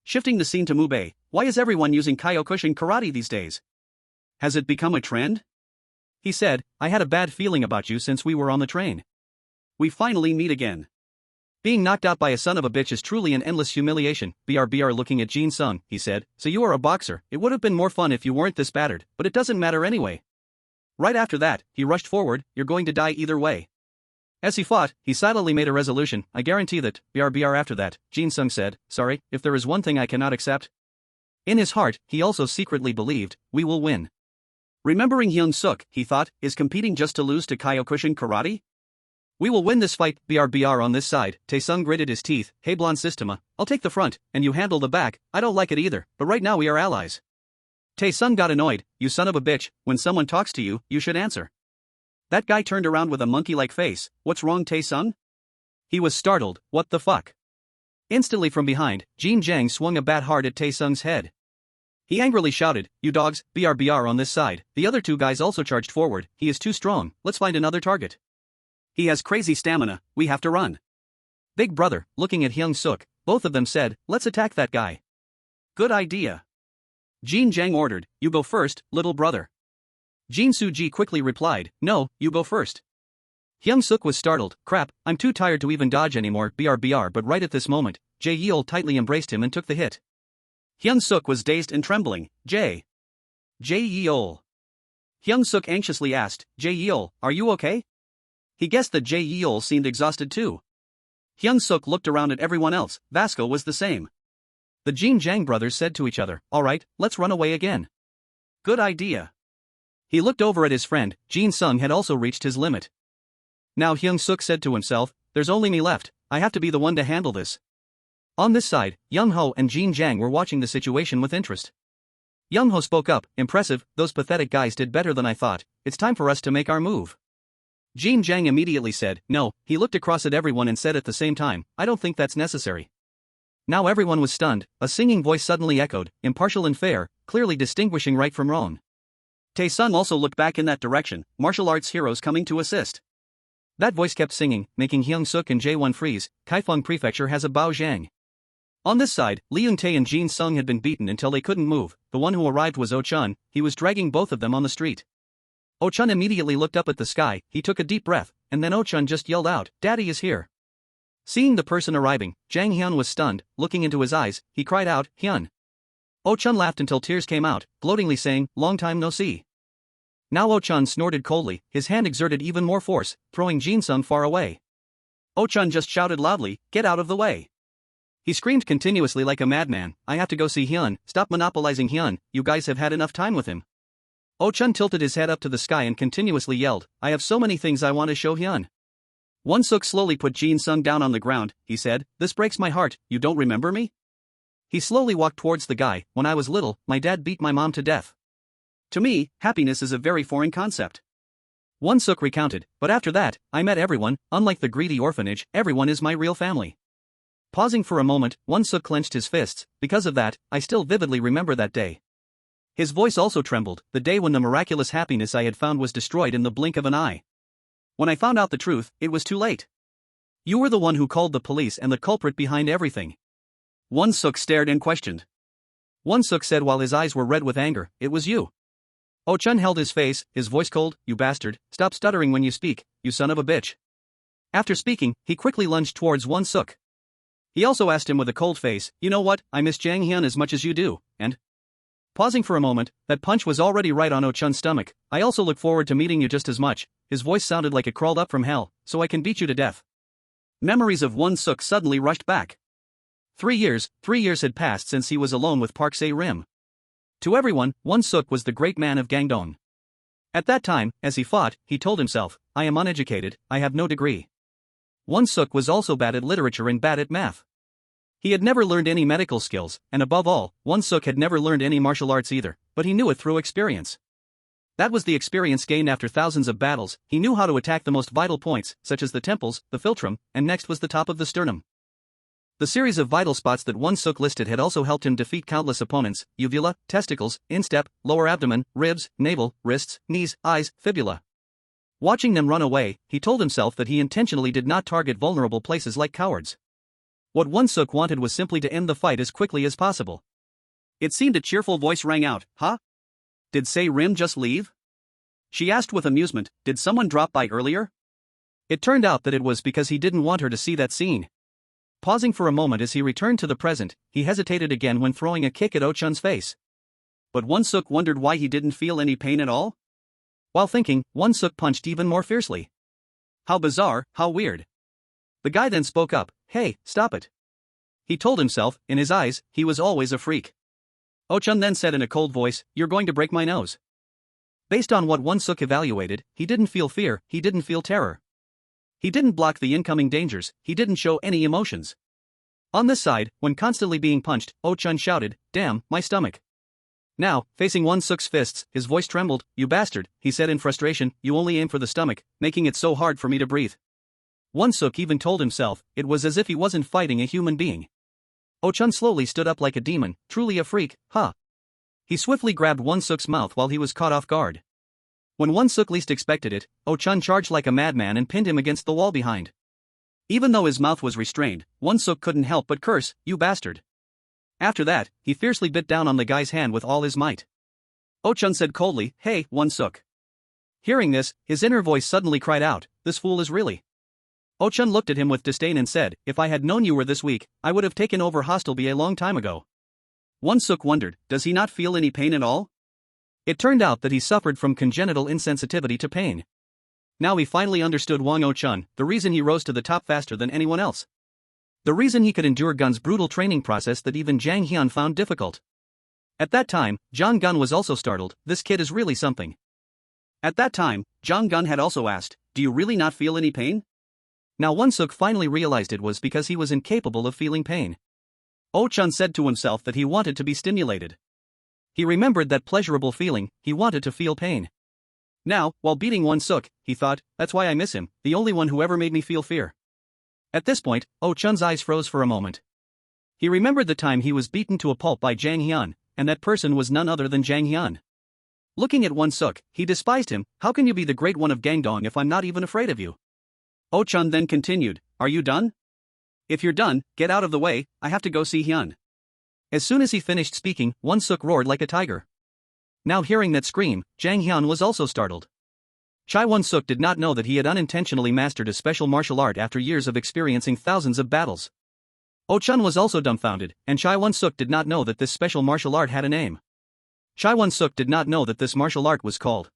Shifting the scene to Mubei, why is everyone using Kyokushin karate these days? Has it become a trend? He said, I had a bad feeling about you since we were on the train. We finally meet again. Being knocked out by a son of a bitch is truly an endless humiliation. BRBR looking at Jin Sung, he said, so you are a boxer. It would have been more fun if you weren't this battered, but it doesn't matter anyway. Right after that, he rushed forward, you're going to die either way. As he fought, he silently made a resolution, I guarantee that, BRBR after that, Jin Sung said, sorry, if there is one thing I cannot accept. In his heart, he also secretly believed, we will win. Remembering Hyung-seok, he thought, is competing just to lose to Kyokushin karate? We will win this fight, BRBR on this side. Tae-sung gritted his teeth, hey blonde systema, I'll take the front, and you handle the back. I don't like it either, but right now we are allies. Tae-sung got annoyed, you son of a bitch, when someone talks to you, you should answer. That guy turned around with a monkey-like face, what's wrong Tae-sung? He was startled, what the fuck? Instantly from behind, Jin Jang swung a bat hard at Tae-sung's head. He angrily shouted, you dogs, BRBR on this side. The other two guys also charged forward, he is too strong, let's find another target. He has crazy stamina, we have to run. Big brother, looking at Hyung-seok, both of them said, let's attack that guy. Good idea. Jin Jang ordered, you go first, little brother. Jin Soo-ji quickly replied, no, you go first. Hyung-seok was startled, crap, I'm too tired to even dodge anymore, BRBR, but right at this moment, Jae Yeol tightly embraced him and took the hit. Hyung-seok was dazed and trembling, Jae Yeol. Hyung-seok anxiously asked, Jae Yeol, are you okay? He guessed that Jae Yeol seemed exhausted too. Hyung-seok looked around at everyone else, Vasco was the same. The Jin Jang brothers said to each other, alright, let's run away again. Good idea. He looked over at his friend, Jin Sung had also reached his limit. Now Hyung-seok said to himself, there's only me left, I have to be the one to handle this. On this side, Young-ho and Jin Jang were watching the situation with interest. Young-ho spoke up, impressive, those pathetic guys did better than I thought, it's time for us to make our move. Jin Jang immediately said, no, he looked across at everyone and said at the same time, I don't think that's necessary. Now everyone was stunned, a singing voice suddenly echoed, impartial and fair, clearly distinguishing right from wrong. Tae-sung also looked back in that direction, martial arts heroes coming to assist. That voice kept singing, making Hyung-seok and Jae-won freeze, Kaifeng Prefecture has a Bao Zhang. On this side, Leung-tae and Jin Sung had been beaten until they couldn't move, the one who arrived was Oh-chun, he was dragging both of them on the street. Oh-chun immediately looked up at the sky, he took a deep breath, and then Oh-chun just yelled out, Daddy is here. Seeing the person arriving, Jang Hyun was stunned, looking into his eyes, he cried out, Hyun. Oh-chun laughed until tears came out, gloatingly saying, long time no see. Now Oh-chun snorted coldly, his hand exerted even more force, throwing Jin Sung far away. Oh-chun just shouted loudly, get out of the way. He screamed continuously like a madman, I have to go see Hyun, stop monopolizing Hyun, you guys have had enough time with him. Oh-chun tilted his head up to the sky and continuously yelled, I have so many things I want to show Hyun. Won-suk slowly put Jin Sung down on the ground, he said, this breaks my heart, you don't remember me? He slowly walked towards the guy, when I was little, my dad beat my mom to death. To me, happiness is a very foreign concept. Won-suk recounted, but after that, I met everyone, unlike the greedy orphanage, everyone is my real family. Pausing for a moment, Won-suk clenched his fists, because of that, I still vividly remember that day. His voice also trembled, the day when the miraculous happiness I had found was destroyed in the blink of an eye. When I found out the truth, it was too late. You were the one who called the police and the culprit behind everything. Won-suk stared and questioned. Won-suk said while his eyes were red with anger, it was you. Oh-chun held his face, his voice cold, you bastard, stop stuttering when you speak, you son of a bitch. After speaking, he quickly lunged towards Won-suk. He also asked him with a cold face, you know what, I miss Jang Hyun as much as you do, and... Pausing for a moment, that punch was already right on Oh-chun's stomach, I also look forward to meeting you just as much, his voice sounded like it crawled up from hell, so I can beat you to death. Memories of Won-suk suddenly rushed back. 3 years had passed since he was alone with Park Se-rim. To everyone, Won-suk was the great man of Gangdong. At that time, as he fought, he told himself, I am uneducated, I have no degree. Won-suk was also bad at literature and bad at math. He had never learned any medical skills, and above all, Won-suk had never learned any martial arts either, but he knew it through experience. That was the experience gained after thousands of battles, he knew how to attack the most vital points, such as the temples, the philtrum, and next was the top of the sternum. The series of vital spots that Won-suk listed had also helped him defeat countless opponents, uvula, testicles, instep, lower abdomen, ribs, navel, wrists, knees, eyes, fibula. Watching them run away, he told himself that he intentionally did not target vulnerable places like cowards. What Hyung-seok wanted was simply to end the fight as quickly as possible. It seemed a cheerful voice rang out, huh? Did Say Rim just leave? She asked with amusement, did someone drop by earlier? It turned out that it was because he didn't want her to see that scene. Pausing for a moment as he returned to the present, he hesitated again when throwing a kick at Oh-chun's face. But Hyung-seok wondered why he didn't feel any pain at all? While thinking, Hyung-seok punched even more fiercely. How bizarre, how weird. The guy then spoke up, hey, stop it. He told himself, in his eyes, he was always a freak. Oh-chun then said in a cold voice, you're going to break my nose. Based on what Hyung-seok evaluated, he didn't feel fear, he didn't feel terror. He didn't block the incoming dangers, he didn't show any emotions. On this side, when constantly being punched, Oh-chun shouted, damn, my stomach. Now, facing Hyung-seok's fists, his voice trembled, you bastard, he said in frustration, you only aim for the stomach, making it so hard for me to breathe. Hyung-seok even told himself, it was as if he wasn't fighting a human being. Oh-chun slowly stood up like a demon, truly a freak, huh? He swiftly grabbed Hyung-seok's mouth while he was caught off guard. When Hyung-seok least expected it, Oh-chun charged like a madman and pinned him against the wall behind. Even though his mouth was restrained, Hyung-seok couldn't help but curse, you bastard. After that, he fiercely bit down on the guy's hand with all his might. Oh-chun said coldly, hey, Hyung-seok. Hearing this, his inner voice suddenly cried out, this fool is really. Oh-chun looked at him with disdain and said, if I had known you were this weak, I would have taken over Hostel B a long time ago. Hyung-seok wondered, does he not feel any pain at all? It turned out that he suffered from congenital insensitivity to pain. Now he finally understood Hwang Oh-chun, the reason he rose to the top faster than anyone else. The reason he could endure Gun's brutal training process that even Jang Hyun found difficult. At that time, Jang Gun was also startled, this kid is really something. At that time, Jang Gun had also asked, do you really not feel any pain? Now Hyung-seok finally realized it was because he was incapable of feeling pain. Oh-chun said to himself that he wanted to be stimulated. He remembered that pleasurable feeling, he wanted to feel pain. Now, while beating Hyung-seok, he thought, that's why I miss him, the only one who ever made me feel fear. At this point, Oh-chun's eyes froze for a moment. He remembered the time he was beaten to a pulp by Jang Hyun, and that person was none other than Jang Hyun. Looking at Hyung-seok, he despised him, how can you be the great one of Gangdong if I'm not even afraid of you? Oh-chun then continued, are you done? If you're done, get out of the way, I have to go see Hyun. As soon as he finished speaking, Hyung-seok roared like a tiger. Now hearing that scream, Jang Hyun was also startled. Chai Hyung-seok did not know that he had unintentionally mastered a special martial art after years of experiencing thousands of battles. Oh-chun was also dumbfounded, and Chai Hyung-seok did not know that this special martial art had a name. Chai Hyung-seok did not know that this martial art was called.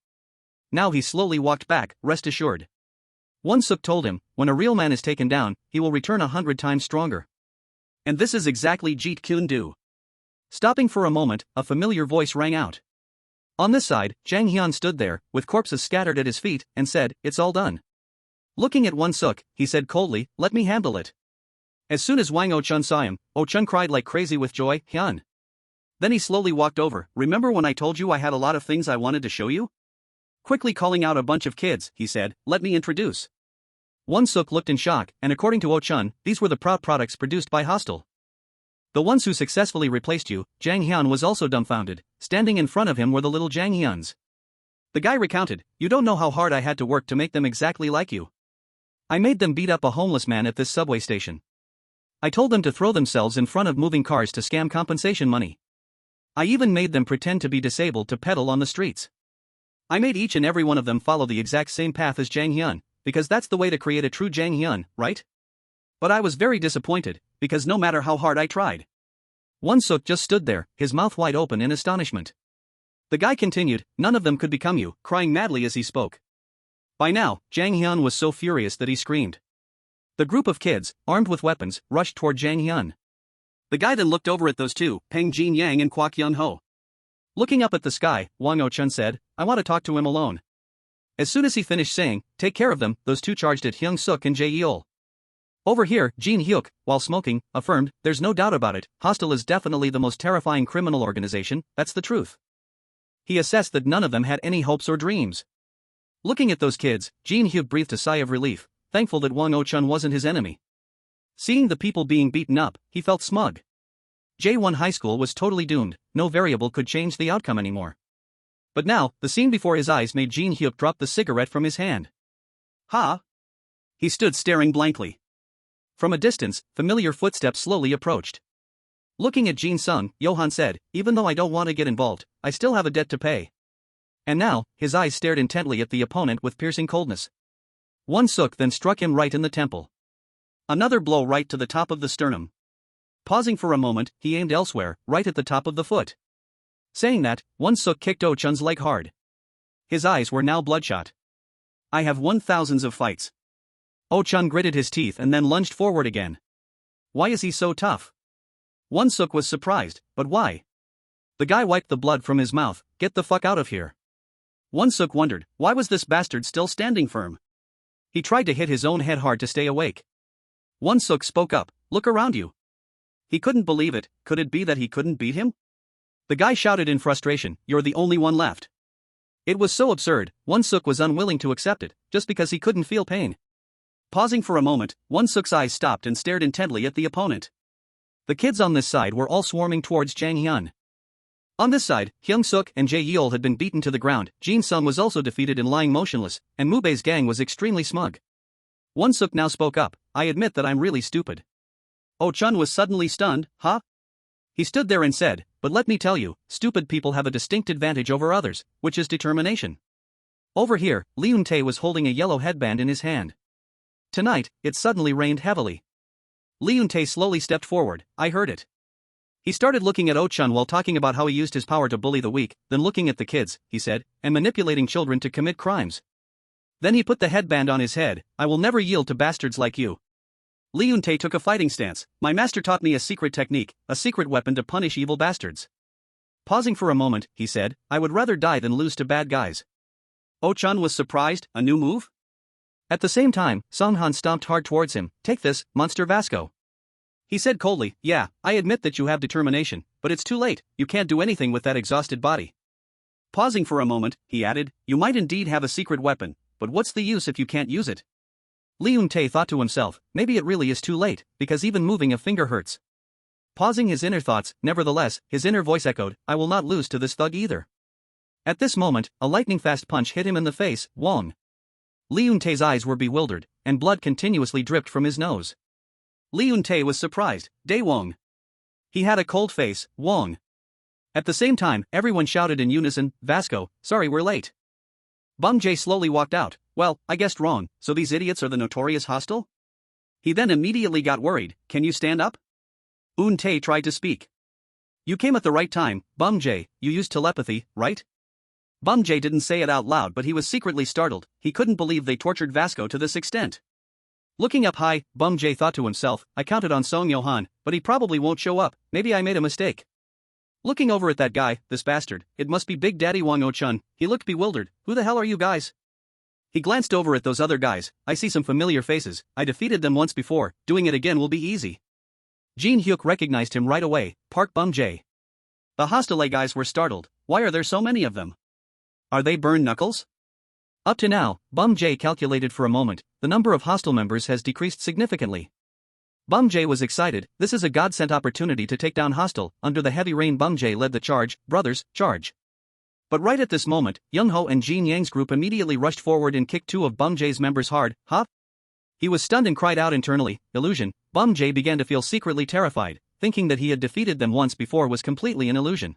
Now he slowly walked back, rest assured. Hyung-seok told him, when a real man is taken down, he will return 100 times stronger. And this is exactly Jeet Kune Do. Stopping for a moment, a familiar voice rang out. On this side, Jang Hyun stood there, with corpses scattered at his feet, and said, it's all done. Looking at Hyung-seok, he said coldly, let me handle it. As soon as Hwang Oh-chun saw him, Oh-chun cried like crazy with joy, Hyun. Then he slowly walked over, remember when I told you I had a lot of things I wanted to show you? Quickly calling out a bunch of kids, he said, let me introduce. Hyung-seok looked in shock, and according to Oh-chun, these were the proud products produced by Hostel. The ones who successfully replaced you. Jang Hyun was also dumbfounded, standing in front of him were the little Jang Hyuns. The guy recounted, you don't know how hard I had to work to make them exactly like you. I made them beat up a homeless man at this subway station. I told them to throw themselves in front of moving cars to scam compensation money. I even made them pretend to be disabled to pedal on the streets. I made each and every one of them follow the exact same path as Jang Hyun, because that's the way to create a true Jang Hyun, right? But I was very disappointed, because no matter how hard I tried. Hyung-seok just stood there, his mouth wide open in astonishment. The guy continued, none of them could become you, crying madly as he spoke. By now, Jang Hyun was so furious that he screamed. The group of kids, armed with weapons, rushed toward Jang Hyun. The guy then looked over at those two, Peng Jin Yang and Kwak Yun Ho. Looking up at the sky, Hwang Oh-chun said, I want to talk to him alone. As soon as he finished saying, take care of them, those two charged at Hyung-seok and Jae-yeol. Over here, Jin Hyuk, while smoking, affirmed, there's no doubt about it, Hostel is definitely the most terrifying criminal organization, that's the truth. He assessed that none of them had any hopes or dreams. Looking at those kids, Jin Hyuk breathed a sigh of relief, thankful that Hwang Oh-chun wasn't his enemy. Seeing the people being beaten up, he felt smug. J1 High School was totally doomed, no variable could change the outcome anymore. But now, the scene before his eyes made Jin Hyuk drop the cigarette from his hand. Ha! He stood staring blankly. From a distance, familiar footsteps slowly approached. Looking at Jin Sung, Johan said, even though I don't want to get involved, I still have a debt to pay. And now, his eyes stared intently at the opponent with piercing coldness. Hyung-seok then struck him right in the temple. Another blow right to the top of the sternum. Pausing for a moment, he aimed elsewhere, right at the top of the foot. Saying that, Hyung-seok kicked Oh-chun's leg hard. His eyes were now bloodshot. I have won thousands of fights. Oh-chun gritted his teeth and then lunged forward again. Why is he so tough? Hyung-seok was surprised, but why? The guy wiped the blood from his mouth. Get the fuck out of here. Hyung-seok wondered, why was this bastard still standing firm? He tried to hit his own head hard to stay awake. Hyung-seok spoke up, look around you. He couldn't believe it. Could it be that he couldn't beat him? The guy shouted in frustration, you're the only one left. It was so absurd, Hyung-seok was unwilling to accept it, just because he couldn't feel pain. Pausing for a moment, Hyung-seok's eyes stopped and stared intently at the opponent. The kids on this side were all swarming towards Jang Hyun. On this side, Hyung-seok and Jae Yeol had been beaten to the ground, Jin Sung was also defeated and lying motionless, and Mubei's gang was extremely smug. Hyung-seok now spoke up, I admit that I'm really stupid. Oh-chun was suddenly stunned, huh? He stood there and said, but let me tell you, stupid people have a distinct advantage over others, which is determination. Over here, Leun-tae was holding a yellow headband in his hand. Tonight, it suddenly rained heavily. Leun-tae slowly stepped forward, I heard it. He started looking at Oh-chun while talking about how he used his power to bully the weak, then looking at the kids, he said, and manipulating children to commit crimes. Then he put the headband on his head, I will never yield to bastards like you. Leun-tae took a fighting stance, my master taught me a secret technique, a secret weapon to punish evil bastards. Pausing for a moment, he said, I would rather die than lose to bad guys. Oh-chun was surprised, a new move? At the same time, Song-han stomped hard towards him, take this, Monster Vasco. He said coldly, yeah, I admit that you have determination, but it's too late, you can't do anything with that exhausted body. Pausing for a moment, he added, you might indeed have a secret weapon, but what's the use if you can't use it? Leun-tae thought to himself, maybe it really is too late, because even moving a finger hurts. Pausing his inner thoughts, nevertheless, his inner voice echoed, I will not lose to this thug either. At this moment, a lightning-fast punch hit him in the face, Wong. Leun-tae's eyes were bewildered, and blood continuously dripped from his nose. Leun-tae was surprised, Dae-wong. He had a cold face, Wong. At the same time, everyone shouted in unison, Vasco, sorry we're late. Bum-jae slowly walked out, well, I guessed wrong, so these idiots are the notorious hostile? He then immediately got worried, can you stand up? Eun-tae tried to speak. You came at the right time, Bum-jae, you used telepathy, right? Bum-jae didn't say it out loud but he was secretly startled, he couldn't believe they tortured Vasco to this extent. Looking up high, Bum-jae thought to himself, I counted on Song Johan, but he probably won't show up, maybe I made a mistake. Looking over at that guy, this bastard, it must be Big Daddy Wang Oh-chun, he looked bewildered, who the hell are you guys? He glanced over at those other guys, I see some familiar faces, I defeated them once before, doing it again will be easy. Jin Hyuk recognized him right away, Park Bum-jae. The hostile guys were startled, why are there so many of them? Are they burned knuckles? Up to now, Bum-jae calculated for a moment, the number of hostile members has decreased significantly. Bum-jae was excited, this is a God-sent opportunity to take down hostile, under the heavy rain Bum-jae led the charge, brothers, charge. But right at this moment, Young-ho and Jin Yang's group immediately rushed forward and kicked two of Bum-jae's members hard, huh? He was stunned and cried out internally, illusion. Bum-jae began to feel secretly terrified, thinking that he had defeated them once before was completely an illusion.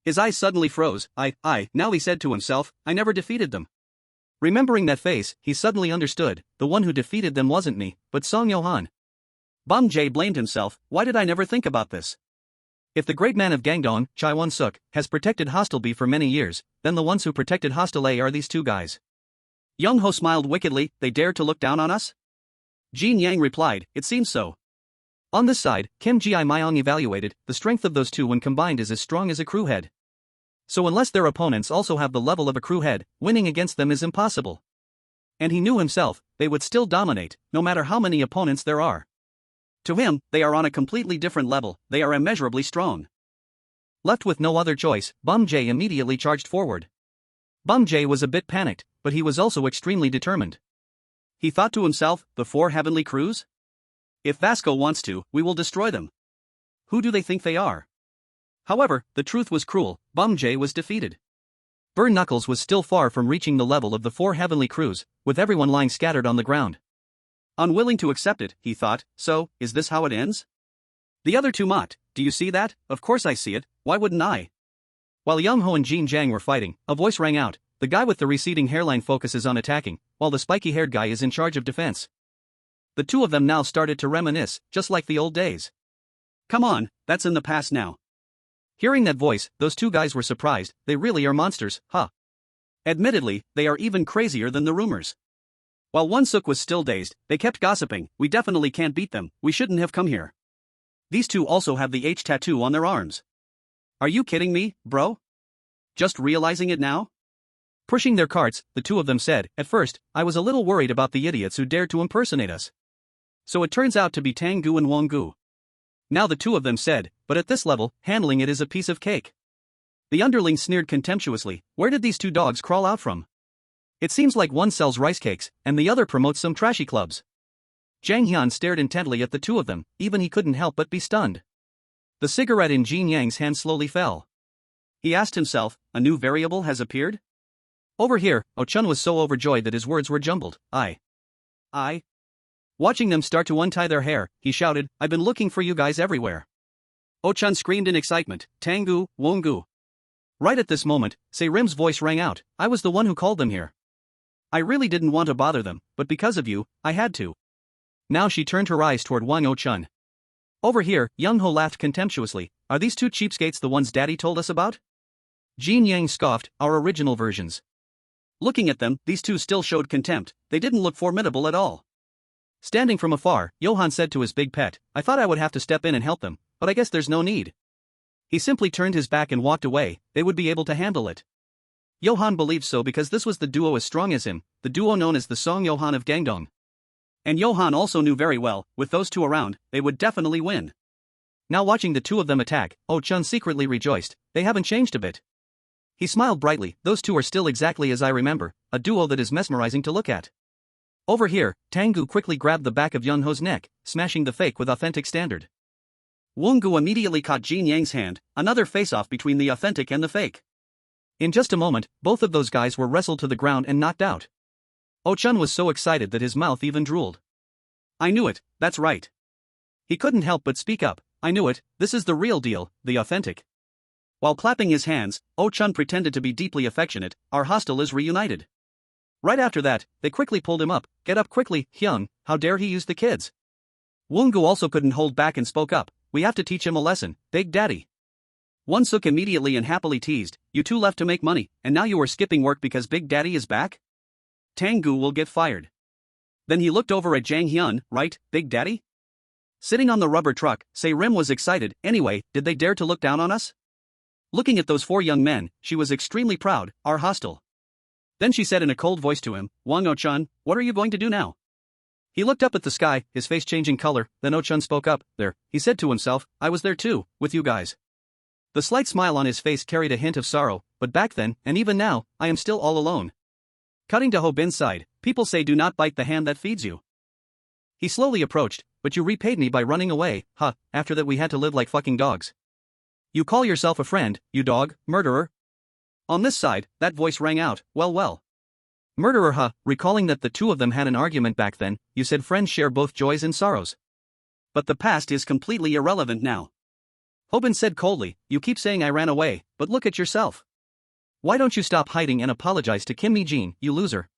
His eyes suddenly froze, now he said to himself, I never defeated them. Remembering that face, he suddenly understood, the one who defeated them wasn't me, but Song Johan. Bum-jae blamed himself, why did I never think about this? If the great man of Gangdong, Chai Won-suk, has protected Hostel B for many years, then the ones who protected Hostel A are these two guys. Young-ho smiled wickedly, they dared to look down on us? Jin Yang replied, it seems so. On this side, Kim Ji-myung evaluated, the strength of those two when combined is as strong as a crew head. So unless their opponents also have the level of a crew head, winning against them is impossible. And he knew himself, they would still dominate, no matter how many opponents there are. To him, they are on a completely different level, they are immeasurably strong. Left with no other choice, Bum-jae immediately charged forward. Bum-jae was a bit panicked, but he was also extremely determined. He thought to himself, the four heavenly crews? If Vasco wants to, we will destroy them. Who do they think they are? However, the truth was cruel, Bum-jae was defeated. Burn Knuckles was still far from reaching the level of the four heavenly crews, with everyone lying scattered on the ground. Unwilling to accept it, he thought, so, is this how it ends? The other two mocked, do you see that? Of course I see it, why wouldn't I? While Young-ho and Jin Jang were fighting, a voice rang out, the guy with the receding hairline focuses on attacking, while the spiky-haired guy is in charge of defense. The two of them now started to reminisce, just like the old days. Come on, that's in the past now. Hearing that voice, those two guys were surprised, they really are monsters, huh? Admittedly, they are even crazier than the rumors. While Hyung-seok was still dazed, they kept gossiping, we definitely can't beat them, we shouldn't have come here. These two also have the H tattoo on their arms. Are you kidding me, bro? Just realizing it now? Pushing their carts, the two of them said, at first, I was a little worried about the idiots who dared to impersonate us. So it turns out to be Tang-gu and Wong-gu. Now the two of them said, but at this level, handling it is a piece of cake. The underling sneered contemptuously, where did these two dogs crawl out from? It seems like one sells rice cakes, and the other promotes some trashy clubs. Jang Hyun stared intently at the two of them, even he couldn't help but be stunned. The cigarette in Jin Yang's hand slowly fell. He asked himself, a new variable has appeared? Over here, Oh-chun was so overjoyed that his words were jumbled, I. Watching them start to untie their hair, he shouted, I've been looking for you guys everywhere. Oh-chun screamed in excitement, Tang-gu, Wong-gu. Right at this moment, Se-rim's voice rang out, I was the one who called them here. I really didn't want to bother them, but because of you, I had to. Now she turned her eyes toward Wang Oh-chun. Over here, Young-ho laughed contemptuously, are these two cheapskates the ones Daddy told us about? Jin Yang scoffed, our original versions. Looking at them, these two still showed contempt, they didn't look formidable at all. Standing from afar, Johan said to his big pet, I thought I would have to step in and help them, but I guess there's no need. He simply turned his back and walked away, they would be able to handle it. Johan believed so because this was the duo as strong as him, the duo known as the Song Johan of Gangdong. And Johan also knew very well, with those two around, they would definitely win. Now watching the two of them attack, Oh-chun secretly rejoiced, they haven't changed a bit. He smiled brightly, those two are still exactly as I remember, a duo that is mesmerizing to look at. Over here, Tang-gu quickly grabbed the back of Young-ho's neck, smashing the fake with authentic standard. Wong-gu immediately caught Jin Yang's hand, another face-off between the authentic and the fake. In just a moment, both of those guys were wrestled to the ground and knocked out. Oh-chun was so excited that his mouth even drooled. I knew it, that's right. He couldn't help but speak up, I knew it, this is the real deal, the authentic. While clapping his hands, Oh-chun pretended to be deeply affectionate, our hostel is reunited. Right after that, they quickly pulled him up, get up quickly, Hyung, how dare he use the kids. Wong-gu also couldn't hold back and spoke up, we have to teach him a lesson, Big Daddy. Hyung-seok immediately and happily teased, you two left to make money, and now you are skipping work because Big Daddy is back? Tang-gu will get fired. Then he looked over at Jang Hyun, right, Big Daddy? Sitting on the rubber truck, Se-rim was excited, anyway, did they dare to look down on us? Looking at those four young men, she was extremely proud, our hostel. Then she said in a cold voice to him, Wang Oh-chun, what are you going to do now? He looked up at the sky, his face changing color, then Oh-chun spoke up, there, he said to himself, I was there too, with you guys. The slight smile on his face carried a hint of sorrow, but back then, and even now, I am still all alone. Cutting to Ho-bin's side, people say do not bite the hand that feeds you. He slowly approached, but you repaid me by running away, huh, after that we had to live like fucking dogs. You call yourself a friend, you dog, murderer? On this side, that voice rang out, well. Murderer huh, recalling that the two of them had an argument back then, you said friends share both joys and sorrows. But the past is completely irrelevant now. Ho-bin said coldly, you keep saying I ran away, but look at yourself. Why don't you stop hiding and apologize to Kim Mi-jin, you loser?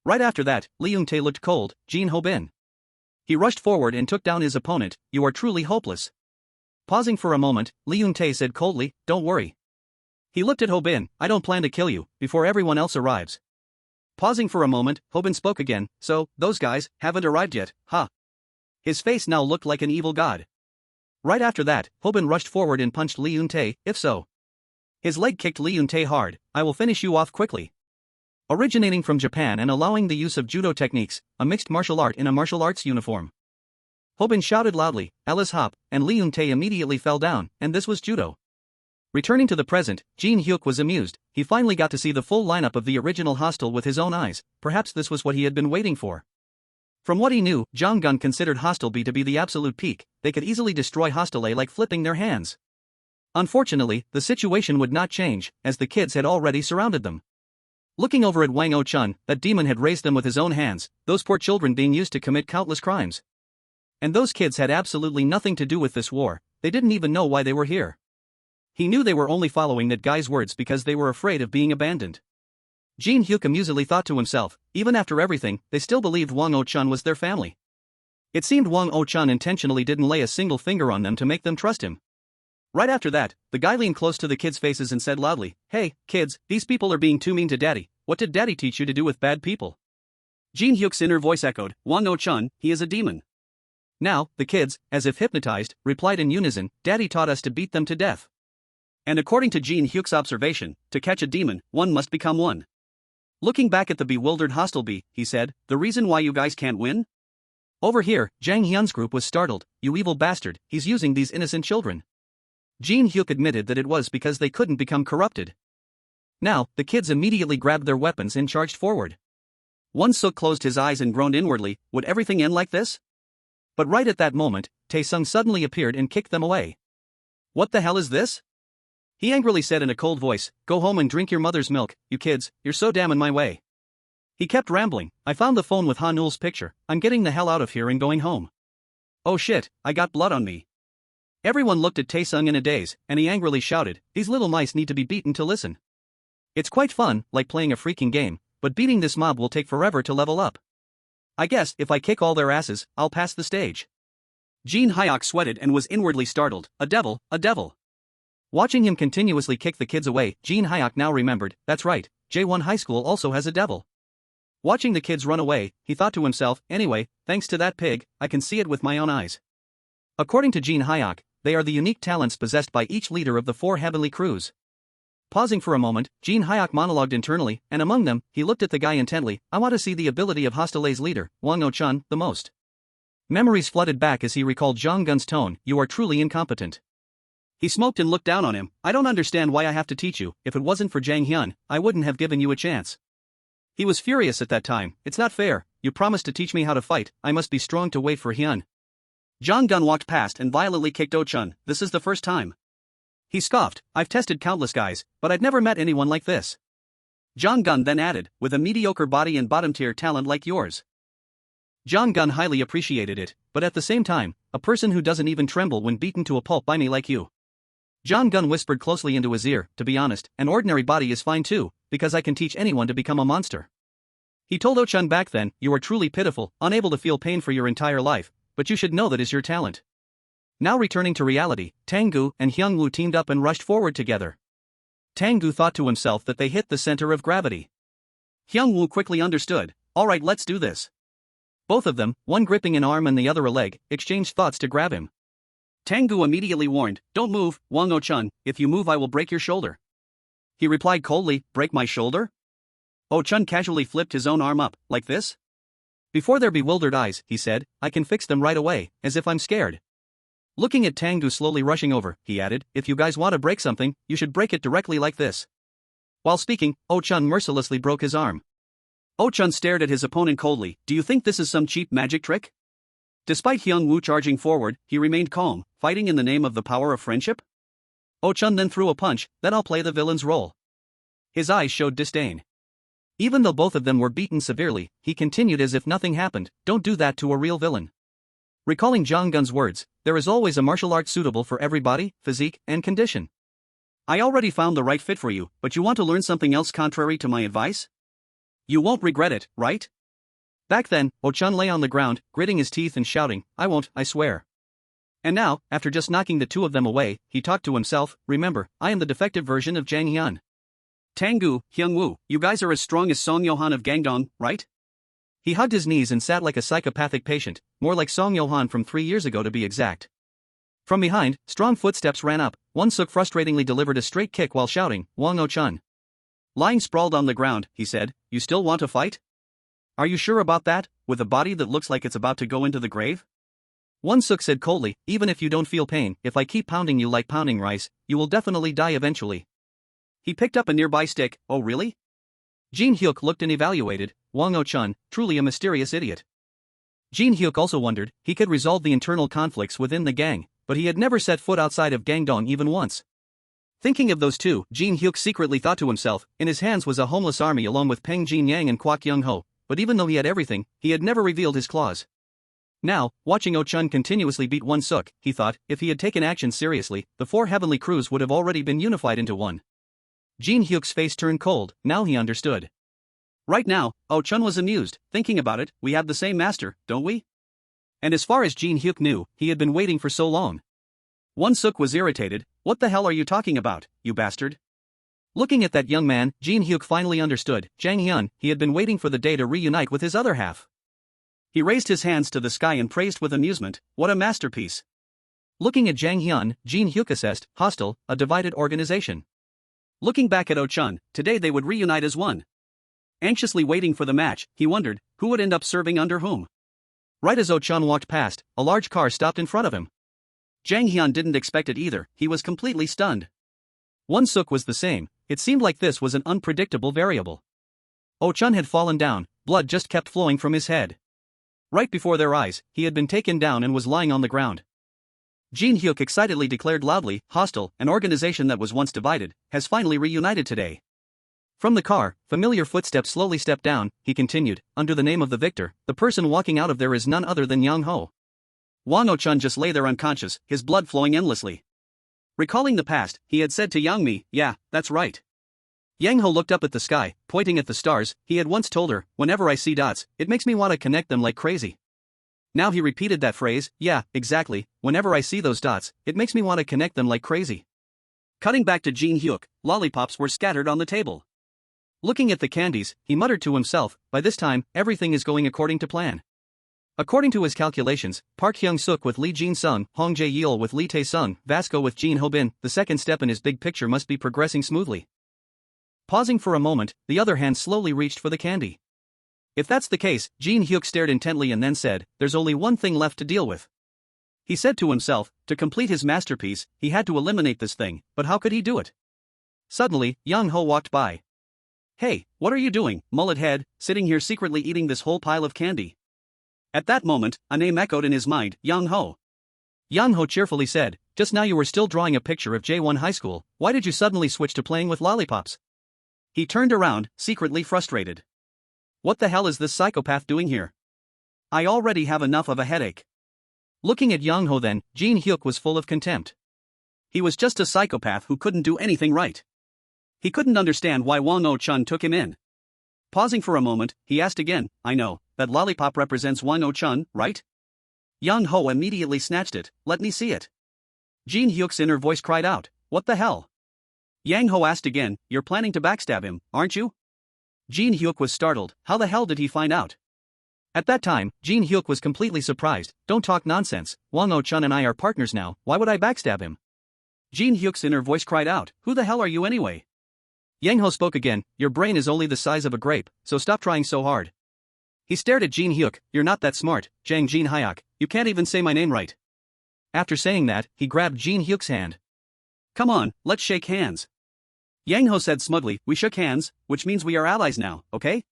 Right after that, Lee Young-tae looked cold, Jin Ho-bin. He rushed forward and took down his opponent, you are truly hopeless. Pausing for a moment, Lee Young-tae said coldly, don't worry. He looked at Ho-bin, I don't plan to kill you, before everyone else arrives. Pausing for a moment, Ho-bin spoke again, so, those guys, haven't arrived yet, huh? His face now looked like an evil god. Right after that, Ho-bin rushed forward and punched Lee Young-tae, if so. His leg kicked Lee Young-tae hard, I will finish you off quickly. Originating from Japan and allowing the use of judo techniques, a mixed martial art in a martial arts uniform. Ho-bin shouted loudly, Alice hop, and Lee Young-tae immediately fell down, and this was judo. Returning to the present, Jin Hyuk was amused, he finally got to see the full lineup of the original hostel with his own eyes, perhaps this was what he had been waiting for. From what he knew, Jong-gun considered Hostel B to be the absolute peak, they could easily destroy Hostel A like flipping their hands. Unfortunately, the situation would not change, as the kids had already surrounded them. Looking over at Wang O-chun, that demon had raised them with his own hands, those poor children being used to commit countless crimes. And those kids had absolutely nothing to do with this war, they didn't even know why they were here. He knew they were only following that guy's words because they were afraid of being abandoned. Jin Hyuk amusedly thought to himself, even after everything, they still believed Wang O-chun was their family. It seemed Wang O-chun intentionally didn't lay a single finger on them to make them trust him. Right after that, the guy leaned close to the kids' faces and said loudly, "Hey, kids, these people are being too mean to daddy. What did daddy teach you to do with bad people?" Jin Hyuk's inner voice echoed, "Wang O-chun, he is a demon." Now, the kids, as if hypnotized, replied in unison, "Daddy taught us to beat them to death." And according to Jin Hyuk's observation, to catch a demon, one must become one. Looking back at the bewildered hostile bee, he said, "The reason why you guys can't win?" Over here, Jang Hyun's group was startled. "You evil bastard, he's using these innocent children." Jin Hyuk admitted that it was because they couldn't become corrupted. Now, the kids immediately grabbed their weapons and charged forward. Hyung-seok closed his eyes and groaned inwardly, would everything end like this? But right at that moment, Tae-sung suddenly appeared and kicked them away. "What the hell is this?" he angrily said in a cold voice, "Go home and drink your mother's milk, you kids, you're so damn in my way." He kept rambling, "I found the phone with Han-ul's picture, I'm getting the hell out of here and going home." "Oh shit, I got blood on me." Everyone looked at Tae-sung in a daze, and he angrily shouted, "These little mice need to be beaten to listen. It's quite fun, like playing a freaking game, but beating this mob will take forever to level up. I guess if I kick all their asses, I'll pass the stage." Jin Hyuk sweated and was inwardly startled, "A devil, a devil." Watching him continuously kick the kids away, Jin Hyuk now remembered, that's right, J1 High School also has a devil. Watching the kids run away, he thought to himself, anyway, thanks to that pig, I can see it with my own eyes. According to Jin Hyuk, they are the unique talents possessed by each leader of the 4 heavenly crews. Pausing for a moment, Jin Hyuk monologued internally, and among them, he looked at the guy intently, "I want to see the ability of Hostile's leader, Wang O-chun, the most." Memories flooded back as he recalled Jong Gun's tone, "You are truly incompetent." He smoked and looked down on him, "I don't understand why I have to teach you, if it wasn't for Jang Hyun, I wouldn't have given you a chance." He was furious at that time, "It's not fair, you promised to teach me how to fight, I must be strong to wait for Hyun." Jong Gun walked past and violently kicked O-chun, "This is the first time." He scoffed, "I've tested countless guys, but I'd never met anyone like this." Jong Gun then added, "With a mediocre body and bottom-tier talent like yours." Jong Gun highly appreciated it, but at the same time, "A person who doesn't even tremble when beaten to a pulp by me like you." Jong Gun whispered closely into his ear, "To be honest, an ordinary body is fine too, because I can teach anyone to become a monster." He told O-chun back then, "You are truly pitiful, unable to feel pain for your entire life, but you should know that is your talent." Now returning to reality, Tang-gu and Hyung-woo teamed up and rushed forward together. Tang-gu thought to himself that they hit the center of gravity. Hyung-woo quickly understood, "Alright, let's do this." Both of them, one gripping an arm and the other a leg, exchanged thoughts to grab him. Tang-gu immediately warned, "Don't move, Wang O-chun, if you move I will break your shoulder." He replied coldly, "Break my shoulder?" O-chun casually flipped his own arm up, "Like this?" Before their bewildered eyes, he said, "I can fix them right away, as if I'm scared." Looking at Tang-gu slowly rushing over, he added, "If you guys want to break something, you should break it directly like this." While speaking, O-chun mercilessly broke his arm. O-chun stared at his opponent coldly, "Do you think this is some cheap magic trick?" Despite Hyung-woo charging forward, he remained calm, fighting in the name of the power of friendship. O-chun then threw a punch, "Then I'll play the villain's role." His eyes showed disdain. Even though both of them were beaten severely, he continued as if nothing happened, "Don't do that to a real villain." Recalling Jong Gun's words, "There is always a martial art suitable for every body, physique, and condition. I already found the right fit for you, but you want to learn something else contrary to my advice? You won't regret it, right?" Back then, O-chun lay on the ground, gritting his teeth and shouting, "I won't, I swear." And now, after just knocking the two of them away, he talked to himself, "Remember, I am the defective version of Jang Hyun. Tang-gu, Hyung-woo, you guys are as strong as Song Yo-han of Gangdong, right?" He hugged his knees and sat like a psychopathic patient, more like Song Yo-han from 3 years ago to be exact. From behind, strong footsteps ran up. Hyung-seok frustratingly delivered a straight kick while shouting, "Wang O-chun." Lying sprawled on the ground, he said, "You still want to fight? Are you sure about that, with a body that looks like it's about to go into the grave?" Hyung-seok said coldly, "Even if you don't feel pain, if I keep pounding you like pounding rice, you will definitely die eventually." He picked up a nearby stick. "Oh really?" Jin Hyuk looked and evaluated, Wang O-chun, truly a mysterious idiot. Jin Hyuk also wondered, he could resolve the internal conflicts within the gang, but he had never set foot outside of Gangdong even once. Thinking of those two, Jin Hyuk secretly thought to himself, in his hands was a homeless army along with Peng Jin Yang and Kwak Young Ho, but even though he had everything, he had never revealed his claws. Now, watching Oh Chun continuously beat Hyung-seok, he thought, if he had taken action seriously, the four heavenly crews would have already been unified into one. Jin Hyuk's face turned cold, now he understood. Right now, Oh Chun was amused, thinking about it, we have the same master, don't we? And as far as Jin Hyuk knew, he had been waiting for so long. Hyung-seok was irritated, what the hell are you talking about, you bastard? Looking at that young man, Jin Hyuk finally understood, Jang Hyun, he had been waiting for the day to reunite with his other half. He raised his hands to the sky and praised with amusement, what a masterpiece. Looking at Jang Hyun, Jin Hyuk assessed, hostile, a divided organization. Looking back at Oh Chun, today they would reunite as one. Anxiously waiting for the match, he wondered, who would end up serving under whom? Right as Oh Chun walked past, a large car stopped in front of him. Jang Hyun didn't expect it either, he was completely stunned. Hyung-seok was the same, it seemed like this was an unpredictable variable. Oh Chun had fallen down, blood just kept flowing from his head. Right before their eyes, he had been taken down and was lying on the ground. Jin Hyuk excitedly declared loudly, hostile, an organization that was once divided, has finally reunited today. From the car, familiar footsteps slowly stepped down, he continued, under the name of the victor, the person walking out of there is none other than Young Ho. Wang Oh Chun just lay there unconscious, his blood flowing endlessly. Recalling the past, he had said to Yang Mi, yeah, that's right. Yang Ho looked up at the sky, pointing at the stars, he had once told her, whenever I see dots, it makes me want to connect them like crazy. Now he repeated that phrase, yeah, exactly, whenever I see those dots, it makes me want to connect them like crazy. Cutting back to Jin Hyuk, lollipops were scattered on the table. Looking at the candies, he muttered to himself, by this time, everything is going according to plan. According to his calculations, Park Hyung-seok with Lee Jin-sung, Hong Jae-yeol with Lee Tae-sung, Vasco with Jin Ho-bin, the second step in his big picture must be progressing smoothly. Pausing for a moment, the other hand slowly reached for the candy. If that's the case, Jin Hyuk stared intently and then said, there's only one thing left to deal with. He said to himself, to complete his masterpiece, he had to eliminate this thing, but how could he do it? Suddenly, Young Ho walked by. Hey, what are you doing, mullet head, sitting here secretly eating this whole pile of candy? At that moment, a name echoed in his mind, Young Ho. Young Ho cheerfully said, just now you were still drawing a picture of J1 High School, why did you suddenly switch to playing with lollipops? He turned around, secretly frustrated. What the hell is this psychopath doing here? I already have enough of a headache. Looking at Young Ho then, Jin Hyuk was full of contempt. He was just a psychopath who couldn't do anything right. He couldn't understand why Wang Oh Chun took him in. Pausing for a moment, he asked again, I know, that lollipop represents Wang Oh Chun, right? Young Ho immediately snatched it, let me see it. Jin Hyuk's inner voice cried out, what the hell? Yang Ho asked again, you're planning to backstab him, aren't you? Jin Hyuk was startled, how the hell did he find out? At that time, Jin Hyuk was completely surprised, don't talk nonsense, Wang Oh Chun and I are partners now, why would I backstab him? Jin Hyuk's inner voice cried out, who the hell are you anyway? Yang Ho spoke again, your brain is only the size of a grape, so stop trying so hard. He stared at Jin Hyuk, you're not that smart, Jang Jin Hyuk, you can't even say my name right. After saying that, he grabbed Jin Hyuk's hand. Come on, let's shake hands. Yang Ho said smugly, we shook hands, which means we are allies now, okay?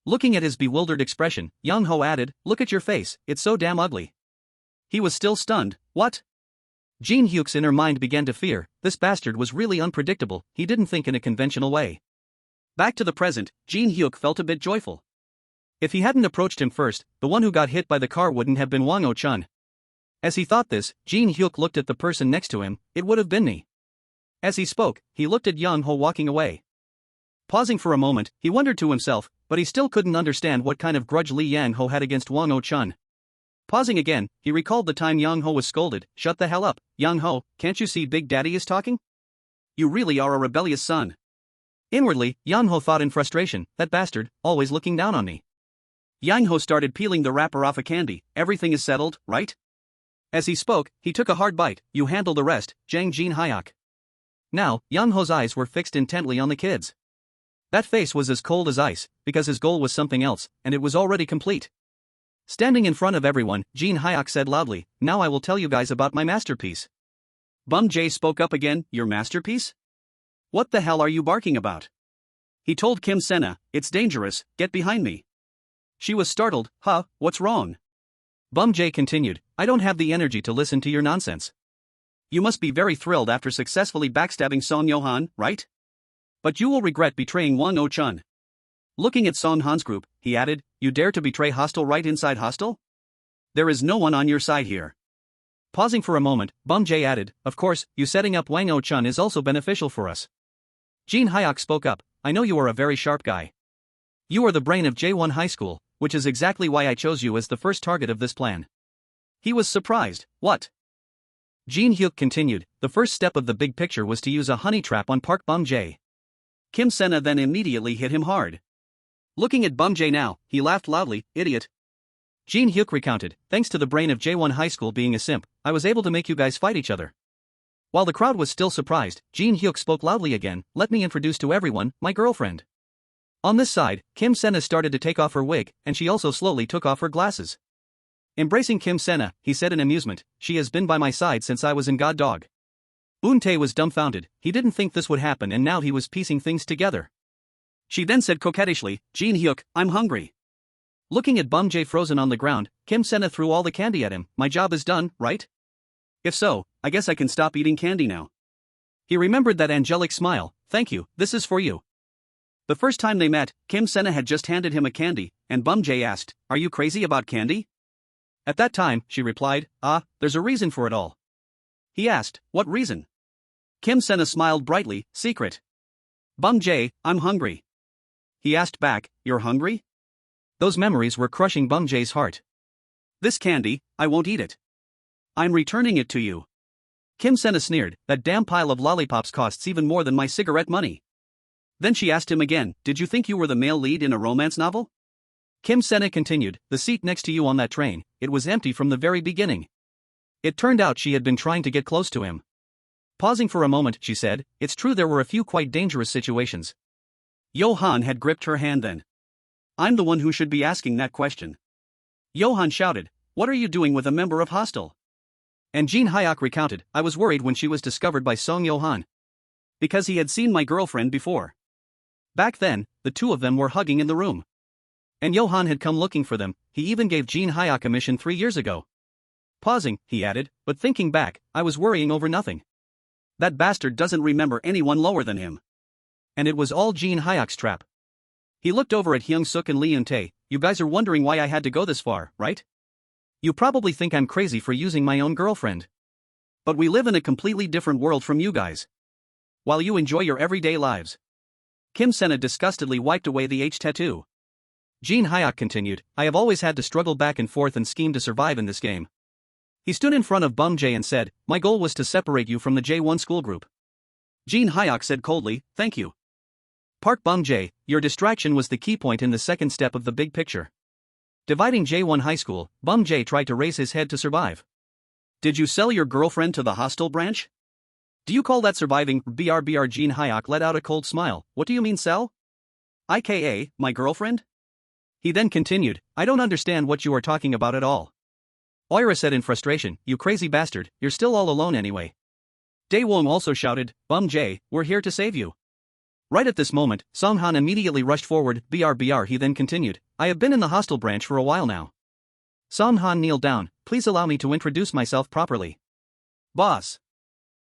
Looking at his bewildered expression, Yang Ho added, look at your face, it's so damn ugly. He was still stunned, what? Jin Hyuk's inner mind began to fear, this bastard was really unpredictable, he didn't think in a conventional way. Back to the present, Jin Hyuk felt a bit joyful. If he hadn't approached him first, the one who got hit by the car wouldn't have been Wang Oh Chun. As he thought this, Jin Hyuk looked at the person next to him, it would have been me. As he spoke, he looked at Young Ho walking away. Pausing for a moment, he wondered to himself, but he still couldn't understand what kind of grudge Li Yang Ho had against Wang Oh Chun. Pausing again, he recalled the time Young Ho was scolded, shut the hell up, Young Ho, can't you see Big Daddy is talking? You really are a rebellious son. Inwardly, Young Ho thought in frustration, that bastard, always looking down on me. Yang Ho started peeling the wrapper off a candy, everything is settled, right? As he spoke, he took a hard bite, you handle the rest, Jang Jin Hyuk. Now, Young Ho's eyes were fixed intently on the kids. That face was as cold as ice, because his goal was something else, and it was already complete. Standing in front of everyone, Jin Hyuk said loudly, now I will tell you guys about my masterpiece. Bum Jae spoke up again, your masterpiece? What the hell are you barking about? He told Kim Sena, it's dangerous, get behind me. She was startled, huh, what's wrong? Bum Jae continued, I don't have the energy to listen to your nonsense. You must be very thrilled after successfully backstabbing Song Yo-han, right? But you will regret betraying Wang Oh-chun. Looking at Song Han's group, he added, you dare to betray Hostel right inside Hostel? There is no one on your side here. Pausing for a moment, Bum Jae added, of course, you setting up Wang Oh-chun is also beneficial for us. Jin Hyuk spoke up, I know you are a very sharp guy. You are the brain of J1 High School, which is exactly why I chose you as the first target of this plan. He was surprised, what? Jin Hyuk continued, the first step of the big picture was to use a honey trap on Park Bum Jae. Kim Sena then immediately hit him hard. Looking at Bum Jae now, he laughed loudly, idiot. Jin Hyuk recounted, thanks to the brain of J1 High School being a simp, I was able to make you guys fight each other. While the crowd was still surprised, Jin Hyuk spoke loudly again, let me introduce to everyone, my girlfriend. On this side, Kim Sena started to take off her wig, and she also slowly took off her glasses. Embracing Kim Sena, he said in amusement, she has been by my side since I was in God Dog. Boon Tae was dumbfounded, he didn't think this would happen and now he was piecing things together. She then said coquettishly, Jin Hyuk, I'm hungry. Looking at Bum Jae frozen on the ground, Kim Sena threw all the candy at him, my job is done, right? If so, I guess I can stop eating candy now. He remembered that angelic smile, thank you, this is for you. The first time they met, Kim Sena had just handed him a candy, and Bum Jae asked, are you crazy about candy? At that time, she replied, there's a reason for it all. He asked, what reason? Kim Sena smiled brightly, secret. Bum Jae, I'm hungry. He asked back, you're hungry? Those memories were crushing Bum Jae's heart. This candy, I won't eat it. I'm returning it to you. Kim Sena sneered, that damn pile of lollipops costs even more than my cigarette money. Then she asked him again, did you think you were the male lead in a romance novel? Kim Sena continued, the seat next to you on that train, it was empty from the very beginning. It turned out she had been trying to get close to him. Pausing for a moment, she said, it's true there were a few quite dangerous situations. Johan had gripped her hand then. I'm the one who should be asking that question. Johan shouted, what are you doing with a member of Hostel? And Jin Hyuk recounted, I was worried when she was discovered by Song Johan. Because he had seen my girlfriend before. Back then, the two of them were hugging in the room. And Johan had come looking for them, he even gave Jin Hyuk a mission 3 years ago. Pausing, he added, but thinking back, I was worrying over nothing. That bastard doesn't remember anyone lower than him. And it was all Jin Hyuk's trap. He looked over at Hyung-seok and Lee Eun-tae, you guys are wondering why I had to go this far, right? You probably think I'm crazy for using my own girlfriend. But we live in a completely different world from you guys. While you enjoy your everyday lives. Kim Sena disgustedly wiped away the H tattoo. Jin Hyuk continued, I have always had to struggle back and forth and scheme to survive in this game. He stood in front of Bum Jae and said, my goal was to separate you from the J1 school group. Jin Hyuk said coldly, thank you. Park Bum Jae, your distraction was the key point in the second step of the big picture. Dividing J1 High School, Bum Jae tried to raise his head to survive. Did you sell your girlfriend to the Hostel branch? Do you call that surviving? BRBR Jin Hyuk let out a cold smile, what do you mean sell? IKA, my girlfriend? He then continued, I don't understand what you are talking about at all. Oira said in frustration, you crazy bastard, you're still all alone anyway. Daewon also shouted, Bum Jae, we're here to save you. Right at this moment, Song Han immediately rushed forward, BRBR he then continued, I have been in the Hostel branch for a while now. Song Han kneeled down, please allow me to introduce myself properly. Boss.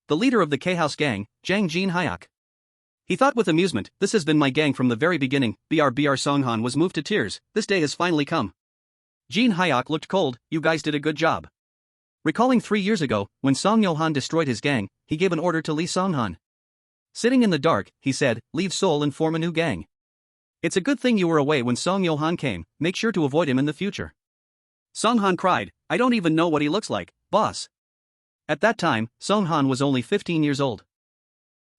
The leader of the K-House gang, Jang Jin Hyuk. He thought with amusement, this has been my gang from the very beginning, BRBR Song Han was moved to tears, this day has finally come. Jin Hyuk looked cold, you guys did a good job. Recalling 3 years ago, when Song Yo-han destroyed his gang, he gave an order to Lee Song-han. Sitting in the dark, he said, leave Seoul and form a new gang. It's a good thing you were away when Song Yo-han came, make sure to avoid him in the future. Song-han cried, I don't even know what he looks like, boss. At that time, Song-han was only 15 years old.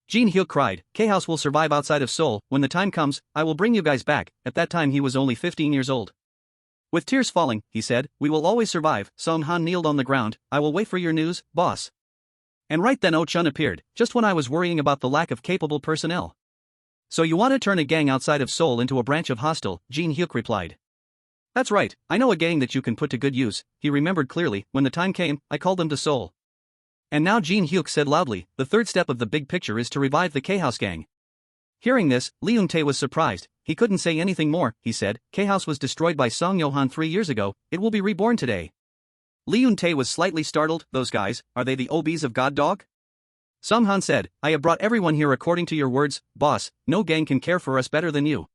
Jin Hyuk cried, K-House will survive outside of Seoul, when the time comes, I will bring you guys back, at that time he was only 15 years old. With tears falling, he said, we will always survive, Song-han kneeled on the ground, I will wait for your news, boss. And right then Oh-chun appeared, just when I was worrying about the lack of capable personnel. So you want to turn a gang outside of Seoul into a branch of Hostel, Jin Hyuk replied. That's right, I know a gang that you can put to good use, he remembered clearly, when the time came, I called them to Seoul. And now Jin Hyuk said loudly, the third step of the big picture is to revive the K-House gang. Hearing this, Lee Eun-tae was surprised, he couldn't say anything more, he said, K-House was destroyed by Song Yo-han 3 years ago, it will be reborn today. Lee Eun-tae was slightly startled. Those guys, are they the OBs of God Dog? Sung-han said, I have brought everyone here according to your words, boss, no gang can care for us better than you.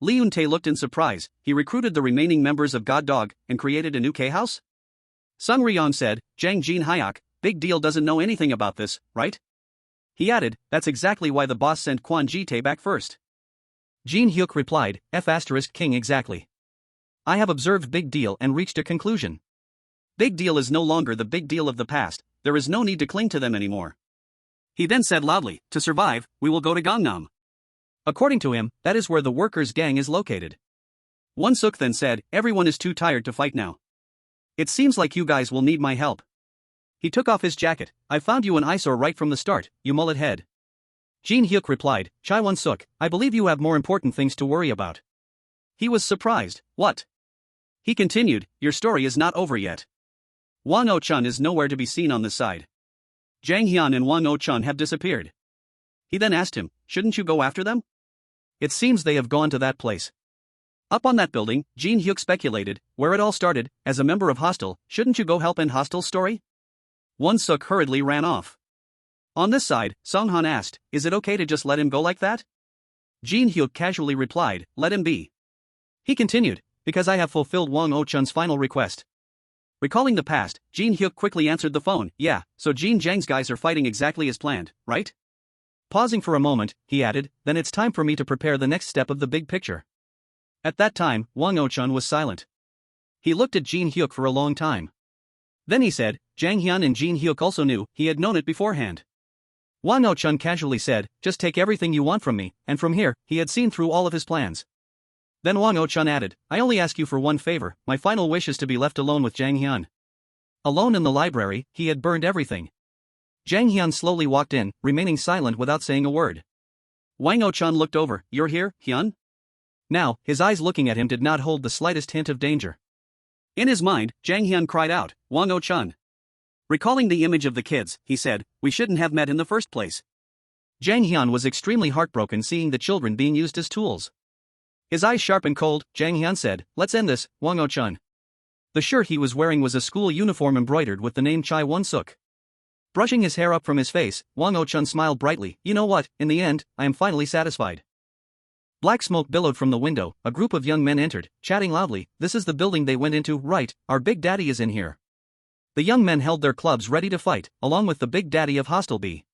Lee Eun-tae looked in surprise. He recruited the remaining members of God Dog and created a new K-house? Sung Ryong said, Jang Jin Hyuk, Big Deal doesn't know anything about this, right? He added, that's exactly why the boss sent Kwon Ji-tae back first. Jin Hyuk replied, King exactly. I have observed Big Deal and reached a conclusion. Big Deal is no longer the Big Deal of the past, there is no need to cling to them anymore. He then said loudly, to survive, we will go to Gangnam. According to him, that is where the workers' gang is located. Hyung-seok then said, everyone is too tired to fight now. It seems like you guys will need my help. He took off his jacket. I found you an eyesore right from the start, you mullet head. Jin Hyuk replied, Chai Hyung-seok, I believe you have more important things to worry about. He was surprised. What? He continued, your story is not over yet. Wang Oh-chun is nowhere to be seen on this side. Jang Hyun and Wang Oh-chun have disappeared. He then asked him, shouldn't you go after them? It seems they have gone to that place. Up on that building, Jin Hyuk speculated, where it all started, as a member of Hostel, shouldn't you go help end Hostel's story? Hyung-seok hurriedly ran off. On this side, Sung-han asked, is it okay to just let him go like that? Jin Hyuk casually replied, let him be. He continued, because I have fulfilled Wang Oh-chun's final request. Recalling the past, Jin Hyuk quickly answered the phone, yeah, so Jin Jang's guys are fighting exactly as planned, right? Pausing for a moment, he added, then it's time for me to prepare the next step of the big picture. At that time, Wang Oh-chun was silent. He looked at Jin Hyuk for a long time. Then he said, Jang Hyun and Jin Hyuk also knew, he had known it beforehand. Wang Oh-chun casually said, just take everything you want from me, and from here, he had seen through all of his plans. Then Wang Oh-chun added, I only ask you for one favor, my final wish is to be left alone with Jang Hyun. Alone in the library, he had burned everything. Jang Hyun slowly walked in, remaining silent without saying a word. Wang Oh-chun looked over, you're here, Hyun? Now, his eyes looking at him did not hold the slightest hint of danger. In his mind, Jang Hyun cried out, Wang Oh-chun. Recalling the image of the kids, he said, we shouldn't have met in the first place. Jang Hyun was extremely heartbroken seeing the children being used as tools. His eyes sharp and cold, Jang Hyun said, let's end this, Wang Oh-chun. The shirt he was wearing was a school uniform embroidered with the name Chai Hyung-seok. Brushing his hair up from his face, Wang Oh-chun smiled brightly, you know what, in the end, I am finally satisfied. Black smoke billowed from the window, a group of young men entered, chatting loudly, this is the building they went into, right, our Big Daddy is in here. The young men held their clubs ready to fight, along with the Big Daddy of Hostel B.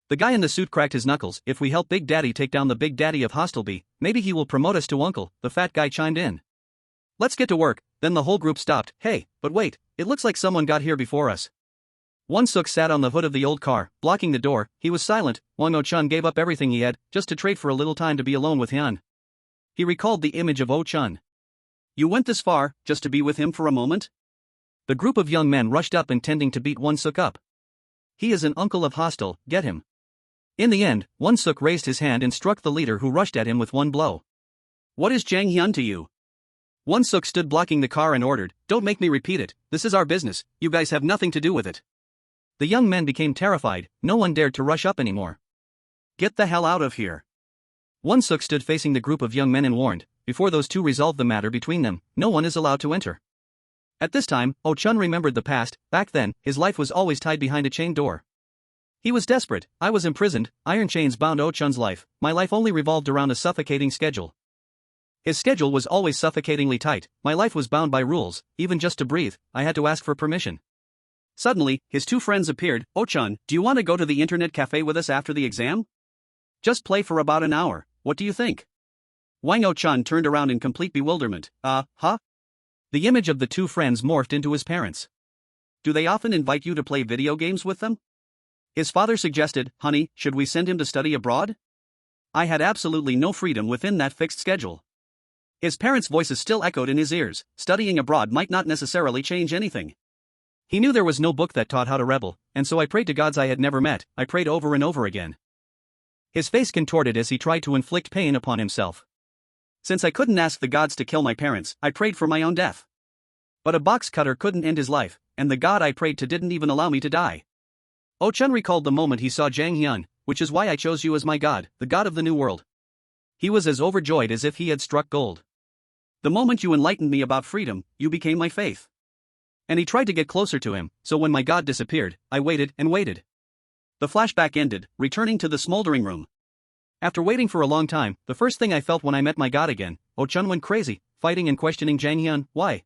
The guy in the suit cracked his knuckles, if we help Big Daddy take down the Big Daddy of Hostel B, maybe he will promote us to uncle, the fat guy chimed in. Let's get to work, then the whole group stopped, hey, but wait, it looks like someone got here before us. Hyung-seok sat on the hood of the old car, blocking the door, he was silent. Wang Oh-chun gave up everything he had, just to trade for a little time to be alone with Hyun. He recalled the image of Oh-chun. You went this far, just to be with him for a moment? The group of young men rushed up intending to beat Hyung-seok up. He is an uncle of Hostel, get him. In the end, Hyung-seok raised his hand and struck the leader who rushed at him with one blow. What is Jang Hyun to you? Hyung-seok stood blocking the car and ordered, don't make me repeat it, this is our business, you guys have nothing to do with it. The young men became terrified, no one dared to rush up anymore. Get the hell out of here. Hyung-seok stood facing the group of young men and warned, before those two resolved the matter between them, no one is allowed to enter. At this time, Oh-chun remembered the past, back then, his life was always tied behind a chain door. He was desperate, I was imprisoned, iron chains bound Oh-chun's life, my life only revolved around a suffocating schedule. His schedule was always suffocatingly tight, my life was bound by rules, even just to breathe, I had to ask for permission. Suddenly, his two friends appeared, Oh-chun, do you want to go to the internet cafe with us after the exam? Just play for about an hour, what do you think? Wang Oh-chun turned around in complete bewilderment, huh? The image of the two friends morphed into his parents. Do they often invite you to play video games with them? His father suggested, honey, should we send him to study abroad? I had absolutely no freedom within that fixed schedule. His parents' voices still echoed in his ears, studying abroad might not necessarily change anything. He knew there was no book that taught how to rebel, and so I prayed to gods I had never met, I prayed over and over again. His face contorted as he tried to inflict pain upon himself. Since I couldn't ask the gods to kill my parents, I prayed for my own death. But a box cutter couldn't end his life, and the god I prayed to didn't even allow me to die. Oh-chun recalled the moment he saw Jang Hyun, which is why I chose you as my god, the god of the new world. He was as overjoyed as if he had struck gold. The moment you enlightened me about freedom, you became my faith. And he tried to get closer to him, so when my god disappeared, I waited and waited. The flashback ended, returning to the smoldering room. After waiting for a long time, the first thing I felt when I met my god again, Oh-chun went crazy, fighting and questioning Jang Hyun, why?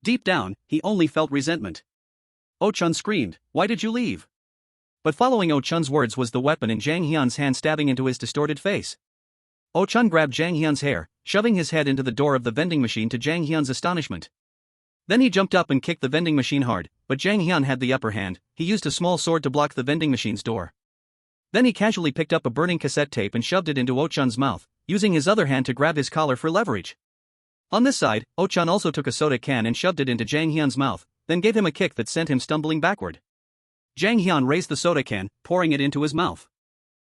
Deep down, he only felt resentment. Oh-chun screamed, why did you leave? But following Oh-chun's words was the weapon in Jang Hyun's hand stabbing into his distorted face. Oh-chun grabbed Jang Hyun's hair, shoving his head into the door of the vending machine to Jang Hyun's astonishment. Then he jumped up and kicked the vending machine hard, but Jang Hyun had the upper hand. He used a small sword to block the vending machine's door. Then he casually picked up a burning cassette tape and shoved it into Oh-chun's mouth, using his other hand to grab his collar for leverage. On this side, Oh-chun also took a soda can and shoved it into Jang Hyun's mouth, then gave him a kick that sent him stumbling backward. Jang Hyun raised the soda can, pouring it into his mouth.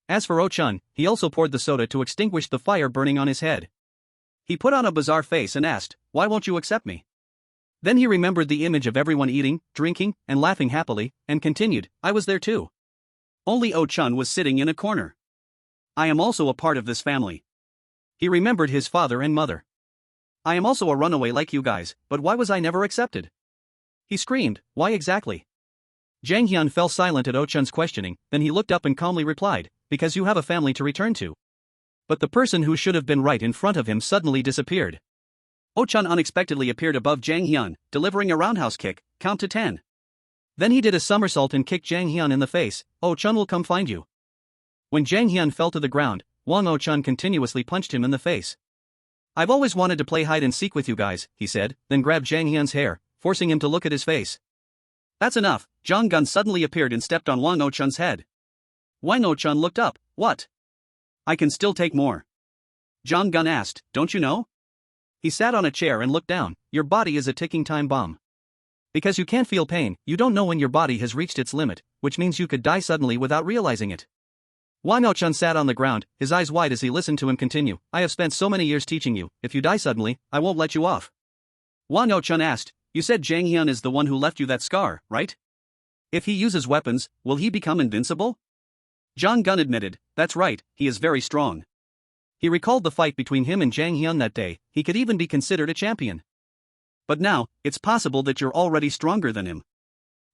As for Oh-chun, he also poured the soda to extinguish the fire burning on his head. He put on a bizarre face and asked, why won't you accept me? Then he remembered the image of everyone eating, drinking, and laughing happily, and continued, I was there too. Only Oh-chun was sitting in a corner. I am also a part of this family. He remembered his father and mother. I am also a runaway like you guys, but why was I never accepted? He screamed, why exactly? Jang Hyun fell silent at Oh-chun's questioning, then he looked up and calmly replied, because you have a family to return to. But the person who should have been right in front of him suddenly disappeared. Oh-chun unexpectedly appeared above Jang Hyun, delivering a roundhouse kick, count to 10. Then he did a somersault and kicked Jang Hyun in the face, Oh-chun will come find you. When Jang Hyun fell to the ground, Wang Oh-chun continuously punched him in the face. I've always wanted to play hide and seek with you guys, he said, then grabbed Jang Hyun's hair, forcing him to look at his face. That's enough, Jang Gun suddenly appeared and stepped on Wang Oh-chun's head. Wang Oh-chun looked up, what? I can still take more. Jang Gun asked, don't you know? He sat on a chair and looked down, your body is a ticking time bomb. Because you can't feel pain, you don't know when your body has reached its limit, which means you could die suddenly without realizing it. Wang Oh-chun sat on the ground, his eyes wide as he listened to him continue, I have spent so many years teaching you, if you die suddenly, I won't let you off. Wang Oh-chun asked, you said Jang Hyun is the one who left you that scar, right? If he uses weapons, will he become invincible? Jang Gun admitted, that's right, he is very strong. He recalled the fight between him and Jang Hyun that day, he could even be considered a champion. But now, it's possible that you're already stronger than him.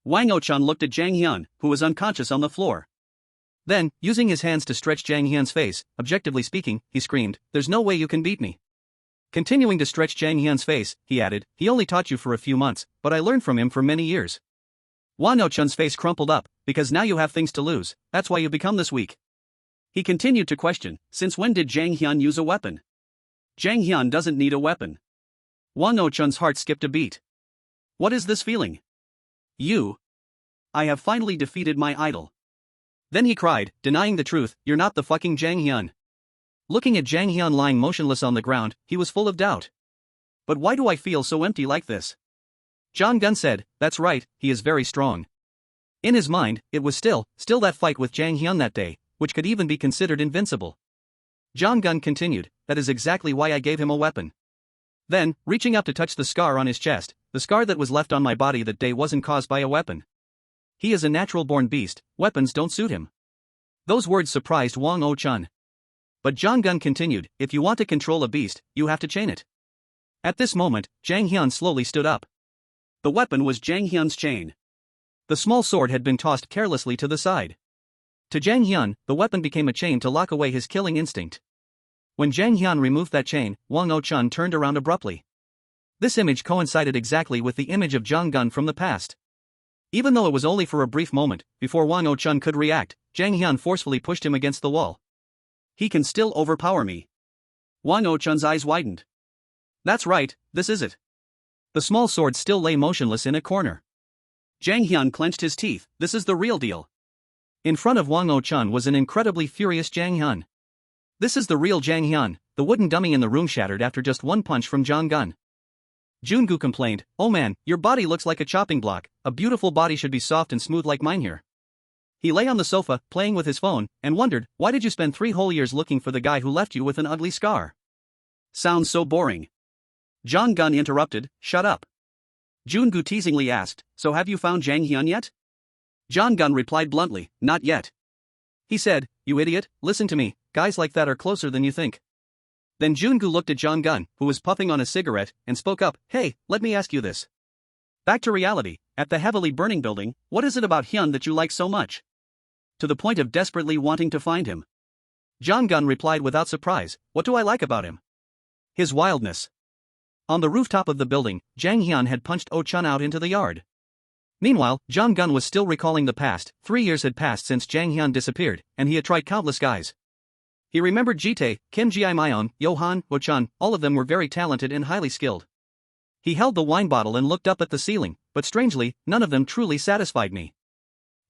Wang Oh-chun looked at Jang Hyun, who was unconscious on the floor. Then, using his hands to stretch Jang Hyun's face, objectively speaking, he screamed, there's no way you can beat me. Continuing to stretch Jang Hyun's face, he added, he only taught you for a few months, but I learned from him for many years. Wang Oh-chun's face crumpled up, because now you have things to lose, that's why you become this weak. He continued to question, since when did Jang Hyun use a weapon? Jang Hyun doesn't need a weapon. Wang Oh-chun's heart skipped a beat. What is this feeling? You. I have finally defeated my idol. Then he cried, denying the truth, you're not the fucking Jang Hyun. Looking at Jang Hyun lying motionless on the ground, he was full of doubt. But why do I feel so empty like this? Jang Gun said, that's right, he is very strong. In his mind, it was still that fight with Jang Hyun that day, which could even be considered invincible. Jang Gun continued, that is exactly why I gave him a weapon. Then, reaching up to touch the scar on his chest, the scar that was left on my body that day wasn't caused by a weapon. He is a natural-born beast, weapons don't suit him. Those words surprised Wang Oh-chun. But Jang Gun continued, if you want to control a beast, you have to chain it. At this moment, Jang Hyun slowly stood up. The weapon was Jang Hyun's chain. The small sword had been tossed carelessly to the side. To Jang Hyun, the weapon became a chain to lock away his killing instinct. When Jang Hyun removed that chain, Wang Oh-chun turned around abruptly. This image coincided exactly with the image of Jang Gun from the past. Even though it was only for a brief moment, before Wang Oh-chun could react, Jang Hyun forcefully pushed him against the wall. He can still overpower me. Wang Oh-chun's eyes widened. That's right, this is it. The small sword still lay motionless in a corner. Jang Hyun clenched his teeth, this is the real deal. In front of Wang Oh-chun was an incredibly furious Jang Hyun. This is the real Jang Hyun, the wooden dummy in the room shattered after just one punch from Jang Gun. Jungu complained, oh man, your body looks like a chopping block, a beautiful body should be soft and smooth like mine here. He lay on the sofa, playing with his phone, and wondered, why did you spend 3 whole years looking for the guy who left you with an ugly scar? Sounds so boring. Jang Gun interrupted, shut up. Jungu teasingly asked, so have you found Jang Hyun yet? Jang Gun replied bluntly, not yet. He said, you idiot, listen to me, guys like that are closer than you think. Then Jungu looked at Jang Gun, who was puffing on a cigarette, and spoke up, hey, let me ask you this. Back to reality, at the heavily burning building, what is it about Hyun that you like so much? To the point of desperately wanting to find him. Jong-gun replied without surprise, what do I like about him? His wildness. On the rooftop of the building, Jang Hyun had punched Oh-chun out into the yard. Meanwhile, Jong-gun was still recalling the past. 3 years had passed since Jang Hyun disappeared, and he had tried countless guys. He remembered Ji-tae, Kim Ji-myeon, Yo-han, Oh-chun, all of them were very talented and highly skilled. He held the wine bottle and looked up at the ceiling, but strangely, none of them truly satisfied me.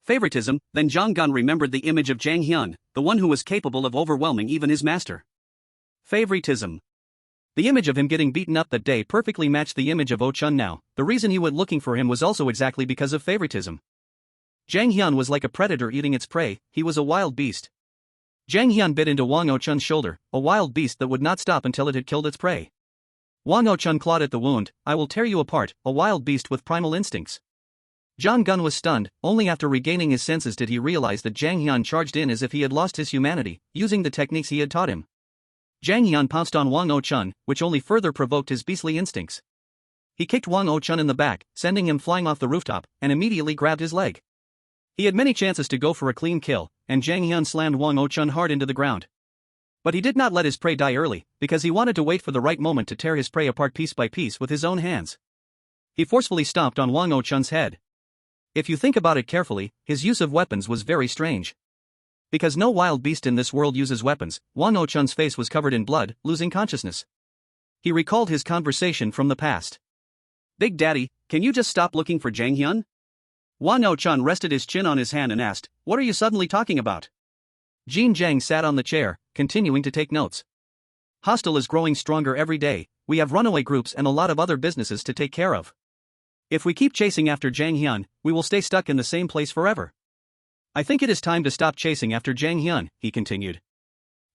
Favoritism. Then Jong-gun remembered the image of Jang Hyun, the one who was capable of overwhelming even his master. Favoritism. The image of him getting beaten up that day perfectly matched the image of Oh-chun now. The reason he went looking for him was also exactly because of favoritism. Jang Hyun was like a predator eating its prey, he was a wild beast. Jang Hyun bit into Wang Oh-chun's shoulder, a wild beast that would not stop until it had killed its prey. Wang Oh-chun clawed at the wound, I will tear you apart, a wild beast with primal instincts. Jong-gun was stunned. Only after regaining his senses did he realize that Jang Hyun charged in as if he had lost his humanity, using the techniques he had taught him. Jang Hyun pounced on Wang Oh-chun, which only further provoked his beastly instincts. He kicked Wang Oh-chun in the back, sending him flying off the rooftop, and immediately grabbed his leg. He had many chances to go for a clean kill, and Jang Hyun slammed Wang Oh-chun hard into the ground. But he did not let his prey die early, because he wanted to wait for the right moment to tear his prey apart piece by piece with his own hands. He forcefully stomped on Wang Oh-chun's head. If you think about it carefully, his use of weapons was very strange. Because no wild beast in this world uses weapons, Wang Oh-chun's face was covered in blood, losing consciousness. He recalled his conversation from the past. Big Daddy, can you just stop looking for Jang Hyun? Wang Oh-chun rested his chin on his hand and asked, what are you suddenly talking about? Jin Jang sat on the chair, continuing to take notes. Hostel is growing stronger every day, we have runaway groups and a lot of other businesses to take care of. If we keep chasing after Jang Hyun, we will stay stuck in the same place forever. I think it is time to stop chasing after Jang Hyun, he continued.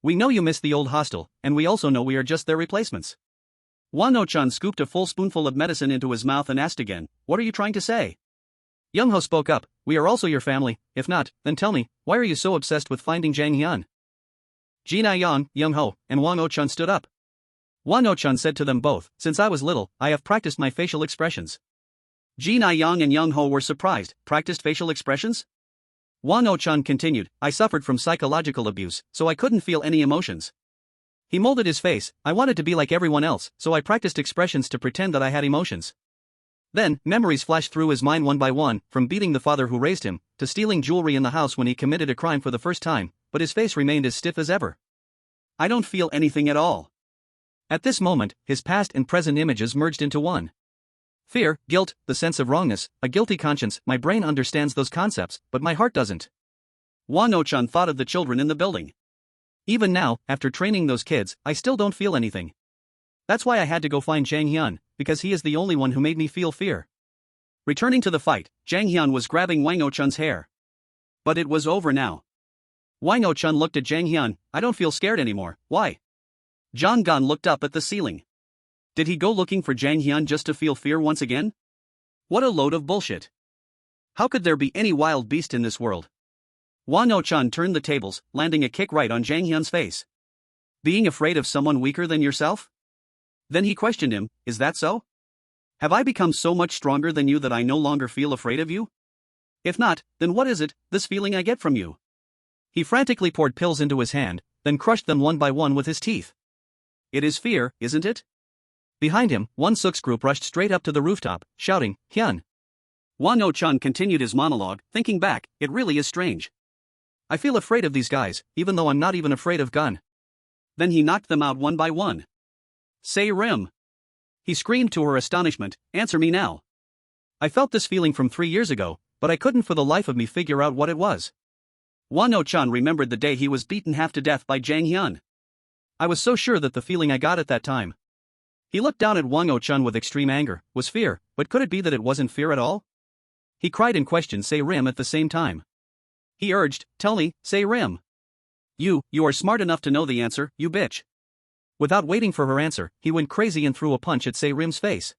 We know you miss the old hostel, and we also know we are just their replacements. Wang Oh-chun scooped a full spoonful of medicine into his mouth and asked again, what are you trying to say? Young-ho spoke up, we are also your family, if not, then tell me, why are you so obsessed with finding Jang Hyun? Ji Na-young, Young-ho, and Wang Oh-chun stood up. Wang Oh-chun said to them both, since I was little, I have practiced my facial expressions. Ji Na-young and Young-ho were surprised, practiced facial expressions? Wang Oh-chun continued, I suffered from psychological abuse, so I couldn't feel any emotions. He molded his face, I wanted to be like everyone else, so I practiced expressions to pretend that I had emotions. Then, memories flashed through his mind one by one, from beating the father who raised him, to stealing jewelry in the house when he committed a crime for the first time, but his face remained as stiff as ever. I don't feel anything at all. At this moment, his past and present images merged into one. Fear, guilt, the sense of wrongness, a guilty conscience, my brain understands those concepts, but my heart doesn't. Wang Oh-chun thought of the children in the building. Even now, after training those kids, I still don't feel anything. That's why I had to go find Jang Hyun, because he is the only one who made me feel fear. Returning to the fight, Jang Hyun was grabbing Wang Oh-chun's hair. But it was over now. Wang Oh-chun looked at Jang Hyun, I don't feel scared anymore, why? Jong-gun looked up at the ceiling. Did he go looking for Jang Hyun just to feel fear once again? What a load of bullshit. How could there be any wild beast in this world? Wang Oh-chun turned the tables, landing a kick right on Jang Hyun's face. Being afraid of someone weaker than yourself? Then he questioned him, is that so? Have I become so much stronger than you that I no longer feel afraid of you? If not, then what is it, this feeling I get from you? He frantically poured pills into his hand, then crushed them one by one with his teeth. It is fear, isn't it? Behind him, Hyung-seok's group rushed straight up to the rooftop, shouting, Hyun. Wang Oh-chun continued his monologue, thinking back, it really is strange. I feel afraid of these guys, even though I'm not even afraid of gun. Then he knocked them out one by one. Say Rim. He screamed to her astonishment, answer me now. I felt this feeling from 3 years ago, but I couldn't for the life of me figure out what it was. Wang Oh-chun remembered the day he was beaten half to death by Jang Hyun. I was so sure that the feeling I got at that time. He looked down at Wang Oh-chun with extreme anger, was fear, but could it be that it wasn't fear at all? He cried and questioned Say Rim at the same time. He urged, tell me, Say Rim. You are smart enough to know the answer, you bitch. Without waiting for her answer, he went crazy and threw a punch at Say Rim's face.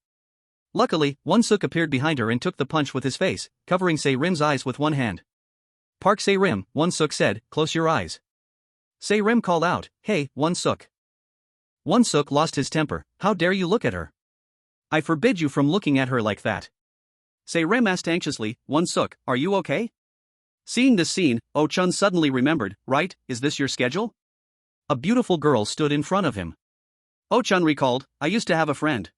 Luckily, Hyung-seok appeared behind her and took the punch with his face, covering Say Rim's eyes with one hand. Park Say Rim, Hyung-seok said, close your eyes. Say Rim called out, hey, Hyung-seok. Hyung-seok lost his temper, how dare you look at her? I forbid you from looking at her like that. Se-rim asked anxiously, Hyung-seok, are you okay? Seeing this scene, Oh-chun suddenly remembered, right, is this your schedule? A beautiful girl stood in front of him. Oh-chun recalled, I used to have a friend.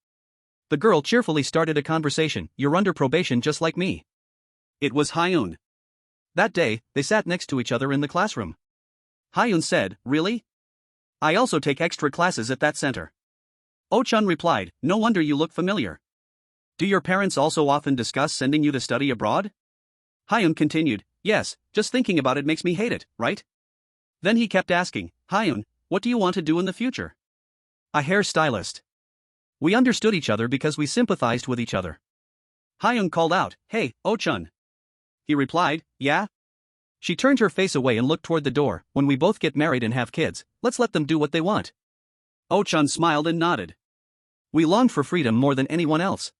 The girl cheerfully started a conversation, you're under probation just like me. It was Hyun. That day, they sat next to each other in the classroom. Hyun said, really? I also take extra classes at that center. Oh-chun replied, no wonder you look familiar. Do your parents also often discuss sending you to study abroad? Hyun continued, yes, just thinking about it makes me hate it, right? Then he kept asking, Hyun, what do you want to do in the future? A hairstylist. We understood each other because we sympathized with each other. Hyun called out, hey, Oh-chun. He replied, yeah? She turned her face away and looked toward the door, when we both get married and have kids, let's let them do what they want. Oh-chun smiled and nodded. We longed for freedom more than anyone else.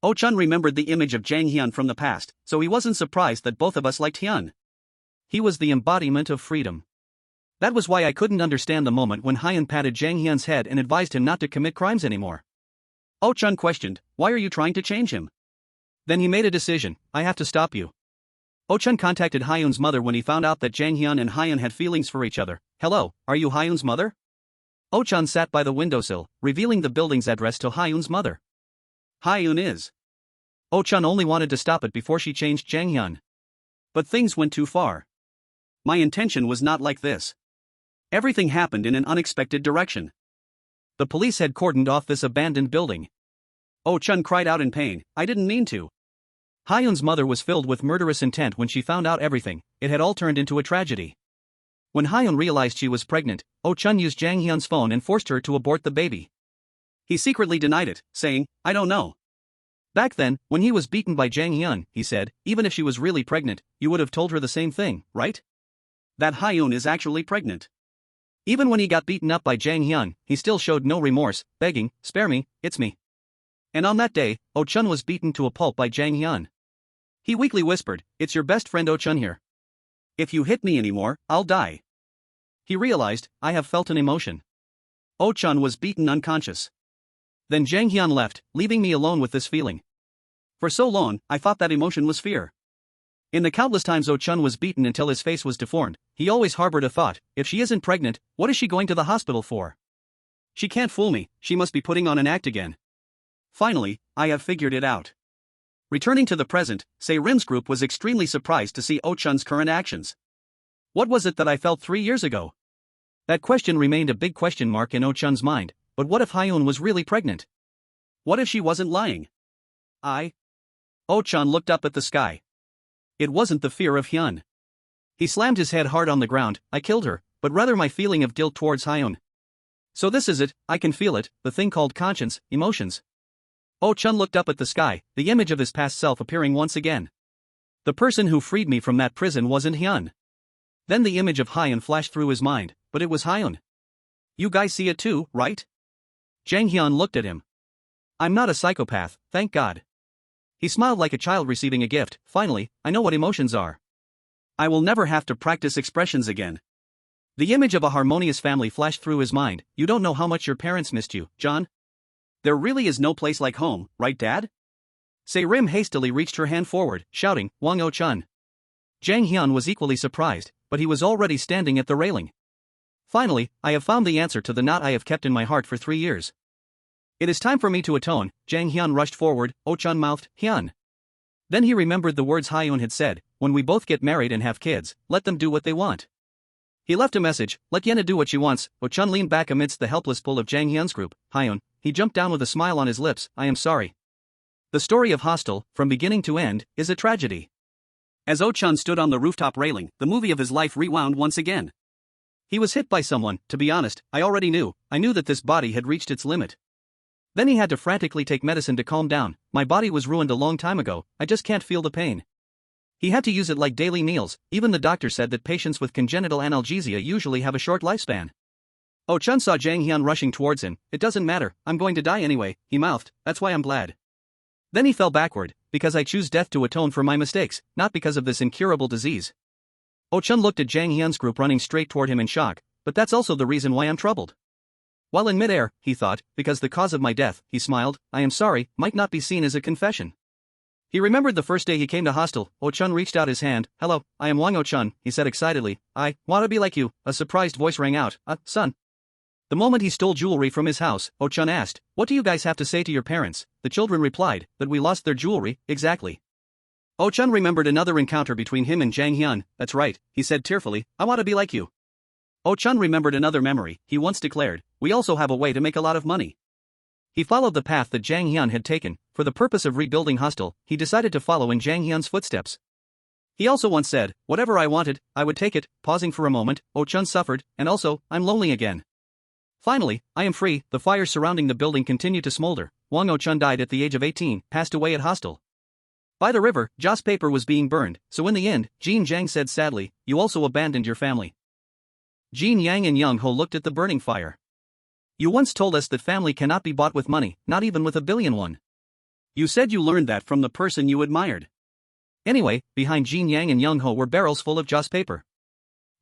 Oh-chun remembered the image of Jang Hyun from the past, so he wasn't surprised that both of us liked Hyun. He was the embodiment of freedom. That was why I couldn't understand the moment when Hyun patted Jang Hyun's head and advised him not to commit crimes anymore. Oh-chun questioned, why are you trying to change him? Then he made a decision, I have to stop you. Oh-chun contacted Hyun's mother when he found out that Jang Hyun and Hyun had feelings for each other. Hello, are you Hyun's mother? Oh-chun sat by the windowsill, revealing the building's address to Hyun's mother. Hyun is. Oh-chun only wanted to stop it before she changed Jang Hyun. But things went too far. My intention was not like this. Everything happened in an unexpected direction. The police had cordoned off this abandoned building. Oh-chun cried out in pain, I didn't mean to. Hyun's mother was filled with murderous intent when she found out everything, it had all turned into a tragedy. When Hyun realized she was pregnant, Oh-chun used Jang Hyun's phone and forced her to abort the baby. He secretly denied it, saying, I don't know. Back then, when he was beaten by Jang Hyun, he said, even if she was really pregnant, you would have told her the same thing, right? That Hyun is actually pregnant. Even when he got beaten up by Jang Hyun, he still showed no remorse, begging, spare me, it's me. And on that day, Oh-chun was beaten to a pulp by Jang Hyun. He weakly whispered, it's your best friend Oh-chun here. If you hit me anymore, I'll die. He realized, I have felt an emotion. Oh-chun was beaten unconscious. Then Jang Hyun left, leaving me alone with this feeling. For so long, I thought that emotion was fear. In the countless times Oh-chun was beaten until his face was deformed, he always harbored a thought, if she isn't pregnant, what is she going to the hospital for? She can't fool me, she must be putting on an act again. Finally, I have figured it out. Returning to the present, Se-rim's group was extremely surprised to see Oh-chun's current actions. What was it that I felt 3 years ago? That question remained a big question mark in Oh-chun's mind, but what if Hyun was really pregnant? What if she wasn't lying? Oh-chun looked up at the sky. It wasn't the fear of Hyun. He slammed his head hard on the ground, I killed her, but rather my feeling of guilt towards Hyun. So this is it, I can feel it, the thing called conscience, emotions. Oh-chun looked up at the sky, the image of his past self appearing once again. The person who freed me from that prison wasn't Hyun. Then the image of Hyun flashed through his mind, but it was Hyun. You guys see it too, right? Jang Hyun looked at him. I'm not a psychopath, thank God. He smiled like a child receiving a gift, finally, I know what emotions are. I will never have to practice expressions again. The image of a harmonious family flashed through his mind, you don't know how much your parents missed you, John. There really is no place like home, right Dad? Se-rim hastily reached her hand forward, shouting, Wang Oh-chun. Jang Hyun was equally surprised, but he was already standing at the railing. Finally, I have found the answer to the knot I have kept in my heart for 3 years. It is time for me to atone, Jang Hyun rushed forward, Oh-chun mouthed, Hyun. Then he remembered the words Hyun had said, when we both get married and have kids, let them do what they want. He left a message, let Yena do what she wants. Oh-chun leaned back amidst the helpless pull of Jang Hyun's group, Hyun. He jumped down with a smile on his lips, I am sorry. The story of Hostel, from beginning to end, is a tragedy. As Oh-chun stood on the rooftop railing, the movie of his life rewound once again. He was hit by someone, to be honest, I knew that this body had reached its limit. Then he had to frantically take medicine to calm down, my body was ruined a long time ago, I just can't feel the pain. He had to use it like daily meals, even the doctor said that patients with congenital analgesia usually have a short lifespan. Oh-chun saw Jang Hyun rushing towards him, it doesn't matter, I'm going to die anyway, he mouthed, that's why I'm glad. Then he fell backward, because I choose death to atone for my mistakes, not because of this incurable disease. Oh-chun looked at Jang Hyun's group running straight toward him in shock, but that's also the reason why I'm troubled. While in midair, he thought, because the cause of my death, he smiled, I am sorry, might not be seen as a confession. He remembered the first day he came to hostel. Oh-chun reached out his hand. Hello, I am Wang Oh-chun, he said excitedly. I want to be like you. A surprised voice rang out. Son. The moment he stole jewelry from his house, Oh-chun asked, what do you guys have to say to your parents? The children replied, that we lost their jewelry. Exactly. Oh-chun remembered another encounter between him and Jang Hyun. That's right, he said tearfully, I want to be like you. Oh-chun remembered another memory. He once declared, we also have a way to make a lot of money. He followed the path that Jang Hyun had taken. For the purpose of rebuilding hostel, he decided to follow in Jang Hyun's footsteps. He also once said, whatever I wanted, I would take it. Pausing for a moment, Oh-chun suffered, and also, I'm lonely again. Finally, I am free. The fires surrounding the building continued to smolder. Wang Oh-chun died at the age of 18, passed away at hostel. By the river, Joss paper was being burned, so in the end, Jin Jang said sadly, you also abandoned your family. Jin Yang and Young Ho looked at the burning fire. You once told us that family cannot be bought with money, not even with $1 billion. You said you learned that from the person you admired. Anyway, behind Jin Yang and Young Ho were barrels full of Joss paper.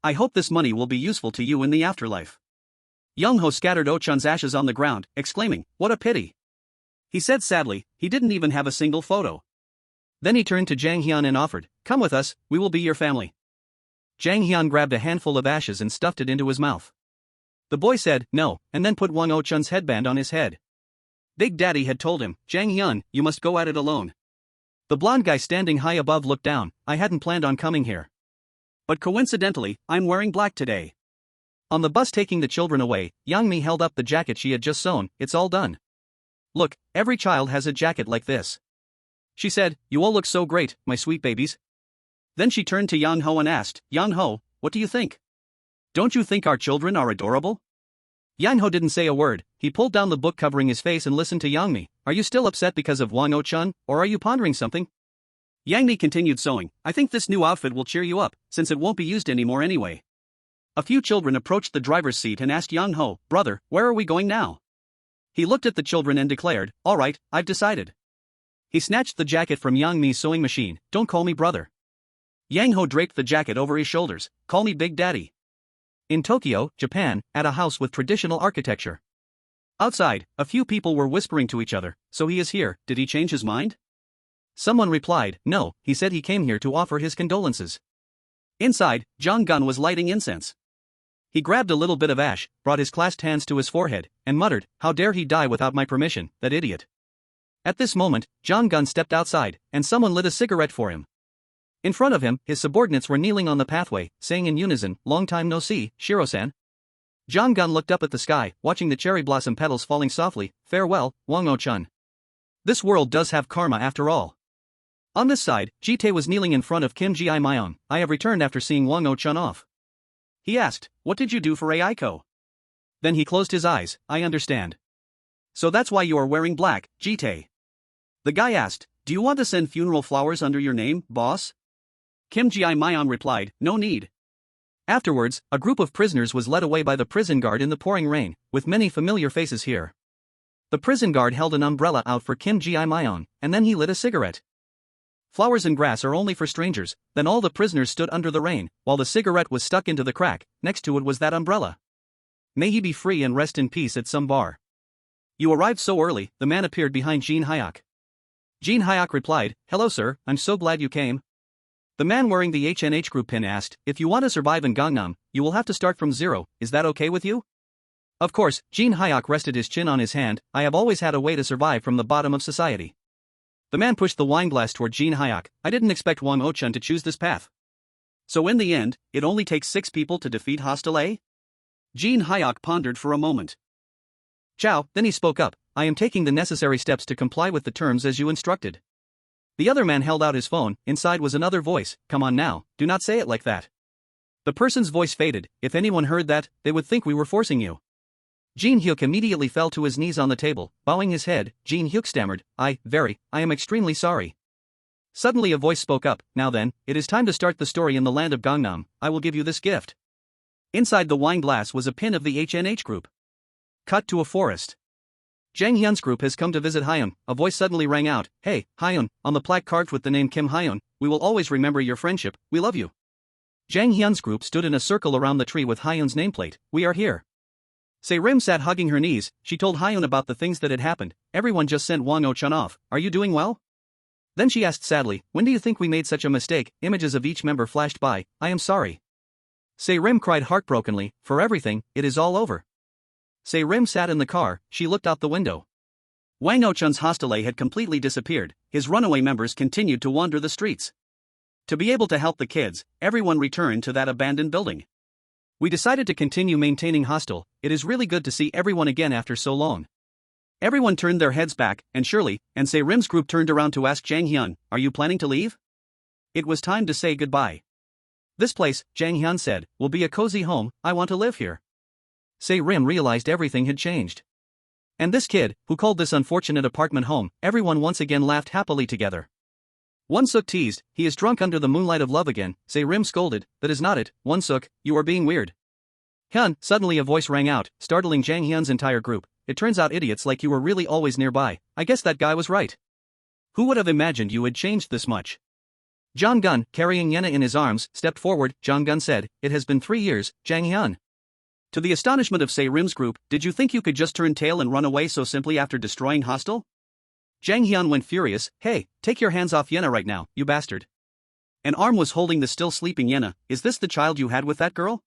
I hope this money will be useful to you in the afterlife. Young Ho scattered Oh-chun's ashes on the ground, exclaiming, what a pity. He said sadly, he didn't even have a single photo. Then he turned to Jang Hyun and offered, come with us, we will be your family. Jang Hyun grabbed a handful of ashes and stuffed it into his mouth. The boy said, no, and then put Wang Oh-chun's headband on his head. Big Daddy had told him, Jang Hyun, you must go at it alone. The blonde guy standing high above looked down. I hadn't planned on coming here. But coincidentally, I'm wearing black today. On the bus taking the children away, Yang-mi held up the jacket she had just sewn. It's all done. Look, every child has a jacket like this. She said, you all look so great, my sweet babies. Then she turned to Yang Ho and asked, Yang Ho, what do you think? Don't you think our children are adorable? Yang Ho didn't say a word. He pulled down the book covering his face and listened to Yang-mi. Are you still upset because of Wang Oh-chun, or are you pondering something? Yang-mi continued sewing. I think this new outfit will cheer you up, since it won't be used anymore anyway. A few children approached the driver's seat and asked Yang Ho, brother, where are we going now? He looked at the children and declared, all right, I've decided. He snatched the jacket from Yang-mi's sewing machine. Don't call me brother. Yang Ho draped the jacket over his shoulders. Call me Big Daddy. In Tokyo, Japan, at a house with traditional architecture. Outside, a few people were whispering to each other. So he is here, did he change his mind? Someone replied, no, he said he came here to offer his condolences. Inside, Jong Gun was lighting incense. He grabbed a little bit of ash, brought his clasped hands to his forehead, and muttered, how dare he die without my permission, that idiot. At this moment, Jong Gun stepped outside, and someone lit a cigarette for him. In front of him, his subordinates were kneeling on the pathway, saying in unison, long time no see, Shiro-san. Jong Gun looked up at the sky, watching the cherry blossom petals falling softly. Farewell, Wang Oh-chun. This world does have karma after all. On this side, Ji-tae was kneeling in front of Kim Ji-myung. I have returned after seeing Wang Oh-chun off. He asked, what did you do for Aiko? Then he closed his eyes. I understand. So that's why you are wearing black, Ji-tae. The guy asked, do you want to send funeral flowers under your name, boss? Kim Ji-myung replied, no need. Afterwards, a group of prisoners was led away by the prison guard in the pouring rain, with many familiar faces here. The prison guard held an umbrella out for Kim Ji-myung, and then he lit a cigarette. Flowers and grass are only for strangers. Then all the prisoners stood under the rain, while the cigarette was stuck into the crack. Next to it was that umbrella. May he be free and rest in peace at some bar. You arrived so early. The man appeared behind Jin Hyuk. Jin Hyuk replied, hello sir, I'm so glad you came. The man wearing the HNH group pin asked, if you want to survive in Gangnam, you will have to start from zero, is that okay with you? Of course, Jin Hyuk rested his chin on his hand. I have always had a way to survive from the bottom of society. The man pushed the wine glass toward Jin Hyuk. I didn't expect Wang Oh-chun to choose this path. So in the end, it only takes 6 people to defeat Hostile A? Jin Hyuk pondered for a moment. Chow, then he spoke up, I am taking the necessary steps to comply with the terms as you instructed. The other man held out his phone. Inside was another voice, come on now, do not say it like that. The person's voice faded. If anyone heard that, they would think we were forcing you. Jin Hyuk immediately fell to his knees on the table. Bowing his head, Jin Hyuk stammered, I am extremely sorry. Suddenly a voice spoke up, now then, it is time to start the story in the land of Gangnam. I will give you this gift. Inside the wine glass was a pin of the HNH group. Cut to a forest. Jang Hyun's group has come to visit Hyun. A voice suddenly rang out, hey, Hyun, on the plaque carved with the name Kim Hyun, we will always remember your friendship, we love you. Jang Hyun's group stood in a circle around the tree with Hyun's nameplate, we are here. Se-rim sat hugging her knees. She told Hyun about the things that had happened. Everyone just sent Wang Oh-chun off. Are you doing well? Then she asked sadly, when do you think we made such a mistake? Images of each member flashed by. I am sorry. Se-rim cried heartbrokenly, for everything, it is all over. Se-rim sat in the car, she looked out the window. Wang Oh-chun's hostel had completely disappeared, his runaway members continued to wander the streets. To be able to help the kids, everyone returned to that abandoned building. We decided to continue maintaining hostel, it is really good to see everyone again after so long. Everyone turned their heads back, and Shirley and Se-rim's group turned around to ask Jang Hyun, are you planning to leave? It was time to say goodbye. This place, Jang Hyun said, will be a cozy home, I want to live here. Se-rim realized everything had changed. And this kid, who called this unfortunate apartment home, everyone once again laughed happily together. Hyung-seok teased, he is drunk under the moonlight of love again. Se-rim scolded, that is not it, Hyung-seok, you are being weird. Hyun, suddenly a voice rang out, startling Jang Hyun's entire group. It turns out idiots like you were really always nearby. I guess that guy was right. Who would have imagined you had changed this much? Jong-gun, carrying Yena in his arms, stepped forward. Jong-gun said, it has been 3 years, Jang Hyun. To the astonishment of Se-rim's group, did you think you could just turn tail and run away so simply after destroying hostel? Jang Hyun went furious, hey, take your hands off Yena right now, you bastard. An arm was holding the still sleeping Yena. Is this the child you had with that girl?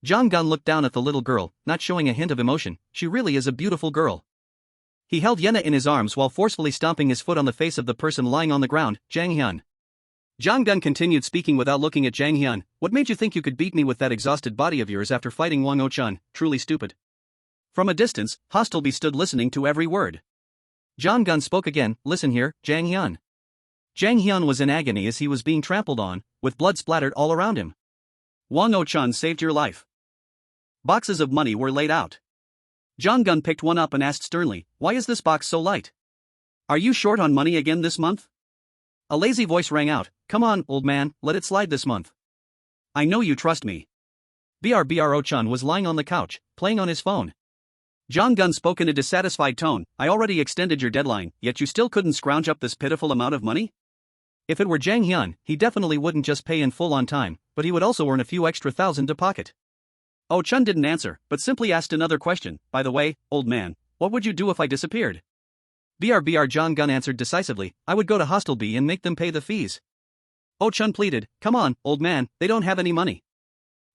Jong-gun looked down at the little girl, not showing a hint of emotion. She really is a beautiful girl. He held Yena in his arms while forcefully stomping his foot on the face of the person lying on the ground, Jang Hyun. Jong-gun continued speaking without looking at Jang Hyun. What made you think you could beat me with that exhausted body of yours after fighting Wang Oh-chun? Truly stupid. From a distance, Hostel B stood listening to every word. Jong-gun spoke again, listen here, Jang Hyun. Jang Hyun was in agony as he was being trampled on, with blood splattered all around him. Wang Oh-chun saved your life. Boxes of money were laid out. Jong-gun picked one up and asked sternly, why is this box so light? Are you short on money again this month? A lazy voice rang out, come on, old man, let it slide this month. I know you trust me. Br Oh-chun was lying on the couch, playing on his phone. Jong-gun spoke in a dissatisfied tone, I already extended your deadline, yet you still couldn't scrounge up this pitiful amount of money? If it were Jang Hyun, he definitely wouldn't just pay in full on time, but he would also earn a few extra thousand to pocket. Oh-chun didn't answer, but simply asked another question, by the way, old man, what would you do if I disappeared? Br Jong-gun answered decisively, I would go to Hostel B and make them pay the fees. Oh-chun pleaded, come on, old man, they don't have any money.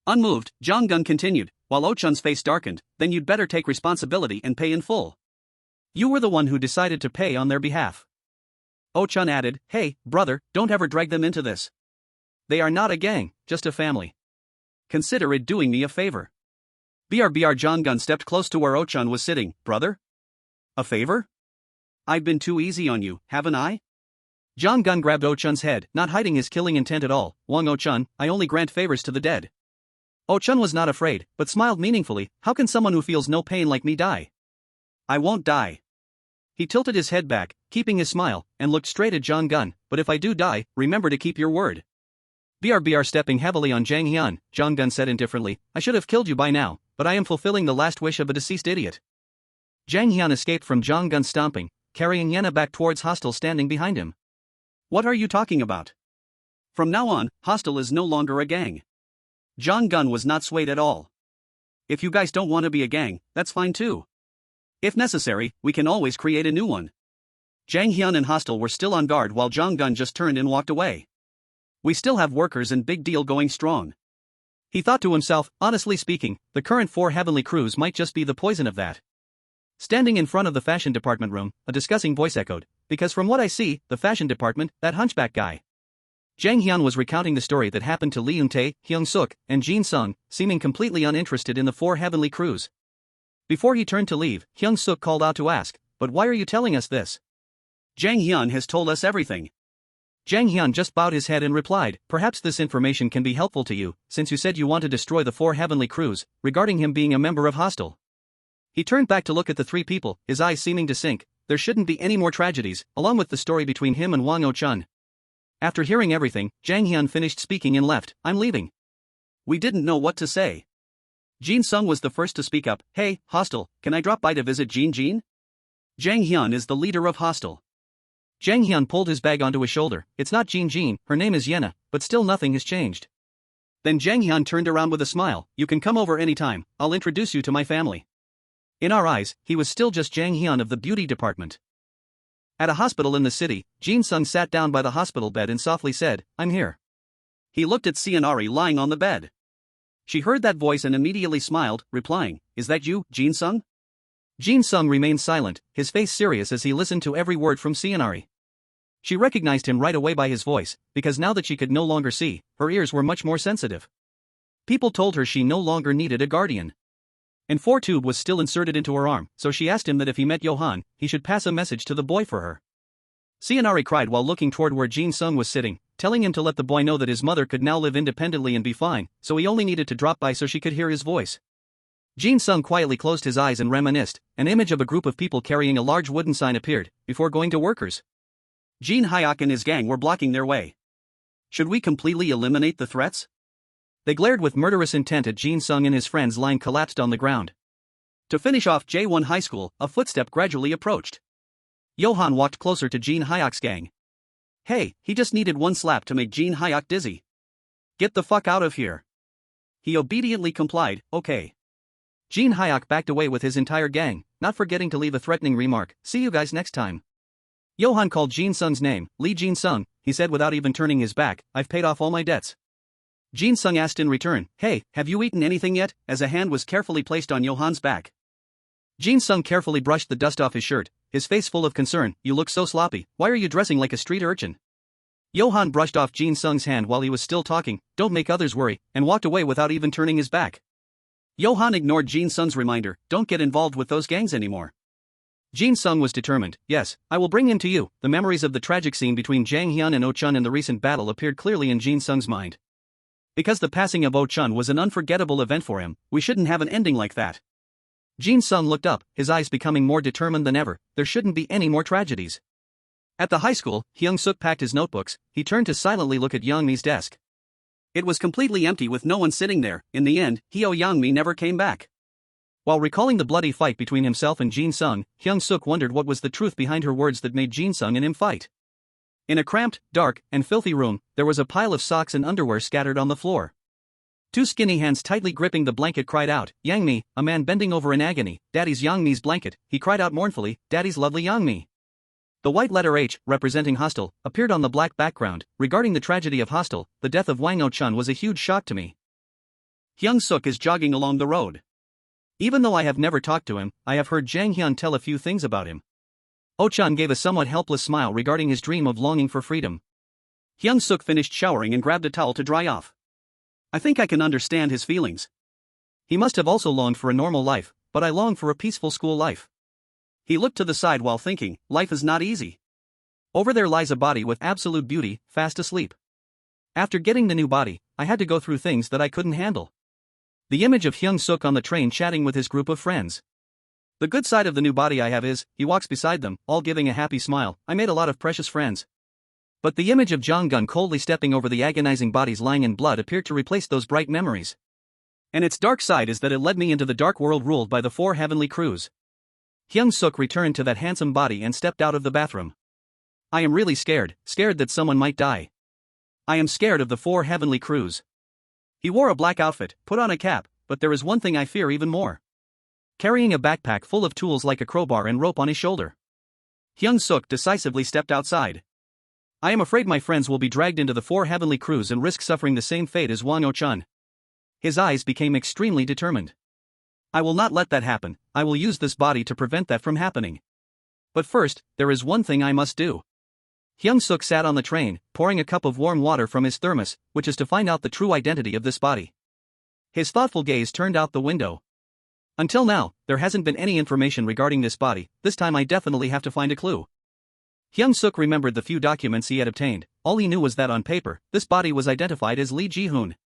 Unmoved, Jong-gun continued, while Oh-chun's face darkened, then you'd better take responsibility and pay in full. You were the one who decided to pay on their behalf. Oh-chun added, hey, brother, don't ever drag them into this. They are not a gang, just a family. Consider it doing me a favor. Br Jong-gun stepped close to where Oh-chun was sitting, brother? A favor? I've been too easy on you, haven't I? Jong-gun grabbed Oh-chun's head, not hiding his killing intent at all. Wang Oh-chun, I only grant favors to the dead. Oh-chun was not afraid, but smiled meaningfully, how can someone who feels no pain like me die? I won't die. He tilted his head back, keeping his smile, and looked straight at Jong-gun, but if I do die, remember to keep your word. Br stepping heavily on Jang Hyun, Jong-gun said indifferently, I should have killed you by now, but I am fulfilling the last wish of a deceased idiot. Jang Hyun escaped from Jong-gun's stomping, carrying Yena back towards Hostel standing behind him. What are you talking about? From now on, Hostel is no longer a gang. Jong-gun was not swayed at all. If you guys don't want to be a gang, that's fine too. If necessary, we can always create a new one. Jang Hyun and Hostel were still on guard while Jong-gun just turned and walked away. We still have workers and big deal going strong. He thought to himself, honestly speaking, the current 4 heavenly crews might just be the poison of that. Standing in front of the fashion department room, a discussing voice echoed, because from what I see, the fashion department, that hunchback guy. Jang Hyun was recounting the story that happened to Lee Eun-tae, Hyung-seok, and Jin Sung, seeming completely uninterested in the 4 heavenly crews. Before he turned to leave, Hyung-seok called out to ask, but why are you telling us this? Jang Hyun has told us everything. Jang Hyun just bowed his head and replied, perhaps this information can be helpful to you, since you said you want to destroy the 4 heavenly crews, regarding him being a member of Hostel. He turned back to look at the 3 people, his eyes seeming to sink. There shouldn't be any more tragedies, along with the story between him and Wang Oh-chun. After hearing everything, Jang Hyun finished speaking and left, I'm leaving. We didn't know what to say. Jin Sung was the first to speak up, hey, Hostel, can I drop by to visit Jin? Jang Hyun is the leader of Hostel. Jang Hyun pulled his bag onto his shoulder, it's not Jin, her name is Yena, but still nothing has changed. Then Jang Hyun turned around with a smile, you can come over anytime, I'll introduce you to my family. In our eyes, he was still just Jang Hyun of the beauty department. At a hospital in the city, Jin-sung sat down by the hospital bed and softly said, "I'm here." He looked at Seonari lying on the bed. She heard that voice and immediately smiled, replying, "Is that you, Jin-sung?" Jin-sung remained silent, his face serious as he listened to every word from Seonari. She recognized him right away by his voice, because now that she could no longer see, her ears were much more sensitive. People told her she no longer needed a guardian. And 4-tube was still inserted into her arm, so she asked him that if he met Johan, he should pass a message to the boy for her. Seonari cried while looking toward where Jin-sung was sitting, telling him to let the boy know that his mother could now live independently and be fine, so he only needed to drop by so she could hear his voice. Jin-sung quietly closed his eyes and reminisced. An image of a group of people carrying a large wooden sign appeared, before going to workers. Jin Hyuk and his gang were blocking their way. Should we completely eliminate the threats? They glared with murderous intent at Jin-sung and his friends lying collapsed on the ground. To finish off J1 High School, a footstep gradually approached. Johan walked closer to Jin Hyuk's gang. Hey, he just needed one slap to make Jin Hyuk dizzy. Get the fuck out of here. He obediently complied, okay. Jin Hyuk backed away with his entire gang, not forgetting to leave a threatening remark, "See you guys next time." Johan called Jin-sung's name, "Lee Jin-sung," he said without even turning his back, "I've paid off all my debts." Jin-sung asked in return, "Hey, have you eaten anything yet?" as a hand was carefully placed on Johan's back. Jin-sung carefully brushed the dust off his shirt, his face full of concern. "You look so sloppy, why are you dressing like a street urchin?" Johan brushed off Jin-sung's hand while he was still talking, "Don't make others worry," and walked away without even turning his back. Johan ignored Jin-sung's reminder, "Don't get involved with those gangs anymore." Jin-sung was determined. "Yes, I will bring him to you." The memories of the tragic scene between Jang Hyun and Oh-chun in the recent battle appeared clearly in Jin-sung's mind. Because the passing of Oh-chun was an unforgettable event for him, we shouldn't have an ending like that. Jin-sung looked up, his eyes becoming more determined than ever. There shouldn't be any more tragedies. At the high school, Hyung-seok packed his notebooks. He turned to silently look at Young-mi's desk. It was completely empty with no one sitting there. In the end, Young-mi never came back. While recalling the bloody fight between himself and Jin-sung, Hyung-seok wondered what was the truth behind her words that made Jin-sung and him fight. In a cramped, dark, and filthy room, there was a pile of socks and underwear scattered on the floor. Two skinny hands tightly gripping the blanket cried out, "Yang-mi," a man bending over in agony. "Daddy's Yang-mi's blanket," he cried out mournfully, "Daddy's lovely Yang-mi." The white letter H, representing hostel, appeared on the black background. Regarding the tragedy of hostel, the death of Wang Oh-chun was a huge shock to me. Hyung-seok is jogging along the road. Even though I have never talked to him, I have heard Jang Hyun tell a few things about him. Oh-chun gave a somewhat helpless smile regarding his dream of longing for freedom. Hyung-seok finished showering and grabbed a towel to dry off. I think I can understand his feelings. He must have also longed for a normal life, but I long for a peaceful school life. He looked to the side while thinking, life is not easy. Over there lies a body with absolute beauty, fast asleep. After getting the new body, I had to go through things that I couldn't handle. The image of Hyung-seok on the train chatting with his group of friends. The good side of the new body I have is, he walks beside them, all giving a happy smile. I made a lot of precious friends. But the image of Jong-gun coldly stepping over the agonizing bodies lying in blood appeared to replace those bright memories. And its dark side is that it led me into the dark world ruled by the four heavenly crews. Hyung-seok returned to that handsome body and stepped out of the bathroom. I am really scared that someone might die. I am scared of the four heavenly crews. He wore a black outfit, put on a cap, but there is one thing I fear even more. Carrying a backpack full of tools like a crowbar and rope on his shoulder. Hyung-seok decisively stepped outside. I am afraid my friends will be dragged into the four heavenly crews and risk suffering the same fate as Wang Oh-chun. His eyes became extremely determined. I will not let that happen. I will use this body to prevent that from happening. But first, there is one thing I must do. Hyung-seok sat on the train, pouring a cup of warm water from his thermos, which is to find out the true identity of this body. His thoughtful gaze turned out the window. Until now, there hasn't been any information regarding this body. This time I definitely have to find a clue. Hyung-seok remembered the few documents he had obtained. All he knew was that on paper, this body was identified as Lee Ji-hoon.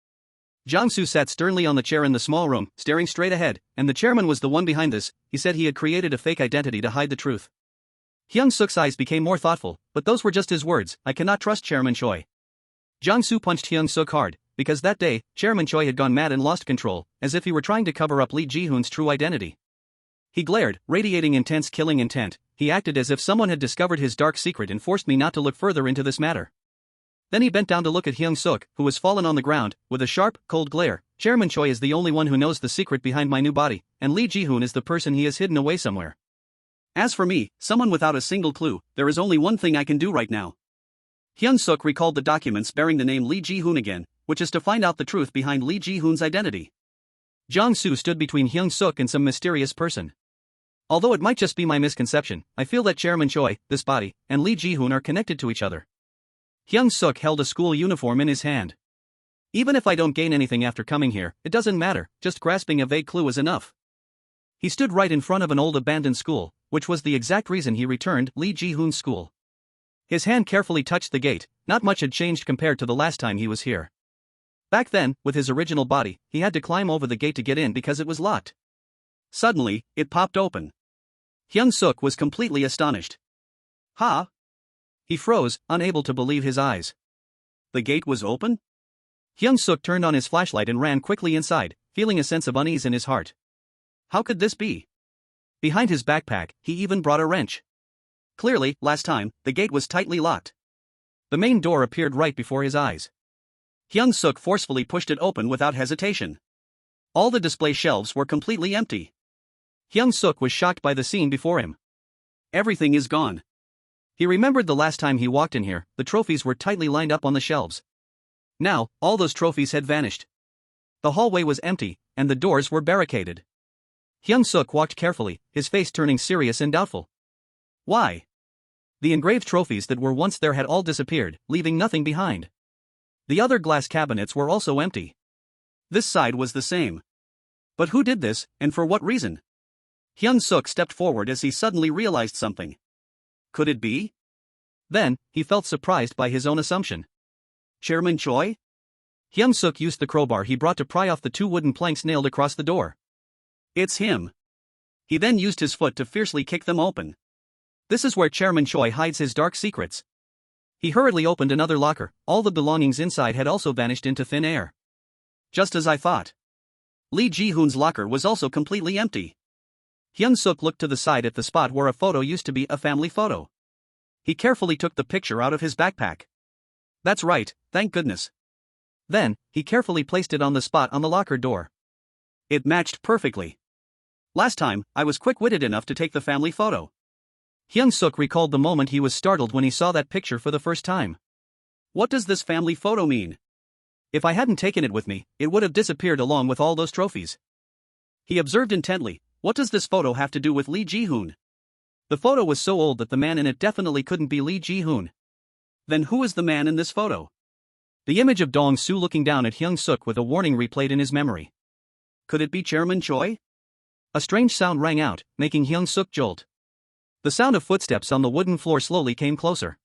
Jang-soo sat sternly on the chair in the small room, staring straight ahead, and the chairman was the one behind this. He said he had created a fake identity to hide the truth. Hyung-seok's eyes became more thoughtful, but those were just his words. I cannot trust Chairman Choi. Jang-soo punched Hyung-seok hard, because that day, Chairman Choi had gone mad and lost control, as if he were trying to cover up Lee Ji-hoon's true identity. He glared, radiating intense killing intent. He acted as if someone had discovered his dark secret and forced me not to look further into this matter. Then he bent down to look at Hyung-seok, who was fallen on the ground, with a sharp, cold glare. Chairman Choi is the only one who knows the secret behind my new body, and Lee Ji-hoon is the person he has hidden away somewhere. As for me, someone without a single clue, there is only one thing I can do right now. Hyun-seok recalled the documents bearing the name Lee Ji-hoon again, which is to find out the truth behind Lee Ji-hoon's identity. Jong-soo stood between Hyung-seok and some mysterious person. Although it might just be my misconception, I feel that Chairman Choi, this body, and Lee Ji-hoon are connected to each other. Hyung-seok held a school uniform in his hand. Even if I don't gain anything after coming here, it doesn't matter, just grasping a vague clue is enough. He stood right in front of an old abandoned school, which was the exact reason he returned Lee Ji-hoon's school. His hand carefully touched the gate, not much had changed compared to the last time he was here. Back then, with his original body, he had to climb over the gate to get in because it was locked. Suddenly, it popped open. Hyung-seok was completely astonished. Huh? He froze, unable to believe his eyes. The gate was open? Hyung-seok turned on his flashlight and ran quickly inside, feeling a sense of unease in his heart. How could this be? Behind his backpack, he even brought a wrench. Clearly, last time, the gate was tightly locked. The main door appeared right before his eyes. Hyung-seok forcefully pushed it open without hesitation. All the display shelves were completely empty. Hyung-seok was shocked by the scene before him. Everything is gone. He remembered the last time he walked in here, the trophies were tightly lined up on the shelves. Now, all those trophies had vanished. The hallway was empty, and the doors were barricaded. Hyung-seok walked carefully, his face turning serious and doubtful. Why? The engraved trophies that were once there had all disappeared, leaving nothing behind. The other glass cabinets were also empty. This side was the same. But who did this, and for what reason? Hyun-seok stepped forward as he suddenly realized something. Could it be? Then, he felt surprised by his own assumption. Chairman Choi? Hyung-seok used the crowbar he brought to pry off the two wooden planks nailed across the door. It's him. He then used his foot to fiercely kick them open. This is where Chairman Choi hides his dark secrets. He hurriedly opened another locker, all the belongings inside had also vanished into thin air. Just as I thought. Lee Ji-hoon's locker was also completely empty. Hyun-seok looked to the side at the spot where a photo used to be a family photo. He carefully took the picture out of his backpack. That's right, thank goodness. Then, he carefully placed it on the spot on the locker door. It matched perfectly. Last time, I was quick-witted enough to take the family photo. Hyun-seok recalled the moment he was startled when he saw that picture for the first time. What does this family photo mean? If I hadn't taken it with me, it would have disappeared along with all those trophies. He observed intently. What does this photo have to do with Lee Ji-hoon? The photo was so old that the man in it definitely couldn't be Lee Ji-hoon. Then who is the man in this photo? The image of Dong-soo looking down at Hyung-seok with a warning replayed in his memory. Could it be Chairman Choi? A strange sound rang out, making Hyung-seok jolt. The sound of footsteps on the wooden floor slowly came closer.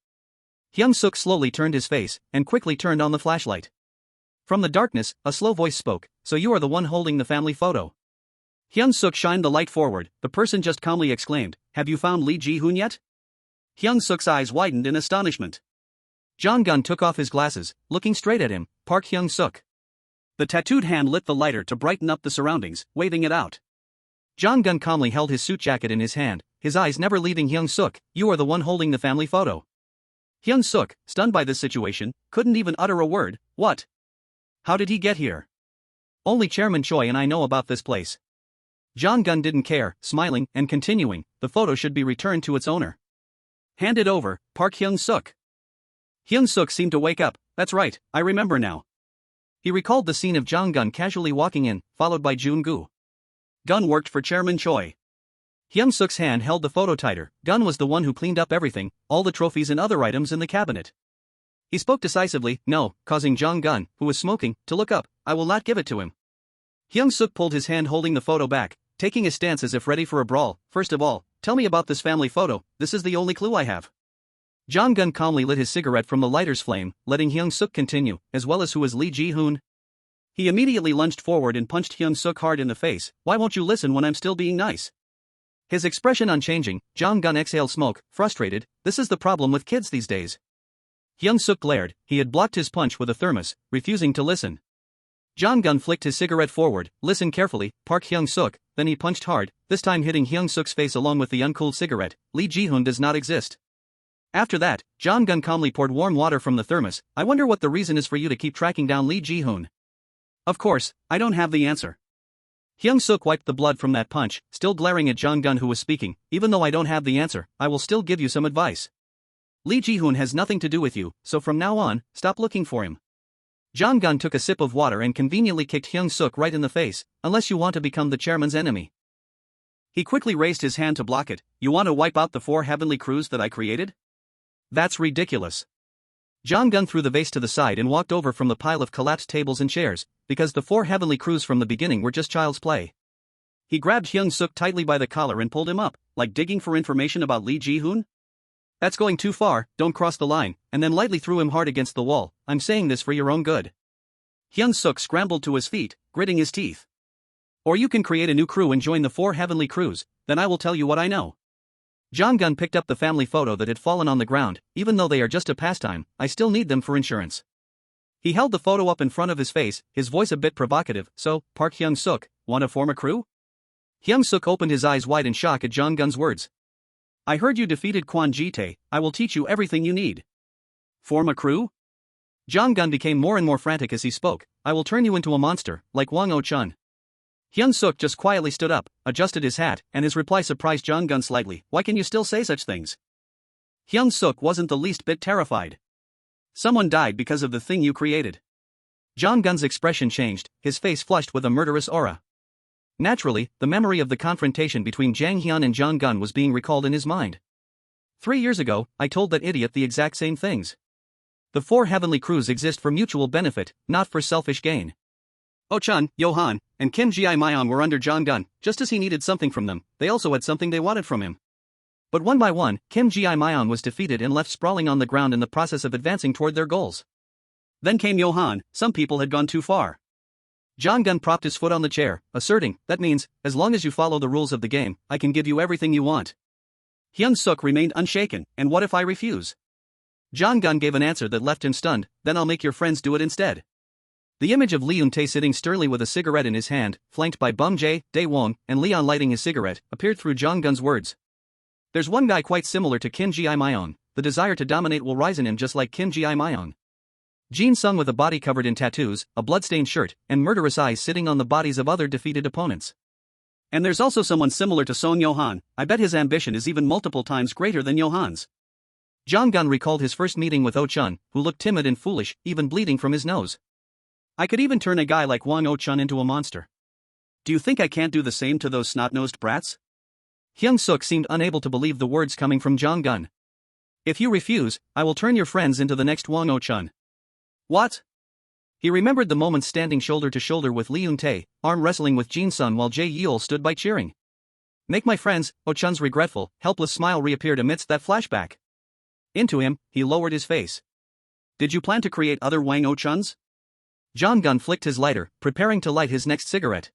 Hyung-seok slowly turned his face, and quickly turned on the flashlight. From the darkness, a slow voice spoke, "So you are the one holding the family photo." Hyun-seok shined the light forward, the person just calmly exclaimed, "Have you found Lee Ji-hoon yet?" Hyung-seok's eyes widened in astonishment. Jong-gun took off his glasses, looking straight at him, Park Hyung-seok. The tattooed hand lit the lighter to brighten up the surroundings, waving it out. Jong-gun calmly held his suit jacket in his hand, his eyes never leaving Hyung-seok. "You are the one holding the family photo." Hyun-seok, stunned by this situation, couldn't even utter a word. What? How did he get here? Only Chairman Choi and I know about this place. Jong-gun didn't care, smiling and continuing, "The photo should be returned to its owner. Hand it over, Park Hyung-seok." Hyun-seok seemed to wake up. That's right, I remember now. He recalled the scene of Jong-gun casually walking in, followed by Jun-gu. Gun worked for Chairman Choi. Hyun-seok's hand held the photo tighter. Gun was the one who cleaned up everything, all the trophies and other items in the cabinet. He spoke decisively, "No," causing Jong-gun, who was smoking, to look up. "I will not give it to him." Hyung-seok pulled his hand holding the photo back, taking a stance as if ready for a brawl. "First of all, tell me about this family photo, this is the only clue I have." Jong-gun calmly lit his cigarette from the lighter's flame, letting Hyung-seok continue, "As well as who is Lee Ji-hoon?" He immediately lunged forward and punched Hyun-seok hard in the face. "Why won't you listen when I'm still being nice?" His expression unchanging, Jong-gun exhaled smoke, frustrated. "This is the problem with kids these days." Hyun-seok glared. He had blocked his punch with a thermos, refusing to listen. Jong-gun flicked his cigarette forward. "Listen carefully, Park Hyung-seok." Then he punched hard, this time hitting Hyun-seok's face along with the uncooled cigarette. "Lee Ji-hoon does not exist." After that, Jong-gun calmly poured warm water from the thermos. "I wonder what the reason is for you to keep tracking down Lee Ji-hoon." "Of course, I don't have the answer." Hyung-seok wiped the blood from that punch, still glaring at Jong-gun who was speaking. Even though I don't have the answer, I will still give you some advice. Lee Ji-hoon has nothing to do with you, so from now on, stop looking for him. Jong-gun took a sip of water and conveniently kicked Hyung-seok right in the face, unless you want to become the chairman's enemy. He quickly raised his hand to block it. You want to wipe out the 4 heavenly crews that I created? That's ridiculous. Jong-gun threw the vase to the side and walked over from the pile of collapsed tables and chairs, because the 4 heavenly crews from the beginning were just child's play. He grabbed Hyung-seok tightly by the collar and pulled him up, like digging for information about Lee Ji-hoon. That's going too far, don't cross the line, and then lightly threw him hard against the wall. I'm saying this for your own good. Hyung-seok scrambled to his feet, gritting his teeth. Or you can create a new crew and join the 4 heavenly crews, then I will tell you what I know. Jong-gun picked up the family photo that had fallen on the ground. Even though they are just a pastime, I still need them for insurance. He held the photo up in front of his face, his voice a bit provocative. So, Park Hyung-seok, want to form a crew? Hyung-seok opened his eyes wide in shock at Jong-gun's words. I heard you defeated Kwon Ji-tae. I will teach you everything you need. Form a crew? Jong-gun became more and more frantic as he spoke. I will turn you into a monster, like Wang Oh-chun. Hyung-seok just quietly stood up, adjusted his hat, and his reply surprised Jong-gun slightly. Why can you still say such things? Hyung-seok wasn't the least bit terrified. Someone died because of the thing you created. Jong-gun's expression changed, his face flushed with a murderous aura. Naturally, the memory of the confrontation between Jang Hyun and Jong-gun was being recalled in his mind. 3 years ago, I told that idiot the exact same things. The 4 heavenly crews exist for mutual benefit, not for selfish gain. Oh-chun, Yo-han, and Kim Ji-myeon were under Jong-gun. Just as he needed something from them, they also had something they wanted from him. But one by one, Kim Ji-myeon was defeated and left sprawling on the ground in the process of advancing toward their goals. Then came Yo-han. Some people had gone too far. Jong-gun propped his foot on the chair, asserting, that means, as long as you follow the rules of the game, I can give you everything you want. Hyung-seok remained unshaken. And what if I refuse? Jong-gun gave an answer that left him stunned. Then I'll make your friends do it instead. The image of Lee Eun-tae sitting sternly with a cigarette in his hand, flanked by Bum Jae, Dae-won, and Leon lighting his cigarette, appeared through Jong-gun's words. There's one guy quite similar to Kim Ji-myeon. The desire to dominate will rise in him just like Kim Ji-myeon. Jin-sung with a body covered in tattoos, a bloodstained shirt, and murderous eyes sitting on the bodies of other defeated opponents. And there's also someone similar to Song Yo-han. I bet his ambition is even multiple times greater than Yo-han's. Jong-gun recalled his first meeting with Oh-chun, who looked timid and foolish, even bleeding from his nose. I could even turn a guy like Wang Oh-chun into a monster. Do you think I can't do the same to those snot-nosed brats? Hyung-seok seemed unable to believe the words coming from Jong-gun. If you refuse, I will turn your friends into the next Wang Oh-chun. What? He remembered the moment standing shoulder to shoulder with Lee Eun-tae, arm wrestling with Jin-sung while Jae Yeol stood by cheering. Make my friends. Oh-chun's regretful, helpless smile reappeared amidst that flashback. Into him, he lowered his face. Did you plan to create other Wang Oh-chuns? Jong-gun flicked his lighter, preparing to light his next cigarette.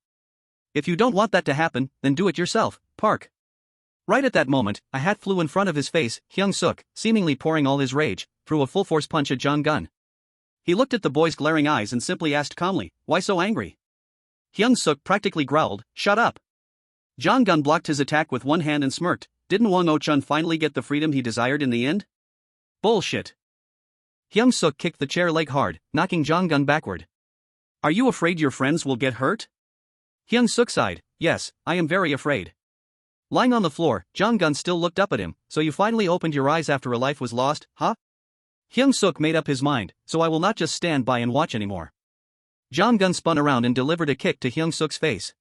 If you don't want that to happen, then do it yourself, Park. Right at that moment, a hat flew in front of his face. Hyung-seok, seemingly pouring all his rage, threw a full-force punch at Jong-gun. He looked at the boy's glaring eyes and simply asked calmly, why so angry? Hyung-seok practically growled, shut up. Jong-gun blocked his attack with one hand and smirked. Didn't Wang Oh-chun finally get the freedom he desired in the end? Bullshit. Hyung-seok kicked the chair leg hard, knocking Jong-gun backward. Are you afraid your friends will get hurt? Hyung-seok sighed. Yes, I am very afraid. Lying on the floor, Jong-gun still looked up at him. So you finally opened your eyes after a life was lost, huh? Hyung-seok made up his mind, so I will not just stand by and watch anymore. Jong-gun spun around and delivered a kick to Hyung-seok's face.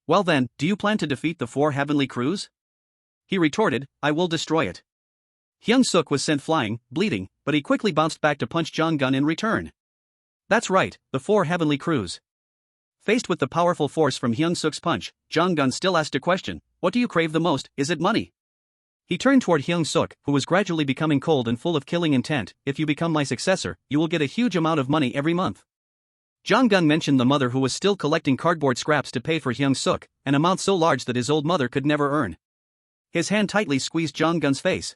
Well then, do you plan to defeat the 4 heavenly crews? He retorted, I will destroy it. Hyung-seok was sent flying, bleeding, but he quickly bounced back to punch Jong-gun in return. That's right, the 4 heavenly crews. Faced with the powerful force from Hyung-seok's punch, Jong-gun still asked a question. What do you crave the most? Is it money? He turned toward Hyung-seok, who was gradually becoming cold and full of killing intent. If you become my successor, you will get a huge amount of money every month. Jong-gun mentioned the mother who was still collecting cardboard scraps to pay for Hyung-seok, an amount so large that his old mother could never earn. His hand tightly squeezed Jong-gun's face.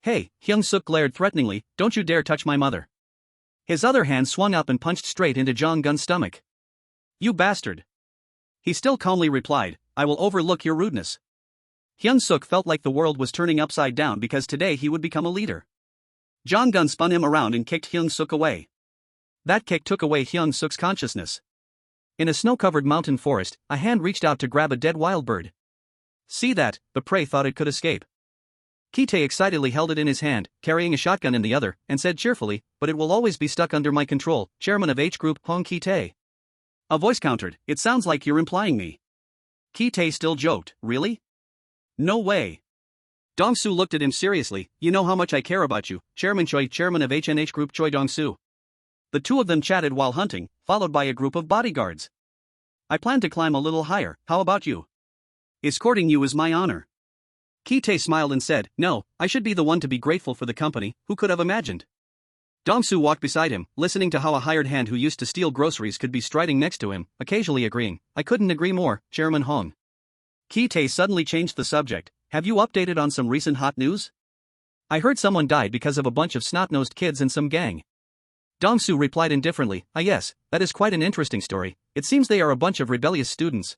Hey, Hyung-seok glared threateningly, don't you dare touch my mother. His other hand swung up and punched straight into Jong-gun's stomach. You bastard. He still calmly replied, I will overlook your rudeness. Hyung-seok felt like the world was turning upside down because today he would become a leader. Jong-gun spun him around and kicked Hyung-seok away. That kick took away Hyung-seok's consciousness. In a snow-covered mountain forest, a hand reached out to grab a dead wild bird. See that, the prey thought it could escape. Kite excitedly held it in his hand, carrying a shotgun in the other, and said cheerfully, but it will always be stuck under my control, chairman of H Group Hong Kite. A voice countered, it sounds like you're implying me. Kite still joked, really? No way. Dong-soo looked at him seriously, you know how much I care about you, Chairman Choi, chairman of HNH Group Choi Dong-soo. The two of them chatted while hunting, followed by a group of bodyguards. I plan to climb a little higher, how about you? Escorting you is my honor. Kite smiled and said, no, I should be the one to be grateful for the company, who could have imagined? Dong-soo walked beside him, listening to how a hired hand who used to steal groceries could be striding next to him, occasionally agreeing, I couldn't agree more, Chairman Hong. Kite suddenly changed the subject, have you updated on some recent hot news? I heard someone died because of a bunch of snot-nosed kids in some gang. Dong-soo replied indifferently, yes, that is quite an interesting story, it seems they are a bunch of rebellious students.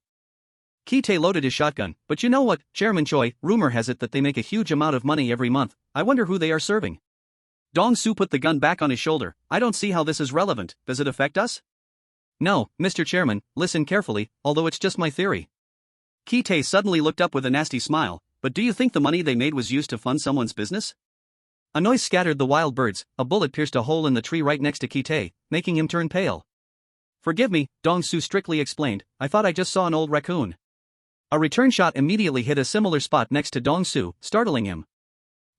Kite loaded his shotgun, but you know what, Chairman Choi, rumor has it that they make a huge amount of money every month, I wonder who they are serving. Dong-soo put the gun back on his shoulder, I don't see how this is relevant, does it affect us? No, Mr. Chairman, listen carefully, although it's just my theory. Kite suddenly looked up with a nasty smile, but do you think the money they made was used to fund someone's business? A noise scattered the wild birds, a bullet pierced a hole in the tree right next to Kite, making him turn pale. Forgive me, Dong-soo strictly explained, I thought I just saw an old raccoon. A return shot immediately hit a similar spot next to Dong-soo, startling him.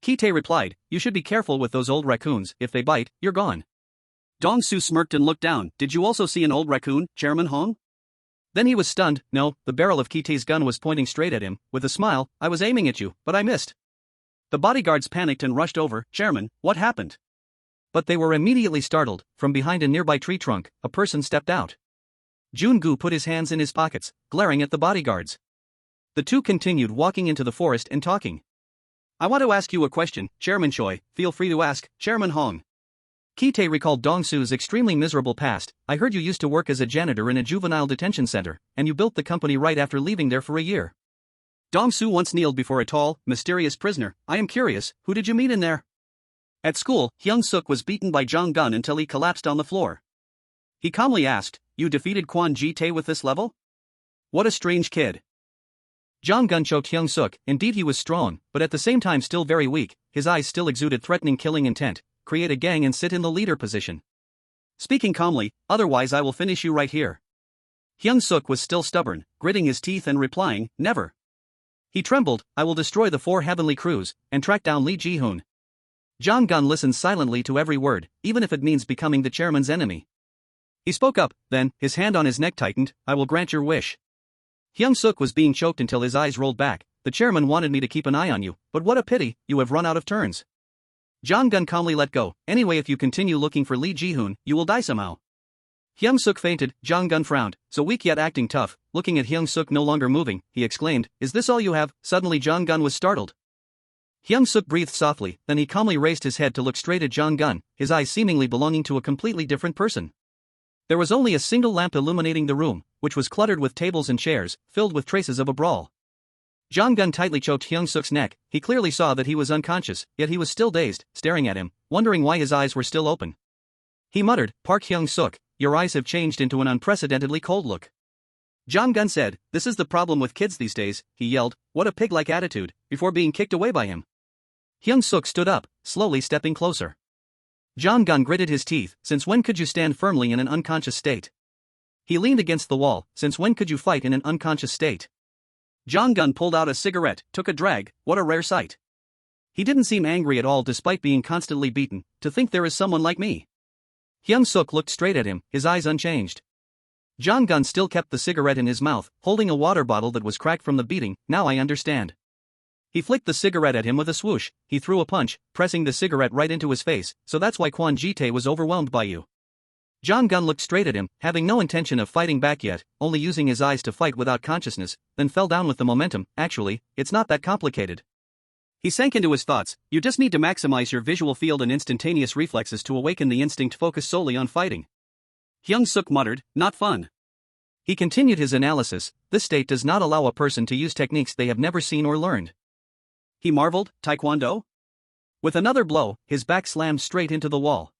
Kite replied, you should be careful with those old raccoons, if they bite, you're gone. Dong-soo smirked and looked down, did you also see an old raccoon, Chairman Hong? Then he was stunned, no, the barrel of Kite's gun was pointing straight at him, with a smile, I was aiming at you, but I missed. The bodyguards panicked and rushed over, Chairman, what happened? But they were immediately startled, from behind a nearby tree trunk, a person stepped out. Jun-gu put his hands in his pockets, glaring at the bodyguards. The two continued walking into the forest and talking. I want to ask you a question, Chairman Choi, feel free to ask, Chairman Hong. Kite recalled Dong-soo's extremely miserable past, I heard you used to work as a janitor in a juvenile detention center, and you built the company right after leaving there for a year. Dong-soo once kneeled before a tall, mysterious prisoner, I am curious, who did you meet in there? At school, Hyung-seok was beaten by Jong-gun until he collapsed on the floor. He calmly asked, you defeated Kwon Ji-tae with this level? What a strange kid. Jong-gun choked Hyung-seok, indeed he was strong, but at the same time still very weak, his eyes still exuded threatening killing intent, create a gang and sit in the leader position. Speaking calmly, otherwise I will finish you right here. Hyung-seok was still stubborn, gritting his teeth and replying, never. He trembled, I will destroy the 4 heavenly crews, and track down Lee Ji-hoon. Jong-gun listened silently to every word, even if it means becoming the chairman's enemy. He spoke up, then, his hand on his neck tightened, I will grant your wish. Hyung-seok was being choked until his eyes rolled back, the chairman wanted me to keep an eye on you, but what a pity, you have run out of turns. Jong-gun calmly let go, anyway if you continue looking for Lee Ji-hoon, you will die somehow. Hyung-seok fainted, Jong-gun frowned, so weak yet acting tough, looking at Hyung-seok no longer moving, he exclaimed, is this all you have? Suddenly Jong-gun was startled. Hyung-seok breathed softly, then he calmly raised his head to look straight at Jong-gun, his eyes seemingly belonging to a completely different person. There was only a single lamp illuminating the room, which was cluttered with tables and chairs, filled with traces of a brawl. Jong-gun tightly choked Hyung-seok's neck, he clearly saw that he was unconscious, yet he was still dazed, staring at him, wondering why his eyes were still open. He muttered, Park Hyung-seok, your eyes have changed into an unprecedentedly cold look. Jong-gun said, this is the problem with kids these days, he yelled, what a pig-like attitude, before being kicked away by him. Hyung-seok stood up, slowly stepping closer. Jong-gun gritted his teeth, since when could you stand firmly in an unconscious state? He leaned against the wall, since when could you fight in an unconscious state? Jong-gun pulled out a cigarette, took a drag, what a rare sight. He didn't seem angry at all despite being constantly beaten, to think there is someone like me. Hyung-seok looked straight at him, his eyes unchanged. Jong-gun still kept the cigarette in his mouth, holding a water bottle that was cracked from the beating, now I understand. He flicked the cigarette at him with a swoosh, he threw a punch, pressing the cigarette right into his face, so that's why Kwon Ji-tae was overwhelmed by you. Jong-gun looked straight at him, having no intention of fighting back yet, only using his eyes to fight without consciousness, then fell down with the momentum, actually, it's not that complicated. He sank into his thoughts, you just need to maximize your visual field and instantaneous reflexes to awaken the instinct focused solely on fighting. Hyung-seok muttered, not fun. He continued his analysis, this state does not allow a person to use techniques they have never seen or learned. He marveled, Taekwondo? With another blow, his back slammed straight into the wall.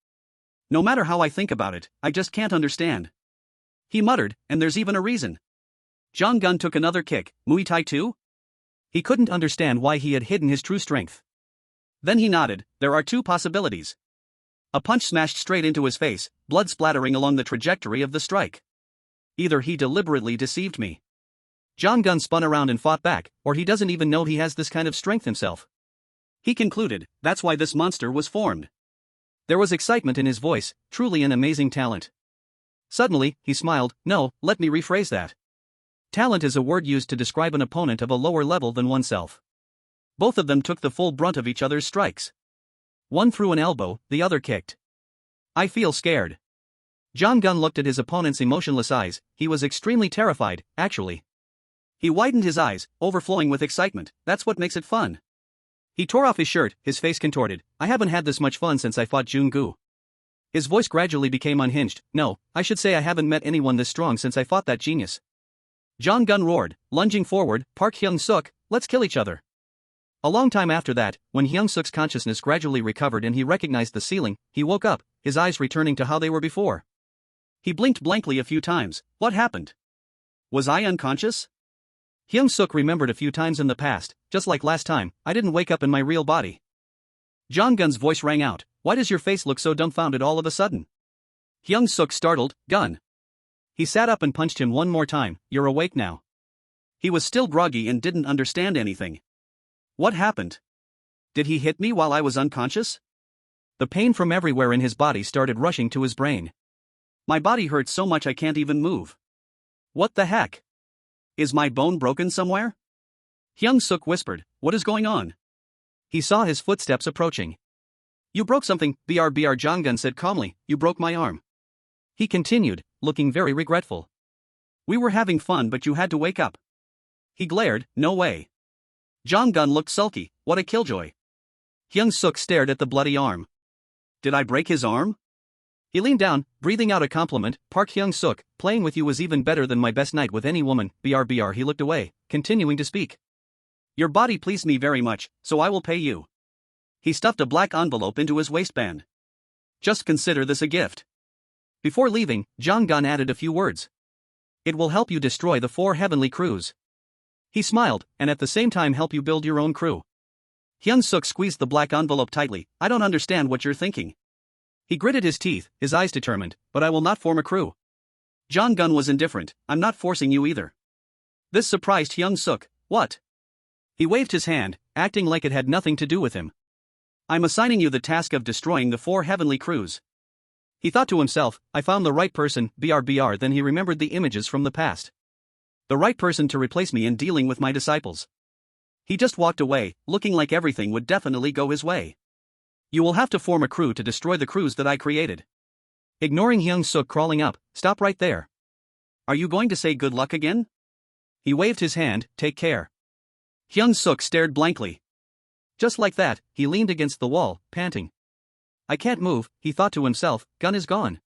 No matter how I think about it, I just can't understand. He muttered, and there's even a reason. Jong-gun took another kick. Muay Thai too? He couldn't understand why he had hidden his true strength. Then he nodded. There are two possibilities. A punch smashed straight into his face, blood splattering along the trajectory of the strike. Either he deliberately deceived me. Jong-gun spun around and fought back, or he doesn't even know he has this kind of strength himself. He concluded, that's why this monster was formed. There was excitement in his voice, truly an amazing talent. Suddenly, he smiled. No, let me rephrase that. Talent is a word used to describe an opponent of a lower level than oneself. Both of them took the full brunt of each other's strikes. One threw an elbow, the other kicked. I feel scared. Jong-gun looked at his opponent's emotionless eyes. He was extremely terrified, actually. He widened his eyes, overflowing with excitement. That's what makes it fun. He tore off his shirt, his face contorted. I haven't had this much fun since I fought Jung-gu. His voice gradually became unhinged. No, I should say I haven't met anyone this strong since I fought that genius. Jong-gun roared, lunging forward. Park Hyung-seok, let's kill each other. A long time after that, when Hyung-seok's consciousness gradually recovered and he recognized the ceiling, he woke up, his eyes returning to how they were before. He blinked blankly a few times. What happened? Was I unconscious? Hyung-seok remembered a few times in the past. Just like last time, I didn't wake up in my real body. Jong-gun's voice rang out. Why does your face look so dumbfounded all of a sudden? Hyung-seok startled. Gun. He sat up and punched him one more time. You're awake now. He was still groggy and didn't understand anything. What happened? Did he hit me while I was unconscious? The pain from everywhere in his body started rushing to his brain. My body hurts so much I can't even move. What the heck? Is my bone broken somewhere? Hyung-seok whispered. What is going on? He saw his footsteps approaching. You broke something, BR Jong-gun said calmly. You broke my arm. He continued, looking very regretful. We were having fun but you had to wake up. He glared. No way. Jong-gun looked sulky. What a killjoy. Hyung-seok stared at the bloody arm. Did I break his arm? He leaned down, breathing out a compliment. Park Hyung-seok, playing with you was even better than my best night with any woman. BR he looked away, continuing to speak. Your body pleased me very much, so I will pay you. He stuffed a black envelope into his waistband. Just consider this a gift. Before leaving, Jong-gun added a few words. It will help you destroy the 4 heavenly crews. He smiled, and at the same time help you build your own crew. Hyung-seok squeezed the black envelope tightly. I don't understand what you're thinking. He gritted his teeth, his eyes determined, but I will not form a crew. Jong-gun was indifferent. I'm not forcing you either. This surprised Hyung-seok. What? He waved his hand, acting like it had nothing to do with him. I'm assigning you the task of destroying the 4 heavenly crews. He thought to himself, I found the right person, BR. Then he remembered the images from the past. The right person to replace me in dealing with my disciples. He just walked away, looking like everything would definitely go his way. You will have to form a crew to destroy the crews that I created. Ignoring Hyung-seok crawling up, stop right there. Are you going to say good luck again? He waved his hand, take care. Hyung-seok stared blankly. Just like that, he leaned against the wall, panting. I can't move, he thought to himself, gun is gone.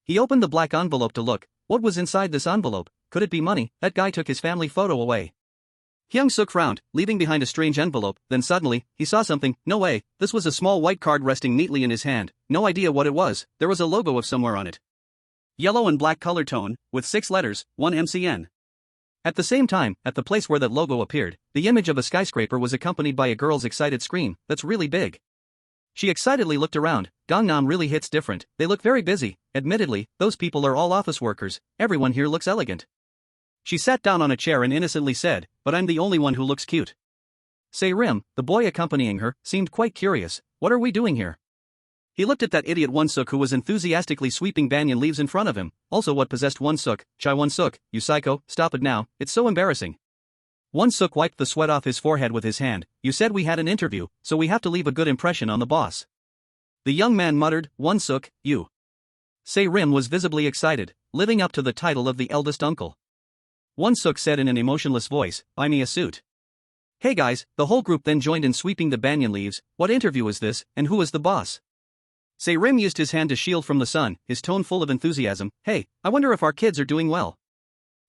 He opened the black envelope to look. What was inside this envelope? Could it be money? That guy took his family photo away. Hyung-seok frowned, leaving behind a strange envelope. Then suddenly, he saw something. No way, this was a small white card resting neatly in his hand. No idea what it was. There was a logo of somewhere on it. Yellow and black color tone, with 6 letters, 1 MCN. At the same time, at the place where that logo appeared, the image of a skyscraper was accompanied by a girl's excited scream. That's really big. She excitedly looked around. Gangnam really hits different. They look very busy. Admittedly, those people are all office workers. Everyone here looks elegant. She sat down on a chair and innocently said, but I'm the only one who looks cute. Se-rim, the boy accompanying her, seemed quite curious. What are we doing here? He looked at that idiot Won-seok who was enthusiastically sweeping banyan leaves in front of him. Also, what possessed Won-seok? Chai Won-seok, you psycho, stop it now, it's so embarrassing. Won-seok wiped the sweat off his forehead with his hand. You said we had an interview, so we have to leave a good impression on the boss. The young man muttered, Won-seok, you. Se-rim was visibly excited, living up to the title of the eldest uncle. Won-seok said in an emotionless voice, buy me a suit. Hey guys, the whole group then joined in sweeping the banyan leaves. What interview is this, and who is the boss? Se-rim used his hand to shield from the sun, his tone full of enthusiasm. Hey, I wonder if our kids are doing well.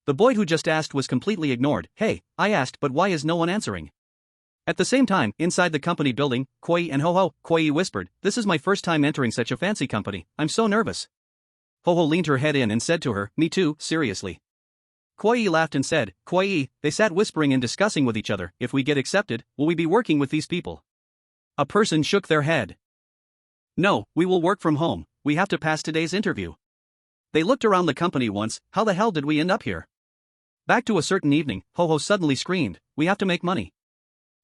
The boy who just asked was completely ignored. Hey, I asked but why is no one answering? At the same time, inside the company building, Koi and Ho-ho, Koi whispered, this is my first time entering such a fancy company, I'm so nervous. Ho-ho leaned her head in and said to her, me too, seriously. Koi laughed and said, Koi, they sat whispering and discussing with each other, if we get accepted, will we be working with these people? A person shook their head. No, we will work from home, we have to pass today's interview. They looked around the company once, how the hell did we end up here? Back to a certain evening, Ho-ho suddenly screamed, we have to make money.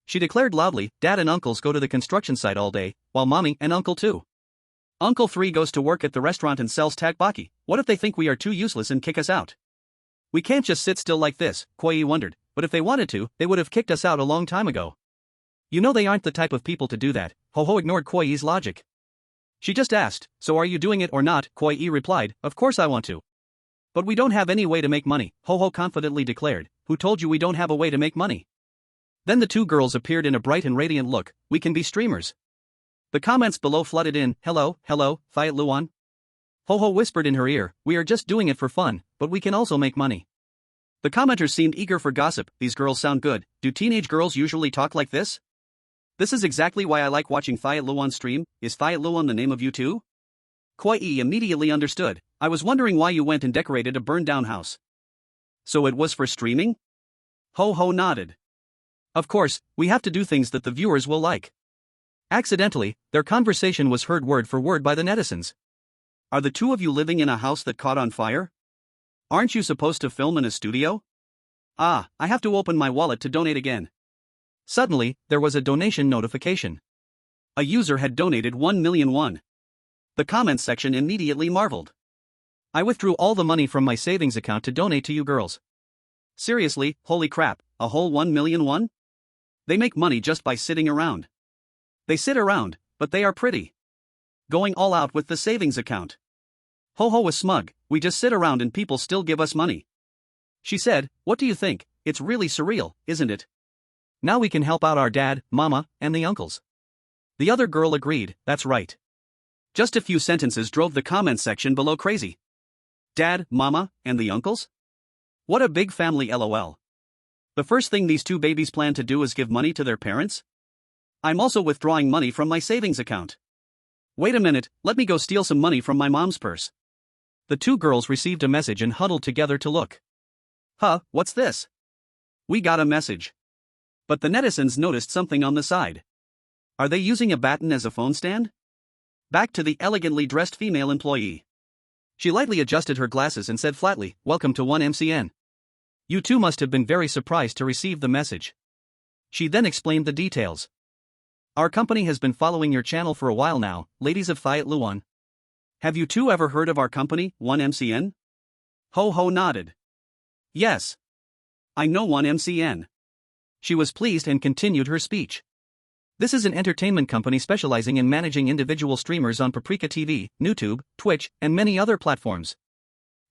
She declared loudly, Dad and uncles go to the construction site all day, while Mommy and Uncle too. Uncle 3 goes to work at the restaurant and sells tteokbokki. What if they think we are too useless and kick us out? We can't just sit still like this, Koi wondered, but if they wanted to, they would have kicked us out a long time ago. You know they aren't the type of people to do that. Ho-ho ignored Koi's logic. She just asked, so are you doing it or not? Koi replied, of course I want to. But we don't have any way to make money, Ho-ho confidently declared. Who told you we don't have a way to make money? Then the two girls appeared in a bright and radiant look, we can be streamers. The comments below flooded in, hello, Fiat Luan. Ho-ho whispered in her ear, we are just doing it for fun, but we can also make money. The commenters seemed eager for gossip, these girls sound good, do teenage girls usually talk like this? This is exactly why I like watching Fiat Luan stream, is Fiat Luan the name of you too? Koi immediately understood, I was wondering why you went and decorated a burned down house. So it was for streaming? Ho-ho nodded. Of course, we have to do things that the viewers will like. Accidentally, their conversation was heard word for word by the netizens. Are the two of you living in a house that caught on fire? Aren't you supposed to film in a studio? Ah, I have to open my wallet to donate again. Suddenly, there was a donation notification. A user had donated 1 million won. The comments section immediately marveled. I withdrew all the money from my savings account to donate to you girls. Seriously, holy crap, a whole 1 million won? They make money just by sitting around. They sit around, but they are pretty. Going all out with the savings account. Ho-ho was smug, we just sit around and people still give us money. She said, what do you think, it's really surreal, isn't it? Now we can help out our dad, mama, and the uncles. The other girl agreed, that's right. Just a few sentences drove the comment section below crazy. Dad, mama, and the uncles? What a big family lol. The first thing these two babies plan to do is give money to their parents? I'm also withdrawing money from my savings account. Wait a minute, let me go steal some money from my mom's purse. The two girls received a message and huddled together to look. Huh, what's this? We got a message. But the netizens noticed something on the side. Are they using a baton as a phone stand? Back to the elegantly dressed female employee. She lightly adjusted her glasses and said flatly, welcome to 1MCN. You two must have been very surprised to receive the message. She then explained the details. Our company has been following your channel for a while now, ladies of Fiat Luan. Have you two ever heard of our company, 1MCN? Ho-ho nodded. Yes. I know 1MCN. She was pleased and continued her speech. This is an entertainment company specializing in managing individual streamers on Paprika TV, YouTube, Twitch, and many other platforms.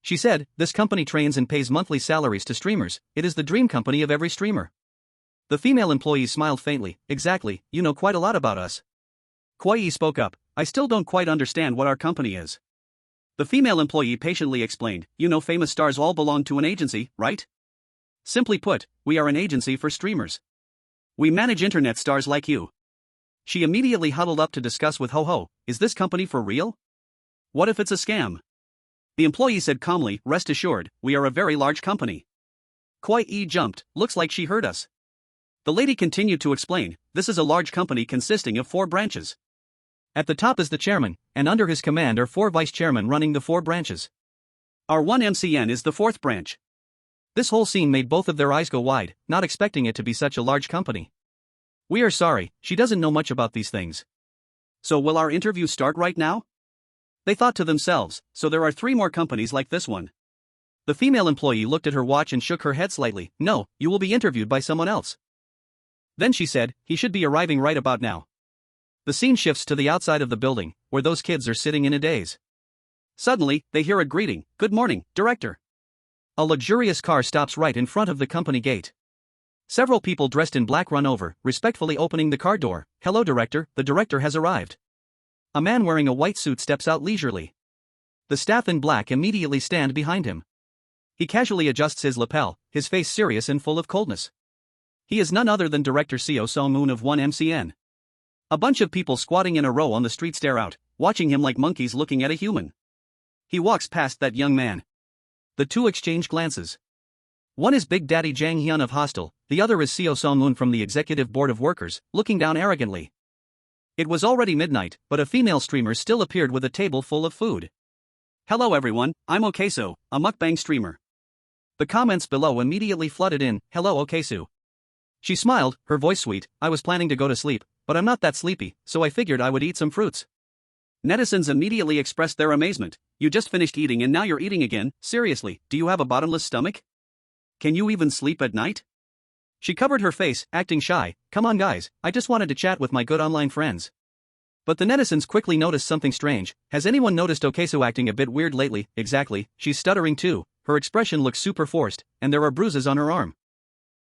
She said, this company trains and pays monthly salaries to streamers, it is the dream company of every streamer. The female employee smiled faintly, exactly, you know quite a lot about us. Koi spoke up, I still don't quite understand what our company is. The female employee patiently explained, you know famous stars all belong to an agency, right? Simply put, we are an agency for streamers. We manage internet stars like you. She immediately huddled up to discuss with Ho-ho, is this company for real? What if it's a scam? The employee said calmly, rest assured, we are a very large company. Koi jumped, looks like she heard us. The lady continued to explain, this is a large company consisting of 4 branches. At the top is the chairman, and under his command are 4 vice-chairmen running the 4 branches. Our 1MCN is the 4th branch. This whole scene made both of their eyes go wide, not expecting it to be such a large company. We are sorry, she doesn't know much about these things. So will our interview start right now? They thought to themselves, so there are 3 more companies like this one. The female employee looked at her watch and shook her head slightly, no, you will be interviewed by someone else. Then she said, he should be arriving right about now. The scene shifts to the outside of the building, where those kids are sitting in a daze. Suddenly, they hear a greeting, good morning, director. A luxurious car stops right in front of the company gate. Several people dressed in black run over, respectfully opening the car door, hello director, the director has arrived. A man wearing a white suit steps out leisurely. The staff in black immediately stand behind him. He casually adjusts his lapel, his face serious and full of coldness. He is none other than Director Seo Song-moon of 1MCN. A bunch of people squatting in a row on the street stare out, watching him like monkeys looking at a human. He walks past that young man. The two exchange glances. One is Big Daddy Jang Hyun of Hostel, the other is Seo Song-moon from the Executive Board of Workers, looking down arrogantly. It was already midnight, but a female streamer still appeared with a table full of food. Hello everyone, I'm Okeso, a mukbang streamer. The comments below immediately flooded in, hello Okesu. She smiled, her voice sweet, I was planning to go to sleep, but I'm not that sleepy, so I figured I would eat some fruits. Netizens immediately expressed their amazement. You just finished eating and now you're eating again, seriously, do you have a bottomless stomach? Can you even sleep at night? She covered her face, acting shy, come on guys, I just wanted to chat with my good online friends. But the netizens quickly noticed something strange. Has anyone noticed Okesu acting a bit weird lately? Exactly, she's stuttering too, her expression looks super forced, and there are bruises on her arm.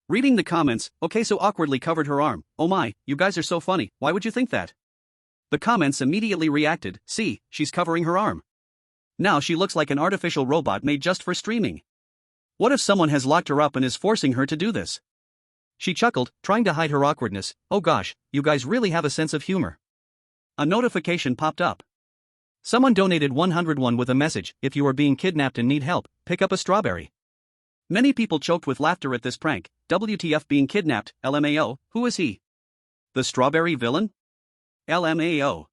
Reading the comments, Okesu awkwardly covered her arm. Oh my, you guys are so funny, why would you think that? The comments immediately reacted, see, she's covering her arm. Now she looks like an artificial robot made just for streaming. What if someone has locked her up and is forcing her to do this? She chuckled, trying to hide her awkwardness. Oh gosh, you guys really have a sense of humor. A notification popped up. Someone donated 101 with a message, if you are being kidnapped and need help, pick up a strawberry. Many people choked with laughter at this prank. WTF being kidnapped, LMAO, who is he? The strawberry villain? LMAO.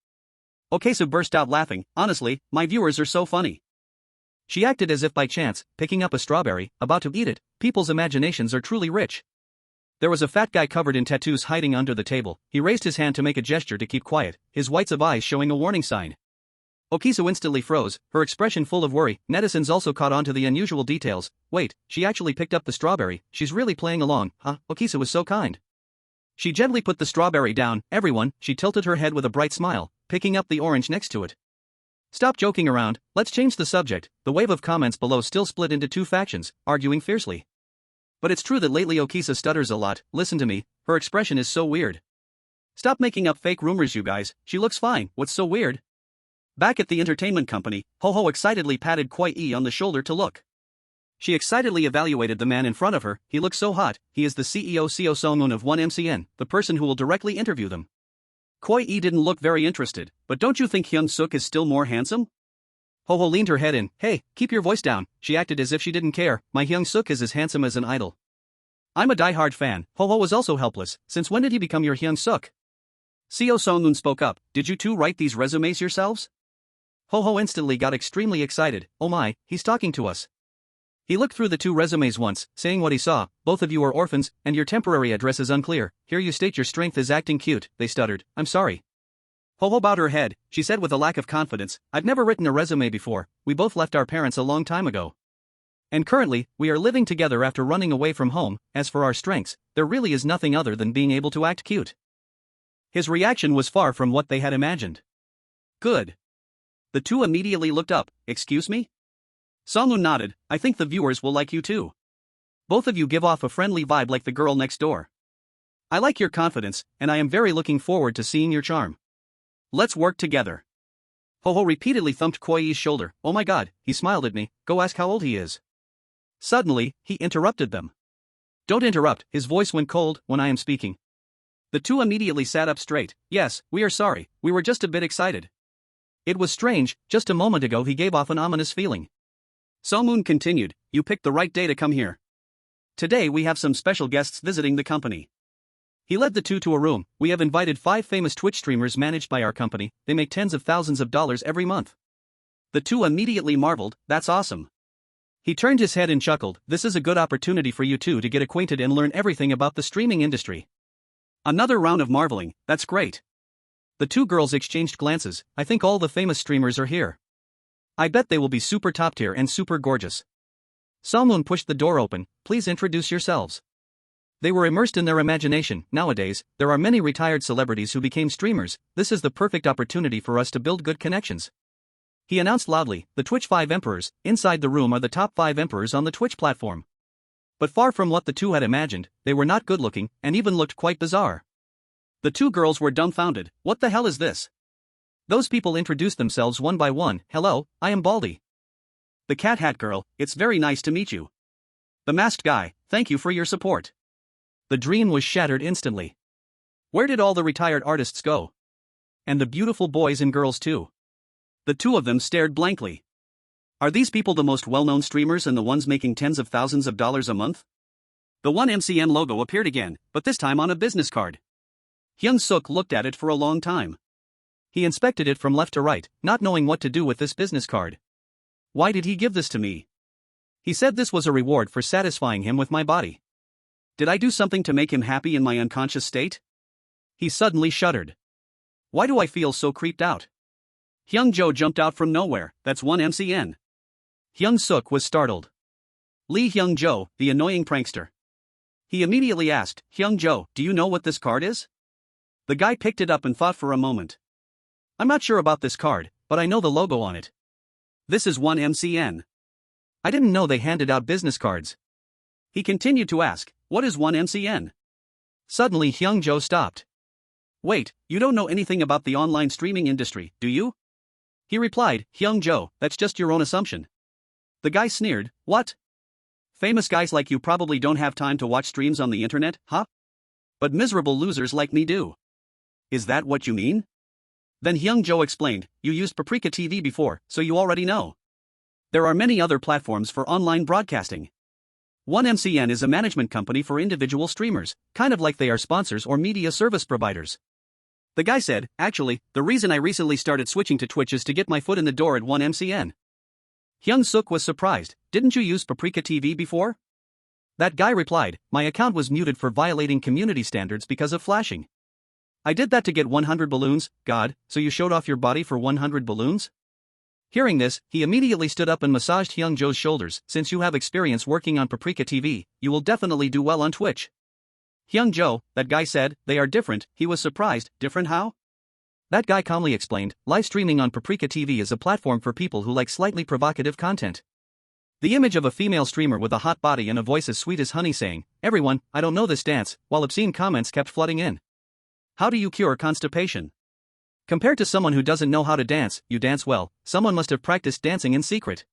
Okesu burst out laughing, honestly, my viewers are so funny. She acted as if by chance, picking up a strawberry, about to eat it, people's imaginations are truly rich. There was a fat guy covered in tattoos hiding under the table, he raised his hand to make a gesture to keep quiet, his whites of eyes showing a warning sign. Okesu instantly froze, her expression full of worry. Netizens also caught on to the unusual details. Wait, she actually picked up the strawberry, she's really playing along, huh? Okesu was so kind. She gently put the strawberry down, everyone, she tilted her head with a bright smile, picking up the orange next to it. Stop joking around, let's change the subject. The wave of comments below still split into two factions, arguing fiercely. But it's true that lately Okesu stutters a lot, listen to me, her expression is so weird. Stop making up fake rumors you guys, she looks fine, what's so weird? Back at the entertainment company, Ho-Ho excitedly patted Koi-e on the shoulder to look. She excitedly evaluated the man in front of her, he looks so hot, he is the CEO Seo Song-moon of 1MCN, the person who will directly interview them. Koi-e didn't look very interested, but don't you think Hyung-seok is still more handsome? Ho-Ho leaned her head in, hey, keep your voice down, she acted as if she didn't care, my Hyung-seok is as handsome as an idol. I'm a die-hard fan. Ho-Ho was also helpless, since when did he become your Hyung-seok? Seo Song-moon spoke up, did you two write these resumes yourselves? Ho-Ho instantly got extremely excited, oh my, he's talking to us. He looked through the two resumes once, saying what he saw, both of you are orphans, and your temporary address is unclear, here you state your strength is acting cute, they stuttered, I'm sorry. Ho-Ho bowed her head, she said with a lack of confidence, I've never written a resume before, we both left our parents a long time ago. And currently, we are living together after running away from home, as for our strengths, there really is nothing other than being able to act cute. His reaction was far from what they had imagined. Good. The two immediately looked up, excuse me? Song-moon nodded, I think the viewers will like you too. Both of you give off a friendly vibe like the girl next door. I like your confidence, and I am very looking forward to seeing your charm. Let's work together. Ho-Ho repeatedly thumped Koi-e's shoulder, oh my god, he smiled at me, go ask how old he is. Suddenly, he interrupted them. Don't interrupt, his voice went cold, when I am speaking. The two immediately sat up straight, yes, we are sorry, we were just a bit excited. It was strange, just a moment ago he gave off an ominous feeling. Song-moon continued, you picked the right day to come here. Today we have some special guests visiting the company. He led the two to a room, we have invited 5 famous Twitch streamers managed by our company, they make tens of thousands of dollars every month. The two immediately marveled, that's awesome. He turned his head and chuckled, this is a good opportunity for you two to get acquainted and learn everything about the streaming industry. Another round of marveling, that's great. The two girls exchanged glances, I think all the famous streamers are here. I bet they will be super top tier and super gorgeous. Song-moon pushed the door open, please introduce yourselves. They were immersed in their imagination, nowadays, there are many retired celebrities who became streamers, this is the perfect opportunity for us to build good connections. He announced loudly, the Twitch 5 Emperors, inside the room are the top 5 Emperors on the Twitch platform. But far from what the two had imagined, they were not good looking, and even looked quite bizarre. The two girls were dumbfounded, what the hell is this? Those people introduced themselves one by one, hello, I am Baldy. The Cat Hat Girl, it's very nice to meet you. The Masked Guy, thank you for your support. The dream was shattered instantly. Where did all the retired artists go? And the beautiful boys and girls too. The two of them stared blankly. Are these people the most well-known streamers and the ones making tens of thousands of dollars a month? The 1MCN logo appeared again, but this time on a business card. Hyung-seok looked at it for a long time. He inspected it from left to right, not knowing what to do with this business card. Why did he give this to me? He said this was a reward for satisfying him with my body. Did I do something to make him happy in my unconscious state? He suddenly shuddered. Why do I feel so creeped out? Hyung-jo jumped out from nowhere. That's 1MCN. Hyung-seok was startled. Lee Hyung-jo, the annoying prankster. He immediately asked, Hyung-jo, do you know what this card is? The guy picked it up and thought for a moment. I'm not sure about this card, but I know the logo on it. This is 1MCN. I didn't know they handed out business cards. He continued to ask, what is 1MCN? Suddenly Hyung-jo stopped. Wait, you don't know anything about the online streaming industry, do you? He replied, Hyung-jo, that's just your own assumption. The guy sneered, what? Famous guys like you probably don't have time to watch streams on the internet, huh? But miserable losers like me do. Is that what you mean? Then Hyung-jo explained, you used Paprika TV before, so you already know. There are many other platforms for online broadcasting. 1MCN is a management company for individual streamers, kind of like they are sponsors or media service providers. The guy said, actually, the reason I recently started switching to Twitch is to get my foot in the door at 1MCN. Hyung-seok was surprised, didn't you use Paprika TV before? That guy replied, my account was muted for violating community standards because of flashing. I did that to get 100 balloons, God, so you showed off your body for 100 balloons? Hearing this, he immediately stood up and massaged Hyung-jo's shoulders. Since you have experience working on Paprika TV, you will definitely do well on Twitch. Hyung-jo, that guy said, they are different. He was surprised. Different how? That guy calmly explained, live streaming on Paprika TV is a platform for people who like slightly provocative content. The image of a female streamer with a hot body and a voice as sweet as honey saying, everyone, I don't know this dance, while obscene comments kept flooding in. How do you cure constipation? Compared to someone who doesn't know how to dance, you dance well, someone must have practiced dancing in secret.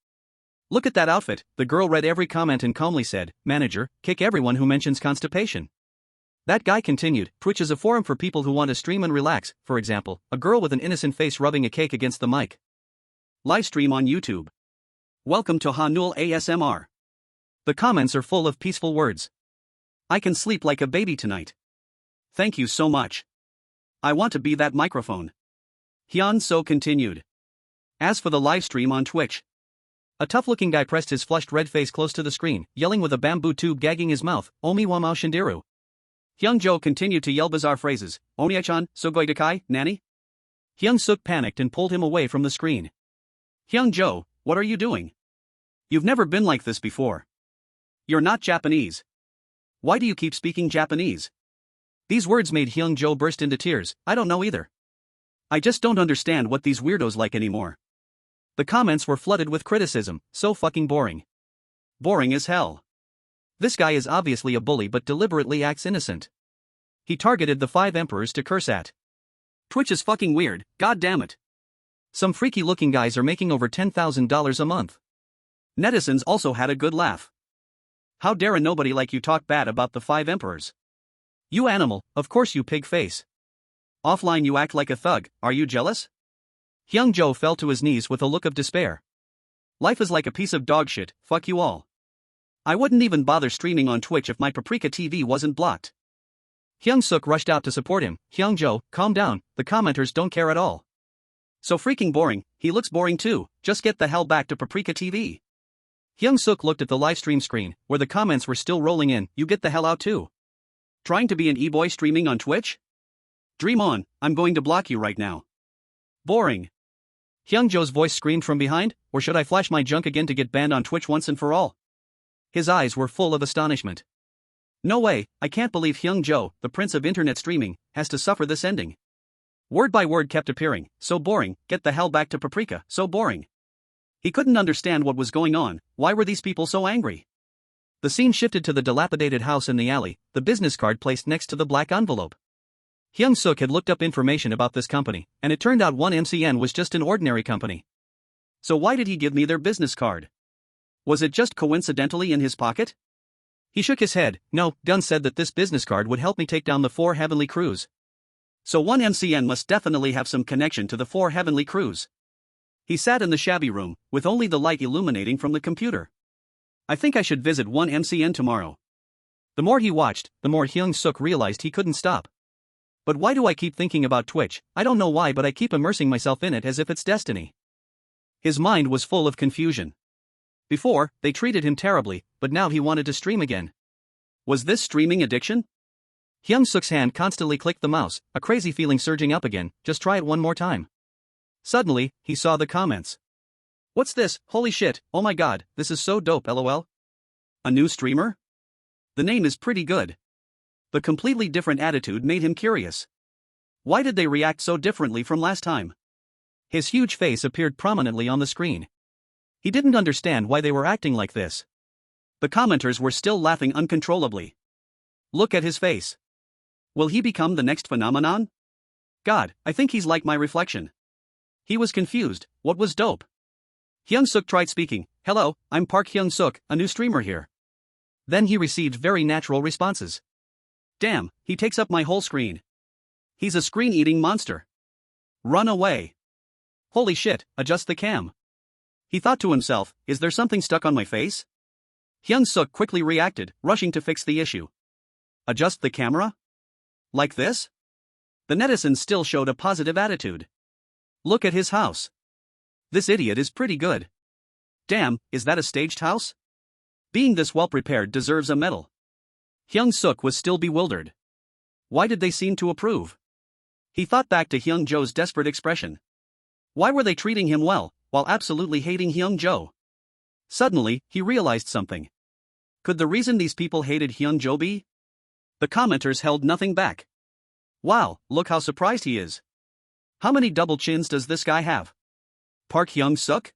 Look at that outfit, the girl read every comment and calmly said, manager, kick everyone who mentions constipation. That guy continued, Twitch is a forum for people who want to stream and relax, for example, a girl with an innocent face rubbing a cake against the mic. Live stream on YouTube. Welcome to Hanul ASMR. The comments are full of peaceful words. I can sleep like a baby tonight. Thank you so much. I want to be that microphone. Hyun-seok continued. As for the live stream on Twitch, a tough-looking guy pressed his flushed red face close to the screen, yelling with a bamboo tube gagging his mouth, Omi wa mao shindiru. Hyung-jo continued to yell bizarre phrases, Onia-chan, sugoi dekai, nani? Hyung-seok panicked and pulled him away from the screen. Hyung-jo, what are you doing? You've never been like this before. You're not Japanese. Why do you keep speaking Japanese? These words made Hyung-jo burst into tears. I don't know either. I just don't understand what these weirdos like anymore. The comments were flooded with criticism, so fucking boring. Boring as hell. This guy is obviously a bully but deliberately acts innocent. He targeted the 5 emperors to curse at. Twitch is fucking weird, god damn it. Some freaky looking guys are making over $10,000 a month. Netizens also had a good laugh. How dare a nobody like you talk bad about the 5 emperors? You animal, of course you pig face. Offline you act like a thug, are you jealous? Hyung-jo fell to his knees with a look of despair. Life is like a piece of dog shit, fuck you all. I wouldn't even bother streaming on Twitch if my Paprika TV wasn't blocked. Hyung-seok rushed out to support him. Hyung-jo, calm down, the commenters don't care at all. So freaking boring, he looks boring too, just get the hell back to Paprika TV. Hyung-seok looked at the livestream screen, where the comments were still rolling in, you get the hell out too. Trying to be an e-boy streaming on Twitch? Dream on, I'm going to block you right now. Boring. Hyung-jo's voice screamed from behind, or should I flash my junk again to get banned on Twitch once and for all? His eyes were full of astonishment. No way, I can't believe Hyung-jo, the prince of internet streaming, has to suffer this ending. Word by word kept appearing, so boring, get the hell back to Paprika, so boring. He couldn't understand what was going on, why were these people so angry? The scene shifted to the dilapidated house in the alley, the business card placed next to the black envelope. Hyung-seok had looked up information about this company, and it turned out 1MCN was just an ordinary company. So why did he give me their business card? Was it just coincidentally in his pocket? He shook his head. No, Gunn said that this business card would help me take down the 4 heavenly crews. So 1MCN must definitely have some connection to the 4 heavenly crews. He sat in the shabby room, with only the light illuminating from the computer. I think I should visit one MCN tomorrow. The more he watched, the more Hyung-seok realized he couldn't stop. But why do I keep thinking about Twitch? I don't know why, but I keep immersing myself in it as if it's destiny. His mind was full of confusion. Before, they treated him terribly, but now he wanted to stream again. Was this streaming addiction? Hyung-seok's hand constantly clicked the mouse, a crazy feeling surging up again. Just try it one more time. Suddenly, he saw the comments. What's this? Holy shit, oh my god, this is so dope, lol. A new streamer? The name is pretty good. The completely different attitude made him curious. Why did they react so differently from last time? His huge face appeared prominently on the screen. He didn't understand why they were acting like this. The commenters were still laughing uncontrollably. Look at his face. Will he become the next phenomenon? God, I think he's like my reflection. He was confused. What was dope? Hyung-seok tried speaking. Hello, I'm Park Hyung-seok, a new streamer here. Then he received very natural responses. Damn, he takes up my whole screen. He's a screen-eating monster. Run away. Holy shit, adjust the cam. He thought to himself, is there something stuck on my face? Hyung-seok quickly reacted, rushing to fix the issue. Adjust the camera? Like this? The netizens still showed a positive attitude. Look at his house. This idiot is pretty good. Damn, is that a staged house? Being this well prepared deserves a medal. Hyung-seok was still bewildered. Why did they seem to approve? He thought back to Hyung-jo's desperate expression. Why were they treating him well, while absolutely hating Hyung-jo? Suddenly, he realized something. Could the reason these people hated Hyung-jo be? The commenters held nothing back. Wow, look how surprised he is. How many double chins does this guy have? Park Hyung-seok?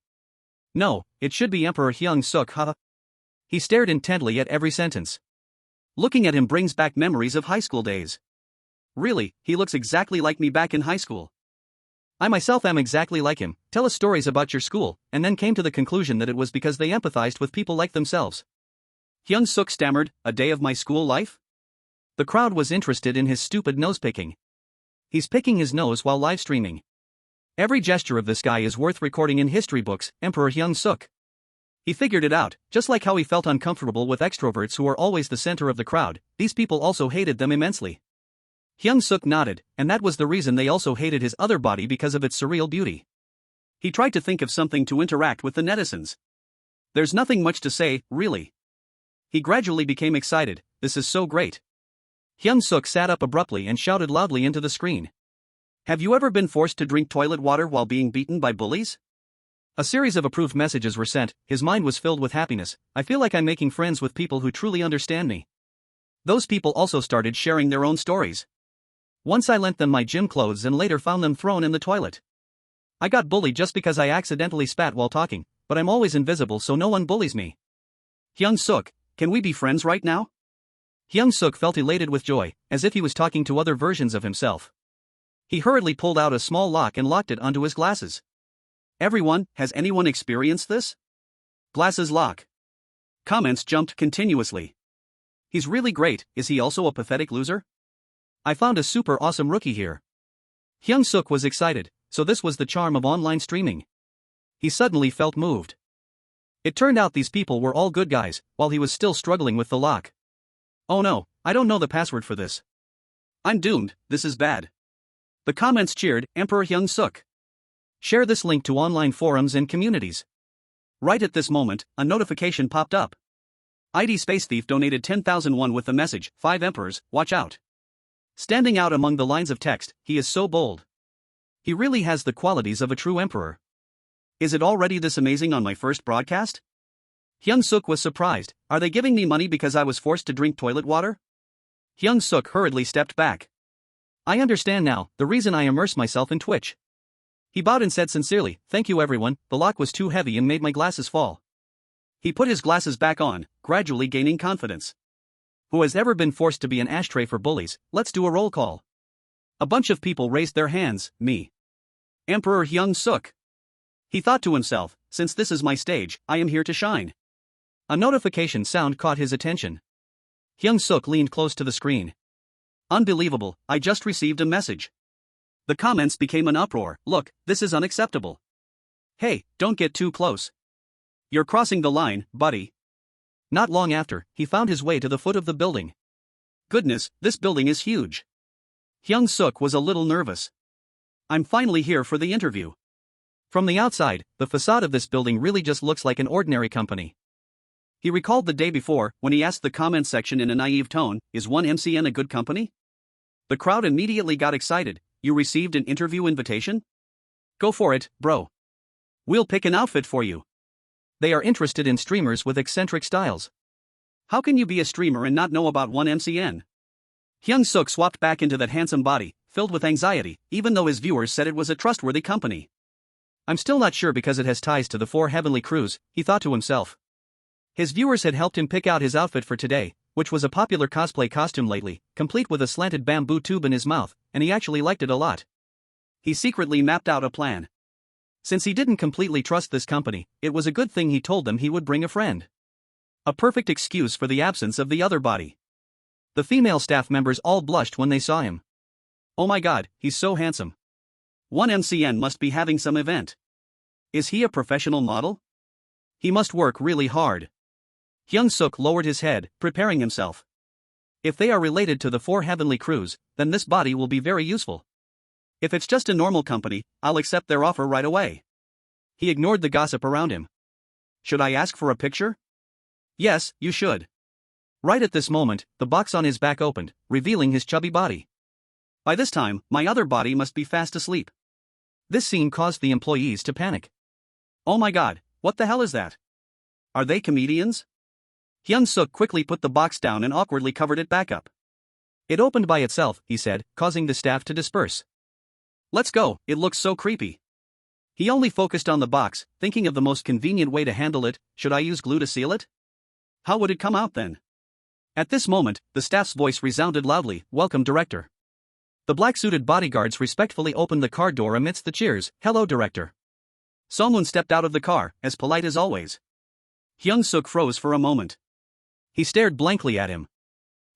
No, it should be Emperor Hyung-seok, huh? He stared intently at every sentence. Looking at him brings back memories of high school days. Really, he looks exactly like me back in high school. I myself am exactly like him. Tell us stories about your school, and then came to the conclusion that it was because they empathized with people like themselves. Hyung-seok stammered, a day of my school life? The crowd was interested in his stupid nose-picking. He's picking his nose while live streaming. Every gesture of this guy is worth recording in history books, Emperor Hyung-seok. He figured it out, just like how he felt uncomfortable with extroverts who are always the center of the crowd, these people also hated them immensely. Hyung-seok nodded, and that was the reason they also hated his other body because of its surreal beauty. He tried to think of something to interact with the netizens. There's nothing much to say, really. He gradually became excited. This is so great. Hyung-seok sat up abruptly and shouted loudly into the screen. Have you ever been forced to drink toilet water while being beaten by bullies? A series of approved messages were sent. His mind was filled with happiness. I feel like I'm making friends with people who truly understand me. Those people also started sharing their own stories. Once I lent them my gym clothes and later found them thrown in the toilet. I got bullied just because I accidentally spat while talking, but I'm always invisible so no one bullies me. Hyung-seok, can we be friends right now? Hyung-seok felt elated with joy, as if he was talking to other versions of himself. He hurriedly pulled out a small lock and locked it onto his glasses. Everyone, has anyone experienced this? Glasses lock. Comments jumped continuously. He's really great, is he also a pathetic loser? I found a super awesome rookie here. Hyung-seok was excited, so this was the charm of online streaming. He suddenly felt moved. It turned out these people were all good guys, while he was still struggling with the lock. Oh no, I don't know the password for this. I'm doomed, this is bad. The comments cheered, Emperor Hyung-seok. Share this link to online forums and communities. Right at this moment, a notification popped up. ID Space Thief donated 10,000 won with the message, 5 emperors, watch out. Standing out among the lines of text, he is so bold. He really has the qualities of a true emperor. Is it already this amazing on my first broadcast? Hyung-seok was surprised. Are they giving me money because I was forced to drink toilet water? Hyung-seok hurriedly stepped back. I understand now, the reason I immerse myself in Twitch. He bowed and said sincerely, thank you everyone, the lock was too heavy and made my glasses fall. He put his glasses back on, gradually gaining confidence. Who has ever been forced to be an ashtray for bullies? Let's do a roll call. A bunch of people raised their hands, me. Emperor Hyung-seok. He thought to himself, since this is my stage, I am here to shine. A notification sound caught his attention. Hyung-seok leaned close to the screen. Unbelievable, I just received a message. The comments became an uproar, look, this is unacceptable. Hey, don't get too close. You're crossing the line, buddy. Not long after, he found his way to the foot of the building. Goodness, this building is huge. Hyung-seok was a little nervous. I'm finally here for the interview. From the outside, the facade of this building really just looks like an ordinary company. He recalled the day before, when he asked the comment section in a naive tone, is 1MCN a good company? The crowd immediately got excited. You received an interview invitation? Go for it, bro. We'll pick an outfit for you. They are interested in streamers with eccentric styles. How can you be a streamer and not know about 1MCN? Hyung-seok swapped back into that handsome body, filled with anxiety, even though his viewers said it was a trustworthy company. I'm still not sure because it has ties to the 4 heavenly crews, he thought to himself. His viewers had helped him pick out his outfit for today, which was a popular cosplay costume lately, complete with a slanted bamboo tube in his mouth, and he actually liked it a lot. He secretly mapped out a plan. Since he didn't completely trust this company, it was a good thing he told them he would bring a friend. A perfect excuse for the absence of the other body. The female staff members all blushed when they saw him. Oh my god, he's so handsome. 1MCN must be having some event. Is he a professional model? He must work really hard. Hyung-seok lowered his head, preparing himself. If they are related to the 4 heavenly crews, then this body will be very useful. If it's just a normal company, I'll accept their offer right away. He ignored the gossip around him. Should I ask for a picture? Yes, you should. Right at this moment, the box on his back opened, revealing his chubby body. By this time, my other body must be fast asleep. This scene caused the employees to panic. Oh my god, what the hell is that? Are they comedians? Hyung-seok quickly put the box down and awkwardly covered it back up. It opened by itself, he said, causing the staff to disperse. Let's go, it looks so creepy. He only focused on the box, thinking of the most convenient way to handle it. Should I use glue to seal it? How would it come out then? At this moment, the staff's voice resounded loudly, "Welcome, director." The black-suited bodyguards respectfully opened the car door amidst the cheers. "Hello, director." Song-hoon stepped out of the car, as polite as always. Hyung-seok froze for a moment. He stared blankly at him.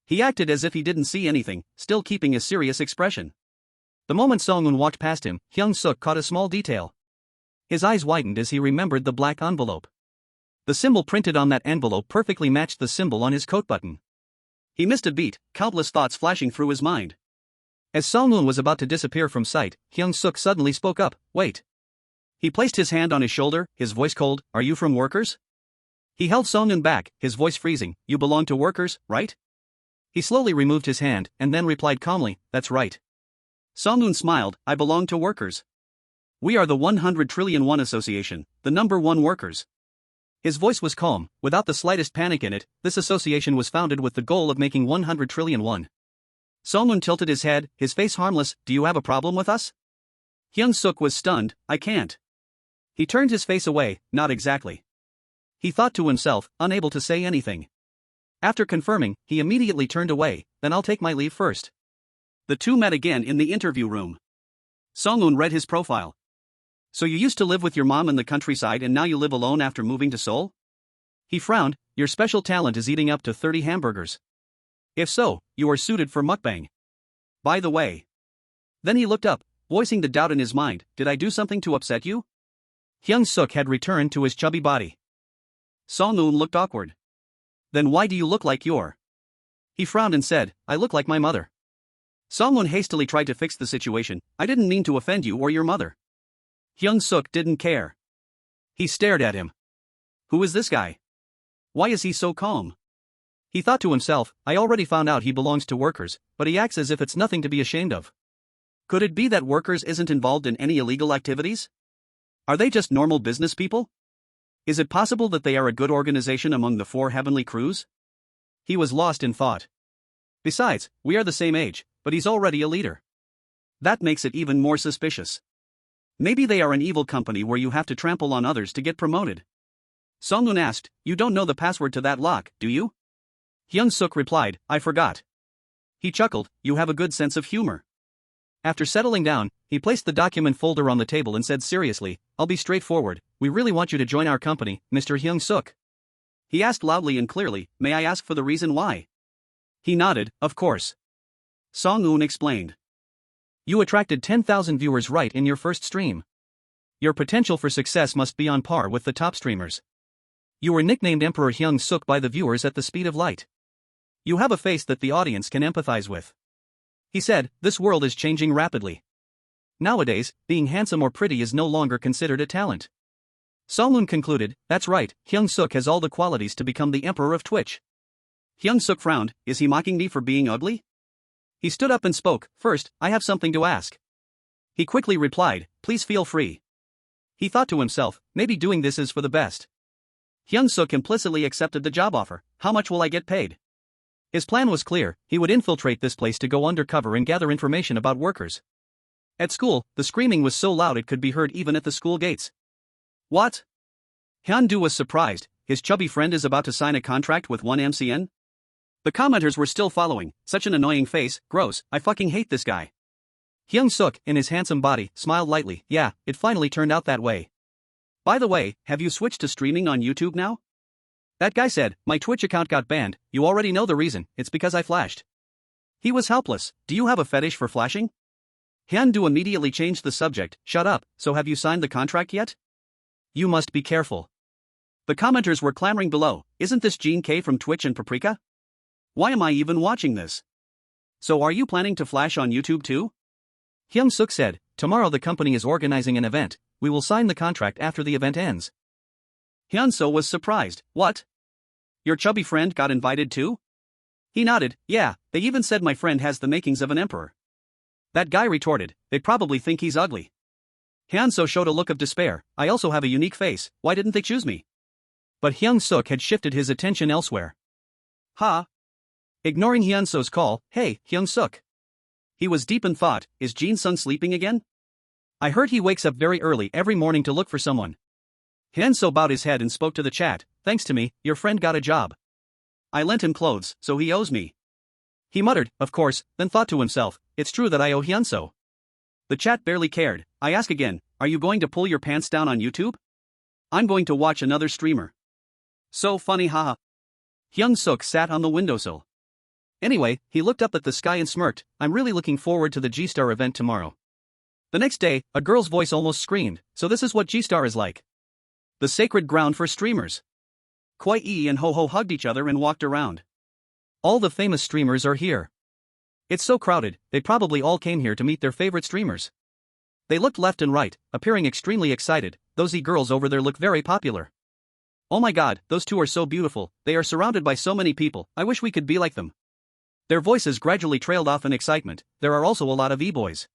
He acted as if he didn't see anything, still keeping a serious expression. The moment Song-hoon walked past him, Hyung-seok caught a small detail. His eyes widened as he remembered the black envelope. The symbol printed on that envelope perfectly matched the symbol on his coat button. He missed a beat, countless thoughts flashing through his mind. As Song-hoon was about to disappear from sight, Hyung-seok suddenly spoke up, "Wait." He placed his hand on his shoulder, his voice cold, "Are you from Workers?" He held Song-hoon back, his voice freezing, "You belong to Workers, right?" He slowly removed his hand, and then replied calmly, "That's right." Song-hoon smiled, "I belong to Workers. We are the 100 trillion won association, the number one workers." His voice was calm, without the slightest panic in it. This association was founded with the goal of making 100 trillion won. Song-hoon tilted his head, his face harmless. "Do you have a problem with us?" Hyung-seok was stunned. "I can't." He turned his face away. "Not exactly." He thought to himself, unable to say anything. After confirming, he immediately turned away. "Then I'll take my leave first." The two met again in the interview room. Song-hoon read his profile. "So you used to live with your mom in the countryside and now you live alone after moving to Seoul?" He frowned. "Your special talent is eating up to 30 hamburgers. If so, you are suited for mukbang. By the way." Then he looked up, voicing the doubt in his mind, "Did I do something to upset you?" Hyung-seok had returned to his chubby body. Song-hoon looked awkward. "Then why do you look like you're—" He frowned and said, "I look like my mother." Song-hoon hastily tried to fix the situation. "I didn't mean to offend you or your mother." Hyung-seok didn't care. He stared at him. Who is this guy? Why is he so calm? He thought to himself, I already found out he belongs to Workers, but he acts as if it's nothing to be ashamed of. Could it be that Workers isn't involved in any illegal activities? Are they just normal business people? Is it possible that they are a good organization among the 4 heavenly crews? He was lost in thought. Besides, we are the same age, but he's already a leader. That makes it even more suspicious. Maybe they are an evil company where you have to trample on others to get promoted. Song-hoon asked, "You don't know the password to that lock, do you?" Hyung-seok replied, "I forgot." He chuckled, "You have a good sense of humor." After settling down, he placed the document folder on the table and said seriously, "I'll be straightforward, we really want you to join our company, Mr. Hyung-seok." He asked loudly and clearly, "May I ask for the reason why?" He nodded, "Of course." Song-hoon explained. "You attracted 10,000 viewers right in your first stream. Your potential for success must be on par with the top streamers. You were nicknamed Emperor Hyung-seok by the viewers at the speed of light. You have a face that the audience can empathize with. He said, this world is changing rapidly. Nowadays, being handsome or pretty is no longer considered a talent. Songloon concluded, that's right, Hyung-seok has all the qualities to become the emperor of Twitch. Hyung-seok frowned, is he mocking me for being ugly? He stood up and spoke, first, I have something to ask. He quickly replied, please feel free. He thought to himself, maybe doing this is for the best. Hyung-seok implicitly accepted the job offer, how much will I get paid? His plan was clear, he would infiltrate this place to go undercover and gather information about workers. At school, the screaming was so loud it could be heard even at the school gates. What? Hyun-do was surprised, his chubby friend is about to sign a contract with 1MCN? The commenters were still following, such an annoying face, gross, I fucking hate this guy. Hyung-seok, in his handsome body, smiled lightly, yeah, it finally turned out that way. By the way, have you switched to streaming on YouTube now? That guy said, my Twitch account got banned, you already know the reason, it's because I flashed. He was helpless, do you have a fetish for flashing? Hyun-do immediately changed the subject, shut up, so have you signed the contract yet? You must be careful. The commenters were clamoring below, isn't this Gene K from Twitch and Paprika? Why am I even watching this? So are you planning to flash on YouTube too? Hyung-seok said, tomorrow the company is organizing an event, we will sign the contract after the event ends. Hyun-seo was surprised, what? Your chubby friend got invited too? He nodded, yeah, they even said my friend has the makings of an emperor. That guy retorted, they probably think he's ugly. Hyun-seo showed a look of despair, I also have a unique face, why didn't they choose me? But Hyung-seok had shifted his attention elsewhere. Ha! Ignoring Hyun-seo's call, hey, Hyung-seok. He was deep in thought, is Jin-sung sleeping again? I heard he wakes up very early every morning to look for someone. Hyun-seo bowed his head and spoke to the chat, thanks to me, your friend got a job. I lent him clothes, so he owes me. He muttered, of course, then thought to himself, it's true that I owe Hyun-seo. The chat barely cared, I ask again, are you going to pull your pants down on YouTube? I'm going to watch another streamer. So funny haha. Hyung-seok sat on the windowsill. Anyway, he looked up at the sky and smirked, I'm really looking forward to the G-Star event tomorrow. The next day, a girl's voice almost screamed, so this is what G-Star is like. The sacred ground for streamers. Kwai and Ho-Ho hugged each other and walked around. All the famous streamers are here. It's so crowded, they probably all came here to meet their favorite streamers. They looked left and right, appearing extremely excited, those girls over there look very popular. Oh my god, those two are so beautiful, they are surrounded by so many people, I wish we could be like them. Their voices gradually trailed off in excitement, there are also a lot of e-boys.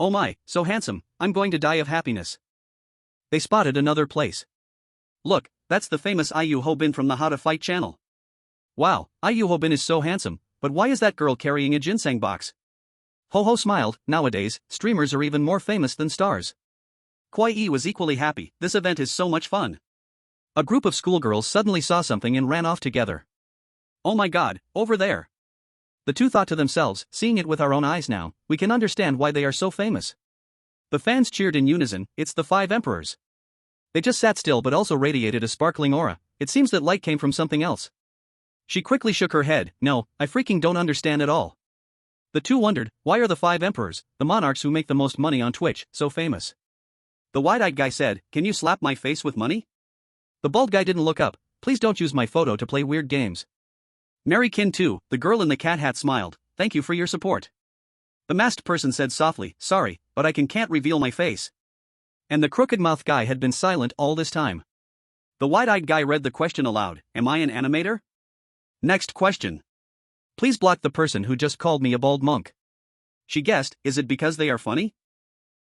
Oh my, so handsome, I'm going to die of happiness. They spotted another place. Look, that's the famous IU Ho-bin from the How to Fight channel. Wow, IU Ho-bin is so handsome, but why is that girl carrying a ginseng box? Ho-Ho smiled, nowadays, streamers are even more famous than stars. Kwai was equally happy, this event is so much fun. A group of schoolgirls suddenly saw something and ran off together. Oh my god, over there. The two thought to themselves, seeing it with our own eyes now, we can understand why they are so famous. The fans cheered in unison, it's the 5 emperors. They just sat still but also radiated a sparkling aura, it seems that light came from something else. She quickly shook her head, no, I freaking don't understand at all. The two wondered, why are the 5 emperors, the monarchs who make the most money on Twitch, so famous? The wide-eyed guy said, can you slap my face with money? The bald guy didn't look up, please don't use my photo to play weird games. Mary Kin too, the girl in the cat hat smiled, thank you for your support. The masked person said softly, sorry, but I can't reveal my face. And the crooked mouth guy had been silent all this time. The wide-eyed guy read the question aloud, am I an animator? Next question. Please block the person who just called me a bald monk. She guessed, is it because they are funny?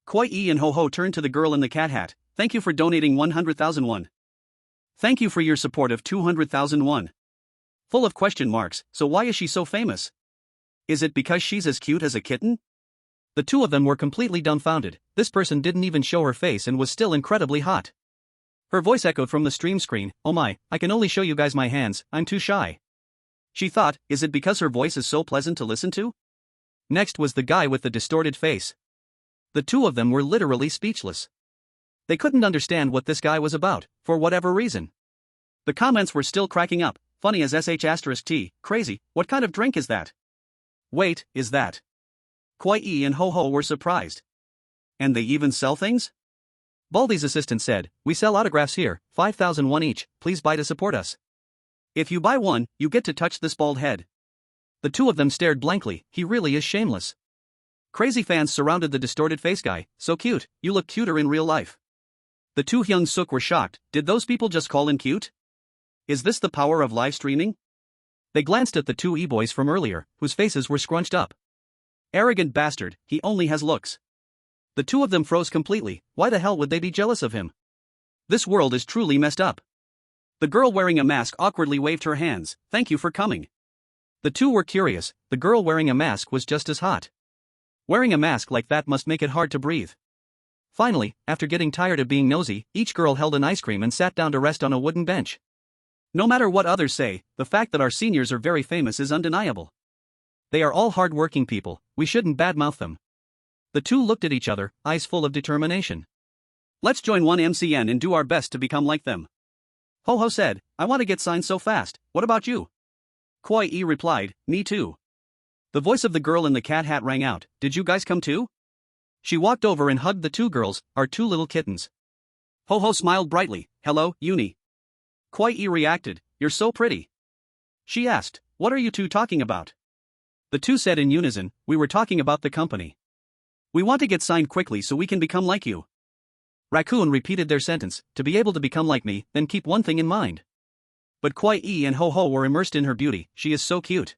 Kwai and Ho-Ho turned to the girl in the cat hat, thank you for donating 100,000 won. Thank you for your support of 200,000 won. Full of question marks, so why is she so famous? Is it because she's as cute as a kitten? The two of them were completely dumbfounded, this person didn't even show her face and was still incredibly hot. Her voice echoed from the stream screen, oh my, I can only show you guys my hands, I'm too shy. She thought, is it because her voice is so pleasant to listen to? Next was the guy with the distorted face. The two of them were literally speechless. They couldn't understand what this guy was about, for whatever reason. The comments were still cracking up, funny as sh*t, crazy, what kind of drink is that? Wait, is that? Kwai and Ho-Ho were surprised. And they even sell things? Baldy's assistant said, we sell autographs here, 5,001 each, please buy to support us. If you buy one, you get to touch this bald head. The two of them stared blankly, he really is shameless. Crazy fans surrounded the distorted face guy, so cute, you look cuter in real life. The two Hyung-seok were shocked, did those people just call him cute? Is this the power of live streaming? They glanced at the two e-boys from earlier, whose faces were scrunched up. Arrogant bastard, he only has looks. The two of them froze completely, why the hell would they be jealous of him? This world is truly messed up. The girl wearing a mask awkwardly waved her hands, thank you for coming. The two were curious, the girl wearing a mask was just as hot. Wearing a mask like that must make it hard to breathe. Finally, after getting tired of being nosy, each girl held an ice cream and sat down to rest on a wooden bench. No matter what others say, the fact that our seniors are very famous is undeniable. They are all hard-working people, we shouldn't badmouth them. The two looked at each other, eyes full of determination. Let's join one MCN and do our best to become like them. Ho-ho said, I want to get signed so fast, what about you? Kwai-e replied, me too. The voice of the girl in the cat hat rang out, did you guys come too? She walked over and hugged the two girls, our two little kittens. Ho-ho smiled brightly, hello, Uni. Kwai-e reacted, you're so pretty. She asked, what are you two talking about? The two said in unison, we were talking about the company. We want to get signed quickly so we can become like you. Raccoon repeated their sentence, to be able to become like me, then keep one thing in mind. But Kwai-e and Ho-ho were immersed in her beauty, she is so cute.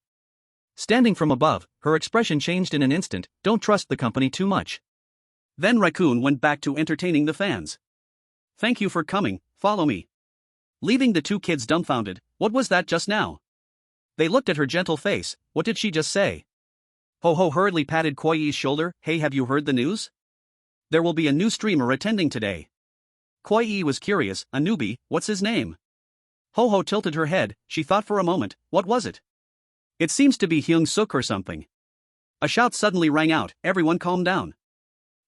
Standing from above, her expression changed in an instant, don't trust the company too much. Then Raccoon went back to entertaining the fans. Thank you for coming, follow me. Leaving the two kids dumbfounded, what was that just now? They looked at her gentle face, what did she just say? Ho-ho hurriedly patted Kwai-e's shoulder, hey have you heard the news? There will be a new streamer attending today. Kwai-e was curious, a newbie, what's his name? Ho-ho tilted her head, she thought for a moment, what was it? It seems to be Hyung-seok or something. A shout suddenly rang out, everyone calm down.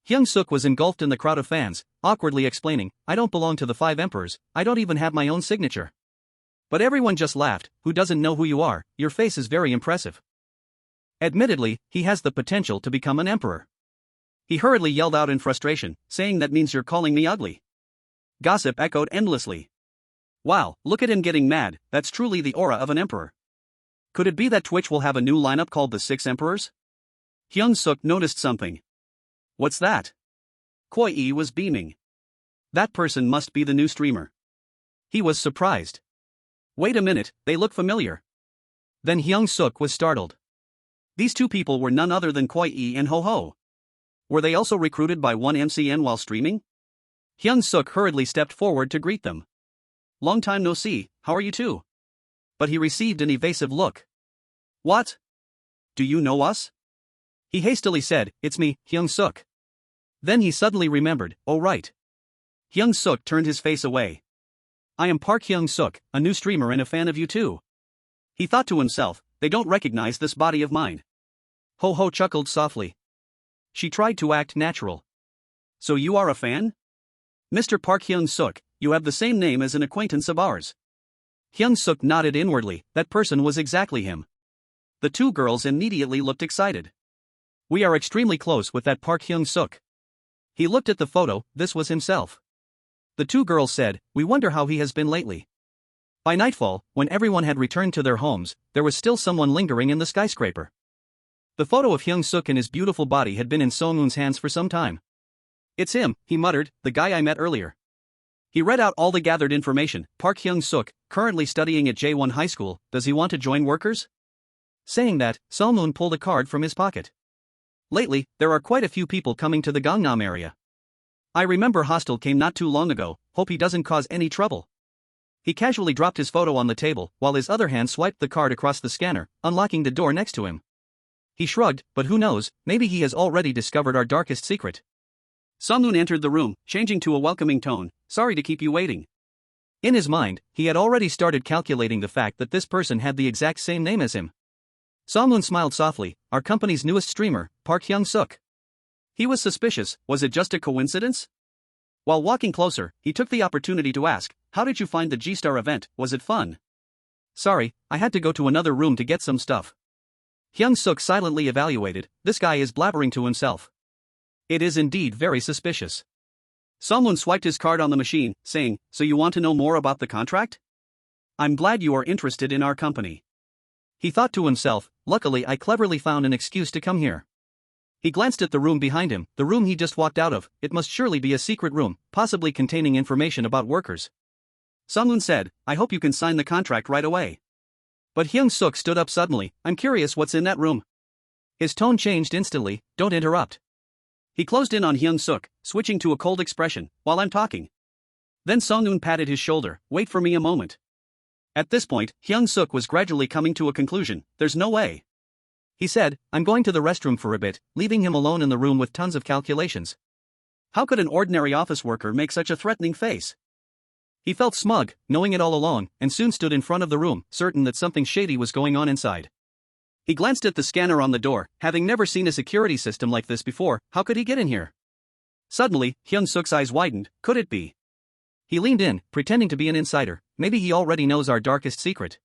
Hyung-seok was engulfed in the crowd of fans, awkwardly explaining, I don't belong to the 5 emperors, I don't even have my own signature. But everyone just laughed, who doesn't know who you are, your face is very impressive. Admittedly, he has the potential to become an emperor. He hurriedly yelled out in frustration, saying that means you're calling me ugly. Gossip echoed endlessly. Wow, look at him getting mad, that's truly the aura of an emperor. Could it be that Twitch will have a new lineup called the 6 Emperors? Hyung-seok noticed something. What's that? Kwai-e was beaming. That person must be the new streamer. He was surprised. Wait a minute, they look familiar. Then Hyung-seok was startled. These two people were none other than Kwai-e and Ho-ho. Were they also recruited by one MCN while streaming? Hyung-seok hurriedly stepped forward to greet them. Long time no see, how are you two? But he received an evasive look. What? Do you know us? He hastily said, it's me, Hyung-seok. Then he suddenly remembered, oh right. Hyung-seok turned his face away. I am Park Hyung-seok, a new streamer and a fan of you too. He thought to himself, they don't recognize this body of mine. Ho-ho chuckled softly. She tried to act natural. So you are a fan? Mr. Park Hyung-seok, you have the same name as an acquaintance of ours. Hyung-seok nodded inwardly, that person was exactly him. The two girls immediately looked excited. We are extremely close with that Park Hyung-seok. He looked at the photo, this was himself. The two girls said, we wonder how he has been lately. By nightfall, when everyone had returned to their homes, there was still someone lingering in the skyscraper. The photo of Hyung-seok and his beautiful body had been in Song-moon's hands for some time. It's him, he muttered, the guy I met earlier. He read out all the gathered information, Park Hyung-seok, currently studying at J1 High School, does he want to join workers? Saying that, Song-moon pulled a card from his pocket. Lately, there are quite a few people coming to the Gangnam area. I remember Hostel came not too long ago, hope he doesn't cause any trouble. He casually dropped his photo on the table, while his other hand swiped the card across the scanner, unlocking the door next to him. He shrugged, but who knows, maybe he has already discovered our darkest secret. Song-moon entered the room, changing to a welcoming tone, sorry to keep you waiting. In his mind, he had already started calculating the fact that this person had the exact same name as him. Song-moon smiled softly, our company's newest streamer, Park Hyung-seok. He was suspicious, was it just a coincidence? While walking closer, he took the opportunity to ask, how did you find the G-Star event, was it fun? Sorry, I had to go to another room to get some stuff. Hyung-seok silently evaluated, this guy is blabbering to himself. It is indeed very suspicious. Song-moon swiped his card on the machine, saying, "So you want to know more about the contract? I'm glad you are interested in our company." He thought to himself, luckily I cleverly found an excuse to come here. He glanced at the room behind him, the room he just walked out of. It must surely be a secret room, possibly containing information about workers. Song-moon said, "I hope you can sign the contract right away." But Hyung-seok stood up suddenly, "I'm curious what's in that room." His tone changed instantly, "Don't interrupt." He closed in on Hyung-seok, switching to a cold expression, "While I'm talking." Then Song-moon patted his shoulder, "Wait for me a moment." At this point, Hyung-seok was gradually coming to a conclusion. "There's no way." He said, "I'm going to the restroom for a bit," leaving him alone in the room with tons of calculations. How could an ordinary office worker make such a threatening face? He felt smug, knowing it all along, and soon stood in front of the room, certain that something shady was going on inside. He glanced at the scanner on the door, having never seen a security system like this before. How could he get in here? Suddenly, Hyung-seok's eyes widened. Could it be? He leaned in, pretending to be an insider. Maybe he already knows our darkest secret.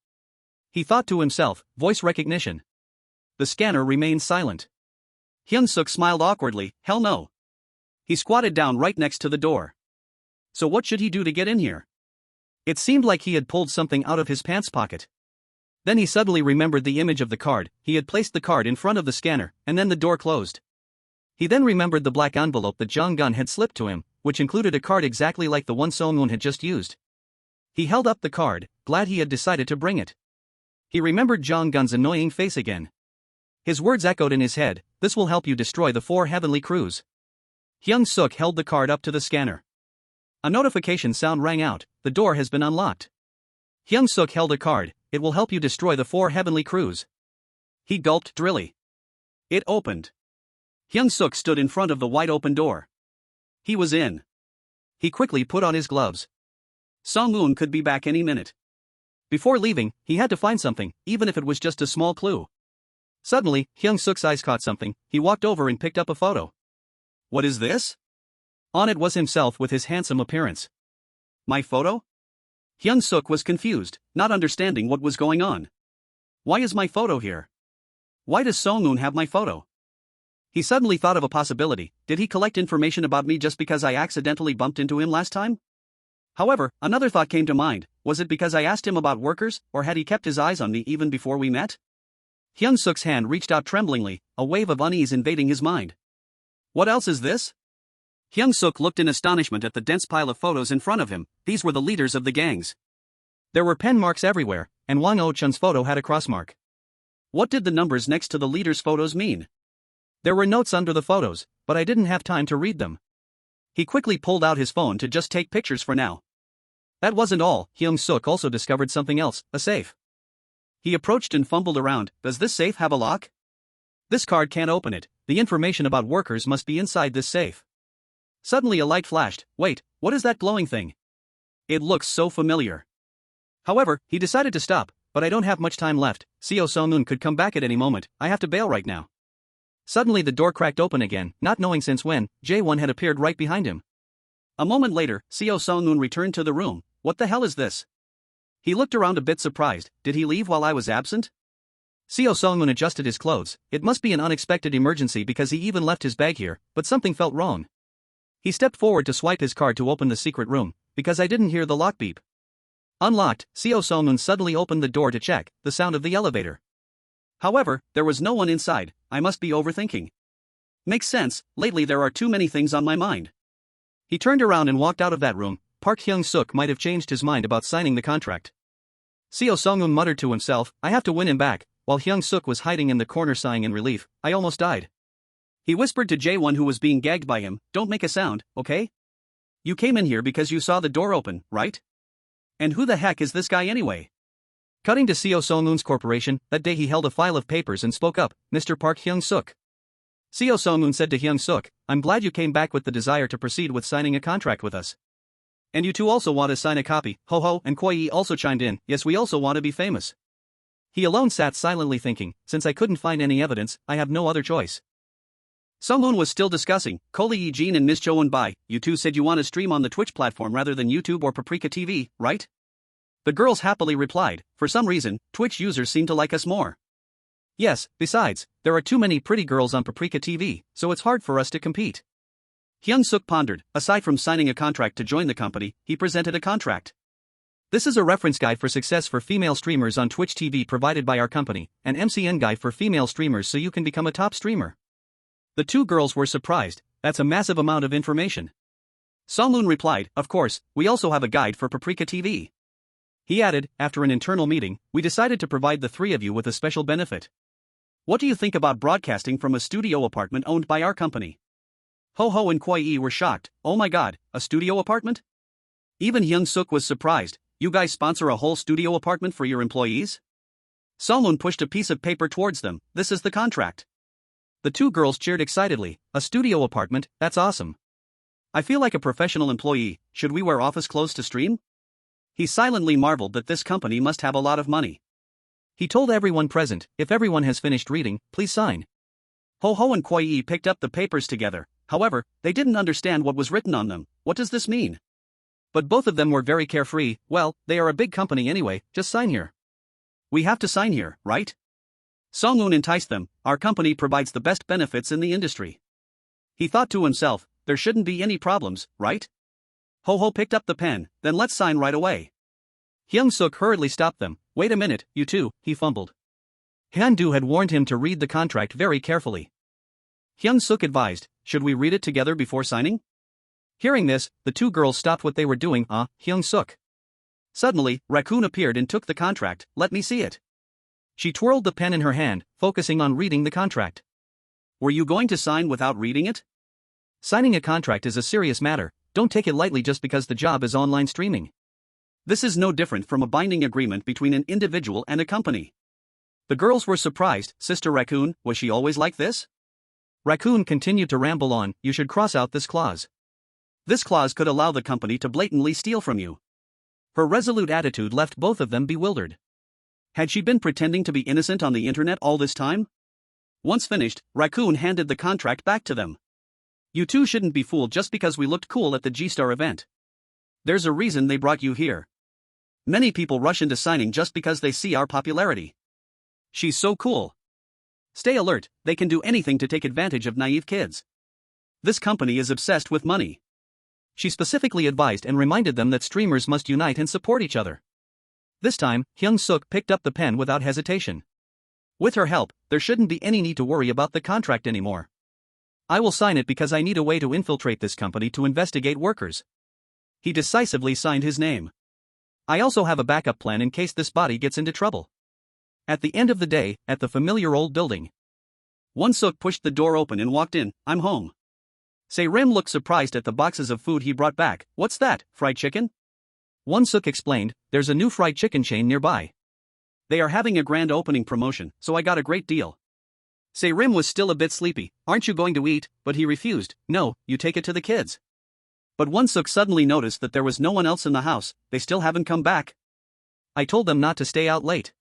He thought to himself, voice recognition. The scanner remained silent. Hyung-seok smiled awkwardly. Hell no. He squatted down right next to the door. So what should he do to get in here? It seemed like he had pulled something out of his pants pocket. Then he suddenly remembered the image of the card. He had placed the card in front of the scanner, and then the door closed. He then remembered the black envelope that Jong-gun had slipped to him, which included a card exactly like the one Song-moon had just used. He held up the card, glad he had decided to bring it. He remembered Jong-gun's annoying face again. His words echoed in his head, "This will help you destroy the 4 heavenly crews." Hyung-seok held the card up to the scanner. A notification sound rang out, "The door has been unlocked." Hyung-seok held a card, "It will help you destroy the 4 heavenly crews." He gulped drily. It opened. Hyung-seok stood in front of the wide-open door. He was in. He quickly put on his gloves. Song-moon could be back any minute. Before leaving, he had to find something, even if it was just a small clue. Suddenly, Hyung-seok's eyes caught something. He walked over and picked up a photo. What is this? On it was himself with his handsome appearance. My photo? Hyung-seok was confused, not understanding what was going on. Why is my photo here? Why does Song-moon have my photo? He suddenly thought of a possibility. Did he collect information about me just because I accidentally bumped into him last time? However, another thought came to mind. Was it because I asked him about workers, or had he kept his eyes on me even before we met? Hyung-seok's hand reached out tremblingly, a wave of unease invading his mind. What else is this? Hyung-seok looked in astonishment at the dense pile of photos in front of him. These were the leaders of the gangs. There were pen marks everywhere, and Wang Oh-chun's photo had a cross mark. What did the numbers next to the leaders' photos mean? There were notes under the photos, but I didn't have time to read them. He quickly pulled out his phone to just take pictures for now. That wasn't all. Hyung-seok also discovered something else, a safe. He approached and fumbled around. Does this safe have a lock? This card can't open it. The information about workers must be inside this safe. Suddenly a light flashed. Wait, what is that glowing thing? It looks so familiar. However, he decided to stop, but I don't have much time left. Seo Song-moon could come back at any moment. I have to bail right now. Suddenly the door cracked open again, not knowing since when, Jae-won had appeared right behind him. A moment later, Seo Song-moon returned to the room. What the hell is this? He looked around a bit surprised. Did he leave while I was absent? Seo Song-moon adjusted his clothes. It must be an unexpected emergency because he even left his bag here, but something felt wrong. He stepped forward to swipe his card to open the secret room, because I didn't hear the lock beep. Unlocked, Seo Song-moon suddenly opened the door to check, the sound of the elevator. However, there was no one inside. I must be overthinking. Makes sense, lately there are too many things on my mind. He turned around and walked out of that room. Park Hyung-seok might have changed his mind about signing the contract. Seo Song-moon muttered to himself, I have to win him back, while Hyung-seok was hiding in the corner sighing in relief. I almost died. He whispered to Jae-won who was being gagged by him, don't make a sound, okay? You came in here because you saw the door open, right? And who the heck is this guy anyway? Cutting to Seo Song-moon's corporation, that day he held a file of papers and spoke up, Mr. Park Hyung-seok. Seo Song-moon said to Hyung-seok, I'm glad you came back with the desire to proceed with signing a contract with us. And you two also want to sign a copy. Ho-ho, and Koi also chimed in, yes we also want to be famous. He alone sat silently thinking, since I couldn't find any evidence, I have no other choice. Sung-moon was still discussing. Koli Yi-jin and Ms. Cho-eun-bai, you two said you want to stream on the Twitch platform rather than YouTube or Paprika TV, right? The girls happily replied, for some reason, Twitch users seem to like us more. Yes, besides, there are too many pretty girls on Paprika TV, so it's hard for us to compete. Hyung-seok pondered. Aside from signing a contract to join the company, he presented a contract. This is a reference guide for success for female streamers on Twitch TV provided by our company, an MCN guide for female streamers so you can become a top streamer. The two girls were surprised. That's a massive amount of information. Songloon replied, of course, we also have a guide for Paprika TV. He added, after an internal meeting, we decided to provide the three of you with a special benefit. What do you think about broadcasting from a studio apartment owned by our company? Ho-ho and Koi were shocked. Oh my god, a studio apartment? Even Hyung-seok was surprised. You guys sponsor a whole studio apartment for your employees? Songloon pushed a piece of paper towards them. This is the contract. The two girls cheered excitedly. A studio apartment, that's awesome. I feel like a professional employee. Should we wear office clothes to stream? He silently marveled that this company must have a lot of money. He told everyone present, if everyone has finished reading, please sign. Ho-ho and Koi picked up the papers together. However, they didn't understand what was written on them. What does this mean? But both of them were very carefree. Well, they are a big company anyway, just sign here. We have to sign here, right? Songloon enticed them. Our company provides the best benefits in the industry. He thought to himself, there shouldn't be any problems, right? Ho-ho picked up the pen, then let's sign right away. Hyung-seok hurriedly stopped them. Wait a minute, you two, he fumbled. Hyun-do had warned him to read the contract very carefully. Hyung-seok advised, should we read it together before signing? Hearing this, the two girls stopped what they were doing. Hyung-seok. Suddenly, Raccoon appeared and took the contract. Let me see it. She twirled the pen in her hand, focusing on reading the contract. Were you going to sign without reading it? Signing a contract is a serious matter. Don't take it lightly just because the job is online streaming. This is no different from a binding agreement between an individual and a company. The girls were surprised. Sister Raccoon, was she always like this? Raccoon continued to ramble on. You should cross out this clause. This clause could allow the company to blatantly steal from you. Her resolute attitude left both of them bewildered. Had she been pretending to be innocent on the internet all this time? Once finished, Raccoon handed the contract back to them. You two shouldn't be fooled just because we looked cool at the G-Star event. There's a reason they brought you here. Many people rush into signing just because they see our popularity. She's so cool. Stay alert, they can do anything to take advantage of naive kids. This company is obsessed with money. She specifically advised and reminded them that streamers must unite and support each other. This time, Hyung-seok picked up the pen without hesitation. With her help, there shouldn't be any need to worry about the contract anymore. I will sign it because I need a way to infiltrate this company to investigate workers. He decisively signed his name. I also have a backup plan in case this body gets into trouble. At the end of the day, at the familiar old building. Won-seok pushed the door open and walked in. I'm home. Se-rim looked surprised at the boxes of food he brought back. What's that, fried chicken? Won-seok explained, there's a new fried chicken chain nearby. They are having a grand opening promotion, so I got a great deal. Se-rim was still a bit sleepy. Aren't you going to eat? But he refused. No, you take it to the kids. But Won-seok suddenly noticed that there was no one else in the house. They still haven't come back. I told them not to stay out late.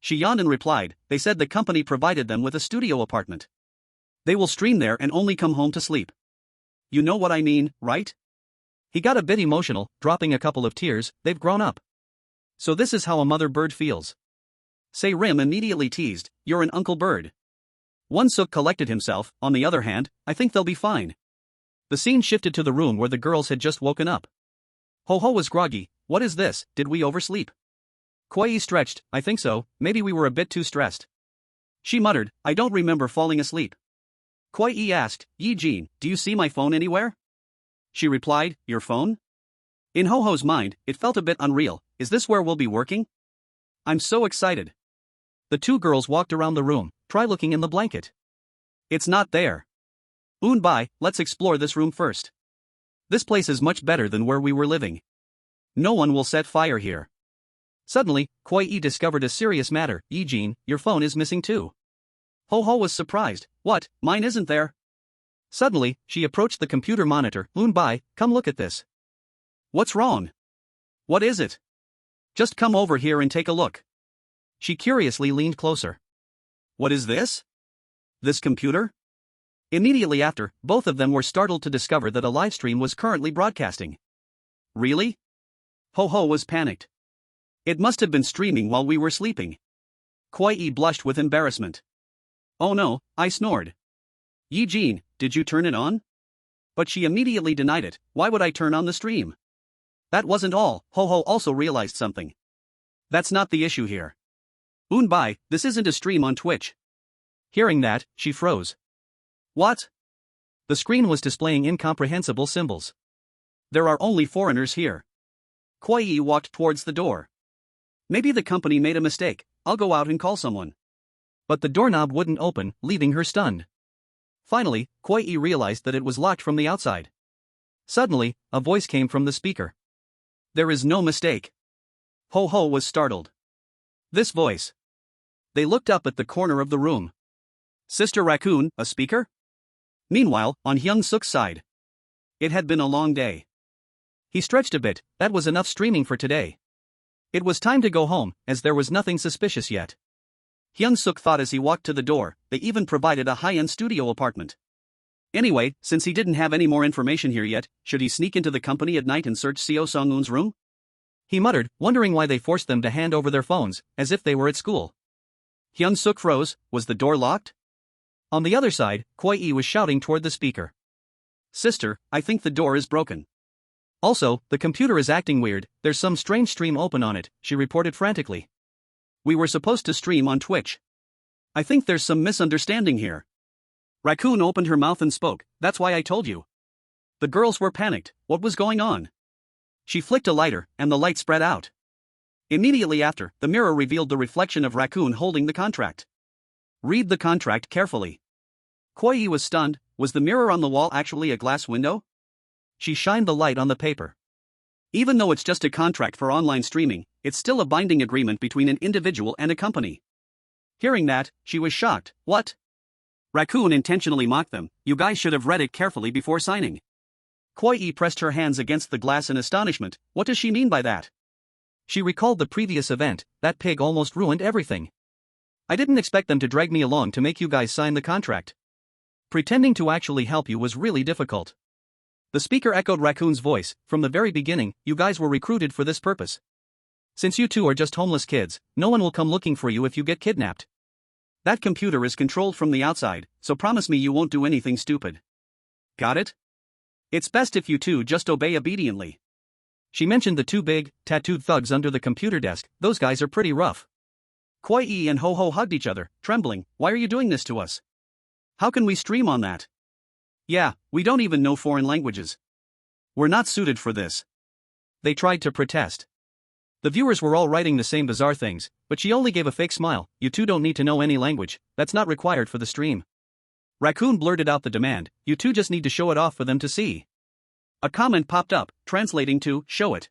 She yawned and replied, they said the company provided them with a studio apartment. They will stream there and only come home to sleep. You know what I mean, right? He got a bit emotional, dropping a couple of tears. They've grown up. So this is how a mother bird feels. Se-rim immediately teased, you're an uncle bird. Won-seok collected himself. On the other hand, I think they'll be fine. The scene shifted to the room where the girls had just woken up. Ho-ho was groggy. What is this, did we oversleep? Koi stretched, I think so, maybe we were a bit too stressed. She muttered, I don't remember falling asleep. Koi asked, Yi-jin, do you see my phone anywhere? She replied, your phone? In Ho-ho's mind, it felt a bit unreal. Is this where we'll be working? I'm so excited. The two girls walked around the room. Try looking in the blanket. It's not there. Bye, let's explore this room first. This place is much better than where we were living. No one will set fire here. Suddenly, Koi discovered a serious matter. Yi-jin, your phone is missing too. Ho-ho was surprised. What, mine isn't there? Suddenly, she approached the computer monitor. Bye, come look at this. What's wrong? What is it? Just come over here and take a look. She curiously leaned closer. What is this? This computer? Immediately after, both of them were startled to discover that a livestream was currently broadcasting. Really? Ho-ho was panicked. It must have been streaming while we were sleeping. Koi blushed with embarrassment. Oh no, I snored. Yi-jin, did you turn it on? But she immediately denied it. Why would I turn on the stream? That wasn't all. Ho-ho also realized something. That's not the issue here. Unbai, this isn't a stream on Twitch. Hearing that, she froze. What? The screen was displaying incomprehensible symbols. There are only foreigners here. Koi walked towards the door. Maybe the company made a mistake. I'll go out and call someone. But the doorknob wouldn't open, leaving her stunned. Finally, Koi realized that it was locked from the outside. Suddenly, a voice came from the speaker. There is no mistake. Ho-ho was startled. This voice. They looked up at the corner of the room. Sister Raccoon, a speaker? Meanwhile, on Hyung-seok's side. It had been a long day. He stretched a bit. That was enough streaming for today. It was time to go home, as there was nothing suspicious yet. Hyung-seok thought as he walked to the door. They even provided a high-end studio apartment. Anyway, since he didn't have any more information here yet, should he sneak into the company at night and search Seo Song-eun's room? He muttered, wondering why they forced them to hand over their phones, as if they were at school. Hyung-seok froze. Was the door locked? On the other side, Koi was shouting toward the speaker. Sister, I think the door is broken. Also, the computer is acting weird. There's some strange stream open on it, she reported frantically. We were supposed to stream on Twitch. I think there's some misunderstanding here. Raccoon opened her mouth and spoke. That's why I told you. The girls were panicked. What was going on? She flicked a lighter, and the light spread out. Immediately after, the mirror revealed the reflection of Raccoon holding the contract. Read the contract carefully. Koi was stunned. Was the mirror on the wall actually a glass window? She shined the light on the paper. Even though it's just a contract for online streaming, it's still a binding agreement between an individual and a company. Hearing that, she was shocked. What? Raccoon intentionally mocked them. You guys should have read it carefully before signing. Koi pressed her hands against the glass in astonishment. What does she mean by that? She recalled the previous event. That pig almost ruined everything. I didn't expect them to drag me along to make you guys sign the contract. Pretending to actually help you was really difficult. The speaker echoed Raccoon's voice. From the very beginning, you guys were recruited for this purpose. Since you two are just homeless kids, no one will come looking for you if you get kidnapped. That computer is controlled from the outside, so promise me you won't do anything stupid. Got it? It's best if you two just obey obediently. She mentioned the two big, tattooed thugs under the computer desk. Those guys are pretty rough. Koi and Ho-ho hugged each other, trembling. Why are you doing this to us? How can we stream on that? Yeah, we don't even know foreign languages. We're not suited for this. They tried to protest. The viewers were all writing the same bizarre things, but she only gave a fake smile. You two don't need to know any language, that's not required for the stream. Raccoon blurted out the demand. You two just need to show it off for them to see. A comment popped up, translating to, show it.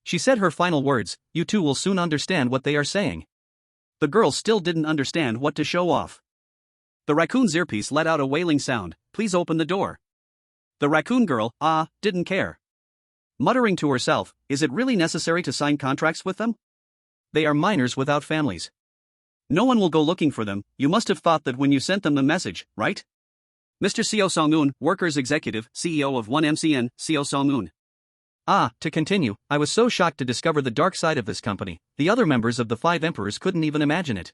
She said her final words, you two will soon understand what they are saying. The girls still didn't understand what to show off. The raccoon's earpiece let out a wailing sound. Please open the door. The raccoon girl, didn't care. Muttering to herself, is it really necessary to sign contracts with them? They are minors without families. No one will go looking for them. You must have thought that when you sent them the message, right? Mr. Seo Song-eun, Workers Executive, CEO of 1MCN, Seo Song-eun. To continue, I was so shocked to discover the dark side of this company. The other members of the Five Emperors couldn't even imagine it.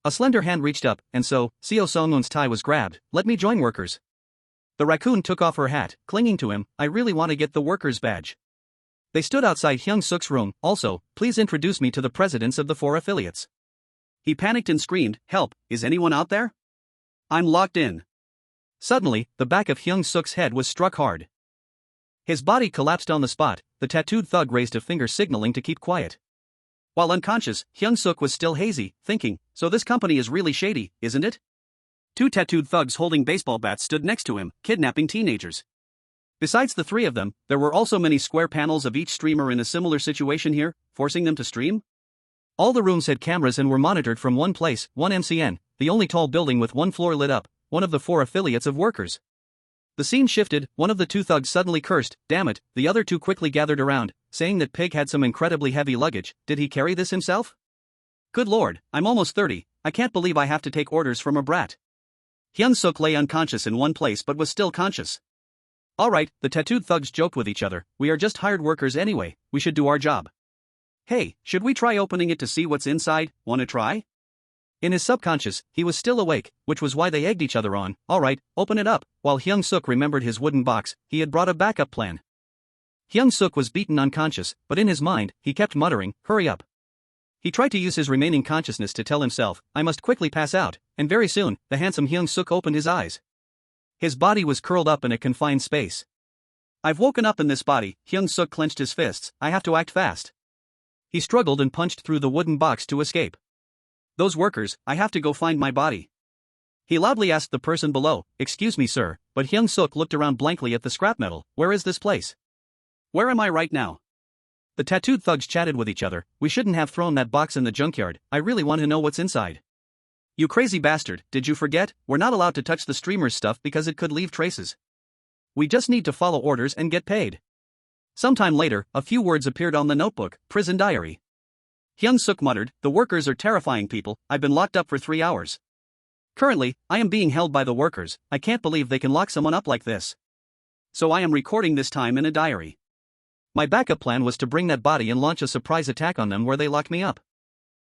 A slender hand reached up, and so, Seo Song-eun's tie was grabbed. Let me join Workers. The raccoon took off her hat, clinging to him. I really want to get the Workers badge. They stood outside Hyung-seok's room. Also, please introduce me to the presidents of the 4 affiliates. He panicked and screamed, help, is anyone out there? I'm locked in. Suddenly, the back of Hyung-seok's head was struck hard. His body collapsed on the spot. The tattooed thug raised a finger signaling to keep quiet. While unconscious, Hyung-seok was still hazy, thinking, so this company is really shady, isn't it? 2 tattooed thugs holding baseball bats stood next to him, kidnapping teenagers. Besides the 3 of them, there were also many square panels of each streamer in a similar situation here, forcing them to stream. All the rooms had cameras and were monitored from one place, 1MCN, the only tall building with 1 floor lit up, one of the 4 affiliates of Workers. The scene shifted. One of the 2 thugs suddenly cursed, damn it. The other 2 quickly gathered around, saying that Pig had some incredibly heavy luggage. Did he carry this himself? Good lord, I'm almost 30, I can't believe I have to take orders from a brat. Hyun-seok lay unconscious in one place but was still conscious. Alright, the tattooed thugs joked with each other. We are just hired workers anyway, we should do our job. Hey, should we try opening it to see what's inside? Wanna try? In his subconscious, he was still awake, which was why they egged each other on. Alright, open it up. While Hyung-seok remembered his wooden box, he had brought a backup plan. Hyung-seok was beaten unconscious, but in his mind, he kept muttering, hurry up. He tried to use his remaining consciousness to tell himself, I must quickly pass out, and very soon, the handsome Hyung-seok opened his eyes. His body was curled up in a confined space. I've woken up in this body. Hyung-seok clenched his fists. I have to act fast. He struggled and punched through the wooden box to escape. Those workers, I have to go find my body. He loudly asked the person below, excuse me sir, but Hyung-seok looked around blankly at the scrap metal. Where is this place? Where am I right now? The tattooed thugs chatted with each other. We shouldn't have thrown that box in the junkyard. I really want to know what's inside. You crazy bastard, did you forget? We're not allowed to touch the streamer's stuff because it could leave traces. We just need to follow orders and get paid. Sometime later, a few words appeared on the notebook, prison diary. Hyung-seok muttered, the workers are terrifying people. I've been locked up for 3 hours. Currently, I am being held by the workers. I can't believe they can lock someone up like this. So I am recording this time in a diary. My backup plan was to bring that body and launch a surprise attack on them where they locked me up.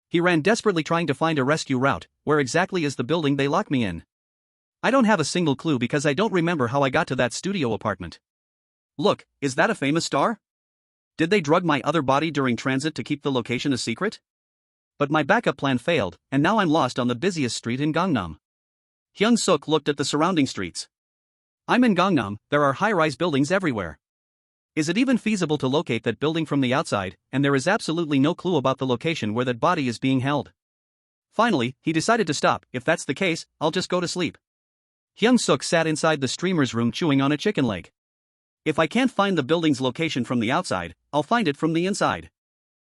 He ran desperately trying to find a rescue route. Where exactly is the building they locked me in? I don't have a single clue because I don't remember how I got to that studio apartment. Look, is that a famous star? Did they drug my other body during transit to keep the location a secret? But my backup plan failed, and now I'm lost on the busiest street in Gangnam. Hyung-seok looked at the surrounding streets. I'm in Gangnam, there are high-rise buildings everywhere. Is it even feasible to locate that building from the outside? And there is absolutely no clue about the location where that body is being held. Finally, he decided to stop. If that's the case, I'll just go to sleep. Hyung-seok sat inside the streamer's room chewing on a chicken leg. If I can't find the building's location from the outside, I'll find it from the inside.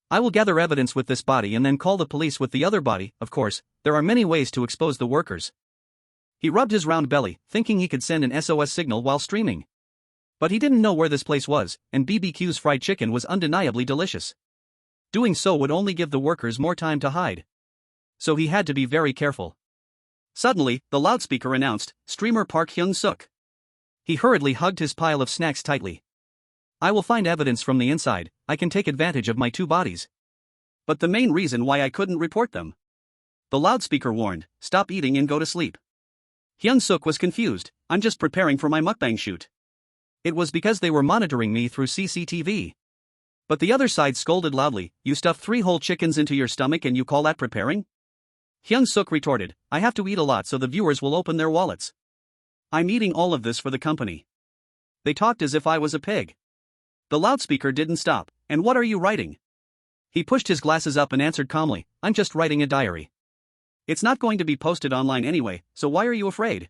I will gather evidence with this body and then call the police with the other body. Of course, there are many ways to expose the workers. He rubbed his round belly, thinking he could send an SOS signal while streaming. But he didn't know where this place was, and BBQ's fried chicken was undeniably delicious. Doing so would only give the workers more time to hide. So he had to be very careful. Suddenly, the loudspeaker announced, Streamer Park Hyung-seok. He hurriedly hugged his pile of snacks tightly. I will find evidence from the inside. I can take advantage of my 2 bodies. But the main reason why I couldn't report them. The loudspeaker warned, stop eating and go to sleep. Hyung-seok was confused. I'm just preparing for my mukbang shoot. It was because they were monitoring me through CCTV. But the other side scolded loudly, you stuffed 3 whole chickens into your stomach and you call that preparing? Hyung-seok retorted, I have to eat a lot so the viewers will open their wallets. I'm eating all of this for the company. They talked as if I was a pig. The loudspeaker didn't stop. And what are you writing? He pushed his glasses up and answered calmly, I'm just writing a diary. It's not going to be posted online anyway, so why are you afraid?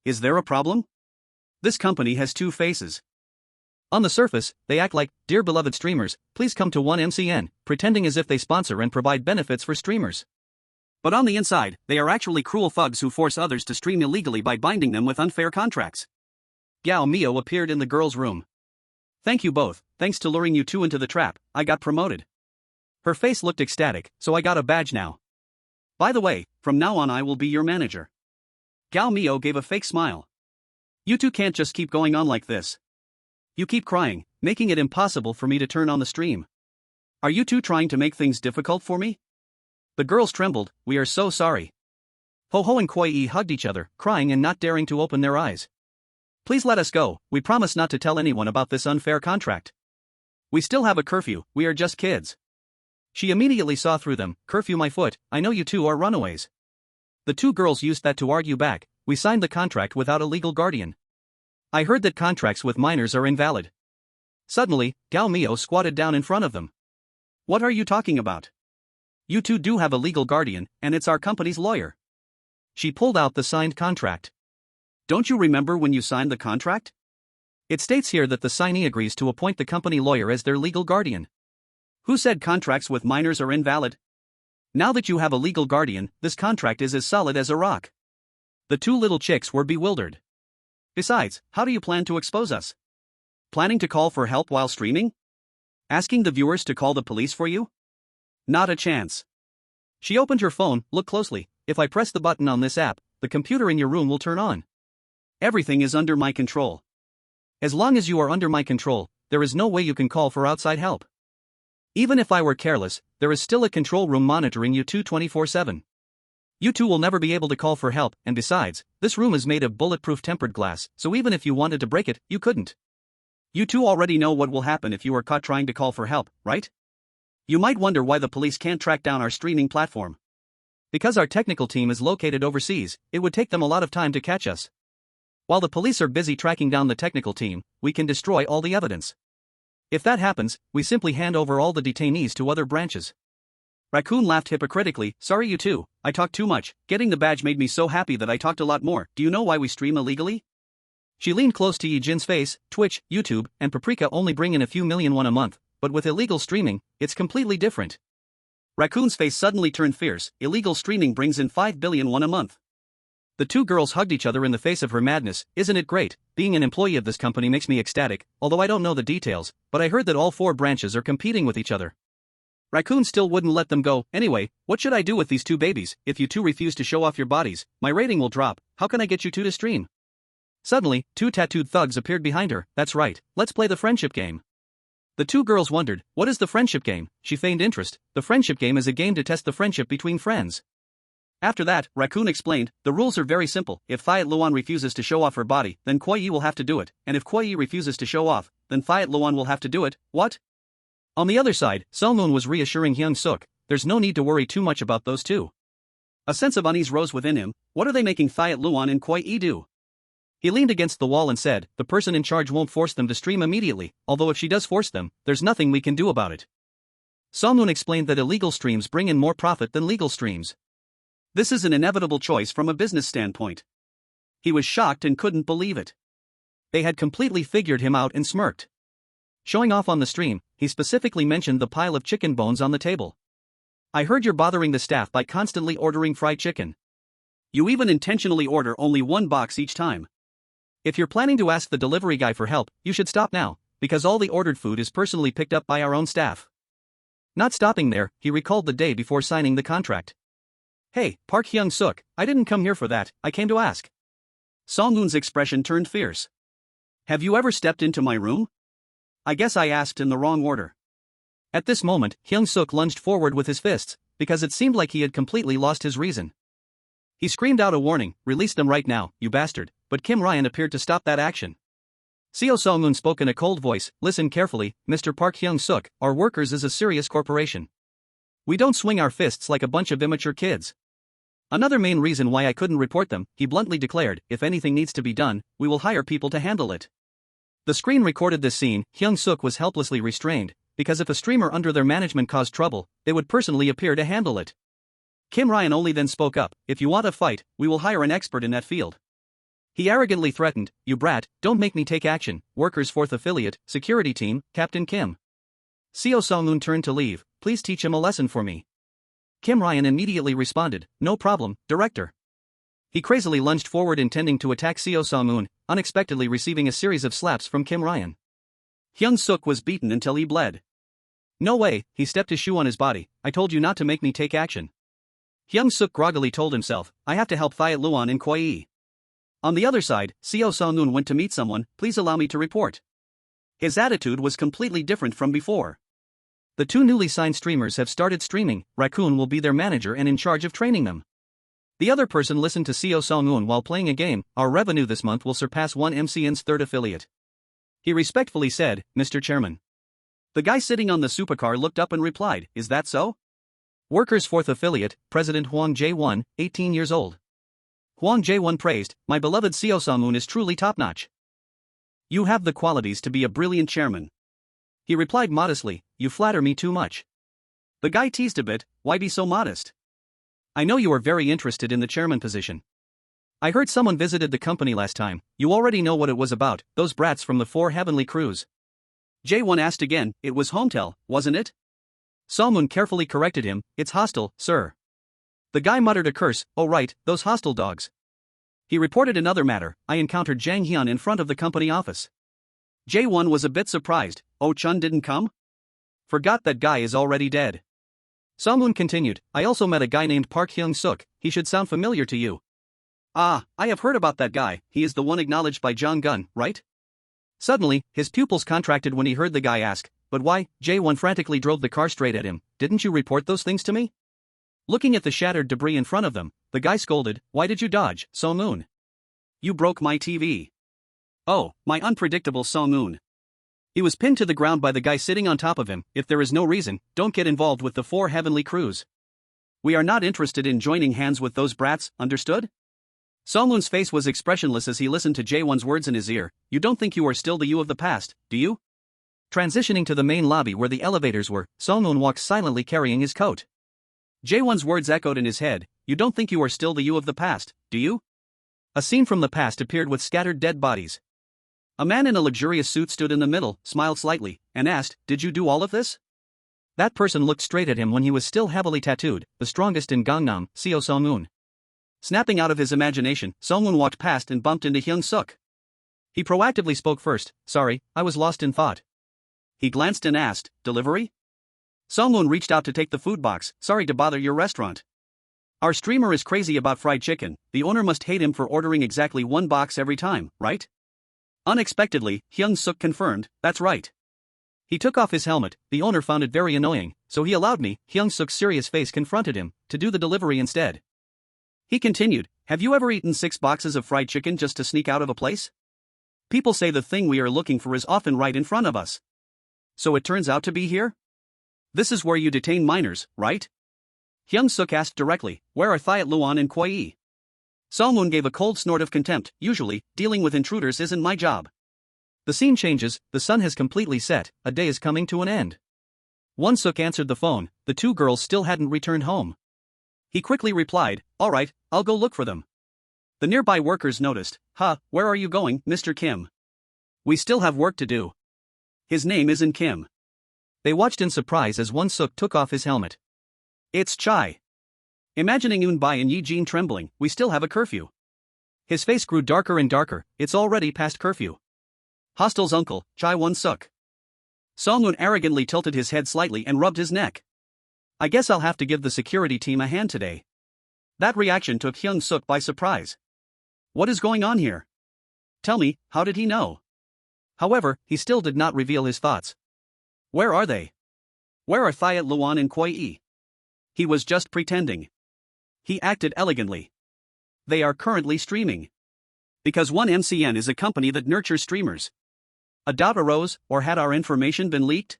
Is there a problem? This company has 2 faces. On the surface, they act like, dear beloved streamers, please come to 1MCN, pretending as if they sponsor and provide benefits for streamers. But on the inside, they are actually cruel thugs who force others to stream illegally by binding them with unfair contracts. Gao Mio appeared in the girls' room. Thank you both, thanks to luring you 2 into the trap, I got promoted. Her face looked ecstatic, so I got a badge now. By the way, from now on I will be your manager. Gao Mio gave a fake smile. You 2 can't just keep going on like this. You keep crying, making it impossible for me to turn on the stream. Are you 2 trying to make things difficult for me? The girls trembled, we are so sorry. Ho-ho and Koi-e hugged each other, crying and not daring to open their eyes. Please let us go, we promise not to tell anyone about this unfair contract. We still have a curfew, we are just kids. She immediately saw through them, curfew my foot, I know you 2 are runaways. The 2 girls used that to argue back, we signed the contract without a legal guardian. I heard that contracts with minors are invalid. Suddenly, Gao Mio squatted down in front of them. What are you talking about? You 2 do have a legal guardian, and it's our company's lawyer. She pulled out the signed contract. Don't you remember when you signed the contract? It states here that the signee agrees to appoint the company lawyer as their legal guardian. Who said contracts with minors are invalid? Now that you have a legal guardian, this contract is as solid as a rock. The 2 little chicks were bewildered. Besides, how do you plan to expose us? Planning to call for help while streaming? Asking the viewers to call the police for you? Not a chance. She opened her phone, look closely, if I press the button on this app, the computer in your room will turn on. Everything is under my control. As long as you are under my control, there is no way you can call for outside help. Even if I were careless, there is still a control room monitoring you 24/7. You two will never be able to call for help, and besides, this room is made of bulletproof tempered glass, so even if you wanted to break it, you couldn't. You two already know what will happen if you are caught trying to call for help, right? You might wonder why the police can't track down our streaming platform. Because our technical team is located overseas, it would take them a lot of time to catch us. While the police are busy tracking down the technical team, we can destroy all the evidence. If that happens, we simply hand over all the detainees to other branches. Raccoon laughed hypocritically. Sorry you two, I talked too much. Getting the badge made me so happy that I talked a lot more. Do you know why we stream illegally? She leaned close to Yijin's face. Twitch, YouTube, and Paprika only bring in a few million won a month, but with illegal streaming, it's completely different. Raccoon's face suddenly turned fierce. Illegal streaming brings in 5 billion won a month. The two girls hugged each other in the face of her madness. Isn't it great? Being an employee of this company makes me ecstatic, although I don't know the details, but I heard that all 4 branches are competing with each other. Raccoon still wouldn't let them go. Anyway, what should I do with these 2 babies? If you 2 refuse to show off your bodies, my rating will drop. How can I get you 2 to stream? Suddenly, 2 tattooed thugs appeared behind her. That's right, let's play the friendship game. The 2 girls wondered, what is the friendship game? She feigned interest. The friendship game is a game to test the friendship between friends. After that, Raccoon explained, the rules are very simple. If Thiat Luan refuses to show off her body, then Kuai Yi will have to do it, and if Kuai Yi refuses to show off, then Thiat Luan will have to do it. What? On the other side, Sungmoon was reassuring Hyung-seok, there's no need to worry too much about those 2. A sense of unease rose within him. What are they making Thiat Luan and Kuai Yi do? He leaned against the wall and said, the person in charge won't force them to stream immediately, although if she does force them, there's nothing we can do about it. Sungmoon explained that illegal streams bring in more profit than legal streams. This is an inevitable choice from a business standpoint. He was shocked and couldn't believe it. They had completely figured him out and smirked. Showing off on the stream, he specifically mentioned the pile of chicken bones on the table. I heard you're bothering the staff by constantly ordering fried chicken. You even intentionally order only 1 box each time. If you're planning to ask the delivery guy for help, you should stop now, because all the ordered food is personally picked up by our own staff. Not stopping there, he recalled the day before signing the contract. Hey, Park Hyung-seok, I didn't come here for that, I came to ask. Songhoon's expression turned fierce. Have you ever stepped into my room? I guess I asked in the wrong order. At this moment, Hyung-seok lunged forward with his fists, because it seemed like he had completely lost his reason. He screamed out a warning, release them right now, you bastard, but Kim Ryan appeared to stop that action. Seo Sungmoon spoke in a cold voice, listen carefully, Mr. Park Hyung-seok, our workers is a serious corporation. We don't swing our fists like a bunch of immature kids. Another main reason why I couldn't report them, he bluntly declared, if anything needs to be done, we will hire people to handle it. The screen recorded this scene. Hyung-seok was helplessly restrained, because if a streamer under their management caused trouble, they would personally appear to handle it. Kim Ryan only then spoke up, if you want a fight, we will hire an expert in that field. He arrogantly threatened, you brat, don't make me take action, workers 4th affiliate, security team, Captain Kim. Seo Sungmoon turned to leave, please teach him a lesson for me. Kim Ryan immediately responded, no problem, director. He crazily lunged forward intending to attack Seo Sungmoon, unexpectedly receiving a series of slaps from Kim Ryan. Hyung-seok was beaten until he bled. No way, he stepped his shoe on his body, I told you not to make me take action. Hyung-seok groggily told himself, I have to help Thiat Luan and Kuai Yi. On the other side, Seo Sungmoon went to meet someone, please allow me to report. His attitude was completely different from before. The 2 newly signed streamers have started streaming, Raccoon will be their manager and in charge of training them. The other person listened to Seo Sungmoon while playing a game, our revenue this month will surpass 1MCN's 3rd affiliate. He respectfully said, Mr. Chairman. The guy sitting on the supercar looked up and replied, is that so? Workers 4th affiliate, President Hwang Jae-won, 18 years old. Hwang Jae-won praised, my beloved Seo Sungmoon is truly top-notch. You have the qualities to be a brilliant chairman. He replied modestly, you flatter me too much. The guy teased a bit, why be so modest? I know you are very interested in the chairman position. I heard someone visited the company last time, you already know what it was about, those brats from the 4 Heavenly Crews. Jae-won asked again, it was Hometel, wasn't it? Sungmoon carefully corrected him, it's hostile, sir. The guy muttered a curse, oh right, those hostile dogs. He reported another matter, I encountered Jang Hyun in front of the company office. Jae-won was a bit surprised, oh Chun didn't come? Forgot that guy is already dead. Sungmoon continued, I also met a guy named Park Hyung-seok, he should sound familiar to you. Ah, I have heard about that guy, he is the one acknowledged by Jang Gun, right? Suddenly, his pupils contracted when he heard the guy ask, but why? Jae-won frantically drove the car straight at him, didn't you report those things to me? Looking at the shattered debris in front of them, the guy scolded. Why did you dodge, So-moon? You broke my TV. Oh, my unpredictable So-moon. He was pinned to the ground by the guy sitting on top of him. If there is no reason, don't get involved with the 4 heavenly crews. We are not interested in joining hands with those brats, understood? So-moon's face was expressionless as he listened to Jae-won's words in his ear. You don't think you are still the you of the past, do you? Transitioning to the main lobby where the elevators were, So-moon walked silently carrying his coat. Jae-won's words echoed in his head. You don't think you are still the you of the past, do you? A scene from the past appeared with scattered dead bodies. A man in a luxurious suit stood in the middle, smiled slightly, and asked, Did you do all of this? That person looked straight at him when he was still heavily tattooed, the strongest in Gangnam, Seo So-moon. Snapping out of his imagination, So-moon walked past and bumped into Hyung-seok. He proactively spoke first. Sorry, I was lost in thought. He glanced and asked, Delivery? So-moon reached out to take the food box. Sorry to bother your restaurant. Our streamer is crazy about fried chicken. The owner must hate him for ordering exactly 1 box every time, right? Unexpectedly, Hyung-seok confirmed, that's right. He took off his helmet. The owner found it very annoying, so he allowed me, Hyung-seok's serious face confronted him, to do the delivery instead. He continued, Have you ever eaten 6 boxes of fried chicken just to sneak out of a place? People say the thing we are looking for is often right in front of us. So it turns out to be here? This is where you detain minors, right? Hyung-seok asked directly, Where are Thiat Luan and Kwai? So-moon gave a cold snort of contempt. Usually, dealing with intruders isn't my job. The scene changes, the sun has completely set, a day is coming to an end. Won-seok answered the phone, the 2 girls still hadn't returned home. He quickly replied, Alright, I'll go look for them. The nearby workers noticed, Where are you going, Mr. Kim? We still have work to do. His name isn't Kim. They watched in surprise as Won-seok took off his helmet. It's Chai. Imagining Eun-bi and Yi-jin trembling, we still have a curfew. His face grew darker and darker, it's already past curfew. Hostel's uncle, Chai Won-seok. So-moon arrogantly tilted his head slightly and rubbed his neck. I guess I'll have to give the security team a hand today. That reaction took Hyung-seok by surprise. What is going on here? Tell me, how did he know? However, he still did not reveal his thoughts. Where are they? Where are Thiat Luan and Kwai? He was just pretending. He acted elegantly. They are currently streaming. Because 1MCN is a company that nurtures streamers. A doubt arose, or had our information been leaked?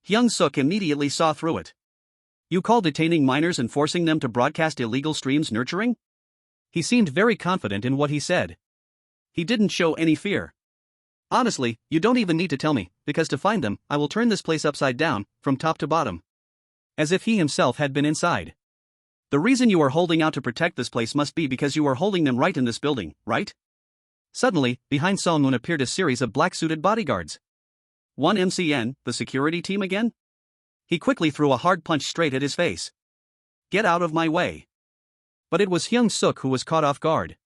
Hyung-seok immediately saw through it. You call detaining minors and forcing them to broadcast illegal streams nurturing? He seemed very confident in what he said. He didn't show any fear. Honestly, you don't even need to tell me, because to find them, I will turn this place upside down, from top to bottom. As if he himself had been inside. The reason you are holding out to protect this place must be because you are holding them right in this building, right? Suddenly, behind So-moon appeared a series of black-suited bodyguards. 1MCN, the security team again? He quickly threw a hard punch straight at his face. Get out of my way. But it was Hyung-seok who was caught off guard.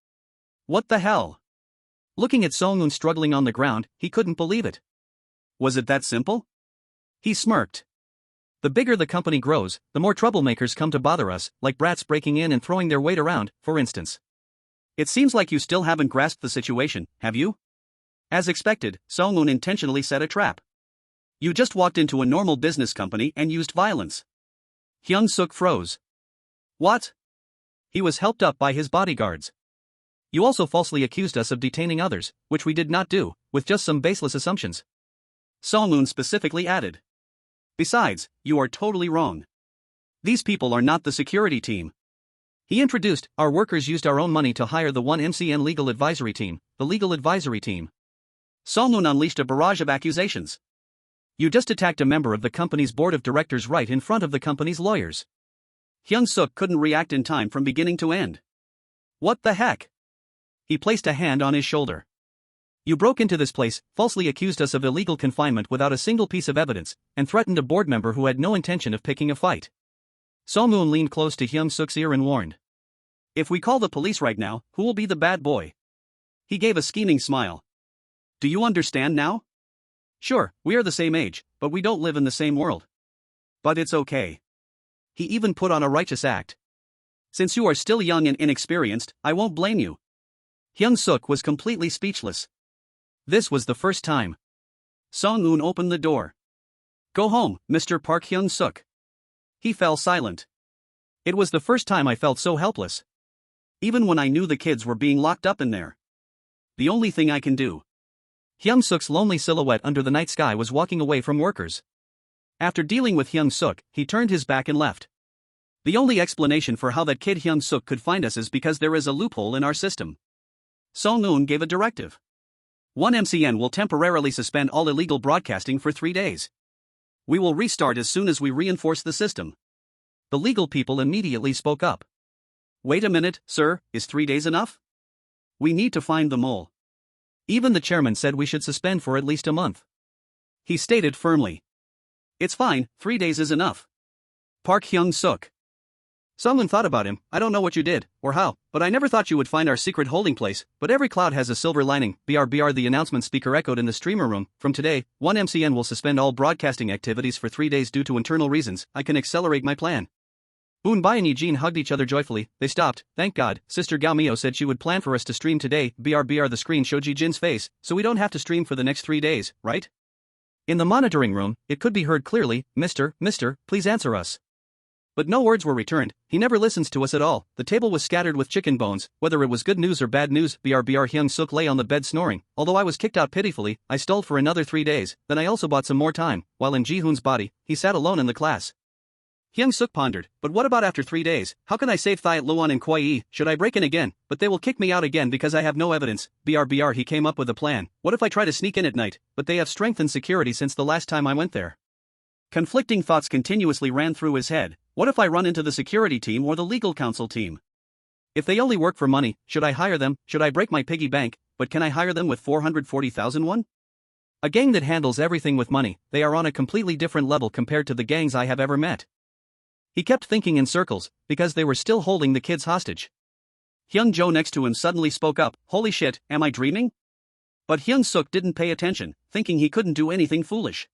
What the hell? Looking at So-moon struggling on the ground, he couldn't believe it. Was it that simple? He smirked. The bigger the company grows, the more troublemakers come to bother us, like brats breaking in and throwing their weight around, for instance. It seems like you still haven't grasped the situation, have you? As expected, So-moon intentionally set a trap. You just walked into a normal business company and used violence. Hyung-seok froze. What? He was helped up by his bodyguards. You also falsely accused us of detaining others, which we did not do, with just some baseless assumptions. So-moon specifically added. Besides, you are totally wrong. These people are not the security team. He introduced, our workers used our own money to hire the 1MCN legal advisory team, the legal advisory team. So-moon unleashed a barrage of accusations. You just attacked a member of the company's board of directors right in front of the company's lawyers. Hyung-seok couldn't react in time from beginning to end. What the heck? He placed a hand on his shoulder. You broke into this place, falsely accused us of illegal confinement without a single piece of evidence, and threatened a board member who had no intention of picking a fight. So-moon leaned close to Hyung-seok's ear and warned. If we call the police right now, who will be the bad boy? He gave a scheming smile. Do you understand now? Sure, we are the same age, but we don't live in the same world. But it's okay. He even put on a righteous act. Since you are still young and inexperienced, I won't blame you. Hyung-seok was completely speechless. This was the first time. Song-eun opened the door. Go home, Mr. Park Hyung-seok. He fell silent. It was the first time I felt so helpless. Even when I knew the kids were being locked up in there. The only thing I can do. Hyung-seok's lonely silhouette under the night sky was walking away from workers. After dealing with Hyung-seok, he turned his back and left. The only explanation for how that kid Hyung-seok could find us is because there is a loophole in our system. Song-eun gave a directive. 1MCN will temporarily suspend all illegal broadcasting for 3 days. We will restart as soon as we reinforce the system. The legal people immediately spoke up. Wait a minute, sir, is 3 days enough? We need to find the mole. Even the chairman said we should suspend for at least a month. He stated firmly. It's fine, 3 days is enough. Park Hyung-seok. Song-eun thought about him. I don't know what you did, or how, but I never thought you would find our secret holding place, but every cloud has a silver lining. BRBR the announcement speaker echoed in the streamer room. From today, 1MCN will suspend all broadcasting activities for 3 days due to internal reasons. I can accelerate my plan. Boon-bae and Eugene hugged each other joyfully. They stopped. Thank God. Sister Gao Mio said she would plan for us to stream today. BRBR the screen showed Ji-jin's face, so we don't have to stream for the next 3 days, right? In the monitoring room, it could be heard clearly, Mister, please answer us. But no words were returned. He never listens to us at all. The table was scattered with chicken bones, whether it was good news or bad news. BRBR Hyung-seok lay on the bed snoring. Although I was kicked out pitifully, I stalled for another 3 days, then I also bought some more time. While in Ji-hoon's body, he sat alone in the class. Hyung-seok pondered, but what about after 3 days? How can I save Thiat Luan and Kwai? Should I break in again? But they will kick me out again because I have no evidence. BRBR he came up with a plan. What if I try to sneak in at night? But they have strengthened security since the last time I went there. Conflicting thoughts continuously ran through his head. What if I run into the security team or the legal counsel team? If they only work for money, should I hire them? Should I break my piggy bank? But can I hire them with 440,000 won? A gang that handles everything with money, they are on a completely different level compared to the gangs I have ever met. He kept thinking in circles, because they were still holding the kids hostage. Hyung-jo next to him suddenly spoke up, holy shit, am I dreaming? But Hyung-seok didn't pay attention, thinking he couldn't do anything foolish.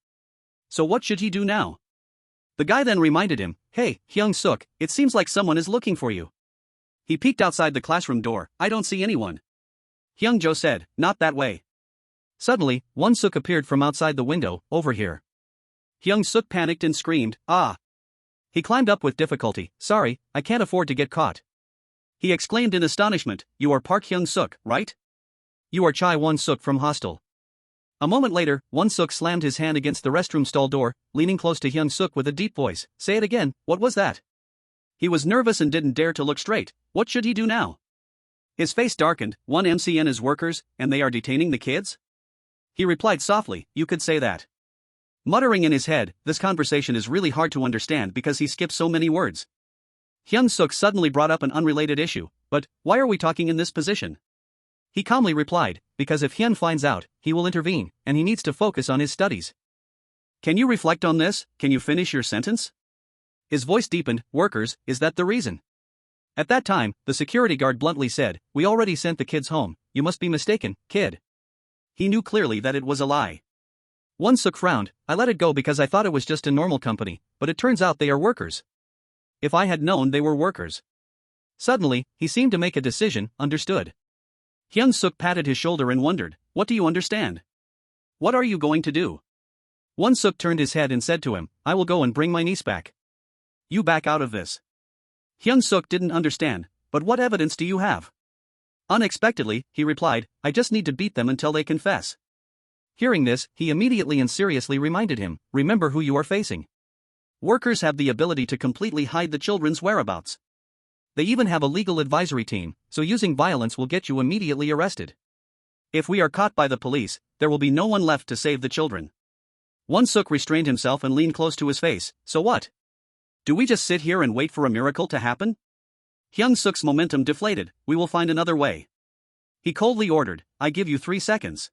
So what should he do now? The guy then reminded him, hey, Hyung-seok, it seems like someone is looking for you. He peeked outside the classroom door, I don't see anyone. Hyung-jo said, not that way. Suddenly, Won-seok appeared from outside the window, over here. Hyung-seok panicked and screamed, ah! He climbed up with difficulty. Sorry, I can't afford to get caught. He exclaimed in astonishment, you are Park Hyung-seok, right? You are Chai Won-seok from Hostel. A moment later, Won-seok slammed his hand against the restroom stall door, leaning close to Hyung-seok with a deep voice. Say it again, what was that? He was nervous and didn't dare to look straight. What should he do now? His face darkened. 1MCN is workers, and they are detaining the kids? He replied softly, you could say that. Muttering in his head, this conversation is really hard to understand because he skipped so many words. Hyung-seok suddenly brought up an unrelated issue, but, why are we talking in this position? He calmly replied, because if Hyun finds out, he will intervene, and he needs to focus on his studies. Can you reflect on this? Can you finish your sentence? His voice deepened, workers, is that the reason? At that time, the security guard bluntly said, we already sent the kids home, you must be mistaken, kid. He knew clearly that it was a lie. Won-seok frowned, I let it go because I thought it was just a normal company, but it turns out they are workers. If I had known they were workers. Suddenly, he seemed to make a decision, understood. Hyung-seok patted his shoulder and wondered, what do you understand? What are you going to do? Won-seok turned his head and said to him, I will go and bring my niece back. You back out of this. Hyung-seok didn't understand, but what evidence do you have? Unexpectedly, he replied, I just need to beat them until they confess. Hearing this, he immediately and seriously reminded him, remember who you are facing. Workers have the ability to completely hide the children's whereabouts. They even have a legal advisory team, so using violence will get you immediately arrested. If we are caught by the police, there will be no one left to save the children. Won-seok restrained himself and leaned close to his face, so what? Do we just sit here and wait for a miracle to happen? Hyung-seok's momentum deflated, we will find another way. He coldly ordered, I give you 3 seconds.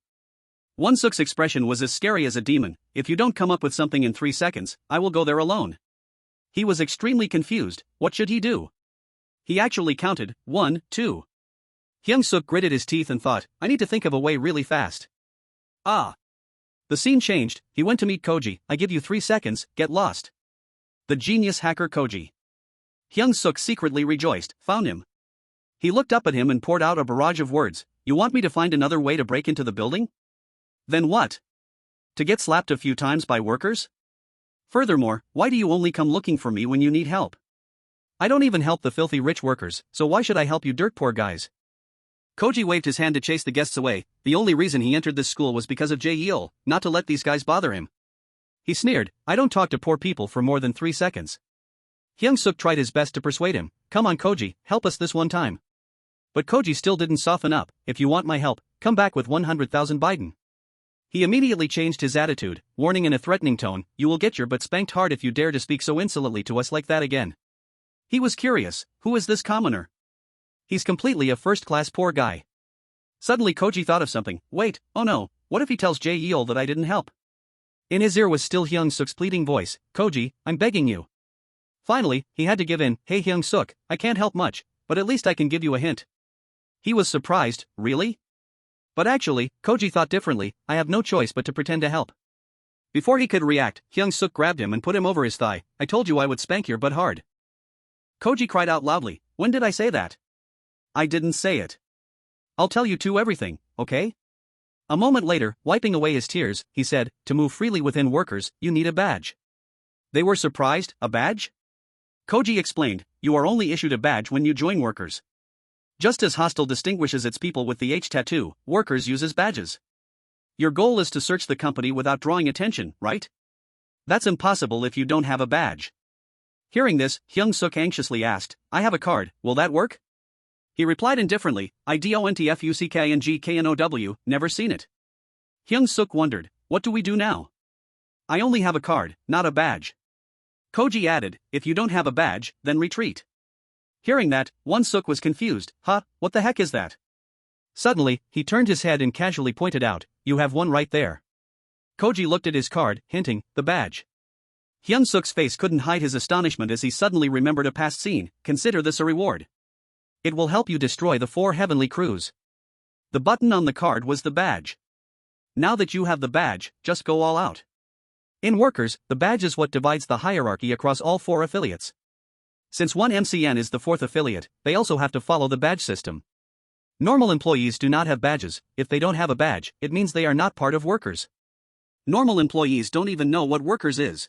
Won-seok's expression was as scary as a demon, if you don't come up with something in 3 seconds, I will go there alone. He was extremely confused, what should he do? He actually counted, 1, 2. Hyung-seok gritted his teeth and thought, I need to think of a way really fast. Ah! The scene changed, he went to meet Koji, I give you 3 seconds, get lost. The genius hacker Koji. Hyung-seok secretly rejoiced, found him. He looked up at him and poured out a barrage of words, you want me to find another way to break into the building? Then what? To get slapped a few times by workers? Furthermore, why do you only come looking for me when you need help? I don't even help the filthy rich workers, so why should I help you dirt poor guys? Koji waved his hand to chase the guests away. The only reason he entered this school was because of Jae-yeol, not to let these guys bother him. He sneered, I don't talk to poor people for more than 3 seconds. Hyung-seok tried his best to persuade him, come on Koji, help us this one time. But Koji still didn't soften up, if you want my help, come back with 100,000 Biden. He immediately changed his attitude, warning in a threatening tone, you will get your butt spanked hard if you dare to speak so insolently to us like that again. He was curious, who is this commoner? He's completely a first-class poor guy. Suddenly Koji thought of something, wait, oh no, what if he tells Jae-yeol that I didn't help? In his ear was still Hyung-seok's pleading voice, Koji, I'm begging you. Finally, he had to give in, hey Hyung-seok, I can't help much, but at least I can give you a hint. He was surprised, really? But actually, Koji thought differently, I have no choice but to pretend to help. Before he could react, Hyung-seok grabbed him and put him over his thigh, I told you I would spank your butt hard. Koji cried out loudly, when did I say that? I didn't say it. I'll tell you two everything, okay? A moment later, wiping away his tears, he said, to move freely within workers, you need a badge. They were surprised, a badge? Koji explained, you are only issued a badge when you join workers. Just as Hostel distinguishes its people with the H tattoo, workers uses badges. Your goal is to search the company without drawing attention, right? That's impossible if you don't have a badge. Hearing this, Hyung-seok anxiously asked, I have a card, will that work? He replied indifferently, I don't fuck, never seen it. Hyung-seok wondered, what do we do now? I only have a card, not a badge. Koji added, if you don't have a badge, then retreat. Hearing that, Won-seok was confused, what the heck is that? Suddenly, he turned his head and casually pointed out, you have one right there. Koji looked at his card, hinting, the badge. Hyung-seok's face couldn't hide his astonishment as he suddenly remembered a past scene, consider this a reward. It will help you destroy the 4 heavenly crews. The button on the card was the badge. Now that you have the badge, just go all out. In workers, the badge is what divides the hierarchy across all 4 affiliates. Since one MCN is the 4th affiliate, they also have to follow the badge system. Normal employees do not have badges. If they don't have a badge, it means they are not part of workers. Normal employees don't even know what workers is.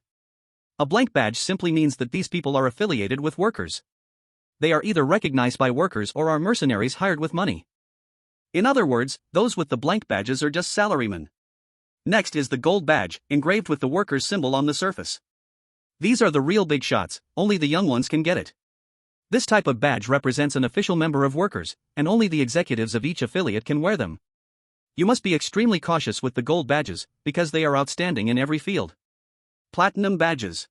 A blank badge simply means that these people are affiliated with workers. They are either recognized by workers or are mercenaries hired with money. In other words, those with the blank badges are just salarymen. Next is the gold badge, engraved with the workers' symbol on the surface. These are the real big shots, only the young ones can get it. This type of badge represents an official member of workers, and only the executives of each affiliate can wear them. You must be extremely cautious with the gold badges, because they are outstanding in every field. Platinum badges.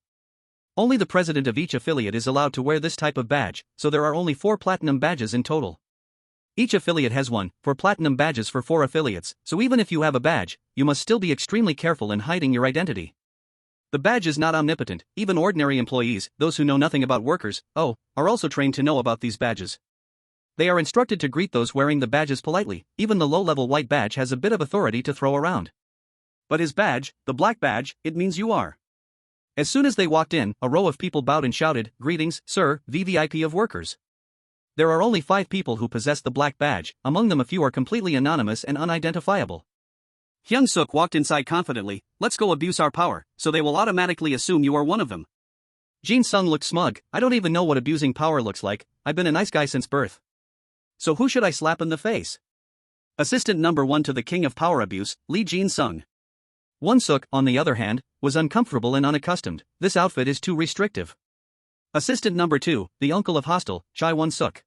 Only the president of each affiliate is allowed to wear this type of badge, so there are only 4 platinum badges in total. Each affiliate has 4 platinum badges for 4 affiliates, so even if you have a badge, you must still be extremely careful in hiding your identity. The badge is not omnipotent, even ordinary employees, those who know nothing about workers, are also trained to know about these badges. They are instructed to greet those wearing the badges politely, even the low-level white badge has a bit of authority to throw around. But his badge, the black badge, it means you are. As soon as they walked in, a row of people bowed and shouted, greetings, sir, VVIP of workers. There are only 5 people who possess the black badge, among them a few are completely anonymous and unidentifiable. Hyung-seok walked inside confidently, let's go abuse our power, so they will automatically assume you are one of them. Jin-sung looked smug, I don't even know what abusing power looks like, I've been a nice guy since birth. So who should I slap in the face? Assistant number 1 to the king of power abuse, Lee Jin-sung. Won-seok, on the other hand, was uncomfortable and unaccustomed, this outfit is too restrictive. Assistant number 2, the uncle of Hostel, Chai Won-seok.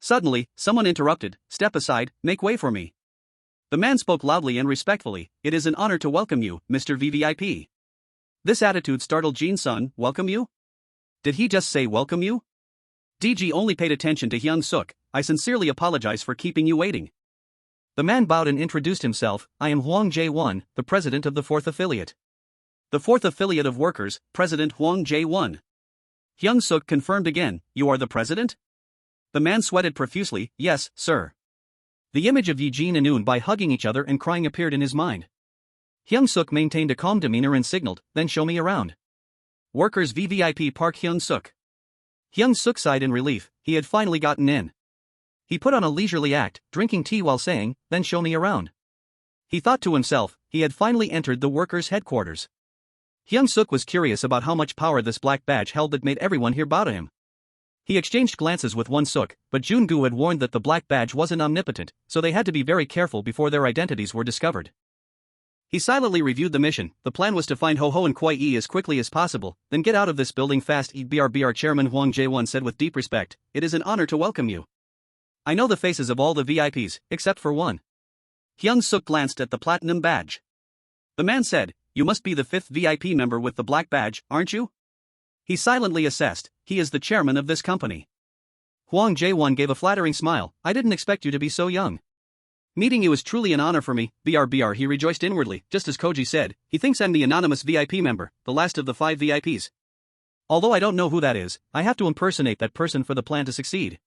Suddenly, someone interrupted, step aside, make way for me. The man spoke loudly and respectfully, it is an honor to welcome you, Mr. VVIP. This attitude startled Jin-sung, welcome you? Did he just say welcome you? DG only paid attention to Hyung-seok, I sincerely apologize for keeping you waiting. The man bowed and introduced himself, I am Hwang Jae-won, the president of the 4th affiliate. The 4th affiliate of workers, President Hwang Jae-won. Hyung-seok confirmed again, you are the president? The man sweated profusely, yes, sir. The image of Yejin and Eun by hugging each other and crying appeared in his mind. Hyung-seok maintained a calm demeanor and signaled, then show me around. Workers VVIP Park Hyung-seok. Hyung-seok sighed in relief, he had finally gotten in. He put on a leisurely act, drinking tea while saying, then show me around. He thought to himself, he had finally entered the workers' headquarters. Hyung-seok was curious about how much power this black badge held that made everyone here bow to him. He exchanged glances with Hyung-seok, but Jun-gu had warned that the black badge wasn't omnipotent, so they had to be very careful before their identities were discovered. He silently reviewed the mission. The plan was to find Ho-ho and Kwai-e as quickly as possible, then get out of this building fast. BRBR Chairman Hwang Jae-won said with deep respect, "It is an honor to welcome you. I know the faces of all the VIPs, except for one." Hyung-seok glanced at the platinum badge. The man said, "You must be the 5th VIP member with the black badge, aren't you?" He silently assessed, "He is the chairman of this company." Hwang Jae-won gave a flattering smile, "I didn't expect you to be so young. Meeting you is truly an honor for me." BRBR he rejoiced inwardly, just as Koji said, "He thinks I'm the anonymous VIP member, the last of the 5 VIPs. Although I don't know who that is, I have to impersonate that person for the plan to succeed."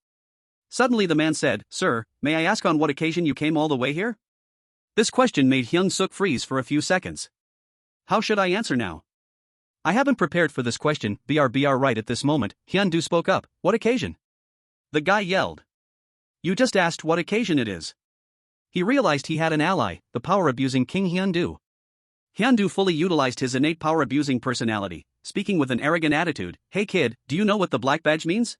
Suddenly the man said, "Sir, may I ask on what occasion you came all the way here?" This question made Hyung-seok freeze for a few seconds. How should I answer now? I haven't prepared for this question. BRBR right at this moment, Hyun-do spoke up, "What occasion?" The guy yelled. "You just asked what occasion it is." He realized he had an ally, the power-abusing King Hyun-do. Hyun-do fully utilized his innate power-abusing personality, speaking with an arrogant attitude. "Hey kid, do you know what the black badge means?"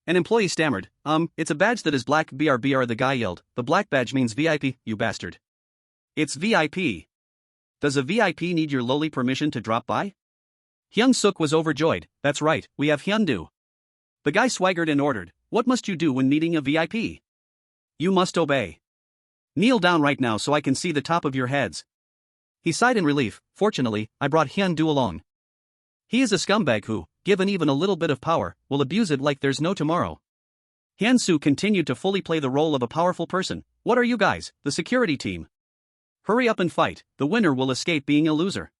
An employee stammered, It's a badge that is black." BRBR the guy yelled, "The black badge means VIP, you bastard. It's VIP. Does a VIP need your lowly permission to drop by?" Hyung-seok was overjoyed. "That's right, we have Hyun-do." The guy swaggered and ordered, "What must you do when meeting a VIP? You must obey. Kneel down right now so I can see the top of your heads." He sighed in relief. "Fortunately, I brought Hyun-do along. He is a scumbag who, given even a little bit of power, will abuse it like there's no tomorrow." Hyun-soo continued to fully play the role of a powerful person. "What are you guys, the security team? Hurry up and fight, the winner will escape being a loser."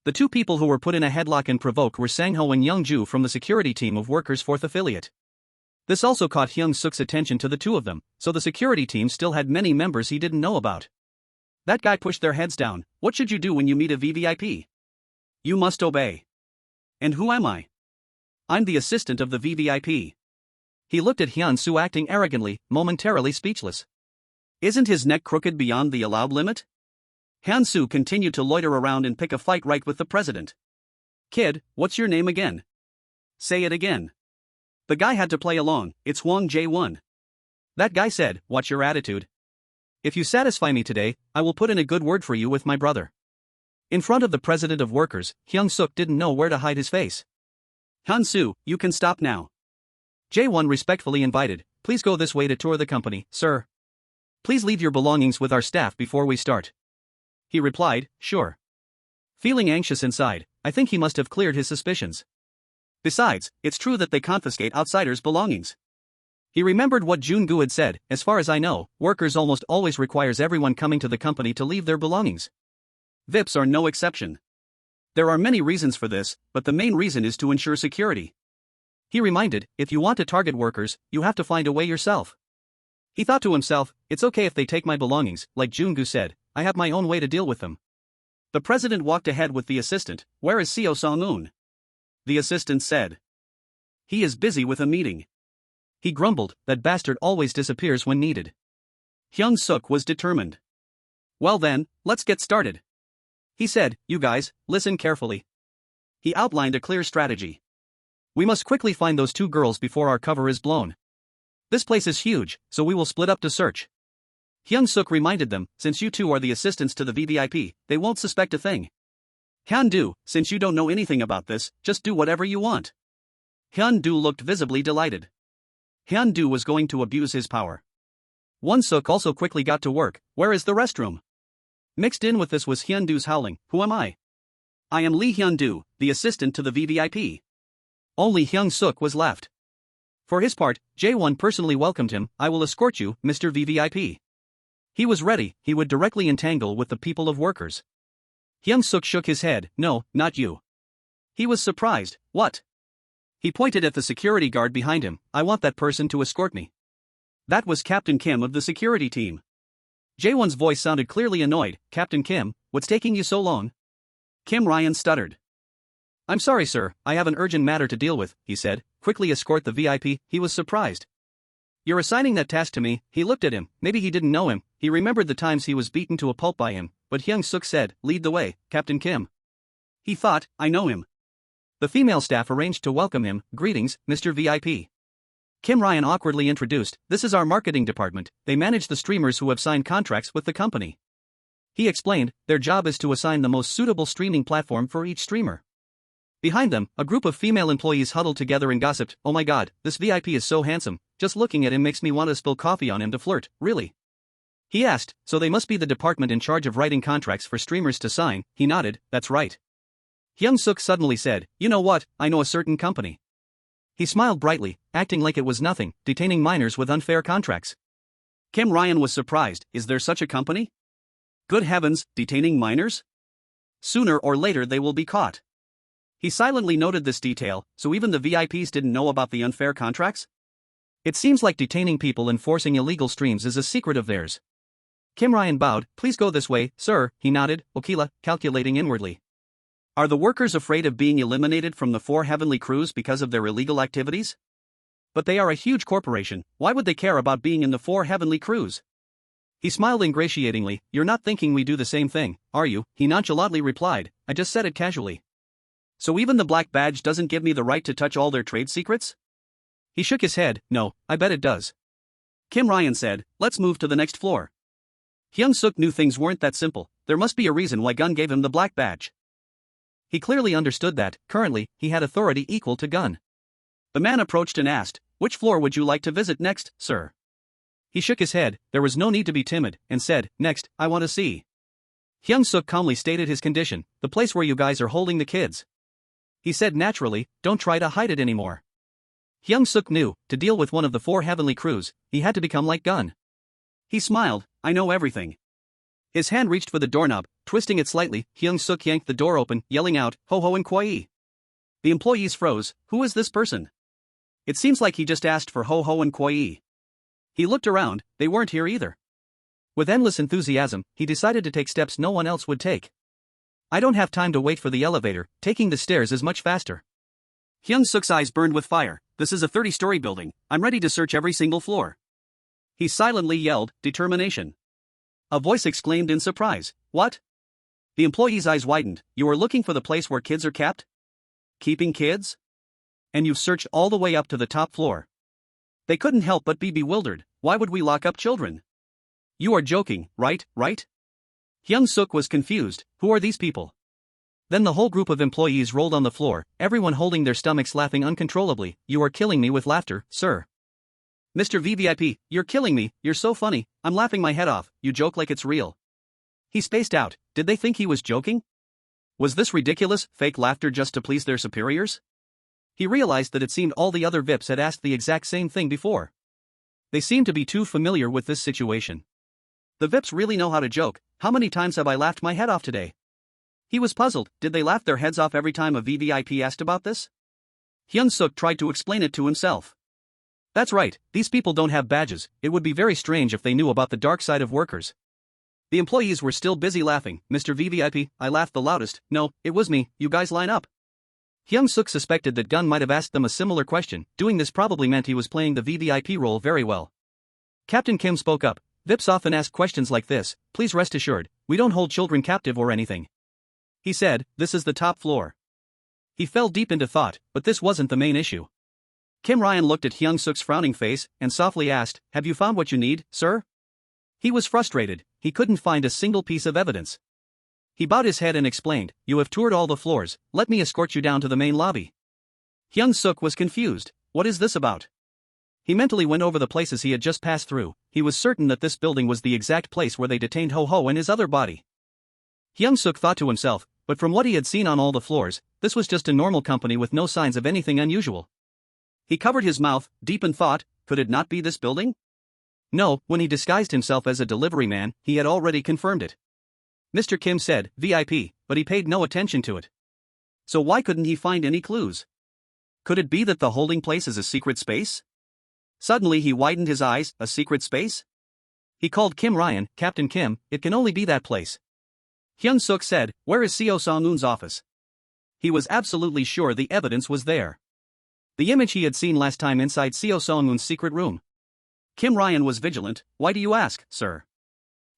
The two people who were put in a headlock and provoked were Sang-ho and Young-ju from the security team of Workers' 4th affiliate. This also caught Hyung-seok's attention to the two of them, so the security team still had many members he didn't know about. That guy pushed their heads down. "What should you do when you meet a VVIP? You must obey." "And who am I?" "I'm the assistant of the VVIP." He looked at Hyun-soo acting arrogantly, momentarily speechless. Isn't his neck crooked beyond the allowed limit? Hyun-soo continued to loiter around and pick a fight right with the president. "Kid, what's your name again?" "Say it again." The guy had to play along. "It's Hwang Jae-won." That guy said, "Watch your attitude. If you satisfy me today, I will put in a good word for you with my brother." In front of the president of Workers, Hyung-seok didn't know where to hide his face. "Hyun-soo, you can stop now." Jae-won respectfully invited, "Please go this way to tour the company, sir. Please leave your belongings with our staff before we start." He replied, "Sure." Feeling anxious inside, I think he must have cleared his suspicions. Besides, it's true that they confiscate outsiders' belongings. He remembered what Jun-gu had said, "As far as I know, Workers almost always requires everyone coming to the company to leave their belongings. VIPs are no exception. There are many reasons for this, but the main reason is to ensure security." He reminded, "If you want to target Workers, you have to find a way yourself." He thought to himself, "It's okay if they take my belongings, like Jun-gu said, I have my own way to deal with them." The president walked ahead with the assistant. "Where is Seo Song-un?" The assistant said, "He is busy with a meeting." He grumbled, "That bastard always disappears when needed." Hyung-seok was determined. "Well then, let's get started." He said, "You guys, listen carefully." He outlined a clear strategy. "We must quickly find those two girls before our cover is blown. This place is huge, so we will split up to search." Hyung-seok reminded them, "Since you two are the assistants to the VVIP, they won't suspect a thing. Hyun-do, since you don't know anything about this, just do whatever you want." Hyun-do looked visibly delighted. Hyun-do was going to abuse his power. Hyun-seok also quickly got to work. "Where is the restroom?" Mixed in with this was Hyun-do's howling, "Who am I? I am Lee Hyun-do, the assistant to the VVIP." Only Hyung-seok was left. For his part, Jae-won personally welcomed him. "I will escort you, Mr. VVIP." He was ready, he would directly entangle with the people of Workers. Hyung-seok shook his head, "No, not you." He was surprised. "What?" He pointed at the security guard behind him. "I want that person to escort me." That was Captain Kim of the security team. Jae-won's voice sounded clearly annoyed. "Captain Kim, what's taking you so long?" Kim Ryan stuttered. "I'm sorry sir, I have an urgent matter to deal with," he said. "Quickly escort the VIP." He was surprised. "You're assigning that task to me?" He looked at him, maybe he didn't know him, he remembered the times he was beaten to a pulp by him, but Hyung-seok said, "Lead the way, Captain Kim." He thought, "I know him." The female staff arranged to welcome him. "Greetings, Mr. VIP. Kim Ryan awkwardly introduced, this is our marketing department, they manage the streamers who have signed contracts with the company. He explained, their job is to assign the most suitable streaming platform for each streamer. Behind them, a group of female employees huddled together and gossiped, oh my god, this VIP is so handsome, just looking at him makes me want to spill coffee on him to flirt, really? He asked, so they must be the department in charge of writing contracts for streamers to sign. He nodded, that's right. Hyung-seok suddenly said, you know what, I know a certain company. He smiled brightly, acting like it was nothing, detaining minors with unfair contracts. Kim Ryan was surprised, is there such a company? Good heavens, detaining minors? Sooner or later they will be caught. He silently noted this detail, so even the VIPs didn't know about the unfair contracts? It seems like detaining people and forcing illegal streams is a secret of theirs. Kim Ryan bowed, please go this way, sir, he nodded, Okila, calculating inwardly. Are the workers afraid of being eliminated from the 4 heavenly crews because of their illegal activities? But they are a huge corporation, why would they care about being in the 4 heavenly crews? He smiled ingratiatingly, you're not thinking we do the same thing, are you? He nonchalantly replied, I just said it casually. So even the black badge doesn't give me the right to touch all their trade secrets? He shook his head, no, I bet it does. Kim Ryan said, let's move to the next floor. Hyung-seok knew things weren't that simple, there must be a reason why Gun gave him the black badge. He clearly understood that, currently, he had authority equal to Gun. The man approached and asked, which floor would you like to visit next, sir? He shook his head, there was no need to be timid, and said, next, I want to see. Hyung-seok calmly stated his condition, the place where you guys are holding the kids. He said naturally, don't try to hide it anymore. Hyung-seok knew, to deal with one of the 4 heavenly crews, he had to become like Gun. He smiled, I know everything. His hand reached for the doorknob, twisting it slightly, Hyung-seok yanked the door open, yelling out, ho ho and kwai. The employees froze, who is this person? It seems like he just asked for ho ho and kwai. He looked around, they weren't here either. With endless enthusiasm, he decided to take steps no one else would take. I don't have time to wait for the elevator, taking the stairs is much faster. Hyung-seok's eyes burned with fire, this is a 30-story building, I'm ready to search every single floor. He silently yelled, determination. A voice exclaimed in surprise, what? The employee's eyes widened, you are looking for the place where kids are kept? Keeping kids? And you've searched all the way up to the top floor. They couldn't help but be bewildered, why would we lock up children? You are joking, right? Hyung-seok was confused, who are these people? Then the whole group of employees rolled on the floor, everyone holding their stomachs laughing uncontrollably, you are killing me with laughter, sir. Mr. VVIP, you're killing me, you're so funny, I'm laughing my head off, you joke like it's real. He spaced out, did they think he was joking? Was this ridiculous, fake laughter just to please their superiors? He realized that it seemed all the other VIPs had asked the exact same thing before. They seemed to be too familiar with this situation. The VIPs really know how to joke, how many times have I laughed my head off today? He was puzzled, did they laugh their heads off every time a VVIP asked about this? Hyung-seok tried to explain it to himself. That's right, these people don't have badges, it would be very strange if they knew about the dark side of workers. The employees were still busy laughing, Mr. VVIP, I laughed the loudest, no, it was me, you guys line up. Hyung-seok suspected that Gun might have asked them a similar question, doing this probably meant he was playing the VVIP role very well. Captain Kim spoke up, VIPs often ask questions like this, please rest assured, we don't hold children captive or anything. He said, this is the top floor. He fell deep into thought, but this wasn't the main issue. Kim Ryan looked at Hyung-seok's frowning face and softly asked, have you found what you need, sir? He was frustrated, he couldn't find a single piece of evidence. He bowed his head and explained, you have toured all the floors, let me escort you down to the main lobby. Hyung-seok was confused, what is this about? He mentally went over the places he had just passed through, he was certain that this building was the exact place where they detained Ho-ho and his other body. Hyung-seok thought to himself, but from what he had seen on all the floors, this was just a normal company with no signs of anything unusual. He covered his mouth, deep in thought, could it not be this building? No, when he disguised himself as a delivery man, he had already confirmed it. Mr. Kim said, VIP, but he paid no attention to it. So why couldn't he find any clues? Could it be that the holding place is a secret space? Suddenly he widened his eyes, a secret space? He called Kim Ryan, Captain Kim, it can only be that place. Hyung-seok said, where is Seo Song-eun's office? He was absolutely sure the evidence was there. The image he had seen last time inside Seo Song-eun's secret room. Kim Ryan was vigilant, why do you ask, sir?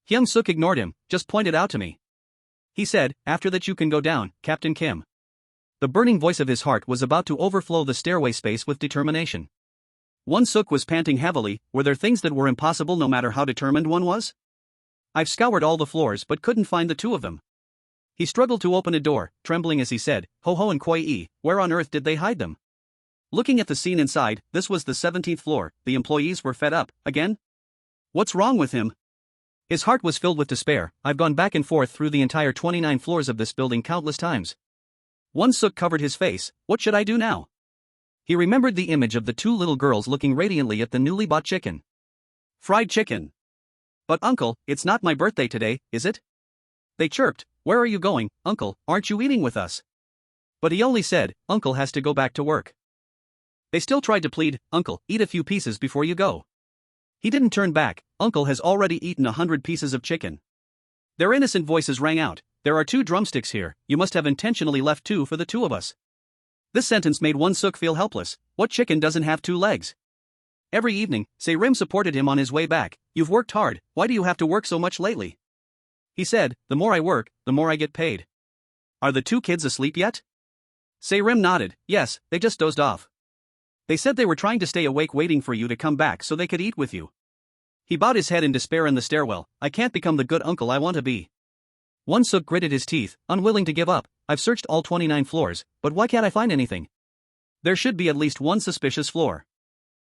Hyung-seok ignored him, just pointed out to me. He said, after that you can go down, Captain Kim. The burning voice of his heart was about to overflow the stairway space with determination. Hyung-seok was panting heavily. Were there things that were impossible no matter how determined one was? I've scoured all the floors but couldn't find the two of them. He struggled to open a door, trembling as he said, Ho-ho and Koi-e, where on earth did they hide them? Looking at the scene inside, this was the 17th floor. The employees were fed up, again? What's wrong with him? His heart was filled with despair. I've gone back and forth through the entire 29 floors of this building countless times. Hyung-seok covered his face. What should I do now? He remembered the image of the two little girls looking radiantly at the newly bought chicken. Fried chicken. But uncle, it's not my birthday today, is it? They chirped. Where are you going, uncle? Aren't you eating with us? But he only said, uncle has to go back to work. They still tried to plead, uncle, eat a few pieces before you go. He didn't turn back. Uncle has already eaten 100 pieces of chicken. Their innocent voices rang out. There are 2 drumsticks here. You must have intentionally left 2 for the 2 of us. This sentence made Hyung-seok feel helpless. What chicken doesn't have 2 legs? Every evening, Se-rim supported him on his way back. You've worked hard. Why do you have to work so much lately? He said, the more I work, the more I get paid. Are the 2 kids asleep yet? Se-rim nodded. Yes, they just dozed off. They said they were trying to stay awake waiting for you to come back so they could eat with you. He bowed his head in despair in the stairwell. I can't become the good uncle I want to be. Hyung-seok gritted his teeth, unwilling to give up. I've searched all 29 floors, but why can't I find anything? There should be at least one suspicious floor.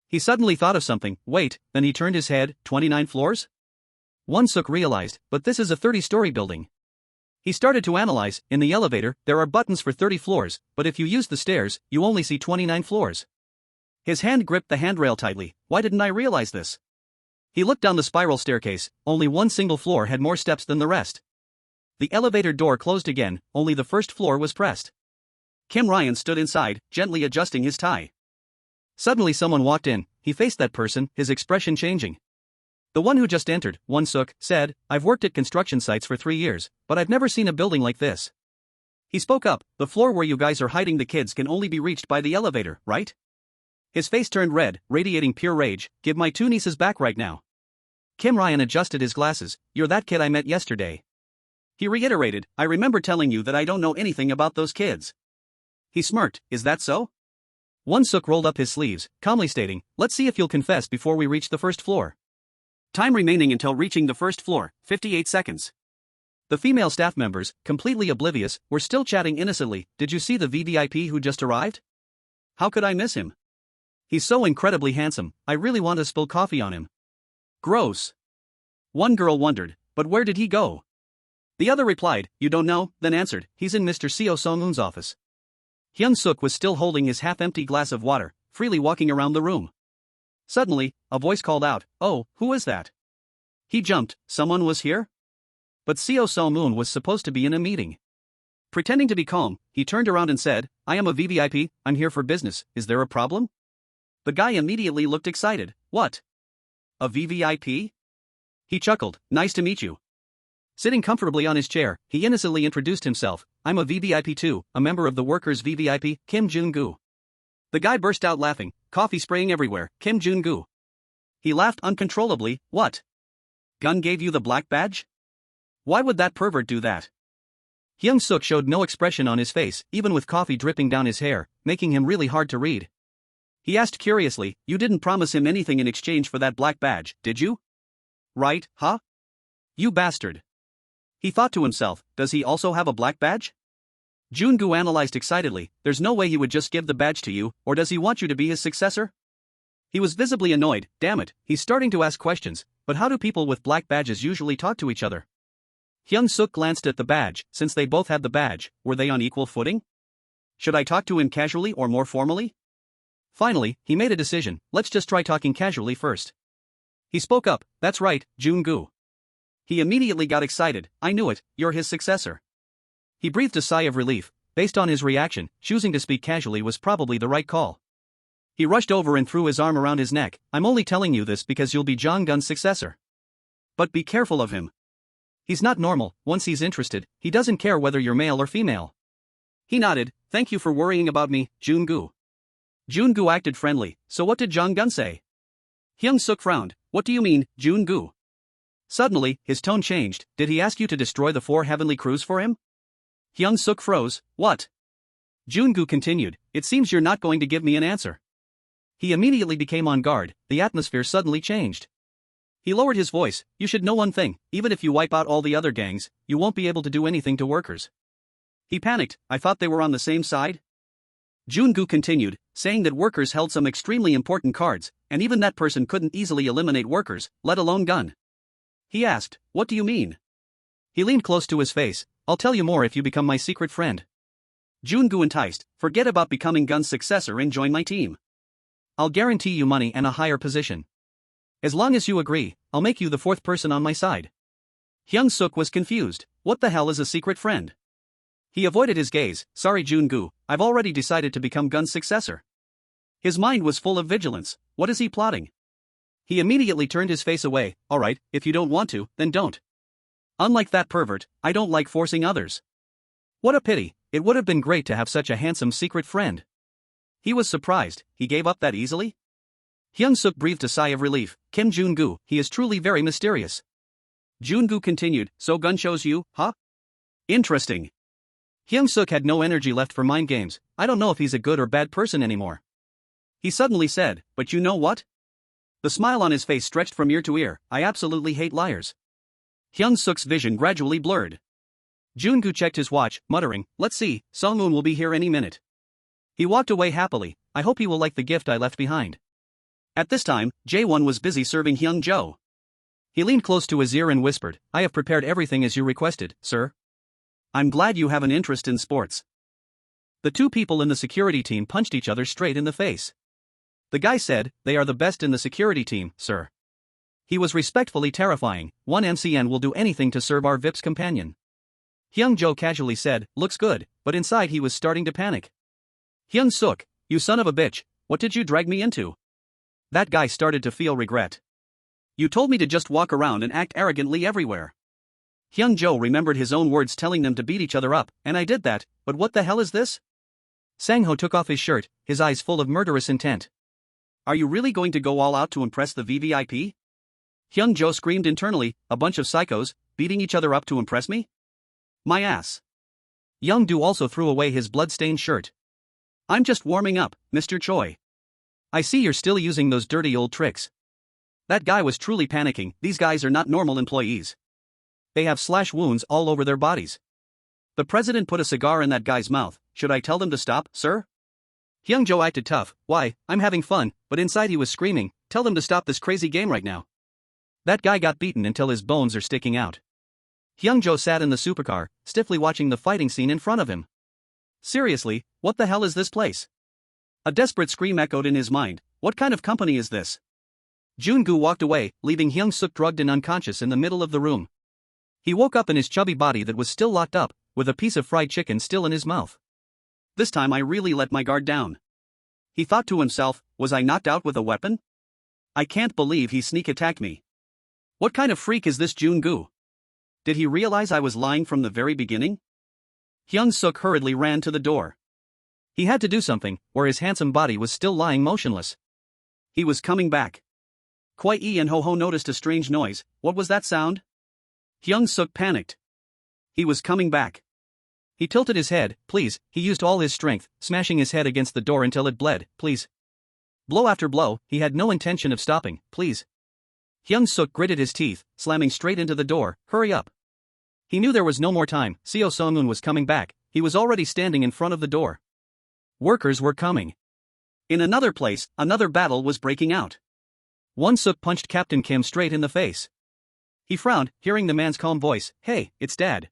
He suddenly thought of something. Wait, then he turned his head. 29 floors? Hyung-seok realized, but this is a 30-story building. He started to analyze. In the elevator, there are buttons for 30 floors, but if you use the stairs, you only see 29 floors. His hand gripped the handrail tightly. Why didn't I realize this? He looked down the spiral staircase. Only one single floor had more steps than the rest. The elevator door closed again. Only the first floor was pressed. Kim Ryan stood inside, gently adjusting his tie. Suddenly someone walked in. He faced that person, his expression changing. The one who just entered, Hyung-seok, said, I've worked at construction sites for 3 years, but I've never seen a building like this. He spoke up. The floor where you guys are hiding the kids can only be reached by the elevator, right? His face turned red, radiating pure rage. Give my 2 nieces back right now. Kim Ryan adjusted his glasses. You're that kid I met yesterday. He reiterated, I remember telling you that I don't know anything about those kids. He smirked. Is that so? Hyung-seok rolled up his sleeves, calmly stating, let's see if you'll confess before we reach the first floor. Time remaining until reaching the first floor, 58 seconds. The female staff members, completely oblivious, were still chatting innocently. Did you see the VVIP who just arrived? How could I miss him? He's so incredibly handsome, I really want to spill coffee on him. Gross. One girl wondered, but where did he go? The other replied, you don't know, then answered, he's in Mr. Seo Sung-un's office. Hyung-seok was still holding his half-empty glass of water, freely walking around the room. Suddenly, a voice called out, oh, who is that? He jumped. Someone was here? But Seo Sung-un was supposed to be in a meeting. Pretending to be calm, he turned around and said, I am a VVIP, I'm here for business, is there a problem? The guy immediately looked excited. What? A VVIP? He chuckled. Nice to meet you. Sitting comfortably on his chair, he innocently introduced himself. I'm a VVIP too, a member of the workers' VVIP, Kim Jun-gu. The guy burst out laughing, coffee spraying everywhere. Kim Jun-gu. He laughed uncontrollably. What? Gun gave you the black badge? Why would that pervert do that? Hyung-seok showed no expression on his face, even with coffee dripping down his hair, making him really hard to read. He asked curiously, you didn't promise him anything in exchange for that black badge, did you? Right, huh? You bastard. He thought to himself, does he also have a black badge? Jun-gu analyzed excitedly, there's no way he would just give the badge to you, or does he want you to be his successor? He was visibly annoyed. Damn it, he's starting to ask questions, but how do people with black badges usually talk to each other? Hyung-seok glanced at the badge. Since they both had the badge, were they on equal footing? Should I talk to him casually or more formally? Finally, he made a decision. Let's just try talking casually first. He spoke up. That's right, Jun-gu. He immediately got excited. I knew it, you're his successor. He breathed a sigh of relief. Based on his reaction, choosing to speak casually was probably the right call. He rushed over and threw his arm around his neck. I'm only telling you this because you'll be Jong-gun's successor. But be careful of him. He's not normal. Once he's interested, he doesn't care whether you're male or female. He nodded. Thank you for worrying about me, Jun-gu. Jun-gu acted friendly. So what did Jong-gun say? Hyung-seok frowned. What do you mean, Jun-gu? Suddenly, his tone changed. Did he ask you to destroy the 4 heavenly crews for him? Hyung-seok froze. What? Jun-gu continued. It seems you're not going to give me an answer. He immediately became on guard, the atmosphere suddenly changed. He lowered his voice, you should know one thing, even if you wipe out all the other gangs, you won't be able to do anything to workers. He panicked, I thought they were on the same side? Jun-gu continued, saying that workers held some extremely important cards, and even that person couldn't easily eliminate workers, let alone gun. He asked, what do you mean? He leaned close to his face, I'll tell you more if you become my secret friend. Jun-gu enticed, forget about becoming Gun's successor and join my team. I'll guarantee you money and a higher position. As long as you agree, I'll make you the fourth person on my side. Hyung-seok was confused, what the hell is a secret friend? He avoided his gaze, sorry Jun-gu, I've already decided to become Gun's successor. His mind was full of vigilance, what is he plotting? He immediately turned his face away, alright, if you don't want to, then don't. Unlike that pervert, I don't like forcing others. What a pity, it would have been great to have such a handsome secret friend. He was surprised, he gave up that easily? Hyung-seok breathed a sigh of relief, Kim Jun-gu, he is truly very mysterious. Jun-gu continued, so Gun chose you, huh? Interesting. Hyung-seok had no energy left for mind games, I don't know if he's a good or bad person anymore. He suddenly said, but you know what? The smile on his face stretched from ear to ear, I absolutely hate liars. Hyung-seok's vision gradually blurred. Jun-gu checked his watch, muttering, let's see, Sung-moon will be here any minute. He walked away happily, I hope he will like the gift I left behind. At this time, Jae-won was busy serving Hyung-jo. He leaned close to his ear and whispered, I have prepared everything as you requested, sir. I'm glad you have an interest in sports. The two people in the security team punched each other straight in the face. The guy said, they are the best in the security team, sir. He was respectfully terrifying, one MCN will do anything to serve our VIP's companion. Hyung-jo casually said, looks good, but inside he was starting to panic. Hyung-seok, you son of a bitch, what did you drag me into? That guy started to feel regret. You told me to just walk around and act arrogantly everywhere. Hyung-jo remembered his own words telling them to beat each other up, and I did that, but what the hell is this? Sang-ho took off his shirt, his eyes full of murderous intent. Are you really going to go all out to impress the VVIP? Hyung-jo screamed internally, a bunch of psychos, beating each other up to impress me? My ass. Young-do also threw away his blood-stained shirt. I'm just warming up, Mr. Choi. I see you're still using those dirty old tricks. That guy was truly panicking, these guys are not normal employees. They have slash wounds all over their bodies. The president put a cigar in that guy's mouth, should I tell them to stop, sir? Hyung-jo acted tough, why, I'm having fun, but inside he was screaming, tell them to stop this crazy game right now. That guy got beaten until his bones are sticking out. Hyung-jo sat in the supercar, stiffly watching the fighting scene in front of him. Seriously, what the hell is this place? A desperate scream echoed in his mind, what kind of company is this? Jun-gu walked away, leaving Hyung-seok drugged and unconscious in the middle of the room. He woke up in his chubby body that was still locked up, with a piece of fried chicken still in his mouth. This time I really let my guard down. He thought to himself, was I knocked out with a weapon? I can't believe he sneak attacked me. What kind of freak is this Jun-gu? Did he realize I was lying from the very beginning? Hyung-seok hurriedly ran to the door. He had to do something, or his handsome body was still lying motionless. He was coming back. Kwai and Ho-ho noticed a strange noise, what was that sound? Hyung-seok panicked. He was coming back. He tilted his head, please, he used all his strength, smashing his head against the door until it bled, please. Blow after blow, he had no intention of stopping, please. Hyung-seok gritted his teeth, slamming straight into the door, hurry up. He knew there was no more time, Seo Sung-moon was coming back, he was already standing in front of the door. Workers were coming. In another place, another battle was breaking out. Won-seok punched Captain Kim straight in the face. He frowned, hearing the man's calm voice, hey, it's Dad.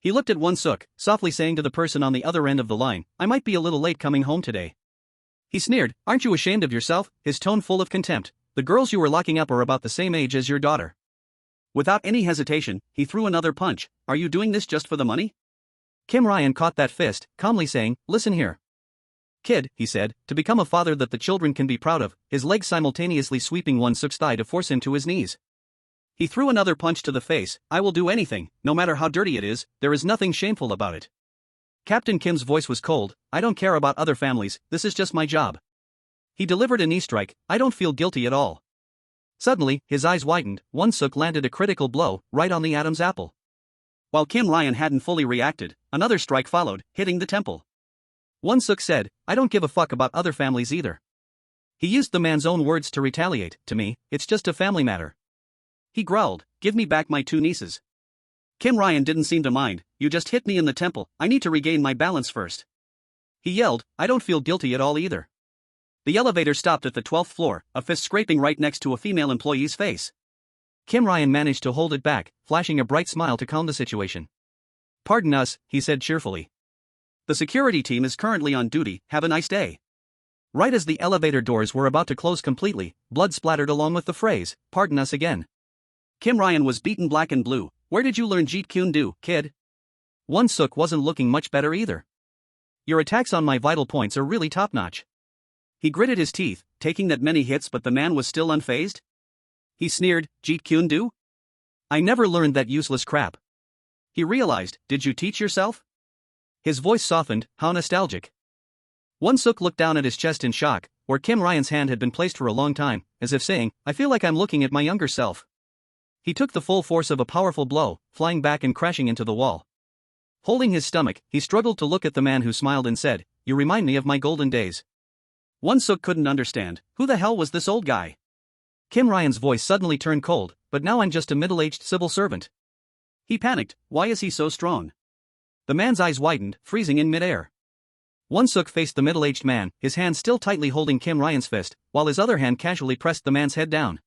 He looked at Won-seok, softly saying to the person on the other end of the line, I might be a little late coming home today. He sneered, aren't you ashamed of yourself, his tone full of contempt, the girls you were locking up are about the same age as your daughter. Without any hesitation, he threw another punch, are you doing this just for the money? Kim Ryan caught that fist, calmly saying, listen here. Kid, he said, to become a father that the children can be proud of, his leg simultaneously sweeping Won-seok's thigh to force him to his knees. He threw another punch to the face, I will do anything, no matter how dirty it is, there is nothing shameful about it. Captain Kim's voice was cold, I don't care about other families, this is just my job. He delivered a knee strike, I don't feel guilty at all. Suddenly, his eyes widened, Won-seok landed a critical blow, right on the Adam's apple. While Kim Ryan hadn't fully reacted, another strike followed, hitting the temple. Won-seok said, I don't give a fuck about other families either. He used the man's own words to retaliate. To me, it's just a family matter. He growled, give me back my two nieces. Kim Ryan didn't seem to mind. You just hit me in the temple, I need to regain my balance first. He yelled, I don't feel guilty at all either. The elevator stopped at the 12th floor, a fist scraping right next to a female employee's face. Kim Ryan managed to hold it back, flashing a bright smile to calm the situation. Pardon us, he said cheerfully. The security team is currently on duty, have a nice day. Right as the elevator doors were about to close completely, blood splattered along with the phrase, pardon us again. Kim Ryan was beaten black and blue. Where did you learn Jeet Kune Do, kid? Hyung-seok wasn't looking much better either. Your attacks on my vital points are really top-notch. He gritted his teeth, taking that many hits, but the man was still unfazed. He sneered, Jeet Kune Do? I never learned that useless crap. He realized, did you teach yourself? His voice softened, how nostalgic. Hyung-seok looked down at his chest in shock, where Kim Ryan's hand had been placed for a long time, as if saying, I feel like I'm looking at my younger self. He took the full force of a powerful blow, flying back and crashing into the wall. Holding his stomach, he struggled to look at the man who smiled and said, you remind me of my golden days. Hyung-seok couldn't understand, who the hell was this old guy? Kim Ryan's voice suddenly turned cold, but now I'm just a middle-aged civil servant. He panicked, why is he so strong? The man's eyes widened, freezing in midair. Hyung-seok faced the middle-aged man, his hand still tightly holding Kim Ryan's fist, while his other hand casually pressed the man's head down.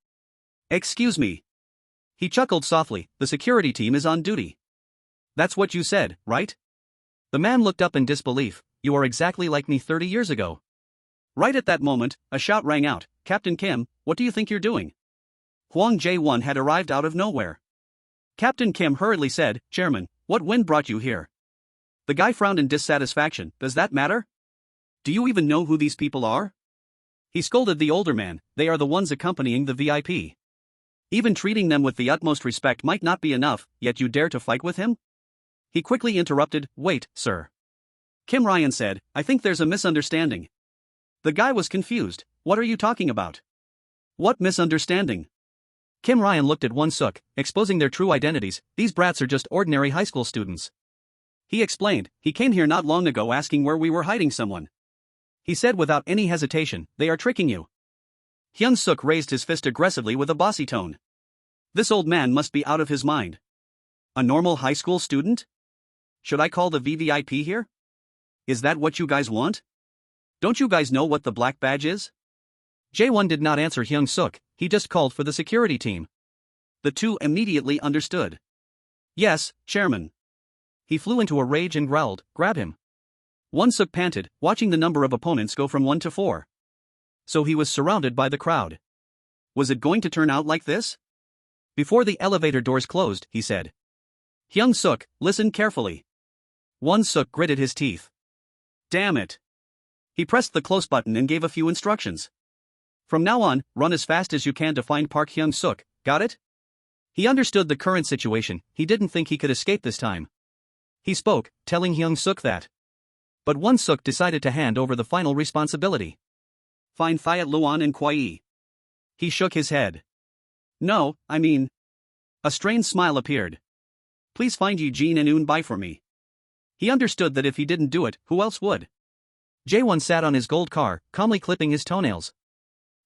Excuse me. He chuckled softly, the security team is on duty. That's what you said, right? The man looked up in disbelief, you are exactly like me 30 years ago. Right at that moment, a shout rang out, Captain Kim, what do you think you're doing? Hwang Jae-won had arrived out of nowhere. Captain Kim hurriedly said, Chairman, what wind brought you here? The guy frowned in dissatisfaction, does that matter? Do you even know who these people are? He scolded the older man, they are the ones accompanying the VIP. Even treating them with the utmost respect might not be enough, yet you dare to fight with him? He quickly interrupted, wait, sir. Kim Ryan said, I think there's a misunderstanding. The guy was confused, what are you talking about? What misunderstanding? Kim Ryan looked at Hyung-seok, exposing their true identities, these brats are just ordinary high school students. He explained, he came here not long ago asking where we were hiding someone. He said without any hesitation, they are tricking you. Hyung-seok raised his fist aggressively with a bossy tone. This old man must be out of his mind. A normal high school student? Should I call the VVIP here? Is that what you guys want? Don't you guys know what the black badge is? Jae-won did not answer Hyung-seok, he just called for the security team. The two immediately understood. Yes, Chairman. He flew into a rage and growled, grab him. Hyung-seok panted, watching the number of opponents go from 1 to 4. So he was surrounded by the crowd. Was it going to turn out like this? Before the elevator doors closed, he said. Hyung-seok, listen carefully. Hyung-seok gritted his teeth. Damn it. He pressed the close button and gave a few instructions. From now on, run as fast as you can to find Park Hyung-seok, got it? He understood the current situation, he didn't think he could escape this time. He spoke, telling Hyung-seok that. But Hyung-seok decided to hand over the final responsibility. Find Thiat Luan and Kwai. He shook his head. No, I mean. A strained smile appeared. Please find Eugene and Eun Bai for me. He understood that if he didn't do it, who else would? Jae-won sat on his gold car, calmly clipping his toenails.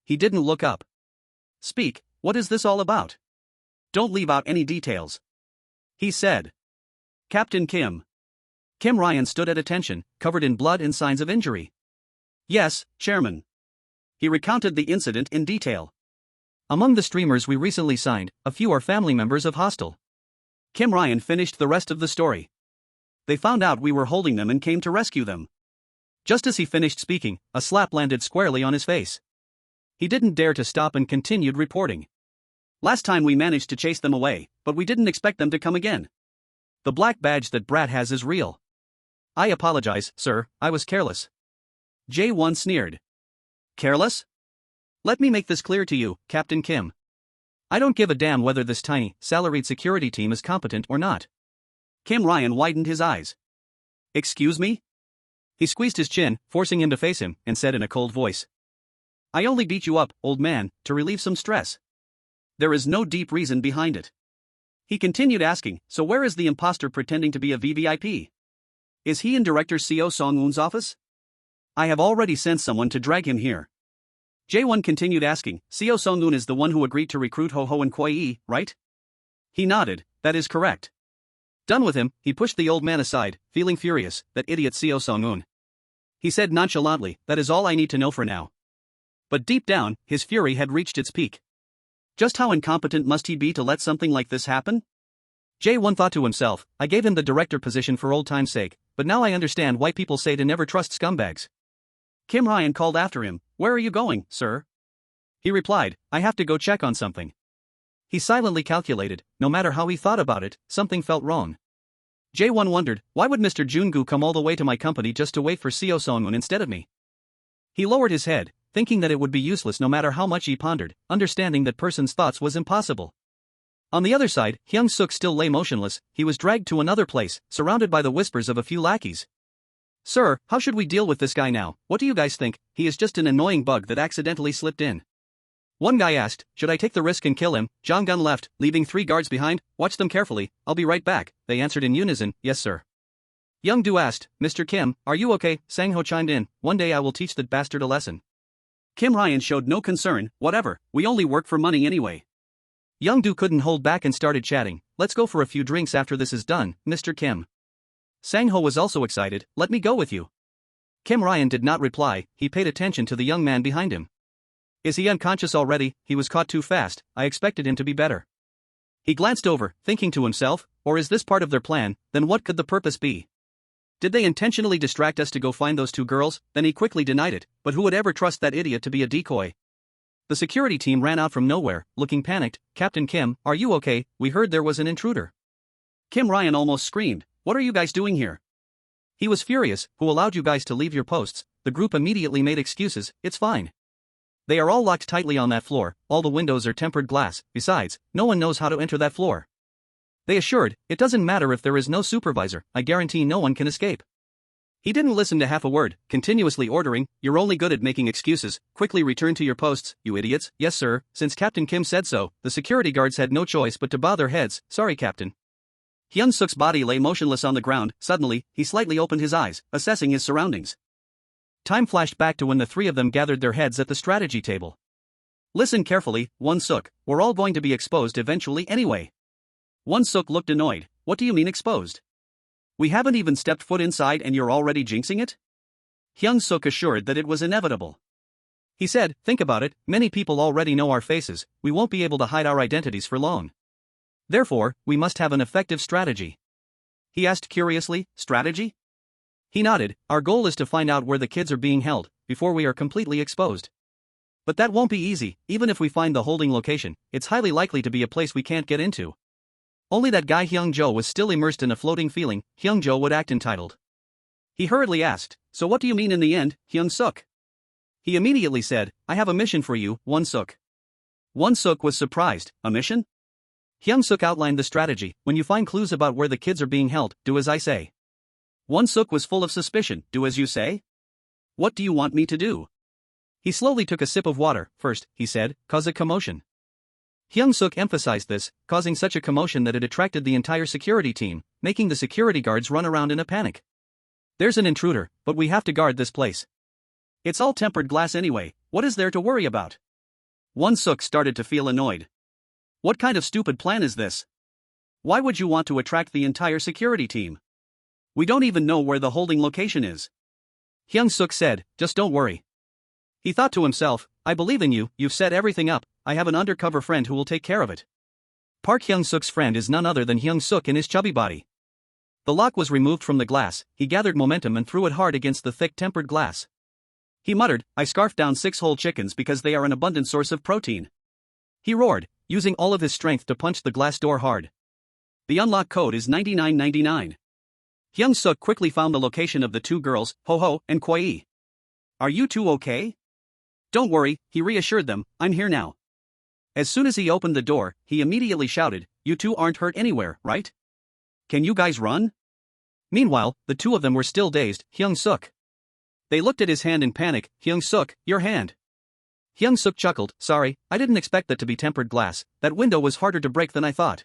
He didn't look up. Speak, what is this all about? Don't leave out any details. He said. Captain Kim. Kim Ryan stood at attention, covered in blood and signs of injury. Yes, Chairman. He recounted the incident in detail. Among the streamers we recently signed, a few are family members of Hostel. Kim Ryan finished the rest of the story. They found out we were holding them and came to rescue them. Just as he finished speaking, a slap landed squarely on his face. He didn't dare to stop and continued reporting. Last time we managed to chase them away, but we didn't expect them to come again. The black badge that Brat has is real. I apologize, sir, I was careless. Jae-won sneered. Careless? Let me make this clear to you, Captain Kim. I don't give a damn whether this tiny, salaried security team is competent or not. Kim Ryan widened his eyes. Excuse me? He squeezed his chin, forcing him to face him, and said in a cold voice. I only beat you up, old man, to relieve some stress. There is no deep reason behind it. He continued asking, so where is the imposter pretending to be a VVIP? Is he in Director Seo Song-woon's office? I have already sent someone to drag him here. Jae-won continued asking, Seo Sung-un is the one who agreed to recruit Ho-ho and Kwai, right? He nodded, that is correct. Done with him, he pushed the old man aside, feeling furious, that idiot Seo Sung-un. He said nonchalantly, that is all I need to know for now. But deep down, his fury had reached its peak. Just how incompetent must he be to let something like this happen? Jae-won thought to himself, I gave him the director position for old time's sake, but now I understand why people say to never trust scumbags. Kim Ryan called after him, where are you going, sir? He replied, I have to go check on something. He silently calculated, no matter how he thought about it, something felt wrong. Jae-won wondered, why would Mr. Jungu come all the way to my company just to wait for Seo Sung-un instead of me? He lowered his head, thinking that it would be useless no matter how much he pondered, understanding that person's thoughts was impossible. On the other side, Hyung-seok still lay motionless. He was dragged to another place, surrounded by the whispers of a few lackeys. Sir, how should we deal with this guy now? What do you guys think? He is just an annoying bug that accidentally slipped in. One guy asked, should I take the risk and kill him? Jong-gun left, leaving 3 guards behind. Watch them carefully, I'll be right back. They answered in unison, yes sir. Young-do asked, Mr. Kim, are you okay? Sang-ho chimed in, one day I will teach that bastard a lesson. Kim Ryan showed no concern, whatever, we only work for money anyway. Young-do couldn't hold back and started chatting, let's go for a few drinks after this is done, Mr. Kim. Sang-ho was also excited, let me go with you. Kim Ryan did not reply, he paid attention to the young man behind him. Is he unconscious already? He was caught too fast, I expected him to be better. He glanced over, thinking to himself, or is this part of their plan, then what could the purpose be? Did they intentionally distract us to go find those 2 girls? Then he quickly denied it, but who would ever trust that idiot to be a decoy? The security team ran out from nowhere, looking panicked, Captain Kim, are you okay? We heard there was an intruder. Kim Ryan almost screamed, what are you guys doing here? He was furious, who allowed you guys to leave your posts? The group immediately made excuses, it's fine. They are all locked tightly on that floor, all the windows are tempered glass, besides, no one knows how to enter that floor. They assured, it doesn't matter if there is no supervisor, I guarantee no one can escape. He didn't listen to half a word, continuously ordering, you're only good at making excuses, quickly return to your posts, you idiots. Yes sir, since Captain Kim said so, the security guards had no choice but to bow their heads, sorry Captain. Hyun-seok's body lay motionless on the ground, suddenly, he slightly opened his eyes, assessing his surroundings. Time flashed back to when the 3 of them gathered their heads at the strategy table. Listen carefully, Hyun-seok, we're all going to be exposed eventually anyway. Hyun-seok looked annoyed, what do you mean exposed? We haven't even stepped foot inside and you're already jinxing it? Hyung-seok assured that it was inevitable. He said, think about it, many people already know our faces, we won't be able to hide our identities for long. Therefore, we must have an effective strategy. He asked curiously, strategy? He nodded, our goal is to find out where the kids are being held, before we are completely exposed. But that won't be easy, even if we find the holding location, it's highly likely to be a place we can't get into. Only that guy Hyung-jo was still immersed in a floating feeling, Hyung-jo would act entitled. He hurriedly asked, so what do you mean in the end, Hyung-seok? He immediately said, I have a mission for you, Hyun-seok. Hyun-seok was surprised, a mission? Hyung-seok outlined the strategy, when you find clues about where the kids are being held, do as I say. Hyun-seok was full of suspicion, do as you say? What do you want me to do? He slowly took a sip of water, first, he said, cause a commotion. Hyung-seok emphasized this, causing such a commotion that it attracted the entire security team, making the security guards run around in a panic. There's an intruder, but we have to guard this place. It's all tempered glass anyway, what is there to worry about? Hyun-seok started to feel annoyed. What kind of stupid plan is this? Why would you want to attract the entire security team? We don't even know where the holding location is. Hyung-seok said, just don't worry. He thought to himself, I believe in you, you've set everything up, I have an undercover friend who will take care of it. Park Hyung-seok's friend is none other than Hyung-seok in his chubby body. The lock was removed from the glass, he gathered momentum and threw it hard against the thick tempered glass. He muttered, I scarfed down 6 whole chickens because they are an abundant source of protein. He roared, using all of his strength to punch the glass door hard. The unlock code is 9999. Hyung-seok quickly found the location of the 2 girls, Ho-ho and Kwai. Are you 2 okay? Don't worry, he reassured them, I'm here now. As soon as he opened the door, he immediately shouted, you 2 aren't hurt anywhere, right? Can you guys run? Meanwhile, the 2 of them were still dazed, Hyung-seok. They looked at his hand in panic, Hyung-seok, your hand. Hyung-seok chuckled, sorry, I didn't expect that to be tempered glass, that window was harder to break than I thought.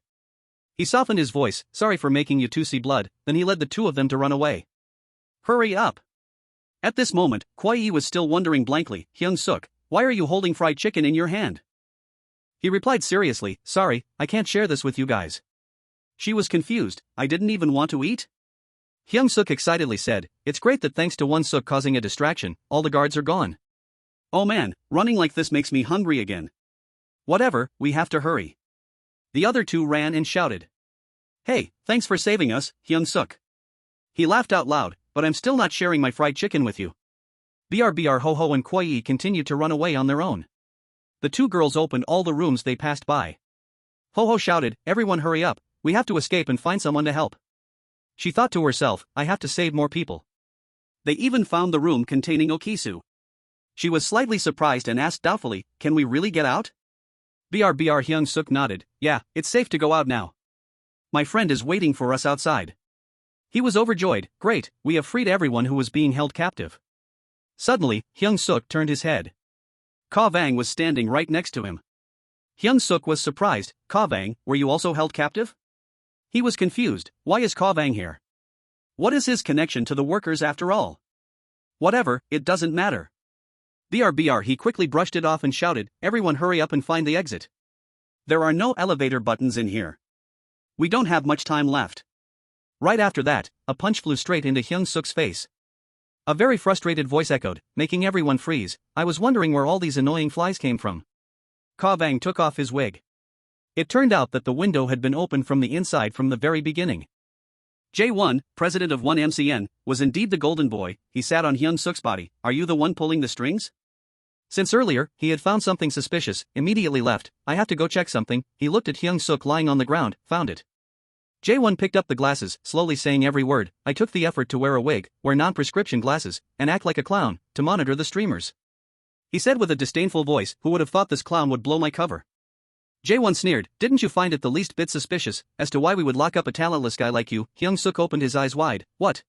He softened his voice, sorry for making you 2 see blood, then he led the 2 of them to run away. Hurry up. At this moment, Kwai was still wondering blankly, Hyung-seok, why are you holding fried chicken in your hand? He replied seriously, sorry, I can't share this with you guys. She was confused, I didn't even want to eat? Hyung-seok excitedly said, it's great that thanks to one Sook causing a distraction, all the guards are gone. Oh man, running like this makes me hungry again. Whatever, we have to hurry. The other two ran and shouted. Hey, thanks for saving us, Hyung-seok. He laughed out loud, but I'm still not sharing my fried chicken with you. BRBR Ho-ho and Koi continued to run away on their own. The two girls opened all the rooms they passed by. Ho-ho shouted, everyone hurry up, we have to escape and find someone to help. She thought to herself, I have to save more people. They even found the room containing Okisu. She was slightly surprised and asked doubtfully, can we really get out? BRBR Hyung-seok nodded, yeah, it's safe to go out now. My friend is waiting for us outside. He was overjoyed, great, we have freed everyone who was being held captive. Suddenly, Hyung-seok turned his head. Ka Vang was standing right next to him. Hyung-seok was surprised, Ka Vang, were you also held captive? He was confused, why is Ka Vang here? What is his connection to the workers after all? Whatever, it doesn't matter. BRBR he quickly brushed it off and shouted, everyone hurry up and find the exit. There are no elevator buttons in here. We don't have much time left. Right after that, a punch flew straight into Hyung-seok's face. A very frustrated voice echoed, making everyone freeze, I was wondering where all these annoying flies came from. Ka Vang took off his wig. It turned out that the window had been opened from the inside from the very beginning. J1, president of 1MCN, was indeed the golden boy, he sat on Hyung-seok's body, are you the one pulling the strings? Since earlier, he had found something suspicious, immediately left, I have to go check something, he looked at Hyung-seok lying on the ground, found it. J1 picked up the glasses, slowly saying every word, I took the effort to wear a wig, wear non-prescription glasses, and act like a clown, to monitor the streamers. He said with a disdainful voice, who would have thought this clown would blow my cover? J1 sneered, didn't you find it the least bit suspicious, as to why we would lock up a talentless guy like you? Hyung-seok opened his eyes wide, what?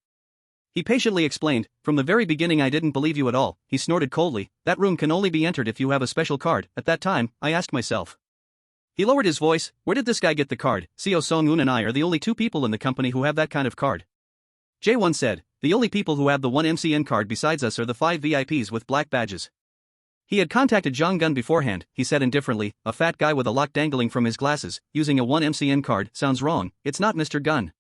He patiently explained, from the very beginning I didn't believe you at all, he snorted coldly, that room can only be entered if you have a special card, at that time, I asked myself. He lowered his voice, where did this guy get the card? Seo Song-un and I are the only two people in the company who have that kind of card. J1 said, the only people who have the 1MCN card besides us are the 5 VIPs with black badges. He had contacted Jong Gun beforehand, he said indifferently, a fat guy with a lock dangling from his glasses, using a 1MCN card, sounds wrong, it's not Mr. Gun.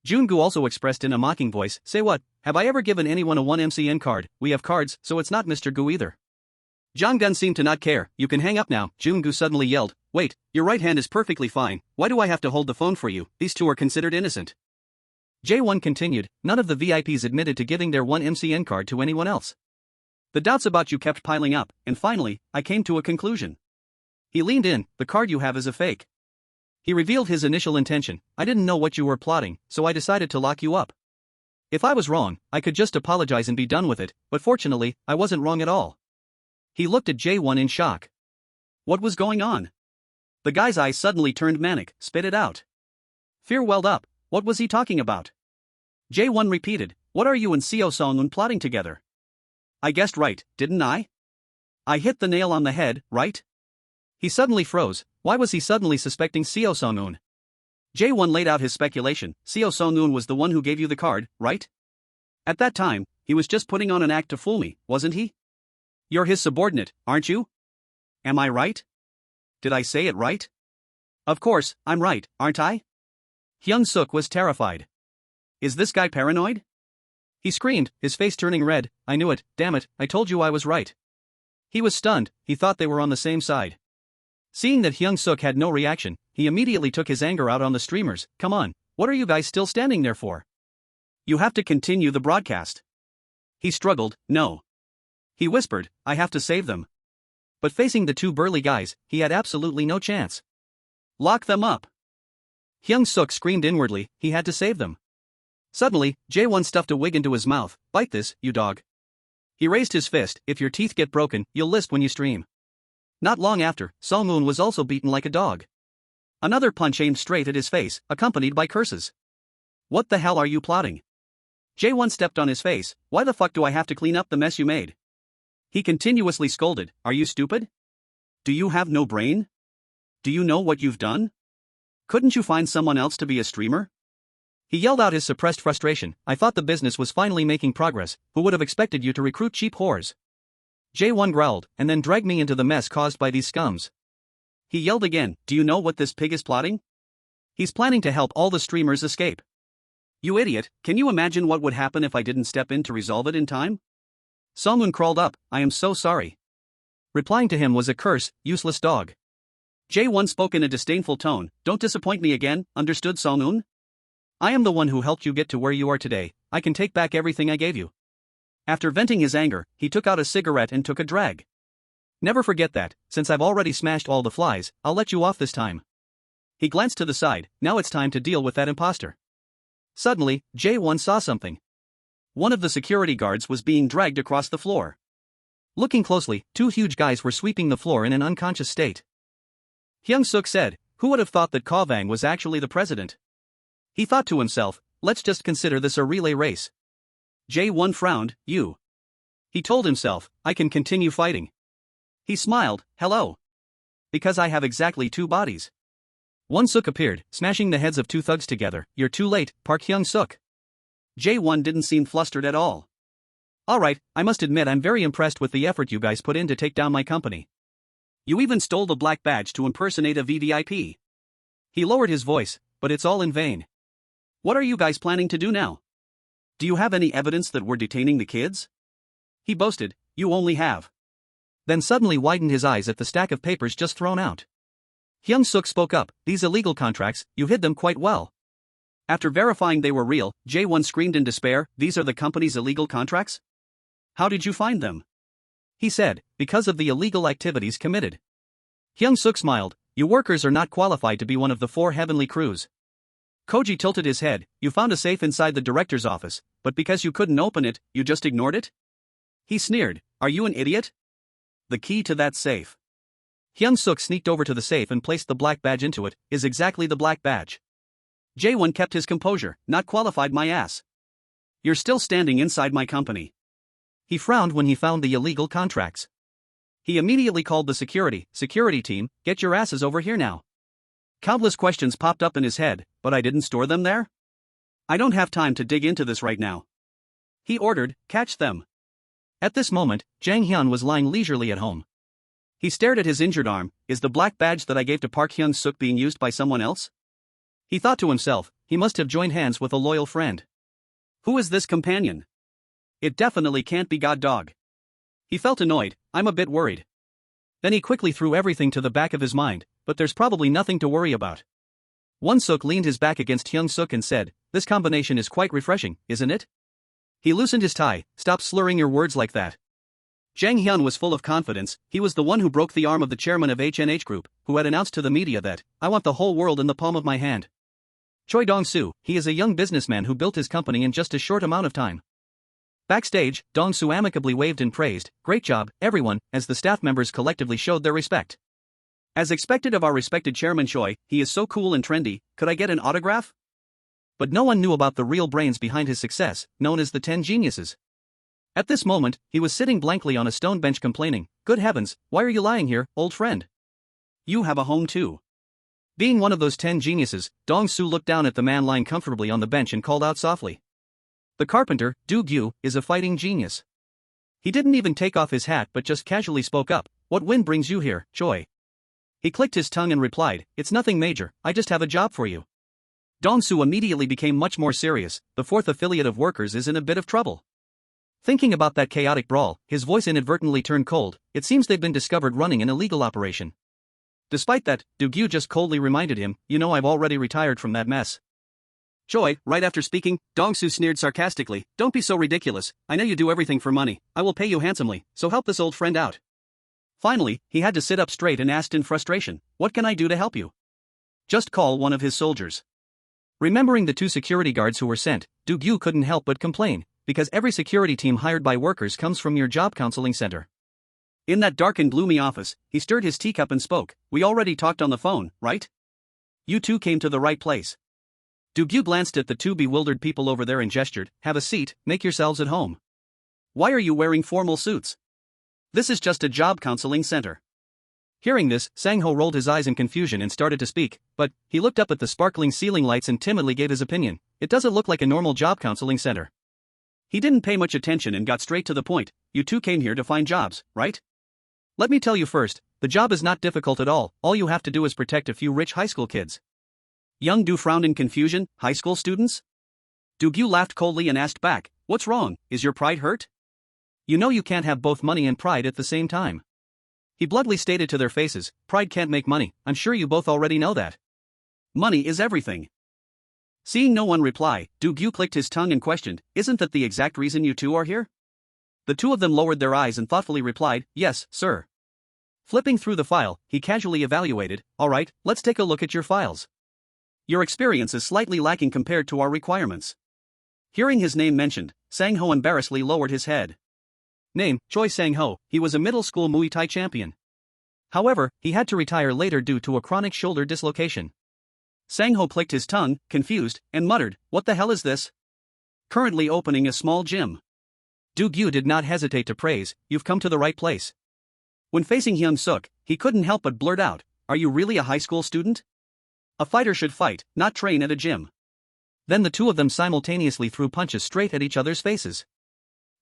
Jun-gu also expressed in a mocking voice, say what, have I ever given anyone a 1MCN card, we have cards, so it's not Mr. Gu either. Jong Gun seemed to not care, you can hang up now, Jun-gu suddenly yelled, wait, your right hand is perfectly fine, why do I have to hold the phone for you, these two are considered innocent. J1 continued, none of the VIPs admitted to giving their 1MCN card to anyone else. The doubts about you kept piling up, and finally, I came to a conclusion. He leaned in, the card you have is a fake. He revealed his initial intention, I didn't know what you were plotting, so I decided to lock you up. If I was wrong, I could just apologize and be done with it, but fortunately, I wasn't wrong at all. He looked at J1 in shock. What was going on? The guy's eyes suddenly turned manic, spit it out. Fear welled up, what was he talking about? J1 repeated, what are you and Seo Song-un plotting together? I guessed right, didn't I? I hit the nail on the head, right? He suddenly froze, why was he suddenly suspecting Seo Song-un? J1 laid out his speculation, Seo Song-un was the one who gave you the card, right? At that time, he was just putting on an act to fool me, wasn't he? You're his subordinate, aren't you? Am I right? Did I say it right? Of course, I'm right, aren't I? Hyung-seok was terrified. Is this guy paranoid? He screamed, his face turning red, I knew it, damn it, I told you I was right. He was stunned, he thought they were on the same side. Seeing that Hyung-seok had no reaction, he immediately took his anger out on the streamers, come on, what are you guys still standing there for? You have to continue the broadcast. He struggled, no. He whispered, I have to save them. But facing the two burly guys, he had absolutely no chance. Lock them up. Hyung-seok screamed inwardly, he had to save them. Suddenly, J1 stuffed a wig into his mouth, bite this, you dog. He raised his fist, if your teeth get broken, you'll lisp when you stream. Not long after, Song-un was also beaten like a dog. Another punch aimed straight at his face, accompanied by curses. What the hell are you plotting? J1 stepped on his face, why the fuck do I have to clean up the mess you made? He continuously scolded, are you stupid? Do you have no brain? Do you know what you've done? Couldn't you find someone else to be a streamer? He yelled out his suppressed frustration, I thought the business was finally making progress, who would have expected you to recruit cheap whores? Jae-won growled, and then dragged me into the mess caused by these scums. He yelled again, do you know what this pig is plotting? He's planning to help all the streamers escape. You idiot, can you imagine what would happen if I didn't step in to resolve it in time? Song-un crawled up, I am so sorry. Replying to him was a curse, useless dog. Jae-won spoke in a disdainful tone, don't disappoint me again, understood Song-un? I am the one who helped you get to where you are today, I can take back everything I gave you. After venting his anger, he took out a cigarette and took a drag. Never forget that, since I've already smashed all the flies, I'll let you off this time. He glanced to the side, now it's time to deal with that imposter. Suddenly, Jae-won saw something. One of the security guards was being dragged across the floor. Looking closely, two huge guys were sweeping the floor in an unconscious state. Hyung-seok said, who would have thought that Kawang was actually the president? He thought to himself, let's just consider this a relay race. Jae-won frowned, you. He told himself, I can continue fighting. He smiled, hello. Because I have exactly two bodies. Hyung-seok appeared, smashing the heads of two thugs together, you're too late, Park Hyung-seok. Jae-won didn't seem flustered at all. Alright, I must admit I'm very impressed with the effort you guys put in to take down my company. You even stole the black badge to impersonate a VVIP. He lowered his voice, but it's all in vain. What are you guys planning to do now? Do you have any evidence that we're detaining the kids? He boasted, you only have. Then suddenly widened his eyes at the stack of papers just thrown out. Hyung-seok spoke up, these illegal contracts, you hid them quite well. After verifying they were real, Jae-won screamed in despair, these are the company's illegal contracts? How did you find them? He said, because of the illegal activities committed. Hyung-seok smiled, you workers are not qualified to be one of the 4 heavenly crews. Koji tilted his head, you found a safe inside the director's office, but because you couldn't open it, you just ignored it? He sneered, are you an idiot? The key to that safe. Hyung-seok sneaked over to the safe and placed the black badge into it, is exactly the black badge. Jae-won kept his composure, not qualified my ass. You're still standing inside my company. He frowned when he found the illegal contracts. He immediately called the security team, get your asses over here now. Countless questions popped up in his head, but I didn't store them there? I don't have time to dig into this right now. He ordered, catch them. At this moment, Jang Hyun was lying leisurely at home. He stared at his injured arm, is the black badge that I gave to Park Hyung-seok being used by someone else? He thought to himself, he must have joined hands with a loyal friend. Who is this companion? It definitely can't be God Dog. He felt annoyed, I'm a bit worried. Then he quickly threw everything to the back of his mind, but there's probably nothing to worry about. Hyun-seok leaned his back against Hyung-seok and said, this combination is quite refreshing, isn't it? He loosened his tie, stop slurring your words like that. Jang Hyun was full of confidence, he was the one who broke the arm of the chairman of HNH Group, who had announced to the media that, I want the whole world in the palm of my hand. Choi Dong-soo, he is a young businessman who built his company in just a short amount of time. Backstage, Dong-soo amicably waved and praised, great job, everyone, as the staff members collectively showed their respect. As expected of our respected chairman Choi, he is so cool and trendy, could I get an autograph? But no one knew about the real brains behind his success, known as the 10 geniuses. At this moment, he was sitting blankly on a stone bench complaining, good heavens, why are you lying here, old friend? You have a home too. Being one of those 10 geniuses, Dong-soo looked down at the man lying comfortably on the bench and called out softly. The carpenter, Do-gyu, is a fighting genius. He didn't even take off his hat but just casually spoke up, what wind brings you here, Choi? He clicked his tongue and replied, it's nothing major, I just have a job for you. Dong-soo immediately became much more serious, the 4th affiliate of workers is in a bit of trouble. Thinking about that chaotic brawl, his voice inadvertently turned cold, it seems they've been discovered running an illegal operation. Despite that, Do-gyu just coldly reminded him, you know I've already retired from that mess. Choi, right after speaking, Dong-soo sneered sarcastically, don't be so ridiculous, I know you do everything for money, I will pay you handsomely, so help this old friend out. Finally, he had to sit up straight and asked in frustration, what can I do to help you? Just call one of his soldiers. Remembering the 2 security guards who were sent, Do-gyu couldn't help but complain, because every security team hired by workers comes from your job counseling center. In that dark and gloomy office, he stirred his teacup and spoke, we already talked on the phone, right? You 2 came to the right place. Do-gyu glanced at the 2 bewildered people over there and gestured, have a seat, make yourselves at home. Why are you wearing formal suits? This is just a job counseling center. Hearing this, Sang-ho rolled his eyes in confusion and started to speak, but he looked up at the sparkling ceiling lights and timidly gave his opinion, it doesn't look like a normal job counseling center. He didn't pay much attention and got straight to the point, you two came here to find jobs, right? Let me tell you first, the job is not difficult at all you have to do is protect a few rich high school kids. Young-do frowned in confusion, high school students? Do-gyu laughed coldly and asked back, what's wrong, is your pride hurt? You know you can't have both money and pride at the same time. He bluntly stated to their faces, pride can't make money, I'm sure you both already know that. Money is everything. Seeing no one reply, Do-gyu clicked his tongue and questioned, isn't that the exact reason you two are here? The two of them lowered their eyes and thoughtfully replied, yes, sir. Flipping through the file, he casually evaluated, alright, let's take a look at your files. Your experience is slightly lacking compared to our requirements. Hearing his name mentioned, Sang-ho embarrassedly lowered his head. Name, Choi Sang-ho, he was a middle school Muay Thai champion. However, he had to retire later due to a chronic shoulder dislocation. Sang-ho clicked his tongue, confused, and muttered, what the hell is this? Currently opening a small gym. Do-gyu did not hesitate to praise, you've come to the right place. When facing Hyung-seok, he couldn't help but blurt out, are you really a high school student? A fighter should fight, not train at a gym. Then the two of them simultaneously threw punches straight at each other's faces.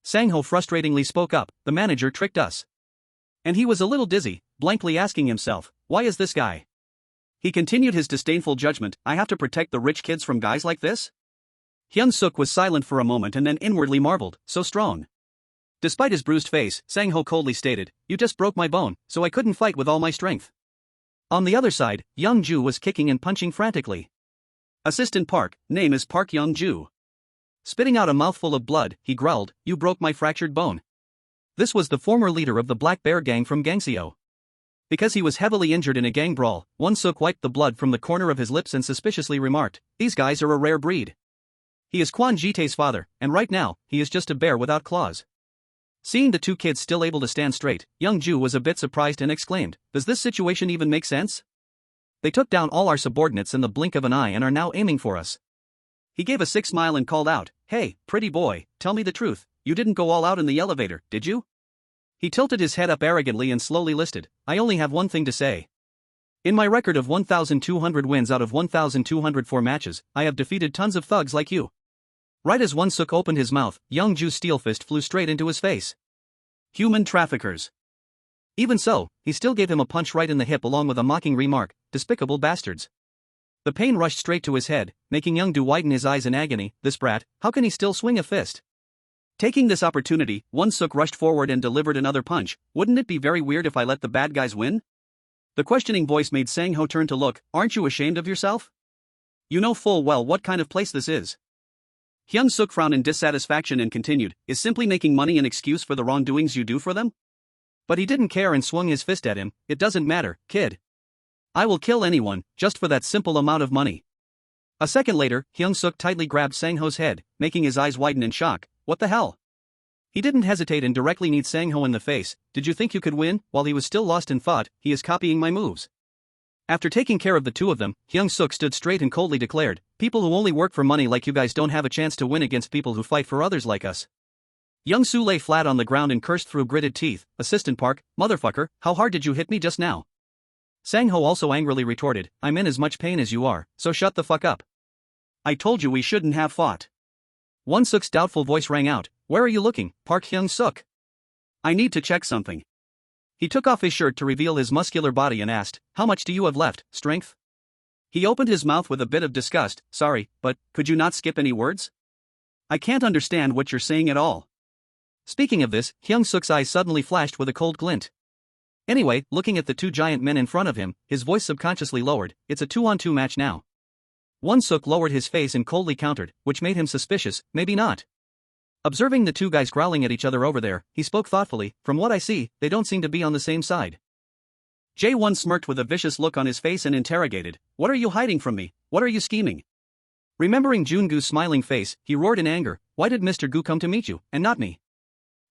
Sang-ho frustratingly spoke up, the manager tricked us. And he was a little dizzy, blankly asking himself, why is this guy? He continued his disdainful judgment, I have to protect the rich kids from guys like this? Hyung-seok was silent for a moment and then inwardly marveled, so strong. Despite his bruised face, Sang-ho coldly stated, you just broke my bone, so I couldn't fight with all my strength. On the other side, Young-ju was kicking and punching frantically. Assistant Park, name is Park Young-ju. Spitting out a mouthful of blood, he growled, you broke my fractured bone. This was the former leader of the Black Bear gang from Gangseo. Because he was heavily injured in a gang brawl, Hyung-seok wiped the blood from the corner of his lips and suspiciously remarked, these guys are a rare breed. He is Kwon Ji-tae's father, and right now, he is just a bear without claws. Seeing the two kids still able to stand straight, Young-ju was a bit surprised and exclaimed, does this situation even make sense? They took down all our subordinates in the blink of an eye and are now aiming for us. He gave a sick smile and called out, hey, pretty boy, tell me the truth, you didn't go all out in the elevator, did you? He tilted his head up arrogantly and slowly listed, I only have one thing to say. In my record of 1,200 wins out of 1,204 matches, I have defeated tons of thugs like you. Right as Hyung-seok opened his mouth, Young-ju's steel fist flew straight into his face. Human traffickers. Even so, he still gave him a punch right in the hip along with a mocking remark, despicable bastards. The pain rushed straight to his head, making Young-do widen his eyes in agony, this brat, how can he still swing a fist? Taking this opportunity, Hyung-seok rushed forward and delivered another punch, wouldn't it be very weird if I let the bad guys win? The questioning voice made Sang-ho turn to look, aren't you ashamed of yourself? You know full well what kind of place this is. Hyung-seok frowned in dissatisfaction and continued, is simply making money an excuse for the wrongdoings you do for them? But he didn't care and swung his fist at him, it doesn't matter, kid. I will kill anyone, just for that simple amount of money. A second later, Hyung-seok tightly grabbed Sang-ho's head, making his eyes widen in shock, what the hell? He didn't hesitate and directly kneed Sang-ho in the face, did you think you could win? While he was still lost in thought, he is copying my moves. After taking care of the two of them, Hyung-seok stood straight and coldly declared, people who only work for money like you guys don't have a chance to win against people who fight for others like us. Young-soo lay flat on the ground and cursed through gritted teeth, Assistant Park, motherfucker, how hard did you hit me just now? Sang-ho also angrily retorted, I'm in as much pain as you are, so shut the fuck up. I told you we shouldn't have fought. Hyung-seok's doubtful voice rang out, where are you looking, Park Hyung-seok? I need to check something. He took off his shirt to reveal his muscular body and asked, how much do you have left, strength? He opened his mouth with a bit of disgust, sorry, but, could you not skip any words? I can't understand what you're saying at all. Speaking of this, Hyung-seok's eyes suddenly flashed with a cold glint. Anyway, looking at the two giant men in front of him, his voice subconsciously lowered, it's a 2-on-2 match now. Hyung-seok lowered his face and coldly countered, which made him suspicious, maybe not. Observing the two guys growling at each other over there, he spoke thoughtfully, from what I see, they don't seem to be on the same side. Jae-won smirked with a vicious look on his face and interrogated, what are you hiding from me, what are you scheming? Remembering Jun-goo's smiling face, he roared in anger, why did Mr. Gu come to meet you, and not me?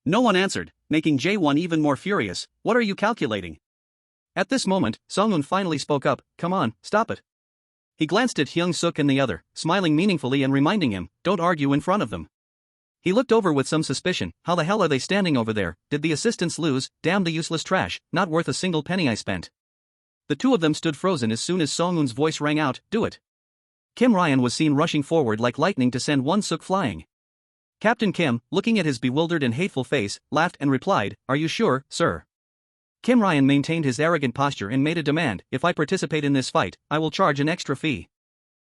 No one answered, making Jae-won even more furious, what are you calculating? At this moment, Sung-un finally spoke up, come on, stop it. He glanced at Hyung-seok and the other, smiling meaningfully and reminding him, don't argue in front of them. He looked over with some suspicion, how the hell are they standing over there, did the assistants lose, damn the useless trash, not worth a single penny I spent. The two of them stood frozen as soon as Sung-un's voice rang out, do it. Kim Ryan was seen rushing forward like lightning to send Hyung-seok flying. Captain Kim, looking at his bewildered and hateful face, laughed and replied, "Are you sure, sir?" Kim Ryan maintained his arrogant posture and made a demand, "If I participate in this fight, I will charge an extra fee."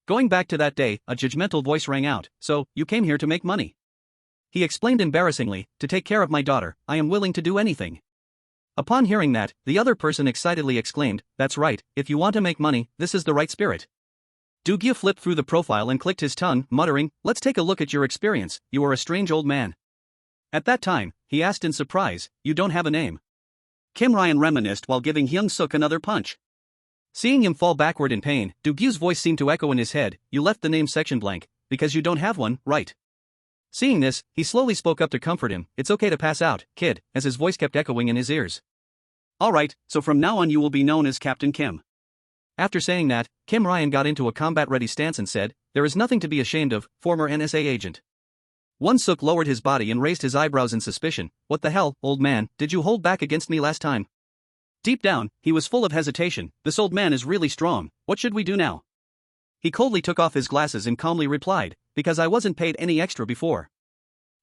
Going back to that day, a judgmental voice rang out, "So, you came here to make money?" He explained embarrassingly, "To take care of my daughter, I am willing to do anything." Upon hearing that, the other person excitedly exclaimed, "That's right, if you want to make money, this is the right spirit." Do-gyu flipped through the profile and clicked his tongue, muttering, "Let's take a look at your experience, you are a strange old man." At that time, he asked in surprise, "You don't have a name?" Kim Ryan reminisced while giving Hyung-seok another punch. Seeing him fall backward in pain, Do-gyu's voice seemed to echo in his head, "You left the name section blank, because you don't have one, right?" Seeing this, he slowly spoke up to comfort him, "It's okay to pass out, kid," as his voice kept echoing in his ears. "Alright, so from now on you will be known as Captain Kim." After saying that, Kim Ryan got into a combat-ready stance and said, "There is nothing to be ashamed of, former NSA agent." Hyung-seok lowered his body and raised his eyebrows in suspicion. "What the hell, old man, did you hold back against me last time?" Deep down, he was full of hesitation. This old man is really strong, what should we do now? He coldly took off his glasses and calmly replied, "Because I wasn't paid any extra before.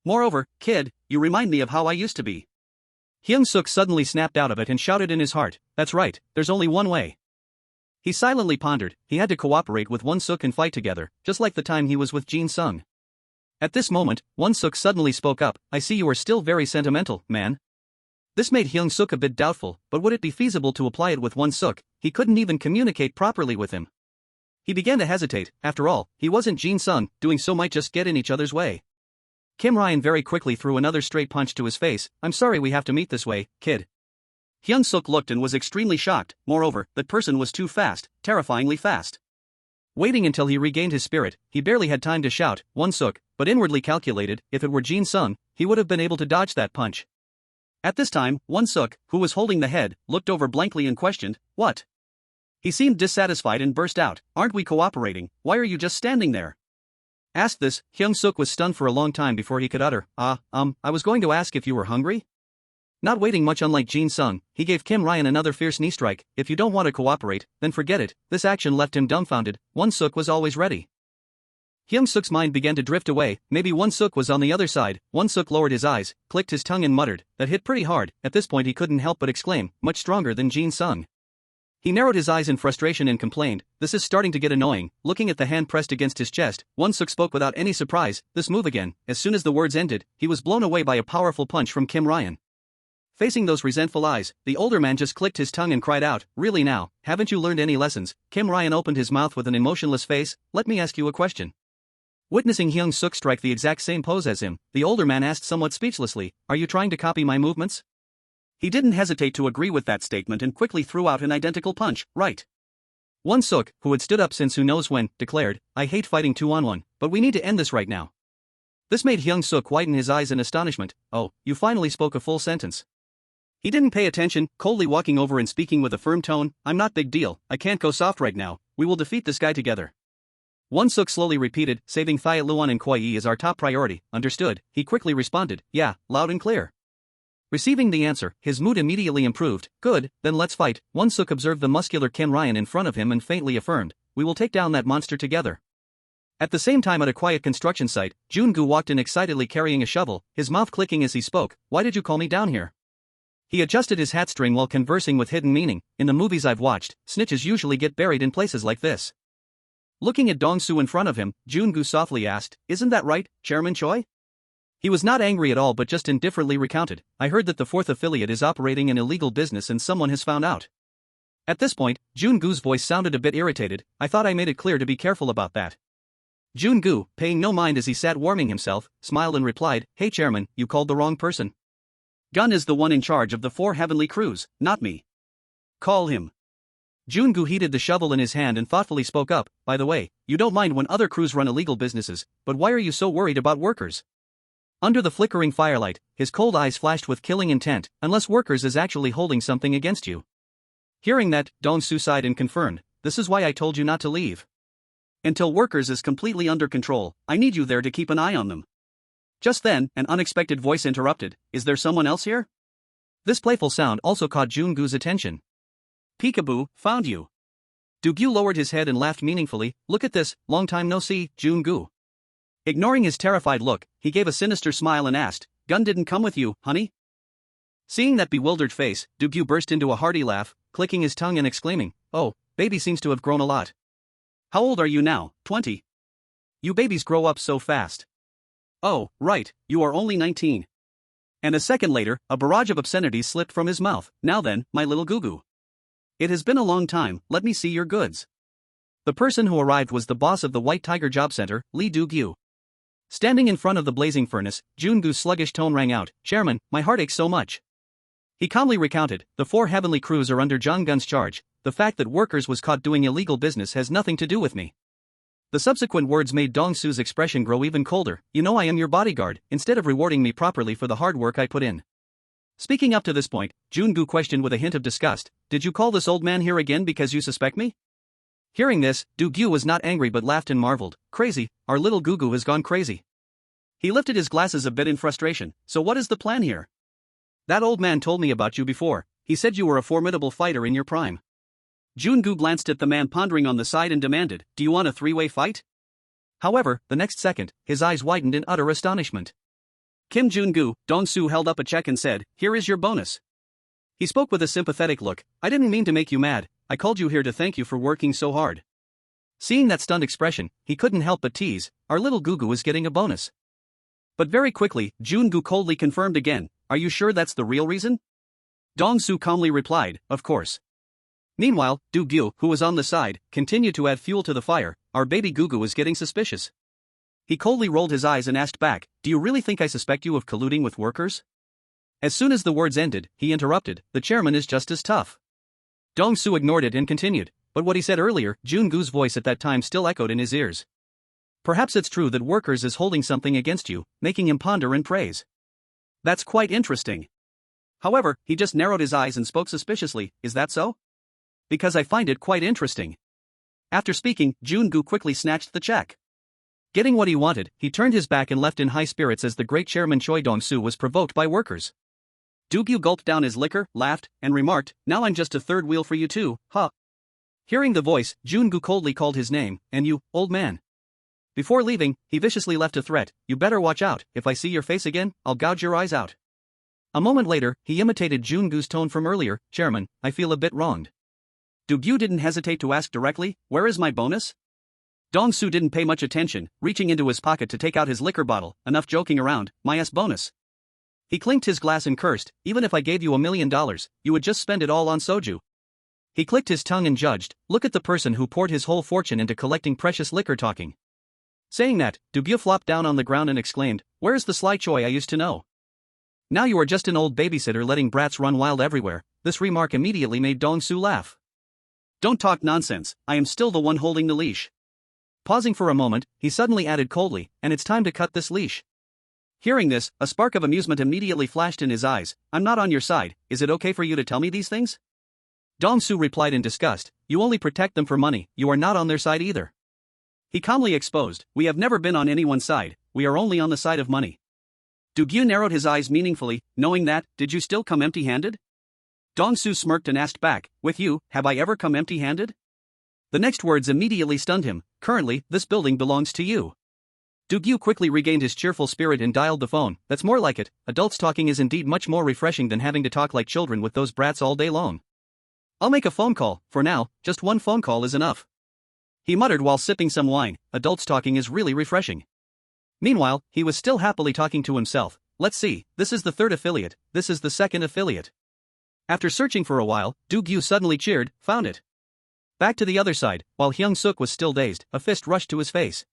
Moreover, kid, you remind me of how I used to be." Hyung-seok suddenly snapped out of it and shouted in his heart, "That's right, there's only one way." He silently pondered, he had to cooperate with Hyung-seok and fight together, just like the time he was with Jin-sung. At this moment, Hyung-seok suddenly spoke up, "I see you are still very sentimental, man." This made Hyung-seok a bit doubtful, but would it be feasible to apply it with Hyung-seok? He couldn't even communicate properly with him. He began to hesitate, after all, he wasn't Jin-sung, doing so might just get in each other's way. Kim Ryan very quickly threw another straight punch to his face, "I'm sorry we have to meet this way, kid." Hyung-seok looked and was extremely shocked, moreover, that person was too fast, terrifyingly fast. Waiting until he regained his spirit, he barely had time to shout, "Hyung-seok," but inwardly calculated, if it were Jin-sung, he would have been able to dodge that punch. At this time, Hyung-seok, who was holding the head, looked over blankly and questioned, "What?" He seemed dissatisfied and burst out, "Aren't we cooperating, why are you just standing there?" Asked this, Hyung-seok was stunned for a long time before he could utter, I was going to ask if you were hungry?" Not waiting much unlike Jin-sung, he gave Kim Ryan another fierce knee strike. "If you don't want to cooperate, then forget it." This action left him dumbfounded. Hyung-seok was always ready. Hyung-seok's mind began to drift away, maybe Hyung-seok was on the other side. Hyung-seok lowered his eyes, clicked his tongue and muttered, "That hit pretty hard." At this point he couldn't help but exclaim, "Much stronger than Jin-sung." He narrowed his eyes in frustration and complained, "This is starting to get annoying." Looking at the hand pressed against his chest, Hyung-seok spoke without any surprise, "This move again." As soon as the words ended, he was blown away by a powerful punch from Kim Ryan. Facing those resentful eyes, the older man just clicked his tongue and cried out, "Really now, haven't you learned any lessons?" Kim Ryan opened his mouth with an emotionless face, "Let me ask you a question." Witnessing Hyung-seok strike the exact same pose as him, the older man asked somewhat speechlessly, "Are you trying to copy my movements?" He didn't hesitate to agree with that statement and quickly threw out an identical punch, right. Hyung-seok, who had stood up since who knows when, declared, "I hate fighting 2-on-1, but we need to end this right now." This made Hyung-seok widen his eyes in astonishment. "Oh, you finally spoke a full sentence." He didn't pay attention, coldly walking over and speaking with a firm tone, "I'm not big deal, I can't go soft right now, we will defeat this guy together." Hyung-seok slowly repeated, "Saving Thai Luan and Koi is our top priority." "Understood," he quickly responded, "Yeah, loud and clear." Receiving the answer, his mood immediately improved. "Good, then let's fight." Hyung-seok observed the muscular Kim Ryan in front of him and faintly affirmed, "We will take down that monster together." At the same time at a quiet construction site, Jun-gu walked in excitedly carrying a shovel, his mouth clicking as he spoke, "Why did you call me down here?" He adjusted his hat string while conversing with hidden meaning. "In the movies I've watched, snitches usually get buried in places like this." Looking at Dong-soo in front of him, Jun-gu softly asked, "Isn't that right, Chairman Choi?" He was not angry at all but just indifferently recounted, "I heard that the fourth affiliate is operating an illegal business and someone has found out." At this point, Jun-gu's voice sounded a bit irritated, "I thought I made it clear to be careful about that." Jun-gu, paying no mind as he sat warming himself, smiled and replied, "Hey Chairman, you called the wrong person. Gun is the one in charge of the 4 heavenly crews, not me. Call him." Jun-gu heated the shovel in his hand and thoughtfully spoke up, "By the way, you don't mind when other crews run illegal businesses, but why are you so worried about workers?" Under the flickering firelight, his cold eyes flashed with killing intent, "Unless workers is actually holding something against you." Hearing that, Dong-soo sighed and confirmed, "This is why I told you not to leave. Until workers is completely under control, I need you there to keep an eye on them." Just then, an unexpected voice interrupted, "Is there someone else here?" This playful sound also caught Jun-gu's attention. "Peekaboo, found you." Do-gyu lowered his head and laughed meaningfully, "Look at this, long time no see, Jun-gu." Ignoring his terrified look, he gave a sinister smile and asked, "Gun didn't come with you, honey?" Seeing that bewildered face, Do-gyu burst into a hearty laugh, clicking his tongue and exclaiming, "Oh, baby seems to have grown a lot. How old are you now, 20? You babies grow up so fast. Oh, right, you are only 19. And a second later, a barrage of obscenities slipped from his mouth. "Now then, my little goo-goo. It has been a long time, let me see your goods." The person who arrived was the boss of the White Tiger Job Center, Lee Do-gyu. Standing in front of the blazing furnace, Jun-goo's sluggish tone rang out, "Chairman, my heart aches so much." He calmly recounted, "The 4 heavenly crews are under Jung-gun's charge. The fact that workers was caught doing illegal business has nothing to do with me." The subsequent words made Dong-su's expression grow even colder. "You know I am your bodyguard, instead of rewarding me properly for the hard work I put in." Speaking up to this point, Jun-gu questioned with a hint of disgust, "Did you call this old man here again because you suspect me?" Hearing this, Do-gyu was not angry but laughed and marveled, "Crazy, our little goo-goo has gone crazy." He lifted his glasses a bit in frustration. "So what is the plan here? That old man told me about you before. He said you were a formidable fighter in your prime." Jun-gu glanced at the man pondering on the side and demanded, "Do you want a 3-way fight?" However, the next second, his eyes widened in utter astonishment. "Kim Jun-gu," Dong-su held up a check and said, "Here is your bonus." He spoke with a sympathetic look, "I didn't mean to make you mad, I called you here to thank you for working so hard." Seeing that stunned expression, he couldn't help but tease, "Our little goo-goo is getting a bonus." But very quickly, Jun-gu coldly confirmed again, "Are you sure that's the real reason?" Dong-su calmly replied, "Of course." Meanwhile, Do-gyu, who was on the side, continued to add fuel to the fire. "Our baby goo-goo is getting suspicious." He coldly rolled his eyes and asked back, "Do you really think I suspect you of colluding with workers?" As soon as the words ended, he interrupted, "The chairman is just as tough." Dong-su ignored it and continued, "But what he said earlier," Jun-gu's voice at that time still echoed in his ears. "Perhaps it's true that workers is holding something against you, making him ponder and praise." "That's quite interesting." However, he just narrowed his eyes and spoke suspiciously, "Is that so?" "Because I find it quite interesting." After speaking, Jun-gu quickly snatched the check. Getting what he wanted, he turned his back and left in high spirits as the great chairman Choi Dong-su was provoked by workers. Do-gyu gulped down his liquor, laughed, and remarked, "Now I'm just a third wheel for you too, huh?" Hearing the voice, Jun-gu coldly called his name, "And you, old man." Before leaving, he viciously left a threat, "You better watch out, if I see your face again, I'll gouge your eyes out." A moment later, he imitated Jun-gu's tone from earlier, "Chairman, I feel a bit wronged." Do-gyu didn't hesitate to ask directly, "Where is my bonus?" Dong-su didn't pay much attention, reaching into his pocket to take out his liquor bottle. "Enough joking around, my bonus." He clinked his glass and cursed, "Even if I gave you $1 million, you would just spend it all on soju." He clicked his tongue and judged, "Look at the person who poured his whole fortune into collecting precious liquor talking." Saying that, Do-gyu flopped down on the ground and exclaimed, "Where's the sly Choi I used to know? Now you are just an old babysitter letting brats run wild everywhere." This remark immediately made Dong-su laugh. "Don't talk nonsense, I am still the one holding the leash." Pausing for a moment, he suddenly added coldly, "And it's time to cut this leash." Hearing this, a spark of amusement immediately flashed in his eyes. "I'm not on your side, is it okay for you to tell me these things?" Dong-su replied in disgust, "You only protect them for money, you are not on their side either." He calmly exposed, "We have never been on anyone's side, we are only on the side of money." Do-gyu narrowed his eyes meaningfully, knowing that, "Did you still come empty-handed?" Dong-su smirked and asked back, "With you, have I ever come empty-handed?" The next words immediately stunned him, "Currently, this building belongs to you." Do-gyu quickly regained his cheerful spirit and dialed the phone. "That's more like it, adults talking is indeed much more refreshing than having to talk like children with those brats all day long. I'll make a phone call, for now, just one phone call is enough." He muttered while sipping some wine, "Adults talking is really refreshing." Meanwhile, he was still happily talking to himself. "Let's see, this is the third affiliate, this is the second affiliate." After searching for a while, Do-gyu suddenly cheered, "Found it." Back to the other side, while Hyung-seok was still dazed, a fist rushed to his face.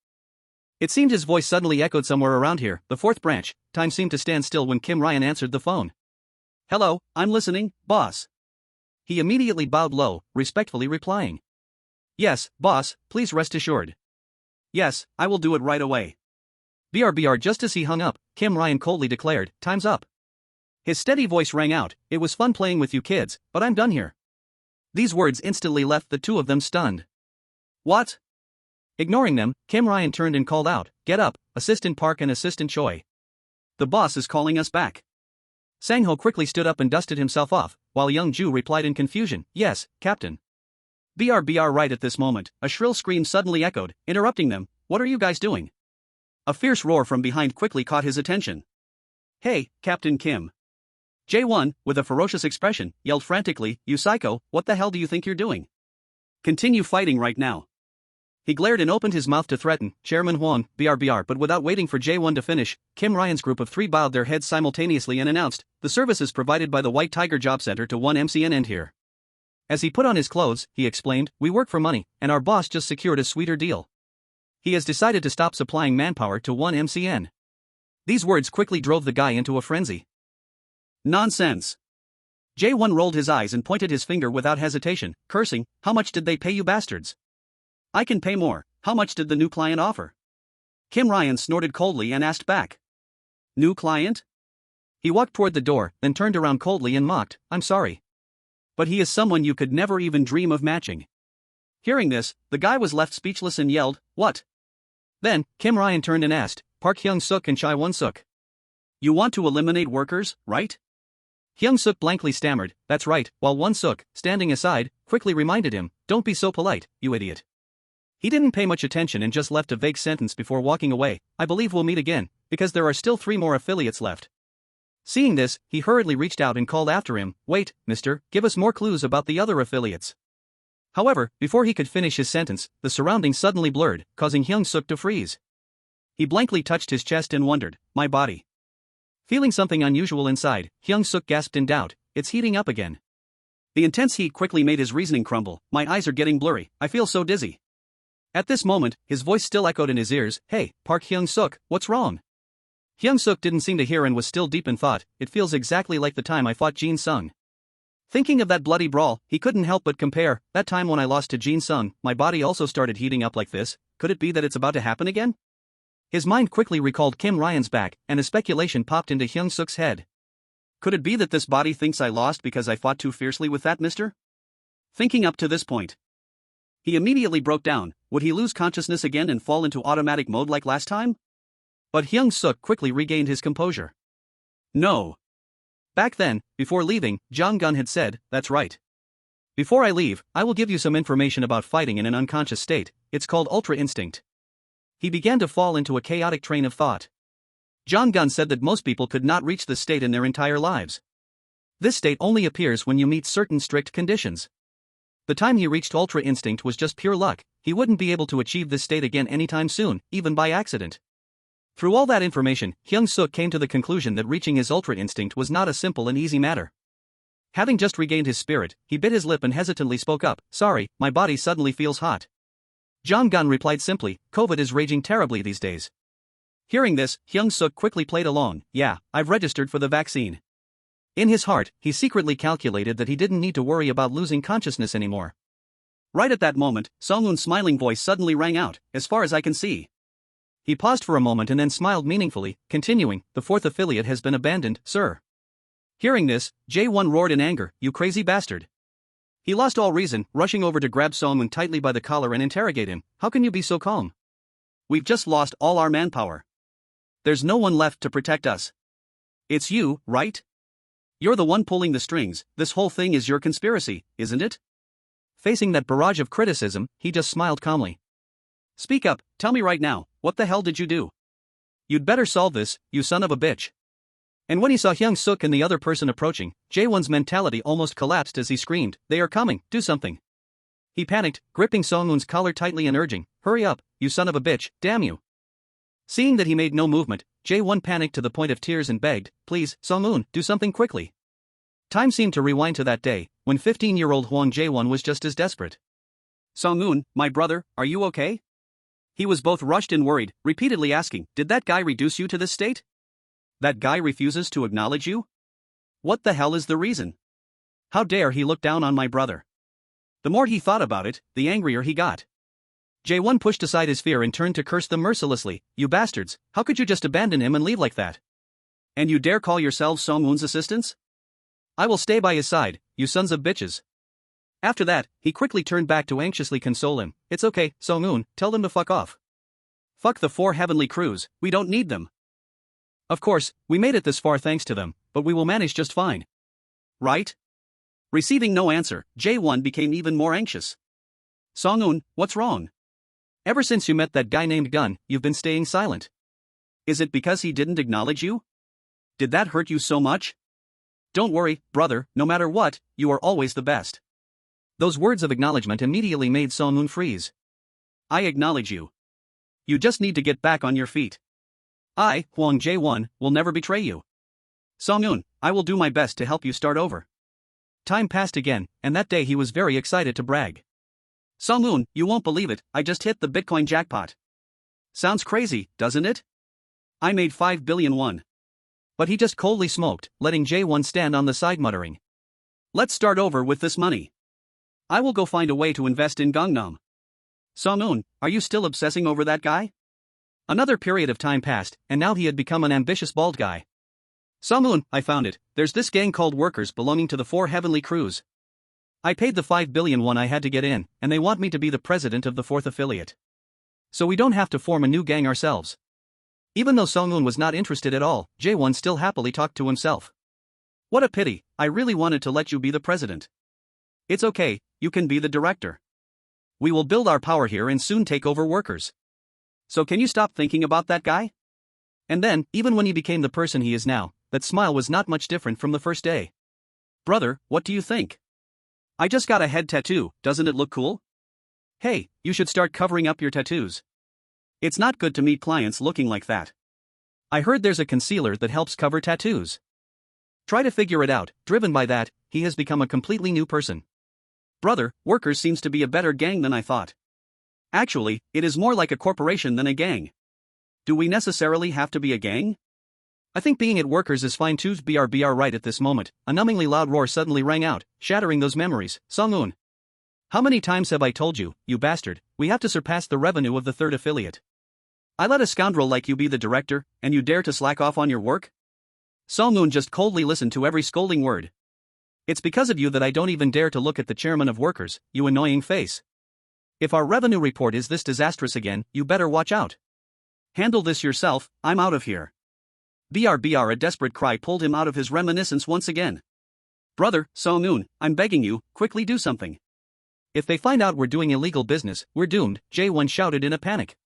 It seemed his voice suddenly echoed somewhere around here, the fourth branch. Time seemed to stand still when Kim Ryan answered the phone. "Hello, I'm listening, boss." He immediately bowed low, respectfully replying, "Yes, boss, please rest assured." "Yes, I will do it right away." BRBR. Just as he hung up, Kim Ryan coldly declared, "Time's up." His steady voice rang out, "It was fun playing with you kids, but I'm done here." These words instantly left the two of them stunned. "What?" Ignoring them, Kim Ryan turned and called out, "Get up, Assistant Park and Assistant Choi. The boss is calling us back." Sang-ho quickly stood up and dusted himself off, while Young-ju replied in confusion, "Yes, Captain." BRBR. Right at this moment, a shrill scream suddenly echoed, interrupting them. "What are you guys doing?" A fierce roar from behind quickly caught his attention. "Hey, Captain Kim." Jae-won, with a ferocious expression, yelled frantically, "You psycho, what the hell do you think you're doing? Continue fighting right now." He glared and opened his mouth to threaten Chairman Hwang, BRBR, but without waiting for Jae-won to finish, Kim Ryan's group of 3 bowed their heads simultaneously and announced, "The services provided by the White Tiger Job Center to 1MCN end here." As he put on his clothes, he explained, "We work for money, and our boss just secured a sweeter deal. He has decided to stop supplying manpower to 1MCN. These words quickly drove the guy into a frenzy. "Nonsense." Jae-won rolled his eyes and pointed his finger without hesitation, cursing, "How much did they pay you bastards? I can pay more. How much did the new client offer?" Kim Ryan snorted coldly and asked back. "New client?" He walked toward the door, then turned around coldly and mocked, "I'm sorry. But he is someone you could never even dream of matching." Hearing this, the guy was left speechless and yelled, "What?" Then, Kim Ryan turned and asked, "Park Hyung-seok and Chai Won-suk. You want to eliminate workers, right?" Hyung-seok blankly stammered, "That's right," while Won-suk, standing aside, quickly reminded him, "Don't be so polite, you idiot." He didn't pay much attention and just left a vague sentence before walking away, "I believe we'll meet again, because there are still 3 more affiliates left." Seeing this, he hurriedly reached out and called after him, "Wait, mister, give us more clues about the other affiliates." However, before he could finish his sentence, the surroundings suddenly blurred, causing Hyung-seok to freeze. He blankly touched his chest and wondered, "My body." Feeling something unusual inside, Hyung-seok gasped in doubt, "It's heating up again." The intense heat quickly made his reasoning crumble, "My eyes are getting blurry, I feel so dizzy." At this moment, his voice still echoed in his ears, "Hey, Park Hyung-seok, what's wrong?" Hyung-seok didn't seem to hear and was still deep in thought, "It feels exactly like the time I fought Jin Sung." Thinking of that bloody brawl, he couldn't help but compare, "That time when I lost to Jin Sung, my body also started heating up like this, could it be that it's about to happen again?" His mind quickly recalled Kim Ryan's back, and a speculation popped into Hyung-seok's head. Could it be that this body thinks I lost because I fought too fiercely with that mister? Thinking up to this point, he immediately broke down. Would he lose consciousness again and fall into automatic mode like last time? But Hyung-seok quickly regained his composure. "No." Back then, before leaving, Jong-gun had said, "That's right. Before I leave, I will give you some information about fighting in an unconscious state, it's called Ultra Instinct." He began to fall into a chaotic train of thought. Jong-gun said that most people could not reach this state in their entire lives. This state only appears when you meet certain strict conditions. The time he reached Ultra Instinct was just pure luck, he wouldn't be able to achieve this state again anytime soon, even by accident. Through all that information, Hyung-seok came to the conclusion that reaching his Ultra Instinct was not a simple and easy matter. Having just regained his spirit, he bit his lip and hesitantly spoke up, "Sorry, my body suddenly feels hot." Jong-gun replied simply, "COVID is raging terribly these days." Hearing this, Hyung-seok quickly played along, "Yeah, I've registered for the vaccine." In his heart, he secretly calculated that he didn't need to worry about losing consciousness anymore. Right at that moment, Song-un's smiling voice suddenly rang out, "As far as I can see." He paused for a moment and then smiled meaningfully, continuing, "The 4th affiliate has been abandoned, sir." Hearing this, Jae-won roared in anger, "You crazy bastard." He lost all reason, rushing over to grab Song-un tightly by the collar and interrogate him, "How can you be so calm? We've just lost all our manpower. There's no one left to protect us. It's you, right? You're the one pulling the strings, this whole thing is your conspiracy, isn't it?" Facing that barrage of criticism, he just smiled calmly. "Speak up, tell me right now, what the hell did you do? You'd better solve this, you son of a bitch." And when he saw Hyung-seok and the other person approaching, Jae-won's mentality almost collapsed as he screamed, "They are coming, do something." He panicked, gripping Song-un's collar tightly and urging, "Hurry up, you son of a bitch, damn you." Seeing that he made no movement, Jae-won panicked to the point of tears and begged, "Please, Song-un, do something quickly." Time seemed to rewind to that day, when 15-year-old Hwang Jae-won was just as desperate. "Song-un, my brother, are you okay?" He was both rushed and worried, repeatedly asking, "Did that guy reduce you to this state? That guy refuses to acknowledge you? What the hell is the reason? How dare he look down on my brother?" The more he thought about it, the angrier he got. Jae-won pushed aside his fear and turned to curse them mercilessly, "You bastards, how could you just abandon him and leave like that? And you dare call yourselves Song-un's assistants? I will stay by his side, you sons of bitches." After that, he quickly turned back to anxiously console him, "It's okay, Song-un, tell them to fuck off. Fuck the 4 heavenly crews, we don't need them. Of course, we made it this far thanks to them, but we will manage just fine. Right?" Receiving no answer, Jae-won became even more anxious. "Song-un, what's wrong? Ever since you met that guy named Gun, you've been staying silent. Is it because he didn't acknowledge you? Did that hurt you so much? Don't worry, brother, no matter what, you are always the best. Those words of acknowledgement immediately made Song-moon freeze. I acknowledge you. You just need to get back on your feet. I, Hwang Jae-won, will never betray you. Song-moon, I will do my best to help you start over. Time passed again, and that day he was very excited to brag. Song-moon, you won't believe it, I just hit the Bitcoin jackpot. Sounds crazy, doesn't it? I made 5 billion won. But he just coldly smoked, letting Jae-won stand on the side muttering. Let's start over with this money. I will go find a way to invest in Gangnam. Song-moon, are you still obsessing over that guy? Another period of time passed, and now he had become an ambitious bald guy. Song-moon, I found it, there's this gang called Workers belonging to the 4 Heavenly Crews. I paid the 5 billion won I had to get in, and they want me to be the president of the 4th affiliate. So we don't have to form a new gang ourselves. Even though Song-moon was not interested at all, Jae-won still happily talked to himself. What a pity, I really wanted to let you be the president. It's okay, you can be the director. We will build our power here and soon take over Workers. So can you stop thinking about that guy? And then, even when he became the person he is now, that smile was not much different from the first day. Brother, what do you think? I just got a head tattoo, doesn't it look cool? Hey, you should start covering up your tattoos. It's not good to meet clients looking like that. I heard there's a concealer that helps cover tattoos. Try to figure it out, driven by that, he has become a completely new person. Brother, Workers seems to be a better gang than I thought. Actually, it is more like a corporation than a gang. Do we necessarily have to be a gang? I think being at Workers is fine too. BRBR. Right at this moment, a numbingly loud roar suddenly rang out, shattering those memories. Song-moon. How many times have I told you, you bastard, we have to surpass the revenue of the 3rd affiliate. I let a scoundrel like you be the director, and you dare to slack off on your work? Song-moon just coldly listened to every scolding word. It's because of you that I don't even dare to look at the chairman of Workers, you annoying face. If our revenue report is this disastrous again, you better watch out. Handle this yourself, I'm out of here. BRBR. A desperate cry pulled him out of his reminiscence once again. Brother, Song-moon, I'm begging you, quickly do something. If they find out we're doing illegal business, we're doomed, Jae-won shouted in a panic.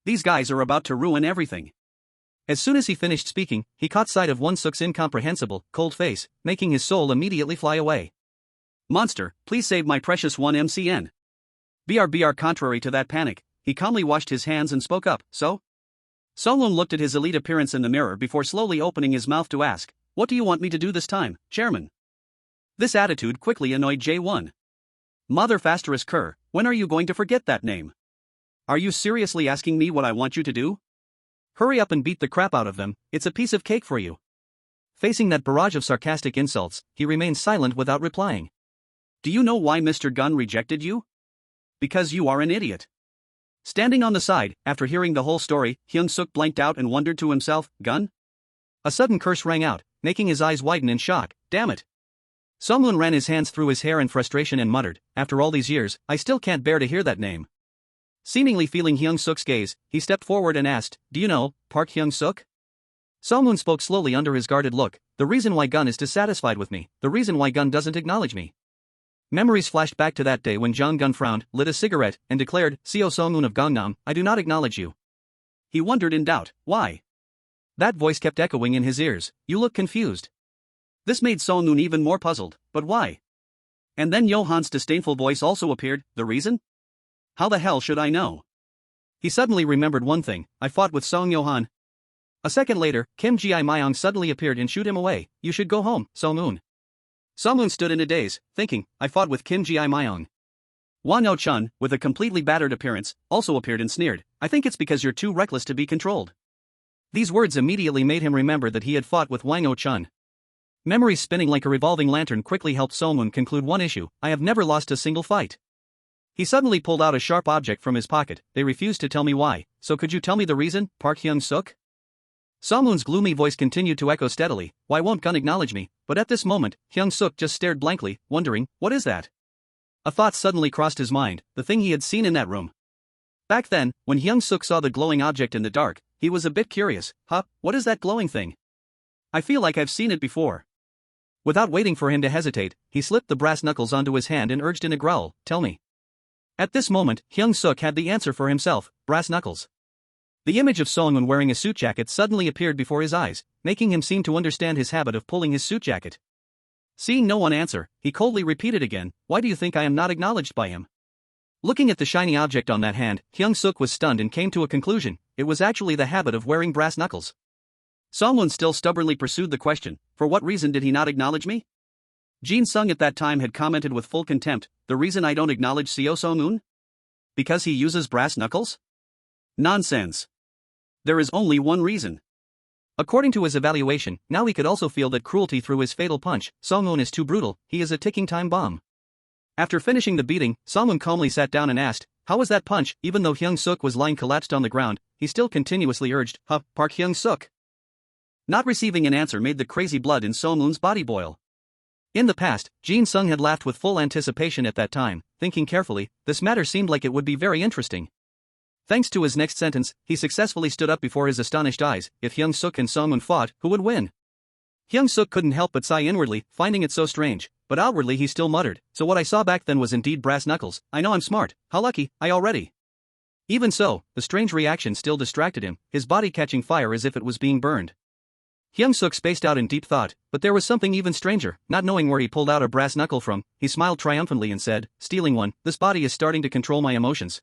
These guys are about to ruin everything. As soon as he finished speaking, he caught sight of Hyung-seok's incomprehensible, cold face, making his soul immediately fly away. Monster, please save my precious 1 MCN. BRBR. Contrary to that panic, he calmly washed his hands and spoke up, so? Song-moon looked at his elite appearance in the mirror before slowly opening his mouth to ask, what do you want me to do this time, chairman? This attitude quickly annoyed Jae-won. Mother Fasterus Kerr, when are you going to forget that name? Are you seriously asking me what I want you to do? Hurry up and beat the crap out of them, it's a piece of cake for you. Facing that barrage of sarcastic insults, he remained silent without replying. Do you know why Mr. Gunn rejected you? Because you are an idiot. Standing on the side, after hearing the whole story, Hyung-seok blanked out and wondered to himself, Gunn? A sudden curse rang out, making his eyes widen in shock, damn it. Song-moon ran his hands through his hair in frustration and muttered, after all these years, I still can't bear to hear that name. Seemingly feeling Hyung-seok's gaze, he stepped forward and asked, do you know, Park Hyung-seok? Song-moon spoke slowly under his guarded look, the reason why Gunn is dissatisfied with me, the reason why Gunn doesn't acknowledge me. Memories flashed back to that day when Jung Gun frowned, lit a cigarette, and declared, "Co Song-moon of Gangnam, I do not acknowledge you." He wondered in doubt, why? That voice kept echoing in his ears, "You look confused." This made Song-moon even more puzzled, but why? And then Johan's disdainful voice also appeared, the reason? How the hell should I know? He suddenly remembered one thing, I fought with Song Johan. A second later, Kim Ji-myung suddenly appeared and shooed him away, you should go home, Song-moon. Song-moon stood in a daze, thinking, I fought with Kim Ji-myung. Hwan Oh-chun, with a completely battered appearance, also appeared and sneered, I think it's because you're too reckless to be controlled. These words immediately made him remember that he had fought with Hwang Oh-chun. Memories spinning like a revolving lantern quickly helped Song-moon conclude one issue, I have never lost a single fight. He suddenly pulled out a sharp object from his pocket, they refused to tell me why, so could you tell me the reason, Park Hyung-seok? Song-moon's gloomy voice continued to echo steadily, why won't Gun acknowledge me, but at this moment, Hyung-seok just stared blankly, wondering, what is that? A thought suddenly crossed his mind, the thing he had seen in that room. Back then, when Hyung-seok saw the glowing object in the dark, he was a bit curious, what is that glowing thing? I feel like I've seen it before. Without waiting for him to hesitate, he slipped the brass knuckles onto his hand and urged in a growl, tell me. At this moment, Hyung-seok had the answer for himself, brass knuckles. The image of Song-un wearing a suit jacket suddenly appeared before his eyes, making him seem to understand his habit of pulling his suit jacket. Seeing no one answer, he coldly repeated again, "Why do you think I am not acknowledged by him?" Looking at the shiny object on that hand, Hyung-seok was stunned and came to a conclusion: it was actually the habit of wearing brass knuckles. Song-un still stubbornly pursued the question, "For what reason did he not acknowledge me?" Jin-sung at that time had commented with full contempt, "The reason I don't acknowledge Seo Song-un? Because he uses brass knuckles? Nonsense. There is only one reason." According to his evaluation, now he could also feel that cruelty through his fatal punch. Song-un is too brutal, he is a ticking time bomb. After finishing the beating, Song-un calmly sat down and asked, "How was that punch?" Even though Hyung-seok was lying collapsed on the ground, he still continuously urged, Park Hyung-seok." Not receiving an answer made the crazy blood in Song-un's body boil. In the past, Jin-sung had laughed with full anticipation at that time, thinking carefully, this matter seemed like it would be very interesting. Thanks to his next sentence, he successfully stood up before his astonished eyes. If Hyung-seok and Song-un fought, who would win? Hyung-seok couldn't help but sigh inwardly, finding it so strange, but outwardly he still muttered, "So what I saw back then was indeed brass knuckles. I know I'm smart, how lucky, I already." Even so, the strange reaction still distracted him, his body catching fire as if it was being burned. Hyung-seok spaced out in deep thought, but there was something even stranger. Not knowing where he pulled out a brass knuckle from, he smiled triumphantly and said, "Stealing one, this body is starting to control my emotions."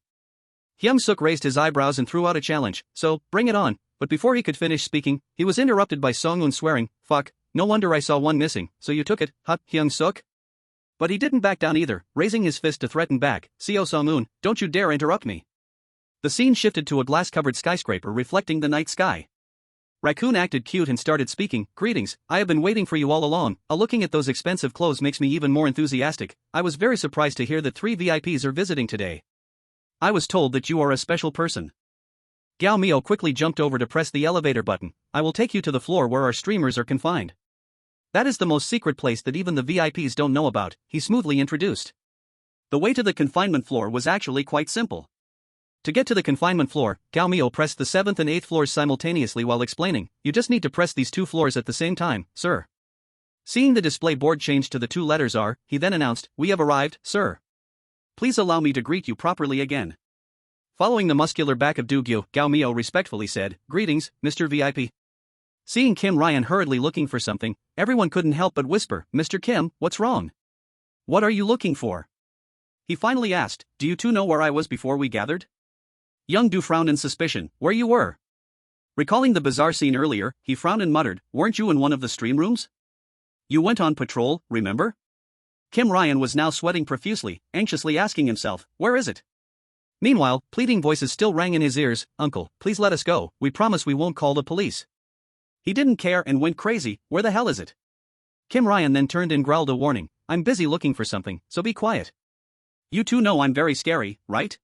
Hyung-seok raised his eyebrows and threw out a challenge, "So, bring it on," but before he could finish speaking, he was interrupted by Song-un swearing, "Fuck, no wonder I saw one missing, so you took it, huh, Hyung-seok?" But he didn't back down either, raising his fist to threaten back, "Seo Song-un, don't you dare interrupt me." The scene shifted to a glass-covered skyscraper reflecting the night sky. Raccoon acted cute and started speaking, "Greetings, I have been waiting for you all along. Looking at those expensive clothes makes me even more enthusiastic. I was very surprised to hear that 3 VIPs are visiting today. I was told that you are a special person." Gao Mio quickly jumped over to press the elevator button. "I will take you to the floor where our streamers are confined. That is the most secret place that even the VIPs don't know about," he smoothly introduced. The way to the confinement floor was actually quite simple. To get to the confinement floor, Gao Mio pressed the 7th and 8th floors simultaneously while explaining, "You just need to press these 2 floors at the same time, sir." Seeing the display board change to the 2 letters R, he then announced, "We have arrived, sir. Please allow me to greet you properly again." Following the muscular back of Do-gyu, Gao Mio respectfully said, "Greetings, Mr. VIP." Seeing Kim Ryan hurriedly looking for something, everyone couldn't help but whisper, "Mr. Kim, what's wrong? What are you looking for?" He finally asked, "Do you two know where I was before we gathered?" Young Do frowned in suspicion, "Where you were?" Recalling the bizarre scene earlier, he frowned and muttered, "Weren't you in one of the stream rooms? You went on patrol, remember?" Kim Ryan was now sweating profusely, anxiously asking himself, "Where is it?" Meanwhile, pleading voices still rang in his ears, "Uncle, please let us go, we promise we won't call the police." He didn't care and went crazy, "Where the hell is it?" Kim Ryan then turned and growled a warning, "I'm busy looking for something, so be quiet. You two know I'm very scary, right?"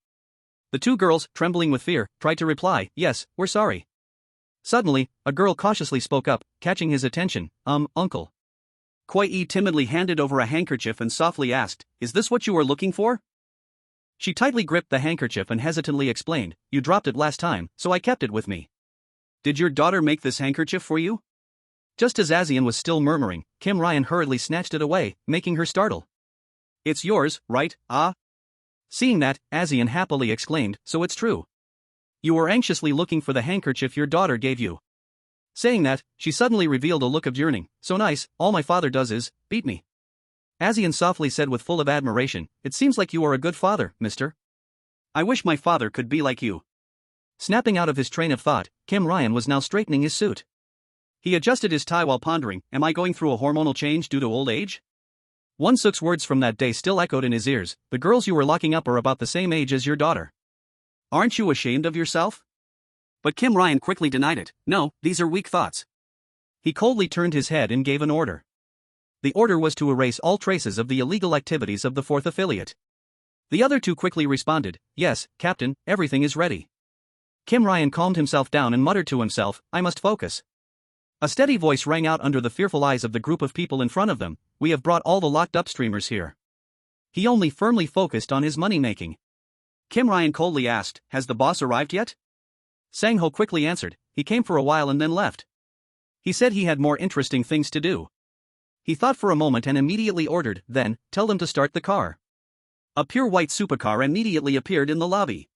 The 2 girls, trembling with fear, tried to reply, "Yes, we're sorry." Suddenly, a girl cautiously spoke up, catching his attention, Uncle." Koi-e timidly handed over a handkerchief and softly asked, "Is this what you were looking for?" She tightly gripped the handkerchief and hesitantly explained, "You dropped it last time, so I kept it with me." "Did your daughter make this handkerchief for you?" Just as Asian was still murmuring, Kim Ryan hurriedly snatched it away, making her startle. "It's yours, right, ah?" Seeing that, Asian happily exclaimed, "So it's true. You were anxiously looking for the handkerchief your daughter gave you." Saying that, she suddenly revealed a look of yearning, "So nice, all my father does is beat me." Asian softly said with full of admiration, "It seems like you are a good father, mister. I wish my father could be like you." Snapping out of his train of thought, Kim Ryan was now straightening his suit. He adjusted his tie while pondering, "Am I going through a hormonal change due to old age?" Won-seok's words from that day still echoed in his ears, "The girls you were locking up are about the same age as your daughter. Aren't you ashamed of yourself?" But Kim Ryan quickly denied it, "No, these are weak thoughts." He coldly turned his head and gave an order. The order was to erase all traces of the illegal activities of the 4th affiliate. The other 2 quickly responded, "Yes, Captain, everything is ready." Kim Ryan calmed himself down and muttered to himself, "I must focus." A steady voice rang out under the fearful eyes of the group of people in front of them, "We have brought all the locked-up streamers here." He only firmly focused on his money-making. Kim Ryan coldly asked, "Has the boss arrived yet?" Sang-ho quickly answered, "He came for a while and then left. He said he had more interesting things to do." He thought for a moment and immediately ordered, "Then, tell them to start the car." A pure white supercar immediately appeared in the lobby.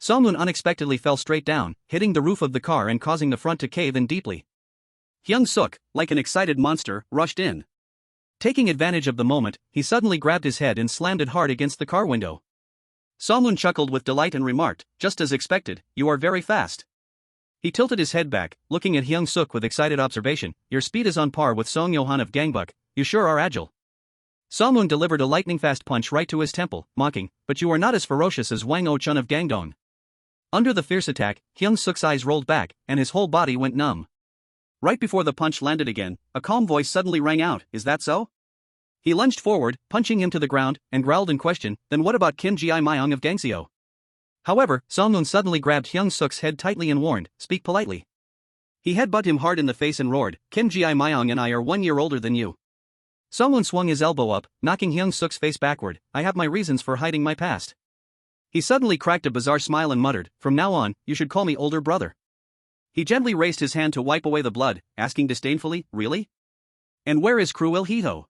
Song-moon unexpectedly fell straight down, hitting the roof of the car and causing the front to cave in deeply. Hyung-seok, like an excited monster, rushed in. Taking advantage of the moment, he suddenly grabbed his head and slammed it hard against the car window. Song-moon chuckled with delight and remarked, just as expected, you are very fast. He tilted his head back, looking at Hyung-seok with excited observation, your speed is on par with Song Yo-han of Gangbuk, you sure are agile. Song-moon delivered a lightning-fast punch right to his temple, mocking, but you are not as ferocious as Wang Oh-chun of Gangdong. Under the fierce attack, Hyung-seok's eyes rolled back, and his whole body went numb. Right before the punch landed again, a calm voice suddenly rang out, is that so? He lunged forward, punching him to the ground, and growled in question, then what about Kim Ji-myung of Gangseo? However, Song-moon suddenly grabbed Hyung-seok's head tightly and warned, speak politely. He headbutted him hard in the face and roared, Kim Ji-myung and I are 1 year older than you. Song-moon swung his elbow up, knocking Hyung-seok's face backward, I have my reasons for hiding my past. He suddenly cracked a bizarre smile and muttered, from now on, you should call me older brother. He gently raised his hand to wipe away the blood, asking disdainfully, really? And where is Cruel Hito?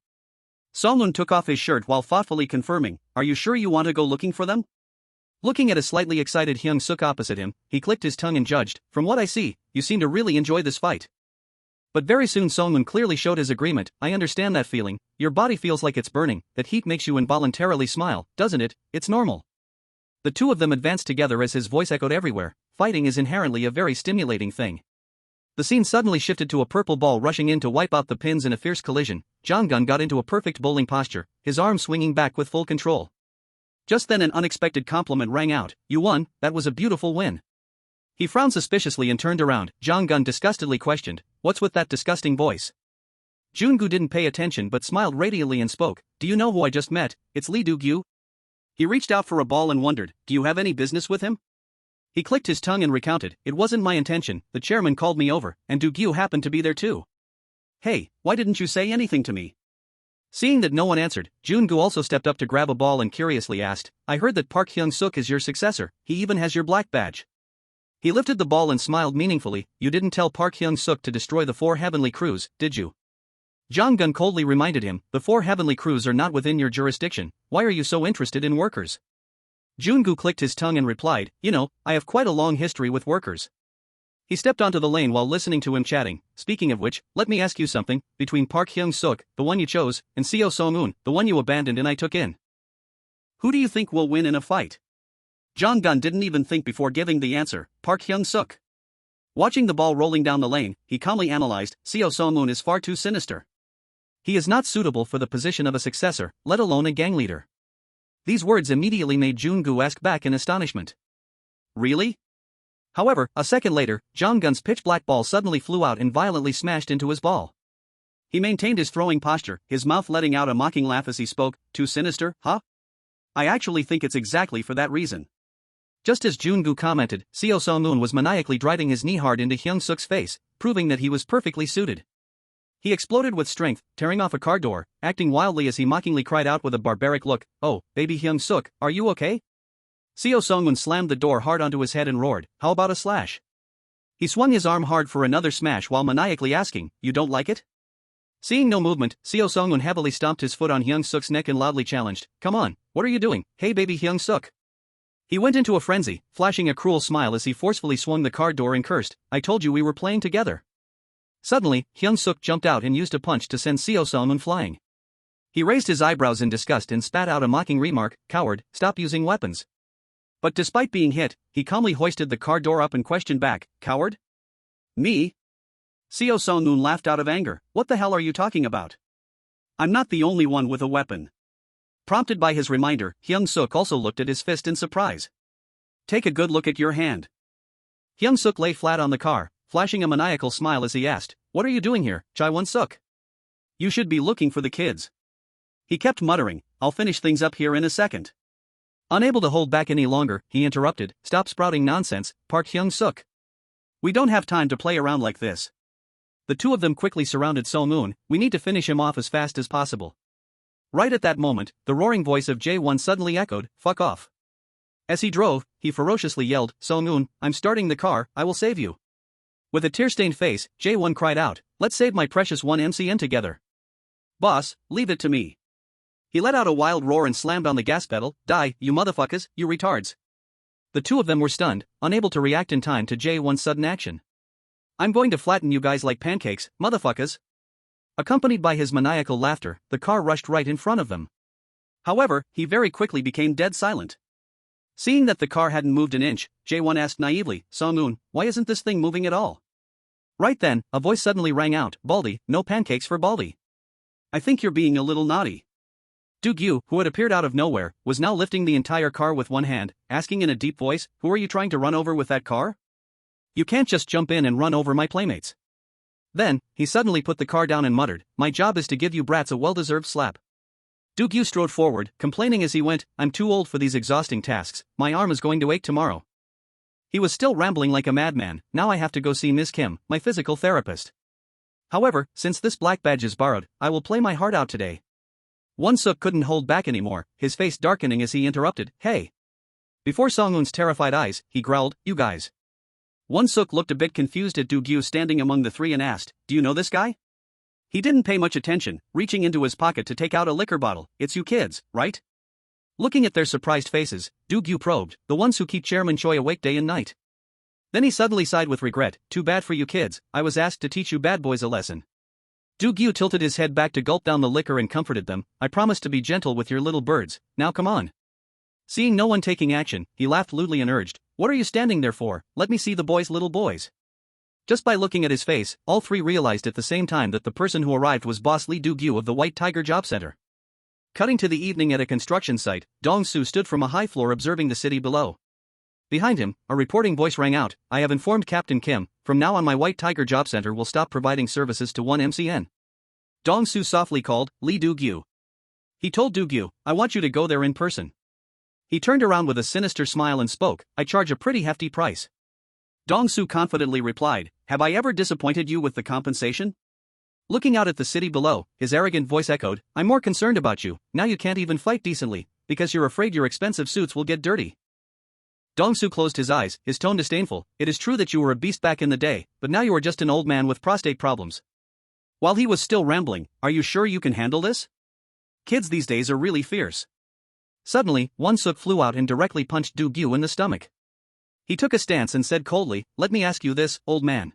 Song-moon took off his shirt while thoughtfully confirming, are you sure you want to go looking for them? Looking at a slightly excited Hyung-seok opposite him, he clicked his tongue and judged, from what I see, you seem to really enjoy this fight. But very soon Song-moon clearly showed his agreement, I understand that feeling, your body feels like it's burning, that heat makes you involuntarily smile, doesn't it, it's normal. The two of them advanced together as his voice echoed everywhere, fighting is inherently a very stimulating thing. The scene suddenly shifted to a purple ball rushing in to wipe out the pins in a fierce collision. Jong-gun got into a perfect bowling posture, his arm swinging back with full control. Just then an unexpected compliment rang out, you won, that was a beautiful win. He frowned suspiciously and turned around. Jong-gun disgustedly questioned, what's with that disgusting voice? Jun-gu didn't pay attention but smiled radiantly and spoke, do you know who I just met, it's Lee Do-gyu. He reached out for a ball and wondered, do you have any business with him? He clicked his tongue and recounted, it wasn't my intention, the chairman called me over, and Do-gyu happened to be there too. Hey, why didn't you say anything to me? Seeing that no one answered, Jun-gu also stepped up to grab a ball and curiously asked, I heard that Park Hyung-seok is your successor, he even has your black badge. He lifted the ball and smiled meaningfully, you didn't tell Park Hyung-seok to destroy the 4 heavenly crews, did you? Jong-gun coldly reminded him, the 4 heavenly crews are not within your jurisdiction, why are you so interested in workers? Jun-gu clicked his tongue and replied, you know, I have quite a long history with workers. He stepped onto the lane while listening to him chatting, speaking of which, let me ask you something, between Park Hyung-seok, the one you chose, and Seo Song-moon, the one you abandoned and I took in. Who do you think will win in a fight? Jong-gun didn't even think before giving the answer, Park Hyung-seok. Watching the ball rolling down the lane, he calmly analyzed, Seo Song-moon is far too sinister. He is not suitable for the position of a successor, let alone a gang leader. These words immediately made Jun-gu ask back in astonishment. Really? However, a second later, Jong-gun's pitch-black ball suddenly flew out and violently smashed into his ball. He maintained his throwing posture, his mouth letting out a mocking laugh as he spoke, too sinister, huh? I actually think it's exactly for that reason. Just as Jun-gu commented, Seo Song-moon was maniacally driving his knee hard into Hyung-seok's face, proving that he was perfectly suited. He exploded with strength, tearing off a car door, acting wildly as he mockingly cried out with a barbaric look, oh, baby Hyung-seok, are you okay? Seo Song-moon slammed the door hard onto his head and roared, how about a slash? He swung his arm hard for another smash while maniacally asking, you don't like it? Seeing no movement, Seo Song-moon heavily stomped his foot on Hyung-seok's neck and loudly challenged, come on, what are you doing, hey baby Hyung-seok? He went into a frenzy, flashing a cruel smile as he forcefully swung the car door and cursed, I told you we were playing together. Suddenly, Hyung-seok jumped out and used a punch to send Seo Song-moon flying. He raised his eyebrows in disgust and spat out a mocking remark, coward, stop using weapons. But despite being hit, he calmly hoisted the car door up and questioned back, coward? Me? Seo Song-moon laughed out of anger, what the hell are you talking about? I'm not the only one with a weapon. Prompted by his reminder, Hyung-seok also looked at his fist in surprise. Take a good look at your hand. Hyung-seok lay flat on the car, flashing a maniacal smile as he asked, what are you doing here, Chae-won-seok? You should be looking for the kids. He kept muttering, I'll finish things up here in a second. Unable to hold back any longer, he interrupted, stop sprouting nonsense, Park Hyung-seok. We don't have time to play around like this. The two of them quickly surrounded Song-moon, we need to finish him off as fast as possible. Right at that moment, the roaring voice of Jae-won suddenly echoed, fuck off. As he drove, he ferociously yelled, Song-moon, I'm starting the car, I will save you. With a tear-stained face, Jae-won cried out, let's save my precious 1MCN together. Boss, leave it to me. He let out a wild roar and slammed on the gas pedal, die, you motherfuckers, you retards. The two of them were stunned, unable to react in time to Jae-won's sudden action. I'm going to flatten you guys like pancakes, motherfuckers. Accompanied by his maniacal laughter, the car rushed right in front of them. However, he very quickly became dead silent. Seeing that the car hadn't moved an inch, Jae-won asked naively, Sung-un, why isn't this thing moving at all? Right then, a voice suddenly rang out, Baldy, no pancakes for Baldy. I think you're being a little naughty. Do-gyu, who had appeared out of nowhere, was now lifting the entire car with one hand, asking in a deep voice, who are you trying to run over with that car? You can't just jump in and run over my playmates. Then, he suddenly put the car down and muttered, my job is to give you brats a well-deserved slap. Do-gyu strode forward, complaining as he went, I'm too old for these exhausting tasks, my arm is going to ache tomorrow. He was still rambling like a madman, now I have to go see Miss Kim, my physical therapist. However, since this black badge is borrowed, I will play my heart out today. Hyung-seok couldn't hold back anymore, his face darkening as he interrupted, hey. Before Sung-un's terrified eyes, he growled, you guys. Hyung-seok looked a bit confused at Do-gyu standing among the three and asked, do you know this guy? He didn't pay much attention, reaching into his pocket to take out a liquor bottle, it's you kids, right? Looking at their surprised faces, Do-gyu probed, the ones who keep Chairman Choi awake day and night. Then he suddenly sighed with regret, too bad for you kids, I was asked to teach you bad boys a lesson. Do-gyu tilted his head back to gulp down the liquor and comforted them, I promised to be gentle with your little birds, now come on. Seeing no one taking action, he laughed lewdly and urged, what are you standing there for, let me see the boys little boys. Just by looking at his face, all three realized at the same time that the person who arrived was Boss Lee Do-gyu of the White Tiger Job Center. Cutting to the evening at a construction site, Dong-soo stood from a high floor observing the city below. Behind him, a reporting voice rang out, I have informed Captain Kim, from now on my White Tiger Job Center will stop providing services to one MCN. Dong-soo softly called, Lee Do-gyu. He told Do-gyu, I want you to go there in person. He turned around with a sinister smile and spoke, I charge a pretty hefty price. Dong-soo confidently replied, have I ever disappointed you with the compensation? Looking out at the city below, his arrogant voice echoed, I'm more concerned about you, now you can't even fight decently, because you're afraid your expensive suits will get dirty. Dong-soo closed his eyes, his tone disdainful, it is true that you were a beast back in the day, but now you are just an old man with prostate problems. While he was still rambling, are you sure you can handle this? Kids these days are really fierce. Suddenly, Hyung-seok flew out and directly punched Do-gyu in the stomach. He took a stance and said coldly, let me ask you this, old man.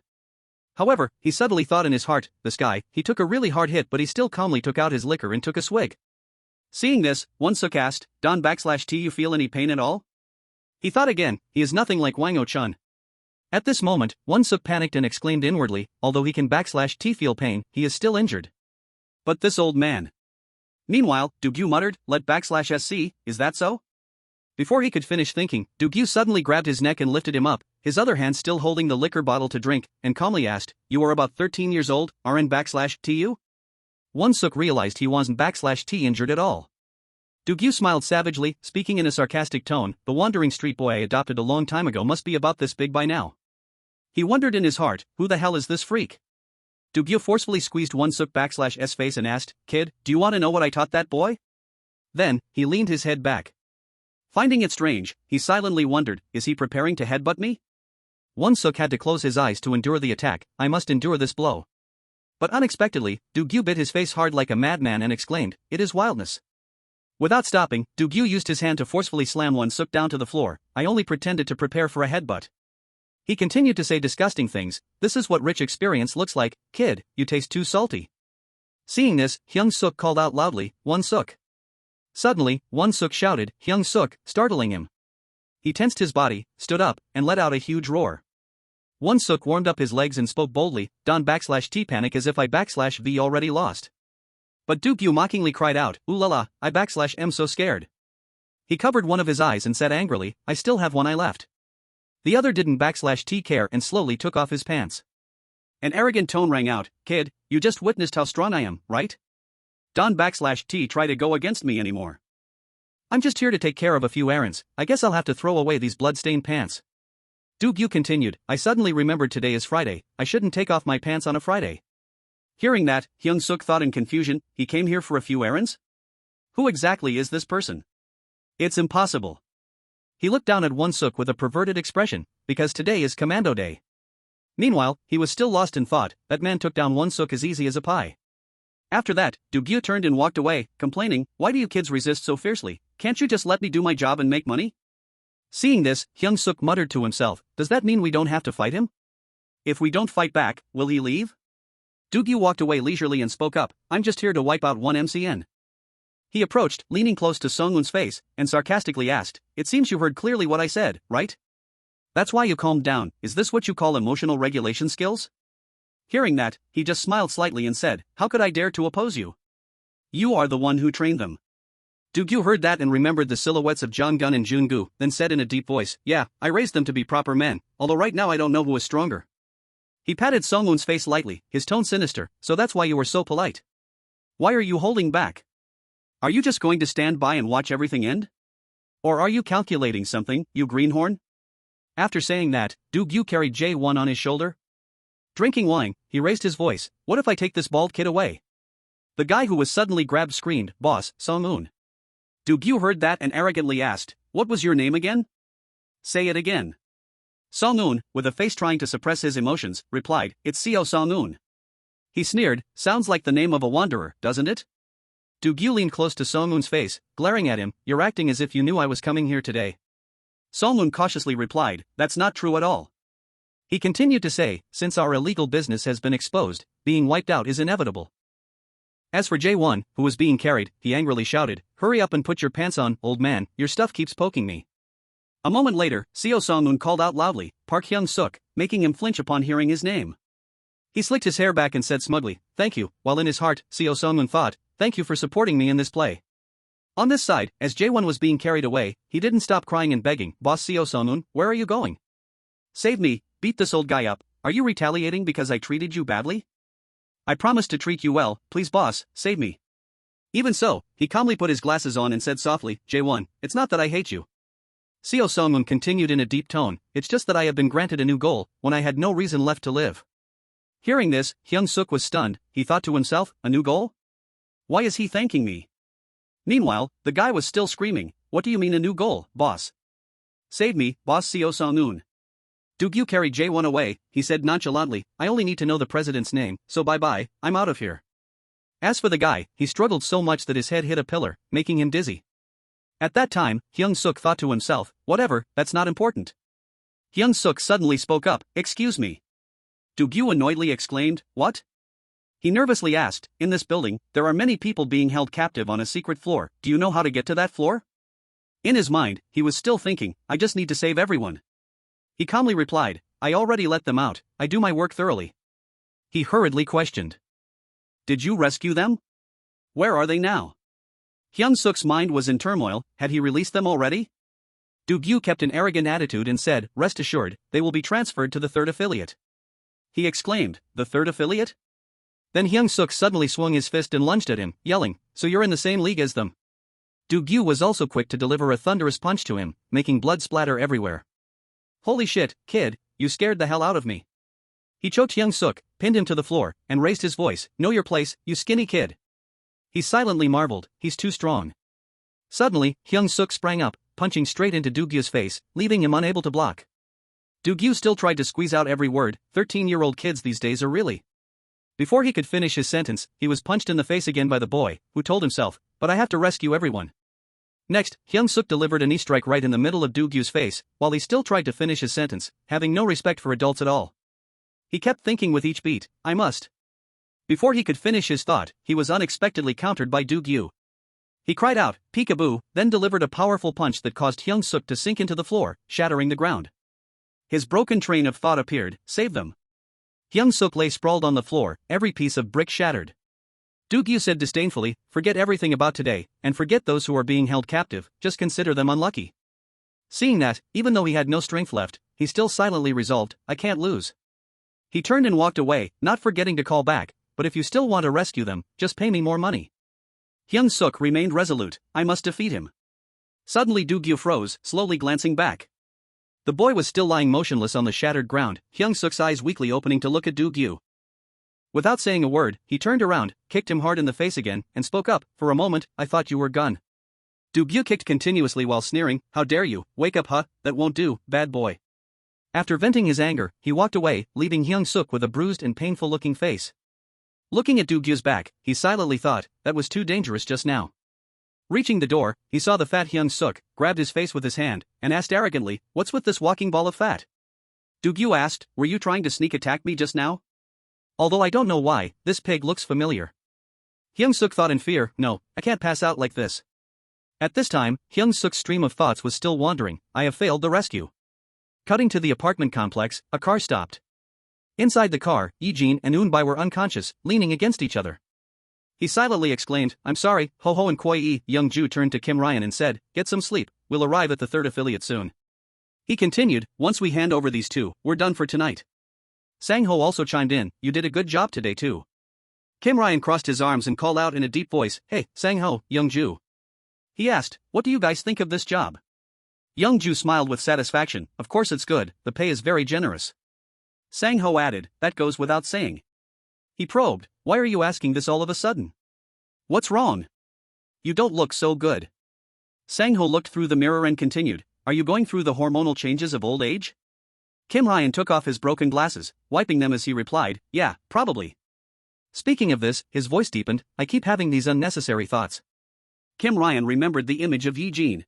However, he suddenly thought in his heart, this guy, he took a really hard hit but he still calmly took out his liquor and took a swig. Seeing this, Hyung-seok asked, Don_T you feel any pain at all? He thought again, he is nothing like Wang-o-chun. At this moment, Hyung-seok panicked and exclaimed inwardly, although he can_T feel pain, he is still injured. But this old man. Meanwhile, Do-gyu muttered, let_SC, is that so? Before he could finish thinking, Do-gyu suddenly grabbed his neck and lifted him up, his other hand still holding the liquor bottle to drink, and calmly asked, you are about 13 years old, RN_TU? Hyung-seok realized he wasn't_T injured at all. Do-gyu smiled savagely, speaking in a sarcastic tone, the wandering street boy I adopted a long time ago must be about this big by now. He wondered in his heart, who the hell is this freak? Do-gyu forcefully squeezed Hyung-seok_'s face and asked, kid, do you want to know what I taught that boy? Then, he leaned his head back. Finding it strange, he silently wondered, is he preparing to headbutt me? Hyung-seok had to close his eyes to endure the attack, I must endure this blow. But unexpectedly, Do-gyu bit his face hard like a madman and exclaimed, it is wildness. Without stopping, Do-gyu used his hand to forcefully slam Hyung-seok down to the floor, I only pretended to prepare for a headbutt. He continued to say disgusting things, this is what rich experience looks like, kid, you taste too salty. Seeing this, Hyung-seok called out loudly, Hyung-seok. Suddenly, Hyung-seok shouted, Hyung-seok, startling him. He tensed his body, stood up, and let out a huge roar. Hyung-seok warmed up his legs and spoke boldly, Don_T panic as if I_V already lost. But Do-gyu mockingly cried out, ooh la la, I_am so scared. He covered one of his eyes and said angrily, I still have one eye left. The other didn't_T care and slowly took off his pants. An arrogant tone rang out, kid, you just witnessed how strong I am, right? Don_T try to go against me anymore. I'm just here to take care of a few errands, I guess I'll have to throw away these blood-stained pants. Do-gyu continued, I suddenly remembered today is Friday, I shouldn't take off my pants on a Friday. Hearing that, Hyung-seok thought in confusion, he came here for a few errands? Who exactly is this person? It's impossible. He looked down at Hyung-seok with a perverted expression, because today is Commando Day. Meanwhile, he was still lost in thought, that man took down Hyung-seok as easy as a pie. After that, Do-gyu turned and walked away, complaining, why do you kids resist so fiercely, can't you just let me do my job and make money? Seeing this, Hyung-seok muttered to himself, does that mean we don't have to fight him? If we don't fight back, will he leave? Do-gyu walked away leisurely and spoke up, I'm just here to wipe out one MCN. He approached, leaning close to Sung-woon's face, and sarcastically asked, it seems you heard clearly what I said, right? That's why you calmed down, is this what you call emotional regulation skills? Hearing that, he just smiled slightly and said, how could I dare to oppose you? You are the one who trained them. Do-gyu heard that and remembered the silhouettes of Jong-gun and Jun-gu, then said in a deep voice, yeah, I raised them to be proper men, although right now I don't know who is stronger. He patted Sung-woon's face lightly, his tone sinister, so that's why you were so polite. Why are you holding back? Are you just going to stand by and watch everything end? Or are you calculating something, you greenhorn? After saying that, Do-gyu carried Jae-won on his shoulder. Drinking wine, he raised his voice, what if I take this bald kid away? The guy who was suddenly grabbed screamed, boss, Sung-woon. Do-gyu heard that and arrogantly asked, what was your name again? Say it again. Sung-woon, with a face trying to suppress his emotions, replied, it's Seo Sung-woon. He sneered, sounds like the name of a wanderer, doesn't it? Do-gyu leaned close to Sung-woon's face, glaring at him, you're acting as if you knew I was coming here today. Sung-woon cautiously replied, that's not true at all. He continued to say, since our illegal business has been exposed, being wiped out is inevitable. As for Jae-won, who was being carried, he angrily shouted, hurry up and put your pants on, old man, your stuff keeps poking me. A moment later, Seo Sung-woon called out loudly, Park Hyung-seok, making him flinch upon hearing his name. He slicked his hair back and said smugly, thank you, while in his heart, Seo Sung-woon thought, thank you for supporting me in this play. On this side, as Jae-won was being carried away, he didn't stop crying and begging, boss Seo Sung-woon, where are you going? Save me, beat this old guy up, are you retaliating because I treated you badly? I promised to treat you well, please boss, save me. Even so, he calmly put his glasses on and said softly, Jae-won, it's not that I hate you. Seo Sung-woon continued in a deep tone, it's just that I have been granted a new goal, when I had no reason left to live. Hearing this, Hyung-seok was stunned, he thought to himself, a new goal? Why is he thanking me? Meanwhile, the guy was still screaming, what do you mean a new goal, boss? Save me, boss Seo Sung-woon. Do-gyu carried Jae-won away, he said nonchalantly, I only need to know the president's name, so bye-bye, I'm out of here. As for the guy, he struggled so much that his head hit a pillar, making him dizzy. At that time, Hyung-seok thought to himself, whatever, that's not important. Hyung-seok suddenly spoke up, excuse me. Do-gyu annoyedly exclaimed, what? He nervously asked, in this building, there are many people being held captive on a secret floor, do you know how to get to that floor? In his mind, he was still thinking, I just need to save everyone. He calmly replied, I already let them out, I do my work thoroughly. He hurriedly questioned. Did you rescue them? Where are they now? Hyung-seok's mind was in turmoil, had he released them already? Do-gyu kept an arrogant attitude and said, rest assured, they will be transferred to the third affiliate. He exclaimed, the third affiliate? Then Hyung-seok suddenly swung his fist and lunged at him, yelling, so you're in the same league as them. Do-gyu was also quick to deliver a thunderous punch to him, making blood splatter everywhere. Holy shit, kid, you scared the hell out of me. He choked Hyung-seok, pinned him to the floor, and raised his voice, know your place, you skinny kid. He silently marveled, he's too strong. Suddenly, Hyung-seok sprang up, punching straight into Do-gyu's face, leaving him unable to block. Do-gyu still tried to squeeze out every word, 13-year-old kids these days are really. Before he could finish his sentence, he was punched in the face again by the boy, who told himself, but I have to rescue everyone. Next, Hyung-seok delivered a knee strike right in the middle of Do-gyu's face, while he still tried to finish his sentence, having no respect for adults at all. He kept thinking with each beat, I must. Before he could finish his thought, he was unexpectedly countered by Do-gyu. He cried out, peekaboo, then delivered a powerful punch that caused Hyung-seok to sink into the floor, shattering the ground. His broken train of thought appeared, save them. Hyung-seok lay sprawled on the floor, every piece of brick shattered. Do-gyu said disdainfully, forget everything about today, and forget those who are being held captive, just consider them unlucky. Seeing that, even though he had no strength left, he still silently resolved, I can't lose. He turned and walked away, not forgetting to call back, but if you still want to rescue them, just pay me more money. Hyung-seok remained resolute, I must defeat him. Suddenly Do-gyu froze, slowly glancing back. The boy was still lying motionless on the shattered ground, Hyung-seok's eyes weakly opening to look at Do-gyu. Without saying a word, he turned around, kicked him hard in the face again, and spoke up, for a moment, I thought you were gone. Do-gyu kicked continuously while sneering, how dare you, wake up huh, that won't do, bad boy. After venting his anger, he walked away, leaving Hyung-seok with a bruised and painful-looking face. Looking at Do-gyu's back, he silently thought, that was too dangerous just now. Reaching the door, he saw the fat Hyung-seok, grabbed his face with his hand, and asked arrogantly, "What's with this walking ball of fat?" Doo-gyu asked, "Were you trying to sneak attack me just now? Although I don't know why, this pig looks familiar." Hyung-seok thought in fear, "No, I can't pass out like this." At this time, Hyung-seok's stream of thoughts was still wandering. "I have failed the rescue." Cutting to the apartment complex, a car stopped. Inside the car, Yee-jin and Eun-bai were unconscious, leaning against each other. He silently exclaimed, "I'm sorry, Ho-ho and Koi-e." Young-ju turned to Kim Ryan and said, "Get some sleep, we'll arrive at the third affiliate soon." He continued, "Once we hand over these two, we're done for tonight." Sang-ho also chimed in, "You did a good job today too." Kim Ryan crossed his arms and called out in a deep voice, "Hey, Sang-ho, Young-ju." He asked, "What do you guys think of this job?" Young-ju smiled with satisfaction, "Of course it's good, the pay is very generous." Sang-ho added, "That goes without saying." He probed, "Why are you asking this all of a sudden? What's wrong? You don't look so good." Sang-ho looked through the mirror and continued, "Are you going through the hormonal changes of old age?" Kim Ryan took off his broken glasses, wiping them as he replied, "Yeah, probably." Speaking of this, his voice deepened, "I keep having these unnecessary thoughts." Kim Ryan remembered the image of Yee-jin.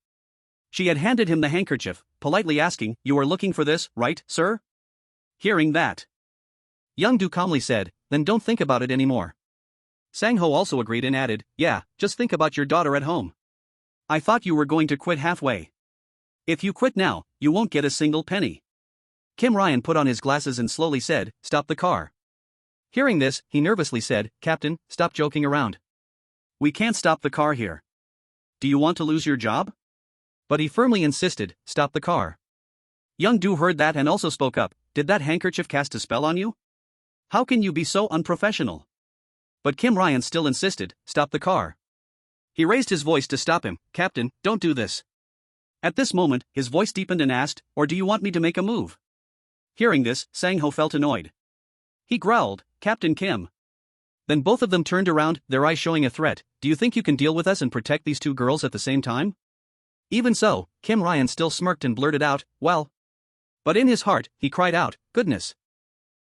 She had handed him the handkerchief, politely asking, "You are looking for this, right, sir?" Hearing that, Young-do calmly said, "Then don't think about it anymore." Sang-ho also agreed and added, "Yeah, just think about your daughter at home. I thought you were going to quit halfway. If you quit now, you won't get a single penny." Kim Ryan put on his glasses and slowly said, "Stop the car." Hearing this, he nervously said, "Captain, stop joking around. We can't stop the car here. Do you want to lose your job?" But he firmly insisted, "Stop the car." Young-do heard that and also spoke up, "Did that handkerchief cast a spell on you? How can you be so unprofessional?" But Kim Ryan still insisted, "Stop the car." He raised his voice to stop him, "Captain, don't do this." At this moment, his voice deepened and asked, "Or do you want me to make a move?" Hearing this, Sang-ho felt annoyed. He growled, "Captain Kim." Then both of them turned around, their eyes showing a threat. "Do you think you can deal with us and protect these two girls at the same time?" Even so, Kim Ryan still smirked and blurted out, "Well." But in his heart, he cried out, "Goodness."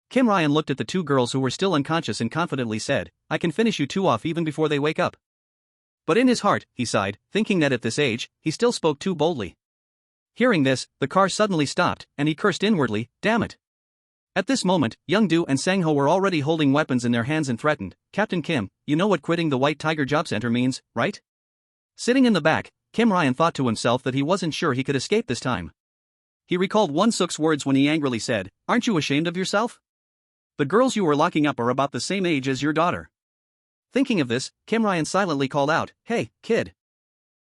Kim Ryan looked at the two girls who were still unconscious and confidently said, "I can finish you two off even before they wake up." But in his heart, he sighed, thinking that at this age, he still spoke too boldly. Hearing this, the car suddenly stopped, and he cursed inwardly, "Damn it." At this moment, Young-do and Sang-ho were already holding weapons in their hands and threatened, "Captain Kim, you know what quitting the White Tiger Job Center means, right?" Sitting in the back, Kim Ryan thought to himself that he wasn't sure he could escape this time. He recalled Won-suk's words when he angrily said, "Aren't you ashamed of yourself? The girls you were locking up are about the same age as your daughter." Thinking of this, Kim Ryan silently called out, "Hey, kid."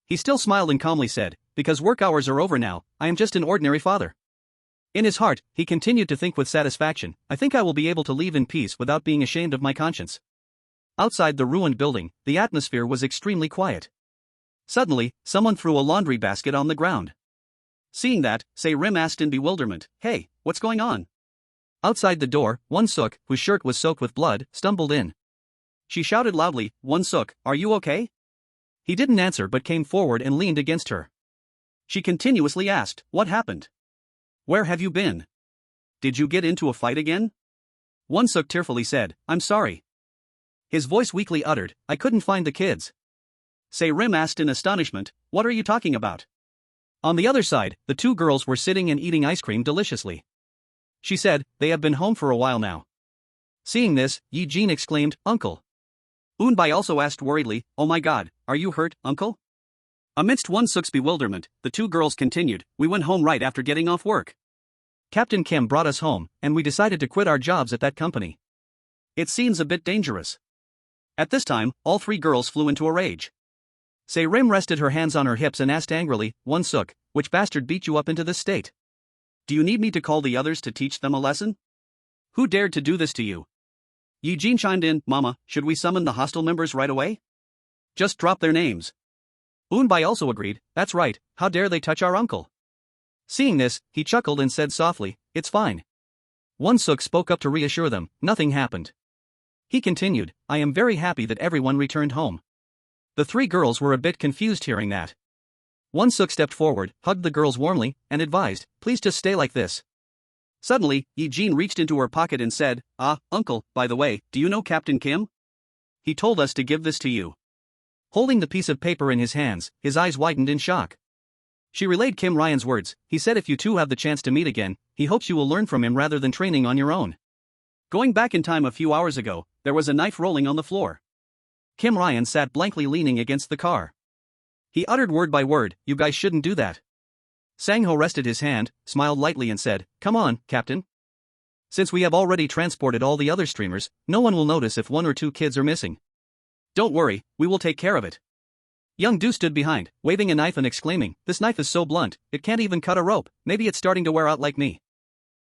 He still smiled and calmly said, "Because work hours are over now, I am just an ordinary father." In his heart, he continued to think with satisfaction, "I think I will be able to leave in peace without being ashamed of my conscience." Outside the ruined building, the atmosphere was extremely quiet. Suddenly, someone threw a laundry basket on the ground. Seeing that, Se-rim asked in bewilderment, "Hey, what's going on?" Outside the door, Won-suk, whose shirt was soaked with blood, stumbled in. She shouted loudly, "Won-suk, are you okay?" He didn't answer but came forward and leaned against her. She continuously asked, "What happened? Where have you been? Did you get into a fight again?" Won-suk tearfully said, "I'm sorry." His voice weakly uttered, "I couldn't find the kids." Se-rim asked in astonishment, "What are you talking about?" On the other side, the two girls were sitting and eating ice cream deliciously. She said, "They have been home for a while now." Seeing this, Yee-jin exclaimed, "Uncle." Eun-bai also asked worriedly, "Oh my god, are you hurt, uncle?" Amidst Won-suk's bewilderment, the two girls continued, "We went home right after getting off work. Captain Kim brought us home, and we decided to quit our jobs at that company. It seems a bit dangerous." At this time, all three girls flew into a rage. Se-rim rested her hands on her hips and asked angrily, "Won-suk, which bastard beat you up into this state? Do you need me to call the others to teach them a lesson? Who dared to do this to you?" Yee-jin chimed in, "Mama, should we summon the hostile members right away? Just drop their names." Eun-bai also agreed, "That's right, how dare they touch our uncle?" Seeing this, he chuckled and said softly, "It's fine." Won-suk spoke up to reassure them, "Nothing happened." He continued, "I am very happy that everyone returned home." The three girls were a bit confused hearing that. Won-suk stepped forward, hugged the girls warmly, and advised, "Please just stay like this." Suddenly, Yee-jin reached into her pocket and said, "Ah, uncle, by the way, do you know Captain Kim? He told us to give this to you." Holding the piece of paper in his hands, his eyes widened in shock. She relayed Kim Ryan's words. He said if you two have the chance to meet again, he hopes you will learn from him rather than training on your own. Going back in time a few hours ago, there was a knife rolling on the floor. Kim Ryan sat blankly leaning against the car. He uttered word by word, "You guys shouldn't do that." Sang-ho rested his hand, smiled lightly and said, "Come on, Captain. Since we have already transported all the other streamers, no one will notice if one or two kids are missing. Don't worry, we will take care of it." Young-do stood behind, waving a knife and exclaiming, "This knife is so blunt, it can't even cut a rope, maybe it's starting to wear out like me."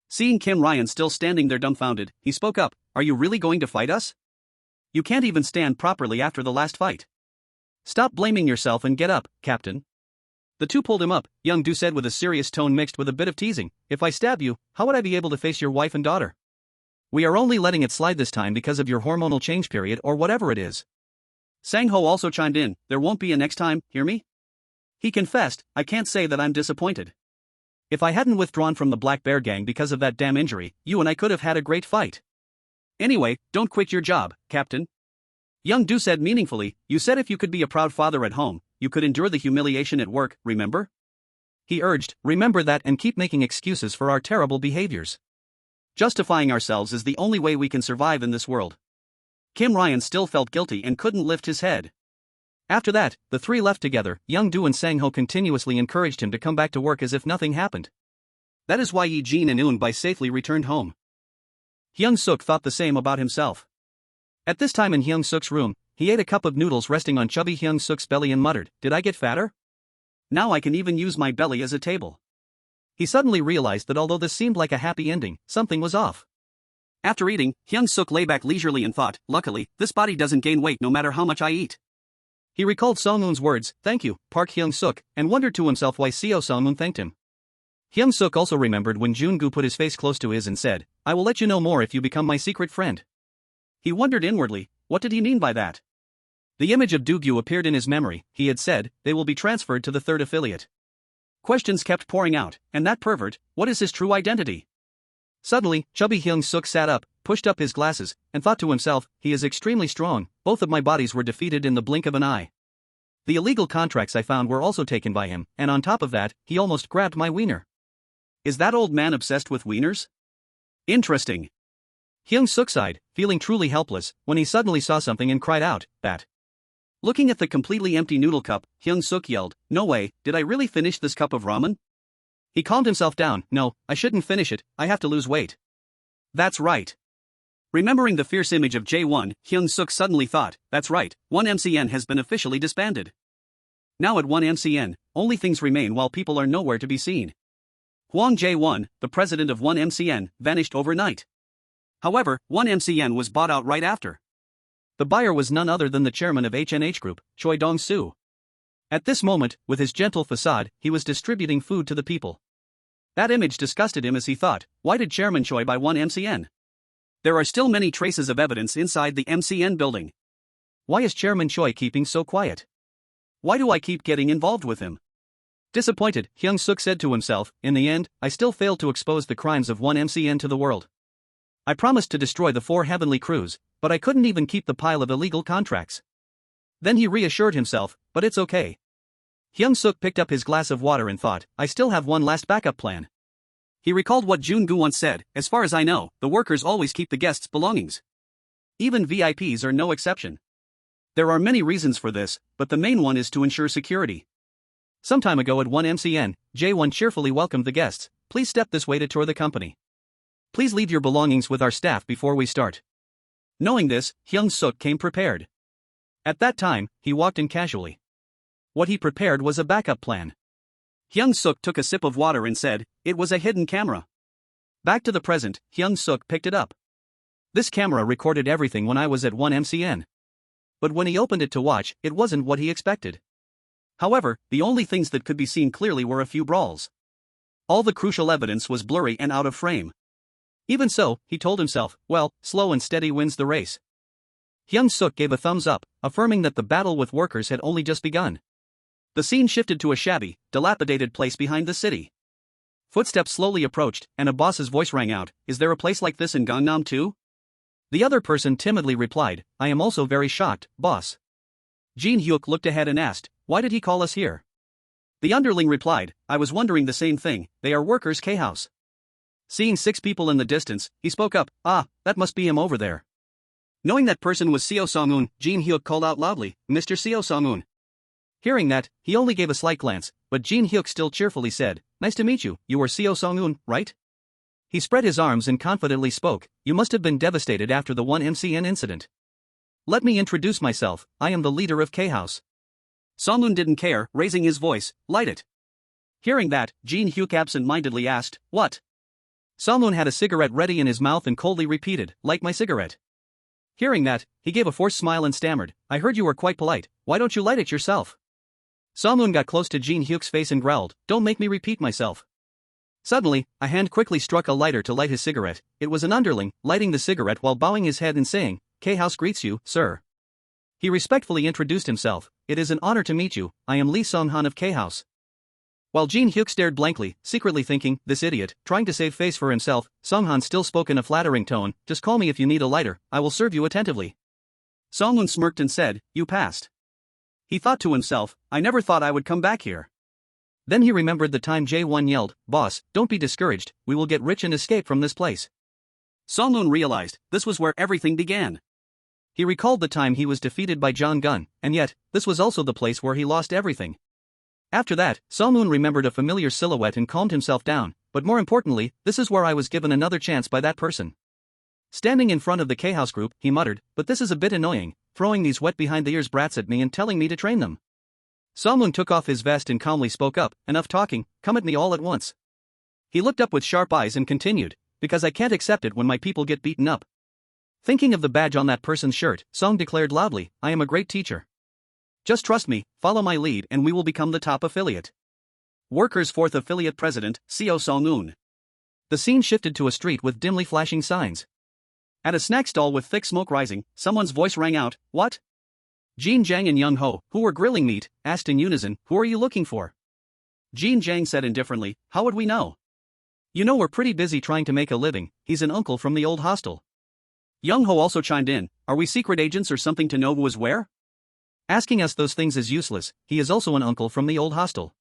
Seeing Kim Ryan still standing there dumbfounded, he spoke up, "Are you really going to fight us? You can't even stand properly after the last fight. Stop blaming yourself and get up, Captain." The two pulled him up. Young-do said with a serious tone mixed with a bit of teasing, "If I stab you, how would I be able to face your wife and daughter? We are only letting it slide this time because of your hormonal change period or whatever it is." Sang-ho also chimed in, "There won't be a next time, hear me?" He confessed, "I can't say that I'm disappointed. If I hadn't withdrawn from the Black Bear gang because of that damn injury, you and I could have had a great fight. Anyway, don't quit your job, Captain." Young-do said meaningfully, "You said if you could be a proud father at home, you could endure the humiliation at work, remember?" He urged, "Remember that and keep making excuses for our terrible behaviors. Justifying ourselves is the only way we can survive in this world." Kim Ryan still felt guilty and couldn't lift his head. After that, the three left together. Young-do and Sang-ho continuously encouraged him to come back to work as if nothing happened. That is why Yi-jin and Eun-bi safely returned home. Hyung-seok thought the same about himself. At this time in Hyung-seok's room, he ate a cup of noodles resting on chubby Hyung-seok's belly and muttered, "Did I get fatter? Now I can even use my belly as a table." He suddenly realized that although this seemed like a happy ending, something was off. After eating, Hyung-seok lay back leisurely and thought, "Luckily, this body doesn't gain weight no matter how much I eat." He recalled Song-eun's words, "Thank you, Park Hyung-seok," and wondered to himself why Seo Song-eun thanked him. Hyung-seok also remembered when Jun-gu put his face close to his and said, "I will let you know more if you become my secret friend." He wondered inwardly, what did he mean by that? The image of Do-gyu appeared in his memory. He had said, "They will be transferred to the third affiliate." Questions kept pouring out, and that pervert, what is his true identity? Suddenly, chubby Hyung-seok sat up, pushed up his glasses, and thought to himself, "He is extremely strong, both of my bodies were defeated in the blink of an eye. The illegal contracts I found were also taken by him, and on top of that, he almost grabbed my wiener. Is that old man obsessed with wieners? Interesting." Hyung-seok sighed, feeling truly helpless, when he suddenly saw something and cried out, "That." Looking at the completely empty noodle cup, Hyung-seok yelled, "No way, did I really finish this cup of ramen?" He calmed himself down, "No, I shouldn't finish it, I have to lose weight." That's right. Remembering the fierce image of J1, Hyung-seok suddenly thought, that's right, 1MCN has been officially disbanded. Now at 1MCN, only things remain while people are nowhere to be seen. Hwang J1, the president of 1MCN, vanished overnight. However, 1MCN was bought out right after. The buyer was none other than the chairman of HNH Group, Choi Dong-soo. At this moment, with his gentle facade, he was distributing food to the people. That image disgusted him as he thought, why did Chairman Choi buy 1MCN? There are still many traces of evidence inside the MCN building. Why is Chairman Choi keeping so quiet? Why do I keep getting involved with him? Disappointed, Hyung-seok said to himself, in the end, I still failed to expose the crimes of 1MCN to the world. I promised to destroy the 4 heavenly crews, but I couldn't even keep the pile of illegal contracts. Then he reassured himself, but it's okay. Hyung-seok picked up his glass of water and thought, I still have one last backup plan. He recalled what Jun-gu once said, as far as I know, the workers always keep the guests' belongings. Even VIPs are no exception. There are many reasons for this, but the main one is to ensure security. Some time ago at 1MCN, J1 cheerfully welcomed the guests, please step this way to tour the company. Please leave your belongings with our staff before we start. Knowing this, Hyung-seok came prepared. At that time, he walked in casually. What he prepared was a backup plan. Hyung-seok took a sip of water and said, it was a hidden camera. Back to the present, Hyung-seok picked it up. This camera recorded everything when I was at 1MCN. But when he opened it to watch, it wasn't what he expected. However, the only things that could be seen clearly were a few brawls. All the crucial evidence was blurry and out of frame. Even so, he told himself, well, slow and steady wins the race. Hyung-seok gave a thumbs up, affirming that the battle with workers had only just begun. The scene shifted to a shabby, dilapidated place behind the city. Footsteps slowly approached, and a boss's voice rang out, is there a place like this in Gangnam too? The other person timidly replied, I am also very shocked, boss. Hyuk looked ahead and asked, why did he call us here? The underling replied, I was wondering the same thing, they are workers K-house. Seeing 6 people in the distance, he spoke up, that must be him over there. Knowing that person was Seo Song-un, Hyuk called out loudly, Mr. Seo Song-un. Hearing that, he only gave a slight glance, but Hyuk still cheerfully said, nice to meet you, you are Seo Song-un, right? He spread his arms and confidently spoke, you must have been devastated after the 1MCN incident. Let me introduce myself, I am the leader of K-house. Song-un didn't care, raising his voice, light it. Hearing that, Hyuk absent-mindedly asked, what? Song-un had a cigarette ready in his mouth and coldly repeated, like my cigarette. Hearing that, he gave a forced smile and stammered, I heard you were quite polite, why don't you light it yourself? Song-un got close to Hyuk's face and growled, don't make me repeat myself. Suddenly, a hand quickly struck a lighter to light his cigarette. It was an underling, lighting the cigarette while bowing his head and saying, K-house greets you, sir. He respectfully introduced himself, it is an honor to meet you, I am Lee Sung-han of K-house. While Hyuk stared blankly, secretly thinking, this idiot, trying to save face for himself, Sung-han still spoke in a flattering tone, just call me if you need a lighter, I will serve you attentively. Song-un smirked and said, you passed. He thought to himself, I never thought I would come back here. Then he remembered the time Jae-won yelled, boss, don't be discouraged, we will get rich and escape from this place. Song-un realized, this was where everything began. He recalled the time he was defeated by Jong-gun, and yet, this was also the place where he lost everything. After that, Song-un remembered a familiar silhouette and calmed himself down, but more importantly, this is where I was given another chance by that person. Standing in front of the K-house group, he muttered, but this is a bit annoying, throwing these wet behind-the-ears brats at me and telling me to train them. Song-un took off his vest and calmly spoke up, enough talking, come at me all at once. He looked up with sharp eyes and continued, because I can't accept it when my people get beaten up. Thinking of the badge on that person's shirt, Song declared loudly, I am a great teacher. Just trust me, follow my lead and we will become the top affiliate. Workers' 4th affiliate president, Seo Song-un. The scene shifted to a street with dimly flashing signs. At a snack stall with thick smoke rising, someone's voice rang out, what? Jin Jang and Young Ho, who were grilling meat, asked in unison, who are you looking for? Jin Jang said indifferently, how would we know? You know we're pretty busy trying to make a living, he's an uncle from the old hostel. Young Ho also chimed in, are we secret agents or something to know who is where? Asking us those things is useless, he is also an uncle from the old hostel.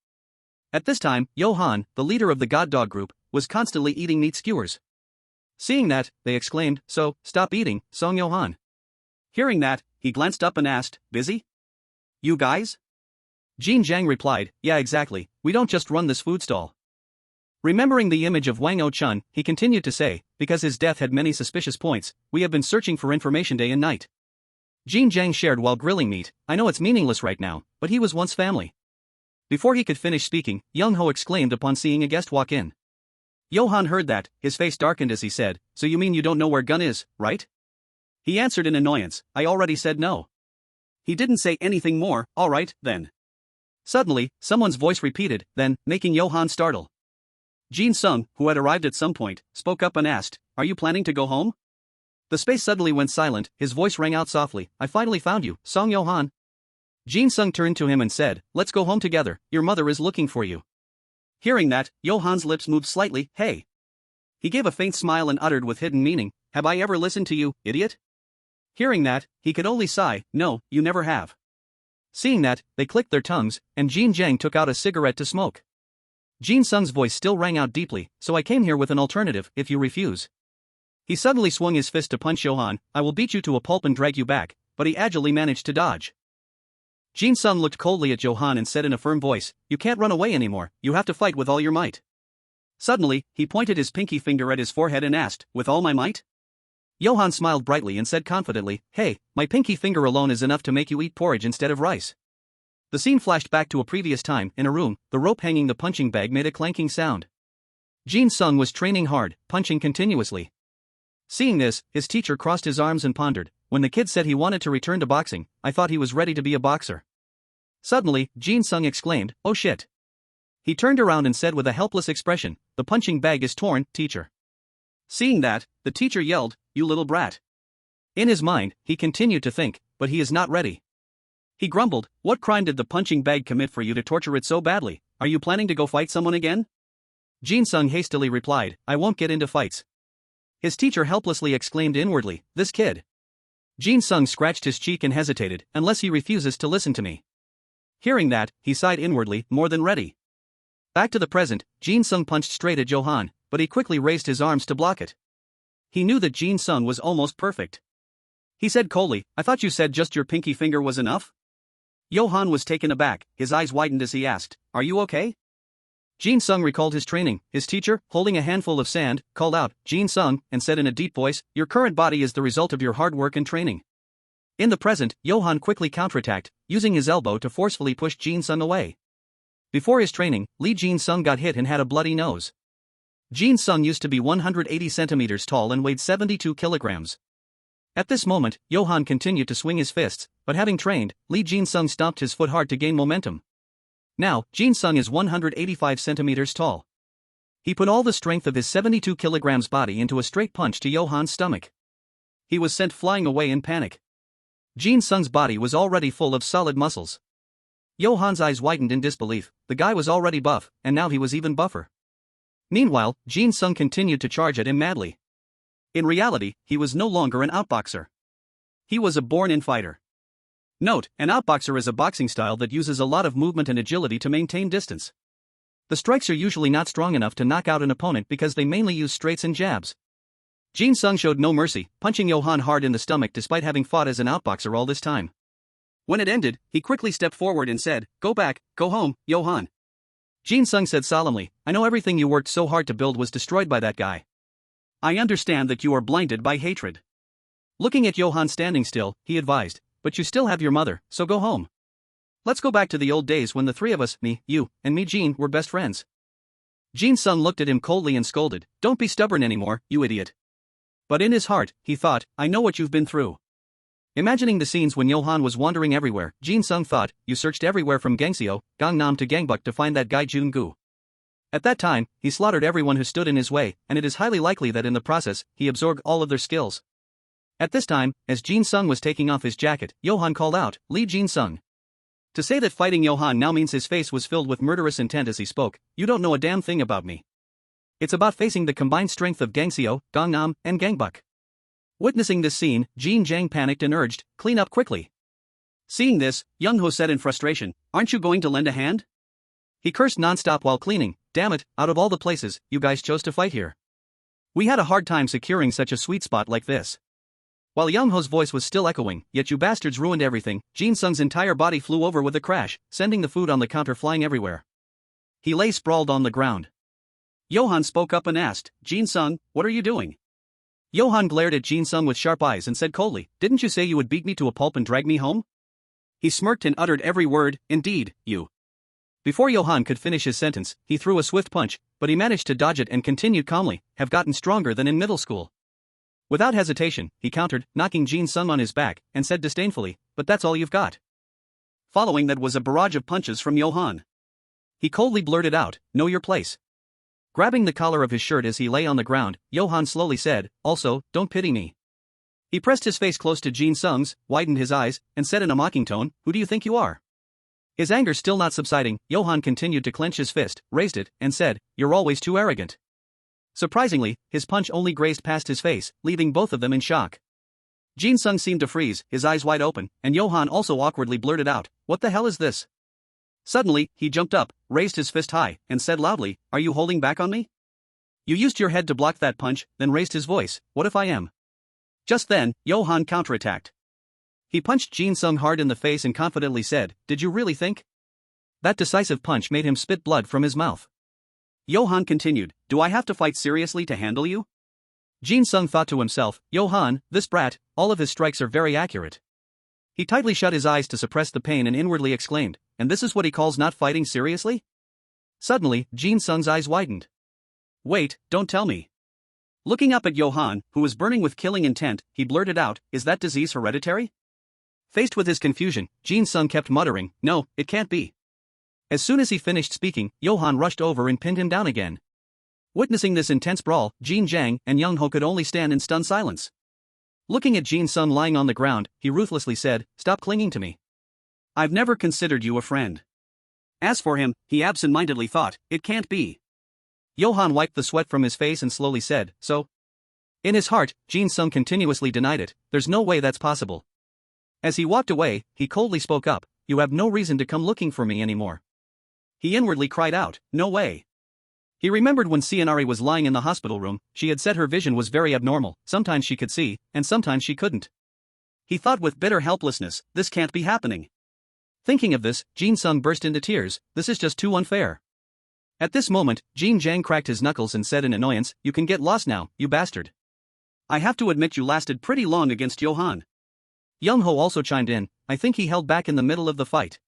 At this time, Yo-han, the leader of the God Dog group, was constantly eating meat skewers. Seeing that, they exclaimed, so, stop eating, Song Yo-han. Hearing that, he glanced up and asked, busy? You guys? Jin Jang replied, yeah exactly, we don't just run this food stall. Remembering the image of Wang O-chun, he continued to say, because his death had many suspicious points, we have been searching for information day and night. Jin Jang shared while grilling meat, I know it's meaningless right now, but he was once family. Before he could finish speaking, Young Ho exclaimed upon seeing a guest walk in. Johan heard that, his face darkened as he said, so you mean you don't know where Gun is, right? He answered in annoyance, I already said no. He didn't say anything more, alright, then. Suddenly, someone's voice repeated, then, making Johan startle. Jin Sung, who had arrived at some point, spoke up and asked, are you planning to go home? The space suddenly went silent, his voice rang out softly, I finally found you, Song Johan. Jin Sung turned to him and said, let's go home together, your mother is looking for you. Hearing that, Johan's lips moved slightly, hey. He gave a faint smile and uttered with hidden meaning, have I ever listened to you, idiot? Hearing that, he could only sigh, no, you never have. Seeing that, they clicked their tongues, and Jin Jang took out a cigarette to smoke. Jin Sung's voice still rang out deeply, so I came here with an alternative, if you refuse. He suddenly swung his fist to punch Johan, I will beat you to a pulp and drag you back, but he agilely managed to dodge. Jin Sung looked coldly at Johan and said in a firm voice, you can't run away anymore, you have to fight with all your might. Suddenly, he pointed his pinky finger at his forehead and asked, with all my might? Johan smiled brightly and said confidently, hey, my pinky finger alone is enough to make you eat porridge instead of rice. The scene flashed back to a previous time, in a room, the rope hanging the punching bag made a clanking sound. Jin Sung was training hard, punching continuously. Seeing this, his teacher crossed his arms and pondered, when the kid said he wanted to return to boxing, I thought he was ready to be a boxer. Suddenly, Jin Sung exclaimed, oh shit. He turned around and said with a helpless expression, the punching bag is torn, teacher. Seeing that, the teacher yelled, you little brat. In his mind, he continued to think, but he is not ready. He grumbled, what crime did the punching bag commit for you to torture it so badly? Are you planning to go fight someone again? Jin Sung hastily replied, I won't get into fights. His teacher helplessly exclaimed inwardly, this kid. Jin Sung scratched his cheek and hesitated, unless he refuses to listen to me. Hearing that, he sighed inwardly, more than ready. Back to the present, Jin Sung punched straight at Johan, but he quickly raised his arms to block it. He knew that Jin Sung was almost perfect. He said coldly, I thought you said just your pinky finger was enough? Johan was taken aback, his eyes widened as he asked, are you okay? Jin Sung recalled his training. His teacher, holding a handful of sand, called out, Jin Sung, and said in a deep voice, your current body is the result of your hard work and training. In the present, Johan quickly counterattacked, using his elbow to forcefully push Jin Sung away. Before his training, Lee Jin Sung got hit and had a bloody nose. Jin Sung used to be 180 centimeters tall and weighed 72 kilograms. At this moment, Johan continued to swing his fists, but having trained, Lee Jin Sung stomped his foot hard to gain momentum. Now, Jin Sung is 185 centimeters tall. He put all the strength of his 72 kilograms body into a straight punch to Johan's stomach. He was sent flying away in panic. Jin Sung's body was already full of solid muscles. Johan's eyes widened in disbelief. The guy was already buff, and now he was even buffer. Meanwhile, Jin Sung continued to charge at him madly. In reality, he was no longer an outboxer. He was a born-in fighter. Note, an outboxer is a boxing style that uses a lot of movement and agility to maintain distance. The strikes are usually not strong enough to knock out an opponent because they mainly use straights and jabs. Jin Sung showed no mercy, punching Johan hard in the stomach despite having fought as an outboxer all this time. When it ended, he quickly stepped forward and said, go back, go home, Johan. Jin Sung said solemnly, I know everything you worked so hard to build was destroyed by that guy. I understand that you are blinded by hatred. Looking at Johan standing still, he advised, but you still have your mother, so go home. Let's go back to the old days when the three of us, me, you, and me Jin, were best friends. Jin Sung looked at him coldly and scolded, don't be stubborn anymore, you idiot. But in his heart, he thought, I know what you've been through. Imagining the scenes when Johan was wandering everywhere, Jin Sung thought, you searched everywhere from Gangseo, Gangnam to Gangbuk to find that guy Jun-gu. At that time, he slaughtered everyone who stood in his way, and it is highly likely that in the process, he absorbed all of their skills. At this time, as Jin Sung was taking off his jacket, Johan called out, Lee Jin Sung. To say that fighting Johan now means his face was filled with murderous intent as he spoke, you don't know a damn thing about me. It's about facing the combined strength of Gangseo, Gangnam, and Gangbuk. Witnessing this scene, Jin Jang panicked and urged, clean up quickly. Seeing this, Hyung-seok said in frustration, aren't you going to lend a hand? He cursed non-stop while cleaning, damn it, out of all the places, you guys chose to fight here. We had a hard time securing such a sweet spot like this. While Hyung-seok's voice was still echoing, yet you bastards ruined everything, Jin Sung's entire body flew over with a crash, sending the food on the counter flying everywhere. He lay sprawled on the ground. Johan spoke up and asked, Jin Sung, what are you doing? Johan glared at Jin Sung with sharp eyes and said coldly, didn't you say you would beat me to a pulp and drag me home? He smirked and uttered every word, indeed, you. Before Johan could finish his sentence, he threw a swift punch, but he managed to dodge it and continued calmly, have gotten stronger than in middle school. Without hesitation, he countered, knocking Jin Sung on his back, and said disdainfully, but that's all you've got. Following that was a barrage of punches from Johan. He coldly blurted out, know your place. Grabbing the collar of his shirt as he lay on the ground, Johan slowly said, also, don't pity me. He pressed his face close to Jin Sung's, widened his eyes, and said in a mocking tone, who do you think you are? His anger still not subsiding, Johan continued to clench his fist, raised it, and said, you're always too arrogant. Surprisingly, his punch only grazed past his face, leaving both of them in shock. Jin Sung seemed to freeze, his eyes wide open, and Johan also awkwardly blurted out, what the hell is this? Suddenly, he jumped up, raised his fist high, and said loudly, are you holding back on me? You used your head to block that punch, then raised his voice, what if I am? Just then, Johan counterattacked. He punched Jin Sung hard in the face and confidently said, did you really think? That decisive punch made him spit blood from his mouth. Johan continued, do I have to fight seriously to handle you? Jin Sung thought to himself, Johan, this brat, all of his strikes are very accurate. He tightly shut his eyes to suppress the pain and inwardly exclaimed, and this is what he calls not fighting seriously? Suddenly, Jin Sung's eyes widened. Wait, don't tell me. Looking up at Johan, who was burning with killing intent, he blurted out, is that disease hereditary? Faced with his confusion, Jin Sung kept muttering, no, it can't be. As soon as he finished speaking, Johan rushed over and pinned him down again. Witnessing this intense brawl, Jin Jang and Hyung-seok could only stand in stunned silence. Looking at Jin Sung lying on the ground, he ruthlessly said, stop clinging to me. I've never considered you a friend. As for him, he absent-mindedly thought, it can't be. Johan wiped the sweat from his face and slowly said, so? In his heart, Jin-sung continuously denied it, there's no way that's possible. As he walked away, he coldly spoke up, you have no reason to come looking for me anymore. He inwardly cried out, no way. He remembered when Cianari was lying in the hospital room, she had said her vision was very abnormal, sometimes she could see, and sometimes she couldn't. He thought with bitter helplessness, this can't be happening. Thinking of this, Jin-sung burst into tears, this is just too unfair. At this moment, Jin-jang cracked his knuckles and said in annoyance, you can get lost now, you bastard. I have to admit you lasted pretty long against Johan. Young-ho also chimed in, I think he held back in the middle of the fight.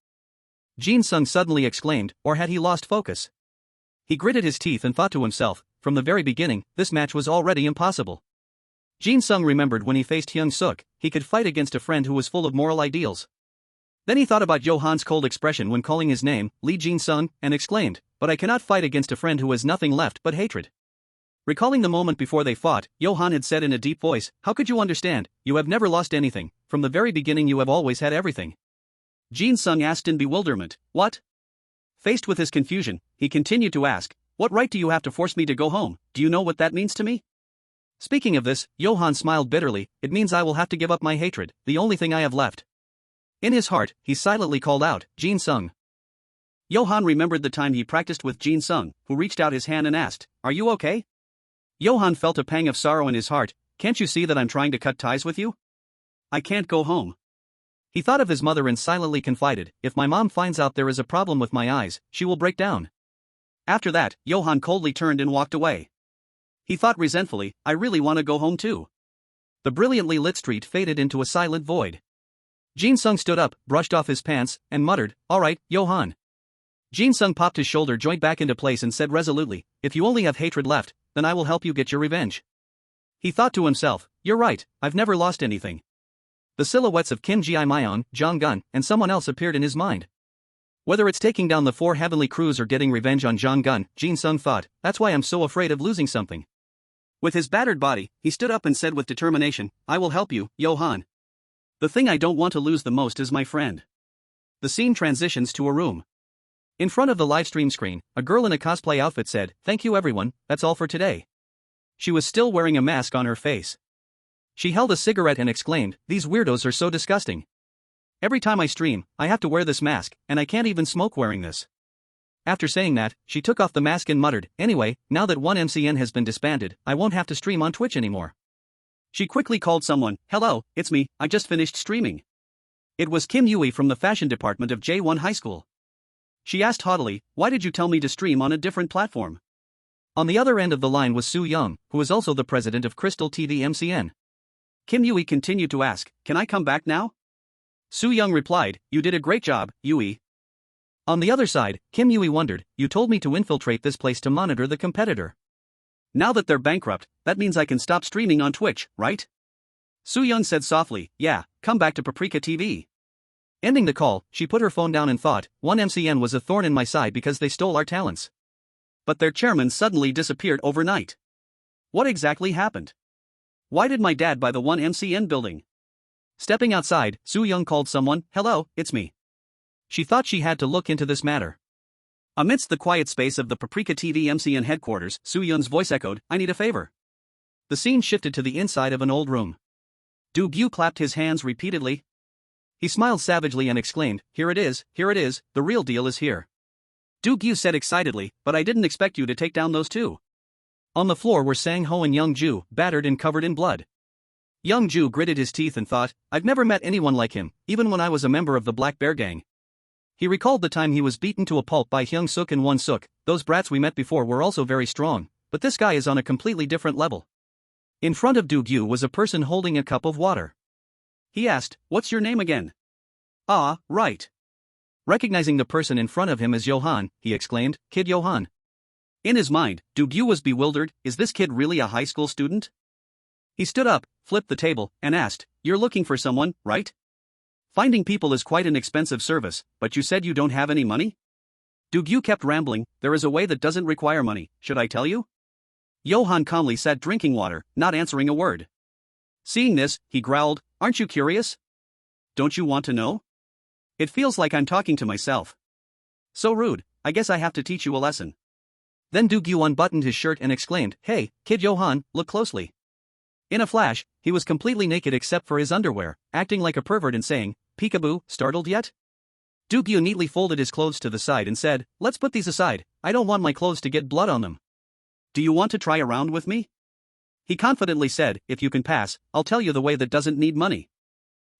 Jin-sung suddenly exclaimed, or had he lost focus? He gritted his teeth and thought to himself, from the very beginning, this match was already impossible. Jin-sung remembered when he faced Hyung-seok, he could fight against a friend who was full of moral ideals. Then he thought about Johan's cold expression when calling his name, Lee Jin-sung, and exclaimed, but I cannot fight against a friend who has nothing left but hatred. Recalling the moment before they fought, Johan had said in a deep voice, how could you understand, you have never lost anything, from the very beginning you have always had everything. Jin-sung asked in bewilderment, what? Faced with his confusion, he continued to ask, what right do you have to force me to go home, do you know what that means to me? Speaking of this, Johan smiled bitterly, it means I will have to give up my hatred, the only thing I have left. In his heart, he silently called out, Jin-sung. Johan remembered the time he practiced with Jin-sung, who reached out his hand and asked, are you okay? Johan felt a pang of sorrow in his heart, can't you see that I'm trying to cut ties with you? I can't go home. He thought of his mother and silently confided, if my mom finds out there is a problem with my eyes, she will break down. After that, Johan coldly turned and walked away. He thought resentfully, I really want to go home too. The brilliantly lit street faded into a silent void. Jin-sung stood up, brushed off his pants, and muttered, all right, Johan. Jin-sung popped his shoulder joint back into place and said resolutely, if you only have hatred left, then I will help you get your revenge. He thought to himself, you're right, I've never lost anything. The silhouettes of Kim Ji-myeon, Jong-gun, and someone else appeared in his mind. Whether it's taking down the 4 heavenly crews or getting revenge on Jong-gun, Jin-sung thought, that's why I'm so afraid of losing something. With his battered body, he stood up and said with determination, I will help you, Johan. The thing I don't want to lose the most is my friend. The scene transitions to a room. In front of the livestream screen, a girl in a cosplay outfit said, thank you everyone, that's all for today. She was still wearing a mask on her face. She held a cigarette and exclaimed, these weirdos are so disgusting. Every time I stream, I have to wear this mask, and I can't even smoke wearing this. After saying that, she took off the mask and muttered, anyway, now that 1MCN has been disbanded, I won't have to stream on Twitch anymore. She quickly called someone, hello, it's me, I just finished streaming. It was Kim Yui from the fashion department of J1 High School. She asked haughtily, why did you tell me to stream on a different platform? On the other end of the line was Soo Young, who is also the president of Crystal TV MCN. Kim Yui continued to ask, can I come back now? Soo Young replied, you did a great job, Yui. On the other side, Kim Yui wondered, you told me to infiltrate this place to monitor the competitor. Now that they're bankrupt, that means I can stop streaming on Twitch, right? Soo Young said softly, yeah, come back to Paprika TV. Ending the call, she put her phone down and thought, 1MCN was a thorn in my side because they stole our talents. But their chairman suddenly disappeared overnight. What exactly happened? Why did my dad buy the 1MCN building? Stepping outside, Soo Young called someone, hello, it's me. She thought she had to look into this matter. Amidst the quiet space of the Paprika TV MCN headquarters, Soo Young's voice echoed, I need a favor. The scene shifted to the inside of an old room. Do-gyu clapped his hands repeatedly. He smiled savagely and exclaimed, here it is, the real deal is here. Do-gyu said excitedly, but I didn't expect you to take down those two. On the floor were Sang-ho and Young-ju, battered and covered in blood. Young-ju gritted his teeth and thought, I've never met anyone like him, even when I was a member of the Black Bear Gang. He recalled the time he was beaten to a pulp by Hyung-seok and Won-seok, those brats we met before were also very strong, but this guy is on a completely different level. In front of Do-gyu was a person holding a cup of water. He asked, what's your name again? Ah, right. Recognizing the person in front of him as Johan, he exclaimed, Kid Johan. In his mind, Do-gyu was bewildered, is this kid really a high school student? He stood up, flipped the table, and asked, you're looking for someone, right? Finding people is quite an expensive service, but you said you don't have any money? Do-gyu kept rambling, there is a way that doesn't require money, should I tell you? Johan calmly sat drinking water, not answering a word. Seeing this, he growled, aren't you curious? Don't you want to know? It feels like I'm talking to myself. So rude, I guess I have to teach you a lesson. Then Do-gyu unbuttoned his shirt and exclaimed, hey, Kid Johan, look closely. In a flash, he was completely naked except for his underwear, acting like a pervert and saying, "Peekaboo, startled yet?" Do-gyu neatly folded his clothes to the side and said, "Let's put these aside, I don't want my clothes to get blood on them." "Do you want to try around with me?" He confidently said, "If you can pass, I'll tell you the way that doesn't need money."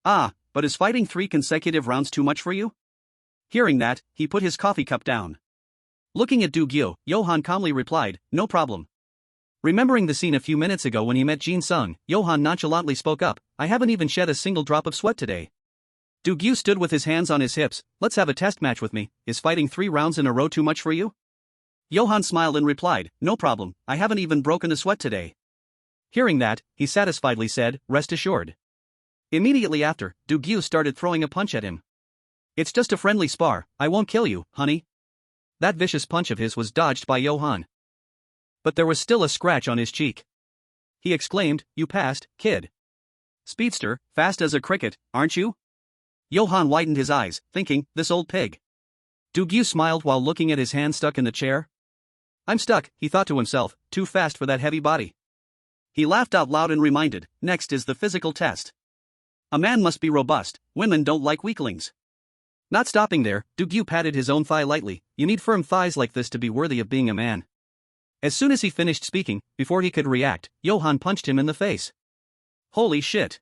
"Ah, but is fighting 3 consecutive rounds too much for you?" Hearing that, he put his coffee cup down. Looking at Do-gyu, Johan calmly replied, "No problem." Remembering the scene a few minutes ago when he met Jin-sung, Johan nonchalantly spoke up, "I haven't even shed a single drop of sweat today." Do-gyu stood with his hands on his hips, "Let's have a test match with me, is fighting 3 rounds in a row too much for you?" Johan smiled and replied, "No problem, I haven't even broken a sweat today." Hearing that, he satisfiedly said, "Rest assured." Immediately after, Do-gyu started throwing a punch at him. "It's just a friendly spar, I won't kill you, honey." That vicious punch of his was dodged by Johan. But there was still a scratch on his cheek. He exclaimed, "You passed, kid. Speedster, fast as a cricket, aren't you?" Johan widened his eyes, thinking, "This old pig." Do-gyu smiled while looking at his hand stuck in the chair. "I'm stuck," he thought to himself, "too fast for that heavy body." He laughed out loud and reminded, "Next is the physical test. A man must be robust, women don't like weaklings." Not stopping there, Do-gyu patted his own thigh lightly, "You need firm thighs like this to be worthy of being a man." As soon as he finished speaking, before he could react, Johan punched him in the face. Holy shit.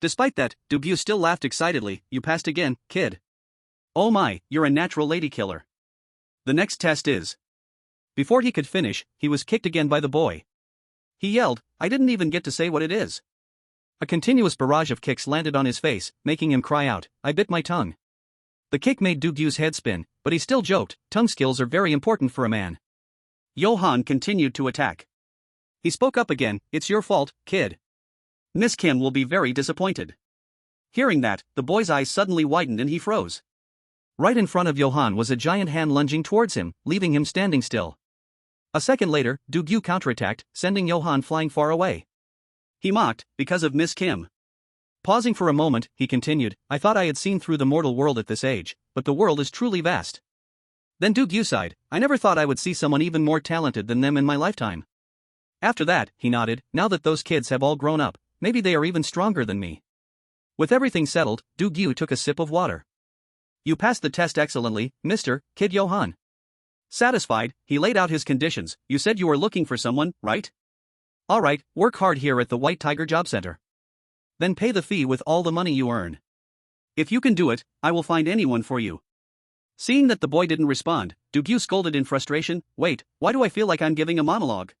Despite that, Do-gyu still laughed excitedly, "You passed again, kid. Oh my, you're a natural lady killer. The next test is..." Before he could finish, he was kicked again by the boy. He yelled, "I didn't even get to say what it is." A continuous barrage of kicks landed on his face, making him cry out, "I bit my tongue." The kick made Do-gyu's head spin, but he still joked, "Tongue skills are very important for a man." Johan continued to attack. He spoke up again, "It's your fault, kid. Miss Kim will be very disappointed." Hearing that, the boy's eyes suddenly widened and he froze. Right in front of Johan was a giant hand lunging towards him, leaving him standing still. A second later, Do-gyu counterattacked, sending Johan flying far away. He mocked, "Because of Miss Kim." Pausing for a moment, he continued, "I thought I had seen through the mortal world at this age, but the world is truly vast." Then Do-gyu sighed, "I never thought I would see someone even more talented than them in my lifetime." After that, he nodded, "Now that those kids have all grown up, maybe they are even stronger than me." With everything settled, Do-gyu took a sip of water. "You passed the test excellently, Mr. Kid Johan." Satisfied, he laid out his conditions. "You said you were looking for someone, right? Alright, work hard here at the White Tiger Job Center. Then pay the fee with all the money you earn. If you can do it, I will find anyone for you." Seeing that the boy didn't respond, Do-gyu scolded in frustration, "Wait, why do I feel like I'm giving a monologue?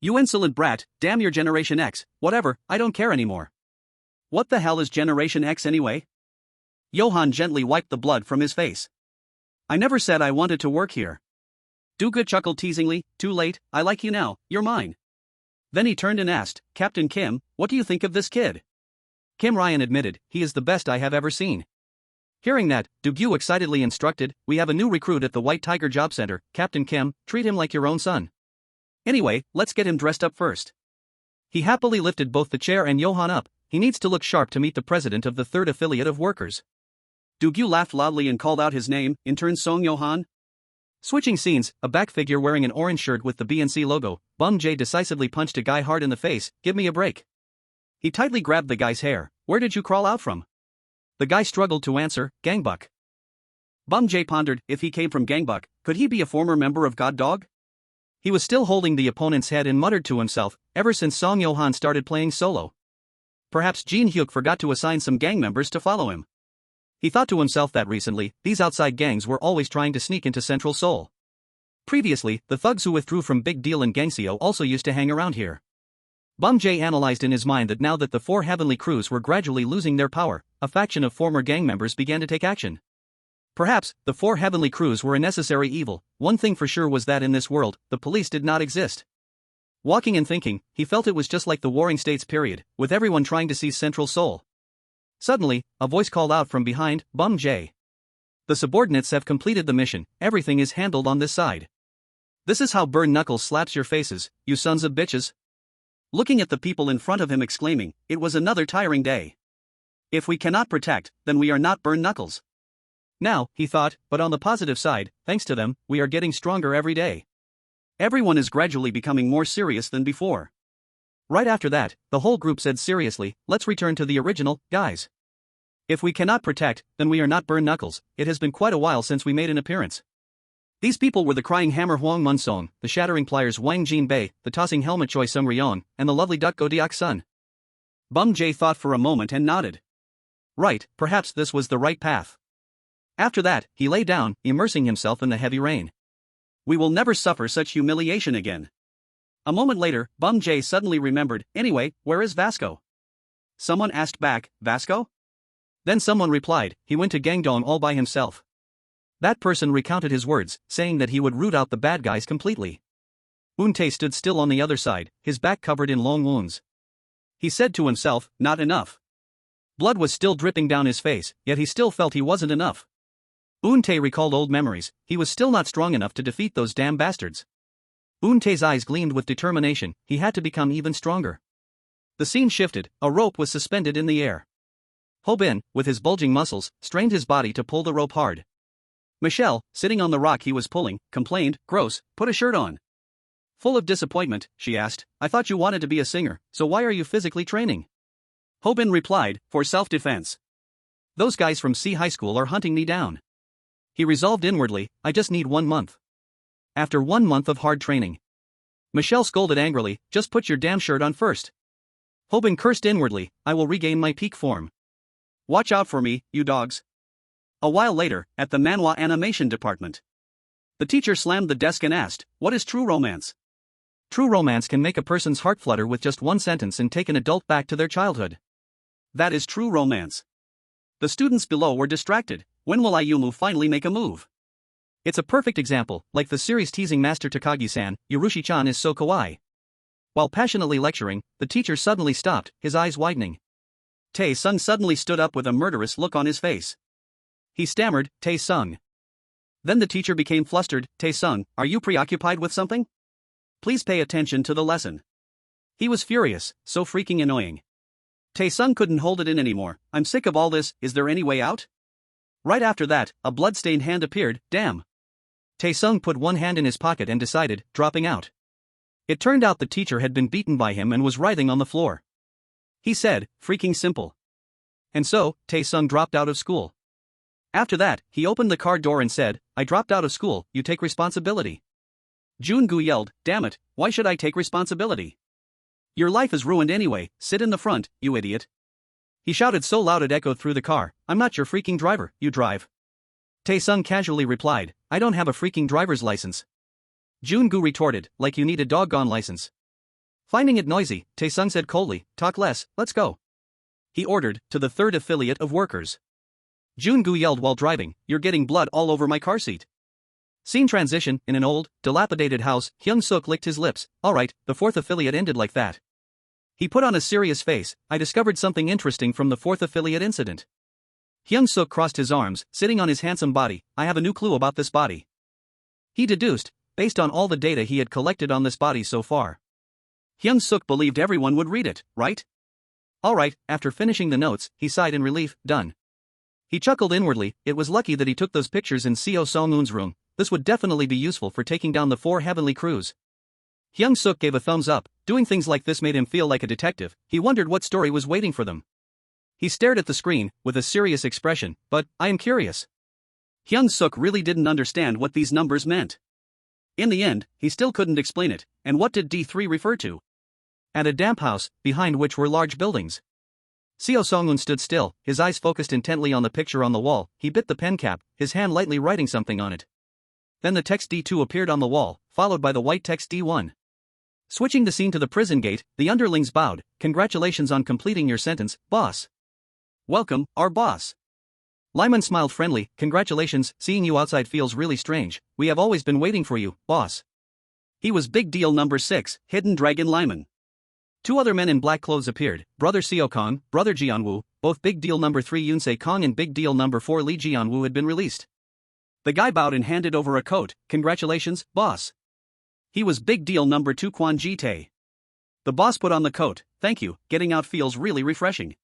You insolent brat, damn your Generation X, whatever, I don't care anymore." "What the hell is Generation X anyway?" Johan gently wiped the blood from his face. "I never said I wanted to work here." Do-gyu chuckled teasingly, "Too late, I like you now, you're mine." Then he turned and asked, "Captain Kim, what do you think of this kid?" Kim Ryan admitted, "He is the best I have ever seen." Hearing that, Do-gyu excitedly instructed, "We have a new recruit at the White Tiger Job Center, Captain Kim, treat him like your own son. Anyway, let's get him dressed up first." He happily lifted both the chair and Johan up. "He needs to look sharp to meet the president of the third affiliate of workers." Do-gyu laughed loudly and called out his name, "Intern Song Johan." Switching scenes, a back figure wearing an orange shirt with the BNC logo, Bum J decisively punched a guy hard in the face, "Give me a break." He tightly grabbed the guy's hair, "Where did you crawl out from?" The guy struggled to answer, "Gangbuk." Bum J pondered, if he came from Gangbuk, could he be a former member of God Dog? He was still holding the opponent's head and muttered to himself, ever since Song Johan started playing solo. Perhaps Hyung-seok forgot to assign some gang members to follow him. He thought to himself that recently, these outside gangs were always trying to sneak into Central Seoul. Previously, the thugs who withdrew from Big Deal and Gangseo also used to hang around here. Bum J analyzed in his mind that now that the four heavenly crews were gradually losing their power, a faction of former gang members began to take action. Perhaps, the four heavenly crews were a necessary evil. One thing for sure was that in this world, the police did not exist. Walking and thinking, he felt it was just like the Warring States period, with everyone trying to seize Central Seoul. Suddenly, a voice called out from behind, "Bum J. The subordinates have completed the mission, everything is handled on this side. This is how Burn Knuckles slaps your faces, you sons of bitches." Looking at the people in front of him exclaiming, it was another tiring day. If we cannot protect, then we are not Burn Knuckles. Now, he thought, but on the positive side, thanks to them, we are getting stronger every day. Everyone is gradually becoming more serious than before. Right after that, the whole group said seriously, let's return to the original, guys. If we cannot protect, then we are not Burn Knuckles. It has been quite a while since we made an appearance. These people were the crying hammer Hwang Mun Song, the shattering pliers Wang Jin Bei, the tossing helmet Choi Sung Ryeon, and the lovely duck Go Deok Sun. Bum Jae thought for a moment and nodded. Right, perhaps this was the right path. After that, he lay down, immersing himself in the heavy rain. We will never suffer such humiliation again. A moment later, Bum Jae suddenly remembered, anyway, where is Vasco? Someone asked back, Vasco? Then someone replied, he went to Gangdong all by himself. That person recounted his words, saying that he would root out the bad guys completely. Eun-tae stood still on the other side, his back covered in long wounds. He said to himself, not enough. Blood was still dripping down his face, yet he still felt he wasn't enough. Eun-tae recalled old memories, he was still not strong enough to defeat those damn bastards. Eun-tae's eyes gleamed with determination, he had to become even stronger. The scene shifted, a rope was suspended in the air. Ho-bin, with his bulging muscles, strained his body to pull the rope hard. Michelle, sitting on the rock he was pulling, complained, gross, put a shirt on. Full of disappointment, she asked, I thought you wanted to be a singer, so why are you physically training? Ho-bin replied, for self-defense. Those guys from C High School are hunting me down. He resolved inwardly, I just need 1 month. After 1 month of hard training. Michelle scolded angrily, just put your damn shirt on first. Ho-bin cursed inwardly, I will regain my peak form. Watch out for me, you dogs. A while later, at the manhwa animation department. The teacher slammed the desk and asked, what is true romance? True romance can make a person's heart flutter with just one sentence and take an adult back to their childhood. That is true romance. The students below were distracted, when will Ayumu finally make a move? It's a perfect example, like the series teasing Master Takagi-san, Yurushi-chan is so kawaii. While passionately lecturing, the teacher suddenly stopped, his eyes widening. Tae-sung suddenly stood up with a murderous look on his face. He stammered, Tae-sung. Then the teacher became flustered, Tae-sung, are you preoccupied with something? Please pay attention to the lesson. He was furious, so freaking annoying. Tae-sung couldn't hold it in anymore, I'm sick of all this, is there any way out? Right after that, a blood-stained hand appeared, damn. Tae-sung put one hand in his pocket and decided, dropping out. It turned out the teacher had been beaten by him and was writhing on the floor. He said, freaking simple. And so, Tae-sung dropped out of school. After that, he opened the car door and said, I dropped out of school, you take responsibility. Jun-gu yelled, damn it, why should I take responsibility? Your life is ruined anyway, sit in the front, you idiot. He shouted so loud it echoed through the car, I'm not your freaking driver, you drive. Tae-sung casually replied, I don't have a freaking driver's license. Jun-gu retorted, like you need a doggone license. Finding it noisy, Tae-sung said coldly, talk less, let's go. He ordered, to the third affiliate of workers. Jun-gu yelled while driving, you're getting blood all over my car seat. Scene transition, in an old, dilapidated house, Hyung-seok licked his lips, alright, the fourth affiliate ended like that. He put on a serious face, I discovered something interesting from the fourth affiliate incident. Hyung-seok crossed his arms, sitting on his handsome body, I have a new clue about this body. He deduced, based on all the data he had collected on this body so far. Hyung-seok believed everyone would read it, right? Alright, after finishing the notes, he sighed in relief, done. He chuckled inwardly, it was lucky that he took those pictures in Seo Song-eun's room, this would definitely be useful for taking down the 4 heavenly crews. Hyung-seok gave a thumbs up, doing things like this made him feel like a detective, he wondered what story was waiting for them. He stared at the screen, with a serious expression, but, I am curious. Hyung-seok really didn't understand what these numbers meant. In the end, he still couldn't explain it, and what did D3 refer to? At a damp house, behind which were large buildings. Seo Song-eun stood still, his eyes focused intently on the picture on the wall, he bit the pen cap, his hand lightly writing something on it. Then the text D2 appeared on the wall, followed by the white text D1. Switching the scene to the prison gate, the underlings bowed, congratulations on completing your sentence, boss. Welcome, our boss. Lyman smiled friendly, congratulations, seeing you outside feels really strange, we have always been waiting for you, boss. He was big deal number 6, Hidden Dragon Lyman. 2 other men in black clothes appeared, brother Seo Kong, brother Jianwoo, both big deal number 3 Yoon-se Kong and big deal number 4 Lee Jianwoo had been released. The guy bowed and handed over a coat, congratulations, boss. He was big deal number 2 Kwon Ji-tae. The boss put on the coat, thank you, getting out feels really refreshing.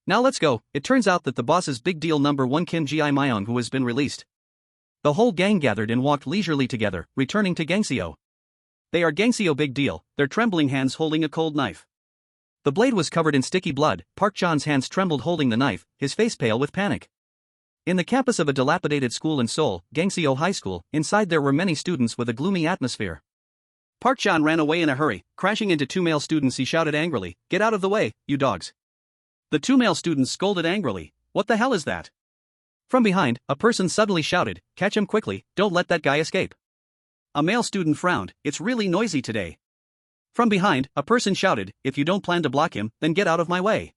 Now let's go, it turns out that the boss is big deal number 1 Kim Ji-myung who has been released. The whole gang gathered and walked leisurely together, returning to Gangseo. They are Gangseo big deal, their trembling hands holding a cold knife. The blade was covered in sticky blood, Park Chan's hands trembled holding the knife, his face pale with panic. In the campus of a dilapidated school in Seoul, Gangseo High School, inside there were many students with a gloomy atmosphere. Park Chan ran away in a hurry, crashing into two male students. He shouted angrily, "Get out of the way, you dogs." The two male students scolded angrily, "What the hell is that?" From behind, a person suddenly shouted, "Catch him quickly, don't let that guy escape." A male student frowned, "It's really noisy today." From behind, a person shouted, "If you don't plan to block him, then get out of my way."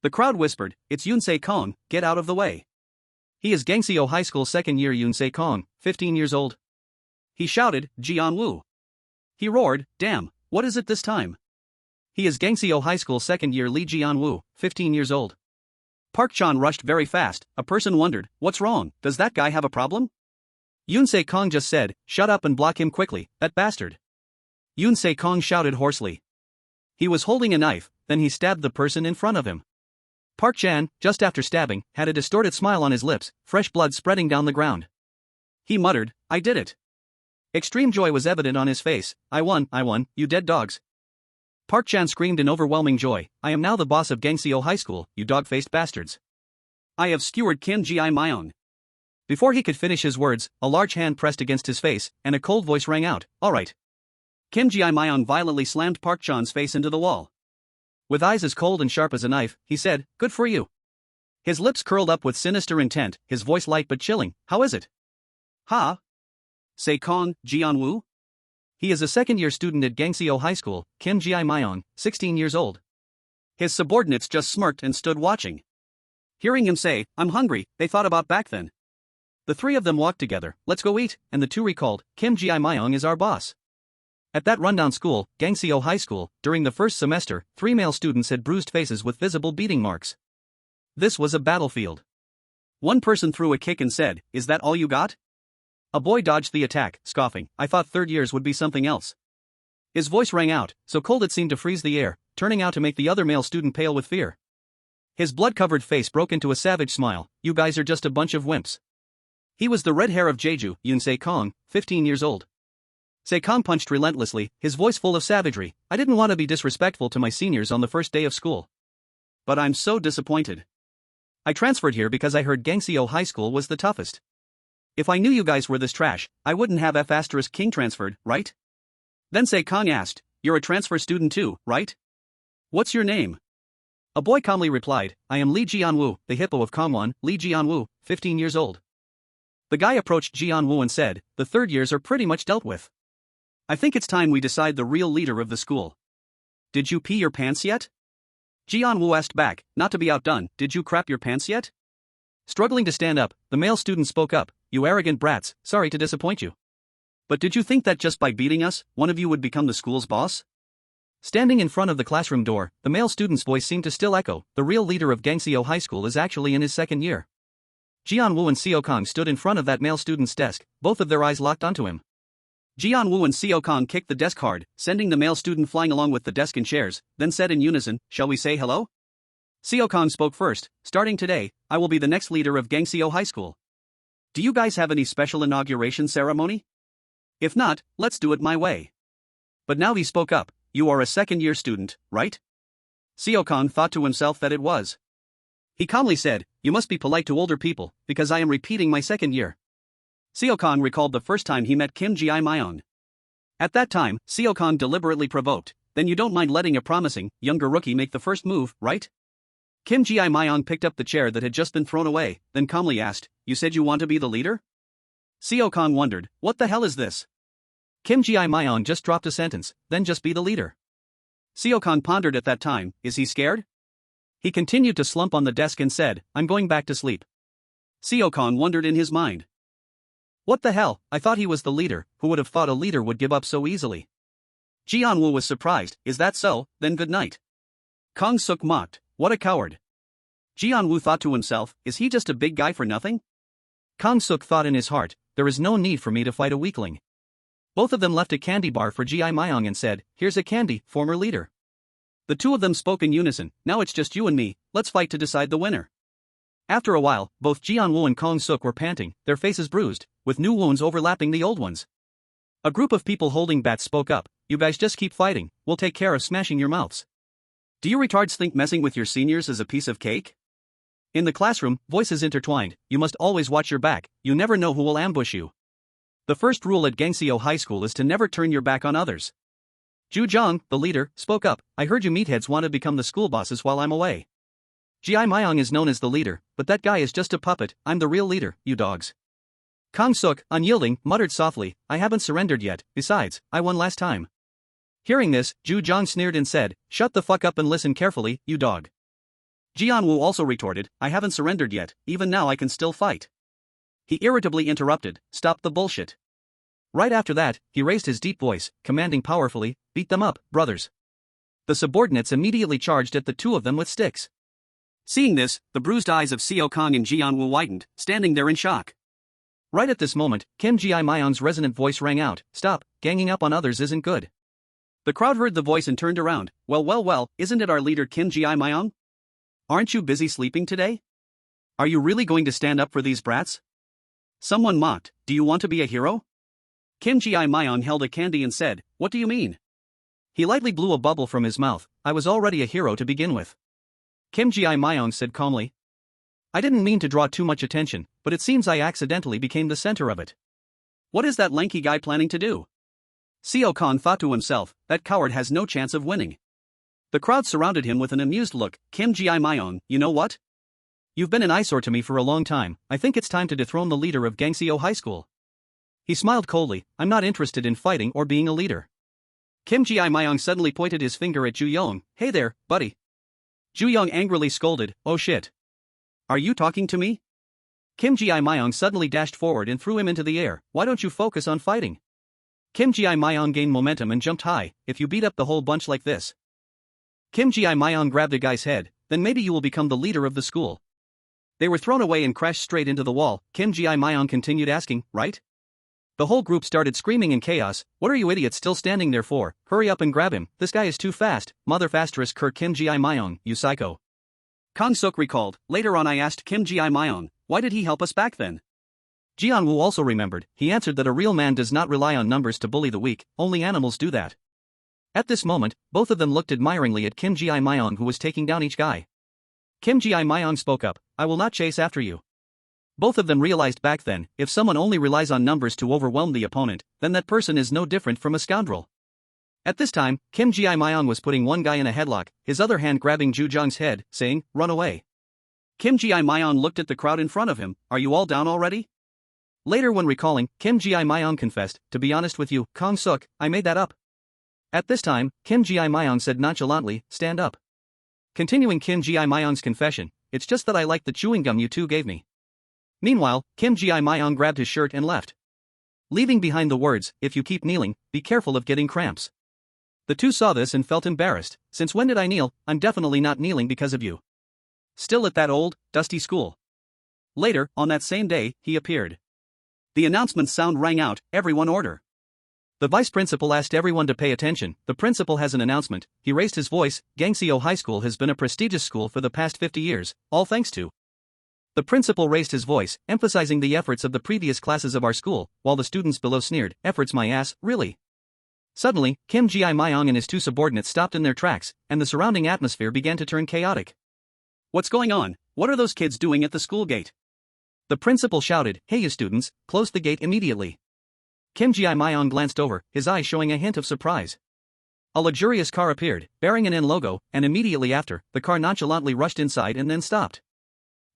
The crowd whispered, "It's Hyung-seok, get out of the way." He is Gangseo High School second year Hyung-seok, 15 years old. He shouted, "Ji-an-woo." He roared, "Damn, what is it this time?" He is Gangseo High School second year Lee Ji-an-woo, 15 years old. Park Chan rushed very fast. A person wondered, "What's wrong, does that guy have a problem?" Hyun-seok just said, "Shut up and block him quickly, that bastard." Hyun-seok shouted hoarsely. He was holding a knife, then he stabbed the person in front of him. Park Chan, just after stabbing, had a distorted smile on his lips, fresh blood spreading down the ground. He muttered, "I did it." Extreme joy was evident on his face. I won, you dead dogs." Park Chan screamed in overwhelming joy, "I am now the boss of Gangseo High School, you dog-faced bastards. I have skewered Kim Ji-myung." Before he could finish his words, a large hand pressed against his face, and a cold voice rang out, "All right." Kim Ji-myung violently slammed Park Chan's face into the wall. With eyes as cold and sharp as a knife, he said, "Good for you." His lips curled up with sinister intent, his voice light but chilling, "How is it?" "Ha? Seok, Ji-an-woo?" He is a second-year student at Gangseo High School, Kim Ji-myung, 16 years old. His subordinates just smirked and stood watching. Hearing him say, "I'm hungry," they thought about back then. The three of them walked together, "Let's go eat," and the two recalled, "Kim Ji-myung is our boss." At that rundown school, Gangseo High School, during the first semester, 3 male students had bruised faces with visible beating marks. This was a battlefield. One person threw a kick and said, "Is that all you got?" A boy dodged the attack, scoffing, "I thought third years would be something else." His voice rang out, so cold it seemed to freeze the air, turning out to make the other male student pale with fear. His blood-covered face broke into a savage smile, "You guys are just a bunch of wimps." He was the red hair of Jeju, Hyun-seok, 15 years old. Seok punched relentlessly, his voice full of savagery, "I didn't want to be disrespectful to my seniors on the first day of school. But I'm so disappointed. I transferred here because I heard Gangseo High School was the toughest. If I knew you guys were this trash, I wouldn't have F***King transferred, right?" Then Seok asked, "You're a transfer student too, right? What's your name?" A boy calmly replied, "I am Lee Ji-an-woo, the hippo of Kangwon, Lee Ji-an-woo, 15 years old." The guy approached Ji-an-woo and said, "The third years are pretty much dealt with. I think it's time we decide the real leader of the school. Did you pee your pants yet?" Ji-an-woo asked back, not to be outdone, "Did you crap your pants yet?" Struggling to stand up, the male student spoke up, "You arrogant brats, sorry to disappoint you. But did you think that just by beating us, one of you would become the school's boss?" Standing in front of the classroom door, the male student's voice seemed to still echo, "The real leader of Gangseo High School is actually in his second year." Ji-an-woo and Seok stood in front of that male student's desk, both of their eyes locked onto him. Ji-an-woo and Seok kicked the desk hard, sending the male student flying along with the desk and chairs, then said in unison, "Shall we say hello?" Seok spoke first, "Starting today, I will be the next leader of Gangseo High School. Do you guys have any special inauguration ceremony? If not, let's do it my way." But now he spoke up, "You are a second-year student, right?" Seok thought to himself that it was. He calmly said, "You must be polite to older people, because I am repeating my second year." Seok recalled the first time he met Kim Ji-myung. At that time, Seok deliberately provoked, "Then you don't mind letting a promising, younger rookie make the first move, right?" Kim Ji-myung picked up the chair that had just been thrown away, then calmly asked, "You said you want to be the leader?" Seok wondered, "What the hell is this?" Kim Ji-myung just dropped a sentence, "Then just be the leader." Seok pondered at that time, "Is he scared?" He continued to slump on the desk and said, "I'm going back to sleep." Seok wondered in his mind. What the hell, I thought he was the leader, who would have thought a leader would give up so easily? Ji-an-woo was surprised, "Is that so, then good night." Hyung-seok mocked, "What a coward." Ji-an-woo thought to himself, "Is he just a big guy for nothing?" Hyung-seok thought in his heart, "There is no need for me to fight a weakling." Both of them left a candy bar for Ji-myung and said, "Here's a candy, former leader." The two of them spoke in unison, "Now it's just you and me, let's fight to decide the winner." After a while, both Ji-an-woo and Hyung-seok were panting, their faces bruised, with new wounds overlapping the old ones. A group of people holding bats spoke up. You guys just keep fighting, we'll take care of smashing your mouths. Do you retards think messing with your seniors is a piece of cake? In the classroom, voices intertwined. You must always watch your back, you never know who will ambush you. The first rule at Gangseo High School is to never turn your back on others. Ju Jong, the leader, spoke up. I heard you meatheads want to become the school bosses while I'm away. Ji Myung is known as the leader, but that guy is just a puppet. I'm the real leader, you dogs. Hyung-seok, unyielding, muttered softly, I haven't surrendered yet, besides, I won last time. Hearing this, Ju Jong sneered and said, shut the fuck up and listen carefully, you dog. Jianwoo also retorted, I haven't surrendered yet, even now I can still fight. He irritably interrupted, stop the bullshit. Right after that, he raised his deep voice, commanding powerfully, beat them up, brothers. The subordinates immediately charged at the two of them with sticks. Seeing this, the bruised eyes of Seo Kong and Jianwoo widened, standing there in shock. Right at this moment, Kim Ji Myung's resonant voice rang out, stop, ganging up on others isn't good. The crowd heard the voice and turned around, well, isn't it our leader Kim Ji Myung? Aren't you busy sleeping today? Are you really going to stand up for these brats? Someone mocked, do you want to be a hero? Kim Ji Myung held a candy and said, what do you mean? He lightly blew a bubble from his mouth, I was already a hero to begin with. Kim Ji Myung said calmly, I didn't mean to draw too much attention, but it seems I accidentally became the center of it. What is that lanky guy planning to do? Seo Kong thought to himself, that coward has no chance of winning. The crowd surrounded him with an amused look. Kim Ji Myung, you know what? You've been an eyesore to me for a long time, I think it's time to dethrone the leader of Gangseo High School. He smiled coldly, I'm not interested in fighting or being a leader. Kim Ji Myung suddenly pointed his finger at Ju Young, hey there, buddy. Ju Young angrily scolded, oh shit. Are you talking to me? Kim Ji Myung suddenly dashed forward and threw him into the air, why don't you focus on fighting? Kim Ji Myung gained momentum and jumped high, if you beat up the whole bunch like this. Kim Ji Myung grabbed the guy's head, then maybe you will become the leader of the school. They were thrown away and crashed straight into the wall. Kim Ji Myung continued asking, right? The whole group started screaming in chaos, what are you idiots still standing there for, hurry up and grab him, this guy is too fast, mother fasterous cur Kim Ji Myung, you psycho. Hyung-seok recalled, later on I asked Kim Ji Myung, why did he help us back then? Jianwoo also remembered, he answered that a real man does not rely on numbers to bully the weak, only animals do that. At this moment, both of them looked admiringly at Kim Ji Myung who was taking down each guy. Kim Ji Myung spoke up, I will not chase after you. Both of them realized back then, if someone only relies on numbers to overwhelm the opponent, then that person is no different from a scoundrel. At this time, Kim Ji Myung was putting one guy in a headlock, his other hand grabbing Ju Jong's head, saying, run away. Kim Ji Myung looked at the crowd in front of him, are you all down already? Later when recalling, Kim Ji Myung confessed, to be honest with you, Hyung-seok, I made that up. At this time, Kim Ji Myung said nonchalantly, stand up. Continuing Kim Ji Myung's confession, it's just that I liked the chewing gum you two gave me. Meanwhile, Kim Ji Myung grabbed his shirt and left. Leaving behind the words, if you keep kneeling, be careful of getting cramps. The two saw this and felt embarrassed, since when did I kneel, I'm definitely not kneeling because of you. Still at that old, dusty school. Later, on that same day, he appeared. The announcement sound rang out, everyone order. The vice principal asked everyone to pay attention, the principal has an announcement, he raised his voice, Gangseo High School has been a prestigious school for the past 50 years, all thanks to. The principal raised his voice, emphasizing the efforts of the previous classes of our school, while the students below sneered, efforts my ass, really? Suddenly, Kim Ji Myung and his two subordinates stopped in their tracks, and the surrounding atmosphere began to turn chaotic. What's going on? What are those kids doing at the school gate? The principal shouted, hey you students, close the gate immediately. Kim Ji Myung glanced over, his eyes showing a hint of surprise. A luxurious car appeared, bearing an N logo, and immediately after, the car nonchalantly rushed inside and then stopped.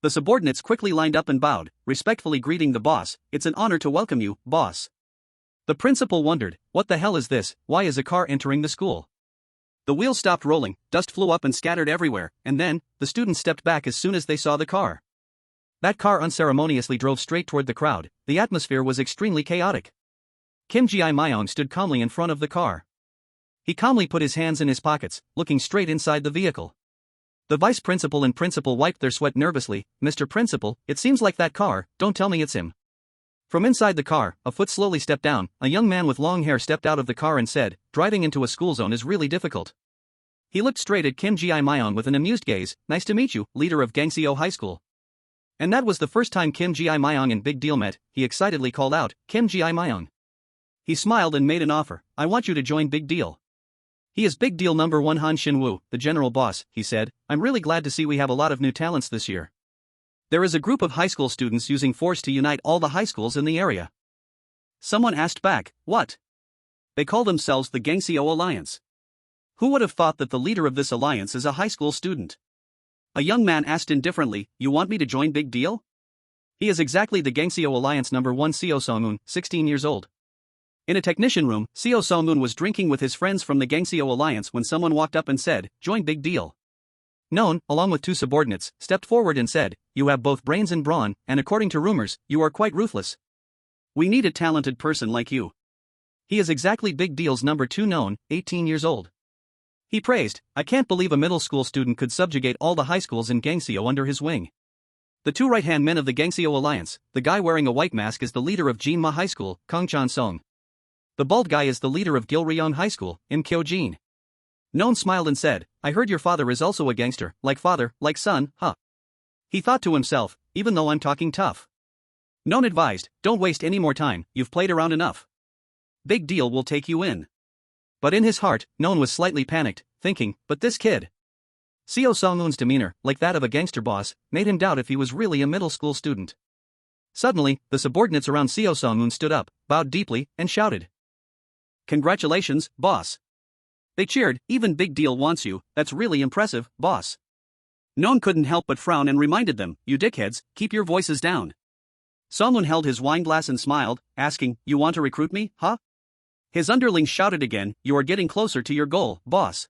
The subordinates quickly lined up and bowed, respectfully greeting the boss, it's an honor to welcome you, boss. The principal wondered, what the hell is this, why is a car entering the school? The wheels stopped rolling, dust flew up and scattered everywhere, and then, the students stepped back as soon as they saw the car. That car unceremoniously drove straight toward the crowd, the atmosphere was extremely chaotic. Kim Ji Myung stood calmly in front of the car. He calmly put his hands in his pockets, looking straight inside the vehicle. The vice principal and principal wiped their sweat nervously, Mr. Principal, it seems like that car, don't tell me it's him. From inside the car, a foot slowly stepped down, a young man with long hair stepped out of the car and said, driving into a school zone is really difficult. He looked straight at Kim Ji Myung with an amused gaze, nice to meet you, leader of Gangseo High School. And that was the first time Kim Ji Myung and Big Deal met, he excitedly called out, Kim Ji Myung. He smiled and made an offer. I want you to join Big Deal. He is Big Deal number 1 Han Shin-woo, the general boss, he said. I'm really glad to see we have a lot of new talents this year. There is a group of high school students using force to unite all the high schools in the area. Someone asked back, what? They call themselves the Gangseo Alliance. Who would have thought that the leader of this alliance is a high school student? A young man asked indifferently, you want me to join Big Deal? He is exactly the Gangseo Alliance number 1 Seo Song-un, 16 years old. In a technician room, Seo Song-un was drinking with his friends from the Gangseo Alliance when someone walked up and said, join Big Deal. Non, along with 2 subordinates, stepped forward and said, you have both brains and brawn, and according to rumors, you are quite ruthless. We need a talented person like you. He is exactly Big Deal's number 2 Non, 18 years old. He praised, I can't believe a middle school student could subjugate all the high schools in Gangseo under his wing. The 2 right-hand men of the Gangseo Alliance, the guy wearing a white mask is the leader of Jinma High School, Kang Chan-song. The bald guy is the leader of Gilryong High School, Im Kyo-jin. Non smiled and said, I heard your father is also a gangster, like father, like son, huh? He thought to himself, even though I'm talking tough. Non advised, don't waste any more time, you've played around enough. Big Deal will take you in. But in his heart, Non was slightly panicked, thinking, but this kid. Seo Song-un's demeanor, like that of a gangster boss, made him doubt if he was really a middle school student. Suddenly, the subordinates around Seo Song-un stood up, bowed deeply, and shouted. Congratulations, boss. They cheered, even Big Deal wants you, that's really impressive, boss. Non couldn't help but frown and reminded them, you dickheads, keep your voices down. Song-un held his wine glass and smiled, asking, you want to recruit me, huh? His underlings shouted again, you are getting closer to your goal, boss.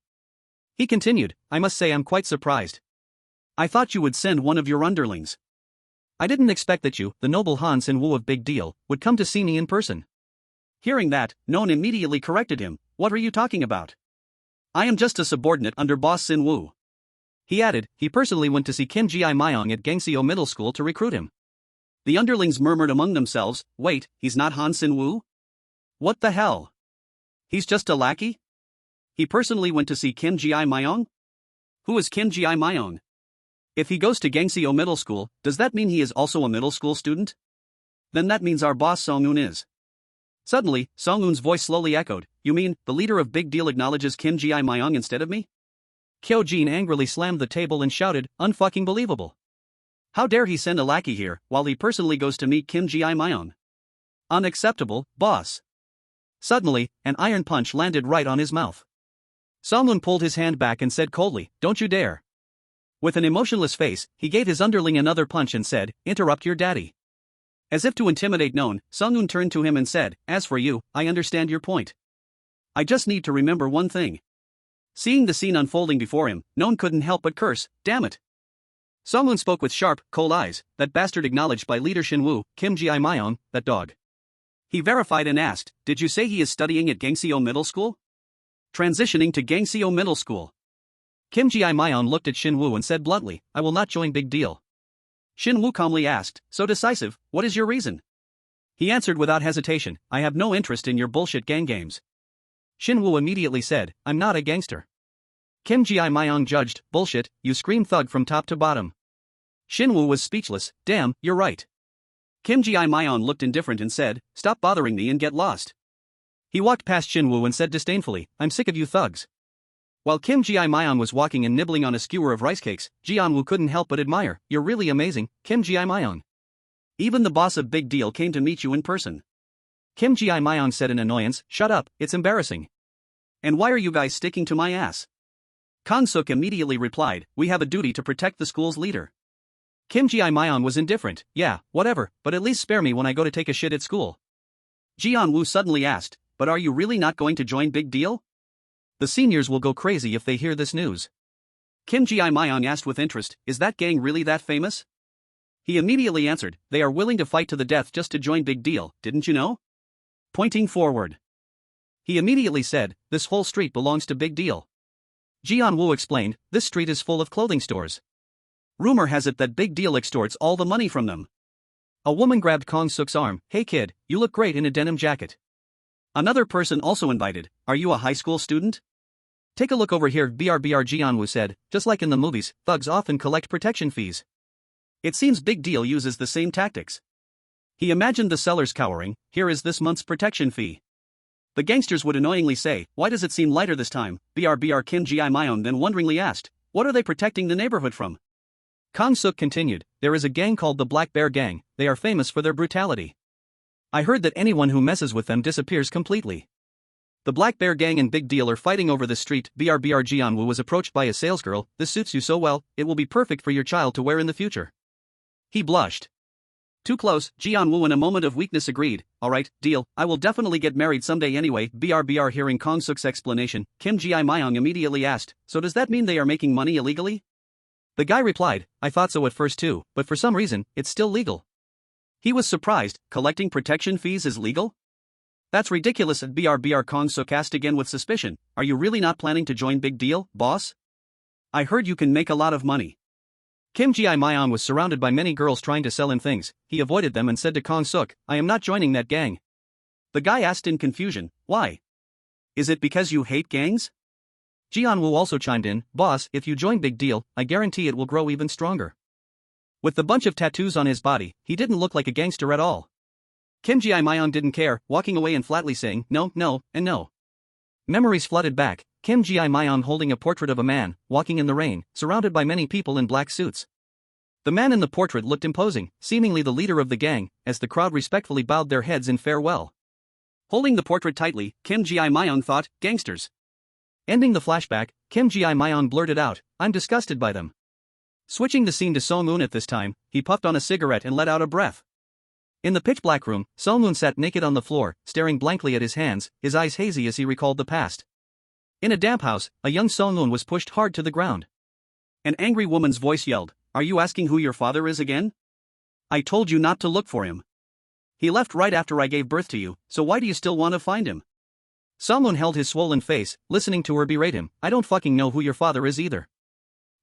He continued, I must say I'm quite surprised. I thought you would send one of your underlings. I didn't expect that you, the noble Han Sin-woo of Big Deal, would come to see me in person. Hearing that, Non immediately corrected him, what are you talking about? I am just a subordinate under boss Sin-woo. He added, he personally went to see Kim Ji-myung at Gangseo Middle School to recruit him. The underlings murmured among themselves, wait, he's not Han Sin-woo? What the hell? He's just a lackey? He personally went to see Kim Ji-myung? Who is Kim Ji-myung? If he goes to Gangseo Middle School, does that mean he is also a middle school student? Then that means our boss Song-un is. Suddenly, Song-un's voice slowly echoed, you mean, the leader of Big Deal acknowledges Kim Ji-myung instead of me? Kyo-jin angrily slammed the table and shouted, unfucking believable. How dare he send a lackey here, while he personally goes to meet Kim Ji-myung? Unacceptable, boss. Suddenly, an iron punch landed right on his mouth. Song-un pulled his hand back and said coldly, don't you dare. With an emotionless face, he gave his underling another punch and said, interrupt your daddy. As if to intimidate Non, Song-un turned to him and said, as for you, I understand your point. I just need to remember one thing. Seeing the scene unfolding before him, Non couldn't help but curse, damn it. Song-un spoke with sharp, cold eyes, that bastard acknowledged by leader Shin-woo, Kim Ji-myung, that dog. He verified and asked, did you say he is studying at Gangseo Middle School? Transitioning to Gangseo Middle School. Kim Ji-myung looked at Shin-woo and said bluntly, I will not join Big Deal. Shin-woo calmly asked, so decisive, what is your reason? He answered without hesitation, I have no interest in your bullshit gang games. Shin-woo immediately said, I'm not a gangster. Kim Ji-myung judged, bullshit, you scream thug from top to bottom. Shin-woo was speechless, damn, you're right. Kim Ji-myung looked indifferent and said, stop bothering me and get lost. He walked past Shin-woo and said disdainfully, I'm sick of you thugs. While Kim Ji-myung was walking and nibbling on a skewer of rice cakes, Ji-woo couldn't help but admire, you're really amazing, Kim Ji-myung. Even the boss of Big Deal came to meet you in person. Kim Ji-myung said in annoyance, shut up, it's embarrassing. And why are you guys sticking to my ass? Hyung-seok immediately replied, we have a duty to protect the school's leader. Kim Ji-myung was indifferent, yeah, whatever, but at least spare me when I go to take a shit at school. Ji-woo suddenly asked, but are you really not going to join Big Deal? The seniors will go crazy if they hear this news. Kim Ji-myung asked with interest, is that gang really that famous? He immediately answered, they are willing to fight to the death just to join Big Deal, didn't you know? Pointing forward. He immediately said, this whole street belongs to Big Deal. Ji-woo explained, this street is full of clothing stores. Rumor has it that Big Deal extorts all the money from them. A woman grabbed Hyung-seok's arm, hey kid, you look great in a denim jacket. Another person also invited, are you a high school student? Take a look over here, BRBR Ji-woo said, just like in the movies, thugs often collect protection fees. It seems Big Deal uses the same tactics. He imagined the sellers cowering, here is this month's protection fee. The gangsters would annoyingly say, why does it seem lighter this time? BR Kim Ji-myung then wonderingly asked, what are they protecting the neighborhood from? Kang-suk continued, there is a gang called the Black Bear Gang, they are famous for their brutality. I heard that anyone who messes with them disappears completely. The Black Bear Gang and Big Deal are fighting over the street. Ji-woo was approached by a salesgirl, this suits you so well, it will be perfect for your child to wear in the future. He blushed. Too close, Ji-woo in a moment of weakness agreed, alright, deal, I will definitely get married someday anyway. Hearing Kang-suk's explanation, Kim Ji-myung immediately asked, so does that mean they are making money illegally? The guy replied, I thought so at first too, but for some reason, it's still legal. He was surprised, collecting protection fees is legal? That's ridiculous. Kang-suk asked again with suspicion, are you really not planning to join Big Deal, boss? I heard you can make a lot of money. Kim Ji-myung was surrounded by many girls trying to sell him things, he avoided them and said to Kang-suk, I am not joining that gang. The guy asked in confusion, why? Is it because you hate gangs? Ji-woo also chimed in, boss, if you join Big Deal, I guarantee it will grow even stronger. With the bunch of tattoos on his body, he didn't look like a gangster at all. Kim Ji-myung didn't care, walking away and flatly saying, no, no, and no. Memories flooded back, Kim Ji-myung holding a portrait of a man, walking in the rain, surrounded by many people in black suits. The man in the portrait looked imposing, seemingly the leader of the gang, as the crowd respectfully bowed their heads in farewell. Holding the portrait tightly, Kim Ji-myung thought, gangsters. Ending the flashback, Kim Ji-myung blurted out, I'm disgusted by them. Switching the scene to Song-moon at this time, he puffed on a cigarette and let out a breath. In the pitch-black room, Song-moon sat naked on the floor, staring blankly at his hands, his eyes hazy as he recalled the past. In a damp house, a young Song-moon was pushed hard to the ground. An angry woman's voice yelled, are you asking who your father is again? I told you not to look for him. He left right after I gave birth to you, so why do you still want to find him? Song-moon held his swollen face, listening to her berate him, I don't fucking know who your father is either.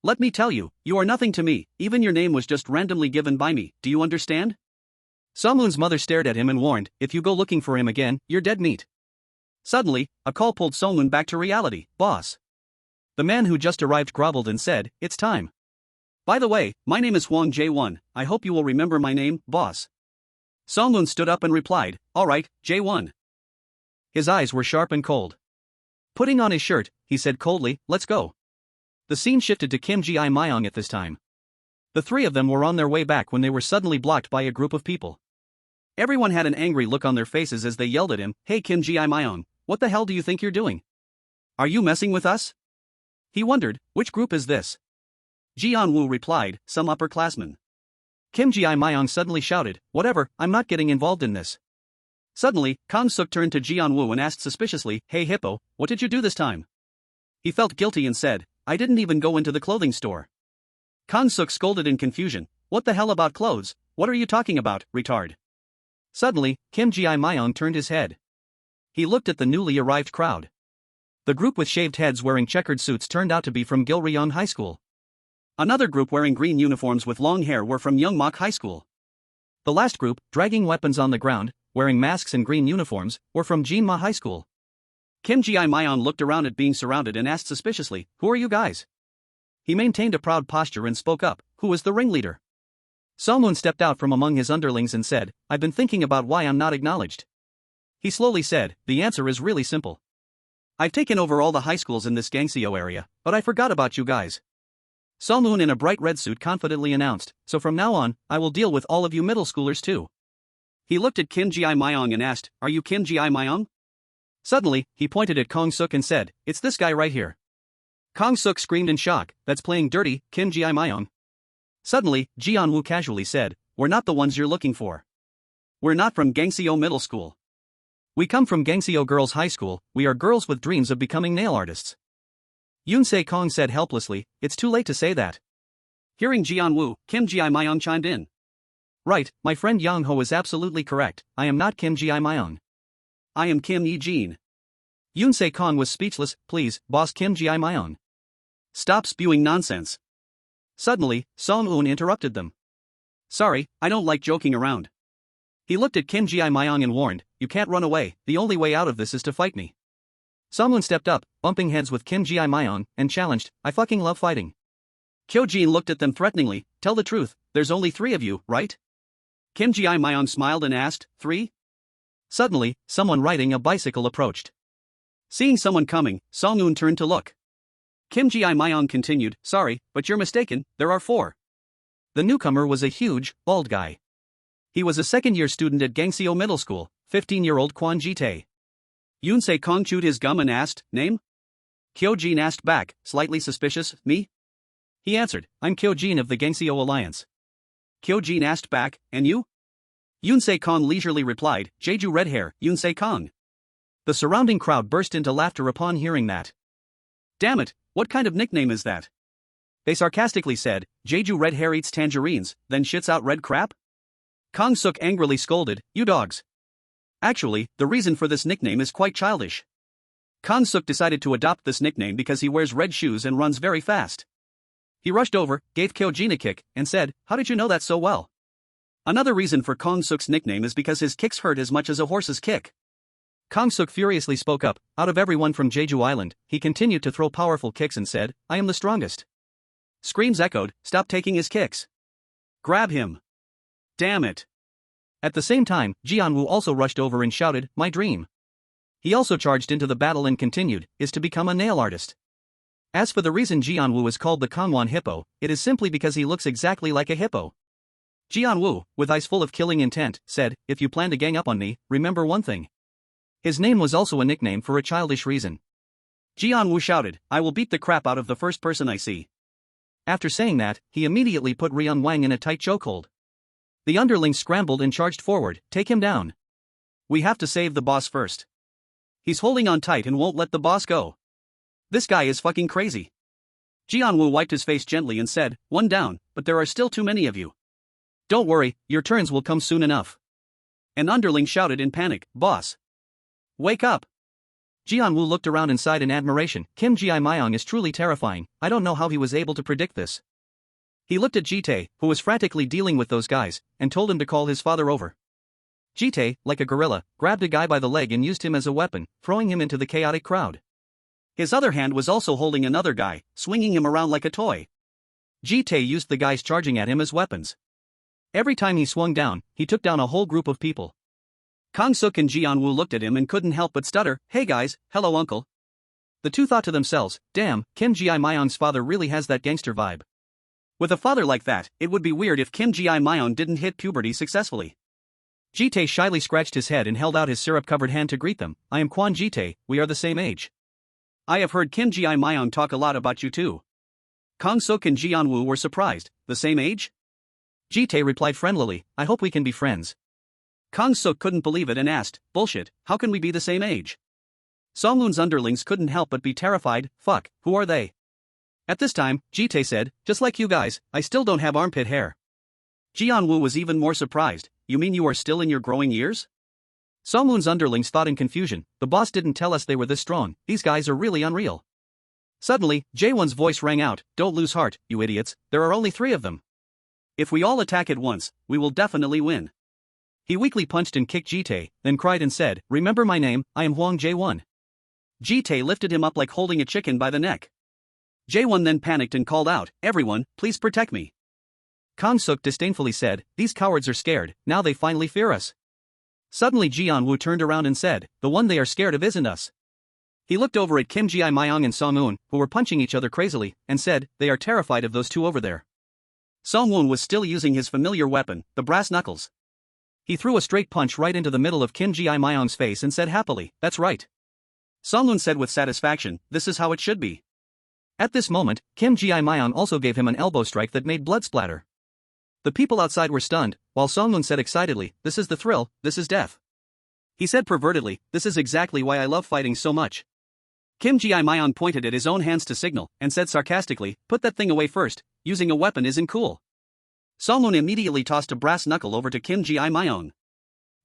Let me tell you, you are nothing to me, even your name was just randomly given by me, do you understand? Song-moon's mother stared at him and warned, if you go looking for him again, you're dead meat. Suddenly, a call pulled Song-moon back to reality, boss. The man who just arrived groveled and said, it's time. By the way, my name is Hwang Jae-won, I hope you will remember my name, boss. Song-moon stood up and replied, alright, Jae-won. His eyes were sharp and cold. Putting on his shirt, he said coldly, let's go. The scene shifted to Kim Ji-myung at this time. The three of them were on their way back when they were suddenly blocked by a group of people. Everyone had an angry look on their faces as they yelled at him, hey Kim Ji-myung, what the hell do you think you're doing? Are you messing with us? He wondered, which group is this? Ji-woo replied, some upperclassmen. Kim Ji-myung suddenly shouted, whatever, I'm not getting involved in this. Suddenly, Kang-suk turned to Ji-woo and asked suspiciously, hey Hippo, what did you do this time? He felt guilty and said, I didn't even go into the clothing store. Kang-suk scolded in confusion, what the hell about clothes, what are you talking about, retard? Suddenly, Kim Ji-myung turned his head. He looked at the newly arrived crowd. The group with shaved heads wearing checkered suits turned out to be from Gilreon High School. Another group wearing green uniforms with long hair were from Hyung-seok High School. The last group, dragging weapons on the ground, wearing masks and green uniforms, were from Jinma High School. Kim Ji-myung looked around at being surrounded and asked suspiciously, who are you guys? He maintained a proud posture and spoke up, who is the ringleader? Song-moon stepped out from among his underlings and said, I've been thinking about why I'm not acknowledged. He slowly said, the answer is really simple. I've taken over all the high schools in this Gangseo area, but I forgot about you guys. Song-moon in a bright red suit confidently announced, so from now on, I will deal with all of you middle schoolers too. He looked at Kim Ji-myung and asked, are you Kim Ji-myung? Suddenly, he pointed at Kang-suk and said, it's this guy right here. Kang-suk screamed in shock, that's playing dirty, Kim Ji-myung. Suddenly, Ji-woo casually said, we're not the ones you're looking for. We're not from Gangseo Middle School. We come from Gangseo Girls High School, we are girls with dreams of becoming nail artists. Hyung-seok said helplessly, it's too late to say that. Hearing Ji-woo, Kim Ji-myung chimed in. Right, my friend Yang-ho is absolutely correct, I am not Kim Ji-myung. I am Kim Yi-jin. Hyun-seok was speechless, please, boss Kim Ji-myung. Stop spewing nonsense. Suddenly, Song-eun interrupted them. Sorry, I don't like joking around. He looked at Kim Ji-myung and warned, you can't run away, the only way out of this is to fight me. Song-eun stepped up, bumping heads with Kim Ji-myung, and challenged, I fucking love fighting. Kyo-jin looked at them threateningly, tell the truth, there's only 3 of you, right? Kim Ji-myung smiled and asked, 3? Suddenly, someone riding a bicycle approached. Seeing someone coming, Song-eun turned to look. Kim Ji-myung continued, sorry, but you're mistaken, there are 4. The newcomer was a huge, bald guy. He was a second-year student at Gangseo Middle School, 15-year-old Kwon Ji-tae. Yoon-se chewed his gum and asked, name? Kyo-jin asked back, slightly suspicious, me? He answered, I'm Kyo-jin of the Gangseo Alliance. Kyo-jin asked back, and you? Yoon-se leisurely replied, Jeju red hair, Yoon-se. The surrounding crowd burst into laughter upon hearing that. Damn it, what kind of nickname is that? They sarcastically said, Jeju red hair eats tangerines, then shits out red crap? Kang-suk angrily scolded, you dogs. Actually, the reason for this nickname is quite childish. Kang-suk decided to adopt this nickname because he wears red shoes and runs very fast. He rushed over, gave Kyo-jin a kick, and said, how did you know that so well? Another reason for Kang-suk's nickname is because his kicks hurt as much as a horse's kick. Kang-suk furiously spoke up, out of everyone from Jeju Island, he continued to throw powerful kicks and said, I am the strongest. Screams echoed, stop taking his kicks. Grab him. Damn it. At the same time, Jianwoo also rushed over and shouted, my dream. He also charged into the battle and continued, is to become a nail artist. As for the reason Jianwoo is called the Kangwon Hippo, it is simply because he looks exactly like a hippo. Jianwoo, with eyes full of killing intent, said, if you plan to gang up on me, remember one thing. His name was also a nickname for a childish reason. Jianwoo shouted, I will beat the crap out of the first person I see. After saying that, he immediately put Ryung Wang in a tight chokehold. The underlings scrambled and charged forward, take him down. We have to save the boss first. He's holding on tight and won't let the boss go. This guy is fucking crazy. Jianwoo wiped his face gently and said, one down, but there are still too many of you. Don't worry, your turns will come soon enough. An underling shouted in panic, boss. Wake up. Jianwoo looked around and sighed in admiration, Kim Ji-myung is truly terrifying, I don't know how he was able to predict this. He looked at Ji-tae, who was frantically dealing with those guys, and told him to call his father over. Ji-tae, like a gorilla, grabbed a guy by the leg and used him as a weapon, throwing him into the chaotic crowd. His other hand was also holding another guy, swinging him around like a toy. Ji-tae used the guys charging at him as weapons. Every time he swung down, he took down a whole group of people. Kang-suk and Jianwoo looked at him and couldn't help but stutter, hey guys, hello uncle. The two thought to themselves, damn, Kim Ji-myung's father really has that gangster vibe. With a father like that, it would be weird if Kim Ji-myung didn't hit puberty successfully. Ji-tae shyly scratched his head and held out his syrup-covered hand to greet them, I am Kwon Ji-tae, we are the same age. I have heard Kim Ji-myung talk a lot about you too. Kang-suk and Jianwoo were surprised, the same age? Ji-tae replied friendlily, I hope we can be friends. Kang-suk couldn't believe it and asked, bullshit, how can we be the same age? Song-eun's underlings couldn't help but be terrified, fuck, who are they? At this time, Ji-tae said, just like you guys, I still don't have armpit hair. Jianwoo was even more surprised, you mean you are still in your growing years? Song-eun's underlings thought in confusion, the boss didn't tell us they were this strong, these guys are really unreal. Suddenly, Jaewon's voice rang out, don't lose heart, you idiots, there are only 3 of them. If we all attack at once, we will definitely win. He weakly punched and kicked Ji-tae, then cried and said, remember my name, I am Hwang Jae-won. Ji-tae lifted him up like holding a chicken by the neck. Jae-won then panicked and called out, everyone, please protect me. Kang-suk disdainfully said, these cowards are scared, now they finally fear us. Suddenly Jianwoo turned around and said, the one they are scared of isn't us. He looked over at Kim Ji-myung and Song-eun, who were punching each other crazily, and said, they are terrified of those two over there. Song-eun was still using his familiar weapon, the brass knuckles. He threw a straight punch right into the middle of Kim Ji-myung's face and said happily, that's right. Song-eun said with satisfaction, this is how it should be. At this moment, Kim Ji-myung also gave him an elbow strike that made blood splatter. The people outside were stunned, while Song-eun said excitedly, this is the thrill, this is death. He said pervertedly, this is exactly why I love fighting so much. Kim Ji-myung pointed at his own hands to signal, and said sarcastically, put that thing away first, using a weapon isn't cool. Song-eun immediately tossed a brass knuckle over to Kim Ji-myung.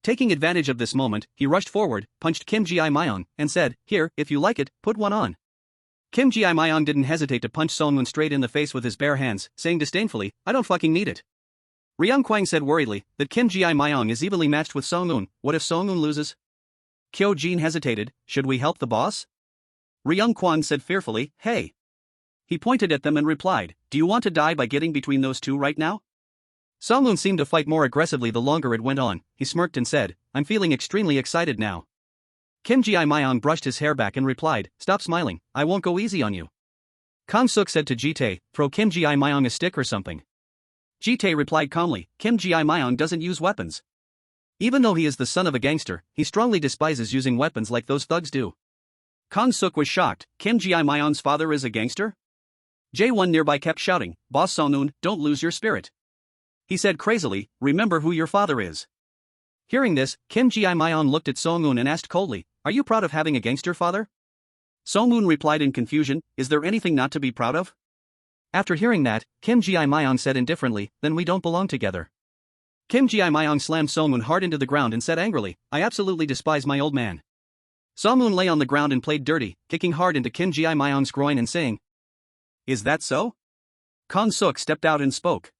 Taking advantage of this moment, he rushed forward, punched Kim Ji-myung, and said, here, if you like it, put one on. Kim Ji-myung didn't hesitate to punch Song-eun straight in the face with his bare hands, saying disdainfully, I don't fucking need it. Ryung Kwang said worriedly, that Kim Ji-myung is evenly matched with Song-eun, what if Song-eun loses? Kyo-jin hesitated, should we help the boss? Ryung Kwang said fearfully, hey. He pointed at them and replied, do you want to die by getting between those two right now? Song-moon seemed to fight more aggressively the longer it went on. He smirked and said, I'm feeling extremely excited now. Kim Ji-myung brushed his hair back and replied, stop smiling, I won't go easy on you. Hyung-seok said to Ji-tae, throw Kim Ji-myung a stick or something. Ji-tae replied calmly, Kim Ji-myung doesn't use weapons. Even though he is the son of a gangster, he strongly despises using weapons like those thugs do. Hyung-seok was shocked, Kim Ji-myung's father is a gangster? Jae-won nearby kept shouting, Boss Song-moon, don't lose your spirit. He said crazily, remember who your father is. Hearing this, Kim Ji-myung looked at Song-moon and asked coldly, are you proud of having a gangster father? Song-moon replied in confusion, is there anything not to be proud of? After hearing that, Kim Ji-myung said indifferently, then we don't belong together. Kim Ji-myung slammed Song-moon hard into the ground and said angrily, I absolutely despise my old man. Song-moon lay on the ground and played dirty, kicking hard into Kim Ji-myung's groin and saying, is that so? Hyung-seok stepped out and spoke.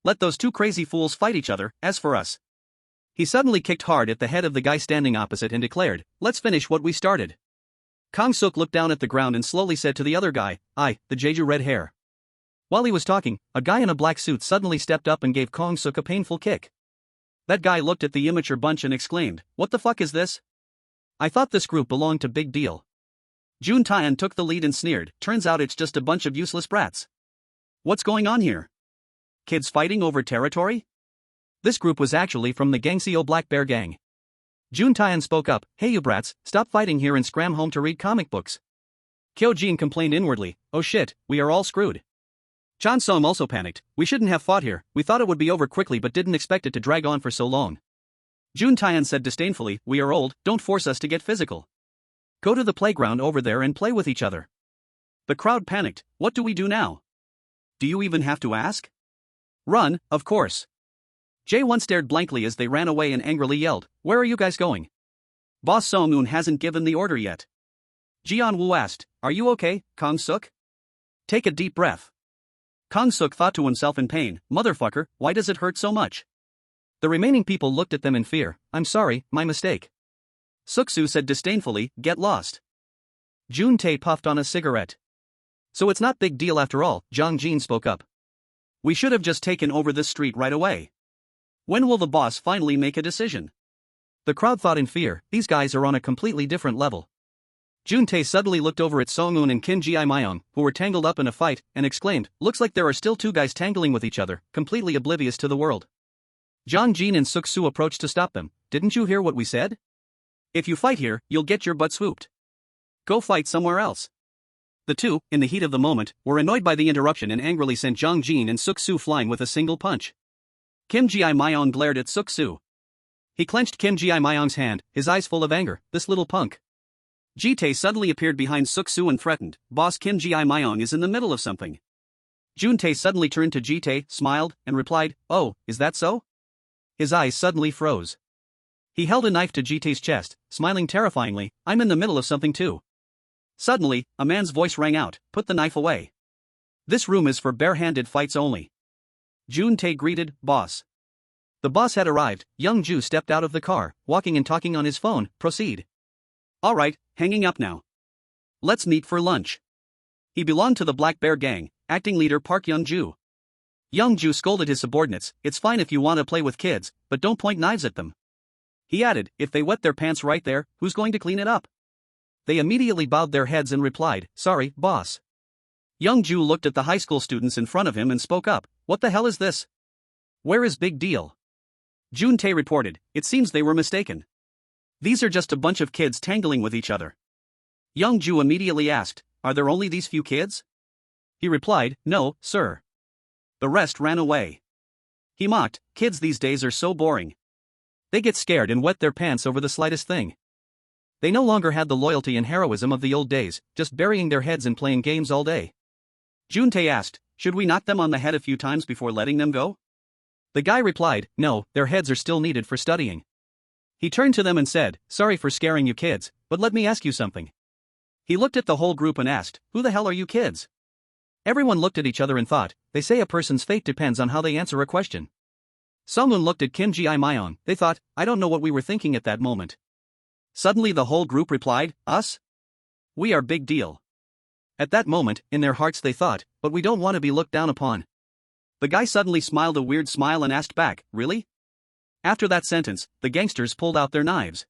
Let those two crazy fools fight each other, as for us. He suddenly kicked hard at the head of the guy standing opposite and declared, let's finish what we started. Hyung-seok looked down at the ground and slowly said to the other guy, the Jeju red hair. While he was talking, a guy in a black suit suddenly stepped up and gave Hyung-seok a painful kick. That guy looked at the immature bunch and exclaimed, what the fuck is this? I thought this group belonged to Big Deal. Jun Taeyeon took the lead and sneered, turns out it's just a bunch of useless brats. What's going on here? Kids fighting over territory? This group was actually from the Gangseo Black Bear Gang. Jun Taeyeon spoke up, hey you brats, stop fighting here and scram home to read comic books. Kyo Jin complained inwardly, oh shit, we are all screwed. Chan Som also panicked, we shouldn't have fought here, we thought it would be over quickly but didn't expect it to drag on for so long. Jun Taeyeon said disdainfully, we are old, don't force us to get physical. Go to the playground over there and play with each other. The crowd panicked, what do we do now? Do you even have to ask? Run, of course. Jae-won stared blankly as they ran away and angrily yelled, where are you guys going? Boss Song-moon hasn't given the order yet. Jeon-woo asked, are you okay, Hyung-seok? Take a deep breath. Hyung-seok thought to himself in pain, motherfucker, why does it hurt so much? The remaining people looked at them in fear, I'm sorry, my mistake. Suk-soo said disdainfully, get lost. Jun-tae puffed on a cigarette. So it's not big deal after all, Jong-jin spoke up. We should have just taken over this street right away. When will the boss finally make a decision? The crowd thought in fear, these guys are on a completely different level. Jun-tae suddenly looked over at Song-moon and Kim Ji-myung, who were tangled up in a fight, and exclaimed, looks like there are still two guys tangling with each other, completely oblivious to the world. Jong-jin and Suk-soo approached to stop them, didn't you hear what we said? If you fight here, you'll get your butt swooped. Go fight somewhere else. The two, in the heat of the moment, were annoyed by the interruption and angrily sent Jong-jin and Suk-soo flying with a single punch. Kim Ji-myung glared at Suk-soo. He clenched Kim Ji-myung's hand, his eyes full of anger, this little punk. Ji-tae suddenly appeared behind Suk-soo and threatened, boss Kim Ji-myung is in the middle of something. Jun-tae suddenly turned to Ji-tae, smiled, and replied, oh, is that so? His eyes suddenly froze. He held a knife to Ji-tae's chest, smiling terrifyingly, I'm in the middle of something too. Suddenly, a man's voice rang out, put the knife away. This room is for bare-handed fights only. Jun-tae greeted, boss. The boss had arrived. Young-ju stepped out of the car, walking and talking on his phone, proceed. Alright, hanging up now. Let's meet for lunch. He belonged to the Black Bear Gang, acting leader Park Young-ju. Young-ju scolded his subordinates, it's fine if you want to play with kids, but don't point knives at them. He added, if they wet their pants right there, who's going to clean it up? They immediately bowed their heads and replied, sorry, boss. Young-ju looked at the high school students in front of him and spoke up, what the hell is this? Where is Big Deal? Jun-tae reported, it seems they were mistaken. These are just a bunch of kids tangling with each other. Young-ju immediately asked, are there only these few kids? He replied, no, sir. The rest ran away. He mocked, kids these days are so boring. They get scared and wet their pants over the slightest thing. They no longer had the loyalty and heroism of the old days, just burying their heads and playing games all day. Jun-tae asked, should we knock them on the head a few times before letting them go? The guy replied, no, their heads are still needed for studying. He turned to them and said, sorry for scaring you kids, but let me ask you something. He looked at the whole group and asked, who the hell are you kids? Everyone looked at each other and thought, they say a person's fate depends on how they answer a question. Song-moon looked at Kim Ji-myung, they thought, I don't know what we were thinking at that moment. Suddenly the whole group replied, us? We are Big Deal. At that moment, in their hearts they thought, but we don't want to be looked down upon. The guy suddenly smiled a weird smile and asked back, really? After that sentence, the gangsters pulled out their knives.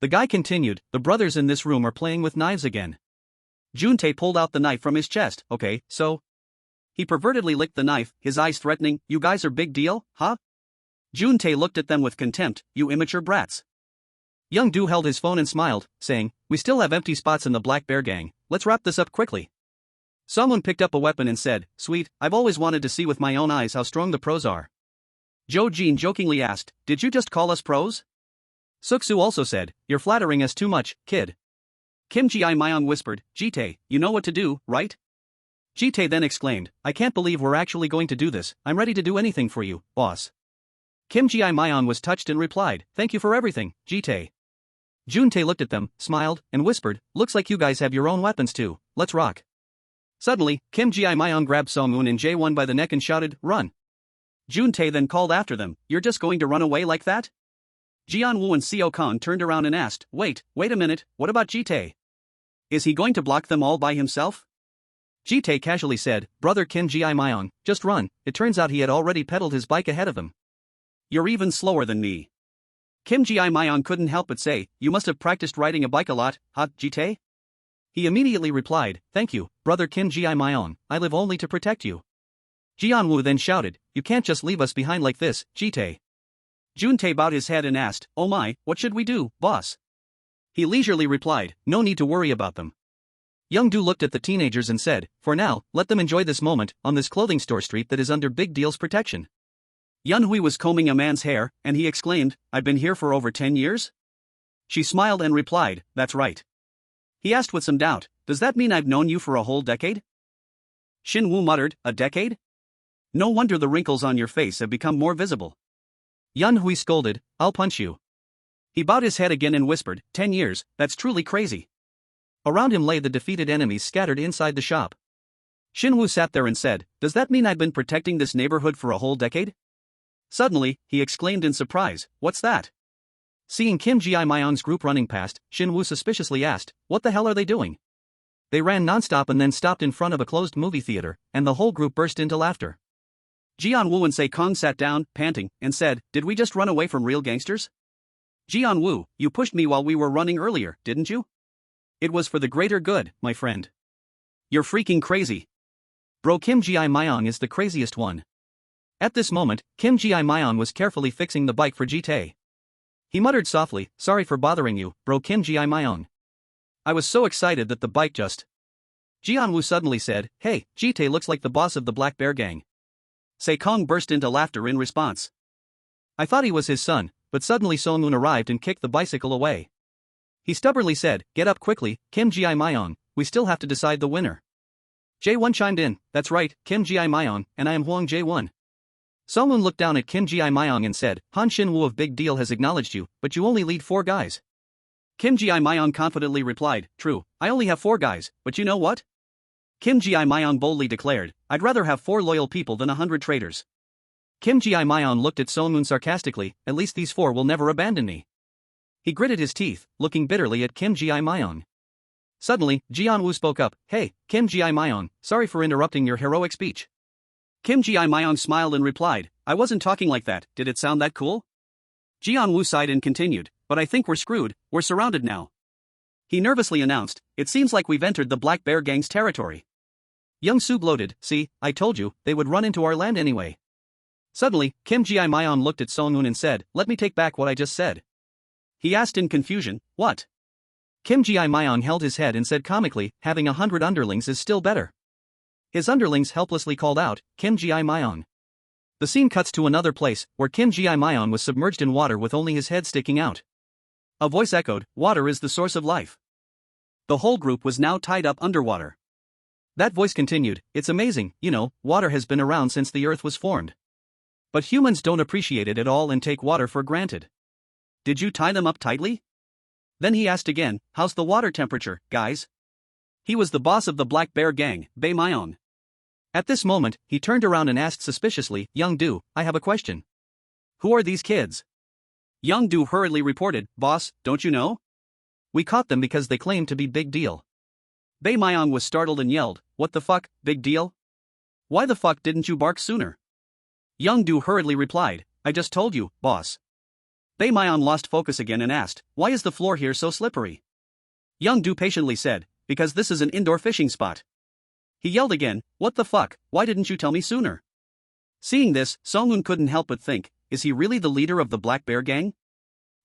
The guy continued, the brothers in this room are playing with knives again. Juntae pulled out the knife from his chest, okay, so? He pervertedly licked the knife, his eyes threatening, you guys are big deal, huh? Juntae looked at them with contempt, you immature brats. Young-do held his phone and smiled, saying, we still have empty spots in the Black Bear gang, let's wrap this up quickly. Someone picked up a weapon and said, sweet, I've always wanted to see with my own eyes how strong the pros are. Jo-jin jokingly asked, did you just call us pros? Suk-soo also said, you're flattering us too much, kid. Kim Ji-myung whispered, Jitae, you know what to do, right? Jitae then exclaimed, I can't believe we're actually going to do this, I'm ready to do anything for you, boss. Kim Ji-myung was touched and replied, thank you for everything, Jitae. Juntae looked at them, smiled, and whispered, looks like you guys have your own weapons too, let's rock. Suddenly, Kim Ji-myung grabbed Sung-woon and Jae-won by the neck and shouted, run. Juntae then called after them, you're just going to run away like that? Jeon-woo and Seo-kan turned around and asked, wait a minute, what about Jitae? Is he going to block them all by himself? Jitae casually said, brother Kim Ji-myung, just run, it turns out he had already pedaled his bike ahead of them. You're even slower than me. Kim Ji-myung couldn't help but say, you must have practiced riding a bike a lot, huh, Jitae? He immediately replied, thank you, brother Kim Ji-myung, I live only to protect you. Jeon-woo then shouted, you can't just leave us behind like this, Jitae. Juntae bowed his head and asked, oh my, what should we do, boss? He leisurely replied, no need to worry about them. Young-do looked at the teenagers and said, for now, let them enjoy this moment, on this clothing store street that is under Big Deal's protection. Yun-hui was combing a man's hair, and he exclaimed, I've been here for over 10 years? She smiled and replied, that's right. He asked with some doubt, does that mean I've known you for a whole decade? Shin-woo muttered, a decade? No wonder the wrinkles on your face have become more visible. Yun-hui scolded, I'll punch you. He bowed his head again and whispered, 10 years, that's truly crazy. Around him lay the defeated enemies scattered inside the shop. Shin-woo sat there and said, does that mean I've been protecting this neighborhood for a whole decade? Suddenly, he exclaimed in surprise, what's that? Seeing Kim Ji-myung's group running past, Shin-woo suspiciously asked, what the hell are they doing? They ran nonstop and then stopped in front of a closed movie theater, and the whole group burst into laughter. Jeon-woo and Se-kong sat down, panting, and said, did we just run away from real gangsters? Jeon-woo, you pushed me while we were running earlier, didn't you? It was for the greater good, my friend. You're freaking crazy. Bro Kim Ji-myung is the craziest one. At this moment, Kim Ji-myung was carefully fixing the bike for Jitae. He muttered softly, sorry for bothering you, bro Kim Ji-myung. I was so excited that the bike just... Jeon-woo suddenly said, hey, Jitae looks like the boss of the Black Bear gang. Se-kong burst into laughter in response. I thought he was his son, but suddenly Sung-woon arrived and kicked the bicycle away. He stubbornly said, get up quickly, Kim Ji-myung, we still have to decide the winner. Jae-won chimed in, that's right, Kim Ji-myung, and I am Hwang Jae-won. Sung-woon looked down at Kim Ji-myung and said, Han Shin-woo of Big Deal has acknowledged you, but you only lead 4 guys. Kim Ji-myung confidently replied, true, I only have 4 guys, but you know what? Kim Ji-myung boldly declared, I'd rather have 4 loyal people than 100 traitors. Kim Ji-myung looked at Sung-woon sarcastically, at least these 4 will never abandon me. He gritted his teeth, looking bitterly at Kim Ji-myung. Suddenly, Jeon-woo spoke up, hey, Kim Ji-myung, sorry for interrupting your heroic speech. Kim Ji-myung smiled and replied, I wasn't talking like that, did it sound that cool? Jeon-woo sighed and continued, but I think we're screwed, we're surrounded now. He nervously announced, it seems like we've entered the Black Bear gang's territory. Hyung-soo gloated, see, I told you, they would run into our land anyway. Suddenly, Kim Ji-myung looked at Sung-woon and said, let me take back what I just said. He asked in confusion, what? Kim Ji-myung held his head and said comically, having 100 underlings is still better. His underlings helplessly called out, Kim Ji-myung. The scene cuts to another place, where Kim Ji-myung was submerged in water with only his head sticking out. A voice echoed, water is the source of life. The whole group was now tied up underwater. That voice continued, it's amazing, you know, water has been around since the earth was formed. But humans don't appreciate it at all and take water for granted. Did you tie them up tightly? Then he asked again, how's the water temperature, guys? He was the boss of the Black Bear gang, Bae Myung. At this moment, he turned around and asked suspiciously, Young-do, I have a question. Who are these kids? Young-do hurriedly reported, boss, don't you know? We caught them because they claimed to be Big Deal. Bae Myung was startled and yelled, what the fuck, Big Deal? Why the fuck didn't you bark sooner? Young-do hurriedly replied, I just told you, boss. Bae-myeon lost focus again and asked, why is the floor here so slippery? Young-do patiently said, because this is an indoor fishing spot. He yelled again, what the fuck, why didn't you tell me sooner? Seeing this, Song-un couldn't help but think, is he really the leader of the Black Bear gang?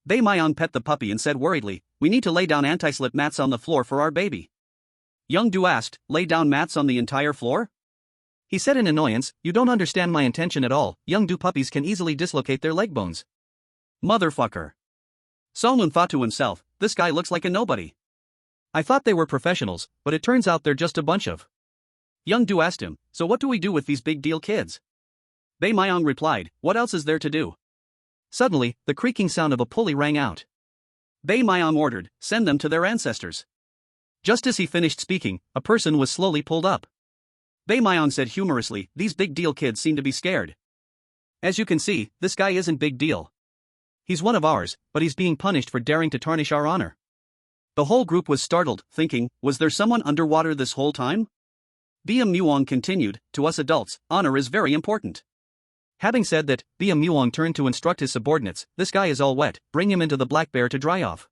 Bae-myeon pet the puppy and said worriedly, we need to lay down anti-slip mats on the floor for our baby. Young-do asked, lay down mats on the entire floor? He said in annoyance, you don't understand my intention at all, Young-do puppies can easily dislocate their leg bones. Motherfucker. Song-un thought to himself, this guy looks like a nobody. I thought they were professionals, but it turns out they're just a bunch of. Young-do asked him, so what do we do with these big deal kids? Bae-myeon replied, what else is there to do? Suddenly, the creaking sound of a pulley rang out. Bae-myeon ordered, send them to their ancestors. Just as he finished speaking, a person was slowly pulled up. Bae-myeon said humorously, these big deal kids seem to be scared. As you can see, this guy isn't big deal. He's one of ours, but he's being punished for daring to tarnish our honor. The whole group was startled, thinking, was there someone underwater this whole time? Bae-myeon continued, to us adults, honor is very important. Having said that, Bae-myeon turned to instruct his subordinates, this guy is all wet, bring him into the Black Bear to dry off.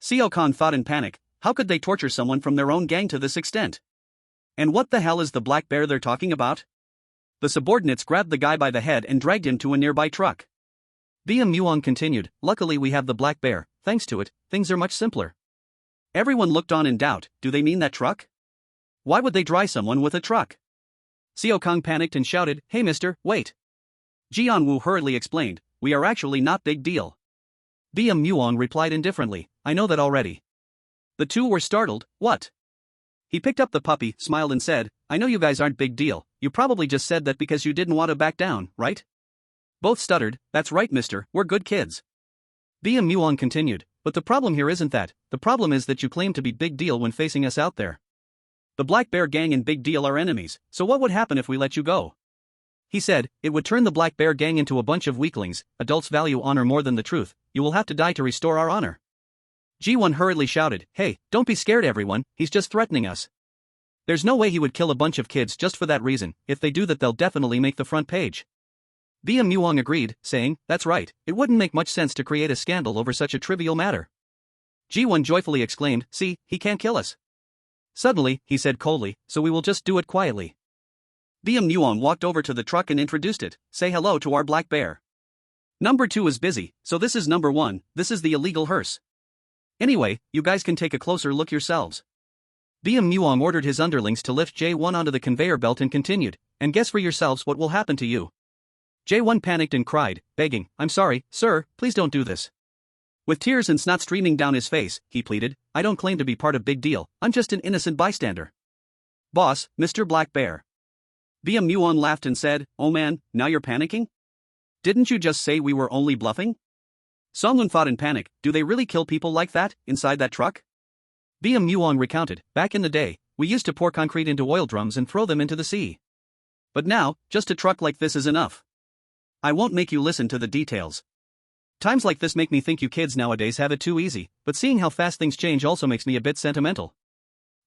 Seo-kan thought in panic, how could they torture someone from their own gang to this extent? And what the hell is the Black Bear they're talking about? The subordinates grabbed the guy by the head and dragged him to a nearby truck. Bae-myeon continued, luckily we have the Black Bear, thanks to it, things are much simpler. Everyone looked on in doubt, do they mean that truck? Why would they dry someone with a truck? Seo-kang panicked and shouted, hey mister, wait. Ji-woo hurriedly explained, we are actually not big deal. Bae-myeon replied indifferently, I know that already. The two were startled, what? He picked up the puppy, smiled and said, I know you guys aren't big deal, you probably just said that because you didn't want to back down, right? Both stuttered, that's right mister, we're good kids. Bae-myeon continued, but the problem here isn't that, the problem is that you claim to be big deal when facing us out there. The Black Bear gang and Big Deal are enemies, so what would happen if we let you go? He said, it would turn the Black Bear gang into a bunch of weaklings, adults value honor more than the truth, you will have to die to restore our honor. Ji-won hurriedly shouted, hey, don't be scared everyone, he's just threatening us. There's no way he would kill a bunch of kids just for that reason, if they do that they'll definitely make the front page. Bae-myeon agreed, saying, that's right, it wouldn't make much sense to create a scandal over such a trivial matter. Ji-won joyfully exclaimed, see, he can't kill us. Suddenly, he said coldly, so we will just do it quietly. Bae-myeon walked over to the truck and introduced it, say hello to our Black Bear. Number 2 is busy, so this is number 1, this is the illegal hearse. Anyway, you guys can take a closer look yourselves. Bae-myeon ordered his underlings to lift J1 onto the conveyor belt and continued, and guess for yourselves what will happen to you. J1 panicked and cried, begging, I'm sorry, sir, please don't do this. With tears and snot streaming down his face, he pleaded, I don't claim to be part of Big Deal, I'm just an innocent bystander. Boss, Mr. Black Bear. Bae-myeon laughed and said, oh man, now you're panicking? Didn't you just say we were only bluffing? Song-un thought in panic, do they really kill people like that, inside that truck? Bae-myeon recounted, back in the day, we used to pour concrete into oil drums and throw them into the sea. But now, just a truck like this is enough. I won't make you listen to the details. Times like this make me think you kids nowadays have it too easy, but seeing how fast things change also makes me a bit sentimental.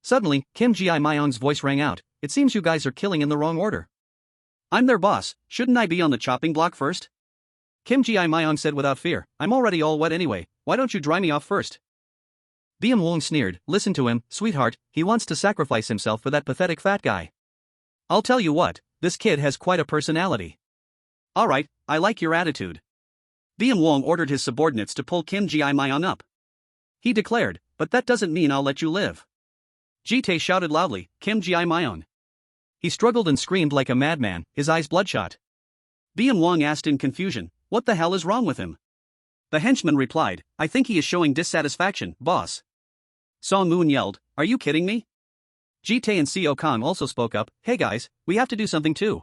Suddenly, Kim Ji-myeon's voice rang out, it seems you guys are killing in the wrong order. I'm their boss, shouldn't I be on the chopping block first? Kim Ji-myeon said without fear, I'm already all wet anyway, why don't you dry me off first? Bae-myeon sneered, listen to him, sweetheart, he wants to sacrifice himself for that pathetic fat guy. I'll tell you what, this kid has quite a personality. Alright, I like your attitude. Bae-myeon ordered his subordinates to pull Kim Ji-myeon up. He declared, but that doesn't mean I'll let you live. Ji-tae shouted loudly, Kim Ji-myeon. He struggled and screamed like a madman, his eyes bloodshot. Bae-myeon asked in confusion, what the hell is wrong with him? The henchman replied, I think he is showing dissatisfaction, boss. Song-un yelled, are you kidding me? Ji-tae and Seo-kang also spoke up, hey guys, we have to do something too.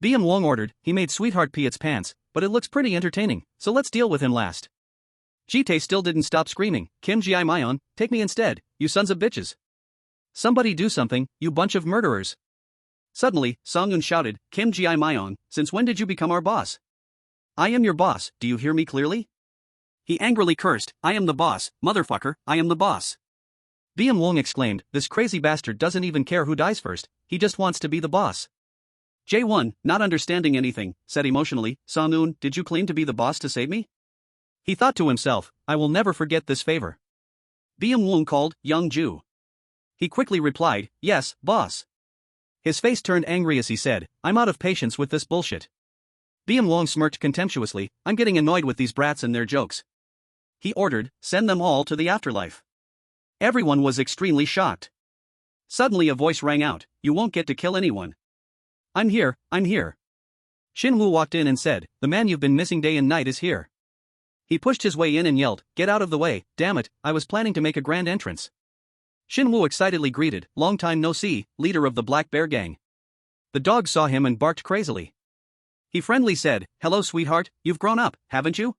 Bae-myeon ordered, he made Sweetheart pee its pants, but it looks pretty entertaining, so let's deal with him last. Ji-tae still didn't stop screaming, Kim Ji-myeon, take me instead, you sons of bitches. Somebody do something, you bunch of murderers. Suddenly, Song-un shouted, Kim Ji-myeon, since when did you become our boss? I am your boss, do you hear me clearly? He angrily cursed, I am the boss, motherfucker, I am the boss. Bae-myeon exclaimed, this crazy bastard doesn't even care who dies first, he just wants to be the boss. J1, not understanding anything, said emotionally, Sung-noon, did you claim to be the boss to save me? He thought to himself, I will never forget this favor. Byung-woong called, Young-ju. He quickly replied, yes, boss. His face turned angry as he said, I'm out of patience with this bullshit. Byung-woong smirked contemptuously, I'm getting annoyed with these brats and their jokes. He ordered, send them all to the afterlife. Everyone was extremely shocked. Suddenly a voice rang out, you won't get to kill anyone. I'm here, I'm here. Shin-woo walked in and said, the man you've been missing day and night is here. He pushed his way in and yelled, get out of the way, damn it, I was planning to make a grand entrance. Shin-woo excitedly greeted, long time no see, leader of the Black Bear Gang. The dog saw him and barked crazily. He friendly said, hello sweetheart, you've grown up, haven't you?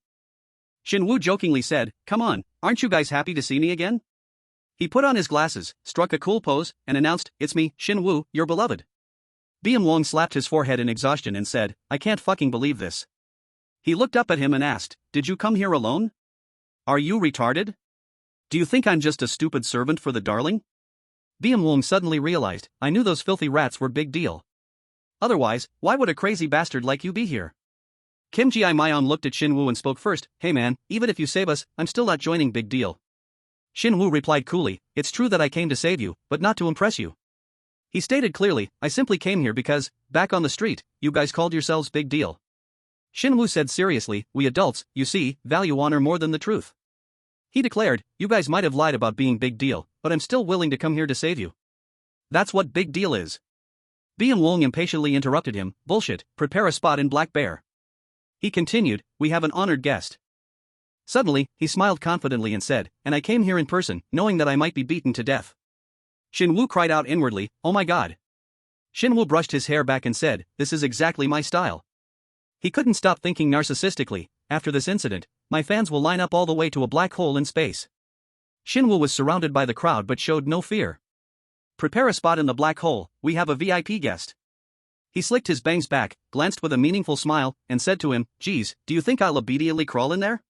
Shin-woo jokingly said, come on, aren't you guys happy to see me again? He put on his glasses, struck a cool pose, and announced, it's me, Shin-woo, your beloved. Byung-woong slapped his forehead in exhaustion and said, I can't fucking believe this. He looked up at him and asked, did you come here alone? Are you retarded? Do you think I'm just a stupid servant for the darling? Byung-woong suddenly realized, I knew those filthy rats were big deal. Otherwise, why would a crazy bastard like you be here? Kim Ji-myeon looked at Shin-woo and spoke first, hey man, even if you save us, I'm still not joining big deal. Shin-woo replied coolly, it's true that I came to save you, but not to impress you. He stated clearly, I simply came here because, back on the street, you guys called yourselves big deal. Shin-woo said seriously, we adults, you see, value honor more than the truth. He declared, you guys might have lied about being big deal, but I'm still willing to come here to save you. That's what big deal is. Byung-woong impatiently interrupted him, bullshit, prepare a spot in Black Bear. He continued, we have an honored guest. Suddenly, he smiled confidently and said, and I came here in person, knowing that I might be beaten to death. Shin-woo cried out inwardly, oh my god. Shin-woo brushed his hair back and said, this is exactly my style. He couldn't stop thinking narcissistically, after this incident, my fans will line up all the way to a black hole in space. Shin-woo was surrounded by the crowd but showed no fear. Prepare a spot in the black hole, we have a VIP guest. He slicked his bangs back, glanced with a meaningful smile, and said to him, geez, do you think I'll immediately crawl in there?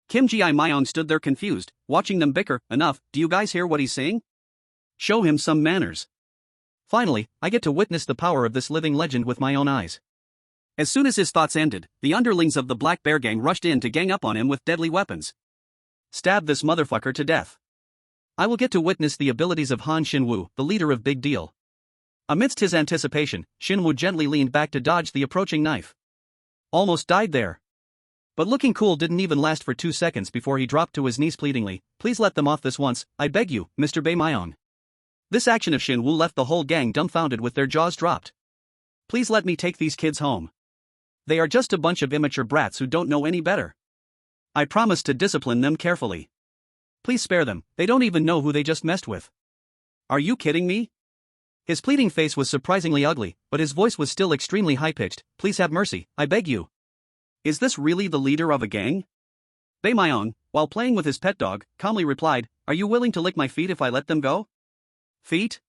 Kim Ji-myeon stood there confused, watching them bicker, enough, do you guys hear what he's saying? Show him some manners. Finally, I get to witness the power of this living legend with my own eyes. As soon as his thoughts ended, the underlings of the Black Bear Gang rushed in to gang up on him with deadly weapons. Stab this motherfucker to death. I will get to witness the abilities of Han Shin-woo, the leader of Big Deal. Amidst his anticipation, Shin-woo gently leaned back to dodge the approaching knife. Almost died there. But looking cool didn't even last for 2 seconds before he dropped to his knees pleadingly, please let them off this once, I beg you, Mr. Bae-myeon. This action of Shin-woo left the whole gang dumbfounded with their jaws dropped. Please let me take these kids home. They are just a bunch of immature brats who don't know any better. I promise to discipline them carefully. Please spare them, they don't even know who they just messed with. Are you kidding me? His pleading face was surprisingly ugly, but his voice was still extremely high-pitched, please have mercy, I beg you. Is this really the leader of a gang? Bae-myeon, while playing with his pet dog, calmly replied, are you willing to lick my feet if I let them go? Feet?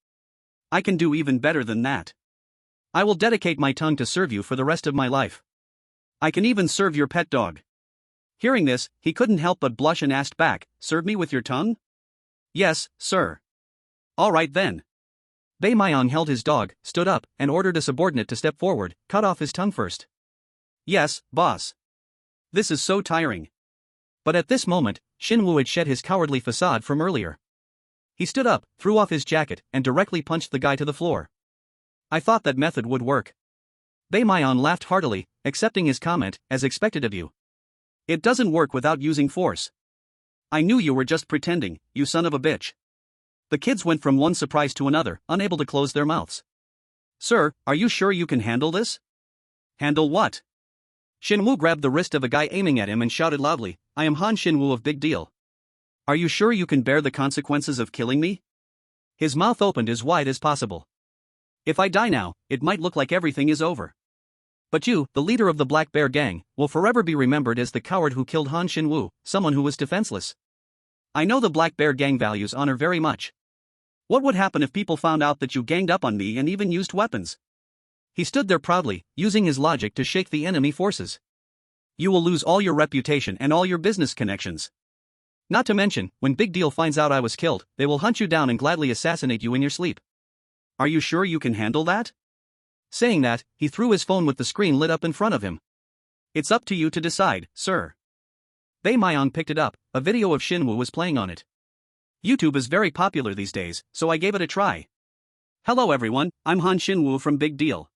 I can do even better than that. I will dedicate my tongue to serve you for the rest of my life. I can even serve your pet dog. Hearing this, he couldn't help but blush and asked back, serve me with your tongue? Yes, sir. All right then. Bae-myeon held his dog, stood up, and ordered a subordinate to step forward, cut off his tongue first. Yes, boss. This is so tiring. But at this moment, Shin-woo had shed his cowardly facade from earlier. He stood up, threw off his jacket, and directly punched the guy to the floor. I thought that method would work. Bae-myeon laughed heartily, accepting his comment, as expected of you. It doesn't work without using force. I knew you were just pretending, you son of a bitch. The kids went from one surprise to another, unable to close their mouths. Sir, are you sure you can handle this? Handle what? Shin-woo grabbed the wrist of a guy aiming at him and shouted loudly, I am Han Shin-woo of Big Deal. Are you sure you can bear the consequences of killing me? His mouth opened as wide as possible. If I die now, it might look like everything is over. But you, the leader of the Black Bear Gang, will forever be remembered as the coward who killed Han Shin-woo, someone who was defenseless. I know the Black Bear Gang values honor very much. What would happen if people found out that you ganged up on me and even used weapons? He stood there proudly, using his logic to shake the enemy forces. You will lose all your reputation and all your business connections. Not to mention, when Big Deal finds out I was killed, they will hunt you down and gladly assassinate you in your sleep. Are you sure you can handle that? Saying that, he threw his phone with the screen lit up in front of him. It's up to you to decide, sir. Bae Myung picked it up. A video of Shinwoo was playing on it. YouTube is very popular these days, so I gave it a try. Hello everyone, I'm Han Shinwoo from Big Deal.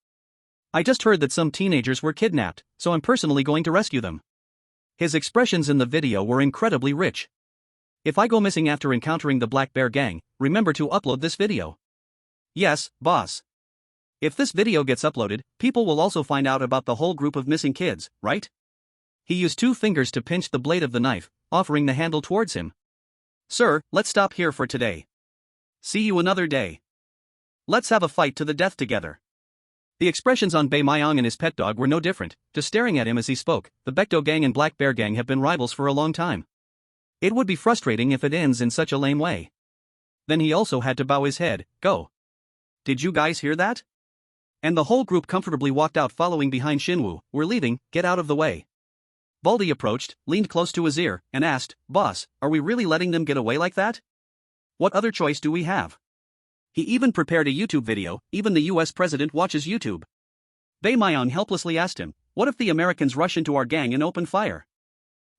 I just heard that some teenagers were kidnapped, so I'm personally going to rescue them. His expressions in the video were incredibly rich. If I go missing after encountering the Black Bear Gang, remember to upload this video. Yes, boss. If this video gets uploaded, people will also find out about the whole group of missing kids, right? He used 2 fingers to pinch the blade of the knife, offering the handle towards him. Sir, let's stop here for today. See you another day. Let's have a fight to the death together. The expressions on Bae Myung and his pet dog were no different, just staring at him as he spoke. The Baekdo Gang and Black Bear Gang have been rivals for a long time. It would be frustrating if it ends in such a lame way. Then he also had to bow his head. Go. Did you guys hear that? And the whole group comfortably walked out following behind Shinwoo. We're leaving, get out of the way. Baldy approached, leaned close to his ear, and asked, Boss, are we really letting them get away like that? What other choice do we have? He even prepared a YouTube video. Even the US president watches YouTube. Bae Myung helplessly asked him, what if the Americans rush into our gang and open fire?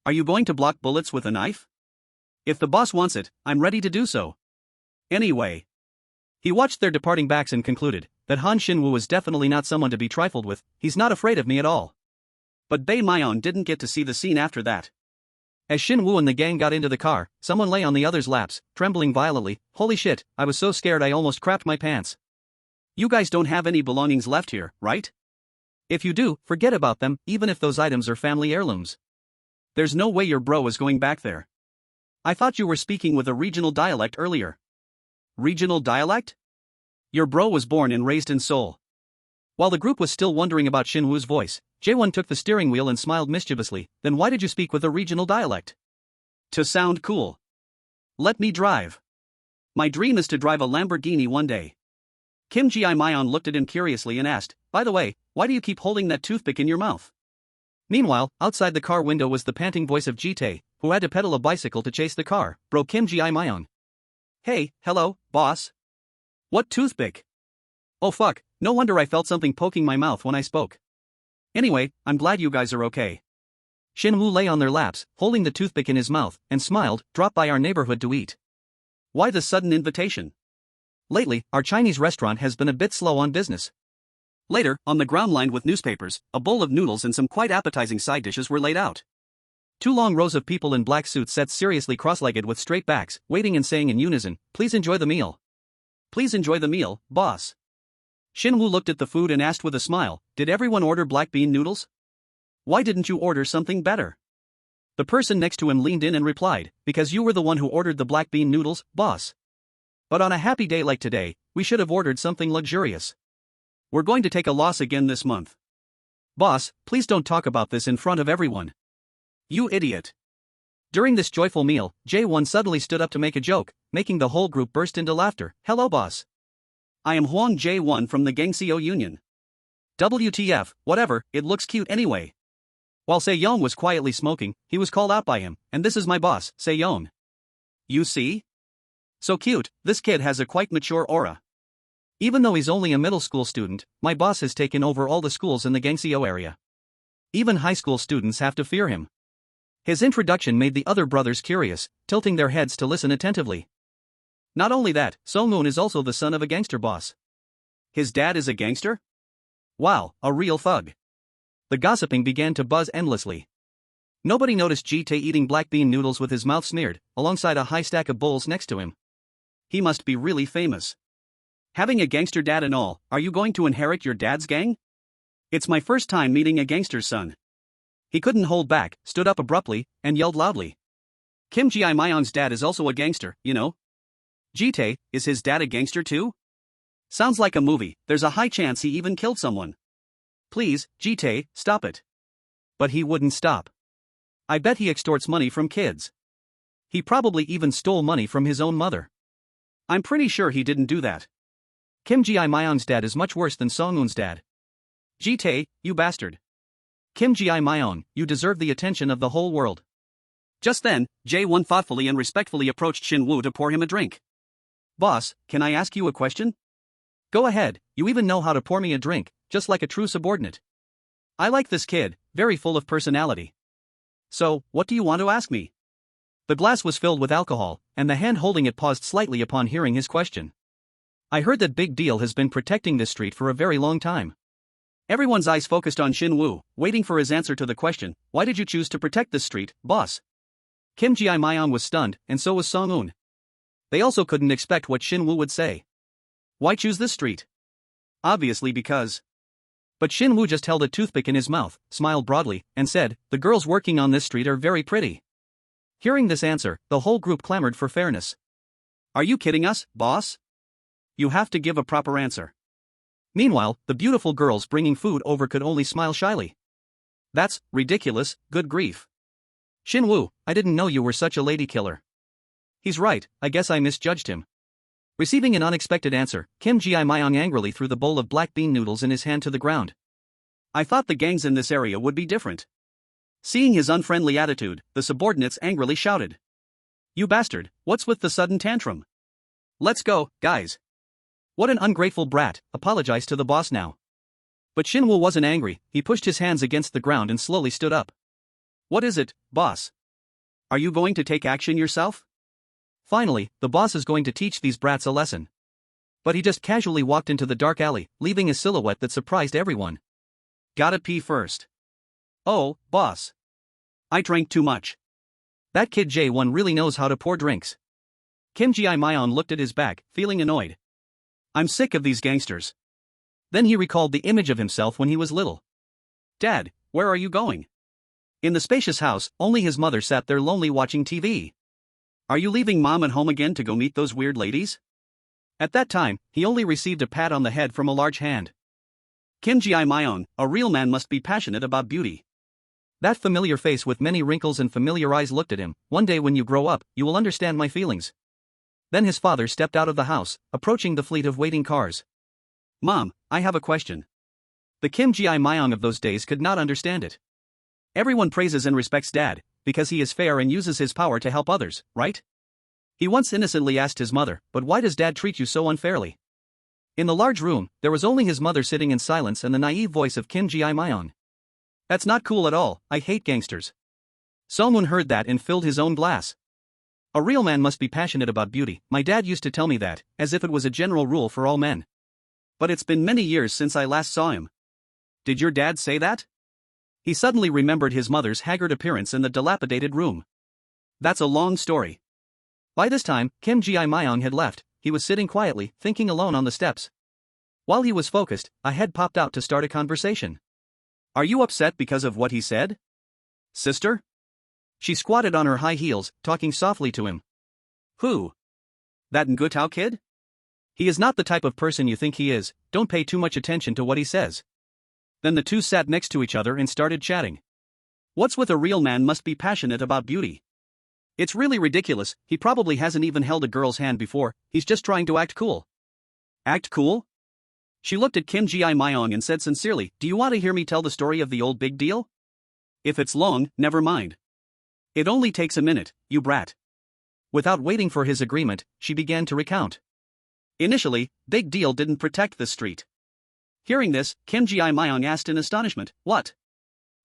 Are you going to block bullets with a knife? If the boss wants it, I'm ready to do so. Anyway. He watched their departing backs and concluded that Han Shinwoo is definitely not someone to be trifled with. He's not afraid of me at all. But Bae Myung didn't get to see the scene after that. As Shinwoo and the gang got into the car, someone lay on the other's laps, trembling violently. Holy shit, I was so scared I almost crapped my pants. You guys don't have any belongings left here, right? If you do, forget about them, even if those items are family heirlooms. There's no way your bro is going back there. I thought you were speaking with a regional dialect earlier. Regional dialect? Your bro was born and raised in Seoul. While the group was still wondering about Shinwoo's voice, Jaewon took the steering wheel and smiled mischievously. Then why did you speak with a regional dialect? To sound cool. Let me drive. My dream is to drive a Lamborghini one day. Kim Ji-myun looked at him curiously and asked, by the way, why do you keep holding that toothpick in your mouth? Meanwhile, outside the car window was the panting voice of Ji-tae, who had to pedal a bicycle to chase the car. Bro Kim Ji-myun. Hey, hello, boss. What toothpick? Oh fuck, no wonder I felt something poking my mouth when I spoke. Anyway, I'm glad you guys are okay. Shinwoo lay on their laps, holding the toothpick in his mouth, and smiled. Drop by our neighborhood to eat. Why the sudden invitation? Lately, our Chinese restaurant has been a bit slow on business. Later, on the ground lined with newspapers, a bowl of noodles and some quite appetizing side dishes were laid out. 2 long rows of people in black suits sat seriously cross-legged with straight backs, waiting and saying in unison, please enjoy the meal. Please enjoy the meal, boss. Shinwoo looked at the food and asked with a smile, did everyone order black bean noodles? Why didn't you order something better? The person next to him leaned in and replied, because you were the one who ordered the black bean noodles, boss. But on a happy day like today, we should have ordered something luxurious. We're going to take a loss again this month. Boss, please don't talk about this in front of everyone. You idiot. During this joyful meal, Jaewon suddenly stood up to make a joke, making the whole group burst into laughter. Hello boss. I am Hwang Jae-won from the Gangseo Union. WTF, whatever, it looks cute anyway. While Se-young was quietly smoking, he was called out by him, and this is my boss, Se-young. You see? So cute, this kid has a quite mature aura. Even though he's only a middle school student, my boss has taken over all the schools in the Gangseo area. Even high school students have to fear him. His introduction made the other brothers curious, tilting their heads to listen attentively. Not only that, Song-moon is also the son of a gangster boss. His dad is a gangster? Wow, a real thug. The gossiping began to buzz endlessly. Nobody noticed Ji-tae eating black bean noodles with his mouth smeared, alongside a high stack of bowls next to him. He must be really famous. Having a gangster dad and all, are you going to inherit your dad's gang? It's my first time meeting a gangster's son. He couldn't hold back, stood up abruptly, and yelled loudly. Kim Ji-myung's dad is also a gangster, you know? Ji-tae, is his dad a gangster too? Sounds like a movie, there's a high chance he even killed someone. Please, Ji-tae, stop it. But he wouldn't stop. I bet he extorts money from kids. He probably even stole money from his own mother. I'm pretty sure he didn't do that. Kim Ji-myung's dad is much worse than Song-moon's dad. Ji-tae, you bastard. Kim Ji-myung, you deserve the attention of the whole world. Just then, Jae-won thoughtfully and respectfully approached Shinwoo to pour him a drink. Boss, can I ask you a question? Go ahead, you even know how to pour me a drink, just like a true subordinate. I like this kid, very full of personality. So, what do you want to ask me? The glass was filled with alcohol, and the hand holding it paused slightly upon hearing his question. I heard that Big Deal has been protecting this street for a very long time. Everyone's eyes focused on Shin Woo, waiting for his answer to the question, why did you choose to protect this street, boss? Kim Ji-myung was stunned, and so was Song-un. They also couldn't expect what Shin Woo would say. Why choose this street? Obviously because. But Shin Woo just held a toothpick in his mouth, smiled broadly, and said, the girls working on this street are very pretty. Hearing this answer, the whole group clamored for fairness. Are you kidding us, boss? You have to give a proper answer. Meanwhile, the beautiful girls bringing food over could only smile shyly. That's ridiculous, good grief. Shin Woo, I didn't know you were such a lady killer. He's right, I guess I misjudged him. Receiving an unexpected answer, Kim Ji-myung angrily threw the bowl of black bean noodles in his hand to the ground. I thought the gangs in this area would be different. Seeing his unfriendly attitude, the subordinates angrily shouted. You bastard, what's with the sudden tantrum? Let's go, guys. What an ungrateful brat, apologize to the boss now. But Shin Woo wasn't angry, he pushed his hands against the ground and slowly stood up. What is it, boss? Are you going to take action yourself? Finally, the boss is going to teach these brats a lesson. But he just casually walked into the dark alley, leaving a silhouette that surprised everyone. Gotta pee first. Oh, boss. I drank too much. That kid J1 really knows how to pour drinks. Kim Ji-myung looked at his back, feeling annoyed. I'm sick of these gangsters. Then he recalled the image of himself when he was little. Dad, where are you going? In the spacious house, only his mother sat there lonely watching TV. Are you leaving mom at home again to go meet those weird ladies? At that time, he only received a pat on the head from a large hand. Kim Ji-myung, a real man must be passionate about beauty. That familiar face with many wrinkles and familiar eyes looked at him. One day when you grow up, you will understand my feelings. Then his father stepped out of the house, approaching the fleet of waiting cars. Mom, I have a question. The Kim Ji-myung of those days could not understand it. Everyone praises and respects Dad, because he is fair and uses his power to help others, right? He once innocently asked his mother, but why does Dad treat you so unfairly? In the large room, there was only his mother sitting in silence and the naive voice of Kim Ji-myung. That's not cool at all, I hate gangsters. Song-un heard that and filled his own glass. A real man must be passionate about beauty, my dad used to tell me that, as if it was a general rule for all men. But it's been many years since I last saw him. Did your dad say that? He suddenly remembered his mother's haggard appearance in the dilapidated room. That's a long story. By this time, Kim Ji-myung had left, he was sitting quietly, thinking alone on the steps. While he was focused, a head popped out to start a conversation. Are you upset because of what he said? Sister? She squatted on her high heels, talking softly to him. Who? That Ngutao kid? He is not the type of person you think he is, don't pay too much attention to what he says. Then the two sat next to each other and started chatting. What's with a real man must be passionate about beauty. It's really ridiculous, he probably hasn't even held a girl's hand before, he's just trying to act cool. Act cool? She looked at Kim Ji-myung and said sincerely, do you want to hear me tell the story of the old Big Deal? If it's long, never mind. It only takes a minute, you brat. Without waiting for his agreement, she began to recount. Initially, Big Deal didn't protect the street. Hearing this, Kim Ji-myung asked in astonishment, what?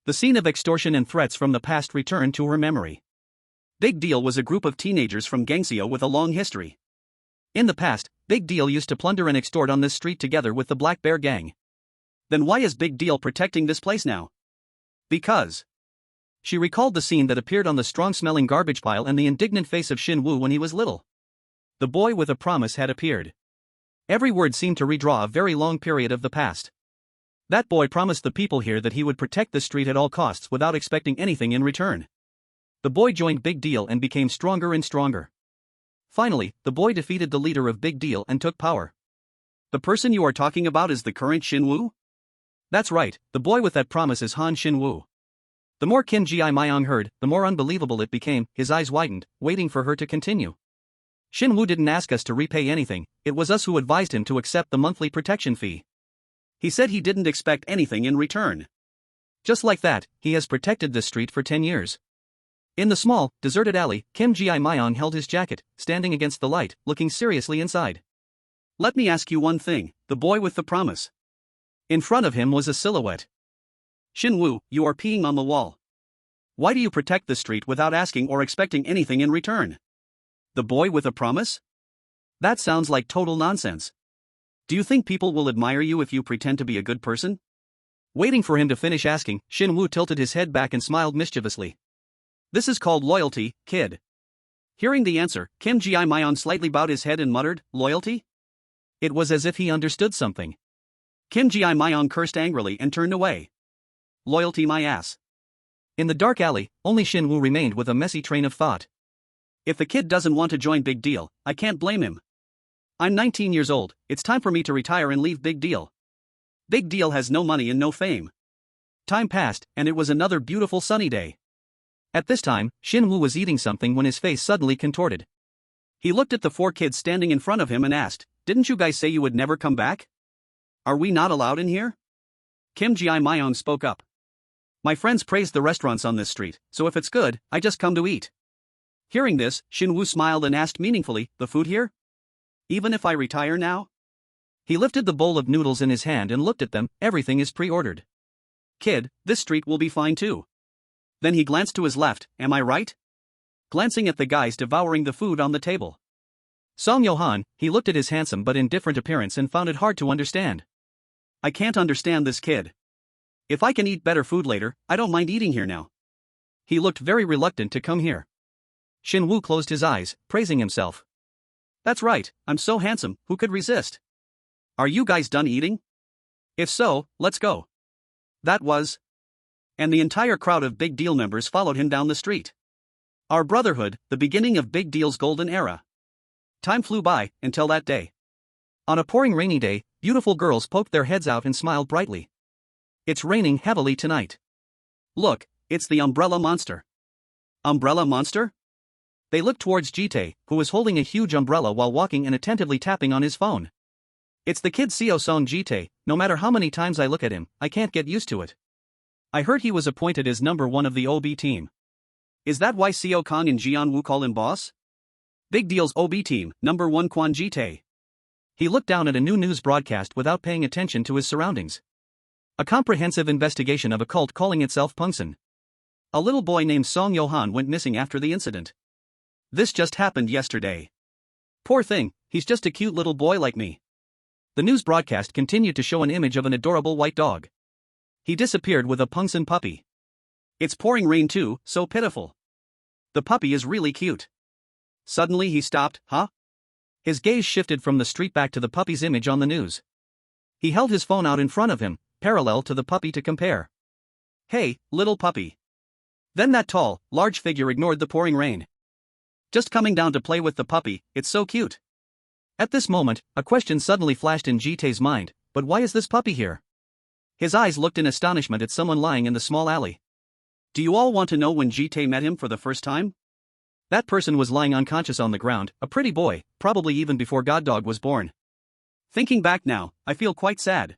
The scene of extortion and threats from the past returned to her memory. Big Deal was a group of teenagers from Gangseo with a long history. In the past, Big Deal used to plunder and extort on this street together with the Black Bear Gang. Then why is Big Deal protecting this place now? Because. She recalled the scene that appeared on the strong-smelling garbage pile and the indignant face of Shin Woo when he was little. The boy with a promise had appeared. Every word seemed to redraw a very long period of the past. That boy promised the people here that he would protect the street at all costs without expecting anything in return. The boy joined Big Deal and became stronger and stronger. Finally, the boy defeated the leader of Big Deal and took power. The person you are talking about is the current Shin Woo? That's right, the boy with that promise is Han Shin Woo. The more Kim Ji-myung heard, the more unbelievable it became, his eyes widened, waiting for her to continue. Shin Woo didn't ask us to repay anything, it was us who advised him to accept the monthly protection fee. He said he didn't expect anything in return. Just like that, he has protected this street for 10 years. In the small, deserted alley, Kim Ji-myung held his jacket, standing against the light, looking seriously inside. Let me ask you one thing, the boy with the promise. In front of him was a silhouette. Shin-woo, you are peeing on the wall. Why do you protect the street without asking or expecting anything in return? The boy with a promise? That sounds like total nonsense. Do you think people will admire you if you pretend to be a good person? Waiting for him to finish asking, Shin-woo tilted his head back and smiled mischievously. This is called loyalty, kid. Hearing the answer, Kim Ji-myeon slightly bowed his head and muttered, loyalty? It was as if he understood something. Kim Ji-myeon cursed angrily and turned away. Loyalty my ass. In the dark alley, only Shin-woo remained with a messy train of thought. If the kid doesn't want to join Big Deal, I can't blame him. I'm 19 years old, it's time for me to retire and leave Big Deal. Big Deal has no money and no fame. Time passed, and it was another beautiful sunny day. At this time, Shin-woo was eating something when his face suddenly contorted. He looked at the 4 kids standing in front of him and asked, didn't you guys say you would never come back? Are we not allowed in here? Kim Ji-myeon spoke up. My friends praised the restaurants on this street, so if it's good, I just come to eat. Hearing this, Shin-woo smiled and asked meaningfully, the food here? Even if I retire now? He lifted the bowl of noodles in his hand and looked at them, everything is pre-ordered. Kid, this street will be fine too. Then he glanced to his left, am I right? Glancing at the guys devouring the food on the table. Song Yo-han, he looked at his handsome but indifferent appearance and found it hard to understand. I can't understand this kid. If I can eat better food later, I don't mind eating here now. He looked very reluctant to come here. Shin-woo closed his eyes, praising himself. That's right, I'm so handsome, who could resist? Are you guys done eating? If so, let's go. That was. And the entire crowd of Big Deal members followed him down the street. Our brotherhood, the beginning of Big Deal's golden era. Time flew by, until that day. On a pouring rainy day, beautiful girls poked their heads out and smiled brightly. It's raining heavily tonight. Look, it's the umbrella monster. Umbrella monster? They looked towards Ji-tae, who was holding a huge umbrella while walking and attentively tapping on his phone. It's the kid Seo-song Ji-tae, no matter how many times I look at him, I can't get used to it. I heard he was appointed as number 1 of the OB team. Is that why Seo-kang and Jeon-woo call him boss? Big Deal's OB team, number 1 Kwon Ji-tae. He looked down at a new news broadcast without paying attention to his surroundings. A comprehensive investigation of a cult calling itself Pungsan. A little boy named Song Yo-han went missing after the incident. This just happened yesterday. Poor thing, he's just a cute little boy like me. The news broadcast continued to show an image of an adorable white dog. He disappeared with a Pungsan puppy. It's pouring rain too, so pitiful. The puppy is really cute. Suddenly he stopped, huh? His gaze shifted from the street back to the puppy's image on the news. He held his phone out in front of him, parallel to the puppy to compare. Hey, little puppy. Then that tall, large figure ignored the pouring rain. Just coming down to play with the puppy, it's so cute. At this moment, a question suddenly flashed in Ji-tae's mind, but why is this puppy here? His eyes looked in astonishment at someone lying in the small alley. Do you all want to know when Ji-tae met him for the first time? That person was lying unconscious on the ground, a pretty boy, probably even before Goddog was born. Thinking back now, I feel quite sad.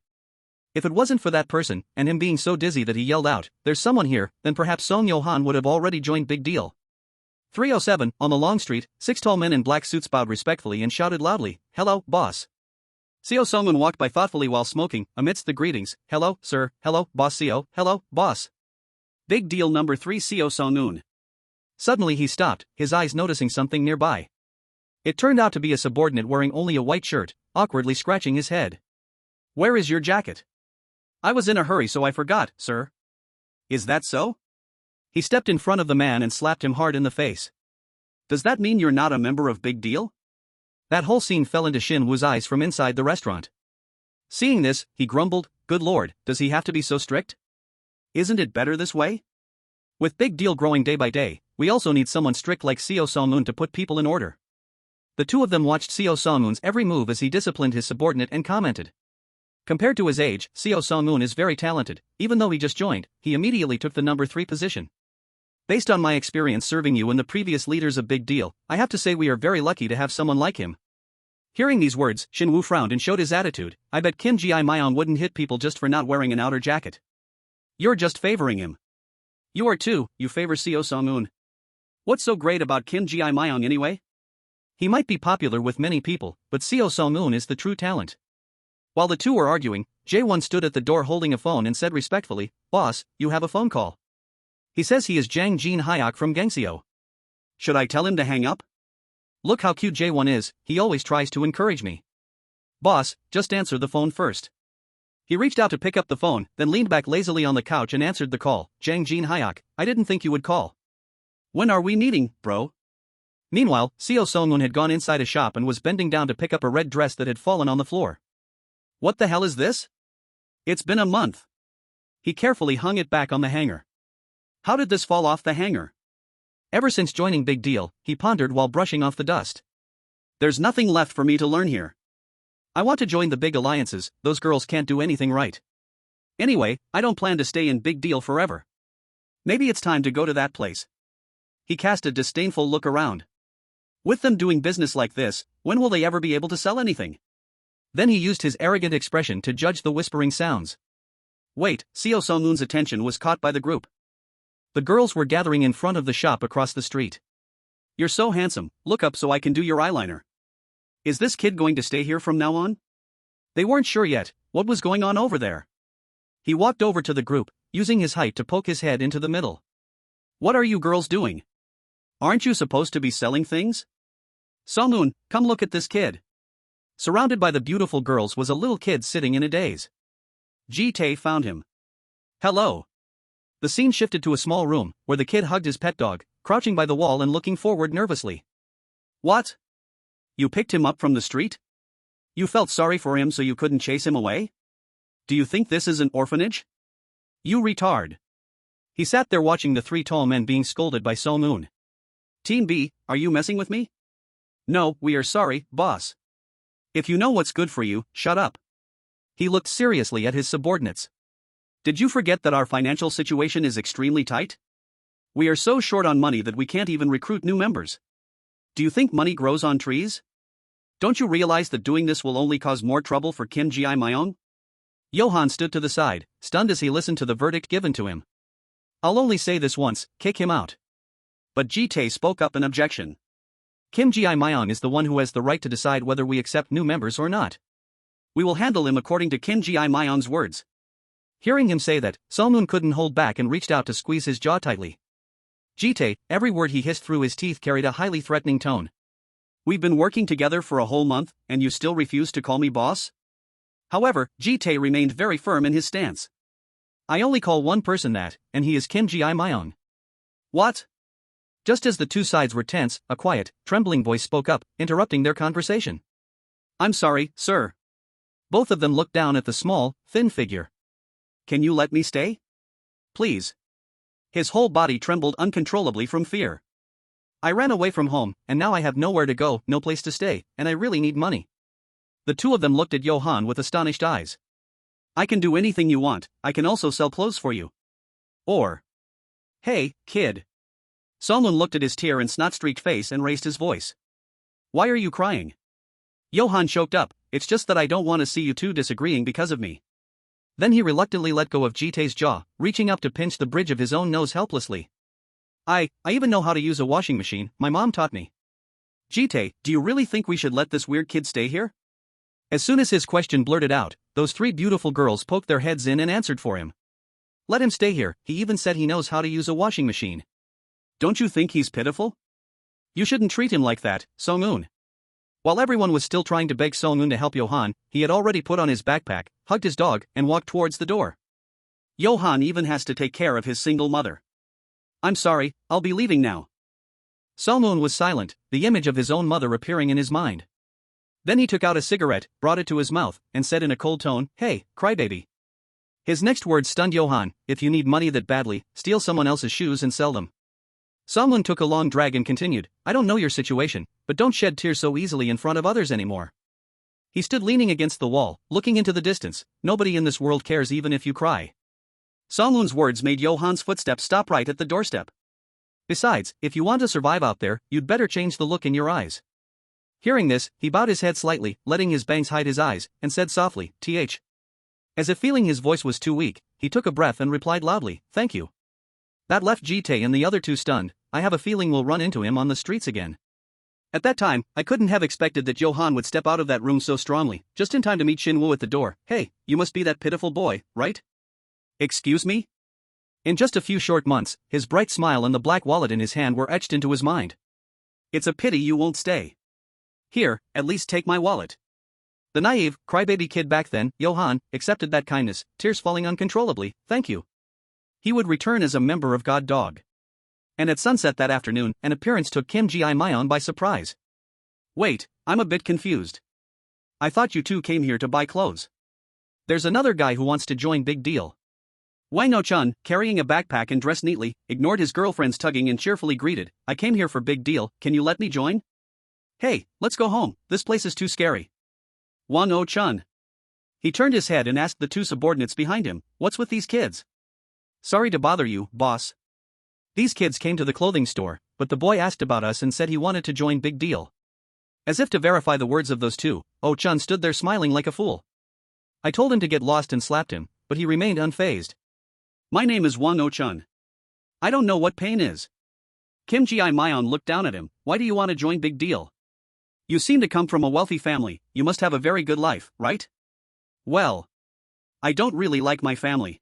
If it wasn't for that person, and him being so dizzy that he yelled out, there's someone here, then perhaps Song Yo-han would have already joined Big Deal. 307, on the long street, 6 tall men in black suits bowed respectfully and shouted loudly, hello, boss. Seo Song-un walked by thoughtfully while smoking, amidst the greetings, hello, sir, hello, boss Seo, hello, boss. Big Deal number 3 Seo Song-un. Suddenly he stopped, his eyes noticing something nearby. It turned out to be a subordinate wearing only a white shirt, awkwardly scratching his head. Where is your jacket? I was in a hurry so I forgot, sir. Is that so? He stepped in front of the man and slapped him hard in the face. Does that mean you're not a member of Big Deal? That whole scene fell into Shin-woo's eyes from inside the restaurant. Seeing this, he grumbled, good lord, does he have to be so strict? Isn't it better this way? With Big Deal growing day by day, we also need someone strict like Seo Song-un to put people in order. The two of them watched Seo Song-un's every move as he disciplined his subordinate and commented. Compared to his age, Seo Song-un is very talented. Even though he just joined, he immediately took the number 3 position. Based on my experience serving you and the previous leaders of Big Deal, I have to say we are very lucky to have someone like him. Hearing these words, Shin-woo frowned and showed his attitude. I bet Kim Ji-myeon wouldn't hit people just for not wearing an outer jacket. You're just favoring him. You are too, you favor Seo Song-un. What's so great about Kim Ji-myeon anyway? He might be popular with many people, but Seo Song-un is the true talent. While the two were arguing, Jae-won stood at the door holding a phone and said respectfully, "Boss, you have a phone call." He says he is Jang Jin-hyuk from Gangseo. Should I tell him to hang up? Look how cute Jae-won is, he always tries to encourage me. Boss, just answer the phone first. He reached out to pick up the phone, then leaned back lazily on the couch and answered the call. Jang Jin-hyuk, I didn't think you would call. When are we meeting, bro? Meanwhile, Seo Sung-moon had gone inside a shop and was bending down to pick up a red dress that had fallen on the floor. What the hell is this? It's been a month. He carefully hung it back on the hanger. How did this fall off the hanger? Ever since joining Big Deal, he pondered while brushing off the dust. There's nothing left for me to learn here. I want to join the big alliances, those girls can't do anything right. Anyway, I don't plan to stay in Big Deal forever. Maybe it's time to go to that place. He cast a disdainful look around. With them doing business like this, when will they ever be able to sell anything? Then he used his arrogant expression to judge the whispering sounds. Wait, Seo Sung-moon's attention was caught by the group. The girls were gathering in front of the shop across the street. You're so handsome, look up so I can do your eyeliner. Is this kid going to stay here from now on? They weren't sure yet, what was going on over there. He walked over to the group, using his height to poke his head into the middle. What are you girls doing? Aren't you supposed to be selling things? Sung-moon, come look at this kid. Surrounded by the beautiful girls was a little kid sitting in a daze. Ji-tae found him. Hello. The scene shifted to a small room, where the kid hugged his pet dog, crouching by the wall and looking forward nervously. What? You picked him up from the street? You felt sorry for him so you couldn't chase him away? Do you think this is an orphanage? You retard. He sat there watching the three tall men being scolded by Sung-moon. Team B, are you messing with me? No, we are sorry, boss. If you know what's good for you, shut up. He looked seriously at his subordinates. Did you forget that our financial situation is extremely tight? We are so short on money that we can't even recruit new members. Do you think money grows on trees? Don't you realize that doing this will only cause more trouble for Kim Ji-myung? Johan stood to the side, stunned as he listened to the verdict given to him. I'll only say this once, kick him out. But Ji-tae spoke up in objection. Kim Ji-myung is the one who has the right to decide whether we accept new members or not. We will handle him according to Kim Ji-myung's words. Hearing him say that, Sung-moon couldn't hold back and reached out to squeeze his jaw tightly. Ji-tae, every word he hissed through his teeth carried a highly threatening tone. We've been working together for a whole month, and you still refuse to call me boss? However, Ji-tae remained very firm in his stance. I only call one person that, and he is Kim Ji-myung. What? Just as the two sides were tense, a quiet, trembling voice spoke up, interrupting their conversation. I'm sorry, sir. Both of them looked down at the small, thin figure. Can you let me stay? Please. His whole body trembled uncontrollably from fear. I ran away from home, and now I have nowhere to go, no place to stay, and I really need money. The two of them looked at Johan with astonished eyes. I can do anything you want, I can also sell clothes for you. Or. Hey, kid. Sung-moon looked at his tear and snot-streaked face and raised his voice. Why are you crying? Johan choked up, it's just that I don't want to see you two disagreeing because of me. Then he reluctantly let go of Ji-tae's jaw, reaching up to pinch the bridge of his own nose helplessly. I even know how to use a washing machine, my mom taught me. Ji-tae, do you really think we should let this weird kid stay here? As soon as his question blurted out, those three beautiful girls poked their heads in and answered for him. Let him stay here, he even said he knows how to use a washing machine. Don't you think he's pitiful? You shouldn't treat him like that, Sung-moon. While everyone was still trying to beg Sung-moon to help Johan, he had already put on his backpack, hugged his dog, and walked towards the door. Johan even has to take care of his single mother. I'm sorry, I'll be leaving now. Sung-moon was silent, the image of his own mother appearing in his mind. Then he took out a cigarette, brought it to his mouth, and said in a cold tone, Hey, crybaby. His next words stunned Johan, if you need money that badly, steal someone else's shoes and sell them. Sung-moon took a long drag and continued, I don't know your situation, but don't shed tears so easily in front of others anymore. He stood leaning against the wall, looking into the distance, nobody in this world cares even if you cry. Sung-moon's words made Johan's footsteps stop right at the doorstep. Besides, if you want to survive out there, you'd better change the look in your eyes. Hearing this, he bowed his head slightly, letting his bangs hide his eyes, and said softly, Th. As if feeling his voice was too weak, he took a breath and replied loudly, Thank you. That left Ji-tae and the other two stunned, I have a feeling we'll run into him on the streets again. At that time, I couldn't have expected that Johan would step out of that room so strongly, just in time to meet Shin Woo at the door. Hey, you must be that pitiful boy, right? Excuse me? In just a few short months, his bright smile and the black wallet in his hand were etched into his mind. It's a pity you won't stay. Here, at least take my wallet. The naive, crybaby kid back then, Johan, accepted that kindness, tears falling uncontrollably. Thank you. He would return as a member of God Dog. And at sunset that afternoon, an appearance took Kim Ji-myeon by surprise. Wait, I'm a bit confused. I thought you two came here to buy clothes. There's another guy who wants to join Big Deal. Wang No-chun, carrying a backpack and dressed neatly, ignored his girlfriend's tugging and cheerfully greeted, I came here for Big Deal, can you let me join? Hey, let's go home, this place is too scary. Wang No-chun. He turned his head and asked the two subordinates behind him, what's with these kids? Sorry to bother you, boss. These kids came to the clothing store, but the boy asked about us and said he wanted to join Big Deal. As if to verify the words of those two, Oh-chun stood there smiling like a fool. I told him to get lost and slapped him, but he remained unfazed. My name is Wang No-chun. I don't know what pain is. Kim Ji-myeon looked down at him, why do you want to join Big Deal? You seem to come from a wealthy family, you must have a very good life, right? Well, I don't really like my family.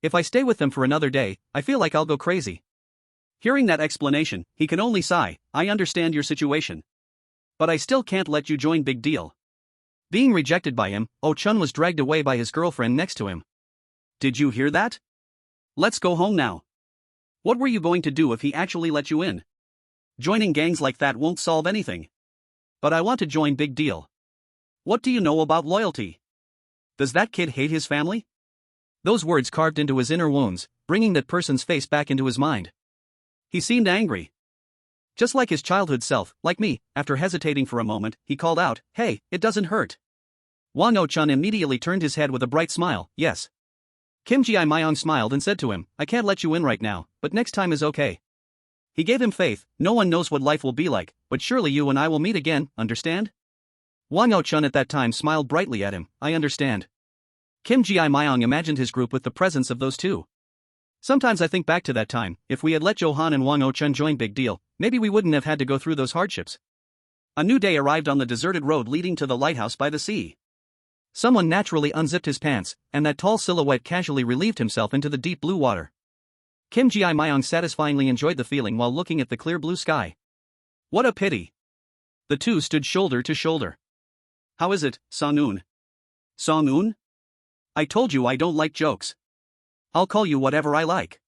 If I stay with them for another day, I feel like I'll go crazy. Hearing that explanation, he can only sigh, I understand your situation. But I still can't let you join Big Deal. Being rejected by him, Oh-chun was dragged away by his girlfriend next to him. Did you hear that? Let's go home now. What were you going to do if he actually let you in? Joining gangs like that won't solve anything. But I want to join Big Deal. What do you know about loyalty? Does that kid hate his family? Those words carved into his inner wounds, bringing that person's face back into his mind. He seemed angry. Just like his childhood self, like me, after hesitating for a moment, he called out, hey, it doesn't hurt. Wang No-chun immediately turned his head with a bright smile, yes. Kim Ji-myeon smiled and said to him, I can't let you in right now, but next time is okay. He gave him faith, no one knows what life will be like, but surely you and I will meet again, understand? Wang No-chun at that time smiled brightly at him, I understand. Kim Ji-myeon imagined his group with the presence of those two. Sometimes I think back to that time, if we had let Johan and Wang No-chun join Big Deal, maybe we wouldn't have had to go through those hardships. A new day arrived on the deserted road leading to the lighthouse by the sea. Someone naturally unzipped his pants, and that tall silhouette casually relieved himself into the deep blue water. Kim Ji-myeon satisfyingly enjoyed the feeling while looking at the clear blue sky. What a pity. The two stood shoulder to shoulder. How is it, Song-eun? Song-eun? I told you I don't like jokes. I'll call you whatever I like.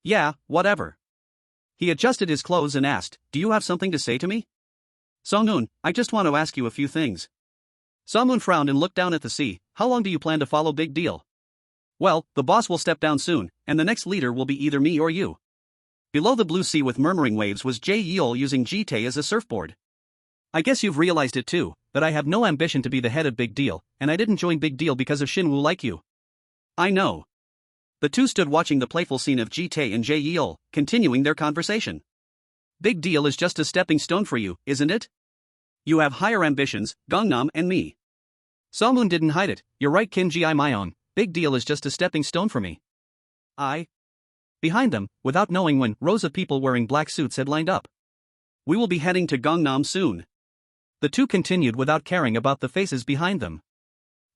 Yeah, whatever. He adjusted his clothes and asked, do you have something to say to me? Song-eun, I just want to ask you a few things. Song-eun frowned and looked down at the sea, how long do you plan to follow Big Deal? Well, the boss will step down soon, and the next leader will be either me or you. Below the blue sea with murmuring waves was Jae-yeol using Jitae as a surfboard. I guess you've realized it too, that I have no ambition to be the head of Big Deal, and I didn't join Big Deal because of Shin Woo like you. I know. The two stood watching the playful scene of Jitae and Jae-yeol, continuing their conversation. Big Deal is just a stepping stone for you, isn't it? You have higher ambitions, Gangnam and me. Song-eun didn't hide it, you're right Kim Ji-myeon, Big Deal is just a stepping stone for me. Behind them, without knowing when, rows of people wearing black suits had lined up. We will be heading to Gangnam soon. The two continued without caring about the faces behind them.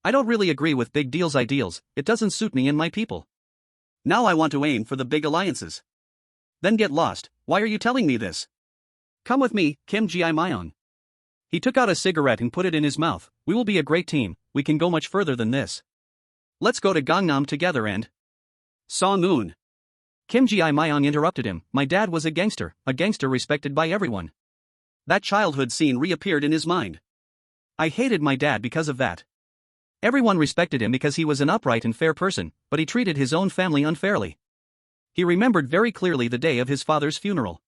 I don't really agree with Big Deal's ideals, it doesn't suit me and my people. Now I want to aim for the big alliances. Then get lost, why are you telling me this? Come with me, Kim Ji-myeon. He took out a cigarette and put it in his mouth, we will be a great team, we can go much further than this. Let's go to Gangnam together and… Song-eun. Kim Ji-myeon interrupted him, my dad was a gangster respected by everyone. That childhood scene reappeared in his mind. I hated my dad because of that. Everyone respected him because he was an upright and fair person, but he treated his own family unfairly. He remembered very clearly the day of his father's funeral.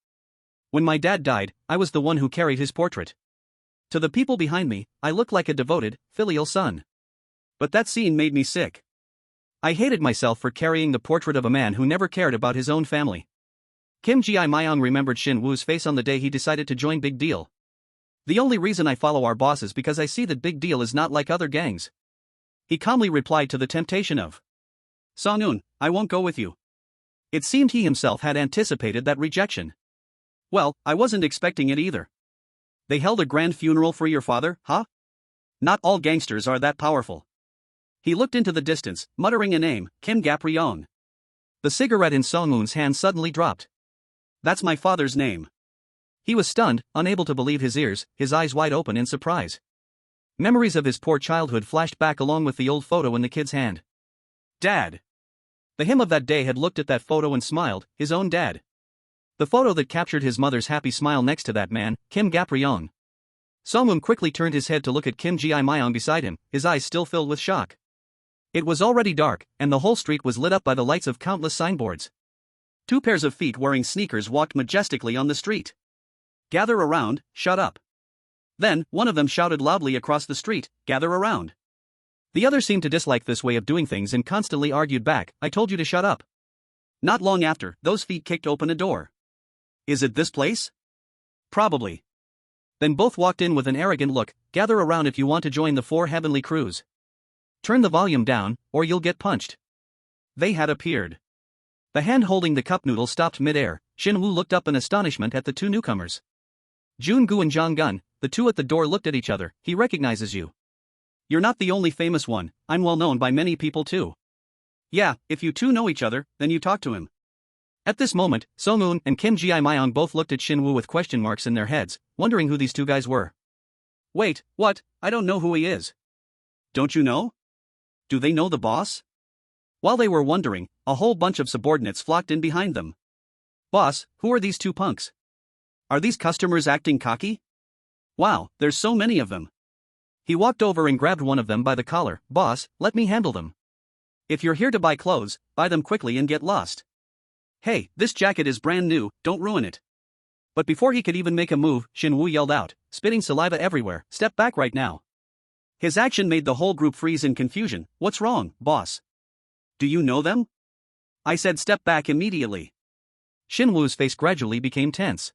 When my dad died, I was the one who carried his portrait. To the people behind me, I looked like a devoted, filial son. But that scene made me sick. I hated myself for carrying the portrait of a man who never cared about his own family. Kim Ji-myeon remembered Shin Woo's face on the day he decided to join Big Deal. The only reason I follow our boss is because I see that Big Deal is not like other gangs. He calmly replied to the temptation of Song-eun, I won't go with you. It seemed he himself had anticipated that rejection. Well, I wasn't expecting it either. They held a grand funeral for your father, huh? Not all gangsters are that powerful. He looked into the distance, muttering a name, Kim Gap-ryong. The cigarette in Song-moon's hand suddenly dropped. That's my father's name. He was stunned, unable to believe his ears, his eyes wide open in surprise. Memories of his poor childhood flashed back along with the old photo in the kid's hand. Dad! The him of that day had looked at that photo and smiled, his own dad. The photo that captured his mother's happy smile next to that man, Kim Gap-ryong. Song-moon quickly turned his head to look at Kim Ji-myung beside him, his eyes still filled with shock. It was already dark, and the whole street was lit up by the lights of countless signboards. 2 pairs of feet wearing sneakers walked majestically on the street. Gather around, shut up. Then, one of them shouted loudly across the street, gather around. The other seemed to dislike this way of doing things and constantly argued back, I told you to shut up. Not long after, those feet kicked open a door. Is it this place? Probably. Then both walked in with an arrogant look, gather around if you want to join the 4 heavenly crews. Turn the volume down, or you'll get punched. They had appeared. The hand holding the cup noodle stopped mid-air. Shin-woo looked up in astonishment at the 2 newcomers. Jun-gu and Jong-gun, the 2 at the door looked at each other. He recognizes you. You're not the only famous one, I'm well known by many people too. Yeah, if you 2 know each other, then you talk to him. At this moment, Song-moon and Kim Ji-myung both looked at Shin-woo with question marks in their heads, wondering who these 2 guys were. Wait, what? I don't know who he is. Don't you know? Do they know the boss? While they were wondering, a whole bunch of subordinates flocked in behind them. Boss, who are these 2 punks? Are these customers acting cocky? Wow, there's so many of them. He walked over and grabbed one of them by the collar. Boss, let me handle them. If you're here to buy clothes, buy them quickly and get lost. Hey, this jacket is brand new, don't ruin it. But before he could even make a move, Shin-woo yelled out, spitting saliva everywhere, step back right now. His action made the whole group freeze in confusion. What's wrong, boss? Do you know them? I said step back immediately. Shin-woo's face gradually became tense.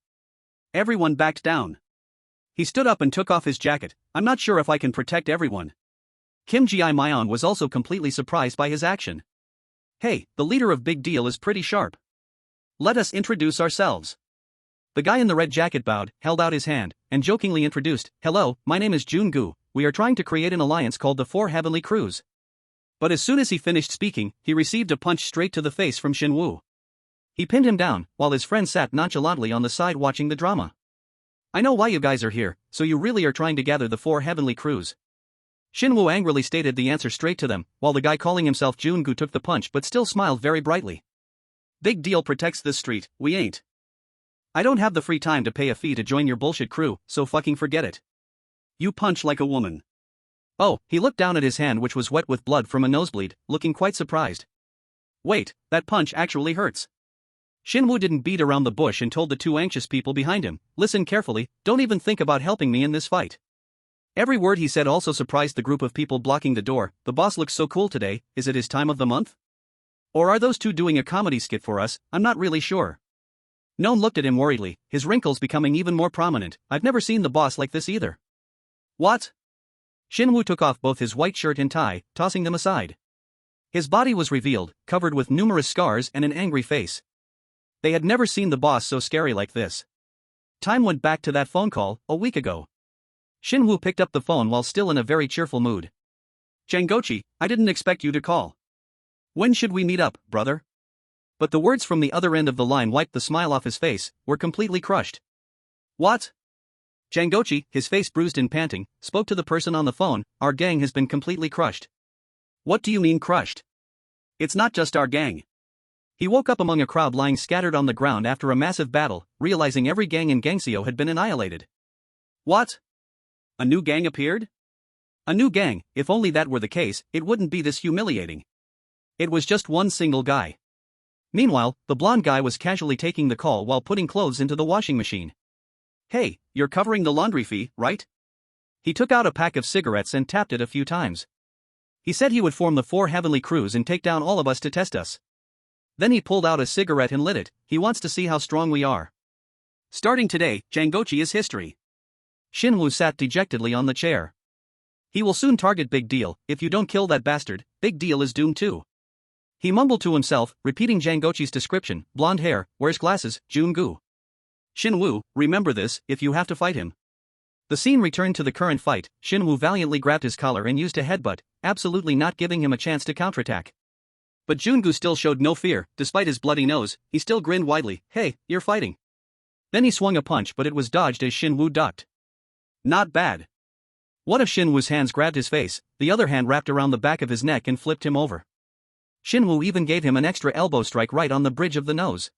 Everyone backed down. He stood up and took off his jacket. I'm not sure if I can protect everyone. Kim Ji-myung was also completely surprised by his action. Hey, the leader of Big Deal is pretty sharp. Let us introduce ourselves. The guy in the red jacket bowed, held out his hand, and jokingly introduced, hello, my name is Jun-gu. We are trying to create an alliance called the 4 Heavenly Crews. But as soon as he finished speaking, he received a punch straight to the face from Shin-woo. He pinned him down, while his friend sat nonchalantly on the side watching the drama. I know why you guys are here, so you really are trying to gather the 4 Heavenly Crews. Shin-woo angrily stated the answer straight to them, while the guy calling himself Jun-gu took the punch but still smiled very brightly. Big Deal protects this street, we ain't. I don't have the free time to pay a fee to join your bullshit crew, so fucking forget it. You punch like a woman. Oh, he looked down at his hand which was wet with blood from a nosebleed, looking quite surprised. Wait, that punch actually hurts. Shin-woo didn't beat around the bush and told the 2 anxious people behind him, listen carefully, don't even think about helping me in this fight. Every word he said also surprised the group of people blocking the door. The boss looks so cool today, is it his time of the month? Or are those 2 doing a comedy skit for us? I'm not really sure. Noan looked at him worriedly, his wrinkles becoming even more prominent. I've never seen the boss like this either. What? Shin-woo took off both his white shirt and tie, tossing them aside. His body was revealed, covered with numerous scars and an angry face. They had never seen the boss so scary like this. Time went back to that phone call, a week ago. Shin-woo picked up the phone while still in a very cheerful mood. Jangochi, I didn't expect you to call. When should we meet up, brother? But the words from the other end of the line wiped the smile off his face, were completely crushed. What? Jangochi, his face bruised and panting, spoke to the person on the phone, our gang has been completely crushed. What do you mean crushed? It's not just our gang. He woke up among a crowd lying scattered on the ground after a massive battle, realizing every gang in Gangseo had been annihilated. What? A new gang appeared? A new gang, if only that were the case, it wouldn't be this humiliating. It was just one single guy. Meanwhile, the blonde guy was casually taking the call while putting clothes into the washing machine. Hey, you're covering the laundry fee, right? He took out a pack of cigarettes and tapped it a few times. He said he would form the 4 Heavenly Crews and take down all of us to test us. Then he pulled out a cigarette and lit it. He wants to see how strong we are. Starting today, Jangochi is history. Shin-woo sat dejectedly on the chair. He will soon target Big Deal. If you don't kill that bastard, Big Deal is doomed too. He mumbled to himself, repeating Jangochi's description, blonde hair, wears glasses, Jun-gu. Shin-woo, remember this, if you have to fight him. The scene returned to the current fight. Shinwoo valiantly grabbed his collar and used a headbutt, absolutely not giving him a chance to counterattack. But Jungu still showed no fear. Despite his bloody nose, he still grinned widely. Hey, you're fighting. Then he swung a punch, but it was dodged as Shinwoo ducked. Not bad. One of Shinwoo's hands grabbed his face, the other hand wrapped around the back of his neck and flipped him over. Shinwoo even gave him an extra elbow strike right on the bridge of the nose.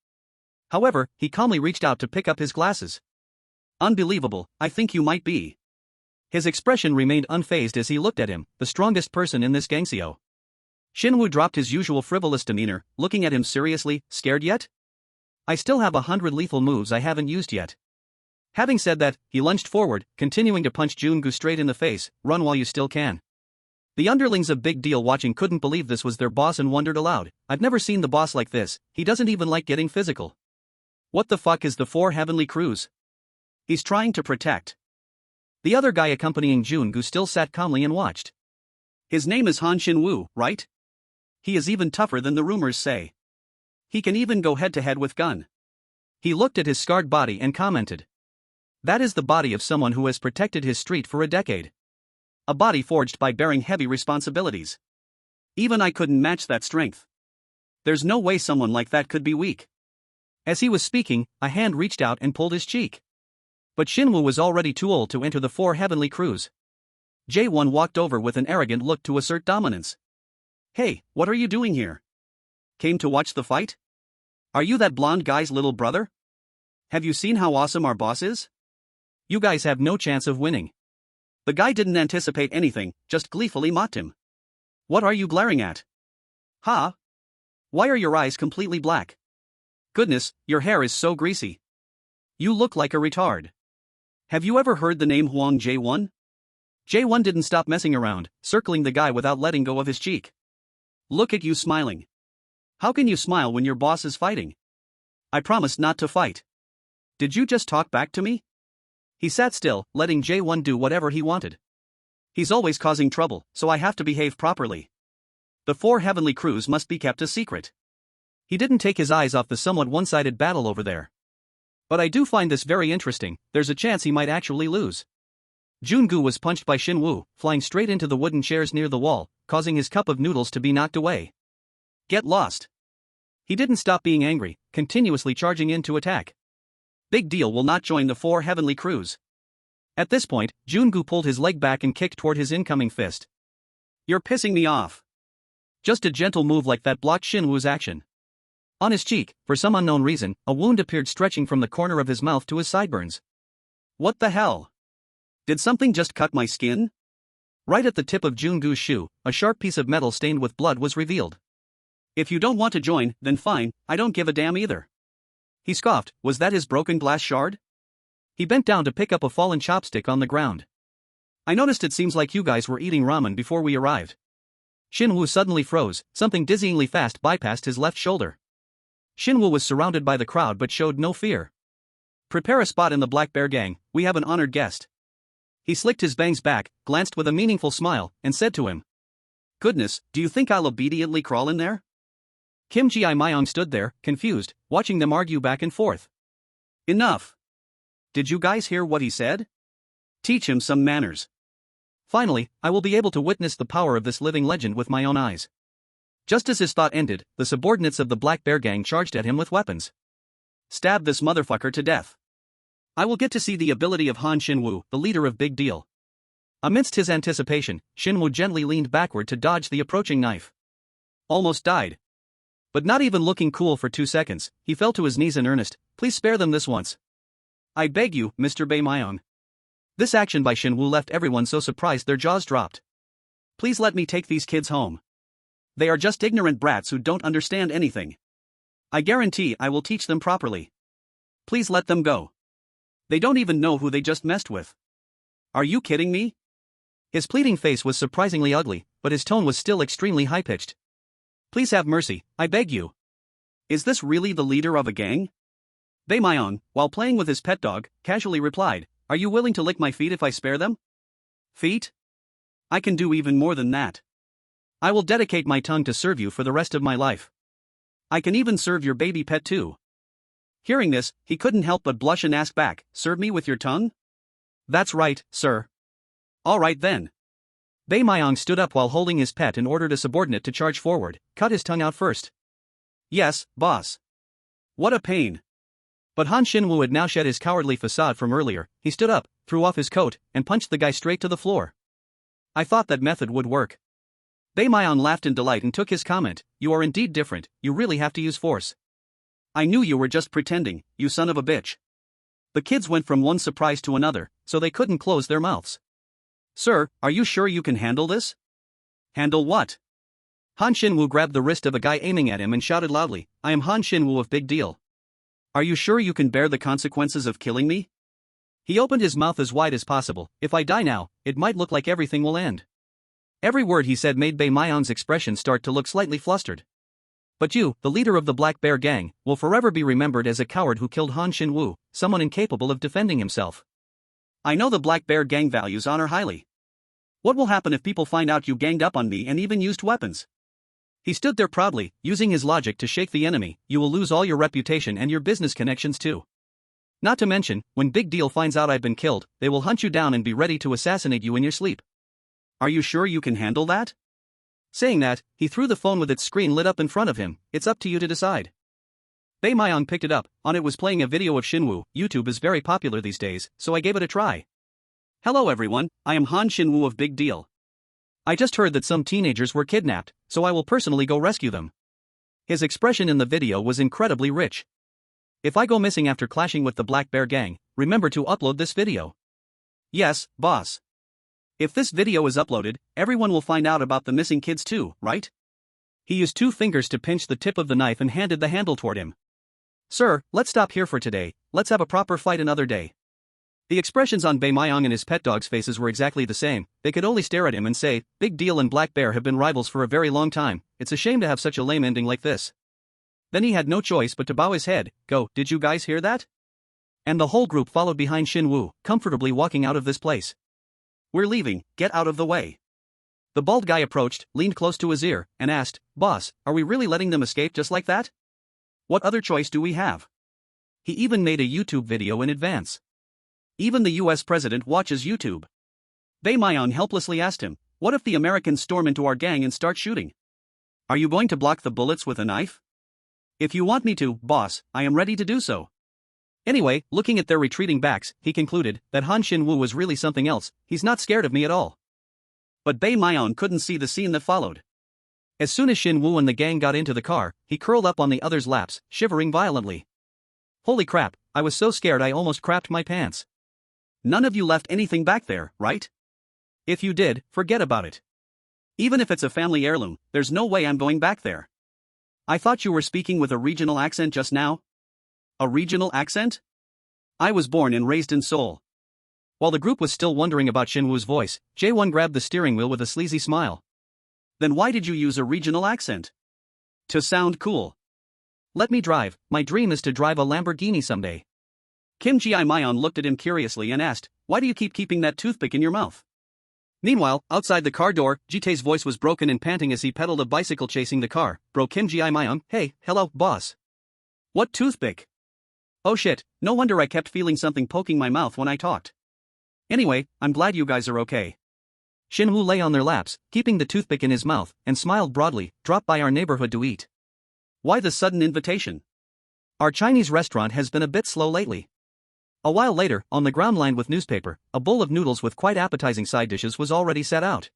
However, he calmly reached out to pick up his glasses. Unbelievable, I think you might be. His expression remained unfazed as he looked at him, the strongest person in this gangseo. Shinwoo dropped his usual frivolous demeanor, looking at him seriously. Scared yet? I still have 100 lethal moves I haven't used yet. Having said that, he lunged forward, continuing to punch Jungu straight in the face. Run while you still can. The underlings of Big Deal watching couldn't believe this was their boss and wondered aloud. I've never seen the boss like this, he doesn't even like getting physical. What the fuck is the Four Heavenly Crews? He's trying to protect. The other guy accompanying Jungu still sat calmly and watched. His name is Han Shinwoo, right? He is even tougher than the rumors say. He can even go head-to-head with gun. He looked at his scarred body and commented. That is the body of someone who has protected his street for a decade. A body forged by bearing heavy responsibilities. Even I couldn't match that strength. There's no way someone like that could be weak. As he was speaking, a hand reached out and pulled his cheek. But Shinwoo was already too old to enter the Four Heavenly Crews. Jae-won walked over with an arrogant look to assert dominance. Hey, what are you doing here? Came to watch the fight? Are you that blonde guy's little brother? Have you seen how awesome our boss is? You guys have no chance of winning. The guy didn't anticipate anything, just gleefully mocked him. What are you glaring at? Huh? Why are your eyes completely black? Goodness, your hair is so greasy. You look like a retard. Have you ever heard the name Hwang Jae-won? Jae-won didn't stop messing around, circling the guy without letting go of his cheek. Look at you smiling. How can you smile when your boss is fighting? I promised not to fight. Did you just talk back to me? He sat still, letting Jae-won do whatever he wanted. He's always causing trouble, so I have to behave properly. The Four Heavenly Crews must be kept a secret. He didn't take his eyes off the somewhat one-sided battle over there. But I do find this very interesting. There's a chance he might actually lose. Jungu was punched by Shinwoo, flying straight into the wooden chairs near the wall, causing his cup of noodles to be knocked away. Get lost. He didn't stop being angry, continuously charging in to attack. Big Deal will not join the Four Heavenly Crews. At this point, Jungu pulled his leg back and kicked toward his incoming fist. You're pissing me off. Just a gentle move like that blocked Shinwoo's action. On his cheek, for some unknown reason, a wound appeared stretching from the corner of his mouth to his sideburns. What the hell? Did something just cut my skin? Right at the tip of Jungu's shoe, a sharp piece of metal stained with blood was revealed. If you don't want to join, then fine, I don't give a damn either. He scoffed. Was that his broken glass shard? He bent down to pick up a fallen chopstick on the ground. I noticed it seems like you guys were eating ramen before we arrived. Shinwoo suddenly froze, something dizzyingly fast bypassed his left shoulder. Shinwoo was surrounded by the crowd but showed no fear. Prepare a spot in the Black Bear gang, we have an honored guest. He slicked his bangs back, glanced with a meaningful smile, and said to him. Goodness, do you think I'll obediently crawl in there? Kim Ji-myung stood there, confused, watching them argue back and forth. Enough. Did you guys hear what he said? Teach him some manners. Finally, I will be able to witness the power of this living legend with my own eyes. Just as his thought ended, the subordinates of the Black Bear gang charged at him with weapons. Stab this motherfucker to death. I will get to see the ability of Han Shinwoo, the leader of Big Deal. Amidst his anticipation, Shinwoo gently leaned backward to dodge the approaching knife. Almost died. But not even looking cool for 2 seconds, he fell to his knees in earnest. Please spare them this once. I beg you, Mr. Bae-myung. This action by Shinwoo left everyone so surprised their jaws dropped. Please let me take these kids home. They are just ignorant brats who don't understand anything. I guarantee I will teach them properly. Please let them go. They don't even know who they just messed with. Are you kidding me? His pleading face was surprisingly ugly, but his tone was still extremely high-pitched. Please have mercy, I beg you. Is this really the leader of a gang? Bae-myung, while playing with his pet dog, casually replied, Are you willing to lick my feet if I spare them? Feet? I can do even more than that. I will dedicate my tongue to serve you for the rest of my life. I can even serve your baby pet too. Hearing this, he couldn't help but blush and ask back, serve me with your tongue? That's right, sir. Alright then. Bae Myung stood up while holding his pet and ordered a subordinate to charge forward, cut his tongue out first. Yes, boss. What a pain. But Han Shin-woo had now shed his cowardly facade from earlier. He stood up, threw off his coat, and punched the guy straight to the floor. I thought that method would work. Bae Myung laughed in delight and took his comment. You are indeed different, you really have to use force. I knew you were just pretending, you son of a bitch. The kids went from one surprise to another, so they couldn't close their mouths. Sir, are you sure you can handle this? Handle what? Han Shin-woo grabbed the wrist of a guy aiming at him and shouted loudly, I am Han Shin-woo of Big Deal. Are you sure you can bear the consequences of killing me? He opened his mouth as wide as possible. If I die now, it might look like everything will end. Every word he said made Bae Myung's expression start to look slightly flustered. But you, the leader of the Black Bear gang, will forever be remembered as a coward who killed Han Shin-woo, someone incapable of defending himself. I know the Black Bear gang values honor highly. What will happen if people find out you ganged up on me and even used weapons? He stood there proudly, using his logic to shake the enemy. You will lose all your reputation and your business connections too. Not to mention, when Big Deal finds out I've been killed, they will hunt you down and be ready to assassinate you in your sleep. Are you sure you can handle that? Saying that, he threw the phone with its screen lit up in front of him. It's up to you to decide. Bae Myung picked it up. On it was playing a video of Shin-woo. YouTube is very popular these days, so I gave it a try. Hello everyone, I am Han Shin-woo of Big Deal. I just heard that some teenagers were kidnapped, so I will personally go rescue them. His expression in the video was incredibly rich. If I go missing after clashing with the Black Bear gang, remember to upload this video. Yes, boss. If this video is uploaded, everyone will find out about the missing kids too, right? He used 2 fingers to pinch the tip of the knife and handed the handle toward him. Sir, let's stop here for today, let's have a proper fight another day. The expressions on Bae Myung and his pet dog's faces were exactly the same. They could only stare at him and say, Big Deal and Black Bear have been rivals for a very long time, it's a shame to have such a lame ending like this. Then he had no choice but to bow his head. Go, did you guys hear that? And the whole group followed behind Shin-woo, comfortably walking out of this place. We're leaving, get out of the way. The bald guy approached, leaned close to his ear, and asked, Boss, are we really letting them escape just like that? What other choice do we have? He even made a YouTube video in advance. Even the US president watches YouTube. Bae Myung helplessly asked him, what if the Americans storm into our gang and start shooting? Are you going to block the bullets with a knife? If you want me to, boss, I am ready to do so. Anyway, looking at their retreating backs, he concluded that Han Shin-woo was really something else. He's not scared of me at all. But Bae Myung couldn't see the scene that followed. As soon as Shin-woo and the gang got into the car, he curled up on the other's laps, shivering violently. Holy crap, I was so scared I almost crapped my pants. None of you left anything back there, right? If you did, forget about it. Even if it's a family heirloom, there's no way I'm going back there. I thought you were speaking with a regional accent just now? A regional accent? I was born and raised in Seoul. While the group was still wondering about Shin-woo's voice, Jae-won grabbed the steering wheel with a sleazy smile. Then why did you use a regional accent? To sound cool. Let me drive, my dream is to drive a Lamborghini someday. Kim Ji-myun looked at him curiously and asked, why do you keep keeping that toothpick in your mouth? Meanwhile, outside the car door, Ji-tae's voice was broken and panting as he pedaled a bicycle chasing the car. Bro Kim Ji-myun, hey, hello, boss. What toothpick? Oh shit, no wonder I kept feeling something poking my mouth when I talked. Anyway, I'm glad you guys are okay. Shin-woo lay on their laps, keeping the toothpick in his mouth, and smiled broadly. Dropped by our neighborhood to eat. Why the sudden invitation? Our Chinese restaurant has been a bit slow lately. A while later, on the ground lined with newspaper, a bowl of noodles with quite appetizing side dishes was already set out.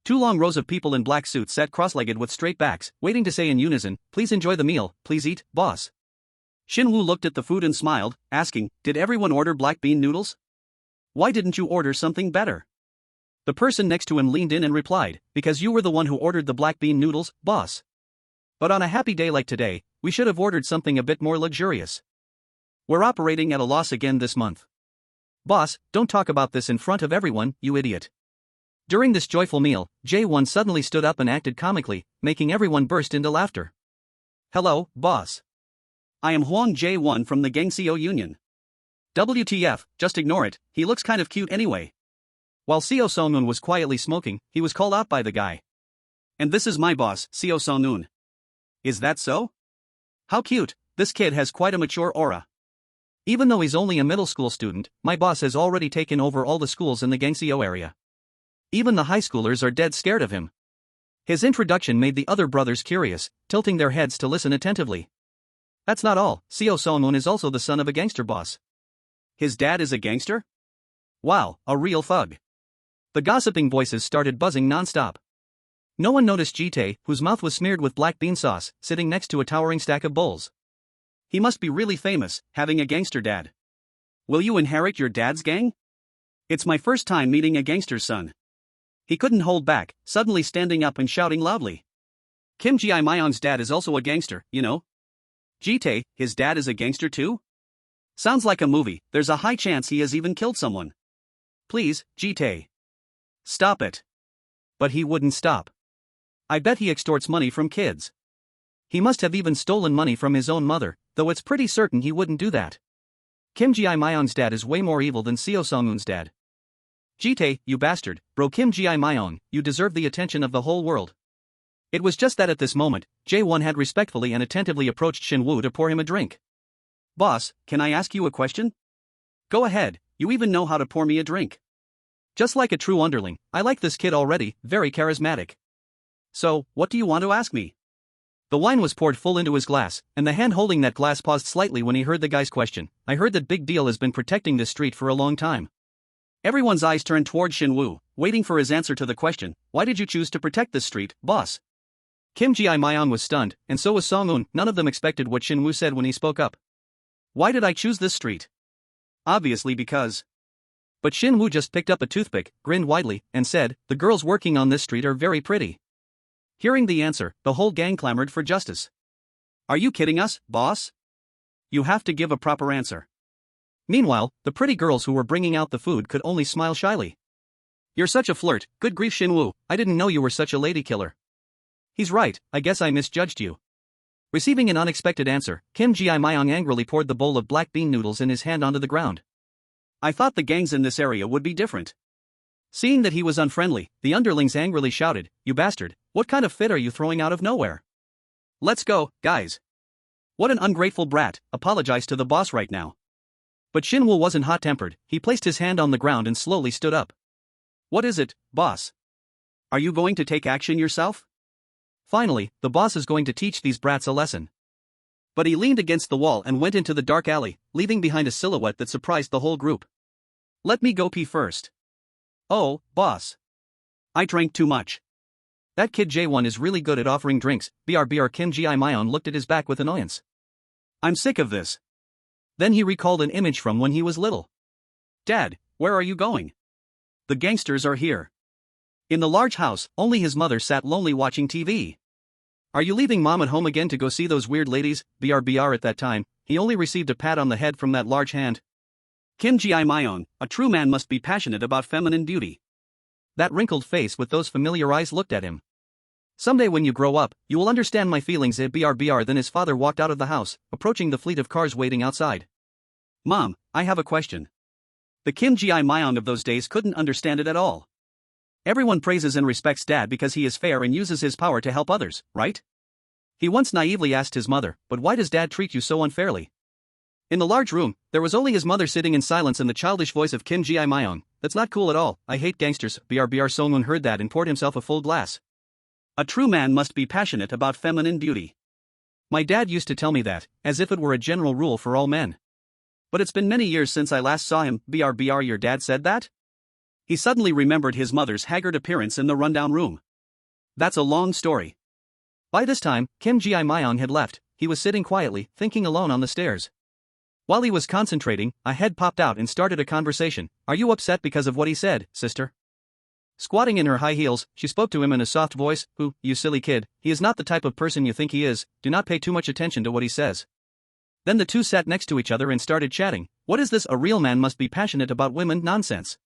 2 long rows of people in black suits sat cross-legged with straight backs, waiting to say in unison, please enjoy the meal, please eat, boss. Shin-woo looked at the food and smiled, asking, did everyone order black bean noodles? Why didn't you order something better? The person next to him leaned in and replied, because you were the one who ordered the black bean noodles, boss. But on a happy day like today, we should have ordered something a bit more luxurious. We're operating at a loss again this month. Boss, don't talk about this in front of everyone, you idiot. During this joyful meal, Jae-won suddenly stood up and acted comically, making everyone burst into laughter. Hello, boss. I am Hwang Jae-won from the Gangseo Union. WTF, just ignore it, he looks kind of cute anyway. While Seo Song-un was quietly smoking, he was called out by the guy. And this is my boss, Seo Song-un. Is that so? How cute, this kid has quite a mature aura. Even though he's only a middle school student, my boss has already taken over all the schools in the Gangseo area. Even the high schoolers are dead scared of him. His introduction made the other brothers curious, tilting their heads to listen attentively. That's not all, Seo Song-un is also the son of a gangster boss. His dad is a gangster? Wow, a real thug. The gossiping voices started buzzing non-stop. No one noticed Ji-tae, whose mouth was smeared with black bean sauce, sitting next to a towering stack of bowls. He must be really famous, having a gangster dad. Will you inherit your dad's gang? It's my first time meeting a gangster's son. He couldn't hold back, suddenly standing up and shouting loudly. Kim Ji-myung's dad is also a gangster, you know? Ji-tae, his dad is a gangster too? Sounds like a movie, there's a high chance he has even killed someone. Please, Ji-tae. Stop it. But he wouldn't stop. I bet he extorts money from kids. He must have even stolen money from his own mother, though it's pretty certain he wouldn't do that. Kim Ji-myung's dad is way more evil than Seo Song-un's dad. Ji-tae, you bastard, bro Kim Ji-myung, you deserve the attention of the whole world. It was just that at this moment, Jae-won had respectfully and attentively approached Shin-woo to pour him a drink. Boss, can I ask you a question? Go ahead, you even know how to pour me a drink. Just like a true underling, I like this kid already, very charismatic. So, what do you want to ask me? The wine was poured full into his glass, and the hand holding that glass paused slightly when he heard the guy's question. I heard that Big Deal has been protecting this street for a long time. Everyone's eyes turned toward Shin-woo, waiting for his answer to the question. Why did you choose to protect this street, boss? Kim Ji-myung was stunned, and so was Song-un. None of them expected what Shin-woo said when he spoke up. Why did I choose this street? Obviously because. But Shin-woo just picked up a toothpick, grinned widely, and said, the girls working on this street are very pretty. Hearing the answer, the whole gang clamored for justice. Are you kidding us, boss? You have to give a proper answer. Meanwhile, the pretty girls who were bringing out the food could only smile shyly. You're such a flirt, good grief Shin-woo, I didn't know you were such a lady killer. He's right, I guess I misjudged you. Receiving an unexpected answer, Kim Ji-myung angrily poured the bowl of black bean noodles in his hand onto the ground. I thought the gangs in this area would be different. Seeing that he was unfriendly, the underlings angrily shouted, you bastard, what kind of fit are you throwing out of nowhere? Let's go, guys. What an ungrateful brat, apologize to the boss right now. But Shin-woo wasn't hot-tempered, he placed his hand on the ground and slowly stood up. What is it, boss? Are you going to take action yourself? Finally, the boss is going to teach these brats a lesson. But he leaned against the wall and went into the dark alley, leaving behind a silhouette that surprised the whole group. Let me go pee first. Oh, boss. I drank too much. That kid Jae-won is really good at offering drinks. BRBR Kim Ji-myung looked at his back with annoyance. I'm sick of this. Then he recalled an image from when he was little. Dad, where are you going? The gangsters are here. In the large house, only his mother sat lonely watching TV. Are you leaving mom at home again to go see those weird ladies? BRBR at that time, he only received a pat on the head from that large hand. Kim Ji-myung, a true man must be passionate about feminine beauty. That wrinkled face with those familiar eyes looked at him. Someday when you grow up, you will understand my feelings. BRBR. Then his father walked out of the house, approaching the fleet of cars waiting outside. Mom, I have a question. The Kim Ji-myung of those days couldn't understand it at all. Everyone praises and respects Dad because he is fair and uses his power to help others, right? He once naively asked his mother, but why does Dad treat you so unfairly? In the large room, there was only his mother sitting in silence and the childish voice of Kim Ji-myung. That's not cool at all, I hate gangsters. BRBR Song-un heard that and poured himself a full glass. A true man must be passionate about feminine beauty. My dad used to tell me that, as if it were a general rule for all men. But it's been many years since I last saw him. BRBR Your dad said that? He suddenly remembered his mother's haggard appearance in the rundown room. That's a long story. By this time, Kim Ji-myung had left. He was sitting quietly, thinking alone on the stairs. While he was concentrating, a head popped out and started a conversation. Are you upset because of what he said, sister? Squatting in her high heels, she spoke to him in a soft voice. You silly kid, he is not the type of person you think he is, do not pay too much attention to what he says. Then the two sat next to each other and started chatting. What is this a real man must be passionate about women nonsense?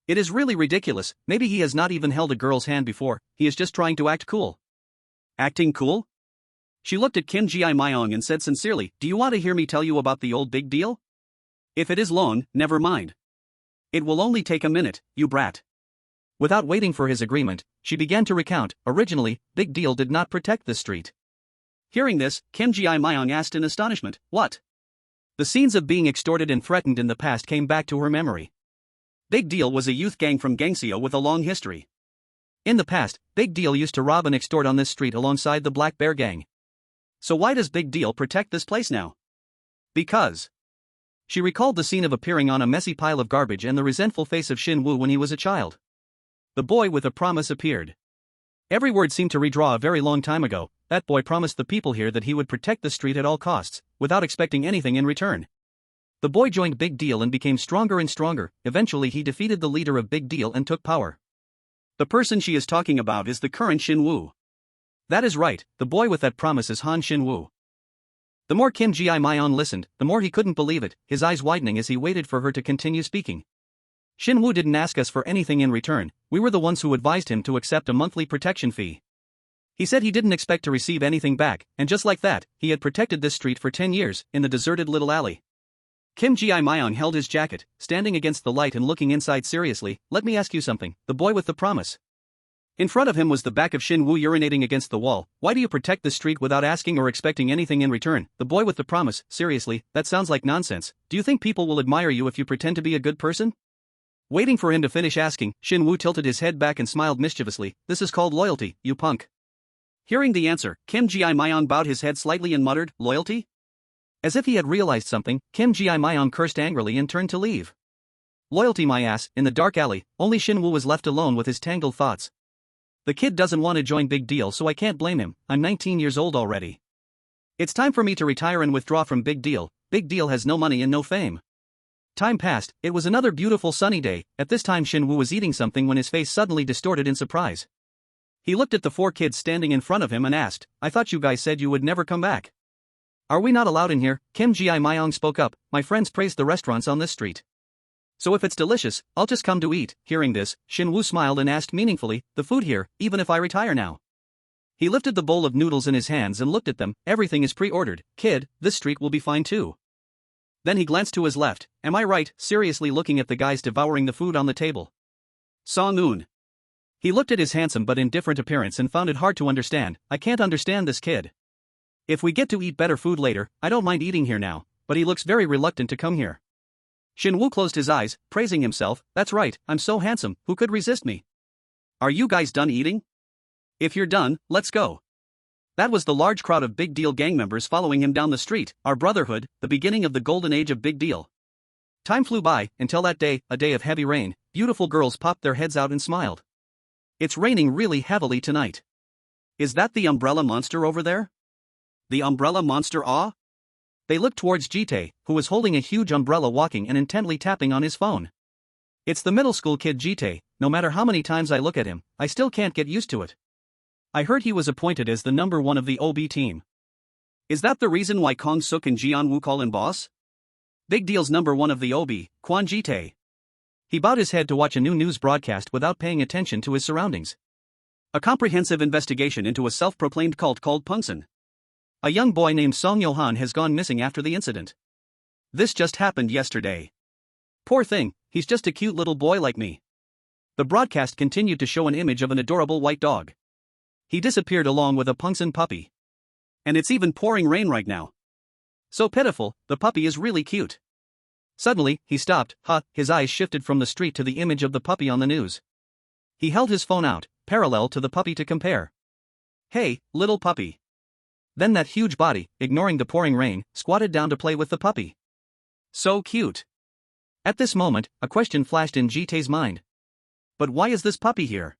It is really ridiculous, maybe he has not even held a girl's hand before, he is just trying to act cool. Acting cool? She looked at Kim Ji-myung and said sincerely, do you want to hear me tell you about the old big deal? If it is long, never mind. It will only take a minute, you brat. Without waiting for his agreement, she began to recount. Originally, Big Deal did not protect this street. Hearing this, Kim Ji-myung asked in astonishment, what? The scenes of being extorted and threatened in the past came back to her memory. Big Deal was a youth gang from Gangseo with a long history. In the past, Big Deal used to rob and extort on this street alongside the Black Bear gang. So why does Big Deal protect this place now? Because she recalled the scene of appearing on a messy pile of garbage and the resentful face of Shin Woo when he was a child. The boy with a promise appeared. Every word seemed to redraw a very long time ago. That boy promised the people here that he would protect the street at all costs, without expecting anything in return. The boy joined Big Deal and became stronger and stronger. Eventually he defeated the leader of Big Deal and took power. The person she is talking about is the current Shin Woo. That is right, the boy with that promise is Han Shin Woo. The more Kim Ji-myeon listened, the more he couldn't believe it, his eyes widening as he waited for her to continue speaking. Shin Woo didn't ask us for anything in return, we were the ones who advised him to accept a monthly protection fee. He said he didn't expect to receive anything back, and just like that, he had protected this street for 10 years, in the deserted little alley. Kim Ji-myeon held his jacket, standing against the light and looking inside seriously. Let me ask you something, the boy with the promise. In front of him was the back of Shin Woo urinating against the wall. Why do you protect the street without asking or expecting anything in return? The boy with the promise, seriously, that sounds like nonsense. Do you think people will admire you if you pretend to be a good person? Waiting for him to finish asking, Shin Woo tilted his head back and smiled mischievously. This is called loyalty, you punk. Hearing the answer, Kim Ji-myeon bowed his head slightly and muttered, loyalty? As if he had realized something, Kim Ji-myeon cursed angrily and turned to leave. Loyalty my ass. In the dark alley, only Shin Woo was left alone with his tangled thoughts. The kid doesn't want to join Big Deal, so I can't blame him. I'm 19 years old already. It's time for me to retire and withdraw from Big Deal. Big Deal has no money and no fame. Time passed. It was another beautiful sunny day. At this time Shin Woo was eating something when his face suddenly distorted in surprise. He looked at the 4 kids standing in front of him and asked, I thought you guys said you would never come back. Are we not allowed in here? Kim Ji-myeon spoke up. My friends praised the restaurants on this street. So if it's delicious, I'll just come to eat. Hearing this, Shin Woo smiled and asked meaningfully, the food here, even if I retire now. He lifted the bowl of noodles in his hands and looked at them. Everything is pre-ordered. Kid, this street will be fine too. Then he glanced to his left. Am I right? Seriously looking at the guys devouring the food on the table. Song-un. He looked at his handsome but indifferent appearance and found it hard to understand. I can't understand this kid. If we get to eat better food later, I don't mind eating here now, but he looks very reluctant to come here. Shin Woo closed his eyes, praising himself. That's right, I'm so handsome, who could resist me? Are you guys done eating? If you're done, let's go. That was the large crowd of Big Deal gang members following him down the street, our brotherhood, the beginning of the golden age of Big Deal. Time flew by, until that day, a day of heavy rain. Beautiful girls popped their heads out and smiled. It's raining really heavily tonight. Is that the umbrella monster over there? The umbrella monster awe? They looked towards Jitae, who was holding a huge umbrella walking and intently tapping on his phone. It's the middle school kid Jitae. No matter how many times I look at him, I still can't get used to it. I heard he was appointed as the number 1 of the OB team. Is that the reason why Hyung-seok and Jeon-woo call him boss? Big Deal's number 1 of the OB, Kwon Jitae. He bowed his head to watch a new news broadcast without paying attention to his surroundings. A comprehensive investigation into a self-proclaimed cult called Pungsan. A young boy named Song Yo-han has gone missing after the incident. This just happened yesterday. Poor thing, he's just a cute little boy like me. The broadcast continued to show an image of an adorable white dog. He disappeared along with a Pungsan puppy. And it's even pouring rain right now. So pitiful, the puppy is really cute. Suddenly, he stopped. His eyes shifted from the street to the image of the puppy on the news. He held his phone out, parallel to the puppy to compare. Hey, little puppy. Then that huge body, ignoring the pouring rain, squatted down to play with the puppy. So cute. At this moment, a question flashed in Jitae's mind. But why is this puppy here?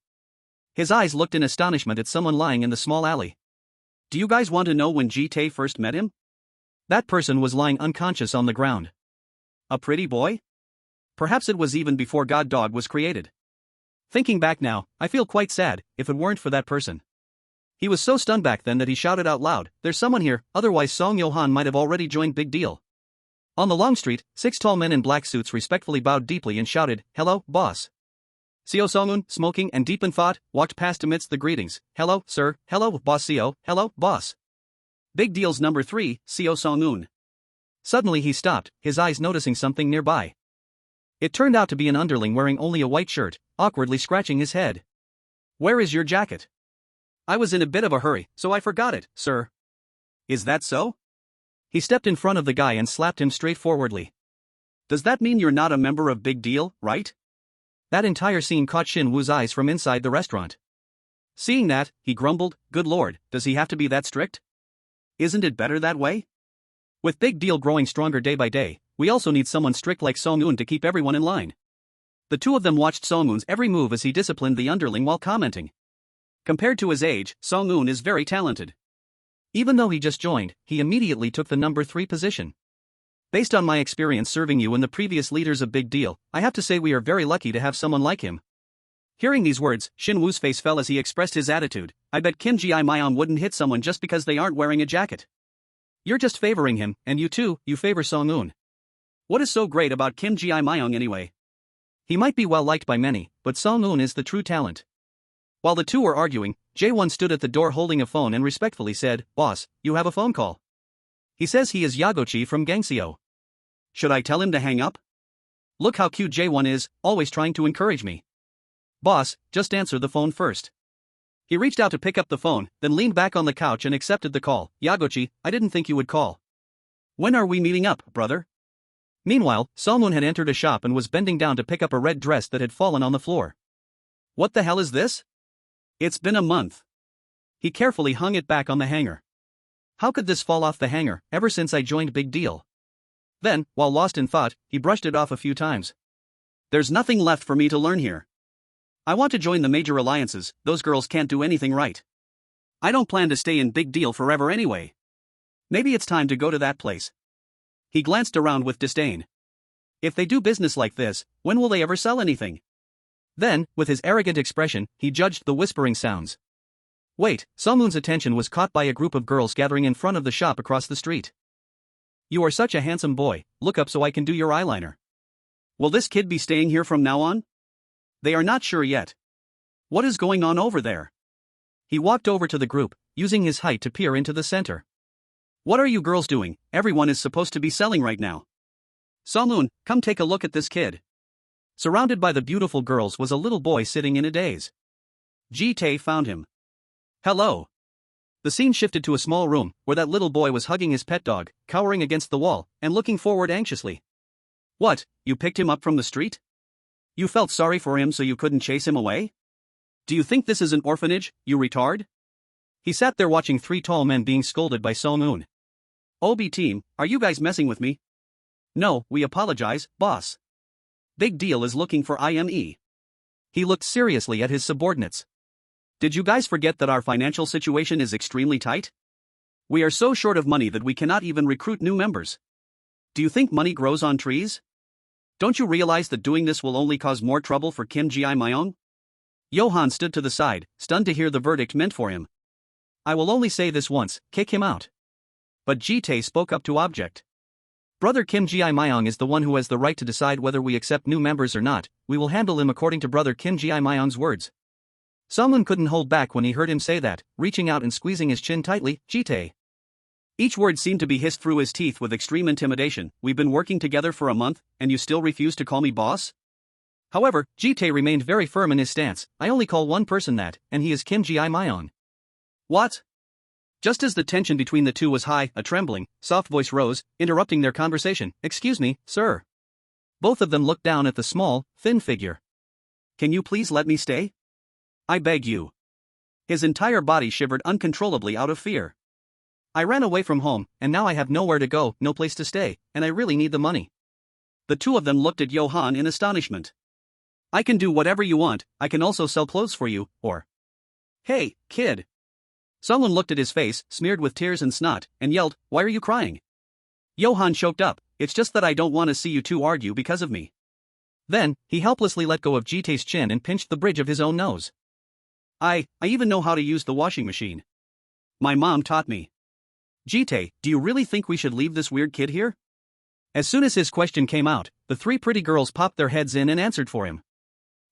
His eyes looked in astonishment at someone lying in the small alley. Do you guys want to know when Jitae first met him? That person was lying unconscious on the ground. A pretty boy? Perhaps it was even before God Dog was created. Thinking back now, I feel quite sad, if it weren't for that person. He was so stunned back then that he shouted out loud, there's someone here, otherwise Song Yo-han might have already joined Big Deal. On the long street, 6 tall men in black suits respectfully bowed deeply and shouted, hello, boss. Seo Song-un, smoking and deep in thought, walked past amidst the greetings. Hello, sir, hello, boss Seo, hello, boss. Big Deal's number 3, Seo Song-un. Suddenly he stopped, his eyes noticing something nearby. It turned out to be an underling wearing only a white shirt, awkwardly scratching his head. Where is your jacket? I was in a bit of a hurry, so I forgot it, sir. Is that so? He stepped in front of the guy and slapped him straightforwardly. Does that mean you're not a member of Big Deal, right? That entire scene caught Shin-woo's eyes from inside the restaurant. Seeing that, he grumbled, good lord, does he have to be that strict? Isn't it better that way? With Big Deal growing stronger day by day, we also need someone strict like Song-un to keep everyone in line. The two of them watched Song-un's every move as he disciplined the underling while commenting. Compared to his age, Song-un is very talented. Even though he just joined, he immediately took the number 3 position. Based on my experience serving you and the previous leaders of Big Deal, I have to say we are very lucky to have someone like him. Hearing these words, Shin-woo's face fell as he expressed his attitude. I bet Kim Ji-myung wouldn't hit someone just because they aren't wearing a jacket. You're just favoring him, and you favor Song-un. What is so great about Kim Ji-myung anyway? He might be well liked by many, but Song-un is the true talent. While the two were arguing, Jae-won stood at the door holding a phone and respectfully said, Boss, you have a phone call. He says he is Yagochi from Gangseo. Should I tell him to hang up? Look how cute Jae-won is, always trying to encourage me. Boss, just answer the phone first. He reached out to pick up the phone, then leaned back on the couch and accepted the call. Yagochi, I didn't think you would call. When are we meeting up, brother? Meanwhile, Song-un had entered a shop and was bending down to pick up a red dress that had fallen on the floor. What the hell is this? It's been a month. He carefully hung it back on the hanger. How could this fall off the hanger, ever since I joined Big Deal? Then, while lost in thought, he brushed it off a few times. There's nothing left for me to learn here. I want to join the major alliances, those girls can't do anything right. I don't plan to stay in Big Deal forever anyway. Maybe it's time to go to that place. He glanced around with disdain. If they do business like this, when will they ever sell anything? Then, with his arrogant expression, he judged the whispering sounds. Wait, Song-un's attention was caught by a group of girls gathering in front of the shop across the street. You are such a handsome boy, look up so I can do your eyeliner. Will this kid be staying here from now on? They are not sure yet. What is going on over there? He walked over to the group, using his height to peer into the center. What are you girls doing? Everyone is supposed to be selling right now. Song-un, come take a look at this kid. Surrounded by the beautiful girls was a little boy sitting in a daze. Ji-tae found him. Hello. The scene shifted to a small room, where that little boy was hugging his pet dog, cowering against the wall, and looking forward anxiously. What, you picked him up from the street? You felt sorry for him so you couldn't chase him away? Do you think this is an orphanage, you retard? He sat there watching 3 tall men being scolded by Song-un. OB team, are you guys messing with me? No, we apologize, boss. Big Deal is looking for IME. He looked seriously at his subordinates. Did you guys forget that our financial situation is extremely tight? We are so short of money that we cannot even recruit new members. Do you think money grows on trees? Don't you realize that doing this will only cause more trouble for Kim Ji-myung? Johan stood to the side, stunned to hear the verdict meant for him. I will only say this once, kick him out. But Ji-tae spoke up to object. Brother Kim Ji-myung is the one who has the right to decide whether we accept new members or not. We will handle him according to brother Kim Ji-myung's words. Song-un couldn't hold back when he heard him say that, reaching out and squeezing his chin tightly. Ji-tae. Each word seemed to be hissed through his teeth with extreme intimidation. We've been working together for a month, and you still refuse to call me boss? However, Ji-tae remained very firm in his stance. I only call one person that, and he is Kim Ji-myung. What? Just as the tension between the two was high, a trembling, soft voice rose, interrupting their conversation. Excuse me, sir. Both of them looked down at the small, thin figure. Can you please let me stay? I beg you. His entire body shivered uncontrollably out of fear. I ran away from home, and now I have nowhere to go, no place to stay, and I really need the money. The two of them looked at Johan in astonishment. I can do whatever you want, I can also sell clothes for you, or... Hey, kid. Someone looked at his face, smeared with tears and snot, and yelled, Why are you crying? Johan choked up, It's just that I don't want to see you two argue because of me. Then, he helplessly let go of Ji-tae's chin and pinched the bridge of his own nose. I even know how to use the washing machine. My mom taught me. Ji-tae, do you really think we should leave this weird kid here? As soon as his question came out, the 3 pretty girls popped their heads in and answered for him.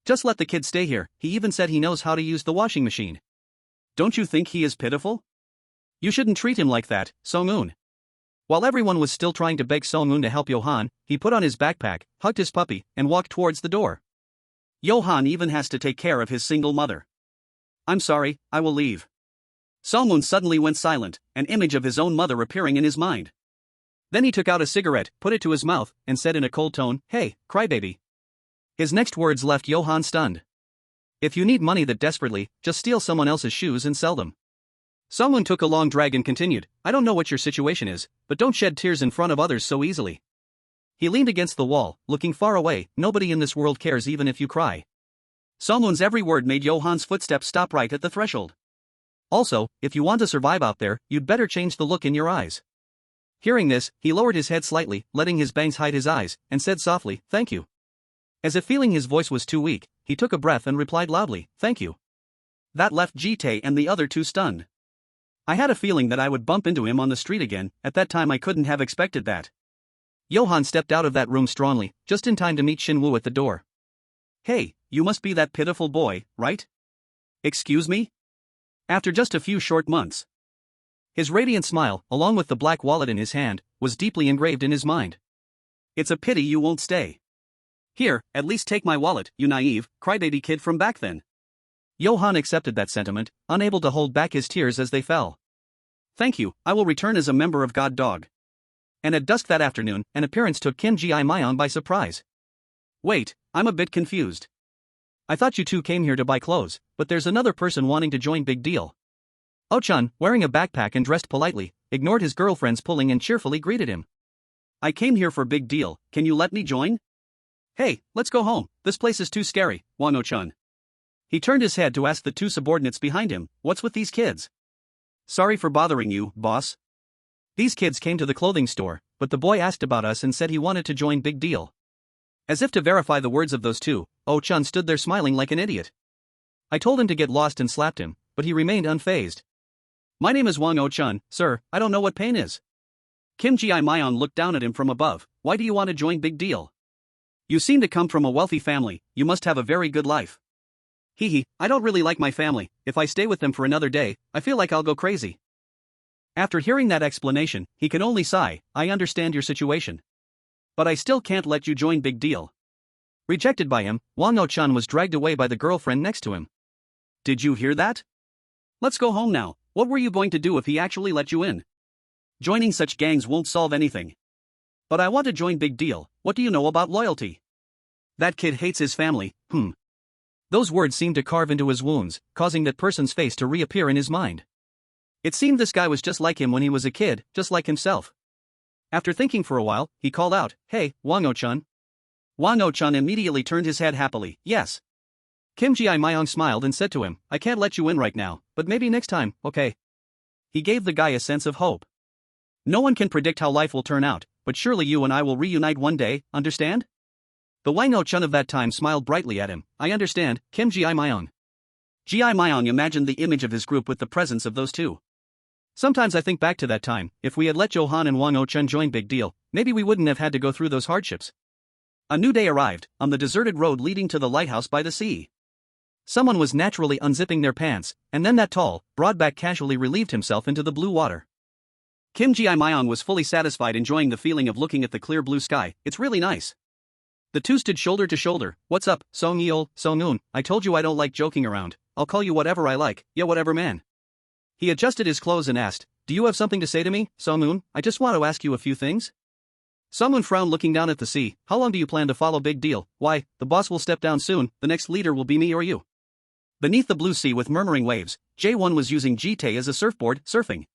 Just let the kid stay here, he even said he knows how to use the washing machine. Don't you think he is pitiful? You shouldn't treat him like that, Song-un. While everyone was still trying to beg Song-un to help Johan, he put on his backpack, hugged his puppy, and walked towards the door. Johan even has to take care of his single mother. I'm sorry, I will leave. Song-un suddenly went silent, an image of his own mother appearing in his mind. Then he took out a cigarette, put it to his mouth, and said in a cold tone, "Hey, crybaby." His next words left Johan stunned. "If you need money that desperately, just steal someone else's shoes and sell them." Someone took a long drag and continued, "I don't know what your situation is, but don't shed tears in front of others so easily." He leaned against the wall, looking far away. "Nobody in this world cares even if you cry." Someone's every word made Johan's footsteps stop right at the threshold. "Also, if you want to survive out there, you'd better change the look in your eyes." Hearing this, he lowered his head slightly, letting his bangs hide his eyes, and said softly, "Thank you." As if feeling his voice was too weak, he took a breath and replied loudly, "Thank you." That left Jitae and the other two stunned. I had a feeling that I would bump into him on the street again. At that time I couldn't have expected that. Johan stepped out of that room strongly, just in time to meet Shinwoo at the door. "Hey, you must be that pitiful boy, right?" "Excuse me?" After just a few short months. His radiant smile, along with the black wallet in his hand, was deeply engraved in his mind. "It's a pity you won't stay. Here, at least take my wallet, you naive, crybaby kid from back then." Johan accepted that sentiment, unable to hold back his tears as they fell. "Thank you, I will return as a member of God Dog." And at dusk that afternoon, an appearance took Kim Ji-myung by surprise. "Wait, I'm a bit confused. I thought you two came here to buy clothes, but there's another person wanting to join Big Deal." Oh-chun, wearing a backpack and dressed politely, ignored his girlfriend's pulling and cheerfully greeted him. "I came here for Big Deal, can you let me join?" "Hey, let's go home, this place is too scary, Wang Oh-chun." He turned his head to ask the two subordinates behind him, "What's with these kids?" "Sorry for bothering you, boss. These kids came to the clothing store, but the boy asked about us and said he wanted to join Big Deal." As if to verify the words of those two, Oh-chun stood there smiling like an idiot. "I told him to get lost and slapped him, but he remained unfazed." "My name is Wang Oh-chun, sir, I don't know what pain is." Kim Ji-myung looked down at him from above. "Why do you want to join Big Deal? You seem to come from a wealthy family, you must have a very good life." "Hee, I don't really like my family, if I stay with them for another day, I feel like I'll go crazy." After hearing that explanation, he could only sigh, "I understand your situation. But I still can't let you join Big Deal." Rejected by him, Wang Oh-chun was dragged away by the girlfriend next to him. "Did you hear that? Let's go home now. What were you going to do if he actually let you in? Joining such gangs won't solve anything." "But I want to join Big Deal, what do you know about loyalty? That kid hates his family, Those words seemed to carve into his wounds, causing that person's face to reappear in his mind. It seemed this guy was just like him when he was a kid, just like himself. After thinking for a while, he called out, "Hey, Wang Oh-chun." Wang Oh-chun immediately turned his head happily, "Yes." Kim Ji-myung smiled and said to him, "I can't let you in right now, but maybe next time, okay?" He gave the guy a sense of hope. "No one can predict how life will turn out, but surely you and I will reunite one day, understand?" The Wang Oh-chun of that time smiled brightly at him. "I understand, Kim Ji-myung." Ji-myung imagined the image of his group with the presence of those two. "Sometimes I think back to that time, if we had let Johan and Wang Oh-chun join Big Deal, maybe we wouldn't have had to go through those hardships." A new day arrived, on the deserted road leading to the lighthouse by the sea. Someone was naturally unzipping their pants, and then that tall, broad back casually relieved himself into the blue water. Kim Ji-myung was fully satisfied, enjoying the feeling of looking at the clear blue sky. "It's really nice." The two stood shoulder to shoulder. "What's up, Song-yeol, Song-eun? I told you I don't like joking around. I'll call you whatever I like, yeah, whatever, man." He adjusted his clothes and asked, "Do you have something to say to me, Song-eun? I just want to ask you a few things." Song-eun frowned, looking down at the sea. "How long do you plan to follow Big Deal?" "Why, the boss will step down soon, the next leader will be me or you." Beneath the blue sea with murmuring waves, J1 was using Jitae as a surfboard, surfing.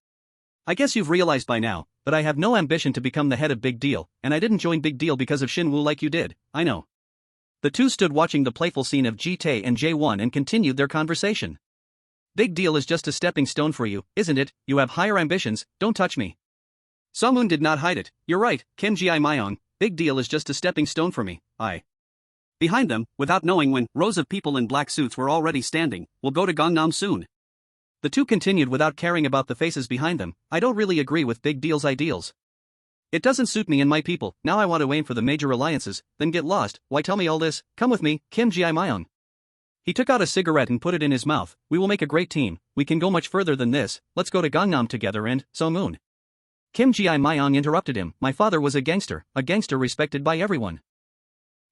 "I guess you've realized by now, but I have no ambition to become the head of Big Deal, and I didn't join Big Deal because of Shinwoo like you did, I know." The two stood watching the playful scene of Jitae and J1 and continued their conversation. "Big Deal is just a stepping stone for you, isn't it? You have higher ambitions, don't touch me." Song-eun did not hide it. "You're right, Kim Ji-myung, Big Deal is just a stepping stone for me, Behind them, without knowing when, rows of people in black suits were already standing. "We'll go to Gangnam soon." The two continued without caring about the faces behind them. "I don't really agree with Big Deal's ideals. It doesn't suit me and my people. Now I want to aim for the major alliances, then get lost. Why tell me all this? Come with me, Kim Ji-myung." He took out a cigarette and put it in his mouth. "We will make a great team, we can go much further than this, let's go to Gangnam together and, Song-eun." Kim Ji-myung interrupted him. "My father was a gangster respected by everyone."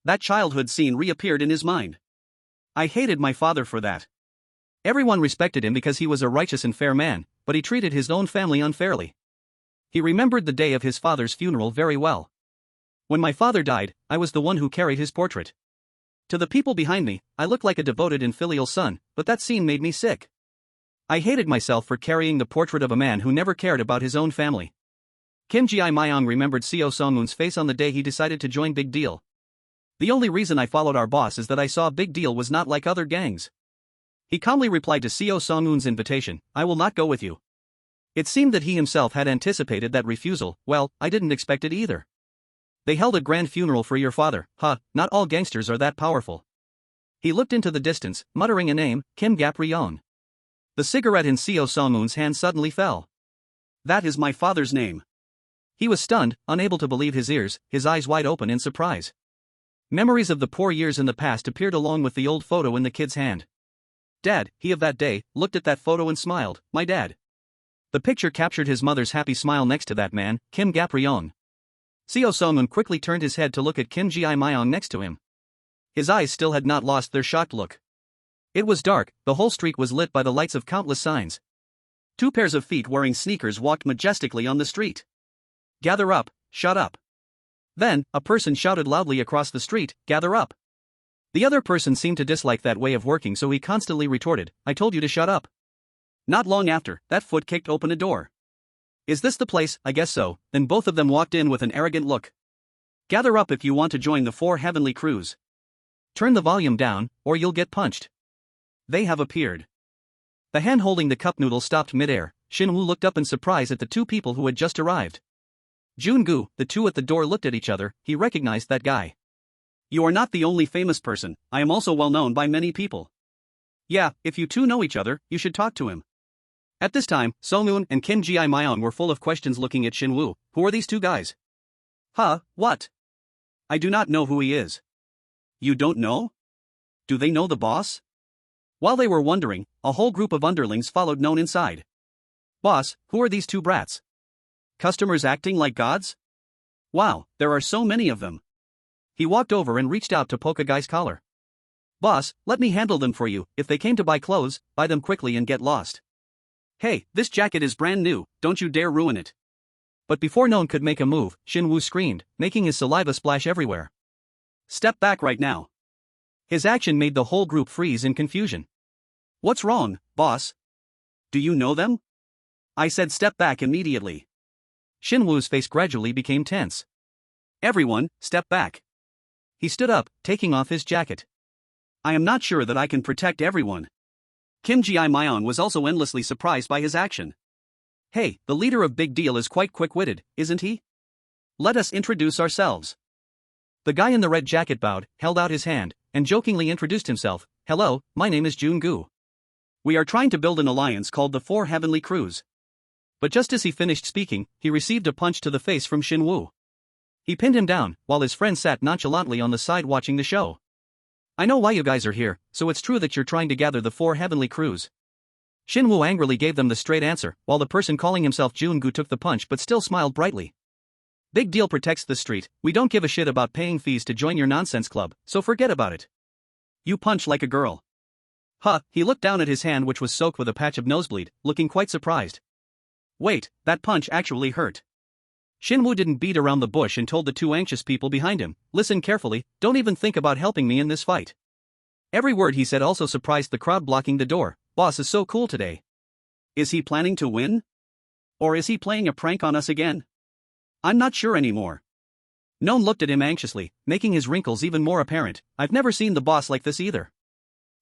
That childhood scene reappeared in his mind. "I hated my father for that. Everyone respected him because he was a righteous and fair man, but he treated his own family unfairly. He remembered the day of his father's funeral very well. When my father died, I was the one who carried his portrait. To the people behind me, I looked like a devoted and filial son, but that scene made me sick. I hated myself for carrying the portrait of a man who never cared about his own family. Kim Ji-myung remembered Seo Sung-moon's face on the day he decided to join Big Deal. The only reason I followed our boss is that I saw Big Deal was not like other gangs. He calmly replied to Seo Sung-moon's invitation, I will not go with you. It seemed that he himself had anticipated that refusal. Well, I didn't expect it either. They held a grand funeral for your father. Not all gangsters are that powerful. He looked into the distance, muttering a name, Kim Gap-ryong. The cigarette in Seo Sung-moon's hand suddenly fell. That is my father's name. He was stunned, unable to believe his ears, his eyes wide open in surprise. Memories of the poor years in the past appeared along with the old photo in the kid's hand. Dad, he of that day, looked at that photo and smiled, my dad. The picture captured his mother's happy smile next to that man, Kim Gap-ryong. Seo Sung-moon quickly turned his head to look at Kim Ji-myung next to him. His eyes still had not lost their shocked look. It was dark, the whole street was lit by the lights of countless signs. 2 pairs of feet wearing sneakers walked majestically on the street. Gather up, shut up. Then, a person shouted loudly across the street, gather up. The other person seemed to dislike that way of working, so he constantly retorted, I told you to shut up. Not long after, that foot kicked open a door. Is this the place? I guess so. Then both of them walked in with an arrogant look. Gather up if you want to join the 4 heavenly crews. Turn the volume down, or you'll get punched. They have appeared. The hand holding the cup noodle stopped midair. Shin-woo looked up in surprise at the 2 people who had just arrived. Jun-gu, the 2 at the door looked at each other. He recognized that guy. You are not the only famous person, I am also well known by many people. Yeah, if you 2 know each other, you should talk to him. At this time, Sung-moon and Kim Ji-myung were full of questions looking at Shin-woo. Who are these 2 guys? What? I do not know who he is. You don't know? Do they know the boss? While they were wondering, a whole group of underlings followed known inside. Boss, who are these 2 brats? Customers acting like gods? Wow, there are so many of them. He walked over and reached out to poke a guy's collar. Boss, let me handle them for you. If they came to buy clothes, buy them quickly and get lost. Hey, this jacket is brand new, don't you dare ruin it. But before Known could make a move, Shin-woo screamed, making his saliva splash everywhere. Step back right now. His action made the whole group freeze in confusion. What's wrong, boss? Do you know them? I said step back immediately. Shin-woo's face gradually became tense. Everyone, step back. He stood up, taking off his jacket. I am not sure that I can protect everyone. Kim Ji-myung was also endlessly surprised by his action. Hey, the leader of Big Deal is quite quick-witted, isn't he? Let us introduce ourselves. The guy in the red jacket bowed, held out his hand, and jokingly introduced himself. Hello, my name is Jun-gu. We are trying to build an alliance called the 4 Heavenly Crews. But just as he finished speaking, he received a punch to the face from Shin-woo. He pinned him down, while his friend sat nonchalantly on the side watching the show. I know why you guys are here, so it's true that you're trying to gather the 4 heavenly crews. Shin-woo angrily gave them the straight answer, while the person calling himself Jun-gu took the punch but still smiled brightly. Big Deal protects the street, we don't give a shit about paying fees to join your nonsense club, so forget about it. You punch like a girl. He looked down at his hand which was soaked with a patch of nosebleed, looking quite surprised. Wait, that punch actually hurt. Shin-woo didn't beat around the bush and told the 2 anxious people behind him, listen carefully, don't even think about helping me in this fight. Every word he said also surprised the crowd blocking the door. Boss is so cool today. Is he planning to win? Or is he playing a prank on us again? I'm not sure anymore. Noon looked at him anxiously, making his wrinkles even more apparent. I've never seen the boss like this either.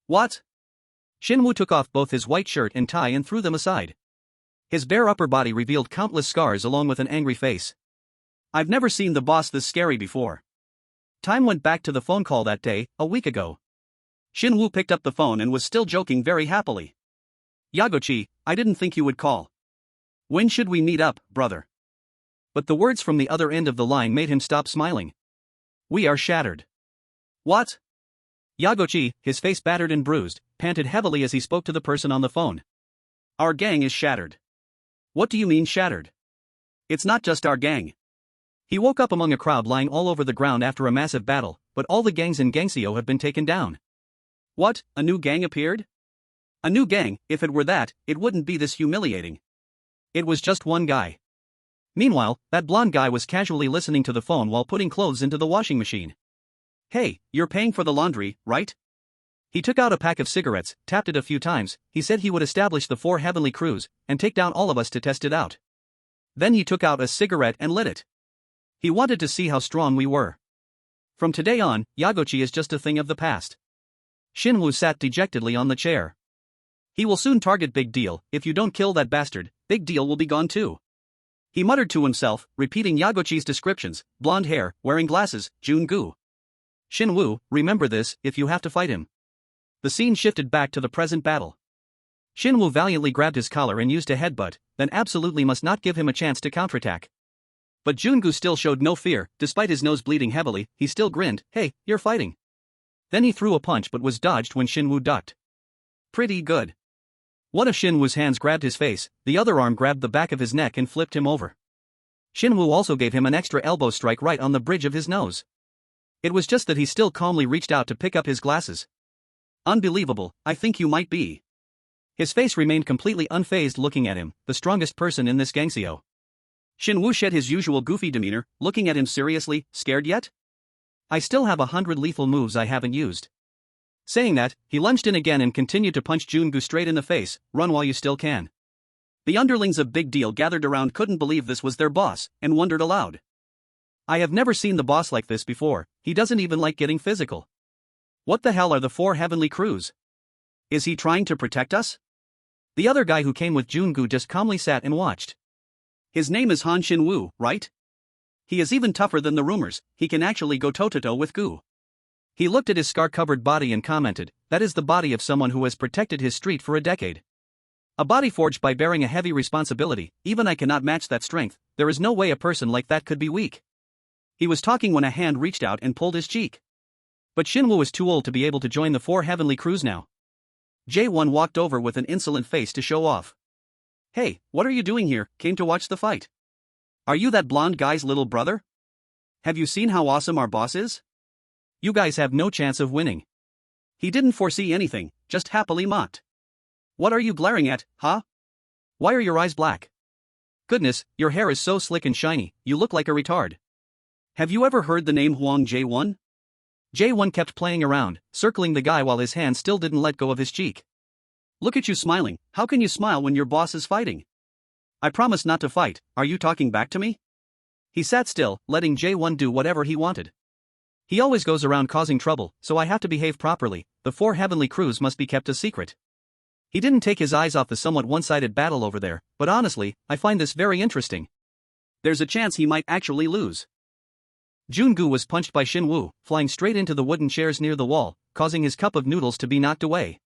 What? Shin-woo took off both his white shirt and tie and threw them aside. His bare upper body revealed countless scars along with an angry face. I've never seen the boss this scary before. Time went back to the phone call that day, a week ago. Shin-woo picked up the phone and was still joking very happily. Yagochi, I didn't think you would call. When should we meet up, brother? But the words from the other end of the line made him stop smiling. We are shattered. What? Yagochi, his face battered and bruised, panted heavily as he spoke to the person on the phone. Our gang is shattered. What do you mean shattered? It's not just our gang. He woke up among a crowd lying all over the ground after a massive battle, but all the gangs in Gangseo have been taken down. What, a new gang appeared? A new gang, if it were that, it wouldn't be this humiliating. It was just one guy. Meanwhile, that blonde guy was casually listening to the phone while putting clothes into the washing machine. Hey, you're paying for the laundry, right? He took out a pack of cigarettes, tapped it a few times. He said he would establish the 4 heavenly crews and take down all of us to test it out. Then he took out a cigarette and lit it. He wanted to see how strong we were. From today on, Yagochi is just a thing of the past. Shinwoo sat dejectedly on the chair. He will soon target Big Deal. If you don't kill that bastard, Big Deal will be gone too. He muttered to himself, repeating Yagochi's descriptions: blonde hair, wearing glasses, Jun-gu. Shinwoo, remember this if you have to fight him. The scene shifted back to the present battle. Shinwoo valiantly grabbed his collar and used a headbutt, then absolutely must not give him a chance to counterattack. But Jun-gu still showed no fear. Despite his nose bleeding heavily, he still grinned. Hey, you're fighting. Then he threw a punch but was dodged when Shinwoo ducked. Pretty good. One of Shinwoo's hands grabbed his face, the other arm grabbed the back of his neck and flipped him over. Shinwoo also gave him an extra elbow strike right on the bridge of his nose. It was just that he still calmly reached out to pick up his glasses. Unbelievable, I think you might be. His face remained completely unfazed looking at him, the strongest person in this gangseo. Shinwoo shed his usual goofy demeanor, looking at him seriously. Scared yet? I still have 100 lethal moves I haven't used. Saying that, he lunged in again and continued to punch Jun-gu straight in the face. Run while you still can. The underlings of Big Deal gathered around couldn't believe this was their boss, and wondered aloud. I have never seen the boss like this before. He doesn't even like getting physical. What the hell are the 4 heavenly crews? Is he trying to protect us? The other guy who came with Jun-gu just calmly sat and watched. His name is Han Shin-woo, right? He is even tougher than the rumors. He can actually go toe-to-toe with Gu. He looked at his scar-covered body and commented, that is the body of someone who has protected his street for a decade. A body forged by bearing a heavy responsibility. Even I cannot match that strength. There is no way a person like that could be weak. He was talking when a hand reached out and pulled his cheek. But Shinwoo was too old to be able to join the 4 heavenly crews now. J1 walked over with an insolent face to show off. Hey, what are you doing here? Came to watch the fight. Are you that blonde guy's little brother? Have you seen how awesome our boss is? You guys have no chance of winning. He didn't foresee anything, just happily mocked. What are you glaring at, huh? Why are your eyes black? Goodness, your hair is so slick and shiny, you look like a retard. Have you ever heard the name Huang J1? J1 kept playing around, circling the guy while his hand still didn't let go of his cheek. Look at you smiling. How can you smile when your boss is fighting? I promised not to fight. Are you talking back to me? He sat still, letting J1 do whatever he wanted. He always goes around causing trouble, so I have to behave properly. The 4 heavenly crews must be kept a secret. He didn't take his eyes off the somewhat one-sided battle over there, but honestly, I find this very interesting. There's a chance he might actually lose. Jun-gu was punched by Shinwoo, flying straight into the wooden chairs near the wall, causing his cup of noodles to be knocked away.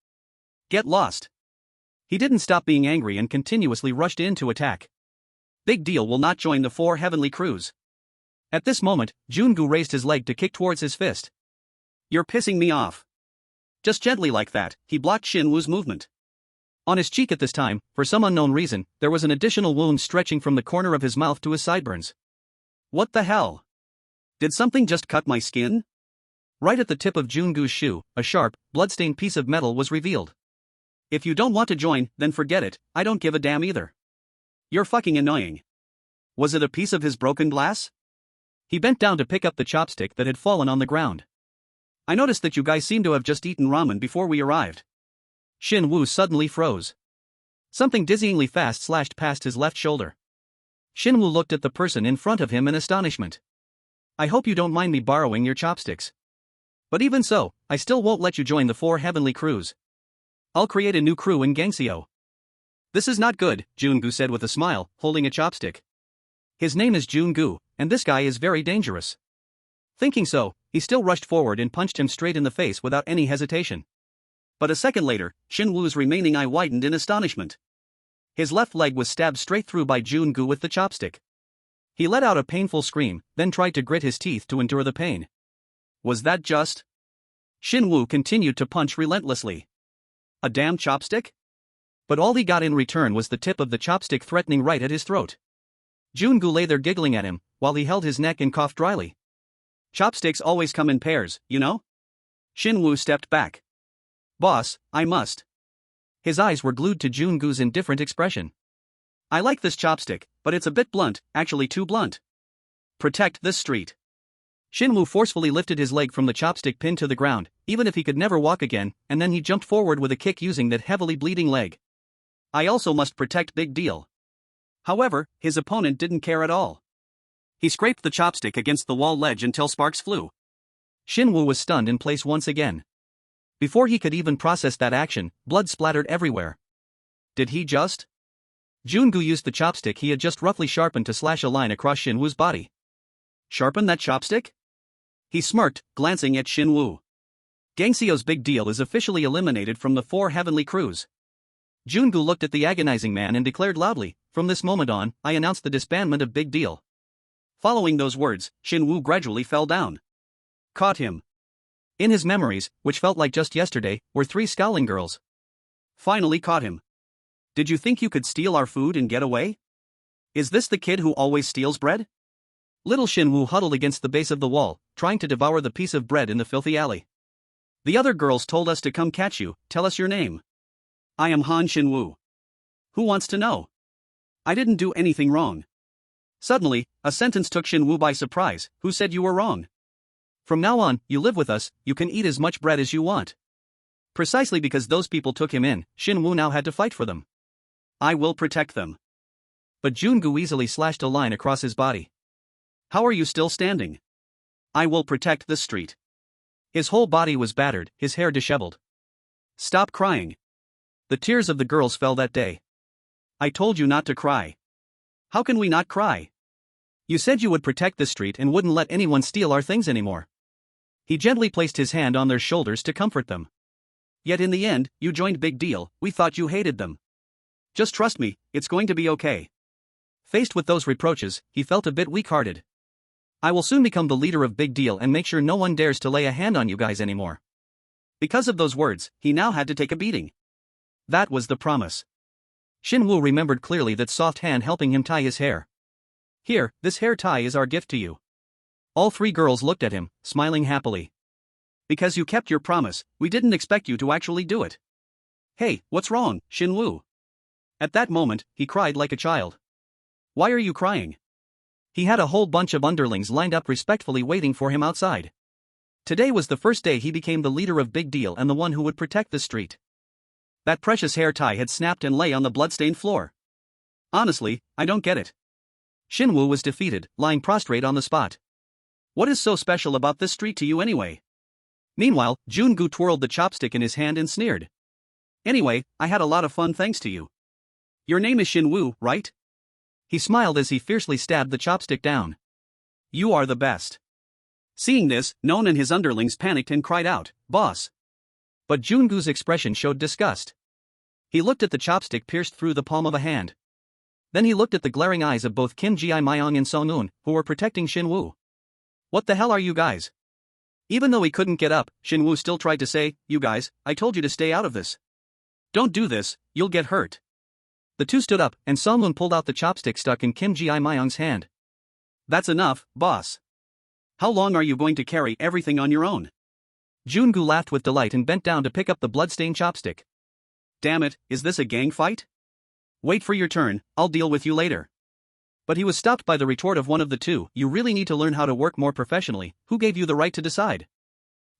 Get lost. He didn't stop being angry and continuously rushed in to attack. Big Deal will not join the 4 heavenly crews. At this moment, Jun-gu raised his leg to kick towards his fist. You're pissing me off. Just gently like that, he blocked Shinwoo's movement. On his cheek at this time, for some unknown reason, there was an additional wound stretching from the corner of his mouth to his sideburns. What the hell? Did something just cut my skin? Right at the tip of Jun-gu's shoe, a sharp, bloodstained piece of metal was revealed. If you don't want to join, then forget it. I don't give a damn either. You're fucking annoying. Was it a piece of his broken glass? He bent down to pick up the chopstick that had fallen on the ground. I noticed that you guys seem to have just eaten ramen before we arrived. Shin-woo suddenly froze. Something dizzyingly fast slashed past his left shoulder. Shin-woo looked at the person in front of him in astonishment. I hope you don't mind me borrowing your chopsticks. But even so, I still won't let you join the 4 heavenly crews. I'll create a new crew in Gangseo. This is not good, Jun-gu said with a smile, holding a chopstick. His name is Jun-gu, and this guy is very dangerous. Thinking so, he still rushed forward and punched him straight in the face without any hesitation. But a second later, Shin-woo's remaining eye widened in astonishment. His left leg was stabbed straight through by Jun-gu with the chopstick. He let out a painful scream, then tried to grit his teeth to endure the pain. Was that just? Shin-woo continued to punch relentlessly. A damn chopstick? But all he got in return was the tip of the chopstick threatening right at his throat. Jun-gu lay there giggling at him, while he held his neck and coughed dryly. Chopsticks always come in pairs, you know? Shin-woo stepped back. Boss, I must. His eyes were glued to Jun-gu's indifferent expression. I like this chopstick, but it's a bit blunt, actually too blunt. Protect this street. Shinwoo forcefully lifted his leg from the chopstick pinned to the ground, even if he could never walk again, and then he jumped forward with a kick using that heavily bleeding leg. I also must protect Big Deal. However, his opponent didn't care at all. He scraped the chopstick against the wall ledge until sparks flew. Shinwoo was stunned in place once again. Before he could even process that action, blood splattered everywhere. Did he just? Jungu used the chopstick he had just roughly sharpened to slash a line across Shinwoo's body. Sharpen that chopstick? He smirked, glancing at Shinwoo. Gangseo's Big Deal is officially eliminated from the 4 heavenly crews. Jungu looked at the agonizing man and declared loudly, "From this moment on, I announce the disbandment of Big Deal." Following those words, Shinwoo gradually fell down. Caught him. In his memories, which felt like just yesterday, were 3 scowling girls. Finally caught him. Did you think you could steal our food and get away? Is this the kid who always steals bread? Little Shinwoo huddled against the base of the wall, trying to devour the piece of bread in the filthy alley. The other girls told us to come catch you. Tell us your name. I am Han Shinwoo. Who wants to know? I didn't do anything wrong. Suddenly, a sentence took Shinwoo by surprise. Who said you were wrong? From now on, you live with us, you can eat as much bread as you want. Precisely because those people took him in, Shinwoo now had to fight for them. I will protect them. But Jungu easily slashed a line across his body. How are you still standing? I will protect this street. His whole body was battered, his hair disheveled. Stop crying. The tears of the girls fell that day. I told you not to cry. How can we not cry? You said you would protect the street and wouldn't let anyone steal our things anymore. He gently placed his hand on their shoulders to comfort them. Yet in the end, you joined Big Deal. We thought you hated them. Just trust me, it's going to be okay. Faced with those reproaches, he felt a bit weak-hearted. I will soon become the leader of Big Deal and make sure no one dares to lay a hand on you guys anymore. Because of those words, he now had to take a beating. That was the promise. Shinwoo remembered clearly that soft hand helping him tie his hair. Here, this hair tie is our gift to you. All 3 girls looked at him, smiling happily. Because you kept your promise, we didn't expect you to actually do it. Hey, what's wrong, Shinwoo? At that moment, he cried like a child. Why are you crying? He had a whole bunch of underlings lined up respectfully waiting for him outside. Today was the first day he became the leader of Big Deal and the one who would protect the street. That precious hair tie had snapped and lay on the bloodstained floor. Honestly, I don't get it. Shinwoo was defeated, lying prostrate on the spot. What is so special about this street to you anyway? Meanwhile, Jungu twirled the chopstick in his hand and sneered. Anyway, I had a lot of fun thanks to you. Your name is Shinwoo, right? He smiled as he fiercely stabbed the chopstick down. You are the best. Seeing this, Non and his underlings panicked and cried out, Boss! But Jungu's expression showed disgust. He looked at the chopstick pierced through the palm of a hand. Then he looked at the glaring eyes of both Kim Ji-myung and Song-eun, who were protecting Shinwoo. What the hell are you guys? Even though he couldn't get up, Shinwoo still tried to say, You guys, I told you to stay out of this. Don't do this, you'll get hurt. The 2 stood up, and Song-eun pulled out the chopstick stuck in Kim Ji-myung's hand. That's enough, boss. How long are you going to carry everything on your own? Jungu laughed with delight and bent down to pick up the bloodstained chopstick. Damn it, is this a gang fight? Wait for your turn, I'll deal with you later. But he was stopped by the retort of one of the 2, You really need to learn how to work more professionally. Who gave you the right to decide?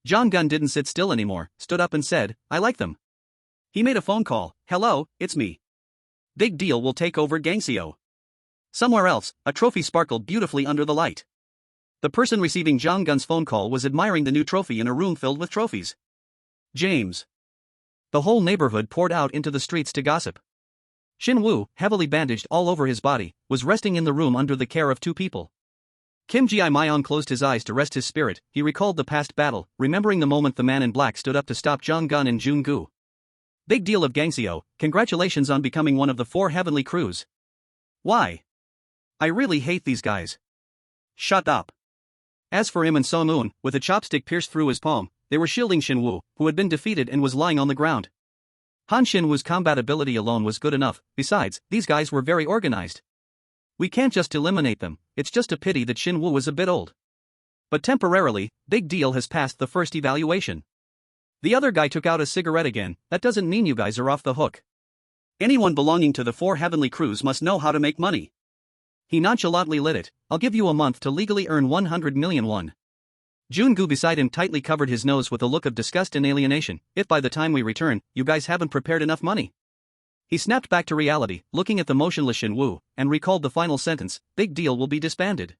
Jong-gun didn't sit still anymore, stood up and said, I like them. He made a phone call. Hello, it's me. Big Deal will take over Gangseo. Somewhere else, a trophy sparkled beautifully under the light. The person receiving Jong-gun's phone call was admiring the new trophy in a room filled with trophies. James. The whole neighborhood poured out into the streets to gossip. Shinwoo, heavily bandaged all over his body, was resting in the room under the care of 2 people. Kim Ji-myung closed his eyes to rest his spirit. He recalled the past battle, remembering the moment the man in black stood up to stop Jong-gun and Jungu. Big Deal of Gangseo, congratulations on becoming one of the 4 heavenly crews. Why? I really hate these guys. Shut up. As for him and Song-eun, with a chopstick pierced through his palm, they were shielding Shinwoo, who had been defeated and was lying on the ground. Han Shinwoo's combat ability alone was good enough. Besides, these guys were very organized. We can't just eliminate them, it's just a pity that Shinwoo was a bit old. But temporarily, Big Deal has passed the first evaluation. The other guy took out a cigarette again. That doesn't mean you guys are off the hook. Anyone belonging to the 4 heavenly crews must know how to make money. He nonchalantly lit it. I'll give you a month to legally earn 100 million won. Jun-gu beside him tightly covered his nose with a look of disgust and alienation. If by the time we return, you guys haven't prepared enough money. He snapped back to reality, looking at the motionless Shin-woo, and recalled the final sentence, big deal will be disbanded.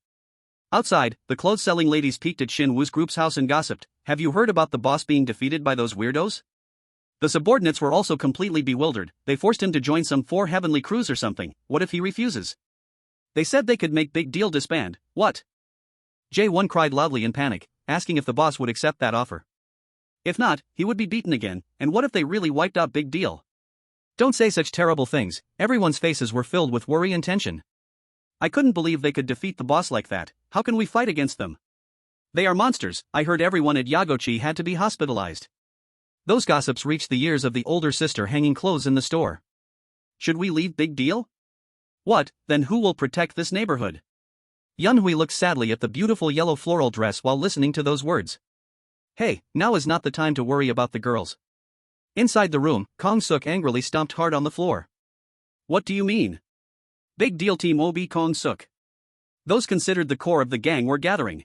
Outside, the clothes-selling ladies peeked at Shin-woo's group's house and gossiped, have you heard about the boss being defeated by those weirdos? The subordinates were also completely bewildered. They forced him to join some 4 heavenly crews or something. What if he refuses? They said they could make big deal disband. What? Jae-won cried loudly in panic, asking if the boss would accept that offer. If not, he would be beaten again, and what if they really wiped out big deal? Don't say such terrible things. Everyone's faces were filled with worry and tension. I couldn't believe they could defeat the boss like that. How can we fight against them? They are monsters. I heard everyone at Yagochi had to be hospitalized. Those gossips reached the ears of the older sister hanging clothes in the store. Should we leave big deal? What, then who will protect this neighborhood? Yun-hui looked sadly at the beautiful yellow floral dress while listening to those words. Hey, now is not the time to worry about the girls. Inside the room, Kong-seok angrily stomped hard on the floor. What do you mean? Big deal team OB Kong-seok. Those considered the core of the gang were gathering.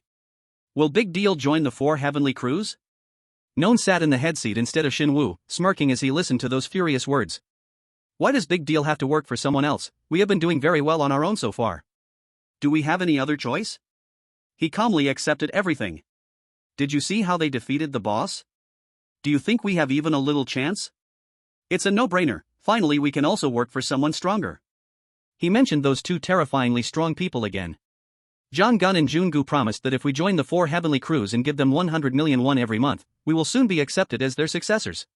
Will Big Deal join the 4 heavenly crews? Non sat in the headseat instead of Shin-woo, smirking as he listened to those furious words. Why does Big Deal have to work for someone else? We have been doing very well on our own so far. Do we have any other choice? He calmly accepted everything. Did you see how they defeated the boss? Do you think we have even a little chance? It's a no-brainer. Finally we can also work for someone stronger. He mentioned those 2 terrifyingly strong people again. Jong-gun and Jun-gu promised that if we join the 4 heavenly crews and give them 100 million won every month, we will soon be accepted as their successors.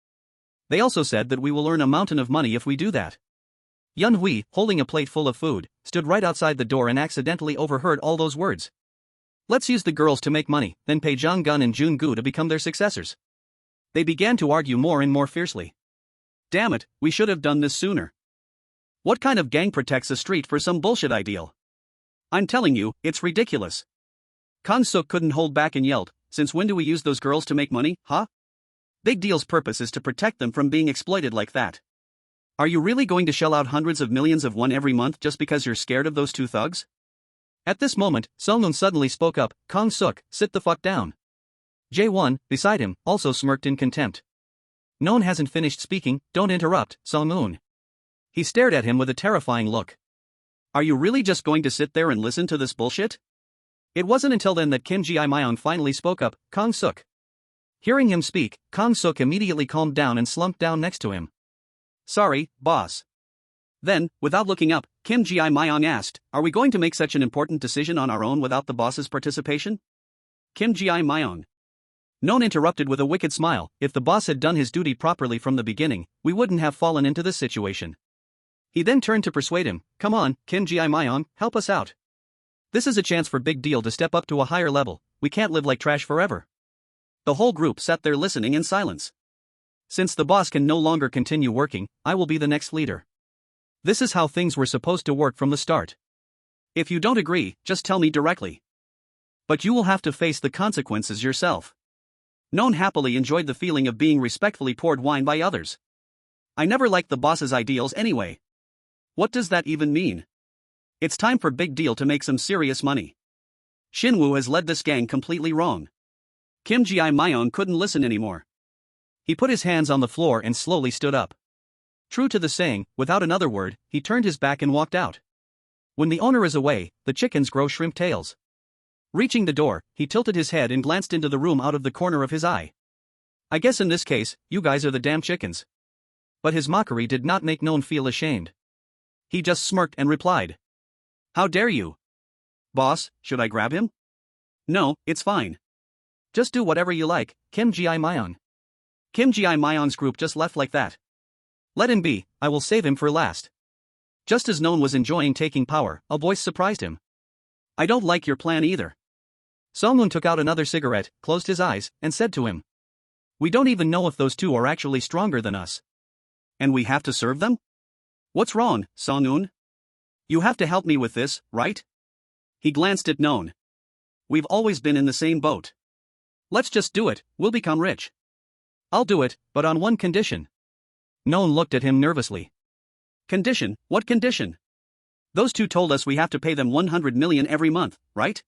They also said that we will earn a mountain of money if we do that. Yun-hui, holding a plate full of food, stood right outside the door and accidentally overheard all those words. Let's use the girls to make money, then pay Jong-gun and Jun-gu to become their successors. They began to argue more and more fiercely. Damn it, we should have done this sooner. What kind of gang protects a street for some bullshit ideal? I'm telling you, it's ridiculous. Kong-seok couldn't hold back and yelled, since when do we use those girls to make money, huh? Big Deal's purpose is to protect them from being exploited like that. Are you really going to shell out hundreds of millions of won every month just because you're scared of those 2 thugs? At this moment, Sung-hoon suddenly spoke up, Kong-seok, sit the fuck down. Jae-won, beside him, also smirked in contempt. Non hasn't finished speaking, don't interrupt, Sung-hoon. He stared at him with a terrifying look. Are you really just going to sit there and listen to this bullshit? It wasn't until then that Kim Ji-myung finally spoke up, Kong-seok. Hearing him speak, Kong-seok immediately calmed down and slumped down next to him. Sorry, boss. Then, without looking up, Kim Ji-myung asked, are we going to make such an important decision on our own without the boss's participation? Kim Ji-myung. Non interrupted with a wicked smile, if the boss had done his duty properly from the beginning, we wouldn't have fallen into this situation. He then turned to persuade him, come on, Kim Ji-myung, help us out. This is a chance for Big Deal to step up to a higher level, we can't live like trash forever. The whole group sat there listening in silence. Since the boss can no longer continue working, I will be the next leader. This is how things were supposed to work from the start. If you don't agree, just tell me directly. But you will have to face the consequences yourself. Non happily enjoyed the feeling of being respectfully poured wine by others. I never liked the boss's ideals anyway. What does that even mean? It's time for Big Deal to make some serious money. Shin-woo has led this gang completely wrong. Kim Ji-myung couldn't listen anymore. He put his hands on the floor and slowly stood up. True to the saying, without another word, he turned his back and walked out. When the owner is away, the chickens grow shrimp tails. Reaching the door, he tilted his head and glanced into the room out of the corner of his eye. I guess in this case, you guys are the damn chickens. But his mockery did not make Non feel ashamed. He just smirked and replied. How dare you? Boss, should I grab him? No, it's fine. Just do whatever you like, Kim Ji-myung. Kim Ji-myung's group just left like that. Let him be, I will save him for last. Just as Non was enjoying taking power, a voice surprised him. I don't like your plan either. Sung-hoon took out another cigarette, closed his eyes, and said to him. We don't even know if those 2 are actually stronger than us. And we have to serve them? What's wrong, Sung-hoon? You have to help me with this, right? He glanced at Non. We've always been in the same boat. Let's just do it, we'll become rich. I'll do it, but on one condition. Non looked at him nervously. Condition? What condition? Those two told us we have to pay them 100 million every month, right?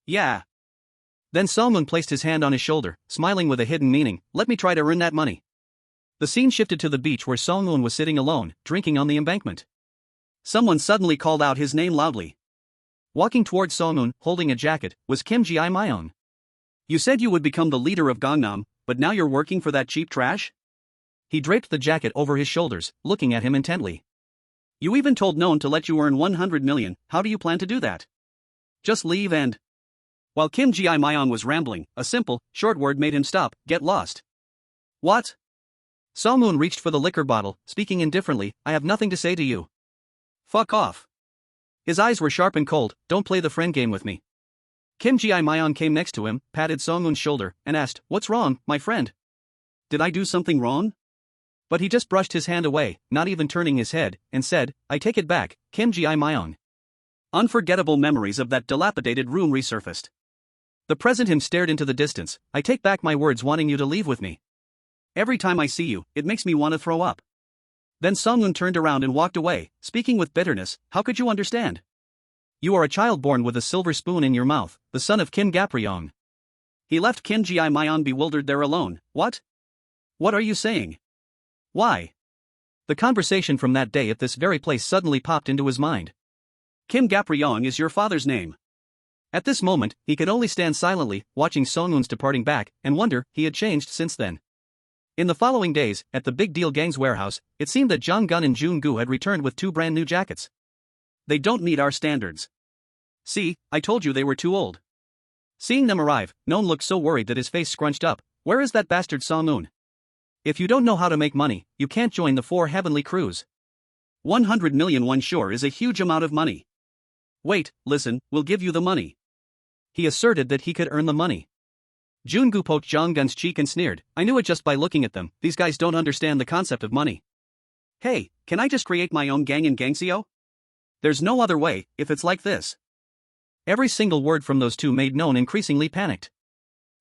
Yeah. Then Song-un placed his hand on his shoulder, smiling with a hidden meaning. Let me try to earn that money. The scene shifted to the beach where Song-un was sitting alone, drinking on the embankment. Someone suddenly called out his name loudly. Walking towards Song-un, holding a jacket, was Kim Ji-myung. You said you would become the leader of Gangnam, but now you're working for that cheap trash? He draped the jacket over his shoulders, looking at him intently. You even told Known to let you earn 100 million, how do you plan to do that? Just leave and... While Kim Ji-myung was rambling, a simple, short word made him stop. Get lost. What? Song-un reached for the liquor bottle, speaking indifferently. I have nothing to say to you. Fuck off. His eyes were sharp and cold. Don't play the friend game with me. Kim Ji-myung came next to him, patted Song-un's shoulder, and asked, What's wrong, my friend? Did I do something wrong? But he just brushed his hand away, not even turning his head, and said, I take it back, Kim Ji-myung. Unforgettable memories of that dilapidated room resurfaced. The present him stared into the distance. I take back my words wanting you to leave with me. Every time I see you, it makes me want to throw up. Then Song-un turned around and walked away, speaking with bitterness. How could you understand? You are a child born with a silver spoon in your mouth, the son of Kim Gapryong. He left Kim Ji-myung bewildered there alone. What? What are you saying? Why? The conversation from that day at this very place suddenly popped into his mind. Kim Gapryong is your father's name. At this moment, he could only stand silently, watching Song-un's departing back, and wonder he had changed since then. In the following days, at the Big Deal Gang's warehouse, it seemed that Jong-gun and Jun-gu had returned with 2 brand new jackets. They don't meet our standards. See, I told you they were too old. Seeing them arrive, Known looked so worried that his face scrunched up. Where is that bastard Song-un? If you don't know how to make money, you can't join the 4 heavenly crews. 100 million won sure is a huge amount of money. Wait, listen, we'll give you the money. He asserted that he could earn the money. Jun-gu poked Jong-gun's cheek and sneered. I knew it just by looking at them. These guys don't understand the concept of money. Hey, can I just create my own gang in Gangseo? There's no other way, if it's like this. Every single word from those two made Known increasingly panicked.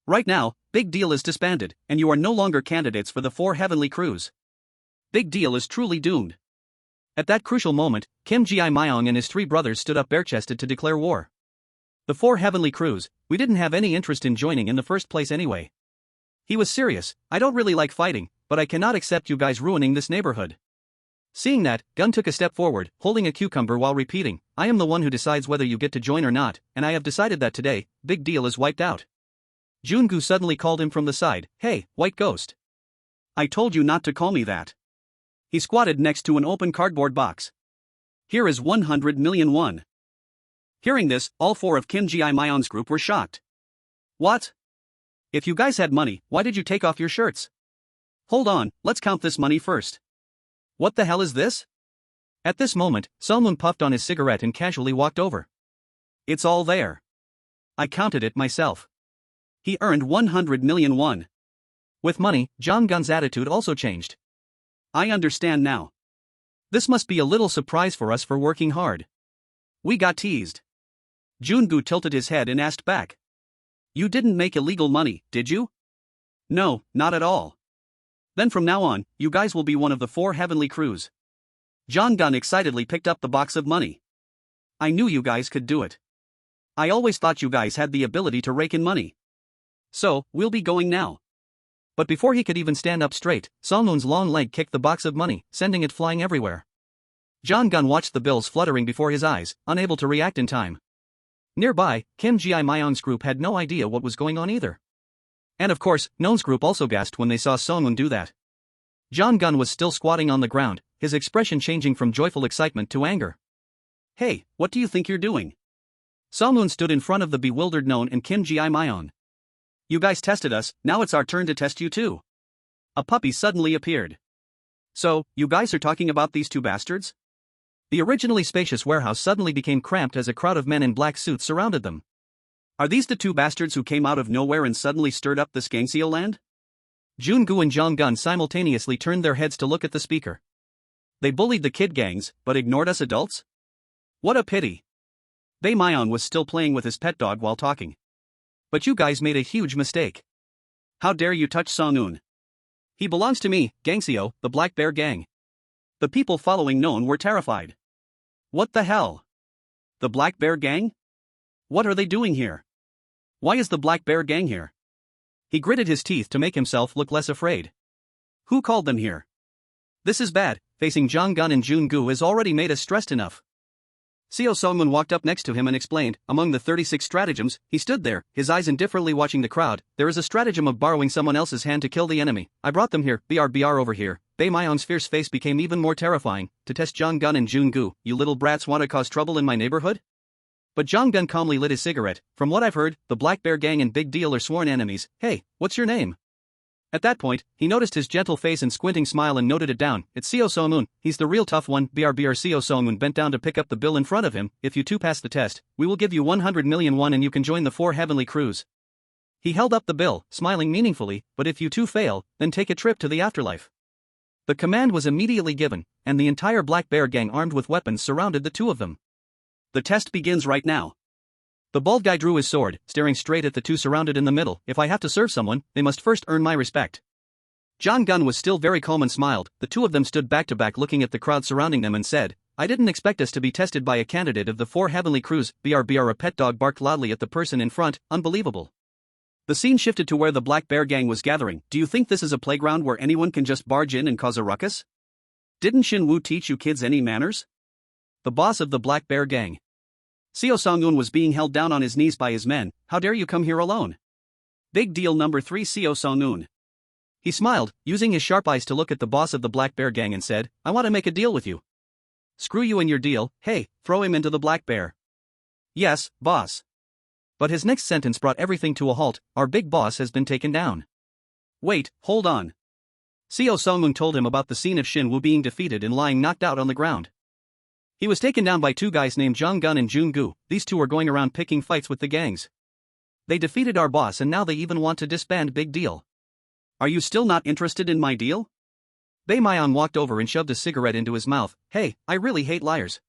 Right now, Big Deal is disbanded, and you are no longer candidates for the 4 heavenly crews. Big Deal is truly doomed. At that crucial moment, Kim Ji-myung and his 3 brothers stood up bare-chested to declare war. The 4 heavenly crews, we didn't have any interest in joining in the first place anyway. He was serious. I don't really like fighting, but I cannot accept you guys ruining this neighborhood. Seeing that, Gun took a step forward, holding a cucumber while repeating, I am the one who decides whether you get to join or not, and I have decided that today, Big Deal is wiped out. Jun-gu suddenly called him from the side. Hey, white ghost. I told you not to call me that. He squatted next to an open cardboard box. Here is 100 million won. Hearing this, all 4 of Kim Ji-myung's group were shocked. What? If you guys had money, why did you take off your shirts? Hold on, let's count this money first. What the hell is this? At this moment, Song-un puffed on his cigarette and casually walked over. It's all there. I counted it myself. He earned 100 million won. With money, Jong-gun's attitude also changed. I understand now. This must be a little surprise for us for working hard. We got teased. Jun-gu tilted his head and asked back. You didn't make illegal money, did you? No, not at all. Then from now on, you guys will be one of the 4 heavenly crews. Jong-gun excitedly picked up the box of money. I knew you guys could do it. I always thought you guys had the ability to rake in money. So, we'll be going now. But before he could even stand up straight, Song-un's long leg kicked the box of money, sending it flying everywhere. Jong-gun watched the bills fluttering before his eyes, unable to react in time. Nearby, Kim Ji-myung's group had no idea what was going on either. And of course, Known's group also gasped when they saw Song-un do that. Jong-gun was still squatting on the ground, his expression changing from joyful excitement to anger. Hey, what do you think you're doing? Song-un stood in front of the bewildered Known and Kim Ji-myung. You guys tested us, now it's our turn to test you too. A puppy suddenly appeared. So, you guys are talking about these 2 bastards? The originally spacious warehouse suddenly became cramped as a crowd of men in black suits surrounded them. Are these the 2 bastards who came out of nowhere and suddenly stirred up this Gangseo land? Jun-gu and Jong-gun simultaneously turned their heads to look at the speaker. They bullied the kid gangs, but ignored us adults? What a pity. Bae-myung was still playing with his pet dog while talking. But you guys made a huge mistake. How dare you touch Song-un? He belongs to me, Gangseo, the Black Bear Gang. The people following Noon were terrified. What the hell? The Black Bear Gang? What are they doing here? Why is the Black Bear Gang here? He gritted his teeth to make himself look less afraid. Who called them here? This is bad. Facing Jong-gun and Jun-gu is already made us stressed enough. Seo Sung-moon walked up next to him and explained, among the 36 stratagems, he stood there, his eyes indifferently watching the crowd. There is a stratagem of borrowing someone else's hand to kill the enemy. I brought them here, BR over here. Bae Myung's fierce face became even more terrifying. To test Jong-gun and Jun-gu, you little brats want to cause trouble in my neighborhood? But Jong-gun calmly lit his cigarette. From what I've heard, the Black Bear Gang and Big Deal are sworn enemies. Hey, what's your name? At that point, he noticed his gentle face and squinting smile and noted it down. It's Seo Sung-moon, he's the real tough one. BR Seo Sung-moon bent down to pick up the bill in front of him. If you two pass the test, we will give you 100 million won and you can join the 4 heavenly crews. He held up the bill, smiling meaningfully, but if you two fail, then take a trip to the afterlife. The command was immediately given, and the entire Black Bear Gang armed with weapons surrounded the two of them. The test begins right now. The bald guy drew his sword, staring straight at the two surrounded in the middle. If I have to serve someone, they must first earn my respect. Jong-gun was still very calm and smiled. The two of them stood back to back looking at the crowd surrounding them and said, I didn't expect us to be tested by a candidate of the 4 heavenly crews. BR a pet dog barked loudly at the person in front, unbelievable. The scene shifted to where the Black Bear Gang was gathering. Do you think this is a playground where anyone can just barge in and cause a ruckus? Didn't Shin-woo teach you kids any manners? The boss of the Black Bear Gang. Seo Sung-moon was being held down on his knees by his men. How dare you come here alone? Big deal number 3 Seo Sung-moon. He smiled, using his sharp eyes to look at the boss of the Black Bear Gang and said, I want to make a deal with you. Screw you and your deal. Hey, throw him into the Black Bear. Yes, boss. But his next sentence brought everything to a halt. Our big boss has been taken down. Wait, hold on. Seo Sung-moon told him about the scene of Shin-woo being defeated and lying knocked out on the ground. He was taken down by 2 guys named Jong-gun and Jun-gu. These two are going around picking fights with the gangs. They defeated our boss and now they even want to disband Big Deal. Are you still not interested in my deal? Bae Myung walked over and shoved a cigarette into his mouth. Hey, I really hate liars.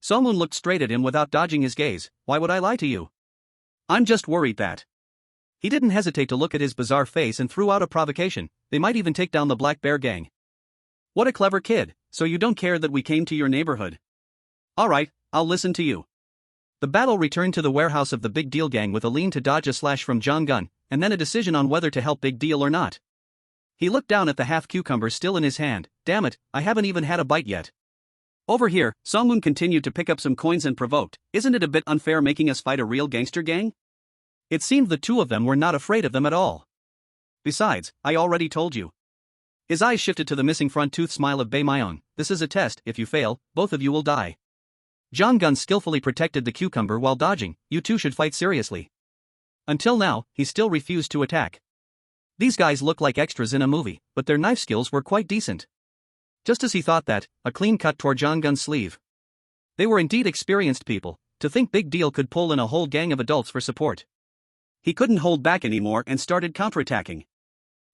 Sung-moon looked straight at him without dodging his gaze. Why would I lie to you? I'm just worried that. He didn't hesitate to look at his bizarre face and threw out a provocation. They might even take down the Black Bear Gang. What a clever kid. So you don't care that we came to your neighborhood? Alright, I'll listen to you. The battle returned to the warehouse of the Big Deal Gang with a lean to dodge a slash from Jong-gun, and then a decision on whether to help Big Deal or not. He looked down at the half cucumber still in his hand. Damn it, I haven't even had a bite yet. Over here, Sung-moon continued to pick up some coins and provoked, isn't it a bit unfair making us fight a real gangster gang? It seemed the two of them were not afraid of them at all. Besides, I already told you. His eyes shifted to the missing front tooth smile of Bae Myung. This is a test, if you fail, both of you will die. Jong-gun skillfully protected the cucumber while dodging. You two should fight seriously. Until now, he still refused to attack. These guys look like extras in a movie, but their knife skills were quite decent. Just as he thought that, a clean cut tore Jong-gun's sleeve. They were indeed experienced people. To think Big Deal could pull in a whole gang of adults for support. He couldn't hold back anymore and started counterattacking.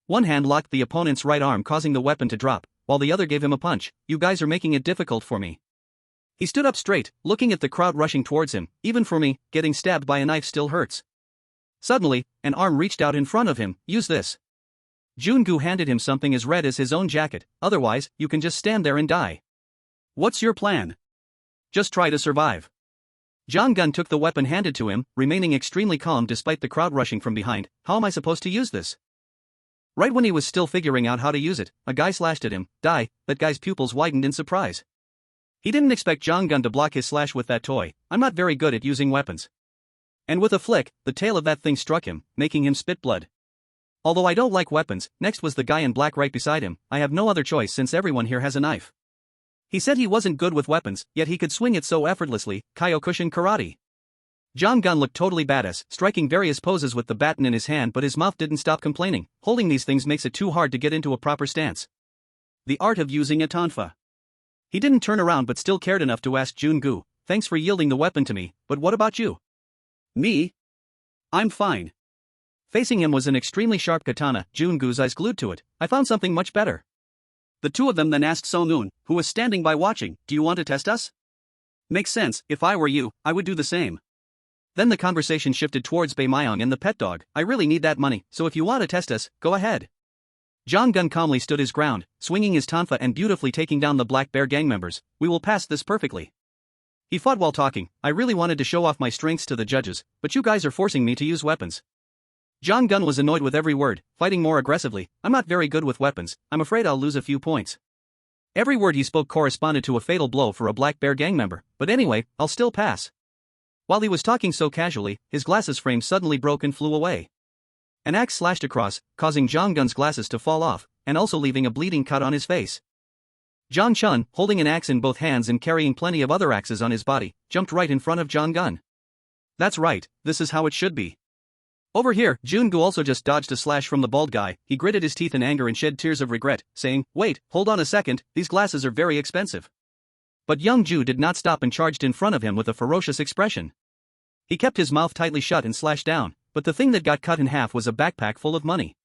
One hand locked the opponent's right arm, causing the weapon to drop, while the other gave him a punch. You guys are making it difficult for me. He stood up straight, looking at the crowd rushing towards him. Even for me, getting stabbed by a knife still hurts. Suddenly, an arm reached out in front of him. Use this. Jun-gu handed him something as red as his own jacket. Otherwise, you can just stand there and die. What's your plan? Just try to survive. Jong-gun took the weapon handed to him, remaining extremely calm despite the crowd rushing from behind. How am I supposed to use this? Right when he was still figuring out how to use it, a guy slashed at him. Die. That guy's pupils widened in surprise. He didn't expect Jong-gun to block his slash with that toy. I'm not very good at using weapons. And with a flick, the tail of that thing struck him, making him spit blood. Although I don't like weapons, next was the guy in black right beside him. I have no other choice since everyone here has a knife. He said he wasn't good with weapons, yet he could swing it so effortlessly. Kyokushin karate. Jong-gun looked totally badass, striking various poses with the baton in his hand, but his mouth didn't stop complaining. Holding these things makes it too hard to get into a proper stance. The art of using a tonfa. He didn't turn around but still cared enough to ask Jun-gu, thanks for yielding the weapon to me, but what about you? Me? I'm fine. Facing him was an extremely sharp katana. Jun-gu's eyes glued to it. I found something much better. The two of them then asked Sung-moon, who was standing by watching, do you want to test us? Makes sense, if I were you, I would do the same. Then the conversation shifted towards Bae Myung and the pet dog. I really need that money, so if you want to test us, go ahead. Jong Gun calmly stood his ground, swinging his tonfa and beautifully taking down the Black Bear gang members. We will pass this perfectly. He fought while talking. I really wanted to show off my strengths to the judges, but you guys are forcing me to use weapons. Jong Gun was annoyed with every word, fighting more aggressively. I'm not very good with weapons, I'm afraid I'll lose a few points. Every word he spoke corresponded to a fatal blow for a Black Bear gang member, but anyway, I'll still pass. While he was talking so casually, his glasses frame suddenly broke and flew away. An axe slashed across, causing Jong Gun's glasses to fall off, and also leaving a bleeding cut on his face. Jong Chun, holding an axe in both hands and carrying plenty of other axes on his body, jumped right in front of Jong Gun. That's right, this is how it should be. Over here, Jun-gu also just dodged a slash from the bald guy. He gritted his teeth in anger and shed tears of regret, saying, "Wait, hold on a second, these glasses are very expensive." But Young-ju did not stop and charged in front of him with a ferocious expression. He kept his mouth tightly shut and slashed down, but the thing that got cut in half was a backpack full of money.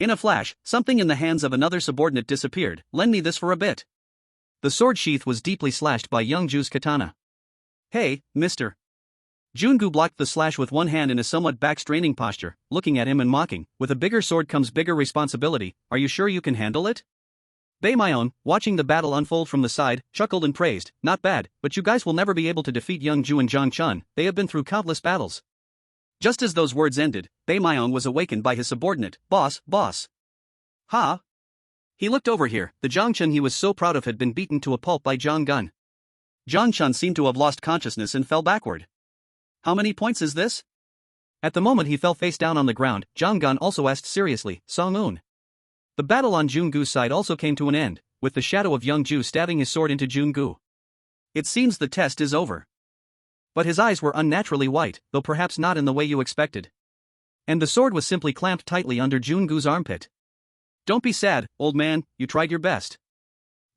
In a flash, something in the hands of another subordinate disappeared. "Lend me this for a bit." The sword sheath was deeply slashed by Young-ju's katana. "Hey, mister." Jun-gu blocked the slash with one hand in a somewhat back-straining posture, looking at him and mocking. "With a bigger sword comes bigger responsibility, are you sure you can handle it?" Bae Myeon, watching the battle unfold from the side, chuckled and praised, "Not bad, but you guys will never be able to defeat Young-ju and Jong Chun, they have been through countless battles." Just as those words ended, Bae Myeon was awakened by his subordinate. Boss. Ha! He looked over here. The Jong Chun he was so proud of had been beaten to a pulp by Jong Gun. Jong Chun seemed to have lost consciousness and fell backward. "How many points is this?" At the moment he fell face down on the ground, Jong Gun also asked seriously, "Song-un." The battle on Jun-gu's side also came to an end, with the shadow of Young-ju stabbing his sword into Jun-gu. "It seems the test is over." But his eyes were unnaturally white, though perhaps not in the way you expected. And the sword was simply clamped tightly under Jun-gu's armpit. "Don't be sad, old man, you tried your best."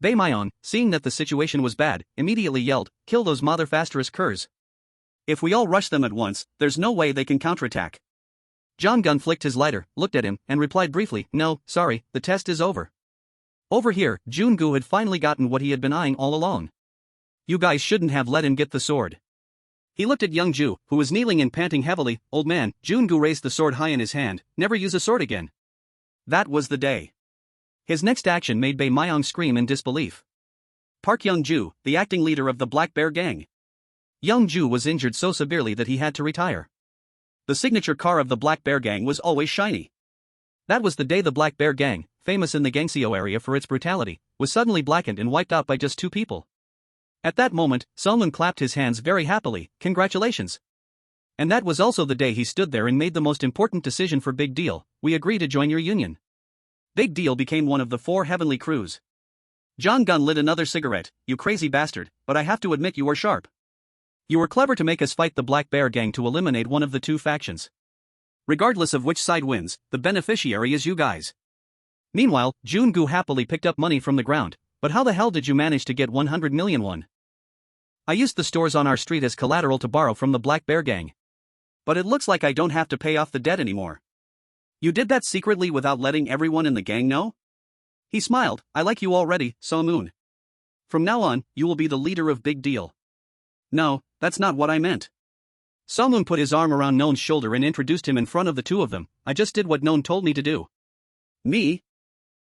Bae Myeon, seeing that the situation was bad, immediately yelled, "Kill those motherfasterous curs. If we all rush them at once, there's no way they can counterattack." Jong Gun flicked his lighter, looked at him, and replied briefly, "No, sorry, the test is over." Over here, Jun-gu had finally gotten what he had been eyeing all along. "You guys shouldn't have let him get the sword." He looked at Young-ju, who was kneeling and panting heavily. "Old man," Jun-gu raised the sword high in his hand, "never use a sword again." That was the day. His next action made Bae Myeon scream in disbelief. Park Young-ju, the acting leader of the Black Bear gang. Young-ju was injured so severely that he had to retire. The signature car of the Black Bear gang was always shiny. That was the day the Black Bear gang, famous in the Gangseo area for its brutality, was suddenly blackened and wiped out by just 2 people. At that moment, Sung-un clapped his hands very happily. "Congratulations." And that was also the day he stood there and made the most important decision for Big Deal: "We agree to join your union." Big Deal became one of the 4 heavenly crews. Jong Gun lit another cigarette. "You crazy bastard, but I have to admit you were sharp. You were clever to make us fight the Black Bear gang to eliminate one of the 2 factions. Regardless of which side wins, the beneficiary is you guys." Meanwhile, Jun-gu happily picked up money from the ground. "But how the hell did you manage to get 100 million won?" "I used the stores on our street as collateral to borrow from the Black Bear gang. But it looks like I don't have to pay off the debt anymore." "You did that secretly without letting everyone in the gang know?" He smiled. "I like you already, Song-un. From now on, you will be the leader of Big Deal." "No, that's not what I meant." Song-un put his arm around Non's shoulder and introduced him in front of the 2 of them. "I just did what Non told me to do." "Me?"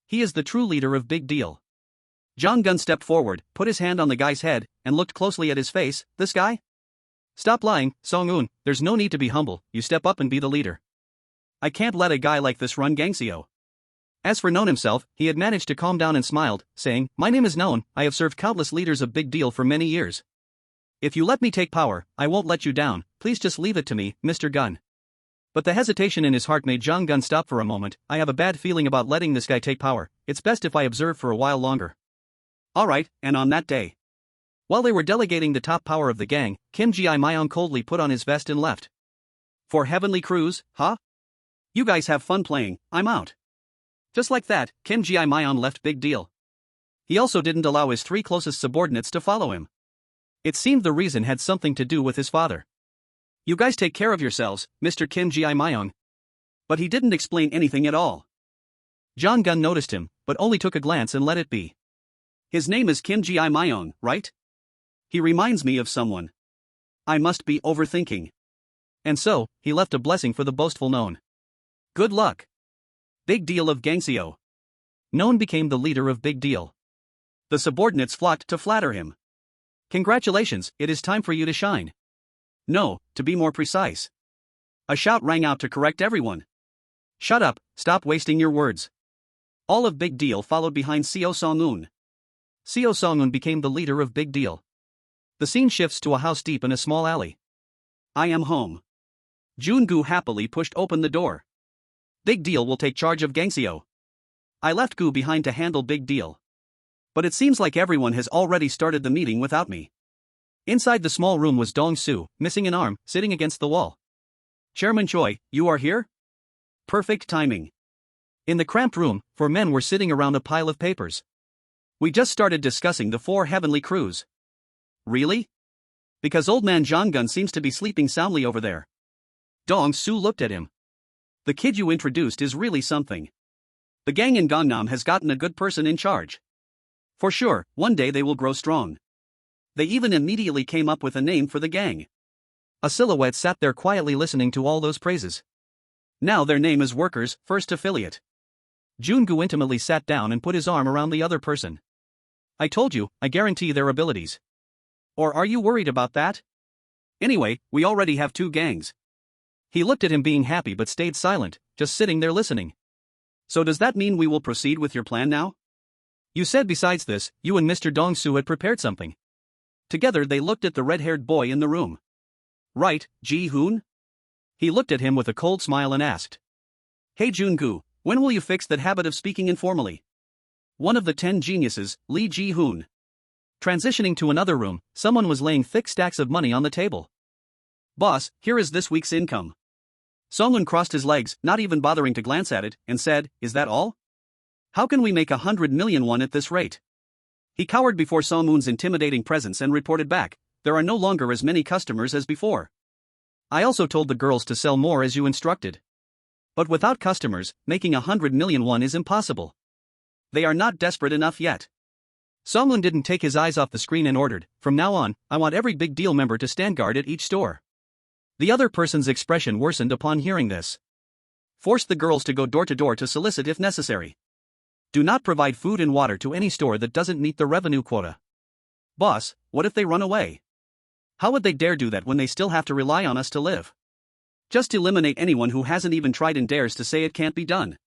"He is the true leader of Big Deal." Jong Gun stepped forward, put his hand on the guy's head, and looked closely at his face. "This guy?" "Stop lying, Song-un, there's no need to be humble, you step up and be the leader. I can't let a guy like this run Gangseo." As for Non himself, he had managed to calm down and smiled, saying, "My name is Non, I have served countless leaders of Big Deal for many years. If you let me take power, I won't let you down, please just leave it to me, Mr. Gun." But the hesitation in his heart made Jong Gun stop for a moment. "I have a bad feeling about letting this guy take power, it's best if I observe for a while longer." Alright, and on that day, while they were delegating the top power of the gang, Kim Ji-myeon coldly put on his vest and left. "For heavenly crews, huh? You guys have fun playing, I'm out." Just like that, Kim Ji-myeon left Big Deal. He also didn't allow his 3 closest subordinates to follow him. It seemed the reason had something to do with his father. "You guys take care of yourselves, Mr. Kim Ji-myeon." But he didn't explain anything at all. Jong Gun noticed him, but only took a glance and let it be. "His name is Kim Ji-myeon, right? He reminds me of someone. I must be overthinking." And so, he left a blessing for the boastful Non. Good luck. Big Deal of Gangseo. Noon became the leader of Big Deal. The subordinates flocked to flatter him. Congratulations, it is time for you to shine. No, to be more precise. A shout rang out to correct everyone. Shut up, stop wasting your words. All of Big Deal followed behind Seo Song-un. Seo Song-un became the leader of Big Deal. The scene shifts to a house deep in a small alley. I am home. Jun-gu happily pushed open the door. Big Deal will take charge of Gangseo. I left Gu behind to handle Big Deal. But it seems like everyone has already started the meeting without me. Inside the small room was Dong-soo, missing an arm, sitting against the wall. Chairman Choi, you are here? Perfect timing. In the cramped room, 4 men were sitting around a pile of papers. We just started discussing the 4 heavenly crews. Really? Because old man Jong-gun seems to be sleeping soundly over there. Dong-soo looked at him. The kid you introduced is really something. The gang in Gangnam has gotten a good person in charge. For sure, one day they will grow strong. They even immediately came up with a name for the gang. A silhouette sat there quietly listening to all those praises. Now their name is Workers' First Affiliate. Jun-gu intimately sat down and put his arm around the other person. I told you, I guarantee their abilities. Or are you worried about that? Anyway, we already have 2 gangs. He looked at him being happy but stayed silent, just sitting there listening. So does that mean we will proceed with your plan now? You said besides this, you and Mr. Dong-soo had prepared something. Together they looked at the red-haired boy in the room. Right, Ji-hoon? He looked at him with a cold smile and asked. Hey Jun-gu, when will you fix that habit of speaking informally? One of the 10 geniuses, Lee Ji-hoon. Transitioning to another room, someone was laying thick stacks of money on the table. Boss, here is this week's income. Song-un crossed his legs, not even bothering to glance at it, and said, is that all? How can we make 100 million won at this rate? He cowered before Song-un's intimidating presence and reported back, there are no longer as many customers as before. I also told the girls to sell more as you instructed. But without customers, making 100 million won is impossible. They are not desperate enough yet. Song-un didn't take his eyes off the screen and ordered, from now on, I want every Big Deal member to stand guard at each store. The other person's expression worsened upon hearing this. Force the girls to go door to door to solicit if necessary. Do not provide food and water to any store that doesn't meet the revenue quota. Boss, what if they run away? How would they dare do that when they still have to rely on us to live? Just eliminate anyone who hasn't even tried and dares to say it can't be done.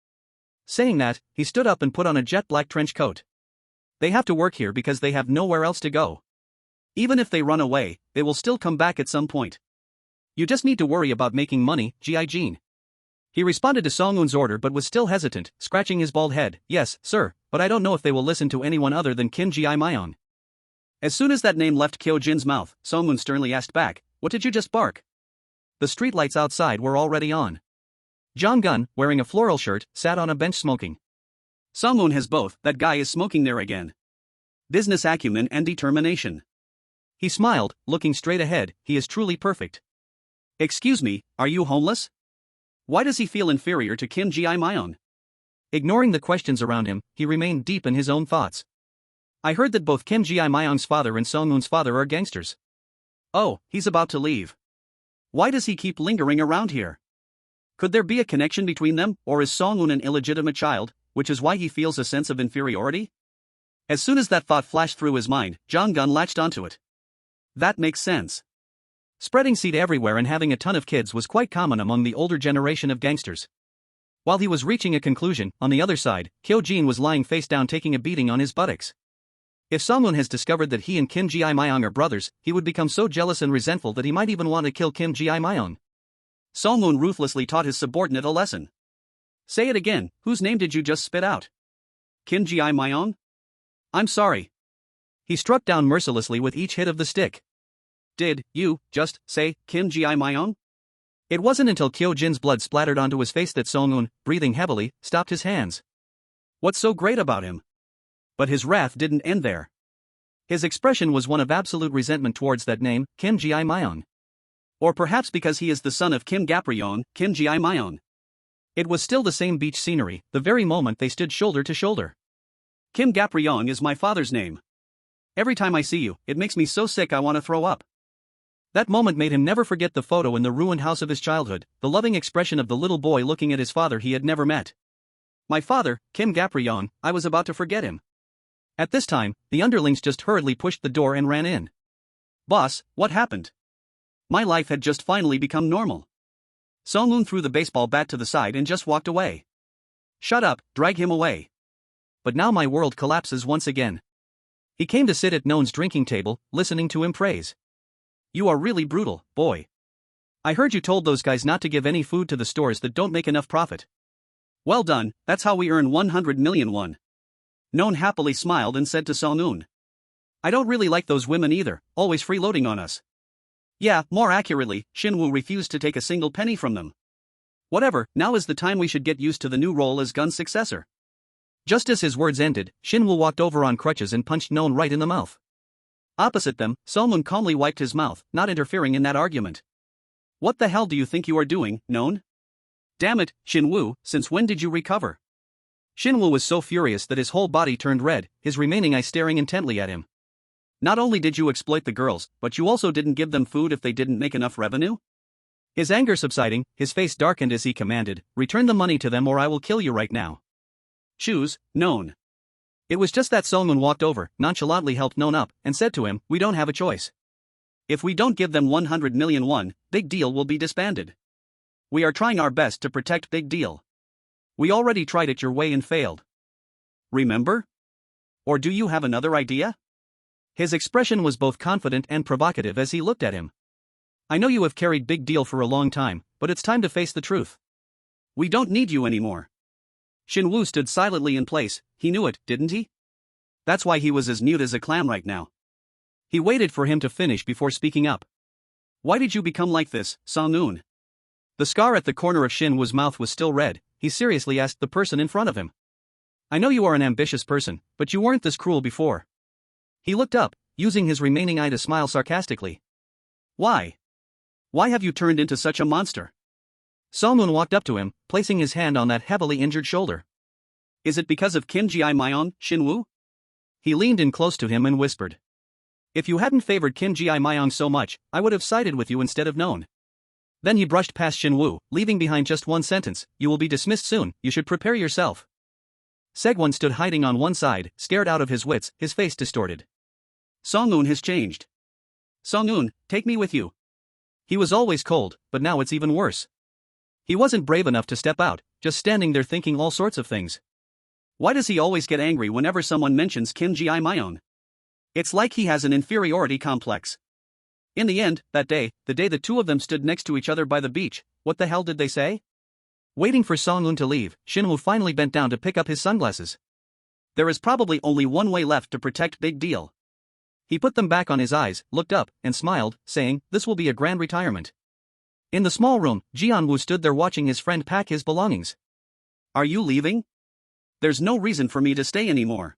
Saying that, he stood up and put on a jet black trench coat. They have to work here because they have nowhere else to go. Even if they run away, they will still come back at some point. You just need to worry about making money, G.I. Jean. He responded to Song-un's order but was still hesitant, scratching his bald head. Yes, sir, but I don't know if they will listen to anyone other than Kim Ji Myeon. As soon as that name left Kyo Jin's mouth, Song-un sternly asked back, what did you just bark? The streetlights outside were already on. Jong-gun, wearing a floral shirt, sat on a bench smoking. Song-un has both, that guy is smoking there again. Business acumen and determination. He smiled, looking straight ahead, he is truly perfect. Excuse me, are you homeless? Why does he feel inferior to Kim Ji Myeon? Ignoring the questions around him, he remained deep in his own thoughts. I heard that both Kim Ji Myeon's father and Song-un's father are gangsters. Oh, he's about to leave. Why does he keep lingering around here? Could there be a connection between them, or is Song-un an illegitimate child, which is why he feels a sense of inferiority? As soon as that thought flashed through his mind, Jong-gun latched onto it. That makes sense. Spreading seed everywhere and having a ton of kids was quite common among the older generation of gangsters. While he was reaching a conclusion, on the other side, Kyo Jin was lying face down taking a beating on his buttocks. If Song-un has discovered that he and Kim Ji Myeon are brothers, he would become so jealous and resentful that he might even want to kill Kim Ji Myeon. Song-un ruthlessly taught his subordinate a lesson. Say it again, whose name did you just spit out? Kim Ji Myeon? I'm sorry. He struck down mercilessly with each hit of the stick. Did you just say Kim Ji Myeon? It wasn't until Kyo Jin's blood splattered onto his face that Song-un, breathing heavily, stopped his hands. What's so great about him? But his wrath didn't end there. His expression was one of absolute resentment towards that name, Kim Ji Myeon. Or perhaps because he is the son of Kim Gapryeon, Kim Ji Myeon. It was still the same beach scenery, the very moment they stood shoulder to shoulder. Kim Gapryeon is my father's name. Every time I see you, it makes me so sick I want to throw up. That moment made him never forget the photo in the ruined house of his childhood, the loving expression of the little boy looking at his father he had never met. My father, Kim Gaprion, I was about to forget him. At this time, the underlings just hurriedly pushed the door and ran in. Boss, what happened? My life had just finally become normal. Song-un threw the baseball bat to the side and just walked away. Shut up, drag him away. But now my world collapses once again. He came to sit at Noon's drinking table, listening to him praise. You are really brutal, boy. I heard you told those guys not to give any food to the stores that don't make enough profit. Well done, that's how we earn 100 million won. Noon happily smiled and said to Song-un. I don't really like those women either, always freeloading on us. Yeah, more accurately, Shin-woo refused to take a single penny from them. Whatever, now is the time we should get used to the new role as Gun's successor. Just as his words ended, Shin-woo walked over on crutches and punched Noon right in the mouth. Opposite them, Song-un calmly wiped his mouth, not interfering in that argument. What the hell do you think you are doing, Noon? Damn it, Shin-woo, since when did you recover? Shin-woo was so furious that his whole body turned red, his remaining eyes staring intently at him. Not only did you exploit the girls, but you also didn't give them food if they didn't make enough revenue? His anger subsiding, his face darkened as he commanded, return the money to them or I will kill you right now. Choose, Noon. It was just that Song-un walked over, nonchalantly helped Noon up, and said to him, we don't have a choice. If we don't give them 100 million won, Big Deal will be disbanded. We are trying our best to protect Big Deal. We already tried it your way and failed. Remember? Or do you have another idea? His expression was both confident and provocative as he looked at him. I know you have carried Big Deal for a long time, but it's time to face the truth. We don't need you anymore. Shin-woo stood silently in place, he knew it, didn't he? That's why he was as mute as a clam right now. He waited for him to finish before speaking up. Why did you become like this, Song-un? The scar at the corner of Shin-woo's mouth was still red, he seriously asked the person in front of him. I know you are an ambitious person, but you weren't this cruel before. He looked up, using his remaining eye to smile sarcastically. Why? Why have you turned into such a monster? Song-un walked up to him, placing his hand on that heavily injured shoulder. Is it because of Kim Ji-myung, Shin-woo? He leaned in close to him and whispered. If you hadn't favored Kim Ji-myung so much, I would have sided with you instead of Noon. Then he brushed past Shin-woo, leaving behind just one sentence, you will be dismissed soon, you should prepare yourself. Segwon stood hiding on one side, scared out of his wits, his face distorted. Song-un has changed. Song-un, take me with you. He was always cold, but now it's even worse. He wasn't brave enough to step out, just standing there thinking all sorts of things. Why does he always get angry whenever someone mentions Kim Ji-myung? It's like he has an inferiority complex. In the end, that day, the day the two of them stood next to each other by the beach, what the hell did they say? Waiting for Song-un to leave, Shin-woo finally bent down to pick up his sunglasses. There is probably only one way left to protect Big Deal. He put them back on his eyes, looked up, and smiled, saying, this will be a grand retirement. In the small room, Ji-woo stood there watching his friend pack his belongings. Are you leaving? There's no reason for me to stay anymore.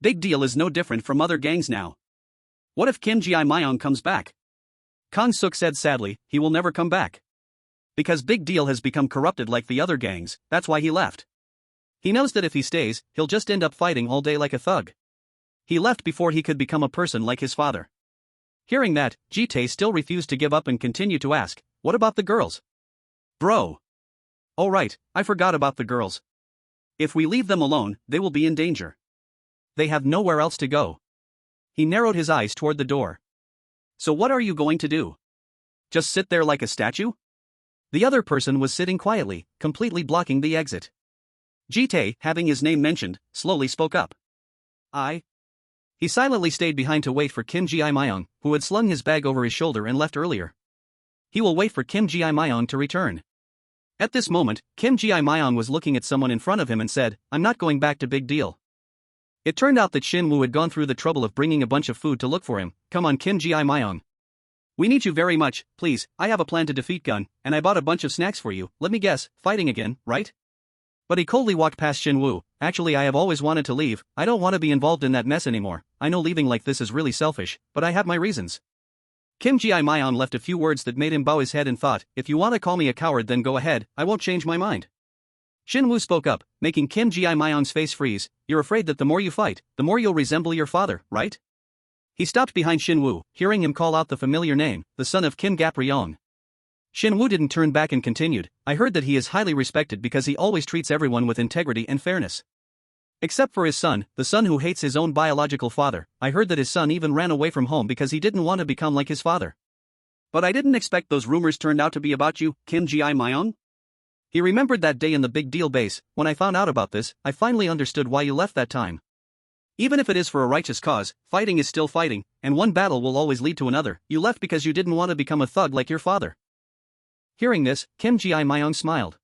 Big Deal is no different from other gangs now. What if Kim Ji-myung comes back? Hyung-seok said sadly, he will never come back. Because Big Deal has become corrupted like the other gangs, that's why he left. He knows that if he stays, he'll just end up fighting all day like a thug. He left before he could become a person like his father. Hearing that, Ji-tae still refused to give up and continued to ask, what about the girls? Bro. Oh right, I forgot about the girls. If we leave them alone, they will be in danger. They have nowhere else to go. He narrowed his eyes toward the door. So what are you going to do? Just sit there like a statue? The other person was sitting quietly, completely blocking the exit. Ji-tae, having his name mentioned, slowly spoke up. He silently stayed behind to wait for Kim Ji-myung, who had slung his bag over his shoulder and left earlier. He will wait for Kim Ji-myung to return. At this moment, Kim Ji-myung was looking at someone in front of him and said, I'm not going back to Big Deal. It turned out that Shin-woo had gone through the trouble of bringing a bunch of food to look for him. Come on Kim Ji-myung. We need you very much, please, I have a plan to defeat Gun, and I bought a bunch of snacks for you, let me guess, fighting again, right? But he coldly walked past Shin-woo, actually I have always wanted to leave, I don't want to be involved in that mess anymore, I know leaving like this is really selfish, but I have my reasons. Kim Ji-myung left a few words that made him bow his head and thought, if you want to call me a coward then go ahead, I won't change my mind. Shin-woo spoke up, making Kim Ji-myung's face freeze, you're afraid that the more you fight, the more you'll resemble your father, right? He stopped behind Shin-woo, hearing him call out the familiar name, the son of Kim Gaprion. Shin-woo didn't turn back and continued, I heard that he is highly respected because he always treats everyone with integrity and fairness. Except for his son, the son who hates his own biological father. I heard that his son even ran away from home because he didn't want to become like his father. But I didn't expect those rumors turned out to be about you, Kim Ji-myung. He remembered that day in the Big Deal base. When I found out about this, I finally understood why you left that time. Even if it is for a righteous cause, fighting is still fighting, and one battle will always lead to another. You left because you didn't want to become a thug like your father. Hearing this, Kim Ji-myung smiled.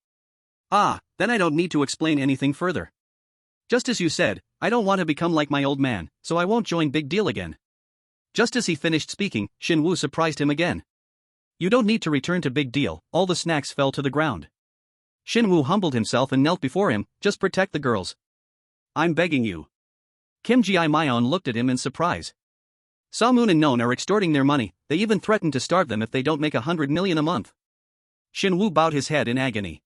Ah, then I don't need to explain anything further. Just as you said, I don't want to become like my old man, so I won't join Big Deal again. Just as he finished speaking, Shin-woo surprised him again. You don't need to return to Big Deal. All the snacks fell to the ground. Shin-woo humbled himself and knelt before him. Just protect the girls. I'm begging you. Kim Ji-myung looked at him in surprise. Song-moon and Non are extorting their money. They even threatened to starve them if they don't make 100 million a month. Shin-woo bowed his head in agony.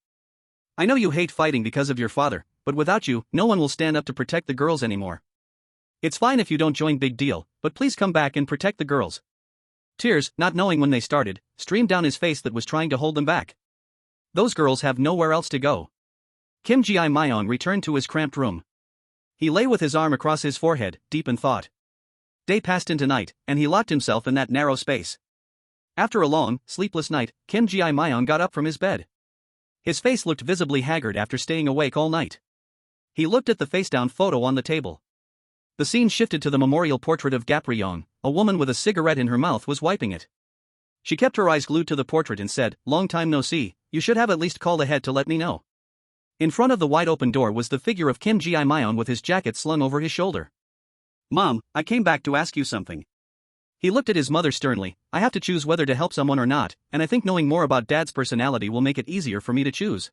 I know you hate fighting because of your father, but without you, no one will stand up to protect the girls anymore. It's fine if you don't join Big Deal, but please come back and protect the girls. Tears, not knowing when they started, streamed down his face that was trying to hold them back. Those girls have nowhere else to go. Kim Ji-myung returned to his cramped room. He lay with his arm across his forehead, deep in thought. Day passed into night, and he locked himself in that narrow space. After a long, sleepless night, Kim Ji-myung got up from his bed. His face looked visibly haggard after staying awake all night. He looked at the face-down photo on the table. The scene shifted to the memorial portrait of Gap-ryong. A woman with a cigarette in her mouth was wiping it. She kept her eyes glued to the portrait and said, "Long time no see, you should have at least called ahead to let me know." In front of the wide-open door was the figure of Kim Ji-myung with his jacket slung over his shoulder. Mom, I came back to ask you something. He looked at his mother sternly. I have to choose whether to help someone or not, and I think knowing more about Dad's personality will make it easier for me to choose.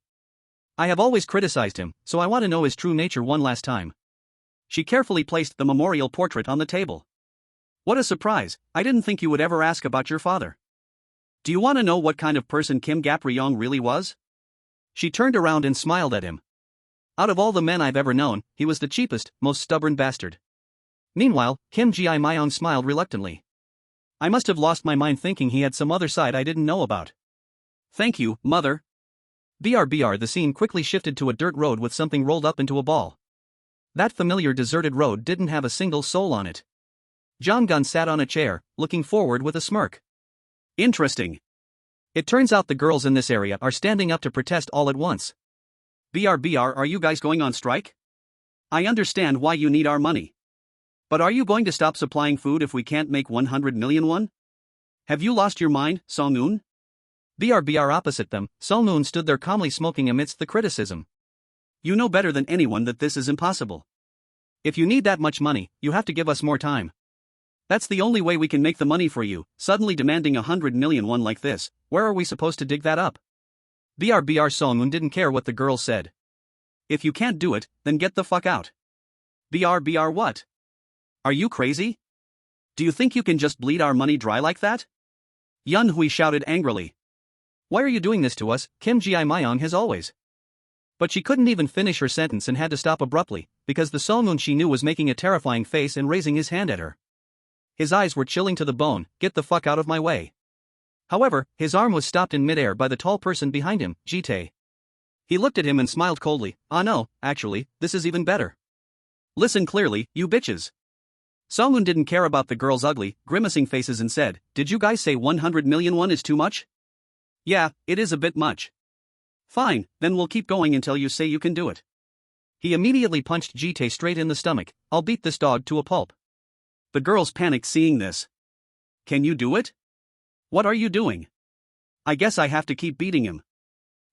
I have always criticized him, so I want to know his true nature one last time. She carefully placed the memorial portrait on the table. What a surprise, I didn't think you would ever ask about your father. Do you want to know what kind of person Kim Gap-ryong really was? She turned around and smiled at him. Out of all the men I've ever known, he was the cheapest, most stubborn bastard. Meanwhile, Kim Ji-myung smiled reluctantly. I must have lost my mind thinking he had some other side I didn't know about. Thank you, mother. BRBR. The scene quickly shifted to a dirt road with something rolled up into a ball. That familiar deserted road didn't have a single soul on it. Jong-gun sat on a chair, looking forward with a smirk. Interesting. It turns out the girls in this area are standing up to protest all at once. BRBR. Are you guys going on strike? I understand why you need our money. But are you going to stop supplying food if we can't make 100 million won? Have you lost your mind, Song-moon? BRBR. Opposite them, Song-moon stood there calmly smoking amidst the criticism. You know better than anyone that this is impossible. If you need that much money, you have to give us more time. That's the only way we can make the money for you. Suddenly demanding 100 million won like this, where are we supposed to dig that up? BRBR. Song-moon didn't care what the girls said. If you can't do it, then get the fuck out. BRBR. What? Are you crazy? Do you think you can just bleed our money dry like that? Yun-hui shouted angrily. Why are you doing this to us? Kim Ji-myung has always. But she couldn't even finish her sentence and had to stop abruptly, because the Song-moon she knew was making a terrifying face and raising his hand at her. His eyes were chilling to the bone. Get the fuck out of my way. However, his arm was stopped in midair by the tall person behind him, Ji-tae. He looked at him and smiled coldly. Ah no, actually, this is even better. Listen clearly, you bitches. Song-moon didn't care about the girls' ugly, grimacing faces and said, did you guys say 100 million won is too much? Yeah, it is a bit much. Fine, then we'll keep going until you say you can do it. He immediately punched Ji-tae straight in the stomach. I'll beat this dog to a pulp. The girls panicked seeing this. Can you do it? What are you doing? I guess I have to keep beating him.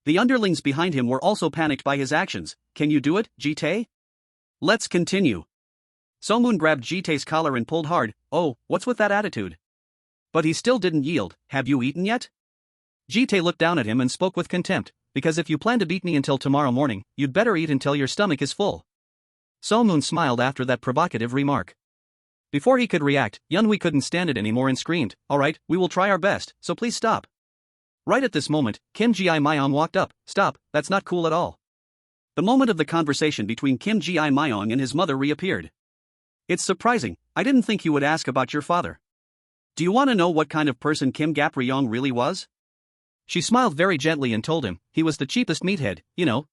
The underlings behind him were also panicked by his actions. Can you do it, Ji-tae? Let's continue. Song-moon grabbed Ji-tae's collar and pulled hard. Oh, what's with that attitude? But he still didn't yield. Have you eaten yet? Ji-tae looked down at him and spoke with contempt. Because if you plan to beat me until tomorrow morning, you'd better eat until your stomach is full. Song-moon smiled after that provocative remark. Before he could react, Yun-hui couldn't stand it anymore and screamed, alright, we will try our best, so please stop. Right at this moment, Kim Ji-myung walked up. Stop, that's not cool at all. The moment of the conversation between Kim Ji-myung and his mother reappeared. It's surprising, I didn't think you would ask about your father. Do you want to know what kind of person Kim Gap-ryong really was? She smiled very gently and told him, he was the cheapest meathead, you know.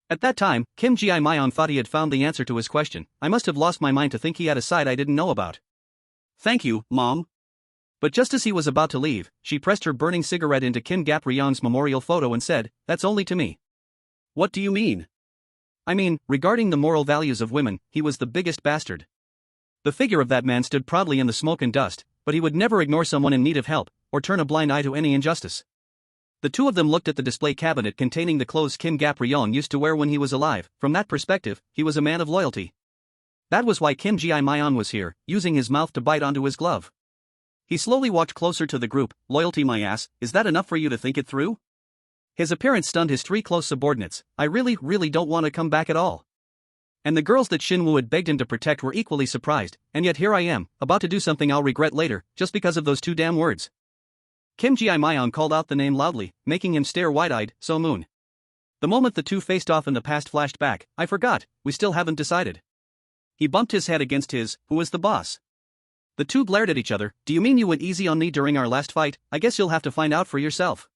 At that time, Kim Ji-myung thought he had found the answer to his question. I must have lost my mind to think he had a side I didn't know about. Thank you, Mom. But just as he was about to leave, she pressed her burning cigarette into Kim Gap-ryung's memorial photo and said, that's only to me. What do you mean? I mean, regarding the moral values of women, he was the biggest bastard. The figure of that man stood proudly in the smoke and dust, but he would never ignore someone in need of help, or turn a blind eye to any injustice. The two of them looked at the display cabinet containing the clothes Kim Gap-ryung used to wear when he was alive. From that perspective, he was a man of loyalty. That was why Kim Ji-myung was here, using his mouth to bite onto his glove. He slowly walked closer to the group. Loyalty, my ass, is that enough for you to think it through? His appearance stunned his three close subordinates. I really don't want to come back at all. And the girls that Shinwoo had begged him to protect were equally surprised, and yet here I am, about to do something I'll regret later, just because of those two damn words. Kim Ji-myung called out the name loudly, making him stare wide-eyed. So-moon. The moment the two faced off and the past flashed back, I forgot, we still haven't decided. He bumped his head against his, who was the boss. The two glared at each other. Do you mean you went easy on me during our last fight? I guess you'll have to find out for yourself.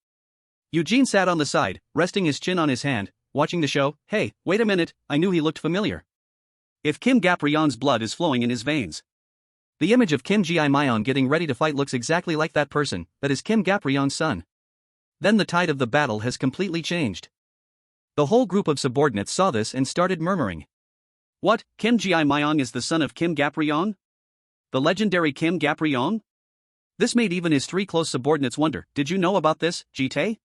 Eugene sat on the side, resting his chin on his hand, watching the show. Hey, wait a minute, I knew he looked familiar. If Kim Gap-ryung's blood is flowing in his veins. The image of Kim Ji-myung getting ready to fight looks exactly like that person, that is Kim Gap-ryung's son. Then the tide of the battle has completely changed. The whole group of subordinates saw this and started murmuring. What, Kim Ji-myung is the son of Kim Gap-ryung? The legendary Kim Gap-ryung? This made even his three close subordinates wonder, did you know about this, Ji-tae?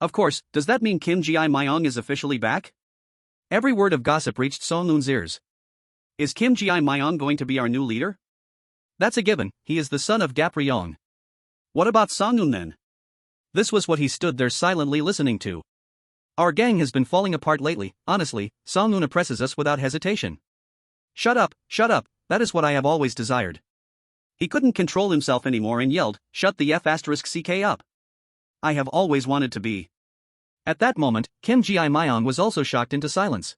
Of course, does that mean Kim Ji-myung is officially back? Every word of gossip reached Song-noon's ears. Is Kim Ji-myung going to be our new leader? That's a given, he is the son of Gap-ryung. What about Song-noon then? This was what he stood there silently listening to. Our gang has been falling apart lately, honestly, Song-noon oppresses us without hesitation. Shut up, that is what I have always desired. He couldn't control himself anymore and yelled, shut the F***ck up. I have always wanted to be. At that moment, Kim Ji-myung was also shocked into silence.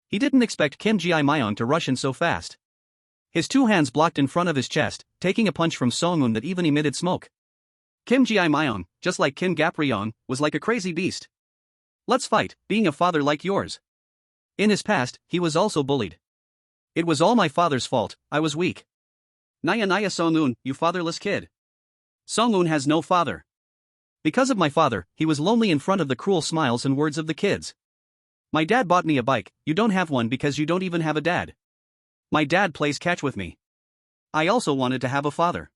He didn't expect Kim Ji-myung to rush in so fast. His two hands blocked in front of his chest, taking a punch from Song-noon that even emitted smoke. Kim Ji-myung, just like Kim Gap-ryung, was like a crazy beast. Let's fight, being a father like yours. In his past, he was also bullied. It was all my father's fault, I was weak. Naya Song-noon, you fatherless kid. Song-noon has no father. Because of my father, he was lonely in front of the cruel smiles and words of the kids. My dad bought me a bike, you don't have one because you don't even have a dad. My dad plays catch with me. I also wanted to have a father.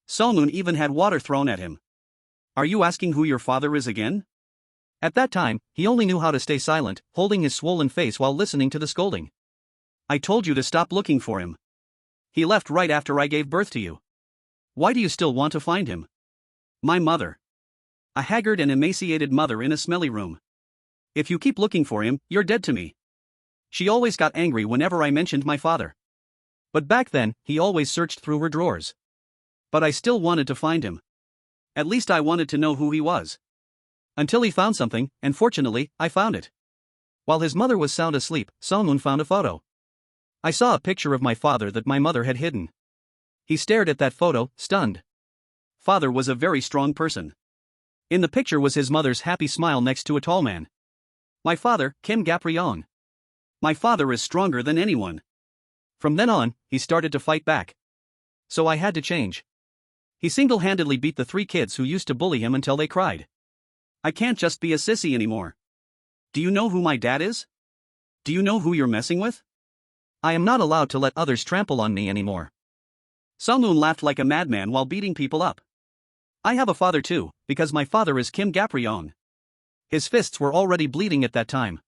Song-noon even had water thrown at him. Are you asking who your father is again? At that time, he only knew how to stay silent, holding his swollen face while listening to the scolding. I told you to stop looking for him. He left right after I gave birth to you. Why do you still want to find him? My mother. A haggard and emaciated mother in a smelly room. If you keep looking for him, you're dead to me. She always got angry whenever I mentioned my father. But back then, he always searched through her drawers. But I still wanted to find him. At least I wanted to know who he was. Until he found something, and fortunately, I found it. While his mother was sound asleep, Song-noon found a photo. I saw a picture of my father that my mother had hidden. He stared at that photo, stunned. Father was a very strong person. In the picture was his mother's happy smile next to a tall man. My father, Kim Gap-ryung. My father is stronger than anyone. From then on, he started to fight back. So I had to change. He single-handedly beat the three kids who used to bully him until they cried. I can't just be a sissy anymore. Do you know who my dad is? Do you know who you're messing with? I am not allowed to let others trample on me anymore. Song-noon laughed like a madman while beating people up. I have a father too, because my father is Kim Gap-ryung. His fists were already bleeding at that time.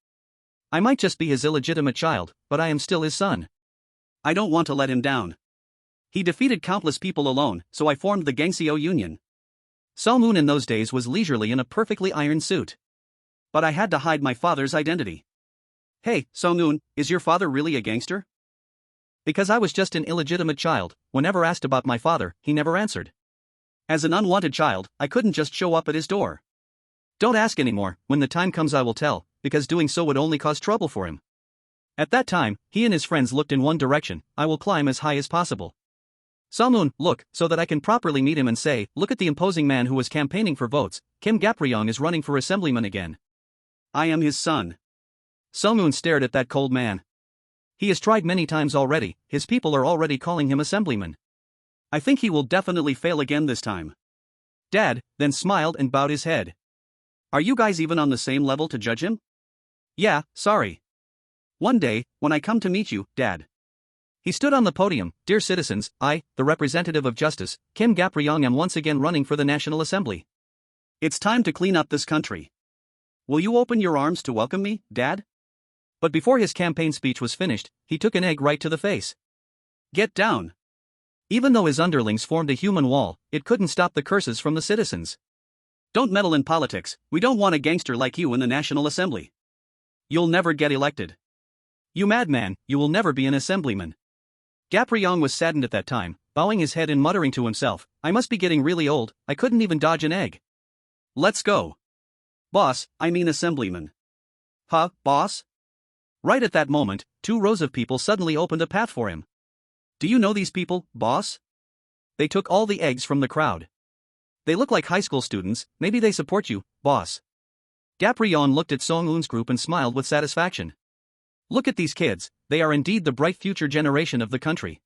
I might just be his illegitimate child, but I am still his son. I don't want to let him down. He defeated countless people alone, so I formed the Gangseo Union. Song-noon in those days was leisurely in a perfectly ironed suit. But I had to hide my father's identity. Hey, Song-noon, is your father really a gangster? Because I was just an illegitimate child, whenever asked about my father, he never answered. As an unwanted child, I couldn't just show up at his door. Don't ask anymore, when the time comes I will tell, because doing so would only cause trouble for him. At that time, he and his friends looked in one direction, I will climb as high as possible. Songmoon, look, so that I can properly meet him and say, look at the imposing man who was campaigning for votes, Kim Gapryong is running for assemblyman again. I am his son. Songmoon stared at that cold man. He has tried many times already, his people are already calling him assemblyman. I think he will definitely fail again this time. Dad then smiled and bowed his head. Are you guys even on the same level to judge him? Yeah, sorry. One day, when I come to meet you, Dad. He stood on the podium. Dear citizens, I, the representative of justice, Kim Gapryong, am once again running for the National Assembly. It's time to clean up this country. Will you open your arms to welcome me, Dad? But before his campaign speech was finished, he took an egg right to the face. Get down. Even though his underlings formed a human wall, it couldn't stop the curses from the citizens. Don't meddle in politics, we don't want a gangster like you in the National Assembly. You'll never get elected. You madman, you will never be an assemblyman. Gapryong was saddened at that time, bowing his head and muttering to himself, I must be getting really old, I couldn't even dodge an egg. Let's go. Boss, I mean assemblyman. Huh, boss? Right at that moment, 2 rows of people suddenly opened a path for him. Do you know these people, boss? They took all the eggs from the crowd. They look like high school students, maybe they support you, boss. Gapryong looked at Songmoon's group and smiled with satisfaction. Look at these kids, they are indeed the bright future generation of the country.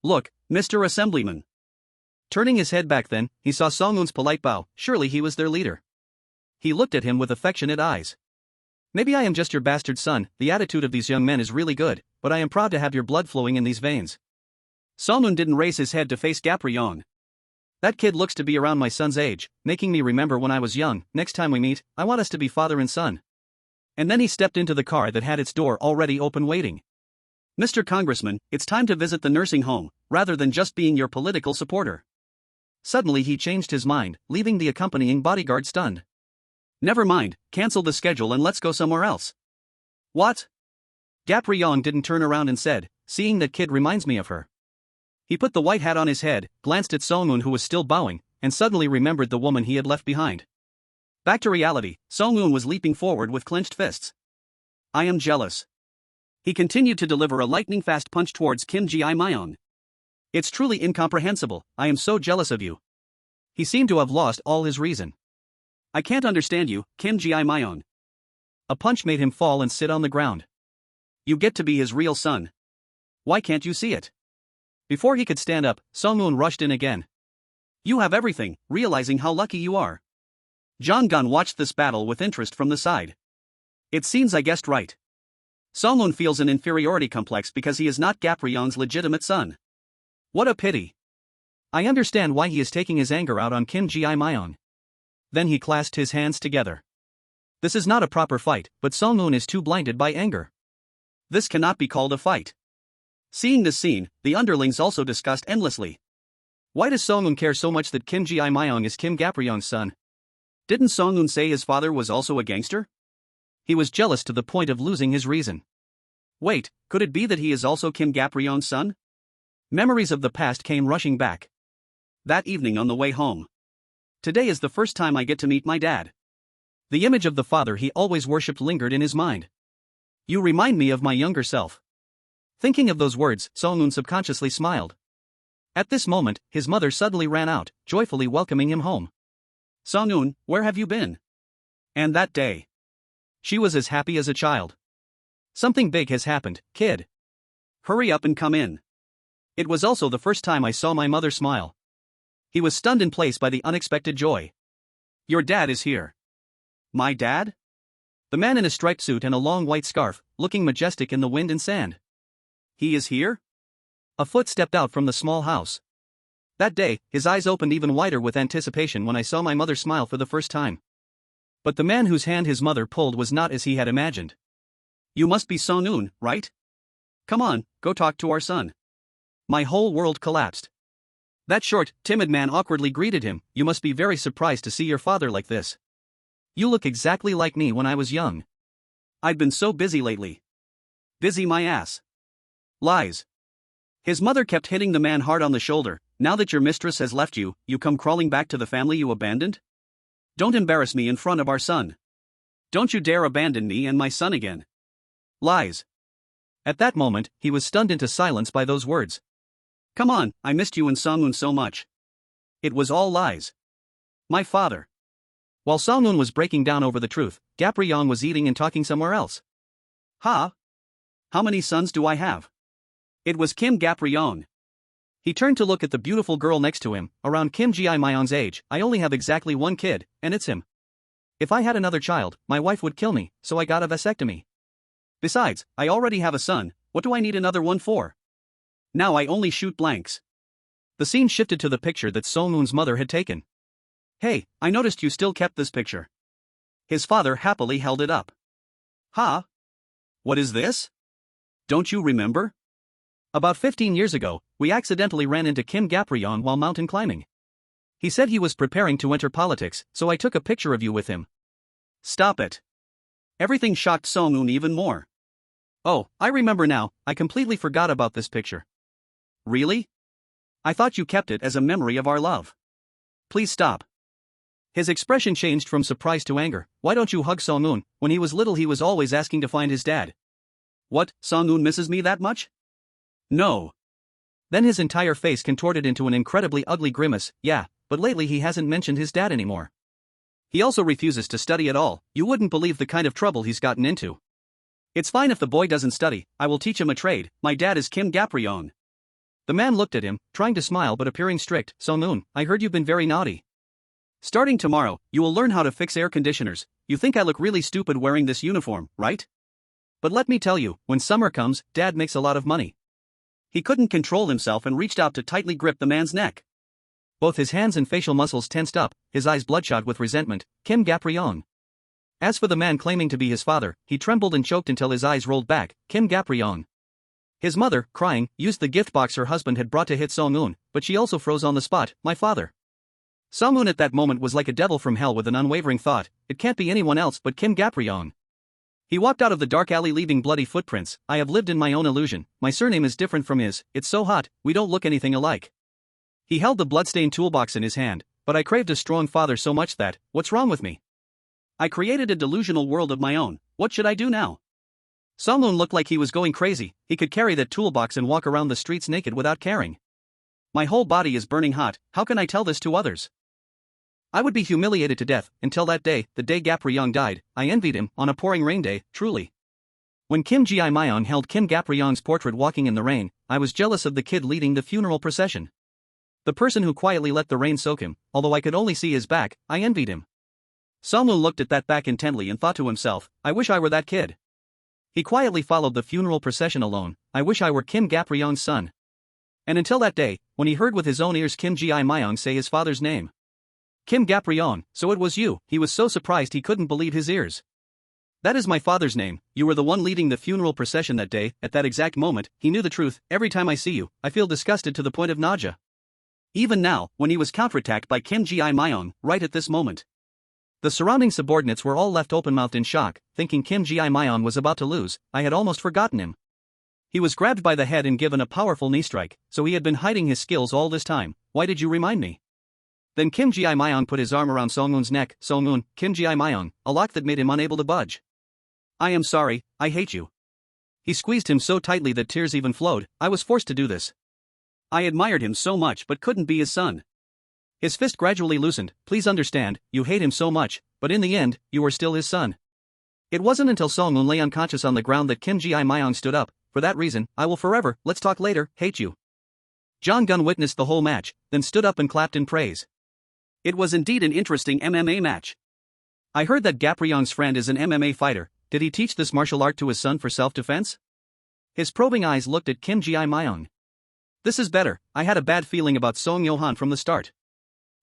Look, Mr. Assemblyman. Turning his head back then, he saw Songmoon's polite bow, surely he was their leader. He looked at him with affectionate eyes. Maybe I am just your bastard son, the attitude of these young men is really good, but I am proud to have your blood flowing in these veins. Songmoon didn't raise his head to face Gapryong. That kid looks to be around my son's age, making me remember when I was young. Next time we meet, I want us to be father and son. And then he stepped into the car that had its door already open waiting. Mr. Congressman, it's time to visit the nursing home, rather than just being your political supporter. Suddenly he changed his mind, leaving the accompanying bodyguard stunned. Never mind, cancel the schedule and let's go somewhere else. What? Gapryong didn't turn around and said, seeing that kid reminds me of her. He put the white hat on his head, glanced at Songmoon who was still bowing, and suddenly remembered the woman he had left behind. Back to reality, Songmoon was leaping forward with clenched fists. I am jealous. He continued to deliver a lightning-fast punch towards Kim Ji-myung. It's truly incomprehensible, I am so jealous of you. He seemed to have lost all his reason. I can't understand you, Kim Ji-myung. A punch made him fall and sit on the ground. You get to be his real son. Why can't you see it? Before he could stand up, Songmoon rushed in again. You have everything, realizing how lucky you are. Jong-gun watched this battle with interest from the side. It seems I guessed right. Songmoon feels an inferiority complex because he is not Gapryong's legitimate son. What a pity. I understand why he is taking his anger out on Kim Ji-myung. Then he clasped his hands together. This is not a proper fight, but Songmoon is too blinded by anger. This cannot be called a fight. Seeing this scene, the underlings also discussed endlessly. Why does Songmoon care so much that Kim Ji-myung is Kim Gapryong's son? Didn't Songmoon say his father was also a gangster? He was jealous to the point of losing his reason. Wait, could it be that he is also Kim Gapryong's son? Memories of the past came rushing back. That evening on the way home. Today is the first time I get to meet my dad. The image of the father he always worshipped lingered in his mind. You remind me of my younger self. Thinking of those words, Songmoon subconsciously smiled. At this moment, his mother suddenly ran out, joyfully welcoming him home. Songmoon, where have you been? And that day. She was as happy as a child. Something big has happened, kid. Hurry up and come in. It was also the first time I saw my mother smile. He was stunned in place by the unexpected joy. Your dad is here. My dad? The man in a striped suit and a long white scarf, looking majestic in the wind and sand. He is here? A foot stepped out from the small house. That day, his eyes opened even wider with anticipation when I saw my mother smile for the first time. But the man whose hand his mother pulled was not as he had imagined. You must be Songmoon, right? Come on, go talk to our son. My whole world collapsed. That short, timid man awkwardly greeted him. You must be very surprised to see your father like this. You look exactly like me when I was young. I've been so busy lately. Busy my ass. Lies. His mother kept hitting the man hard on the shoulder. Now that your mistress has left you, you come crawling back to the family you abandoned? Don't embarrass me in front of our son. Don't you dare abandon me and my son again. Lies. At that moment, he was stunned into silence by those words. Come on, I missed you and Song-un so much. It was all lies. My father. While Song-un was breaking down over the truth, Gap-ryong was eating and talking somewhere else. Ha? How many sons do I have? It was Kim Gap-ryong. He turned to look at the beautiful girl next to him, around Kim Ji-myong's age. I only have exactly one kid, and it's him. If I had another child, my wife would kill me, so I got a vasectomy. Besides, I already have a son, what do I need another one for? Now I only shoot blanks. The scene shifted to the picture that Song-un's mother had taken. Hey, I noticed you still kept this picture. His father happily held it up. Ha? What is this? Don't you remember? About 15 years ago, we accidentally ran into Kim Gap-ryong while mountain climbing. He said he was preparing to enter politics, so I took a picture of you with him. Stop it. Everything shocked Song-un even more. Oh, I remember now, I completely forgot about this picture. Really? I thought you kept it as a memory of our love. Please stop. His expression changed from surprise to anger. Why don't you hug Song-un? When he was little he was always asking to find his dad. What, Song-un misses me that much? No. Then his entire face contorted into an incredibly ugly grimace. Yeah, but lately he hasn't mentioned his dad anymore. He also refuses to study at all. You wouldn't believe the kind of trouble he's gotten into. It's fine if the boy doesn't study, I will teach him a trade. My dad is Kim Gap-ryong. The man looked at him, trying to smile but appearing strict. Song-un, I heard you've been very naughty. Starting tomorrow, you will learn how to fix air conditioners. You think I look really stupid wearing this uniform, right? But let me tell you, when summer comes, Dad makes a lot of money. He couldn't control himself and reached out to tightly grip the man's neck. Both his hands and facial muscles tensed up, his eyes bloodshot with resentment. Kim Gap-ryong. As for the man claiming to be his father, he trembled and choked until his eyes rolled back. Kim Gap-ryong. His mother, crying, used the gift box her husband had brought to hit Song-un, but she also froze on the spot. My father. Song-un at that moment was like a devil from hell with an unwavering thought, it can't be anyone else but Kim Gap-ryong. He walked out of the dark alley leaving bloody footprints. I have lived in my own illusion, my surname is different from his, it's so hot, we don't look anything alike. He held the bloodstained toolbox in his hand, but I craved a strong father so much that, what's wrong with me? I created a delusional world of my own, what should I do now? Song-un looked like he was going crazy, he could carry that toolbox and walk around the streets naked without caring. My whole body is burning hot, how can I tell this to others? I would be humiliated to death. Until that day, the day Gap-ryong died, I envied him, on a pouring rain day, truly. When Kim Ji-myong held Kim Gap-ryong's portrait walking in the rain, I was jealous of the kid leading the funeral procession. The person who quietly let the rain soak him, although I could only see his back, I envied him. Song-un looked at that back intently and thought to himself, I wish I were that kid. He quietly followed the funeral procession alone. I wish I were Kim Gap-ryong's son. And until that day, when he heard with his own ears Kim Ji-myong say his father's name. Kim Gap-ryong, so it was you. He was so surprised he couldn't believe his ears. That is my father's name. You were the one leading the funeral procession that day. At that exact moment, he knew the truth. Every time I see you, I feel disgusted to the point of nausea. Even now, when he was counterattacked by Kim Ji-myong, right at this moment. The surrounding subordinates were all left open-mouthed in shock, thinking Kim Ji-myong was about to lose. I had almost forgotten him. He was grabbed by the head and given a powerful knee strike, so he had been hiding his skills all this time. Why did you remind me? Then Kim Ji-myong put his arm around Song-un's neck. Song-un, Kim Ji-myong, a lock that made him unable to budge. I am sorry, I hate you. He squeezed him so tightly that tears even flowed. I was forced to do this. I admired him so much but couldn't be his son. His fist gradually loosened. Please understand, you hate him so much, but in the end, you are still his son. It wasn't until Song-un lay unconscious on the ground that Kim Ji-myong stood up. For that reason, I will forever, let's talk later, hate you. Jong-gun witnessed the whole match, then stood up and clapped in praise. It was indeed an interesting MMA match. I heard that Gap-ryong's friend is an MMA fighter. Did he teach this martial art to his son for self-defense? His probing eyes looked at Kim Ji-myong. This is better. I had a bad feeling about Song Yo-han from the start.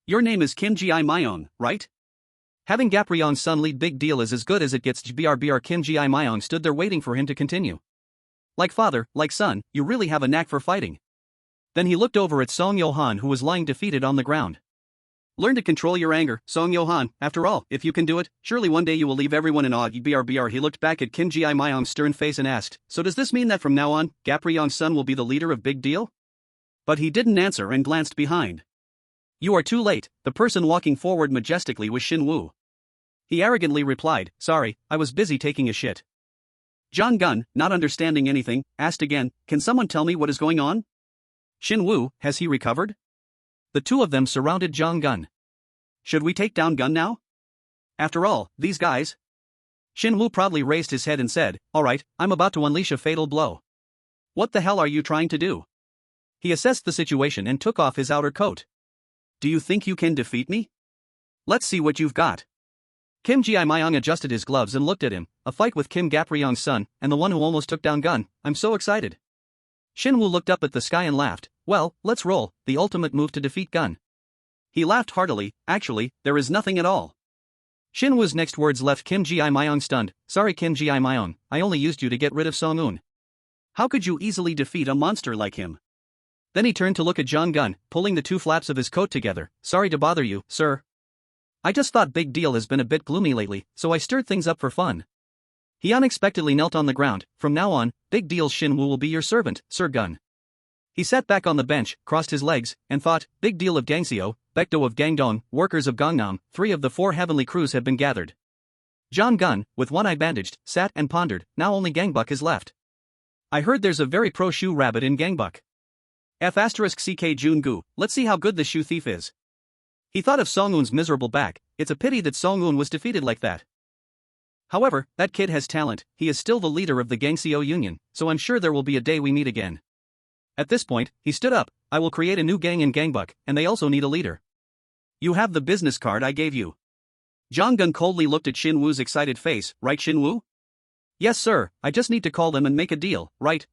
Your name is Kim Ji-myong, right? Having Gap-ryong's son lead big deal is as good as it gets. BRBR Kim Ji-myong stood there waiting for him to continue. Like father, like son, you really have a knack for fighting. Then he looked over at Song Yo-han who was lying defeated on the ground. Learn to control your anger, Song Yo-han. After all, if you can do it, surely one day you will leave everyone in awe. BRBR. He looked back at Kim Ji-myong's stern face and asked, so does this mean that from now on, Gap-ryong's son will be the leader of Big Deal? But he didn't answer and glanced behind. You are too late. The person walking forward majestically was Shin Woo. He arrogantly replied, sorry, I was busy taking a shit. Jong-gun, not understanding anything, asked again, can someone tell me what is going on? Shin-woo, has he recovered? The two of them surrounded Jong-gun. Should we take down Gun now? After all, these guys. Shin-woo proudly raised his head and said, alright, I'm about to unleash a fatal blow. What the hell are you trying to do? He assessed the situation and took off his outer coat. Do you think you can defeat me? Let's see what you've got. Kim Ji-myung adjusted his gloves and looked at him, a fight with Kim Gap-ryung's son, and the one who almost took down Gun. I'm so excited. Shin-woo looked up at the sky and laughed. Well, let's roll, the ultimate move to defeat Gun. He laughed heartily. Actually, there is nothing at all. Shin-woo's next words left Kim Ji-myung stunned. Sorry Kim Ji-myung, I only used you to get rid of Song-un. How could you easily defeat a monster like him? Then he turned to look at Jong-gun, pulling the two flaps of his coat together. Sorry to bother you, sir. I just thought Big Deal has been a bit gloomy lately, so I stirred things up for fun. He unexpectedly knelt on the ground. From now on, Big Deal's Shin-woo will be your servant, Sir Gun. He sat back on the bench, crossed his legs, and thought, Big Deal of Gangseo, Baekdo of Gangdong, workers of Gangnam, 3 of the 4 heavenly crews have been gathered. Jong-gun, with one eye bandaged, sat and pondered. Now only Gangbuk is left. I heard there's a very pro shoe rabbit in Gangbuk. F***ck Jun-gu, let's see how good the shoe thief is. He thought of Song-un's miserable back. It's a pity that Song-un was defeated like that. However, that kid has talent. He is still the leader of the Gangseo Union, so I'm sure there will be a day we meet again. At this point, he stood up. I will create a new gang in Gangbuk, and they also need a leader. You have the business card I gave you. Jong-gun coldly looked at Shin-woo's excited face. Right, Shin-woo? Yes sir, I just need to call them and make a deal. Right.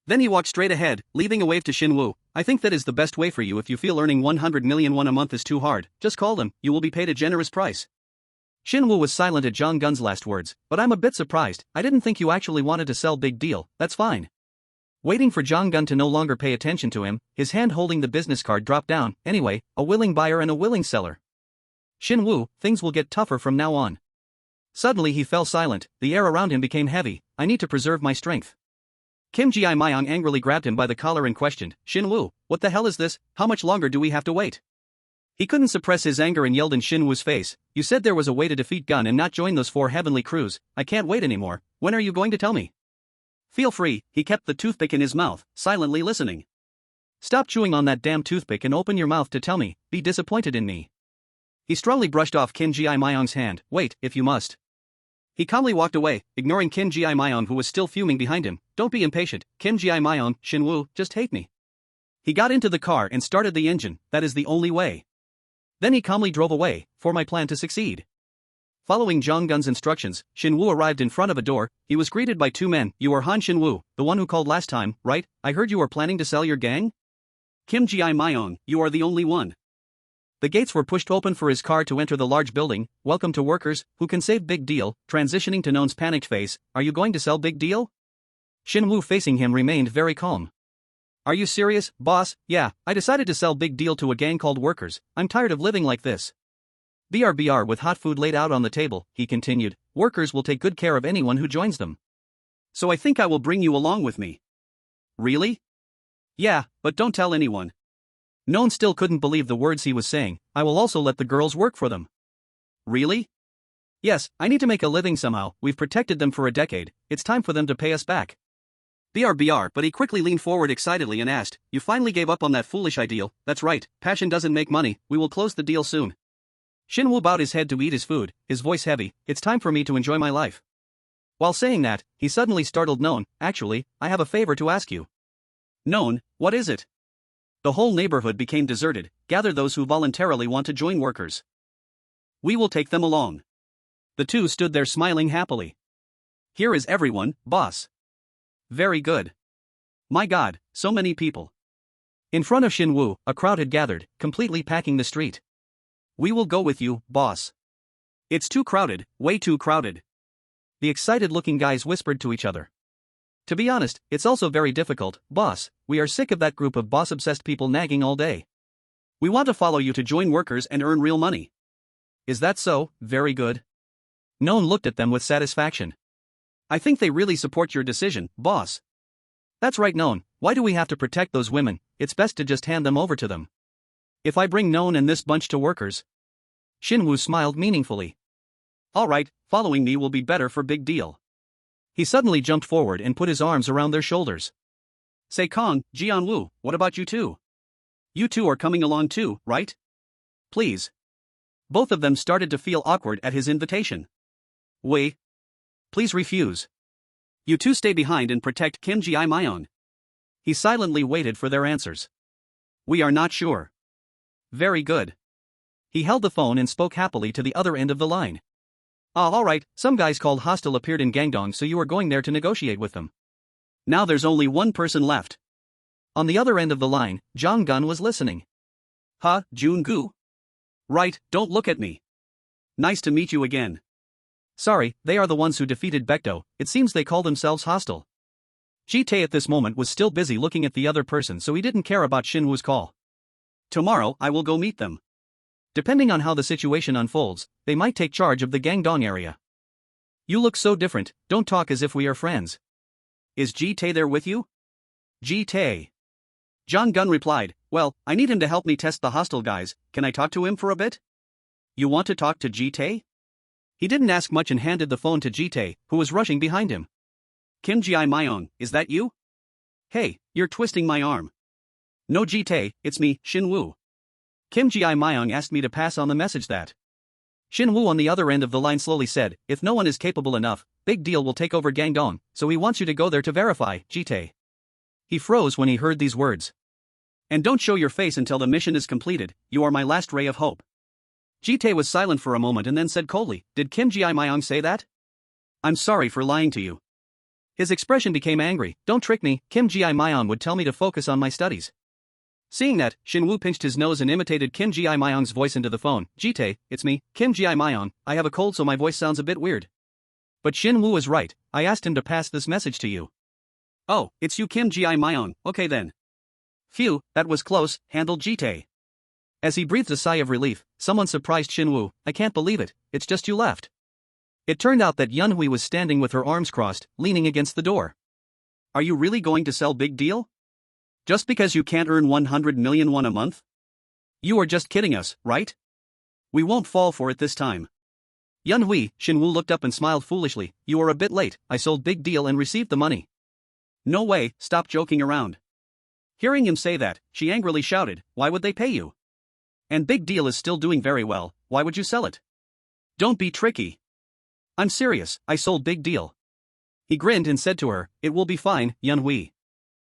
Then he walked straight ahead, leaving a wave to Shin-woo. I think that is the best way for you if you feel earning 100 million won a month is too hard. Just call them, you will be paid a generous price. Shin-woo was silent at Jong-gun's last words. But I'm a bit surprised. I didn't think you actually wanted to sell Big Deal. That's fine. Waiting for Jong-gun to no longer pay attention to him, his hand holding the business card dropped down. Anyway, a willing buyer and a willing seller. Shin-woo, things will get tougher from now on. Suddenly he fell silent. The air around him became heavy. I need to preserve my strength. Kim Ji-myung angrily grabbed him by the collar and questioned, Shin-woo, what the hell is this? How much longer do we have to wait? He couldn't suppress his anger and yelled in Shin-woo's face, you said there was a way to defeat Gun and not join those 4 heavenly crews. I can't wait anymore. When are you going to tell me? Feel free. He kept the toothpick in his mouth, silently listening. Stop chewing on that damn toothpick and open your mouth to tell me. Be disappointed in me. He strongly brushed off Kim Ji-myung's hand. Wait, if you must. He calmly walked away, ignoring Kim Ji-myung who was still fuming behind him. Don't be impatient, Kim Ji-myung, Shin-woo, just hate me. He got into the car and started the engine. That is the only way. Then he calmly drove away, for my plan to succeed. Following Jong-gun's instructions, Shin-woo arrived in front of a door. He was greeted by 2 men. You are Han Shin-woo, the one who called last time, right? I heard you are planning to sell your gang? Kim Ji-myung, you are the only one. The gates were pushed open for his car to enter the large building. Welcome to workers, who can save Big Deal. Transitioning to Noon's panicked face. Are you going to sell Big Deal? Shin-woo facing him remained very calm. Are you serious, boss? Yeah, I decided to sell Big Deal to a gang called Workers. I'm tired of living like this. BRBR with hot food laid out on the table, he continued. Workers will take good care of anyone who joins them. So I think I will bring you along with me. Really? Yeah, but don't tell anyone. Noon still couldn't believe the words he was saying. I will also let the girls work for them. Really? Yes, I need to make a living somehow. We've protected them for a decade. It's time for them to pay us back. BRBR, but he quickly leaned forward excitedly and asked, you finally gave up on that foolish ideal. That's right, passion doesn't make money. We will close the deal soon. Shin-woo bowed his head to eat his food, his voice heavy. It's time for me to enjoy my life. While saying that, he suddenly startled Noon. Actually, I have a favor to ask you. Noon, what is it? The whole neighborhood became deserted. Gather those who voluntarily want to join Workers. We will take them along. The two stood there smiling happily. Here is everyone, boss. Very good. My God, so many people. In front of Shin-woo, a crowd had gathered, completely packing the street. We will go with you, boss. It's too crowded, way too crowded. The excited-looking guys whispered to each other. To be honest, it's also very difficult, boss. We are sick of that group of boss-obsessed people nagging all day. We want to follow you to join Workers and earn real money. Is that so? Very good. Noon looked at them with satisfaction. I think they really support your decision, boss. That's right, Noon. Why do we have to protect those women? It's best to just hand them over to them. If I bring Noon and this bunch to Workers. Shin-woo smiled meaningfully. All right, following me will be better for Big Deal. He suddenly jumped forward and put his arms around their shoulders. Say Kong, Jian-woo, what about you two? You two are coming along too, right? Please. Both of them started to feel awkward at his invitation. Wei. Please refuse. You two stay behind and protect Kim Ji-myeon. He silently waited for their answers. We are not sure. Very good. He held the phone and spoke happily to the other end of the line. Alright, some guys called Hostile appeared in Gangdong, so you are going there to negotiate with them. Now there's only one person left. On the other end of the line, Jong Gun was listening. Jun-gu? Right, don't look at me. Nice to meet you again. Sorry, they are the ones who defeated Baekdo, it seems they call themselves Hostile. Ji-tae at this moment was still busy looking at the other person, so he didn't care about Shin-woo's call. Tomorrow I will go meet them. Depending on how the situation unfolds, they might take charge of the Gangdong area. You look so different, don't talk as if we are friends. Is Ji-tae there with you? Ji-tae. Jong Gun replied, well, I need him to help me test the Hostile guys, can I talk to him for a bit? You want to talk to Ji-tae? He didn't ask much and handed the phone to Ji-tae, who was rushing behind him. Kim Ji-myeon, is that you? Hey, you're twisting my arm. No Ji-tae, it's me, Shin-woo. Kim Ji-myeon asked me to pass on the message that. Shin-woo on the other end of the line slowly said, if no one is capable enough, Big Deal will take over Gangdong, so he wants you to go there to verify, Ji-tae. He froze when he heard these words. And don't show your face until the mission is completed, you are my last ray of hope. Ji-tae was silent for a moment and then said coldly, did Kim Ji-myeon say that? I'm sorry for lying to you. His expression became angry, don't trick me, Kim Ji-myeon would tell me to focus on my studies. Seeing that, Shin-woo pinched his nose and imitated Kim Ji-myeon's voice into the phone, Ji-tae, it's me, Kim Ji-myeon, I have a cold so my voice sounds a bit weird. But Shin-woo was right, I asked him to pass this message to you. Oh, it's you Kim Ji-myeon, okay then. Phew, that was close, handled Ji-tae. As he breathed a sigh of relief, someone surprised Shin-woo, I can't believe it, it's just you left. It turned out that Yun-hui was standing with her arms crossed, leaning against the door. Are you really going to sell Big Deal? Just because you can't earn 100 million won a month? You are just kidding us, right? We won't fall for it this time. Yun-hui, Shin-woo looked up and smiled foolishly, you are a bit late, I sold Big Deal and received the money. No way, stop joking around. Hearing him say that, she angrily shouted, why would they pay you? And Big Deal is still doing very well, why would you sell it? Don't be tricky. I'm serious, I sold Big Deal. He grinned and said to her, it will be fine, Yun-hui.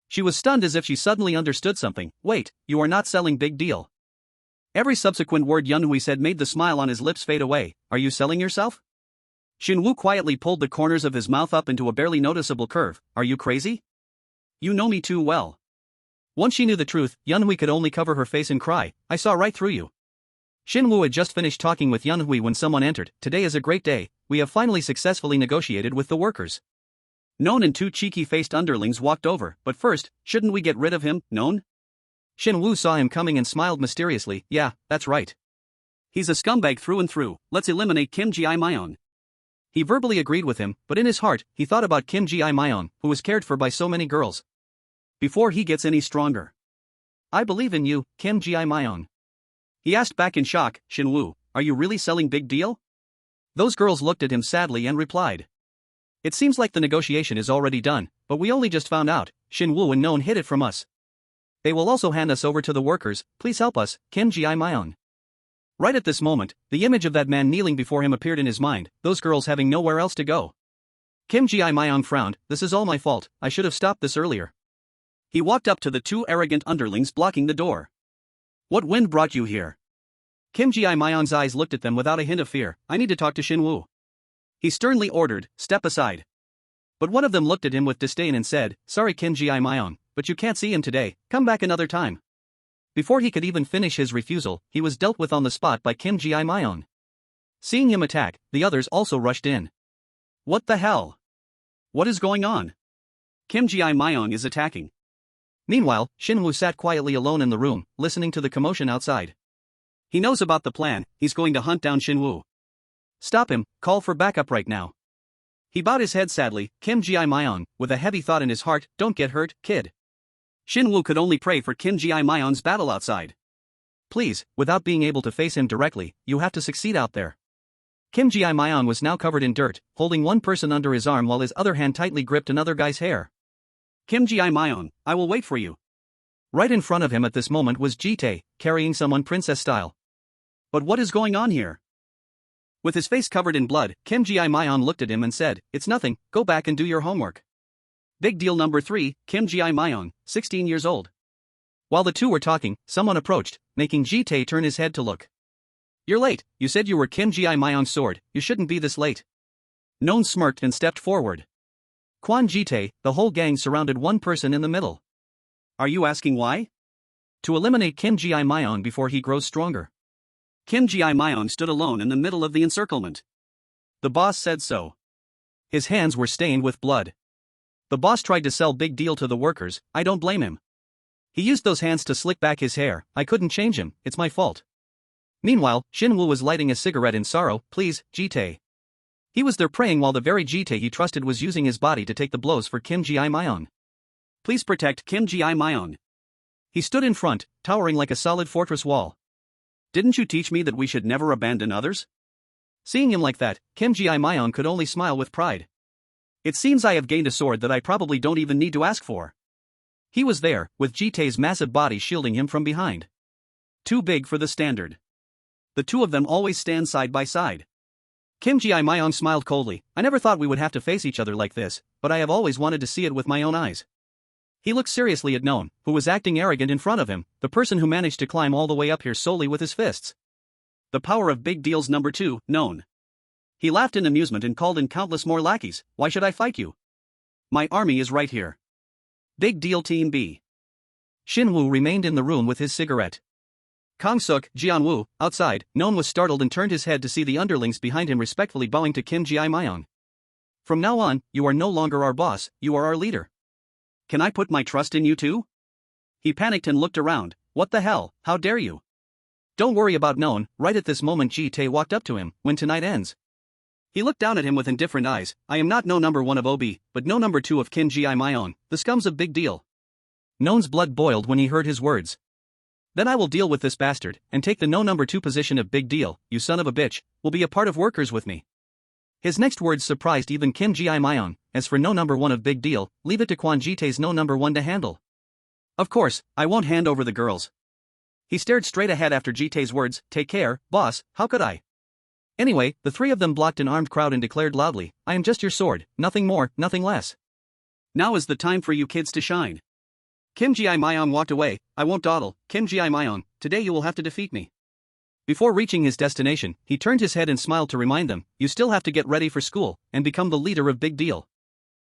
She was stunned as if she suddenly understood something, wait, you are not selling Big Deal. Every subsequent word Yun-hui said made the smile on his lips fade away, are you selling yourself? Shin-woo quietly pulled the corners of his mouth up into a barely noticeable curve, are you crazy? You know me too well. Once she knew the truth, Yun-hui could only cover her face and cry, I saw right through you. Shin-woo had just finished talking with Yun-hui when someone entered, today is a great day, we have finally successfully negotiated with the workers. Non and two cheeky-faced underlings walked over, but first, shouldn't we get rid of him, Non? Shin-woo saw him coming and smiled mysteriously, yeah, that's right. He's a scumbag through and through, let's eliminate Kim Ji-myeon. He verbally agreed with him, but in his heart, he thought about Kim Ji-myeon, who was cared for by so many girls. Before he gets any stronger. I believe in you, Kim Ji-myeon. He asked back in shock, Shin-woo, are you really selling Big Deal? Those girls looked at him sadly and replied. It seems like the negotiation is already done, but we only just found out, Shin-woo and Non hid it from us. They will also hand us over to the workers, please help us, Kim Ji-myeon. Right at this moment, the image of that man kneeling before him appeared in his mind, those girls having nowhere else to go. Kim Ji-myeon frowned, this is all my fault, I should have stopped this earlier. He walked up to the two arrogant underlings blocking the door. What wind brought you here? Kim Ji-myeon's eyes looked at them without a hint of fear, I need to talk to Shin-woo. He sternly ordered, step aside. But one of them looked at him with disdain and said, sorry Kim Ji-myeon, but you can't see him today, come back another time. Before he could even finish his refusal, he was dealt with on the spot by Kim Ji-myeon. Seeing him attack, the others also rushed in. What the hell? What is going on? Kim Ji-myeon is attacking. Meanwhile, Shin-woo sat quietly alone in the room, listening to the commotion outside. He knows about the plan, he's going to hunt down Shin-woo. Stop him, call for backup right now. He bowed his head sadly, Kim Ji-myeon, with a heavy thought in his heart, don't get hurt, kid. Shin-woo could only pray for Kim Ji-myeon's battle outside. Please, without being able to face him directly, you have to succeed out there. Kim Ji-myeon was now covered in dirt, holding one person under his arm while his other hand tightly gripped another guy's hair. Kim Ji-myeon, I will wait for you. Right in front of him at this moment was Ji-tae, carrying someone princess style. But what is going on here? With his face covered in blood, Kim Ji-myeon looked at him and said, "It's nothing, go back and do your homework." Big deal number 3, Kim Ji-myeon, 16 years old. While the two were talking, someone approached, making Ji-tae turn his head to look. "You're late, you said you were Kim Ji-myeon's sword, you shouldn't be this late." Non smirked and stepped forward. Kwon Ji-tae, the whole gang surrounded one person in the middle. "Are you asking why?" "To eliminate Kim Ji-myeon before he grows stronger." Kim Ji-myeon stood alone in the middle of the encirclement. "The boss said so." His hands were stained with blood. "The boss tried to sell big deal to the workers, I don't blame him. He used those hands to slick back his hair, I couldn't change him, it's my fault." Meanwhile, Shin-woo was lighting a cigarette in sorrow. "Please, Ji-tae." He was there praying while the very Ji-tae he trusted was using his body to take the blows for Kim Ji-myeon. "Please protect Kim Ji-myeon." He stood in front, towering like a solid fortress wall. "Didn't you teach me that we should never abandon others?" Seeing him like that, Kim Ji-myeon could only smile with pride. "It seems I have gained a sword that I probably don't even need to ask for." He was there, with Ji-tae's massive body shielding him from behind. Too big for the standard. The two of them always stand side by side. Kim Ji-myeon smiled coldly. "I never thought we would have to face each other like this, but I have always wanted to see it with my own eyes." He looked seriously at Non, who was acting arrogant in front of him, the person who managed to climb all the way up here solely with his fists. The power of big deals number 2, Non. He laughed in amusement and called in countless more lackeys. "Why should I fight you? My army is right here. Big deal Team B." Shin-woo remained in the room with his cigarette. Hyung-seok, Jeon-woo, outside, Non was startled and turned his head to see the underlings behind him respectfully bowing to Kim Ji-myeon. "From now on, you are no longer our boss, you are our leader. Can I put my trust in you too?" He panicked and looked around. "What the hell, how dare you?" "Don't worry about Non." Right at this moment Ji-tae walked up to him. "When tonight ends." He looked down at him with indifferent eyes. "I am not no number 1 of OB, but no number 2 of Kim Ji-myeon, the scums of big deal." Non's blood boiled when he heard his words. "Then I will deal with this bastard, and take the no number 2 position of big deal. You son of a bitch, will be a part of workers with me." His next words surprised even Kim Ji-myeon. "As for no number 1 of big deal, leave it to Kwon Ji-tae's no number 1 to handle." "Of course, I won't hand over the girls." He stared straight ahead after Ji-tae's words. "Take care, boss, how could I?" Anyway, the three of them blocked an armed crowd and declared loudly, "I am just your sword, nothing more, nothing less. Now is the time for you kids to shine." Kim Ji-myeon walked away. "I won't dawdle, Kim Ji-myeon, today you will have to defeat me." Before reaching his destination, he turned his head and smiled to remind them, "You still have to get ready for school, and become the leader of Big Deal."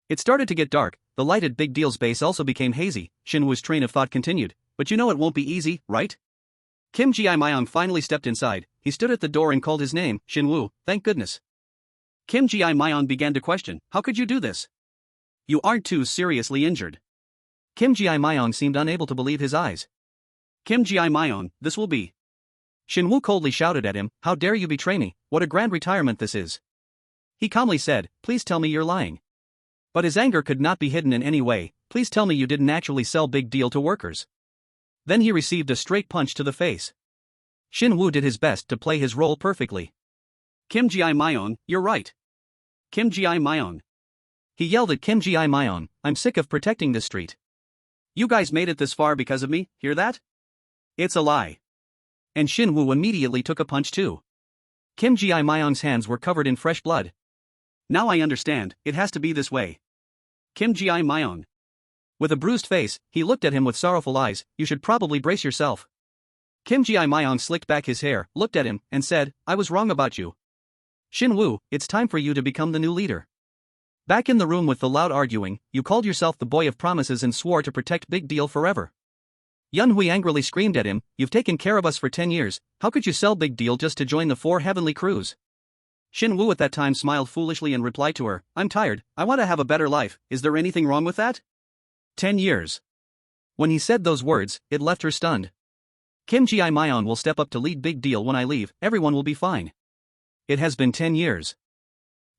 It started to get dark, the light at Big Deal's base also became hazy. Shin-woo's train of thought continued. "But you know it won't be easy, right?" Kim Ji-myeon finally stepped inside. He stood at the door and called his name, "Shin-woo, thank goodness." Kim Ji-myeon began to question, "How could you do this? You aren't too seriously injured?" Kim Ji-myeon seemed unable to believe his eyes. "Kim Ji-myeon, this will be." Shin-woo coldly shouted at him, "How dare you betray me, what a grand retirement this is." He calmly said, "Please tell me you're lying." But his anger could not be hidden in any way. "Please tell me you didn't actually sell Big Deal to workers." Then he received a straight punch to the face. Shin-woo did his best to play his role perfectly. "Kim Ji-myeon, you're right. Kim Ji-myeon." He yelled at Kim Ji-myeon, "I'm sick of protecting this street. You guys made it this far because of me, hear that? It's a lie." And Shin-woo immediately took a punch too. Kim Ji-myeon's hands were covered in fresh blood. "Now I understand, it has to be this way. Kim Ji-myeon." With a bruised face, he looked at him with sorrowful eyes. "You should probably brace yourself." Kim Ji-myeon slicked back his hair, looked at him, and said, "I was wrong about you. Shin-woo, it's time for you to become the new leader." Back in the room with the loud arguing, "You called yourself the boy of promises and swore to protect Big Deal forever." Yun-hui angrily screamed at him, "You've taken care of us for 10 years, how could you sell Big Deal just to join the 4 heavenly crews?" Shin-woo at that time smiled foolishly and replied to her, "I'm tired, I want to have a better life, is there anything wrong with that? 10 years. When he said those words, it left her stunned. Kim Ji-myeon will step up to lead Big Deal when I leave, everyone will be fine. It has been 10 years.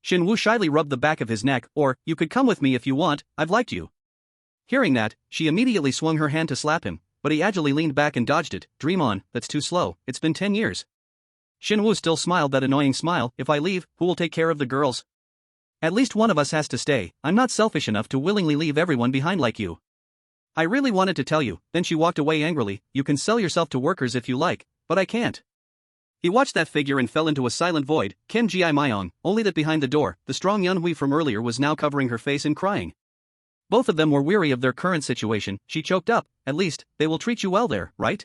Shin-woo shyly rubbed the back of his neck, "Or, you could come with me if you want, I've liked you." Hearing that, she immediately swung her hand to slap him, but he agilely leaned back and dodged it. "Dream on, that's too slow, it's been 10 years. Shin-woo still smiled that annoying smile. "If I leave, who will take care of the girls?" At least one of us has to stay. I'm not selfish enough to willingly leave everyone behind like you. I really wanted to tell you. Then she walked away angrily. You can sell yourself to workers if you like, but I can't. He watched that figure and fell into a silent void. Kim Ji-myung, only that behind the door, the strong Yun-hui from earlier was now covering her face and crying. Both of them were weary of their current situation. She choked up. At least, they will treat you well there, right?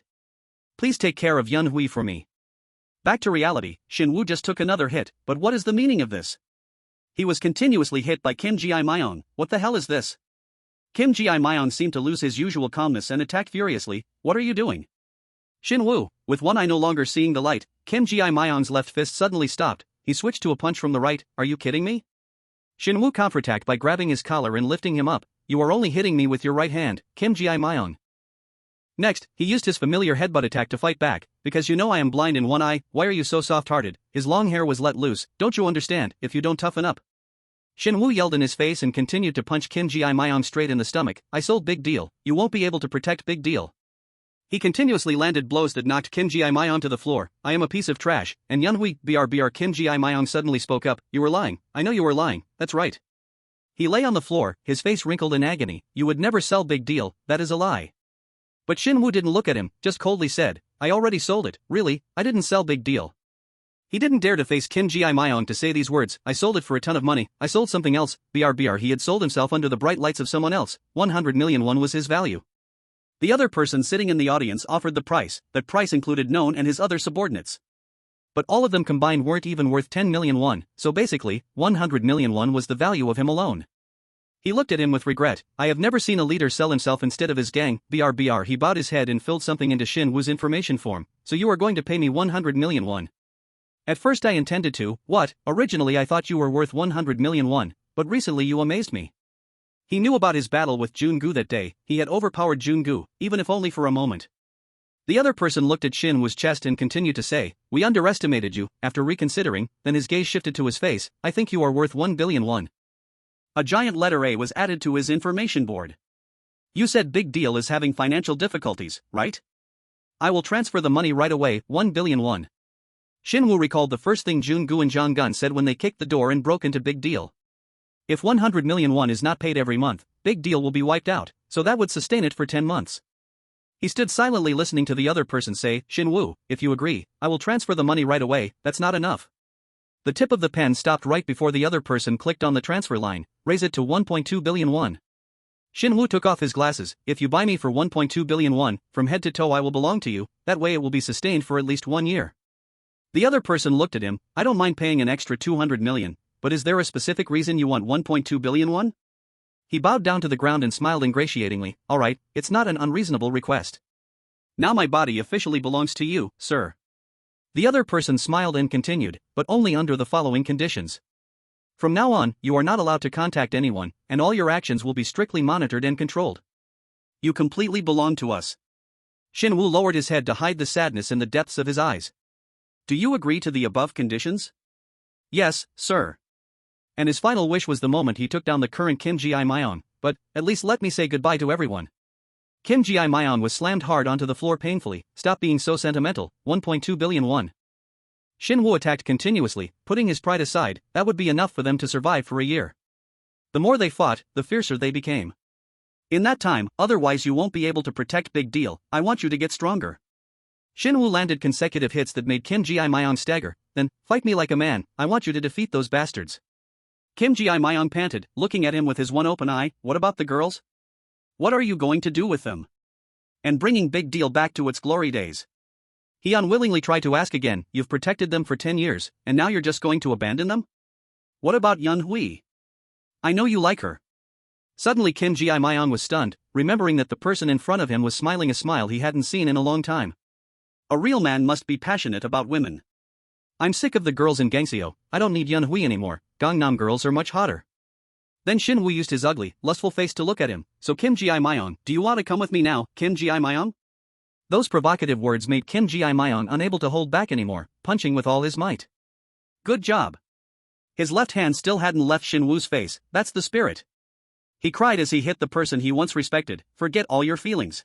Please take care of Yun-hui for me. Back to reality, Shin-woo just took another hit, but what is the meaning of this? He was continuously hit by Kim Ji-myung. What the hell is this? Kim Ji-myung seemed to lose his usual calmness and attacked furiously. What are you doing? Shin-woo, with one eye no longer seeing the light, Kim Ji-myung's left fist suddenly stopped. He switched to a punch from the right. Are you kidding me? Shin-woo counterattacked by grabbing his collar and lifting him up. You are only hitting me with your right hand, Kim Ji-myung. Next, he used his familiar headbutt attack to fight back. Because you know I am blind in one eye, why are you so soft-hearted? His long hair was let loose. Don't you understand? If you don't toughen up. Shin-woo yelled in his face and continued to punch Kim Ji-myung straight in the stomach. I sold Big Deal. You won't be able to protect Big Deal. He continuously landed blows that knocked Kim Ji-myung to the floor. I am a piece of trash. And Yun-hui, BRBR. Kim Ji-myung suddenly spoke up. You were lying. I know you were lying. That's right. He lay on the floor, his face wrinkled in agony. You would never sell Big Deal. That is a lie. But Shin-woo didn't look at him, just coldly said, I already sold it. Really, I didn't sell Big Deal. He didn't dare to face Kim Ji-myung to say these words. I sold it for a ton of money. I sold something else. BRBR. He had sold himself under the bright lights of someone else. 100 million won was his value. The other person sitting in the audience offered the price. That price included Known and his other subordinates. But all of them combined weren't even worth 10 million won, so basically, 100 million won was the value of him alone. He looked at him with regret. I have never seen a leader sell himself instead of his gang. BRBR. He bowed his head and filled something into Shin-woo's information form. So you are going to pay me 100 million won. At first I intended to. What? Originally I thought you were worth 100 million won, but recently you amazed me. He knew about his battle with Jun-gu that day. He had overpowered Jun-gu, even if only for a moment. The other person looked at Shin-woo's chest and continued to say, we underestimated you. After reconsidering, then his gaze shifted to his face. I think you are worth 1 billion won. A giant letter A was added to his information board. You said Big Deal is having financial difficulties, right? I will transfer the money right away, 1 billion won. Shin-woo recalled the first thing Jun-gu and Jong-gun said when they kicked the door and broke into Big Deal. If 100 million won is not paid every month, Big Deal will be wiped out, so that would sustain it for 10 months. He stood silently listening to the other person say, Shin-woo, if you agree, I will transfer the money right away. That's not enough. The tip of the pen stopped right before the other person clicked on the transfer line. Raise it to 1.2 billion won. Shin-woo took off his glasses. If you buy me for 1.2 billion won, from head to toe I will belong to you, that way it will be sustained for at least 1 year. The other person looked at him. I don't mind paying an extra 200 million, but is there a specific reason you want 1.2 billion won? He bowed down to the ground and smiled ingratiatingly. Alright, it's not an unreasonable request. Now my body officially belongs to you, sir. The other person smiled and continued, but only under the following conditions. From now on, you are not allowed to contact anyone, and all your actions will be strictly monitored and controlled. You completely belong to us. Shin-woo lowered his head to hide the sadness in the depths of his eyes. Do you agree to the above conditions? Yes, sir. And his final wish was the moment he took down the current Kim Ji-myung, but, at least let me say goodbye to everyone. Kim Ji-myung was slammed hard onto the floor painfully. Stop being so sentimental, 1.2 billion won. Shin-woo attacked continuously, putting his pride aside. That would be enough for them to survive for a year. The more they fought, the fiercer they became. In that time, otherwise you won't be able to protect Big Deal. I want you to get stronger. Shin-woo landed consecutive hits that made Kim Ji-myung stagger. Then, fight me like a man. I want you to defeat those bastards. Kim Ji-myung panted, looking at him with his one open eye. What about the girls? What are you going to do with them? And bringing Big Deal back to its glory days. He unwillingly tried to ask again. You've protected them for 10 years, and now you're just going to abandon them? What about Yun-hui? I know you like her. Suddenly Kim Ji-myung was stunned, remembering that the person in front of him was smiling a smile he hadn't seen in a long time. A real man must be passionate about women. I'm sick of the girls in Gangseo. I don't need Yun-hui anymore. Gangnam girls are much hotter. Then Shin-woo used his ugly, lustful face to look at him. So Kim Ji-myung, do you want to come with me now, Kim Ji-myung? Those provocative words made Kim Ji-myung unable to hold back anymore, punching with all his might. Good job. His left hand still hadn't left Shin-woo's face. That's the spirit. He cried as he hit the person he once respected. Forget all your feelings.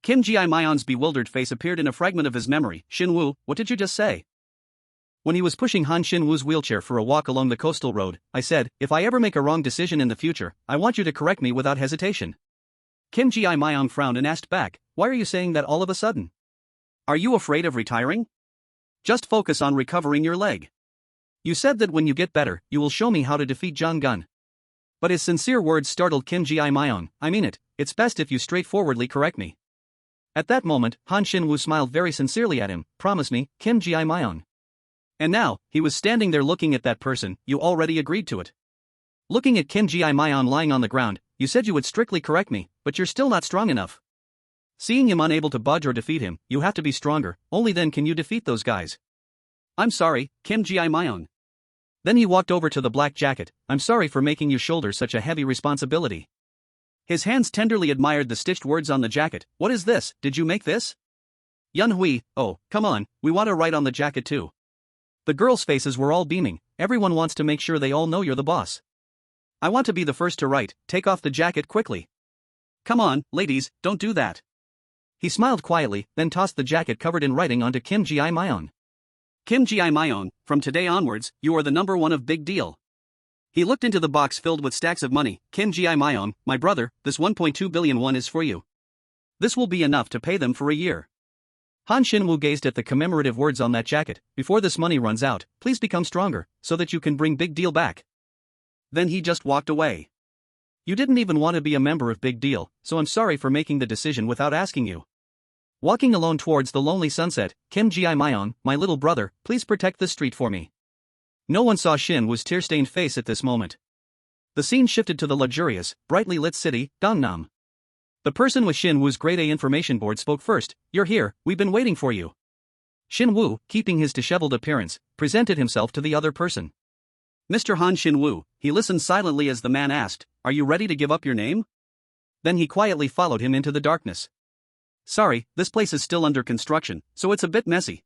Kim Ji-myung's bewildered face appeared in a fragment of his memory. Shin-woo, what did you just say? When he was pushing Han Shin-woo's wheelchair for a walk along the coastal road, I said, if I ever make a wrong decision in the future, I want you to correct me without hesitation. Kim Ji-myung frowned and asked back, why are you saying that all of a sudden? Are you afraid of retiring? Just focus on recovering your leg. You said that when you get better, you will show me how to defeat Jung Gun. But his sincere words startled Kim Ji-myung. I mean it, it's best if you straightforwardly correct me. At that moment, Han Shin-woo smiled very sincerely at him. Promise me, Kim Ji-myung. And now, he was standing there looking at that person. You already agreed to it. Looking at Kim Ji-myung lying on the ground, you said you would strictly correct me, but you're still not strong enough. Seeing him unable to budge or defeat him, you have to be stronger, only then can you defeat those guys. I'm sorry, Kim Ji-myung. Then he walked over to the black jacket. I'm sorry for making you shoulder such a heavy responsibility. His hands tenderly admired the stitched words on the jacket. What is this, did you make this? Yun-hui, oh, come on, we want to write on the jacket too. The girls' faces were all beaming. Everyone wants to make sure they all know you're the boss. I want to be the first to write. Take off the jacket quickly. Come on, ladies, don't do that. He smiled quietly, then tossed the jacket covered in writing onto Kim Ji-myung. Kim Ji-myung, from today onwards, you are the number one of Big Deal. He looked into the box filled with stacks of money. Kim Ji-myung, my brother, this 1.2 billion won is for you. This will be enough to pay them for a year. Han Shin-woo gazed at the commemorative words on that jacket. Before this money runs out, please become stronger, so that you can bring Big Deal back. Then he just walked away. You didn't even want to be a member of Big Deal, so I'm sorry for making the decision without asking you. Walking alone towards the lonely sunset, Kim Ji-myung, my little brother, please protect this street for me. No one saw Shin-woo's tear-stained face at this moment. The scene shifted to the luxurious, brightly lit city, Gangnam. The person with Shin-woo's grade A information board spoke first. You're here, we've been waiting for you. Shin-woo, keeping his disheveled appearance, presented himself to the other person. Mr. Han Shin-woo, he listened silently as the man asked, are you ready to give up your name? Then he quietly followed him into the darkness. Sorry, this place is still under construction, so it's a bit messy.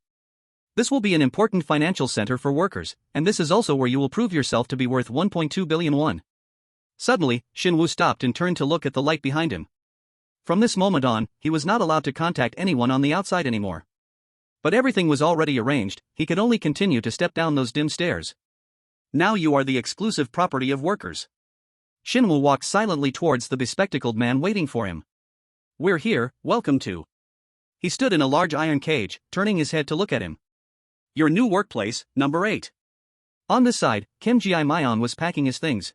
This will be an important financial center for workers, and this is also where you will prove yourself to be worth 1.2 billion won. Suddenly, Shin-woo stopped and turned to look at the light behind him. From this moment on, he was not allowed to contact anyone on the outside anymore. But everything was already arranged, he could only continue to step down those dim stairs. Now you are the exclusive property of workers. Shin-woo walked silently towards the bespectacled man waiting for him. We're here, welcome to. He stood in a large iron cage, turning his head to look at him. Your new workplace, number 8. On this side, Kim Ji-myung was packing his things.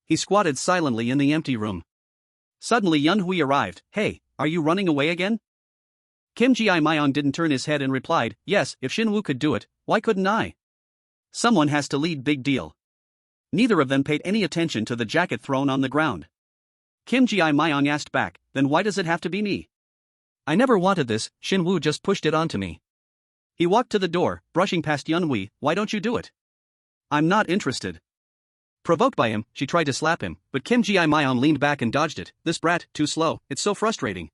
He squatted silently in the empty room. Suddenly Yun-hui arrived. Hey, are you running away again? Kim Ji-myung didn't turn his head and replied, yes, if Shin-woo could do it, why couldn't I? Someone has to lead Big Deal. Neither of them paid any attention to the jacket thrown on the ground. Kim Ji-myung asked back, then why does it have to be me? I never wanted this, Shin-woo just pushed it onto me. He walked to the door, brushing past Yun-hui, why don't you do it? I'm not interested. Provoked by him, she tried to slap him, but Kim Ji-myung leaned back and dodged it. This brat, too slow, it's so frustrating.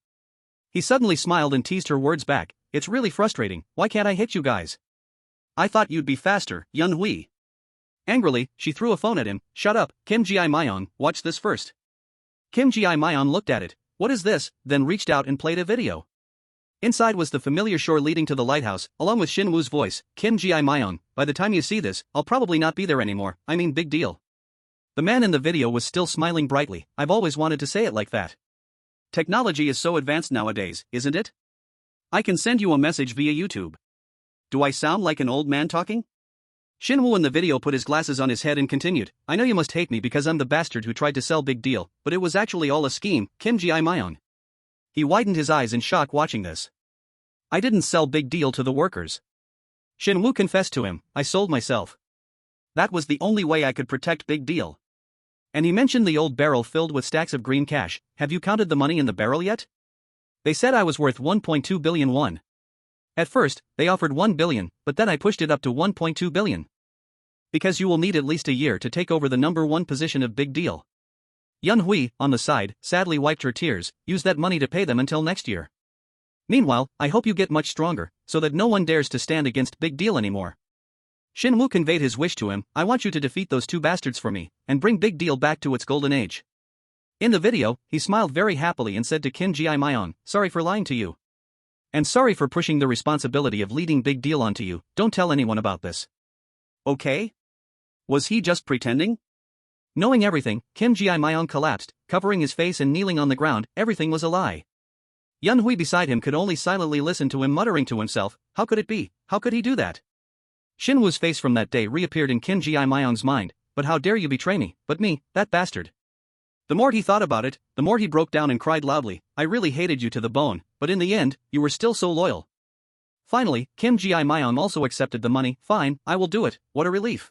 He suddenly smiled and teased her words back. It's really frustrating, why can't I hit you guys? I thought you'd be faster, Yun-hui. Angrily, she threw a phone at him. Shut up, Kim Ji-myung, watch this first. Kim Ji-myung looked at it. What is this? Then reached out and played a video. Inside was the familiar shore leading to the lighthouse, along with Shin-woo's voice. Kim Ji-myung, by the time you see this, I'll probably not be there anymore, I mean Big Deal. The man in the video was still smiling brightly. I've always wanted to say it like that. Technology is so advanced nowadays, isn't it? I can send you a message via YouTube. Do I sound like an old man talking? Shin-woo in the video put his glasses on his head and continued, I know you must hate me because I'm the bastard who tried to sell Big Deal, but it was actually all a scheme, Kim Ji-myung. He widened his eyes in shock watching this. I didn't sell Big Deal to the workers. Shin-woo confessed to him, I sold myself. That was the only way I could protect Big Deal. And he mentioned the old barrel filled with stacks of green cash. Have you counted the money in the barrel yet? They said I was worth 1.2 billion won. At first, they offered 1 billion, but then I pushed it up to 1.2 billion. Because you will need at least a year to take over the number 1 position of Big Deal. Yun-hui, on the side, sadly wiped her tears. Use that money to pay them until next year. Meanwhile, I hope you get much stronger, so that no one dares to stand against Big Deal anymore. Shin-woo conveyed his wish to him, I want you to defeat those 2 bastards for me, and bring Big Deal back to its golden age. In the video, he smiled very happily and said to Kim Ji-myung, sorry for lying to you. And sorry for pushing the responsibility of leading Big Deal onto you, don't tell anyone about this. Okay? Was he just pretending? Knowing everything, Kim Ji-myung collapsed, covering his face and kneeling on the ground. Everything was a lie. Yun-hui beside him could only silently listen to him muttering to himself, how could it be, how could he do that? Shin-woo's face from that day reappeared in Kim Ji-myung's mind, but how dare you betray me, but me, that bastard. The more he thought about it, the more he broke down and cried loudly, I really hated you to the bone, but in the end, you were still so loyal. Finally, Kim Ji-myung also accepted the money. Fine, I will do it, what a relief.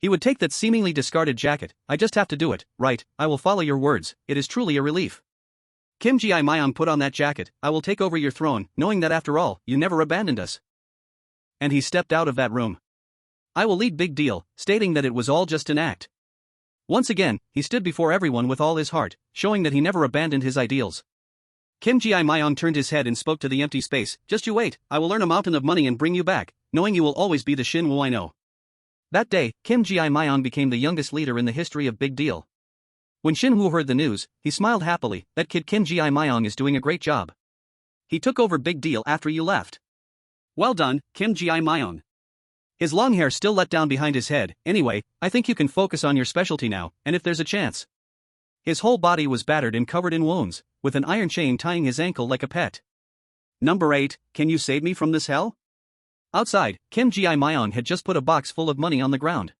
He would take that seemingly discarded jacket, I just have to do it, right, I will follow your words, it is truly a relief. Kim Ji-myung put on that jacket, I will take over your throne, knowing that after all, you never abandoned us. And he stepped out of that room. I will lead Big Deal, stating that it was all just an act. Once again, he stood before everyone with all his heart, showing that he never abandoned his ideals. Kim Ji-myung turned his head and spoke to the empty space, just you wait, I will earn a mountain of money and bring you back, knowing you will always be the Shin-woo I know. That day, Kim Ji-myung became the youngest leader in the history of Big Deal. When Shin-woo heard the news, he smiled happily, that kid Kim Ji-myung is doing a great job. He took over Big Deal after you left. Well done, Kim Ji-myung. His long hair still let down behind his head. Anyway, I think you can focus on your specialty now, and if there's a chance. His whole body was battered and covered in wounds, with an iron chain tying his ankle like a pet. Number 8, can you save me from this hell? Outside, Kim Ji-myung had just put a box full of money on the ground.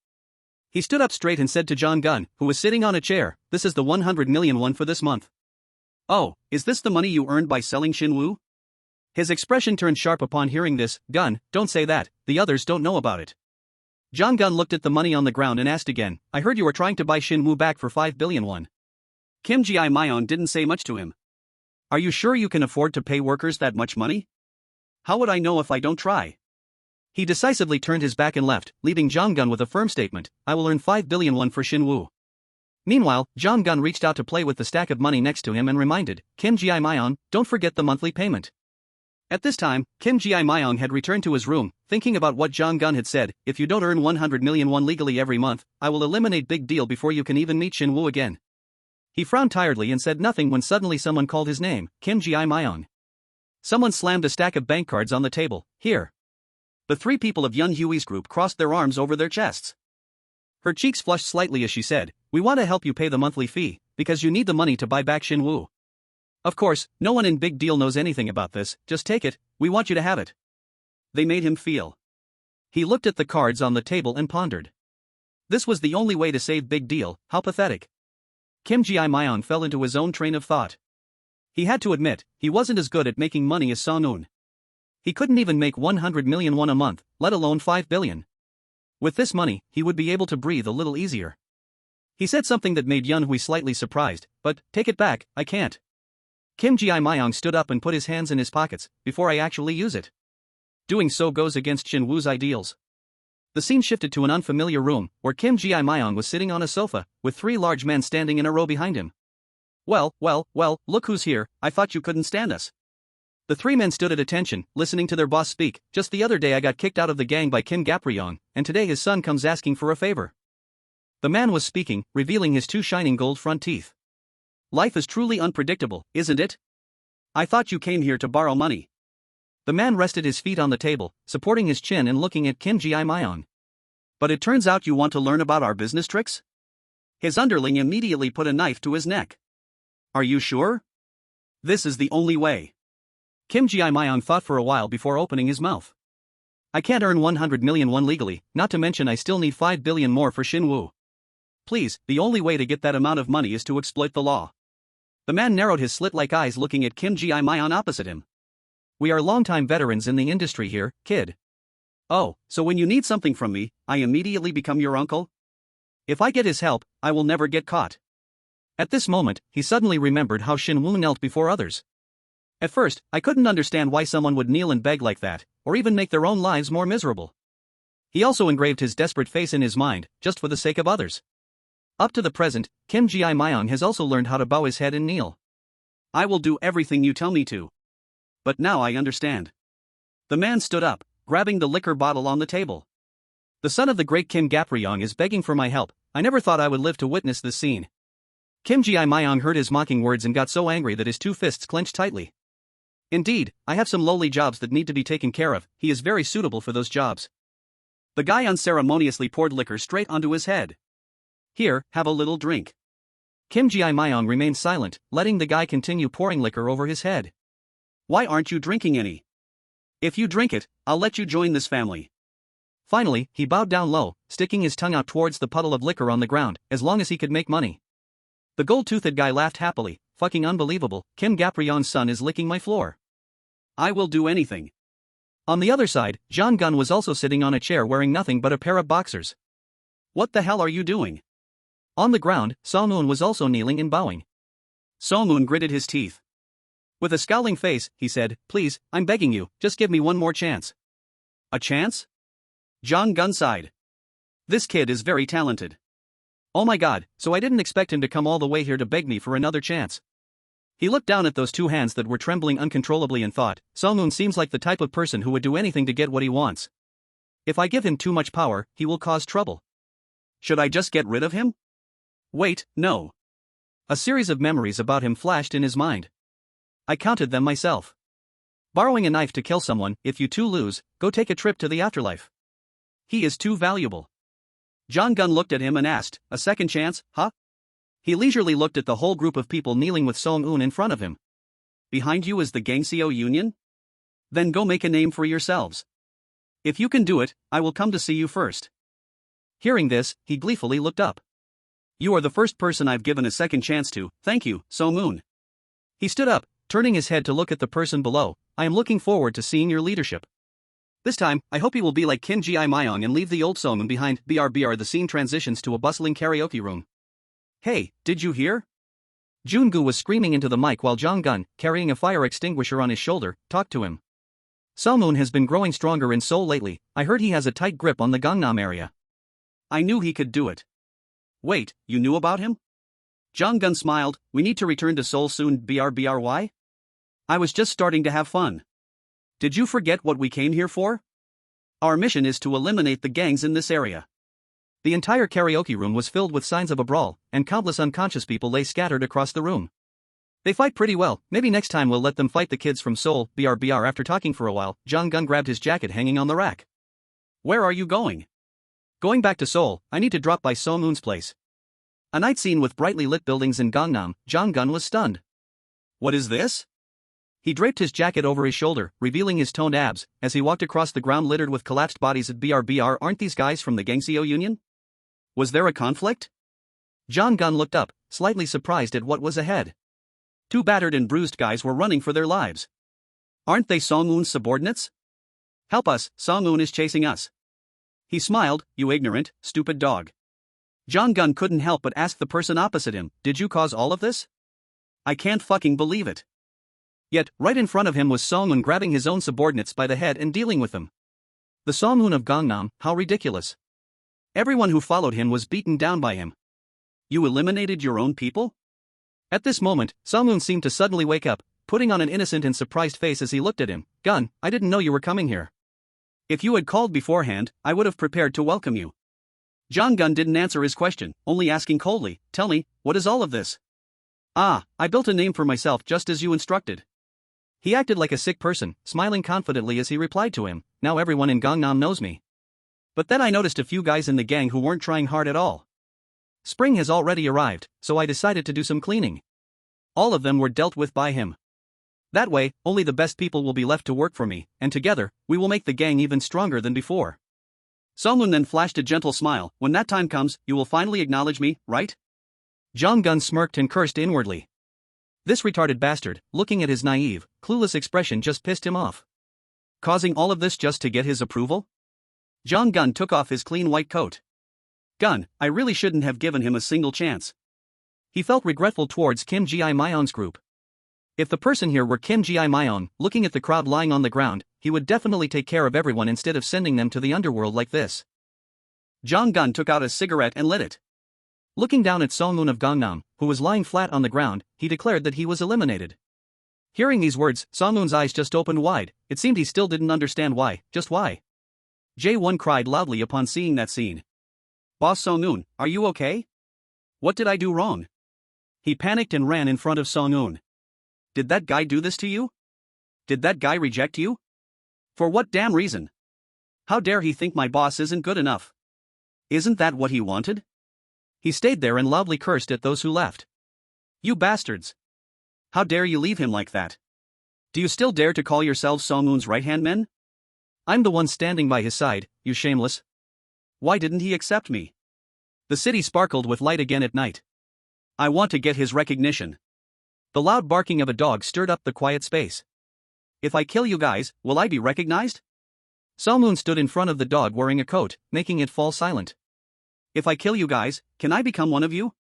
He stood up straight and said to John Gunn, who was sitting on a chair, this is the 100 million one for this month. Oh, is this the money you earned by selling Shin-woo? His expression turned sharp upon hearing this. Gunn, don't say that, the others don't know about it. John Gunn looked at the money on the ground and asked again, I heard you were trying to buy Shin-woo back for 5 billion won. Kim Ji-myung didn't say much to him. Are you sure you can afford to pay workers that much money? How would I know if I don't try? He decisively turned his back and left, leaving John Gunn with a firm statement, I will earn 5 billion won for Shin-woo. Meanwhile, John Gunn reached out to play with the stack of money next to him and reminded, Kim Ji-myung, don't forget the monthly payment. At this time, Kim Ji-myung had returned to his room, thinking about what John Gunn had said, if you don't earn 100 million won legally every month, I will eliminate Big Deal before you can even meet Shin-woo again. He frowned tiredly and said nothing when suddenly someone called his name, Kim Ji-myung. Someone slammed a stack of bank cards on the table, here. The three people of Yun-hui's group crossed their arms over their chests. Her cheeks flushed slightly as she said, we want to help you pay the monthly fee, because you need the money to buy back Shin-woo. Of course, no one in Big Deal knows anything about this, just take it, we want you to have it. They made him feel. He looked at the cards on the table and pondered. This was the only way to save Big Deal, how pathetic. Kim Ji-myung fell into his own train of thought. He had to admit, he wasn't as good at making money as Song-eun. He couldn't even make 100 million won a month, let alone 5 billion. With this money, he would be able to breathe a little easier. He said something that made Yun-hui slightly surprised, but, take it back, I can't. Kim Ji-myung stood up and put his hands in his pockets, before I actually use it. Doing so goes against Shin-woo's ideals. The scene shifted to an unfamiliar room, where Kim Ji-myung was sitting on a sofa, with 3 large men standing in a row behind him. Well, look who's here, I thought you couldn't stand us. The 3 men stood at attention, listening to their boss speak. Just the other day I got kicked out of the gang by Kim Gapryong, and today his son comes asking for a favor. The man was speaking, revealing his 2 shining gold front teeth. Life is truly unpredictable, isn't it? I thought you came here to borrow money. The man rested his feet on the table, supporting his chin and looking at Kim Ji-myung. But it turns out you want to learn about our business tricks? His underling immediately put a knife to his neck. Are you sure? This is the only way. Kim Ji-myung thought for a while before opening his mouth. I can't earn 100 million won legally, not to mention I still need 5 billion more for Shin-woo. Please, the only way to get that amount of money is to exploit the law. The man narrowed his slit-like eyes looking at Kim Ji-myung opposite him. We are longtime veterans in the industry here, kid. Oh, so when you need something from me, I immediately become your uncle? If I get his help, I will never get caught. At this moment, he suddenly remembered how Shin-woo knelt before others. At first, I couldn't understand why someone would kneel and beg like that, or even make their own lives more miserable. He also engraved his desperate face in his mind, just for the sake of others. Up to the present, Kim Ji-myung has also learned how to bow his head and kneel. I will do everything you tell me to. But now I understand. The man stood up, grabbing the liquor bottle on the table. The son of the great Kim Gapryong is begging for my help. I never thought I would live to witness this scene. Kim Ji-myung heard his mocking words and got so angry that his 2 fists clenched tightly. Indeed, I have some lowly jobs that need to be taken care of. He is very suitable for those jobs. The guy unceremoniously poured liquor straight onto his head. Here, have a little drink. Kim Ji-myung remained silent, letting the guy continue pouring liquor over his head. Why aren't you drinking any? If you drink it, I'll let you join this family. Finally, he bowed down low, sticking his tongue out towards the puddle of liquor on the ground, as long as he could make money. The gold-toothed guy laughed happily. Fucking unbelievable, Kim Gaprion's son is licking my floor. I will do anything. On the other side, Jong-gun was also sitting on a chair wearing nothing but a pair of boxers. What the hell are you doing? On the ground, Song-moon was also kneeling and bowing. Song-moon gritted his teeth. With a scowling face, he said, please, I'm begging you, just give me one more chance. A chance? Jong-gun sighed. This kid is very talented. Oh my god, so I didn't expect him to come all the way here to beg me for another chance. He looked down at those two hands that were trembling uncontrollably and thought, Song-moon seems like the type of person who would do anything to get what he wants. If I give him too much power, he will cause trouble. Should I just get rid of him? Wait, no. A series of memories about him flashed in his mind. I counted them myself. Borrowing a knife to kill someone, if you two lose, go take a trip to the afterlife. He is too valuable. Jong-gun looked at him and asked, a second chance, huh? He leisurely looked at the whole group of people kneeling with Song-eun in front of him. Behind you is the Gangseo Union? Then go make a name for yourselves. If you can do it, I will come to see you first. Hearing this, he gleefully looked up. You are the first person I've given a second chance to, thank you, Song-moon. He stood up, turning his head to look at the person below. I am looking forward to seeing your leadership. This time, I hope he will be like Kim Ji-myung and leave the old Song-moon behind. BRBR. The scene transitions to a bustling karaoke room. Hey, did you hear? Jungu was screaming into the mic while Jong-gun, carrying a fire extinguisher on his shoulder, talked to him. Song-moon has been growing stronger in Seoul lately. I heard he has a tight grip on the Gangnam area. I knew he could do it. Wait, you knew about him? Jong-gun smiled. We need to return to Seoul soon. BRBRY? I was just starting to have fun. Did you forget what we came here for? Our mission is to eliminate the gangs in this area. The entire karaoke room was filled with signs of a brawl, and countless unconscious people lay scattered across the room. They fight pretty well, maybe next time we'll let them fight the kids from Seoul. BRBR. After talking for a while, Jong-gun grabbed his jacket hanging on the rack. Where are you going? Going back to Seoul. I need to drop by Song-moon's place. A night scene with brightly lit buildings in Gangnam. Jong-gun was stunned. What is this? He draped his jacket over his shoulder, revealing his toned abs, as he walked across the ground littered with collapsed bodies at BRBR. Aren't these guys from the Gangseo Union? Was there a conflict? Jong-gun looked up, slightly surprised at what was ahead. Two battered and bruised guys were running for their lives. Aren't they Song-moon's subordinates? Help us, Song-moon is chasing us. He smiled, you ignorant, stupid dog. Jong-gun couldn't help but ask the person opposite him, did you cause all of this? I can't fucking believe it. Yet, right in front of him was Song-moon grabbing his own subordinates by the head and dealing with them. The Song-moon of Gangnam, how ridiculous. Everyone who followed him was beaten down by him. You eliminated your own people? At this moment, Song-moon seemed to suddenly wake up, putting on an innocent and surprised face as he looked at him. Gun, I didn't know you were coming here. If you had called beforehand, I would have prepared to welcome you. Jong-gun didn't answer his question, only asking coldly, tell me, what is all of this? Ah, I built a name for myself just as you instructed. He acted like a sick person, smiling confidently as he replied to him, now everyone in Gangnam knows me. But then I noticed a few guys in the gang who weren't trying hard at all. Spring has already arrived, so I decided to do some cleaning. All of them were dealt with by him. That way, only the best people will be left to work for me, and together, we will make the gang even stronger than before. Song-moon then flashed a gentle smile, when that time comes, you will finally acknowledge me, right? Jong-gun smirked and cursed inwardly. This retarded bastard, looking at his naive, clueless expression just pissed him off. Causing all of this just to get his approval? Jong-gun took off his clean white coat. Gun, I really shouldn't have given him a single chance. He felt regretful towards Kim Ji-myung's group. If the person here were Kim Ji-myung, looking at the crowd lying on the ground, he would definitely take care of everyone instead of sending them to the underworld like this. Jong-gun took out a cigarette and lit it. Looking down at Song-moon of Gangnam, who was lying flat on the ground, he declared that he was eliminated. Hearing these words, Song-moon's eyes just opened wide. It seemed he still didn't understand why, just why. Jae-won cried loudly upon seeing that scene. Boss Song-moon, are you okay? What did I do wrong? He panicked and ran in front of Song-moon. Did that guy do this to you? Did that guy reject you? For what damn reason? How dare he think my boss isn't good enough? Isn't that what he wanted? He stayed there and loudly cursed at those who left. You bastards! How dare you leave him like that? Do you still dare to call yourselves Song-moon's right-hand men? I'm the one standing by his side, you shameless. Why didn't he accept me? The city sparkled with light again at night. I want to get his recognition. The loud barking of a dog stirred up the quiet space. If I kill you guys, will I be recognized? Song-moon stood in front of the dog wearing a coat, making it fall silent. If I kill you guys, can I become one of you?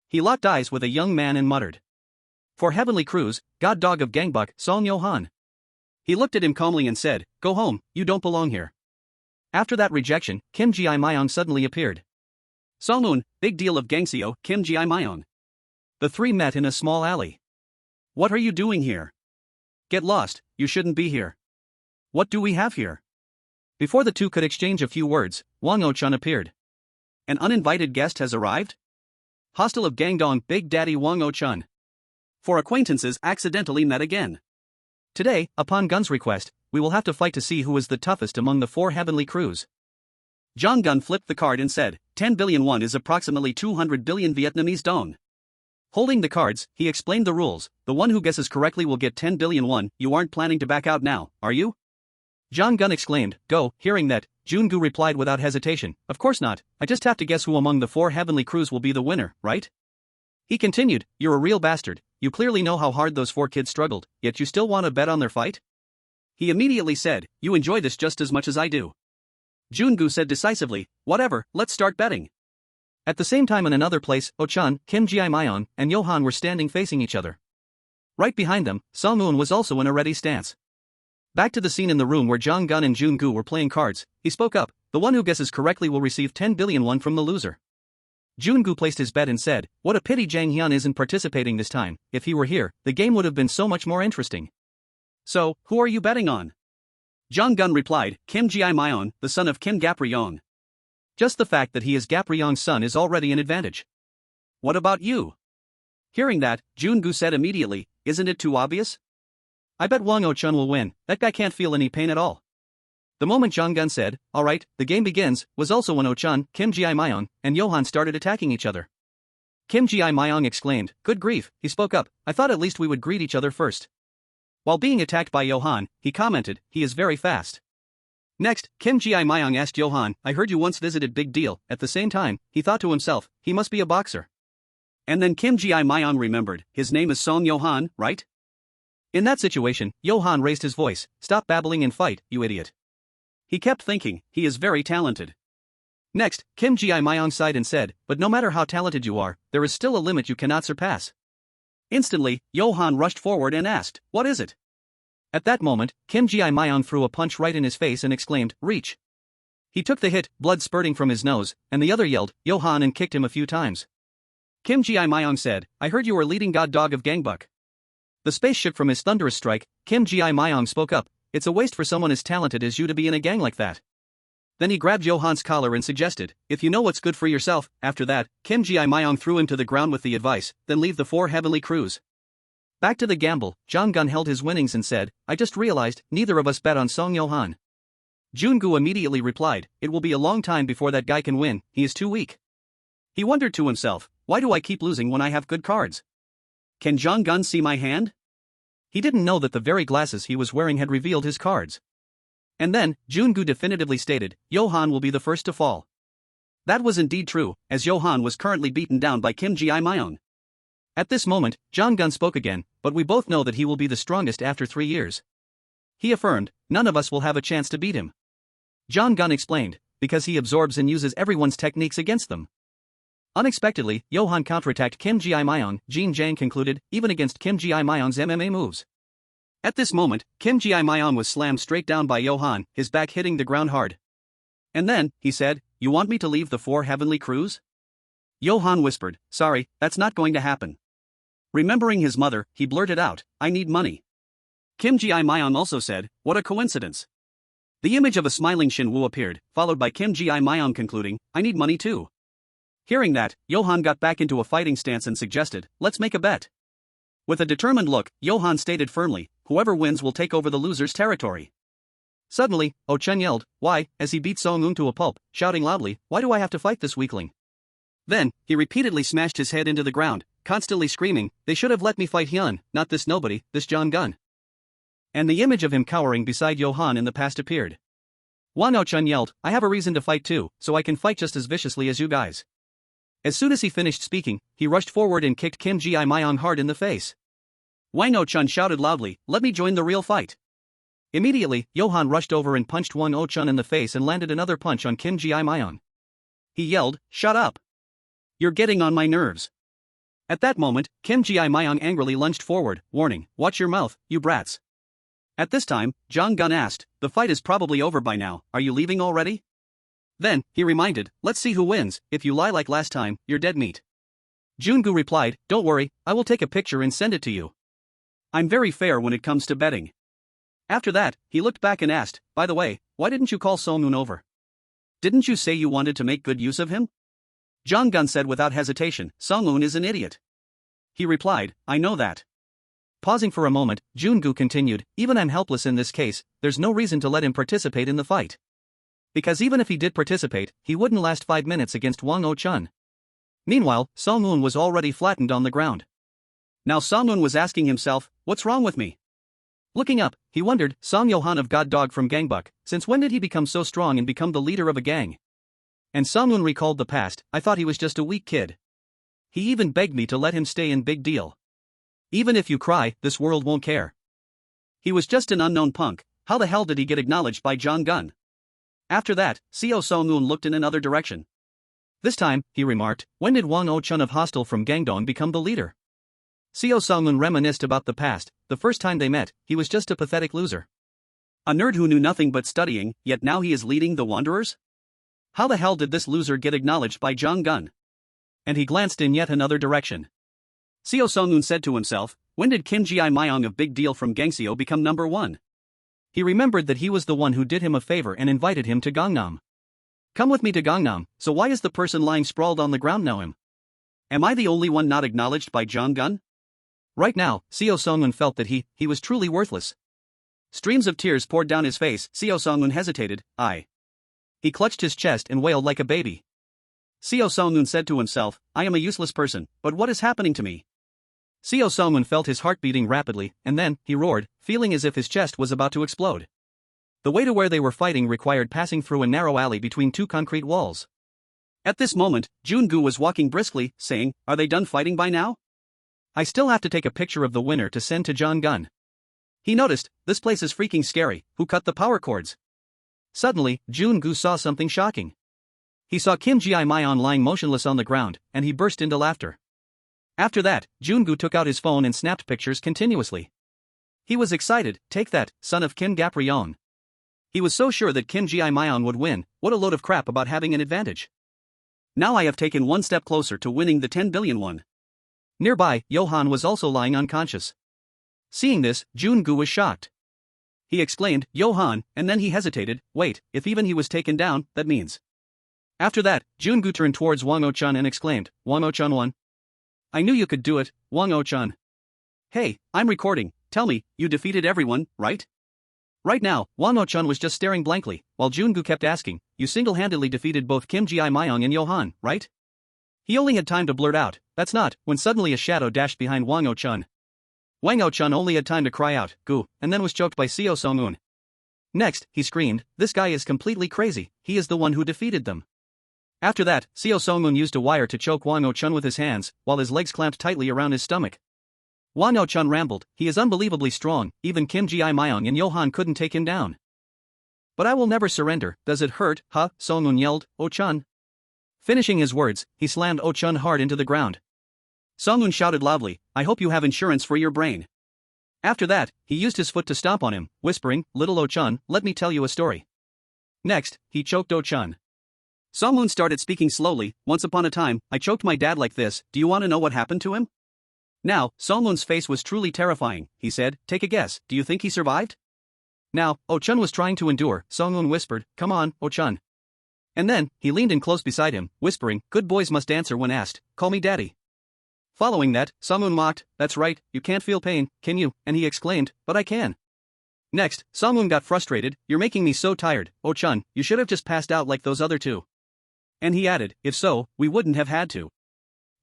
He locked eyes with a young man and muttered. For Heavenly Cruise, god dog of Gangbuk, Song Yo-han. He looked at him calmly and said, go home, you don't belong here. After that rejection, Kim Ji-myung suddenly appeared. Song-moon, big deal of Gangseo, Kim Ji-myung. The three met in a small alley. What are you doing here? Get lost, you shouldn't be here. What do we have here? Before the two could exchange a few words, Wang O-chun appeared. An uninvited guest has arrived? Hostel of Gangdong, Big Daddy Wang O-chun. Four acquaintances accidentally met again. Today, upon Gun's request, we will have to fight to see who is the toughest among the four heavenly crews. John Gun flipped the card and said, 10 billion won is approximately 200 billion Vietnamese dong. Holding the cards, he explained the rules. The one who guesses correctly will get 10 billion won. You aren't planning to back out now, are you? John Gun exclaimed, go. Hearing that, Jun-gu replied without hesitation, of course not, I just have to guess who among the four heavenly crews will be the winner, right? He continued, you're a real bastard, you clearly know how hard those four kids struggled, yet you still want to bet on their fight? He immediately said, you enjoy this just as much as I do. Jun-gu said decisively, whatever, let's start betting. At the same time in another place, O-chan, Kim Ji-myung, and Yo-han were standing facing each other. Right behind them, Song-moon was also in a ready stance. Back to the scene in the room where Jong Gun and Jun-gu were playing cards, he spoke up, the one who guesses correctly will receive 10 billion won from the loser. Jun-gu placed his bet and said, what a pity Jang Hyun isn't participating this time, if he were here, the game would have been so much more interesting. So, who are you betting on? Jong Gun replied, Kim Ji-myung, the son of Kim Gap-ryong. Just the fact that he is Gap-ryong's son is already an advantage. What about you? Hearing that, Jun-gu said immediately, isn't it too obvious? I bet Wang O-chun will win, that guy can't feel any pain at all. The moment Jong Gun said, alright, the game begins, was also when O-chan, Kim Ji-myung, and Yo-han started attacking each other. Kim Ji-myung exclaimed, good grief, he spoke up, I thought at least we would greet each other first. While being attacked by Yo-han, he commented, he is very fast. Next, Kim Ji-myung asked Yo-han, I heard you once visited Big Deal. At the same time, he thought to himself, he must be a boxer. And then Kim Ji-myung remembered, his name is Song Yo-han, right? In that situation, Yo-han raised his voice, stop babbling and fight, you idiot. He kept thinking, he is very talented. Next, Kim Ji-myung sighed and said, but no matter how talented you are, there is still a limit you cannot surpass. Instantly, Yo-han rushed forward and asked, what is it? At that moment, Kim Ji-myung threw a punch right in his face and exclaimed, reach. He took the hit, blood spurting from his nose, and the other yelled, Yo-han, and kicked him a few times. Kim Ji-myung said, I heard you were leading god dog of Gangbuk. The space shook from his thunderous strike. Kim Ji-myung spoke up, it's a waste for someone as talented as you to be in a gang like that. Then he grabbed Yo-han's collar and suggested, if you know what's good for yourself. After that, Kim Ji-myung threw him to the ground with the advice, then leave the four heavenly crews. Back to the gamble, Jong Gun held his winnings and said, I just realized, neither of us bet on Song Yo-han. Jun-gu immediately replied, it will be a long time before that guy can win, he is too weak. He wondered to himself, why do I keep losing when I have good cards? Can Jong Gun see my hand? He didn't know that the very glasses he was wearing had revealed his cards. And then, Jun-gu definitively stated, Yo-han will be the first to fall. That was indeed true, as Yo-han was currently beaten down by Kim Ji-myung. At this moment, Jong Gun spoke again, but we both know that he will be the strongest after 3 years. He affirmed, none of us will have a chance to beat him. Jong Gun explained, because he absorbs and uses everyone's techniques against them. Unexpectedly, Yo-han counterattacked Kim Ji-myung. Jin Jang concluded, even against Kim Ji-myung's MMA moves. At this moment, Kim Ji-myung was slammed straight down by Yo-han, his back hitting the ground hard. And then, he said, you want me to leave the four heavenly crews? Yo-han whispered, sorry, that's not going to happen. Remembering his mother, he blurted out, I need money. Kim Ji-myung also said, what a coincidence. The image of a smiling Shin-woo appeared, followed by Kim Ji-myung concluding, I need money too. Hearing that, Yo-han got back into a fighting stance and suggested, let's make a bet. With a determined look, Yo-han stated firmly, whoever wins will take over the loser's territory. Suddenly, Oh Chun yelled, "Why?" as he beat Song Un to a pulp, shouting loudly, "Why do I have to fight this weakling?" Then, he repeatedly smashed his head into the ground, constantly screaming, "They should have let me fight Hyun, not this nobody, this John Gunn." And the image of him cowering beside Johan in the past appeared. Wang Oh-chun yelled, "I have a reason to fight too, so I can fight just as viciously as you guys." As soon as he finished speaking, he rushed forward and kicked Kim Ji-myung hard in the face. Wang Oh-chun shouted loudly, "Let me join the real fight." Immediately, Johan rushed over and punched Wang Oh-chun in the face and landed another punch on Kim Ji-myung. He yelled, "Shut up! You're getting on my nerves." At that moment, Kim Ji-myung angrily lunged forward, warning, "Watch your mouth, you brats." At this time, Jong Gun asked, "The fight is probably over by now, are you leaving already?" Then, he reminded, "Let's see who wins, if you lie like last time, you're dead meat." Jungu replied, "Don't worry, I will take a picture and send it to you. I'm very fair when it comes to betting." After that, he looked back and asked, "By the way, why didn't you call Song Un over? Didn't you say you wanted to make good use of him?" Jong Gun said without hesitation, "Song Un is an idiot." He replied, "I know that." Pausing for a moment, Jungu continued, "Even I'm helpless in this case, there's no reason to let him participate in the fight. Because even if he did participate, he wouldn't last 5 minutes against Wang Oh-chun." Meanwhile, Song Un was already flattened on the ground. Now Song Un was asking himself, "What's wrong with me?" Looking up, he wondered, Song Johan of God Dog from Gangbuk, since when did he become so strong and become the leader of a gang? And Song Un recalled the past, "I thought he was just a weak kid. He even begged me to let him stay in Big Deal. Even if you cry, this world won't care. He was just an unknown punk, how the hell did he get acknowledged by Jong Gun?" After that, Seo Song-un looked in another direction. This time, he remarked, "When did Wang Oh-chun of Hostel from Gangdong become the leader?" Seo Song-un reminisced about the past. The first time they met, he was just a pathetic loser. A nerd who knew nothing but studying, yet now he is leading the Wanderers? How the hell did this loser get acknowledged by Jong Gun? And he glanced in yet another direction. Seo Song-un said to himself, "When did Kim Ji-myung of Big Deal from Gangseo become number 1? He remembered that he was the one who did him a favor and invited him to Gangnam. Come with me to Gangnam, so why is the person lying sprawled on the ground now him? Am I the only one not acknowledged by Jong Gun?" Right now, Seo Song-un felt that he was truly worthless. Streams of tears poured down his face. Seo Song-un hesitated, He clutched his chest and wailed like a baby. Seo Song-un said to himself, "I am a useless person, but what is happening to me?" Seo Song-un felt his heart beating rapidly, and then, he roared, feeling as if his chest was about to explode. The way to where they were fighting required passing through a narrow alley between 2 concrete walls. At this moment, Jungu was walking briskly, saying, "Are they done fighting by now? I still have to take a picture of the winner to send to Jong Gun." He noticed, "This place is freaking scary, who cut the power cords?" Suddenly, Jungu saw something shocking. He saw Kim Ji-myung lying motionless on the ground, and he burst into laughter. After that, Jungu took out his phone and snapped pictures continuously. He was excited, "Take that, son of Kim Gap-ryong." He was so sure that Kim Ji-myung would win. What a load of crap about having an advantage. Now I have taken one step closer to winning the 10 billion won. Nearby, Johan was also lying unconscious. Seeing this, Jungu was shocked. He exclaimed, "Johan," and then he hesitated, "Wait, if even he was taken down, that means." After that, Jungu turned towards Wang Oh-chun and exclaimed, "Wang Oh-chun won. I knew you could do it, Wang Oh-chun. Hey, I'm recording, tell me, you defeated everyone, right?" Right now, Wang Oh-chun was just staring blankly, while Jungu kept asking, "You single-handedly defeated both Kim Ji-myung and Johan, right?" He only had time to blurt out, "That's not," when suddenly a shadow dashed behind Wang Oh-chun. Wang Oh-chun only had time to cry out, "Goo," and then was choked by Seo Song-un. Next, he screamed, "This guy is completely crazy, he is the one who defeated them." After that, Seo Song-un used a wire to choke Wang Oh-chun with his hands, while his legs clamped tightly around his stomach. Wang Oh-chun rambled, "He is unbelievably strong, even Kim Ji-myung and Johan couldn't take him down." "But I will never surrender, does it hurt, huh?" Song-un yelled, "Oh-chun." Finishing his words, he slammed Oh-chun hard into the ground. Song-un shouted loudly, "I hope you have insurance for your brain." After that, he used his foot to stomp on him, whispering, "Little Oh-chun, let me tell you a story." Next, he choked Oh-chun. Song-un started speaking slowly, "Once upon a time, I choked my dad like this, do you want to know what happened to him?" Now, Song-un's face was truly terrifying. He said, "Take a guess, do you think he survived?" Now, Oh-chun was trying to endure. Song-un whispered, "Come on, Oh-chun." And then, he leaned in close beside him, whispering, "Good boys must answer when asked, call me daddy." Following that, Sungwoon mocked, "That's right, you can't feel pain, can you?" And he exclaimed, "But I can." Next, Sungwoon got frustrated, "You're making me so tired, Oh-chun, you should have just passed out like those other two." And he added, "If so, we wouldn't have had to."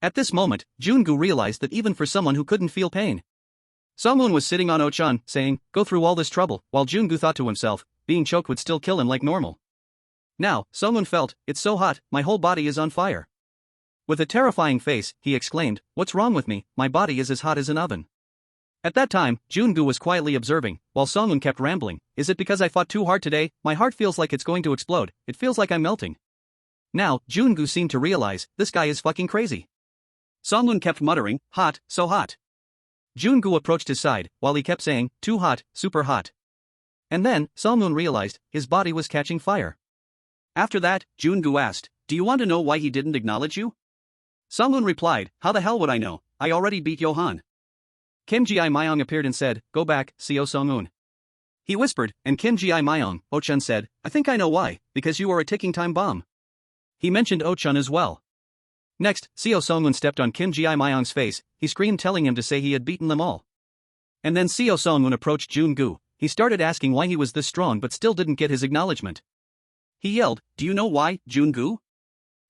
At this moment, Jungu realized that even for someone who couldn't feel pain, Sungwoon was sitting on Oh-chun, saying, "Go through all this trouble," while Jungu thought to himself, being choked would still kill him like normal. Now, Sungwoon felt, "It's so hot, my whole body is on fire." With a terrifying face, he exclaimed, "What's wrong with me, my body is as hot as an oven." At that time, Jungu was quietly observing, while Sungwoon kept rambling, "Is it because I fought too hard today? My heart feels like it's going to explode, it feels like I'm melting." Now, Jungu seemed to realize, this guy is fucking crazy. Sungwoon kept muttering, "Hot, so hot." Jungu approached his side, while he kept saying, "Too hot, super hot." And then, Sungwoon realized, his body was catching fire. After that, Jungu asked, "Do you want to know why he didn't acknowledge you?" Sungwoon replied, "How the hell would I know? I already beat Johan." Kim Ji-myung appeared and said, "Go back, Seo Sungwoon." He whispered, and Kim Ji-myung, Oh-chun said, "I think I know why, because you are a ticking time bomb." He mentioned Oh-chun as well. Next, Seo Sungwoon stepped on Kim Ji-myung's face, he screamed telling him to say he had beaten them all. And then Seo Sungwoon approached Jungu, he started asking why he was this strong but still didn't get his acknowledgement. He yelled, "Do you know why, Jungu?"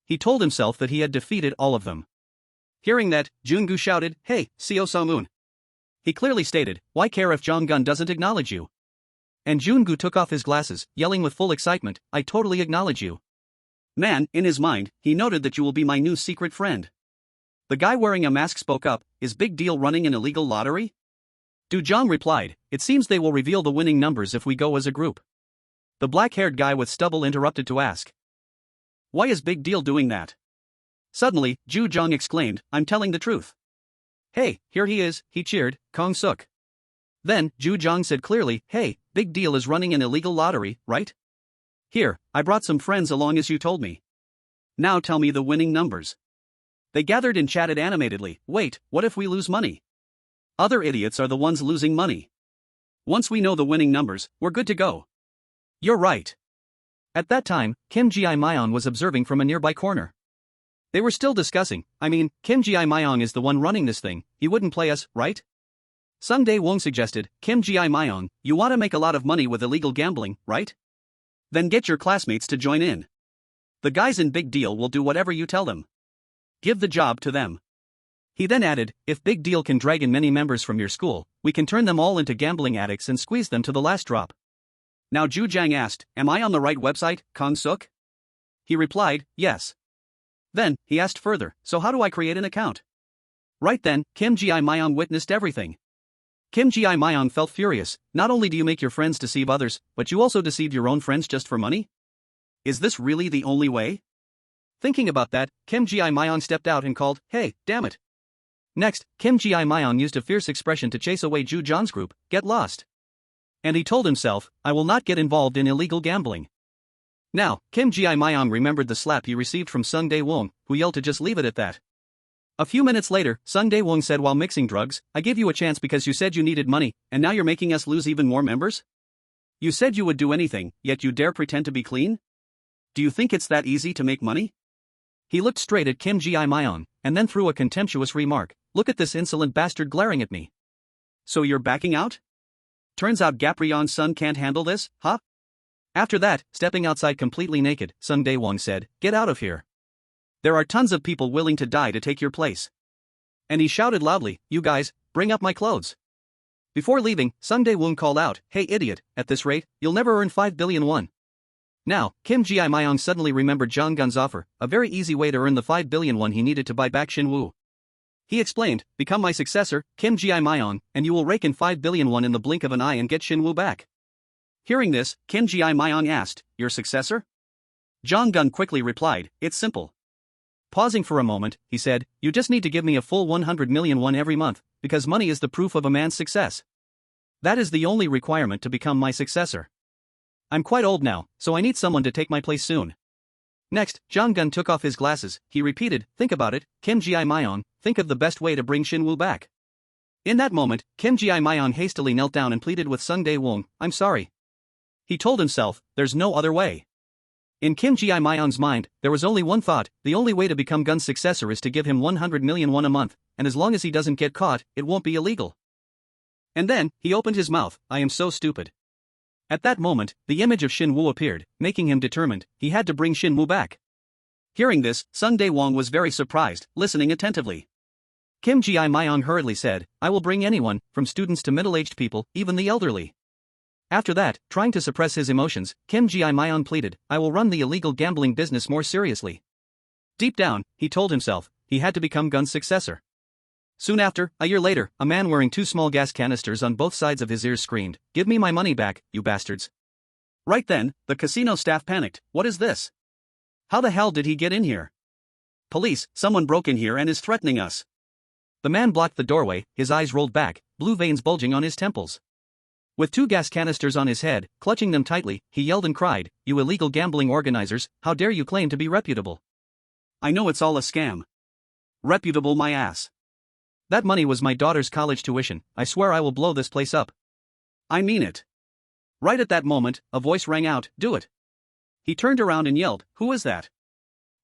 He told himself that he had defeated all of them. Hearing that, Jungu shouted, "Hey, Seo Sungwoon." He clearly stated, "Why care if Jonggun doesn't acknowledge you?" And Jungu took off his glasses, yelling with full excitement, "I totally acknowledge you. Man," in his mind, he noted that you will be my new secret friend. The guy wearing a mask spoke up, "Is Big Deal running an illegal lottery?" Du Zhang replied, "It seems they will reveal the winning numbers if we go as a group." The black-haired guy with stubble interrupted to ask, "Why is Big Deal doing that?" Suddenly, Du Zhang exclaimed, "I'm telling the truth." "Hey, here he is," he cheered, Hyung-seok. Then, Du Zhang said clearly, "Hey, Big Deal is running an illegal lottery, right? Here, I brought some friends along as you told me. Now tell me the winning numbers." They gathered and chatted animatedly, "Wait, what if we lose money? Other idiots are the ones losing money. Once we know the winning numbers, we're good to go." "You're right." At that time, Kim Ji-myung was observing from a nearby corner. They were still discussing, Kim Ji-myung is the one running this thing, he wouldn't play us, right? Sung Dae-won suggested, "Kim Ji-myung, you want to make a lot of money with illegal gambling, right? Then get your classmates to join in. The guys in Big Deal will do whatever you tell them. Give the job to them." He then added, "If Big Deal can drag in many members from your school, we can turn them all into gambling addicts and squeeze them to the last drop." Now Ju Jiang asked, "Am I on the right website, Hyung-seok?" He replied, "Yes." Then, he asked further, "So how do I create an account?" Right then, Kim Ji-myung witnessed everything. Kim Ji-myung felt furious, "Not only do you make your friends deceive others, but you also deceive your own friends just for money? Is this really the only way?" Thinking about that, Kim Ji-myung stepped out and called, "Hey, damn it." Next, Kim Ji-myung used a fierce expression to chase away Ju Jiang's group, "Get lost." And he told himself, "I will not get involved in illegal gambling." Now, Kim Ji-myung remembered the slap he received from Sung Dae-won, who yelled to just leave it at that. A few minutes later, Sung Dae-won said while mixing drugs, "I gave you a chance because you said you needed money, and now you're making us lose even more members? You said you would do anything, yet you dare pretend to be clean? Do you think it's that easy to make money?" He looked straight at Kim Ji-myung, and then threw a contemptuous remark, "Look at this insolent bastard glaring at me. So you're backing out? Turns out Gaprion's son can't handle this, huh?" After that, stepping outside completely naked, Sung Dae-won said, "Get out of here. There are tons of people willing to die to take your place." And he shouted loudly, "You guys, bring up my clothes." Before leaving, Sung Dae-won called out, "Hey idiot, at this rate, you'll never earn 5 billion won. Now, Kim Ji-myung suddenly remembered Jonggun's offer, a very easy way to earn the 5 billion won he needed to buy back Shinwoo. He explained, "Become my successor, Kim Ji-myung, and you will rake in 5 billion won in the blink of an eye and get Shinwoo back." Hearing this, Kim Ji-myung asked, "Your successor?" Jonggun quickly replied, "It's simple." Pausing for a moment, he said, "You just need to give me a full 100 million won every month, because money is the proof of a man's success. That is the only requirement to become my successor. I'm quite old now, so I need someone to take my place soon." Next, Jonggun took off his glasses, he repeated, "Think about it, Kim Ji-myung, think of the best way to bring Shinwoo back." In that moment, Kim Ji-myung hastily knelt down and pleaded with Sung Dae-won, "I'm sorry." He told himself, "There's no other way." In Kim Ji-myung's mind, there was only one thought: the only way to become Gun's successor is to give him 100 million won a month, and as long as he doesn't get caught, it won't be illegal. And then, he opened his mouth. I am so stupid. At that moment, the image of Shin Woo appeared, making him determined. He had to bring Shin Woo back. Hearing this, Sung Dae-won was very surprised, listening attentively. Kim Ji-myung hurriedly said, I will bring anyone, from students to middle-aged people, even the elderly. After that, trying to suppress his emotions, Kim Ji-myung pleaded, I will run the illegal gambling business more seriously. Deep down, he told himself, he had to become Gun's successor. Soon after, a year later, a man wearing 2 small gas canisters on both sides of his ears screamed, Give me my money back, you bastards. Right then, the casino staff panicked. What is this? How the hell did he get in here? Police, someone broke in here and is threatening us. The man blocked the doorway, his eyes rolled back, blue veins bulging on his temples. With 2 gas canisters on his head, clutching them tightly, he yelled and cried, You illegal gambling organizers, how dare you claim to be reputable? I know it's all a scam. Reputable my ass. That money was my daughter's college tuition. I swear I will blow this place up. I mean it. Right at that moment, a voice rang out, Do it. He turned around and yelled, Who is that?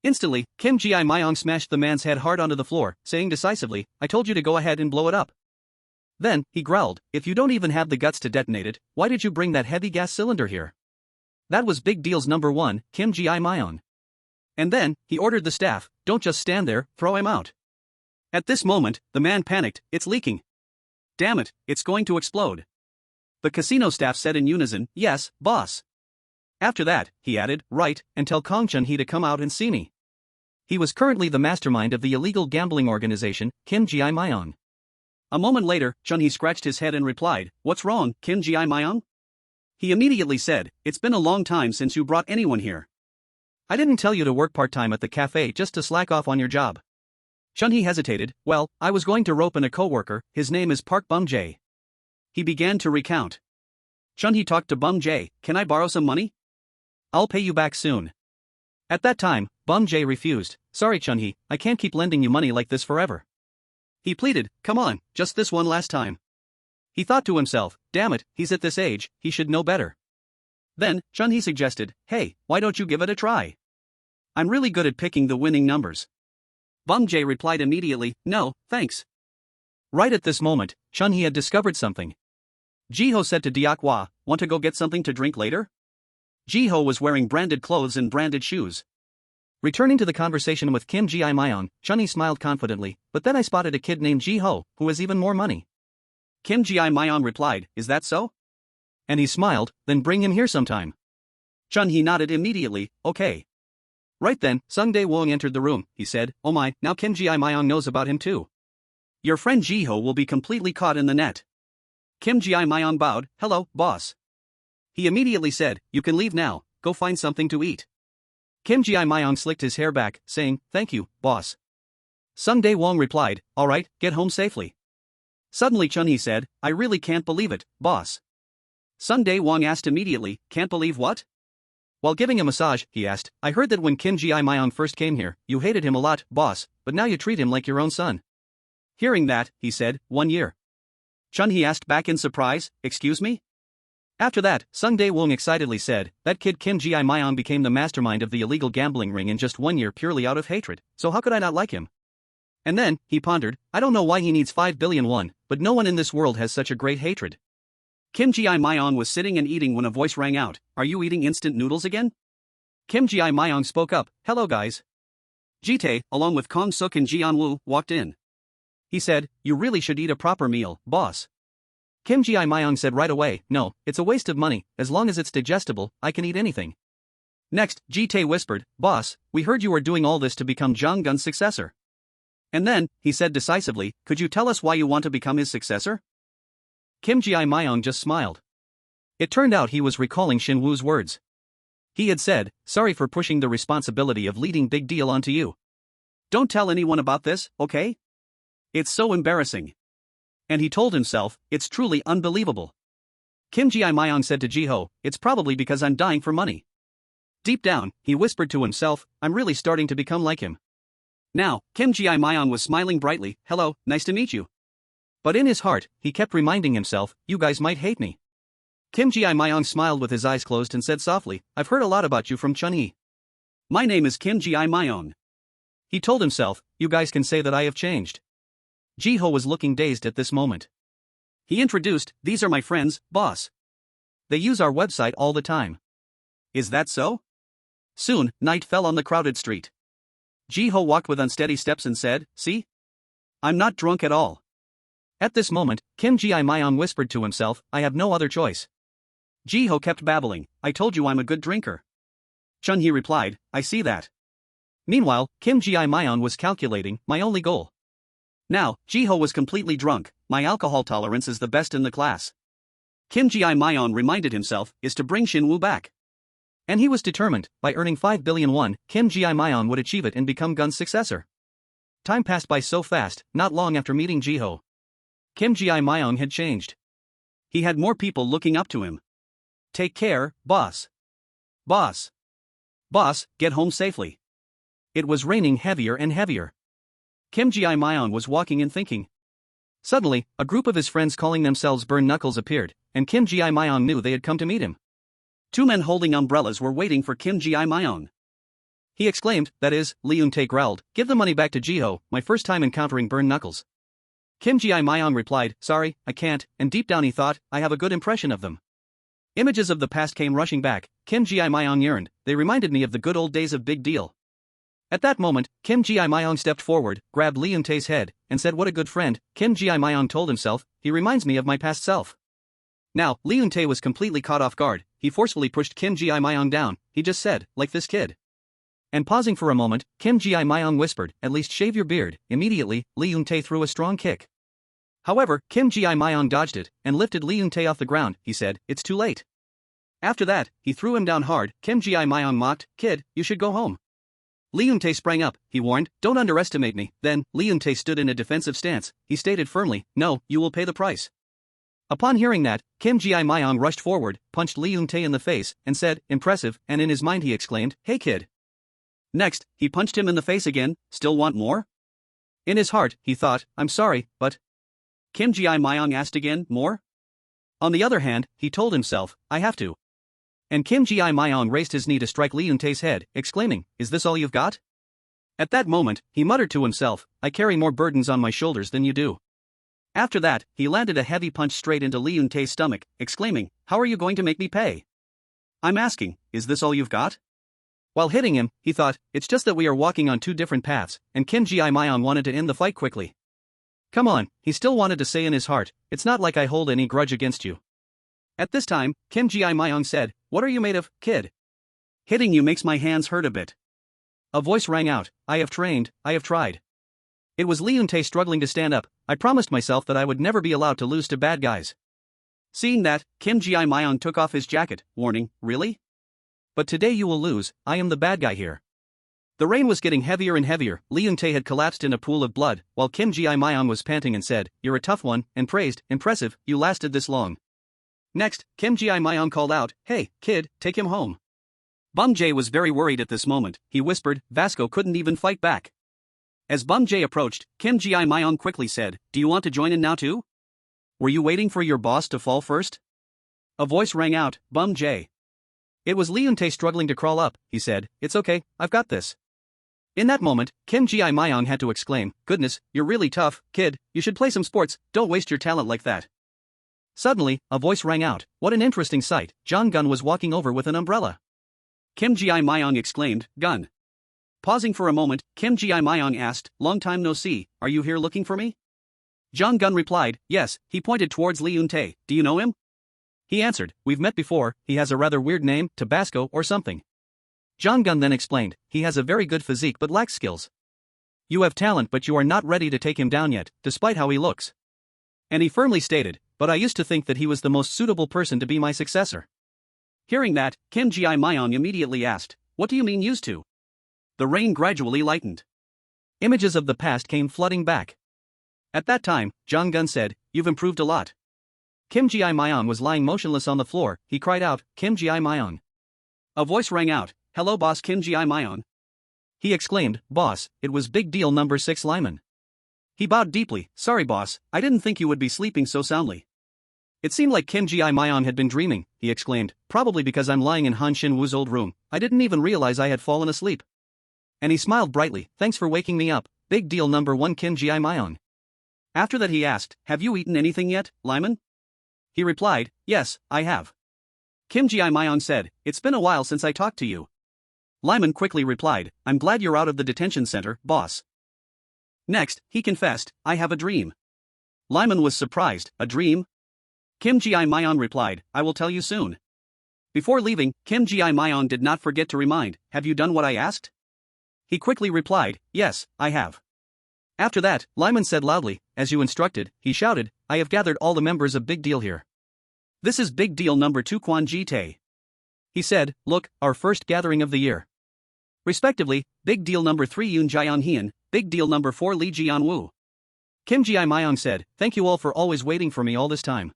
Instantly, Kim Ji-myung smashed the man's head hard onto the floor, saying decisively, I told you to go ahead and blow it up. Then, he growled, If you don't even have the guts to detonate it, why did you bring that heavy gas cylinder here? That was big deal's number 1, Kim Ji-myung. And then, he ordered the staff, Don't just stand there, throw him out. At this moment, the man panicked, It's leaking. Damn it, it's going to explode. The casino staff said in unison, Yes, boss. After that, he added, Right, and tell Kong Chun-hee to come out and see me. He was currently the mastermind of the illegal gambling organization, Kim Ji-myung. A moment later, Chun-hee scratched his head and replied, What's wrong, Kim Ji-myung? He immediately said, It's been a long time since you brought anyone here. I didn't tell you to work part-time at the cafe just to slack off on your job. Chun-hee hesitated, Well, I was going to rope in a co-worker, his name is Park Bum-jae. He began to recount. Chun-hee talked to Bum-jae, Can I borrow some money? I'll pay you back soon. At that time, Bum-jae refused, Sorry Chun-hee, I can't keep lending you money like this forever. He pleaded, Come on, just this one last time. He thought to himself, Damn it, he's at this age, he should know better. Then, Chun-hee suggested, Hey, why don't you give it a try? I'm really good at picking the winning numbers. Bum-jae replied immediately, No, thanks. Right at this moment, Chun-hee had discovered something. Ji-ho said to Deok-hwa, Want to go get something to drink later? Ji-ho was wearing branded clothes and branded shoes. Returning to the conversation with Kim Ji-myung, Chun-hee smiled confidently, But then I spotted a kid named Ji-ho, who has even more money. Kim Ji-myung replied, Is that so? And he smiled, Then bring him here sometime. Chun-hee nodded immediately, Okay. Right then, Sung Dae-won entered the room. He said, Oh my, now Kim Ji-myung knows about him too. Your friend Ji-ho will be completely caught in the net. Kim Ji-myung bowed, Hello, boss. He immediately said, You can leave now, go find something to eat. Kim Ji-myung slicked his hair back, saying, Thank you, boss. Sung Dae-won replied, All right, get home safely. Suddenly Chun-hee said, I really can't believe it, boss. Sung Dae-won asked immediately, Can't believe what? While giving a massage, he asked, I heard that when Kim Ji-myung first came here, you hated him a lot, boss, but now you treat him like your own son. Hearing that, he said, 1 year. Chun-hee asked back in surprise, Excuse me? After that, Sung Dae-won excitedly said, That kid Kim Ji-myung became the mastermind of the illegal gambling ring in just 1 year purely out of hatred, so how could I not like him? And then, he pondered, I don't know why he needs 5 billion won, but no one in this world has such a great hatred. Kim Ji-myung was sitting and eating when a voice rang out, Are you eating instant noodles again? Kim Ji-myung spoke up, Hello guys. Ji-tae, along with Kong-seok and Ji-woo, walked in. He said, You really should eat a proper meal, boss. Kim Ji-myung said right away, No, it's a waste of money, as long as it's digestible, I can eat anything. Next, Ji-tae whispered, Boss, we heard you were doing all this to become Jang Gun's successor. And then, he said decisively, Could you tell us why you want to become his successor? Kim Ji-myung just smiled. It turned out he was recalling Shin Woo's words. He had said, Sorry for pushing the responsibility of leading Big Deal onto you. Don't tell anyone about this, okay? It's so embarrassing. And he told himself, It's truly unbelievable. Kim Ji-myung said to Ji-ho, It's probably because I'm dying for money. Deep down, he whispered to himself, I'm really starting to become like him. Now, Kim Ji-myung was smiling brightly, Hello, nice to meet you. But in his heart, he kept reminding himself, You guys might hate me. Kim Ji-myung smiled with his eyes closed and said softly, I've heard a lot about you from Chun-hee. My name is Kim Ji Myong. He told himself, you guys can say that I have changed. Ji-ho was looking dazed at this moment. He introduced, these are my friends, boss. They use our website all the time. Is that so? Soon, night fell on the crowded street. Ji-ho walked with unsteady steps and said, see? I'm not drunk at all. At this moment, Kim Ji Myong whispered to himself, I have no other choice. Ji-ho kept babbling, I told you I'm a good drinker. Chun-hee replied, I see that. Meanwhile, Kim Ji Myong was calculating, my only goal. Now, Ji-ho was completely drunk, my alcohol tolerance is the best in the class. Kim Ji Myong reminded himself, is to bring Shin-woo back. And he was determined, by earning 5 billion won, Kim Ji Myong would achieve it and become Gun's successor. Time passed by so fast, not long after meeting Ji-ho. Kim Ji Myong had changed. He had more people looking up to him. Take care, boss. Boss. Boss, get home safely. It was raining heavier and heavier. Kim Ji Myong was walking and thinking. Suddenly, a group of his friends calling themselves Burn Knuckles appeared, and Kim Ji Myong knew they had come to meet him. Two men holding umbrellas were waiting for Kim Ji Myong. He exclaimed, that is, Lee Eun-tae growled, give the money back to Ji-ho, my first time encountering Burn Knuckles. Kim Ji Myong replied, sorry, I can't, and deep down he thought, I have a good impression of them. Images of the past came rushing back, Kim Ji Myong yearned, they reminded me of the good old days of Big Deal. At that moment, Kim Ji Myong stepped forward, grabbed Lee Eun-tae's head, and said what a good friend. Kim Ji Myong told himself, he reminds me of my past self. Now, Lee Eun-tae was completely caught off guard, he forcefully pushed Kim Ji Myong down, he just said, like this kid. And pausing for a moment, Kim Ji Myong whispered, at least shave your beard. Immediately, Lee Eun-tae threw a strong kick. However, Kim Ji Myong dodged it, and lifted Lee Eun-tae off the ground, he said, it's too late. After that, he threw him down hard. Kim Ji Myong mocked, kid, you should go home. Lee Eun-tae sprang up, he warned, don't underestimate me. Then, Lee Eun-tae stood in a defensive stance, he stated firmly, no, you will pay the price. Upon hearing that, Kim Ji Myong rushed forward, punched Lee Eun-tae in the face, and said, impressive, and in his mind he exclaimed, hey kid. Next, he punched him in the face again, still want more? In his heart, he thought, I'm sorry, but... Kim Ji Myong asked again, more? On the other hand, he told himself, I have to. And Kim Ji Myong raised his knee to strike Lee Eun-tae's head, exclaiming, is this all you've got? At that moment, he muttered to himself, I carry more burdens on my shoulders than you do. After that, he landed a heavy punch straight into Lee Eun-tae's stomach, exclaiming, how are you going to make me pay? I'm asking, is this all you've got? While hitting him, he thought, it's just that we are walking on two different paths, and Kim Ji Myong wanted to end the fight quickly. Come on, he still wanted to say in his heart, it's not like I hold any grudge against you. At this time, Kim Ji Myong said, what are you made of, kid? Hitting you makes my hands hurt a bit. A voice rang out, I have trained, I have tried. It was Lee Eun-tae struggling to stand up, I promised myself that I would never be allowed to lose to bad guys. Seeing that, Kim Ji Myong took off his jacket, warning, really? But today you will lose, I am the bad guy here. The rain was getting heavier and heavier, Lee Eun-tae had collapsed in a pool of blood, while Kim Ji Myong was panting and said, you're a tough one, and praised, impressive, you lasted this long. Next, Kim Ji Myong called out, hey, kid, take him home. Bum Jae was very worried at this moment, he whispered, Vasco couldn't even fight back. As Bum Jae approached, Kim Ji Myong quickly said, do you want to join in now too? Were you waiting for your boss to fall first? A voice rang out, Bum Jae. It was Lee Eun-tae struggling to crawl up, he said, it's okay, I've got this. In that moment, Kim Ji Myong had to exclaim, goodness, you're really tough, kid, you should play some sports, don't waste your talent like that. Suddenly, a voice rang out, what an interesting sight, Gun was walking over with an umbrella. Kim Ji Myong exclaimed, Gun. Pausing for a moment, Kim Ji Myong asked, long time no see, are you here looking for me? Gun replied, yes, he pointed towards Lee Eun-tae, do you know him? He answered, we've met before, he has a rather weird name, Tabasco or something. Gun then explained, he has a very good physique but lacks skills. You have talent but you are not ready to take him down yet, despite how he looks. And he firmly stated, but I used to think that he was the most suitable person to be my successor. Hearing that, Kim Ji Myong immediately asked, what do you mean used to? The rain gradually lightened. Images of the past came flooding back. At that time, Gun said, you've improved a lot. Kim Ji Myong was lying motionless on the floor, he cried out, Kim Ji Myong. A voice rang out, hello boss Kim Ji Myong. He exclaimed, boss, it was big deal number 6 Lyman. He bowed deeply, sorry boss, I didn't think you would be sleeping so soundly. It seemed like Kim Ji-myung had been dreaming, he exclaimed, probably because I'm lying in Han Shin-woo's old room, I didn't even realize I had fallen asleep. And he smiled brightly, thanks for waking me up, big deal number one Kim Ji-myung. After that he asked, have you eaten anything yet, Lyman? He replied, yes, I have. Kim Ji-myung said, it's been a while since I talked to you. Lyman quickly replied, I'm glad you're out of the detention center, boss. Next, he confessed, I have a dream. Lyman was surprised, a dream? Kim Ji-myung replied, I will tell you soon. Before leaving, Kim Ji-myung did not forget to remind, have you done what I asked? He quickly replied, yes, I have. After that, Lyman said loudly, as you instructed, he shouted, I have gathered all the members of Big Deal here. This is Big Deal number 2 Kwon Ji-tae. He said, look, our first gathering of the year. Respectively, Big Deal number 3 Yoon Jae-hyun, Big Deal number 4 Lee Ji-woo. Kim Ji-myung said, thank you all for always waiting for me all this time.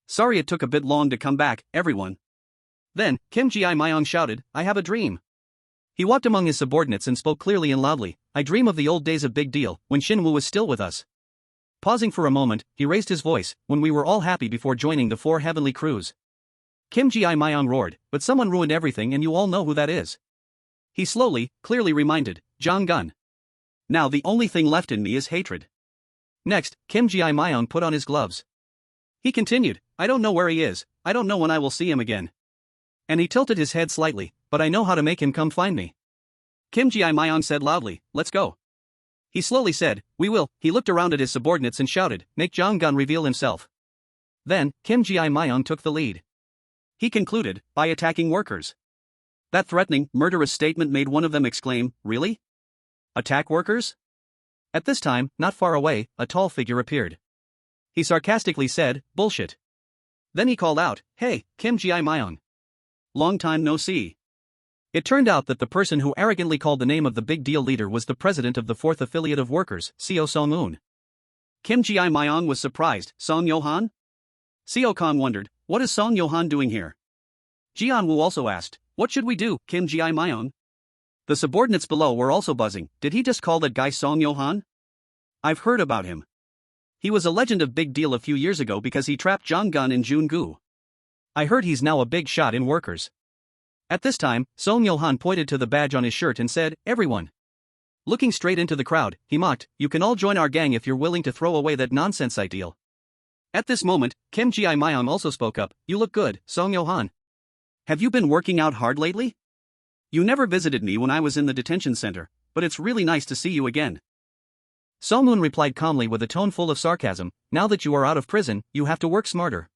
Sorry it took a bit long to come back, everyone. Then, Kim Ji-myung shouted, I have a dream. He walked among his subordinates and spoke clearly and loudly, I dream of the old days of Big Deal, when Shin-woo was still with us. Pausing for a moment, he raised his voice, when we were all happy before joining the 4 heavenly crews. Kim Ji-myung roared, but someone ruined everything and you all know who that is. He slowly, clearly reminded, Jong-gun. Now the only thing left in me is hatred. Next, Kim Ji-myung put on his gloves. He continued, I don't know where he is, I don't know when I will see him again. And he tilted his head slightly, but I know how to make him come find me. Kim Ji-myung said loudly, let's go. He slowly said, we will. He looked around at his subordinates and shouted, make Jong-gun reveal himself. Then, Kim Ji-myung took the lead. He concluded, by attacking workers. That threatening, murderous statement made one of them exclaim, really? Attack workers? At this time, not far away, a tall figure appeared. He sarcastically said, bullshit. Then he called out, hey, Kim Ji-myung. Long time no see. It turned out that the person who arrogantly called the name of the Big Deal leader was the president of the 4th affiliate of workers, Seo Song-un. Kim Ji-myung was surprised, Song Yo-han? Seo Kong wondered, what is Song Yo-han doing here? Ji-woo also asked, what should we do, Kim Ji-myung? The subordinates below were also buzzing, did he just call that guy Song Yo-han? I've heard about him. He was a legend of Big Deal a few years ago because he trapped Jong-gun in June-gu. I heard he's now a big shot in workers. At this time, Song Yo-han pointed to the badge on his shirt and said, everyone. Looking straight into the crowd, he mocked, you can all join our gang if you're willing to throw away that nonsense ideal. At this moment, Kim Ji-myung also spoke up, you look good, Song Yo-han. Have you been working out hard lately? You never visited me when I was in the detention center, but it's really nice to see you again. Song-un replied calmly with a tone full of sarcasm, now that you are out of prison, you have to work smarter.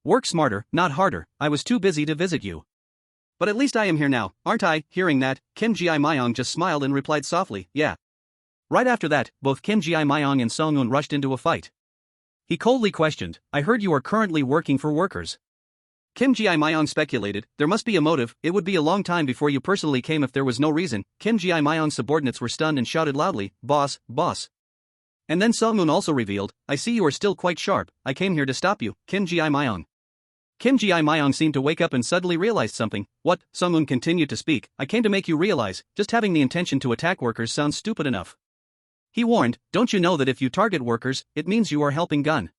Work smarter, not harder, I was too busy to visit you. But at least I am here now, aren't I? Hearing that, Kim Ji-myung just smiled and replied softly, yeah. Right after that, both Kim Ji-myung and Song-un rushed into a fight. He coldly questioned, I heard you are currently working for workers. Kim Ji-myung speculated, there must be a motive, it would be a long time before you personally came if there was no reason. Kim Ji-myung's subordinates were stunned and shouted loudly, boss, boss. And then Song-un also revealed, I see you are still quite sharp, I came here to stop you, Kim Ji-myung. Kim Ji-myung seemed to wake up and suddenly realized something. What? Song-un continued to speak, I came to make you realize, just having the intention to attack workers sounds stupid enough. He warned, don't you know that if you target workers, it means you are helping Gun?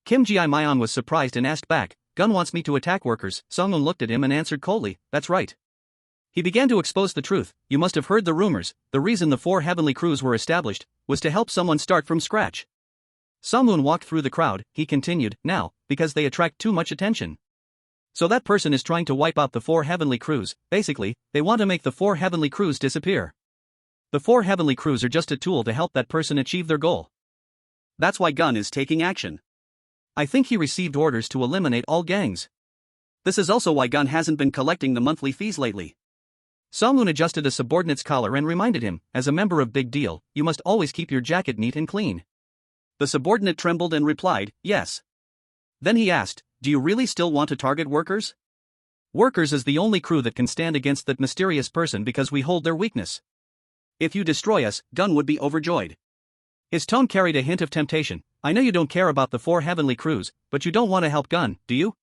Kim Ji-myung was surprised and asked back, Gun wants me to attack workers. Song-un looked at him and answered coldly, that's right. He began to expose the truth, you must have heard the rumors, the reason the 4 heavenly crews were established, was to help someone start from scratch. Song-un walked through the crowd, he continued, now, because they attract too much attention. So that person is trying to wipe out the 4 heavenly crews, basically, they want to make the 4 heavenly crews disappear. The 4 heavenly crews are just a tool to help that person achieve their goal. That's why Gun is taking action. I think he received orders to eliminate all gangs. This is also why Gun hasn't been collecting the monthly fees lately. Song-un adjusted a subordinate's collar and reminded him, as a member of Big Deal, you must always keep your jacket neat and clean. The subordinate trembled and replied, yes. Then he asked, do you really still want to target workers? Workers is the only crew that can stand against that mysterious person because we hold their weakness. If you destroy us, Gun would be overjoyed. His tone carried a hint of temptation, I know you don't care about the 4 heavenly crews, but you don't want to help Gun, do you?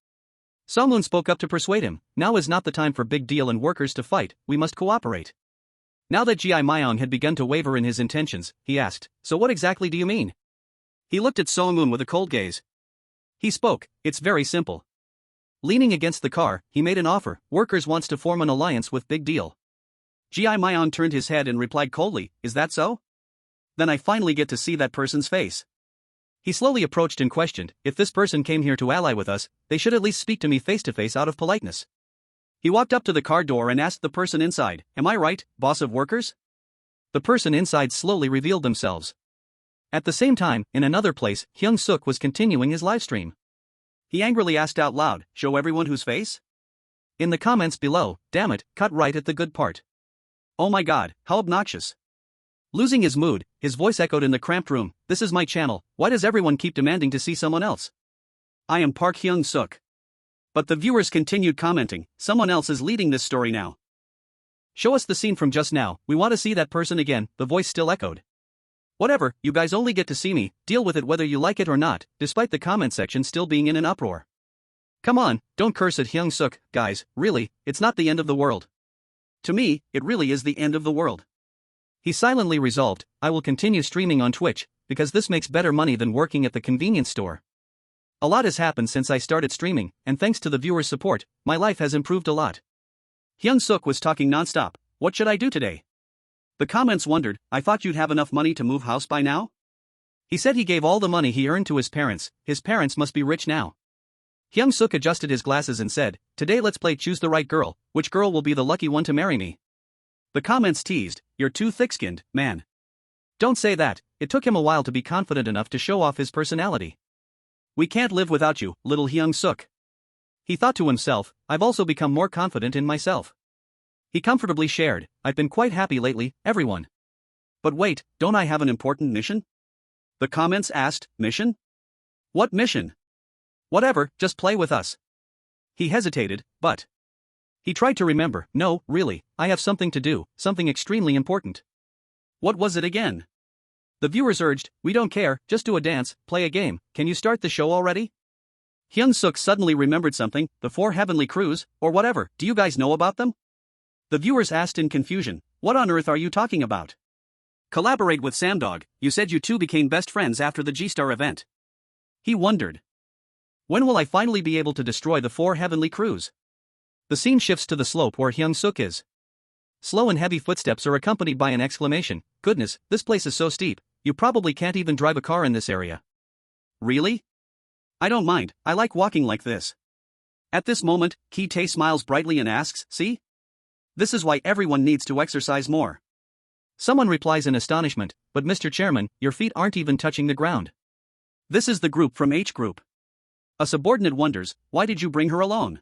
Song-un spoke up to persuade him, now is not the time for Big Deal and workers to fight, we must cooperate. Now that Ji-myung had begun to waver in his intentions, he asked, so what exactly do you mean? He looked at Song-un with a cold gaze. He spoke, it's very simple. Leaning against the car, he made an offer, workers wants to form an alliance with big deal. Gi Myon turned his head and replied coldly, is that so? Then I finally get to see that person's face. He slowly approached and questioned, if this person came here to ally with us, they should at least speak to me face to face out of politeness. He walked up to the car door and asked the person inside, am I right, boss of workers? The person inside slowly revealed themselves. At the same time, in another place, Hyung-seok was continuing his livestream. He angrily asked out loud, show everyone whose face? In the comments below, damn it, cut right at the good part. Oh my god, how obnoxious. Losing his mood, his voice echoed in the cramped room, this is my channel, why does everyone keep demanding to see someone else? I am Park Hyung-seok. But the viewers continued commenting, someone else is leading this story now. Show us the scene from just now, we want to see that person again, the voice still echoed. Whatever, you guys only get to see me, deal with it whether you like it or not, despite the comment section still being in an uproar. Come on, don't curse at Hyung-seok, guys, really, it's not the end of the world. To me, it really is the end of the world. He silently resolved, I will continue streaming on Twitch, because this makes better money than working at the convenience store. A lot has happened since I started streaming, and thanks to the viewers' support, my life has improved a lot. Hyung-seok was talking nonstop, what should I do today? The comments wondered, I thought you'd have enough money to move house by now? He said he gave all the money he earned to his parents must be rich now. Hyung-seok adjusted his glasses and said, today let's play choose the right girl, which girl will be the lucky one to marry me? The comments teased, you're too thick-skinned, man. Don't say that, it took him a while to be confident enough to show off his personality. We can't live without you, little Hyung-seok. He thought to himself, I've also become more confident in myself. He comfortably shared, I've been quite happy lately, everyone. But wait, don't I have an important mission? The comments asked, mission? What mission? Whatever, just play with us. He hesitated, but... He tried to remember, no, really, I have something to do, something extremely important. What was it again? The viewers urged, we don't care, just do a dance, play a game, can you start the show already? Hyung-seok suddenly remembered something, the 4 Heavenly Crews, or whatever, do you guys know about them? The viewers asked in confusion, what on earth are you talking about? Collaborate with Samdog, you said you two became best friends after the G-Star event. He wondered. When will I finally be able to destroy the 4 Heavenly Crews? The scene shifts to the slope where Hyung-seok is. Slow and heavy footsteps are accompanied by an exclamation, goodness, this place is so steep, you probably can't even drive a car in this area. Really? I don't mind, I like walking like this. At this moment, Ki-tae smiles brightly and asks, see? This is why everyone needs to exercise more. Someone replies in astonishment, but Mr. Chairman, your feet aren't even touching the ground. This is the group from H group. A subordinate wonders, why did you bring her alone?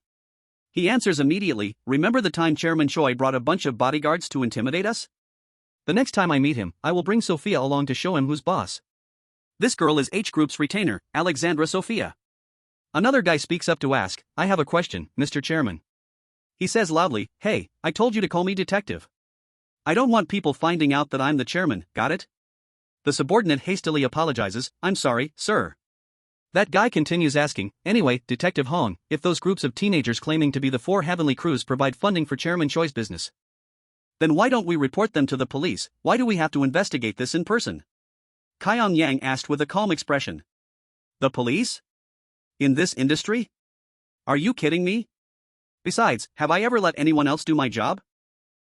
He answers immediately, remember the time Chairman Choi brought a bunch of bodyguards to intimidate us? The next time I meet him, I will bring Sophia along to show him who's boss. This girl is H group's retainer, Alexandra Sophia. Another guy speaks up to ask, I have a question, Mr. Chairman. He says loudly, hey, I told you to call me detective. I don't want people finding out that I'm the chairman, got it? The subordinate hastily apologizes, I'm sorry, sir. That guy continues asking, anyway, Detective Hong, if those groups of teenagers claiming to be the 4 Heavenly Crews provide funding for Chairman Choi's business, then why don't we report them to the police, why do we have to investigate this in person? Kyung Yang asked with a calm expression. The police? In this industry? Are you kidding me? Besides, have I ever let anyone else do my job?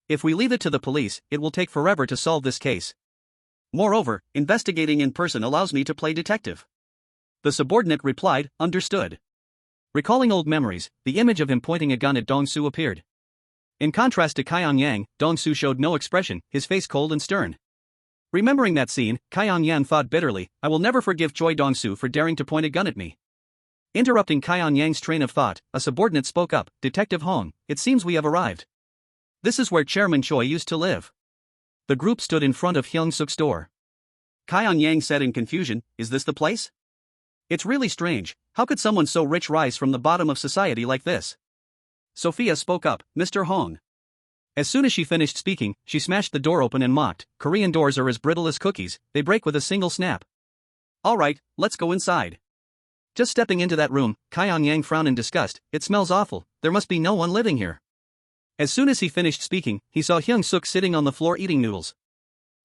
If we leave it to the police, it will take forever to solve this case. Moreover, investigating in person allows me to play detective. The subordinate replied, understood. Recalling old memories, the image of him pointing a gun at Dong-soo appeared. In contrast to Kyung Yang, Dong-soo showed no expression, his face cold and stern. Remembering that scene, Kyung Yang thought bitterly, I will never forgive Choi Dong-soo for daring to point a gun at me. Interrupting Kyung Yang's train of thought, a subordinate spoke up, Detective Hong, it seems we have arrived. This is where Chairman Choi used to live. The group stood in front of Hyung-seok's door. Kyung Yang said in confusion, is this the place? It's really strange, how could someone so rich rise from the bottom of society like this? Sophia spoke up, Mr. Hong. As soon as she finished speaking, she smashed the door open and mocked, Korean doors are as brittle as cookies, they break with a single snap. Alright, let's go inside. Just stepping into that room, Kyung Yang frowned in disgust, it smells awful, there must be no one living here. As soon as he finished speaking, he saw Hyung-seok sitting on the floor eating noodles.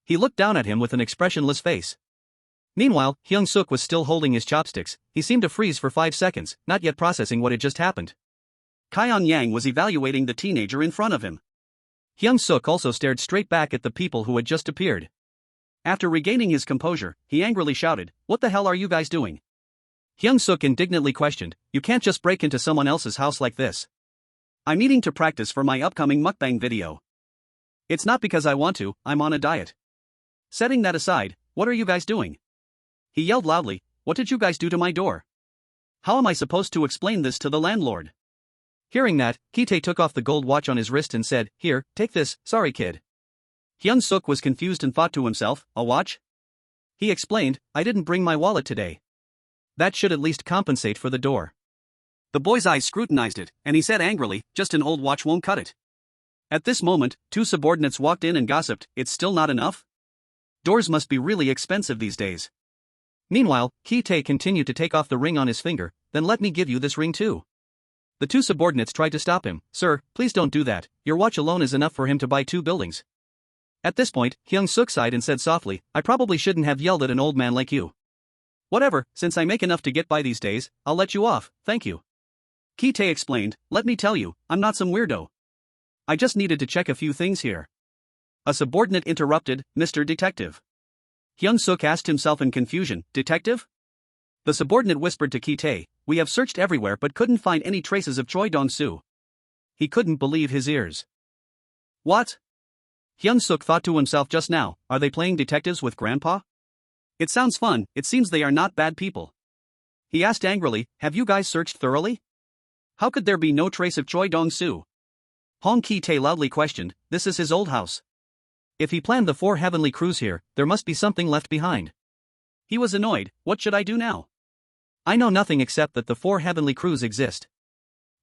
He looked down at him with an expressionless face. Meanwhile, Hyung-seok was still holding his chopsticks. He seemed to freeze for 5 seconds, not yet processing what had just happened. Kyeon-yang was evaluating the teenager in front of him. Hyung-seok also stared straight back at the people who had just appeared. After regaining his composure, he angrily shouted, "What the hell are you guys doing?" Hyung-seok indignantly questioned, "You can't just break into someone else's house like this." "I'm eating to practice for my upcoming mukbang video. It's not because I want to, I'm on a diet." Setting that aside, "What are you guys doing?" He yelled loudly, "What did you guys do to my door? How am I supposed to explain this to the landlord?" Hearing that, Kite took off the gold watch on his wrist and said, "Here, take this, sorry kid." Hyun-seok was confused and thought to himself, "A watch?" He explained, "I didn't bring my wallet today. That should at least compensate for the door." The boy's eyes scrutinized it, and he said angrily, "Just an old watch won't cut it." At this moment, 2 subordinates walked in and gossiped, "It's still not enough? Doors must be really expensive these days." Meanwhile, Kite continued to take off the ring on his finger, "Then let me give you this ring too." The 2 subordinates tried to stop him, "Sir, please don't do that, your watch alone is enough for him to buy 2 buildings." At this point, Hyung-seok sighed and said softly, "I probably shouldn't have yelled at an old man like you. Whatever, since I make enough to get by these days, I'll let you off, thank you." Kite explained, "Let me tell you, I'm not some weirdo. I just needed to check a few things here." A subordinate interrupted, "Mr. Detective." Hyung-seok asked himself in confusion, "Detective?" The subordinate whispered to Kite, "We have searched everywhere but couldn't find any traces of Choi Dong-soo." He couldn't believe his ears. "What?" Hyun-seok thought to himself just now, "Are they playing detectives with Grandpa? It sounds fun, it seems they are not bad people." He asked angrily, "Have you guys searched thoroughly? How could there be no trace of Choi Dong-soo?" Hong Ki-tae loudly questioned, "This is his old house. If he planned the 4 heavenly crews here, there must be something left behind." He was annoyed, "What should I do now? I know nothing except that the 4 heavenly crews exist."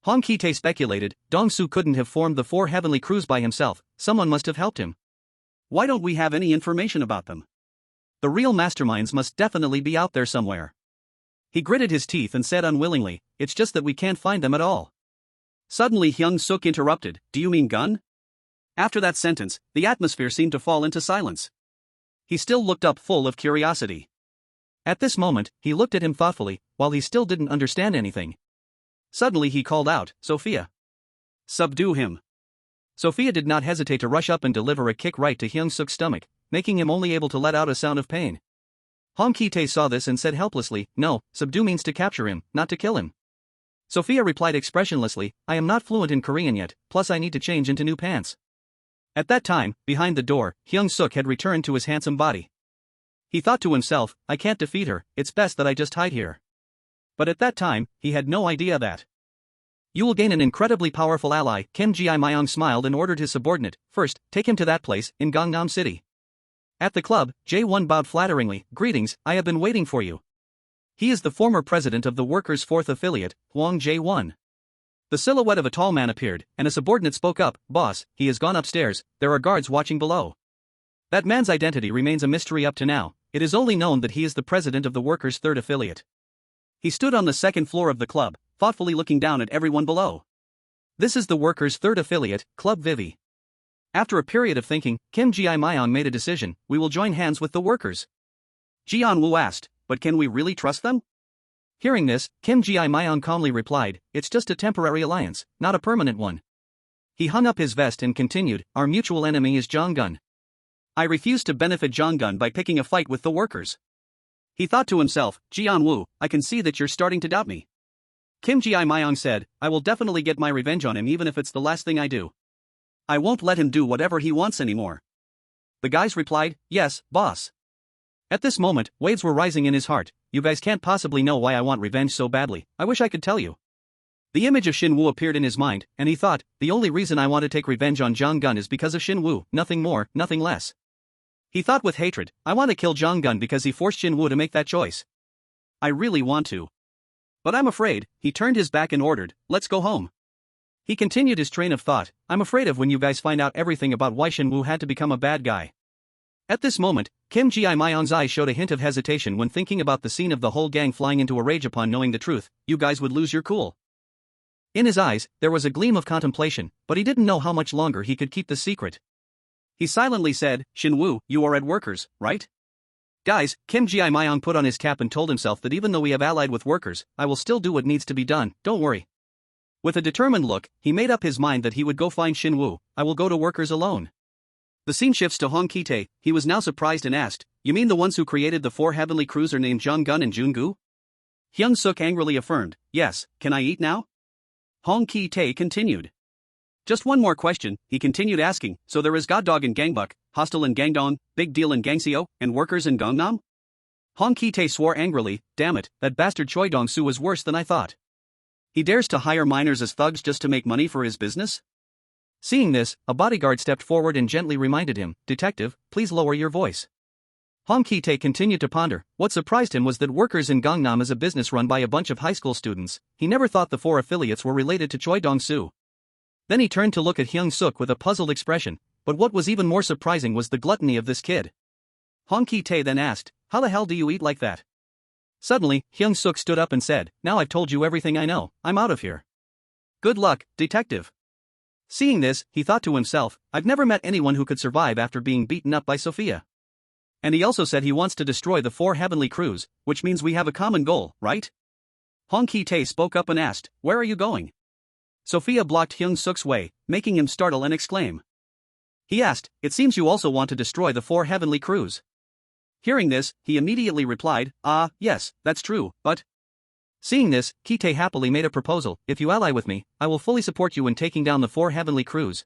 Hong Ki-tae speculated, Dong-soo couldn't have formed the 4 heavenly crews by himself, someone must have helped him. Why don't we have any information about them? The real masterminds must definitely be out there somewhere. He gritted his teeth and said unwillingly, "It's just that we can't find them at all." Suddenly Hyung-seok interrupted, "Do you mean gun?" After that sentence, the atmosphere seemed to fall into silence. He still looked up full of curiosity. At this moment, he looked at him thoughtfully, while he still didn't understand anything. Suddenly he called out, "Sophia! Subdue him!" Sophia did not hesitate to rush up and deliver a kick right to Hyung-seok's stomach, making him only able to let out a sound of pain. Hong Ki-tae saw this and said helplessly, "No, subdue means to capture him, not to kill him." Sophia replied expressionlessly, "I am not fluent in Korean yet, plus I need to change into new pants." At that time, behind the door, Hyung-seok had returned to his handsome body. He thought to himself, "I can't defeat her, it's best that I just hide here." But at that time, he had no idea that you will gain an incredibly powerful ally. Kim Ji-myung smiled and ordered his subordinate, "First, take him to that place, in Gangnam City." At the club, Jae-won bowed flatteringly, "Greetings, I have been waiting for you." He is the former president of the workers' 4th affiliate, Hwang Jae-won. The silhouette of a tall man appeared, and a subordinate spoke up, "Boss, he has gone upstairs, there are guards watching below." That man's identity remains a mystery up to now, it is only known that he is the president of the workers' 3rd affiliate. He stood on the 2nd floor of the club, thoughtfully looking down at everyone below. This is the workers' 3rd affiliate, Club Vivi. After a period of thinking, Kim Ji-myung made a decision, "We will join hands with the workers." Ji-woo asked, "But can we really trust them?" Hearing this, Kim Ji-myung calmly replied, "It's just a temporary alliance, not a permanent one." He hung up his vest and continued, "Our mutual enemy is Jong-gun. I refuse to benefit Jong-gun by picking a fight with the workers." He thought to himself, "Ji-woo, I can see that you're starting to doubt me." Kim Ji-myung said, "I will definitely get my revenge on him even if it's the last thing I do. I won't let him do whatever he wants anymore." The guys replied, "Yes, boss." At this moment, waves were rising in his heart. "You guys can't possibly know why I want revenge so badly, I wish I could tell you." The image of Shin-woo appeared in his mind, and he thought, "The only reason I want to take revenge on Jong-gun is because of Shin-woo, nothing more, nothing less." He thought with hatred, "I want to kill Jong-gun because he forced Shin-woo to make that choice. I really want to. But I'm afraid." He turned his back and ordered, "Let's go home." He continued his train of thought, "I'm afraid of when you guys find out everything about why Shin-woo had to become a bad guy." At this moment, Kim Ji-myung's eyes showed a hint of hesitation when thinking about the scene of the whole gang flying into a rage upon knowing the truth. "You guys would lose your cool." In his eyes, there was a gleam of contemplation, but he didn't know how much longer he could keep the secret. He silently said, "Shin-woo, you are at workers, right?" Guys, Kim Ji-myung put on his cap and told himself that even though we have allied with workers, I will still do what needs to be done, don't worry. With a determined look, he made up his mind that he would go find Shin-woo. I will go to workers alone. The scene shifts to Hong Ki-tae. He was now surprised and asked, you mean the ones who created the 4 heavenly crews are named Jung-gun and Jung-gu? Hyung-seok angrily affirmed, yes, can I eat now? Hong Ki-tae continued. Just one more question, he continued asking, so there is God Dog in Gangbuk, Hostel in Gangdong, Big Deal in Gangseo, and Workers in Gangnam? Hong Ki-tae swore angrily, damn it, that bastard Choi Dong-soo was worse than I thought. He dares to hire minors as thugs just to make money for his business? Seeing this, a bodyguard stepped forward and gently reminded him, Detective, please lower your voice. Hong Ki-tae continued to ponder. What surprised him was that Workers in Gangnam is a business run by a bunch of high school students. He never thought the 4 affiliates were related to Choi Dong-soo. Then he turned to look at Hyung-seok with a puzzled expression, but what was even more surprising was the gluttony of this kid. Hong Ki-tae then asked, how the hell do you eat like that? Suddenly, Hyung-seok stood up and said, now I've told you everything I know, I'm out of here. Good luck, detective. Seeing this, he thought to himself, I've never met anyone who could survive after being beaten up by Sophia. And he also said he wants to destroy the 4 heavenly crews, which means we have a common goal, right? Hong Ki-tae spoke up and asked, where are you going? Sophia blocked Hyung-seok's way, making him startle and exclaim. He asked, it seems you also want to destroy the 4 heavenly crews. Hearing this, he immediately replied, yes, that's true, but... Seeing this, Ki-tae happily made a proposal, if you ally with me, I will fully support you in taking down the 4 heavenly crews.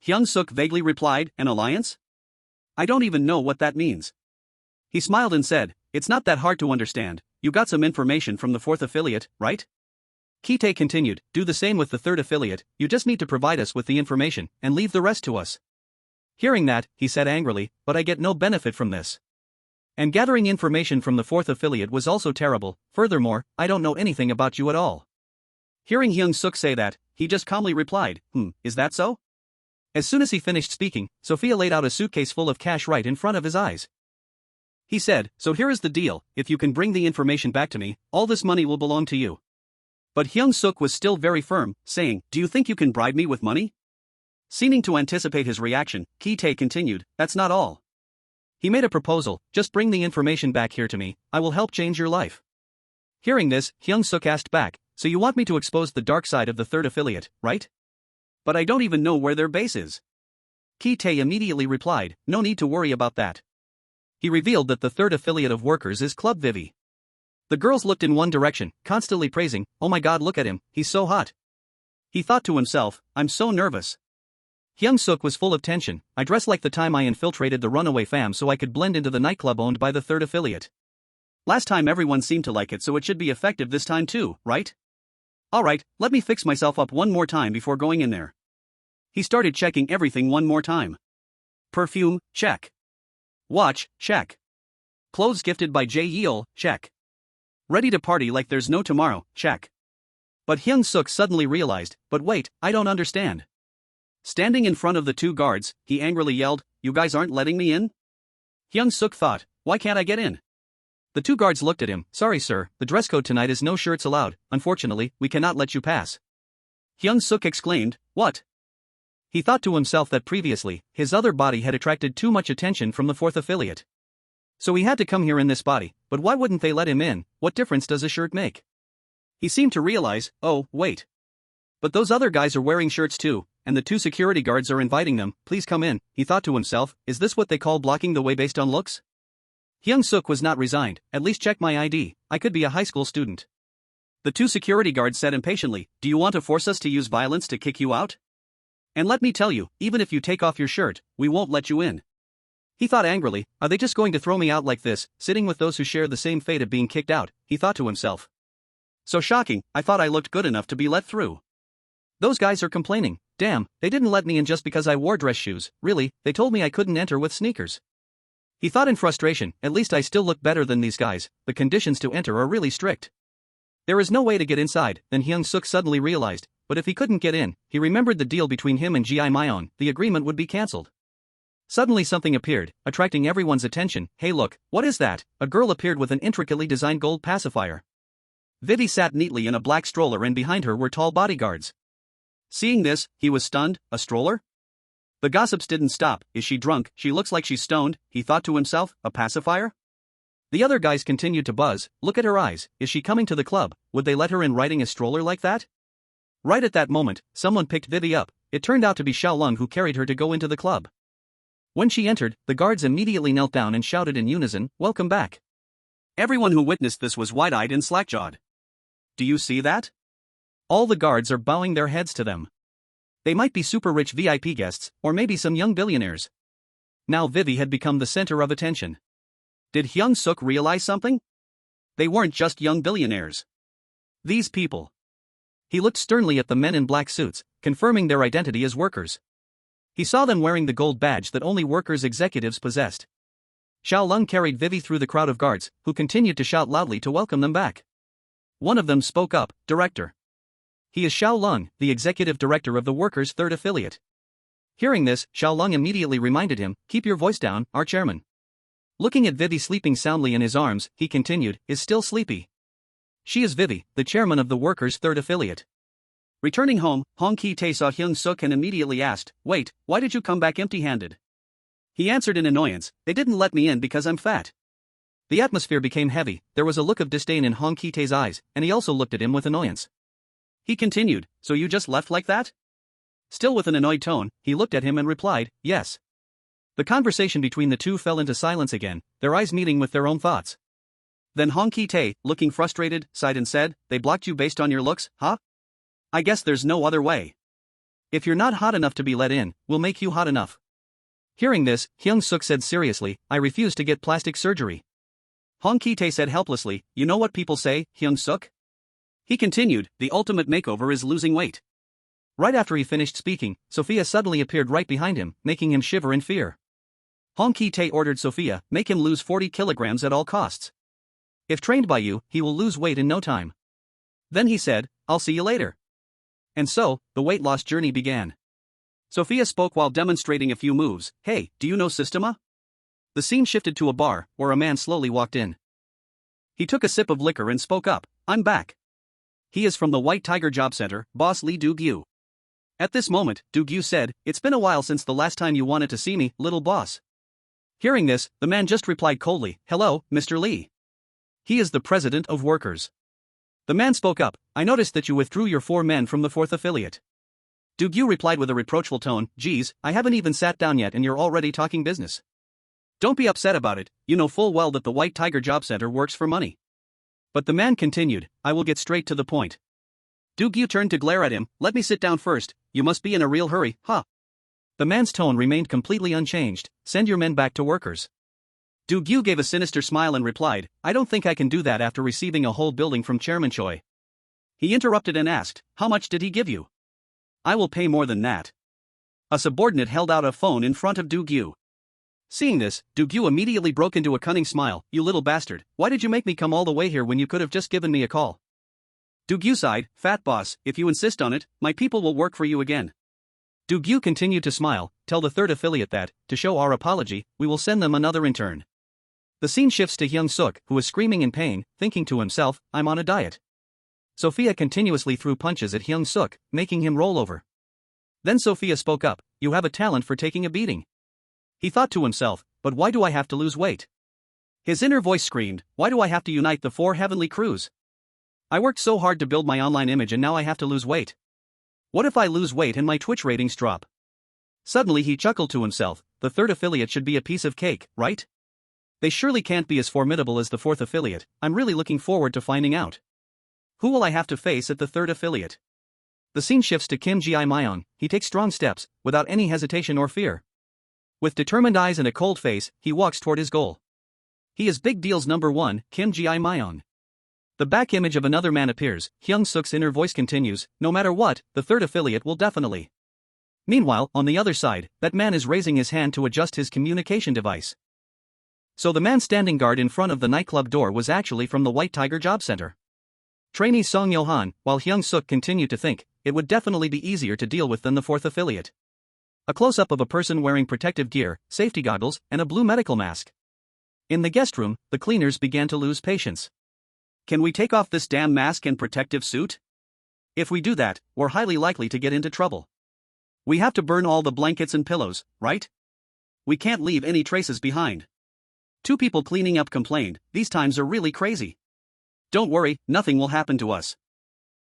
Hyung-seok vaguely replied, an alliance? I don't even know what that means. He smiled and said, it's not that hard to understand, you got some information from the 4th affiliate, right? Ki-tae continued, do the same with the 3rd affiliate, you just need to provide us with the information, and leave the rest to us. Hearing that, he said angrily, but I get no benefit from this. And gathering information from the 4th affiliate was also terrible, furthermore, I don't know anything about you at all. Hearing Hyung-seok say that, he just calmly replied, is that so? As soon as he finished speaking, Sophia laid out a suitcase full of cash right in front of his eyes. He said, so here is the deal, if you can bring the information back to me, all this money will belong to you. But Hyung-seok was still very firm, saying, do you think you can bribe me with money? Seeming to anticipate his reaction, Ki-tae continued, that's not all. He made a proposal, just bring the information back here to me, I will help change your life. Hearing this, Hyung-seok asked back, so you want me to expose the dark side of the 3rd affiliate, right? But I don't even know where their base is. Ki-tae immediately replied, no need to worry about that. He revealed that the 3rd affiliate of Workers is Club Vivi. The girls looked in one direction, constantly praising, oh my god look at him, he's so hot. He thought to himself, I'm so nervous. Hyung-seok was full of tension, I dressed like the time I infiltrated the runaway fam so I could blend into the nightclub owned by the 3rd affiliate. Last time everyone seemed to like it so it should be effective this time too, right? Alright, let me fix myself up one more time before going in there. He started checking everything one more time. Perfume, check. Watch, check. Clothes gifted by Jae Yeol, check. Ready to party like there's no tomorrow, check. But Hyung-seok suddenly realized, but wait, I don't understand. Standing in front of the 2 guards, he angrily yelled, you guys aren't letting me in? Hyung-seok thought, why can't I get in? The 2 guards looked at him, sorry sir, the dress code tonight is no shirts allowed, unfortunately, we cannot let you pass. Hyung-seok exclaimed, what? He thought to himself that previously, his other body had attracted too much attention from the 4th affiliate. So he had to come here in this body, but why wouldn't they let him in, what difference does a shirt make? He seemed to realize, oh, wait. But those other guys are wearing shirts too, and the 2 security guards are inviting them, please come in, he thought to himself, is this what they call blocking the way based on looks? Hyung-seok was not resigned, at least check my ID, I could be a high school student. The 2 security guards said impatiently, do you want to force us to use violence to kick you out? And let me tell you, even if you take off your shirt, we won't let you in. He thought angrily, are they just going to throw me out like this, sitting with those who share the same fate of being kicked out, he thought to himself. So shocking, I thought I looked good enough to be let through. Those guys are complaining, damn, they didn't let me in just because I wore dress shoes, really, they told me I couldn't enter with sneakers. He thought in frustration, at least I still look better than these guys, the conditions to enter are really strict. There is no way to get inside, then Hyung-seok suddenly realized, but if he couldn't get in, he remembered the deal between him and Ji-myeon, the agreement would be cancelled. Suddenly something appeared, attracting everyone's attention, hey look, what is that? A girl appeared with an intricately designed gold pacifier. Vivi sat neatly in a black stroller and behind her were tall bodyguards. Seeing this, he was stunned, a stroller? The gossips didn't stop, is she drunk, she looks like she's stoned, he thought to himself, a pacifier? The other guys continued to buzz. Look at her eyes, is she coming to the club? Would they let her in riding a stroller like that? Right at that moment, someone picked Vivi up. It turned out to be Xiaolong who carried her to go into the club. When she entered, the guards immediately knelt down and shouted in unison, "Welcome back." Everyone who witnessed this was wide-eyed and slack-jawed. Do you see that? All the guards are bowing their heads to them. They might be super-rich VIP guests, or maybe some young billionaires. Now Vivi had become the center of attention. Did Hyung-seok realize something? They weren't just young billionaires. These people. He looked sternly at the men in black suits, confirming their identity as workers. He saw them wearing the gold badge that only workers' executives possessed. Xiaolong carried Vivi through the crowd of guards, who continued to shout loudly to welcome them back. One of them spoke up, "Director. He is Xiaolong, the executive director of the workers' third affiliate." Hearing this, Xiaolong immediately reminded him, "Keep your voice down, our chairman." Looking at Vivi sleeping soundly in his arms, he continued, "Is still sleepy. She is Vivi, the chairman of the workers' third affiliate." Returning home, Hong Ki-tae saw Hyung-seok and immediately asked, "Wait, why did you come back empty-handed?" He answered in annoyance, "They didn't let me in because I'm fat." The atmosphere became heavy. There was a look of disdain in Hong Ki-tae's eyes, and he also looked at him with annoyance. He continued, "So you just left like that?" Still with an annoyed tone, he looked at him and replied, "Yes." The conversation between the two fell into silence again, their eyes meeting with their own thoughts. Then Hong Ki-tae, looking frustrated, sighed and said, "They blocked you based on your looks, huh? I guess there's no other way. If you're not hot enough to be let in, we'll make you hot enough." Hearing this, Hyung-seok said seriously, "I refuse to get plastic surgery." Hong Ki-tae said helplessly, "You know what people say, Hyung-seok?" He continued, "The ultimate makeover is losing weight." Right after he finished speaking, Sophia suddenly appeared right behind him, making him shiver in fear. Hong Ki-tae ordered Sophia, "Make him lose 40 kilograms at all costs. If trained by you, he will lose weight in no time." Then he said, "I'll see you later." And so, the weight loss journey began. Sophia spoke while demonstrating a few moves. "Hey, do you know Systema?" The scene shifted to a bar, where a man slowly walked in. He took a sip of liquor and spoke up, "I'm back. He is from the White Tiger Job Center, boss Lee Do-gyu." At this moment, Do-gyu said, "It's been a while since the last time you wanted to see me, little boss." Hearing this, the man just replied coldly, "Hello, Mr. Lee. He is the president of workers." The man spoke up, "I noticed that you withdrew your 4 men from the 4th affiliate." Do-gyu replied with a reproachful tone, "Geez, I haven't even sat down yet and you're already talking business. Don't be upset about it, you know full well that the White Tiger Job Center works for money." But the man continued, "I will get straight to the point." Do-gyu turned to glare at him, "Let me sit down first, you must be in a real hurry, huh?" The man's tone remained completely unchanged, "Send your men back to workers." Do-gyu gave a sinister smile and replied, "I don't think I can do that after receiving a whole building from Chairman Choi." He interrupted and asked, "How much did he give you?" "I will pay more than that." A subordinate held out a phone in front of Do-gyu. Seeing this, Do-gyu immediately broke into a cunning smile, "You little bastard, why did you make me come all the way here when you could have just given me a call?" Do-gyu sighed, "Fat boss, if you insist on it, my people will work for you again." Do-gyu continued to smile, "Tell the 3rd affiliate that, to show our apology, we will send them another intern." The scene shifts to Hyung-seok, who is screaming in pain, thinking to himself, "I'm on a diet." Sophia continuously threw punches at Hyung-seok, making him roll over. Then Sophia spoke up, "You have a talent for taking a beating." He thought to himself, "But why do I have to lose weight?" His inner voice screamed, "Why do I have to unite the 4 heavenly crews? I worked so hard to build my online image and now I have to lose weight. What if I lose weight and my Twitch ratings drop?" Suddenly he chuckled to himself, the 3rd affiliate should be a piece of cake, right? They surely can't be as formidable as the 4th affiliate. I'm really looking forward to finding out. Who will I have to face at the 3rd affiliate? The scene shifts to Kim Ji-myung. He takes strong steps, without any hesitation or fear. With determined eyes and a cold face, he walks toward his goal. He is big deal's number 1, Kim Ji-myung. The back image of another man appears. Hyung-seok's inner voice continues, "No matter what, the 3rd affiliate will definitely." Meanwhile, on the other side, that man is raising his hand to adjust his communication device. So the man standing guard in front of the nightclub door was actually from the White Tiger Job Center. Trainee Song Yo-han, while Hyung-seok continued to think, it would definitely be easier to deal with than the 4th affiliate. A close-up of a person wearing protective gear, safety goggles, and a blue medical mask. In the guest room, the cleaners began to lose patience. "Can we take off this damn mask and protective suit? If we do that, we're highly likely to get into trouble. We have to burn all the blankets and pillows, right? We can't leave any traces behind." Two people cleaning up complained, these times are really crazy. Don't worry, nothing will happen to us.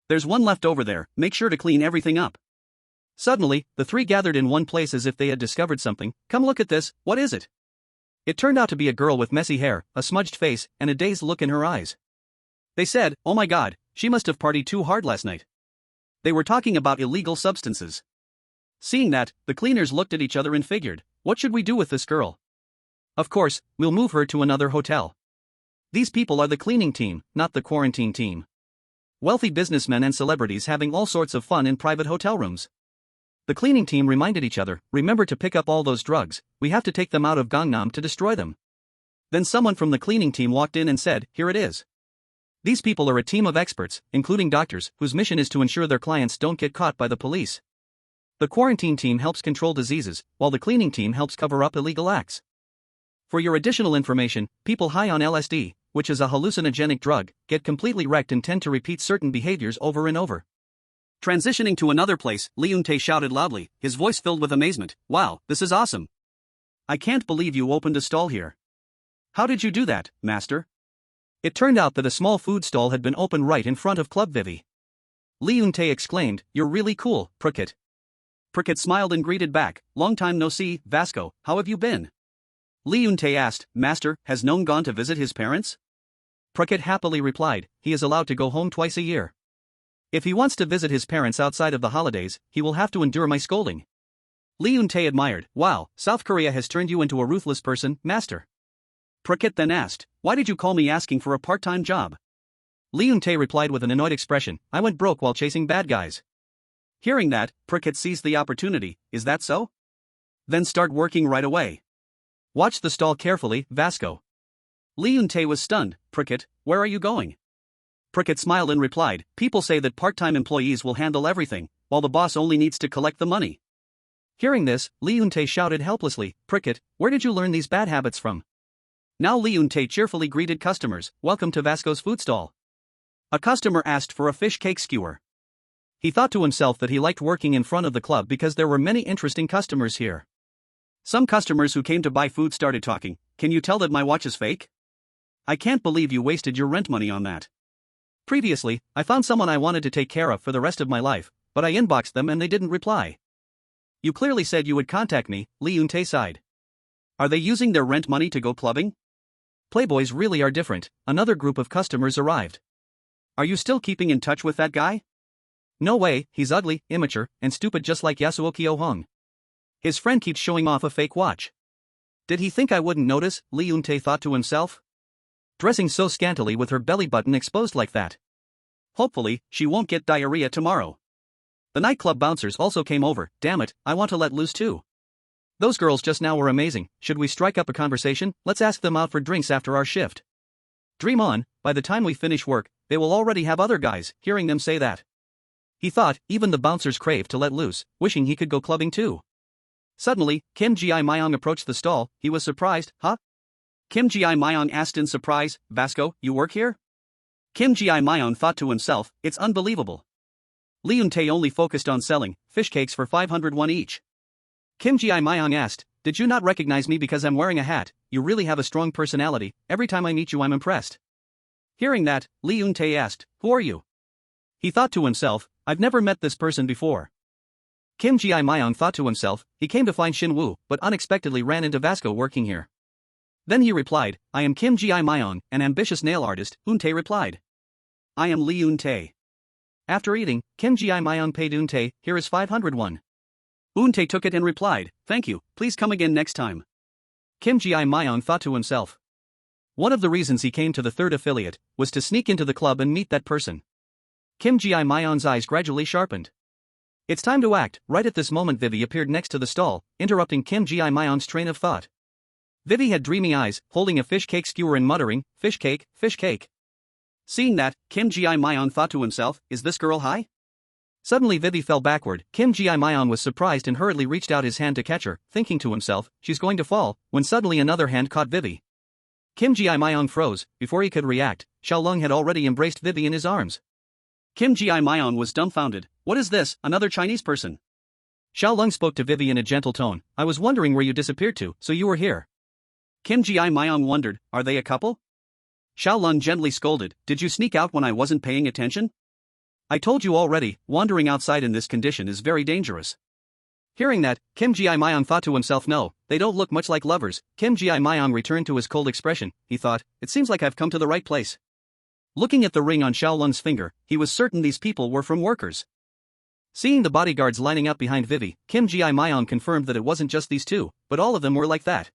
There's one left over there, make sure to clean everything up. Suddenly, the three gathered in one place as if they had discovered something. Come look at this, what is it? It turned out to be a girl with messy hair, a smudged face, and a dazed look in her eyes. They said, oh my god, she must have partied too hard last night. They were talking about illegal substances. Seeing that, the cleaners looked at each other and figured, what should we do with this girl? Of course, we'll move her to another hotel. These people are the cleaning team, not the quarantine team. Wealthy businessmen and celebrities having all sorts of fun in private hotel rooms. The cleaning team reminded each other, remember to pick up all those drugs, we have to take them out of Gangnam to destroy them. Then someone from the cleaning team walked in and said, here it is. These people are a team of experts, including doctors, whose mission is to ensure their clients don't get caught by the police. The quarantine team helps control diseases, while the cleaning team helps cover up illegal acts. For your additional information, people high on LSD, which is a hallucinogenic drug, get completely wrecked and tend to repeat certain behaviors over and over. Transitioning to another place, Lee Eun-tae shouted loudly, his voice filled with amazement, wow, this is awesome. I can't believe you opened a stall here. How did you do that, master? It turned out that a small food stall had been opened right in front of Club Vivi. Lee Eun-tae exclaimed, you're really cool, Prokit. Prokit smiled and greeted back, long time no see, Vasco, how have you been? Lee Eun-tae asked, master, has Nong gone to visit his parents? Prokit happily replied, he is allowed to go home twice a year. If he wants to visit his parents outside of the holidays, he will have to endure my scolding. Lee Eun-tae admired, wow, South Korea has turned you into a ruthless person, master. Prokit then asked, why did you call me asking for a part-time job? Lee Eun-tae replied with an annoyed expression, I went broke while chasing bad guys. Hearing that, Prokit seized the opportunity, is that so? Then start working right away. Watch the stall carefully, Vasco. Lee Eun-tae was stunned, Prokit, where are you going? Prokit smiled and replied, people say that part-time employees will handle everything, while the boss only needs to collect the money. Hearing this, Lee Eun-tae shouted helplessly, Prokit, where did you learn these bad habits from? Now Lee Eun-tae cheerfully greeted customers, welcome to Vasco's food stall. A customer asked for a fish cake skewer. He thought to himself that he liked working in front of the club because there were many interesting customers here. Some customers who came to buy food started talking, can you tell that my watch is fake? I can't believe you wasted your rent money on that. Previously, I found someone I wanted to take care of for the rest of my life, but I inboxed them and they didn't reply. You clearly said you would contact me, Lee Eun-tae sighed. Are they using their rent money to go clubbing? Playboys really are different, another group of customers arrived. Are you still keeping in touch with that guy? No way, he's ugly, immature, and stupid just like Yasuoki Oh-hung. His friend keeps showing off a fake watch. Did he think I wouldn't notice, Lee Eun-tae thought to himself? Dressing so scantily with her belly button exposed like that. Hopefully, she won't get diarrhea tomorrow. The nightclub bouncers also came over, damn it, I want to let loose too. Those girls just now were amazing, should we strike up a conversation, let's ask them out for drinks after our shift. Dream on, by the time we finish work, they will already have other guys, hearing them say that. He thought, even the bouncers craved to let loose, wishing he could go clubbing too. Suddenly, Kim Ji-myung approached the stall, he was surprised, huh? Kim Ji-myung asked in surprise, Vasco, you work here? Kim Ji-myung thought to himself, it's unbelievable. Lee Eun-tae only focused on selling fish cakes for 500 won each. Kim Ji-myung asked, did you not recognize me because I'm wearing a hat? You really have a strong personality, every time I meet you I'm impressed. Hearing that, Lee Eun-tae asked, who are you? He thought to himself, I've never met this person before. Kim Ji-myung thought to himself, he came to find Shin Woo, but unexpectedly ran into Vasco working here. Then he replied, I am Kim Ji-myung, an ambitious nail artist, Eun-tae replied. I am Lee Eun-tae. After eating, Kim Ji-myung paid Eun-tae, here is 500 won. Eun-tae took it and replied, thank you, please come again next time. Kim Ji-myung thought to himself. One of the reasons he came to the third affiliate was to sneak into the club and meet that person. Kim Ji-myung's eyes gradually sharpened. It's time to act. Right at this moment Vivi appeared next to the stall, interrupting Kim Ji-myung's train of thought. Vivi had dreamy eyes, holding a fish cake skewer and muttering, fish cake, fish cake. Seeing that, Kim Ji-myung thought to himself, is this girl high? Suddenly Vivi fell backward, Kim Ji-myung was surprised and hurriedly reached out his hand to catch her, thinking to himself, she's going to fall, when suddenly another hand caught Vivi. Kim Ji-myung froze, before he could react, Xiaolong had already embraced Vivi in his arms. Kim Ji-myung was dumbfounded, what is this, another Chinese person? Xiaolong spoke to Vivi in a gentle tone, I was wondering where you disappeared to, so you were here. Kim Ji-myung wondered, are they a couple? Xiao Lung gently scolded, did you sneak out when I wasn't paying attention? I told you already, wandering outside in this condition is very dangerous. Hearing that, Kim Ji-myung thought to himself, no, they don't look much like lovers. Kim Ji-myung returned to his cold expression. He thought, it seems like I've come to the right place. Looking at the ring on Xiao Lung's finger, he was certain these people were from workers. Seeing the bodyguards lining up behind Vivi, Kim Ji-myung confirmed that it wasn't just these two, but all of them were like that.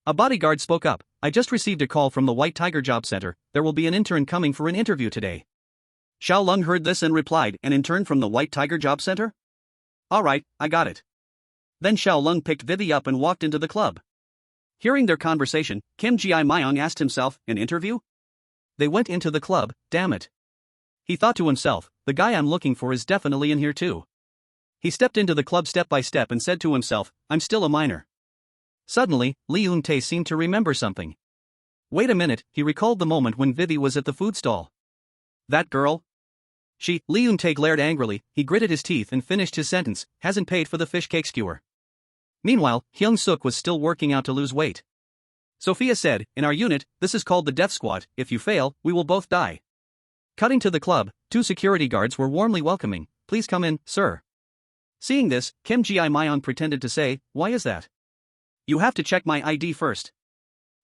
A bodyguard spoke up, I just received a call from the White Tiger Job Center, there will be an intern coming for an interview today. Xiao Lung heard this and replied, an intern from the White Tiger Job Center? Alright, I got it. Then Xiao Lung picked Vivi up and walked into the club. Hearing their conversation, Kim Ji-myung asked himself, an interview? They went into the club, damn it. He thought to himself, the guy I'm looking for is definitely in here too. He stepped into the club step by step and said to himself, I'm still a minor. Suddenly, Lee Eun-tae seemed to remember something. Wait a minute, he recalled the moment when Vivi was at the food stall. That girl? Lee Eun-tae glared angrily, he gritted his teeth and finished his sentence, hasn't paid for the fish cake skewer. Meanwhile, Hyung-seok was still working out to lose weight. Sophia said, in our unit, this is called the death squad, if you fail, we will both die. Cutting to the club, two security guards were warmly welcoming, please come in, sir. Seeing this, Kim Ji-myung pretended to say, why is that? You have to check my ID first.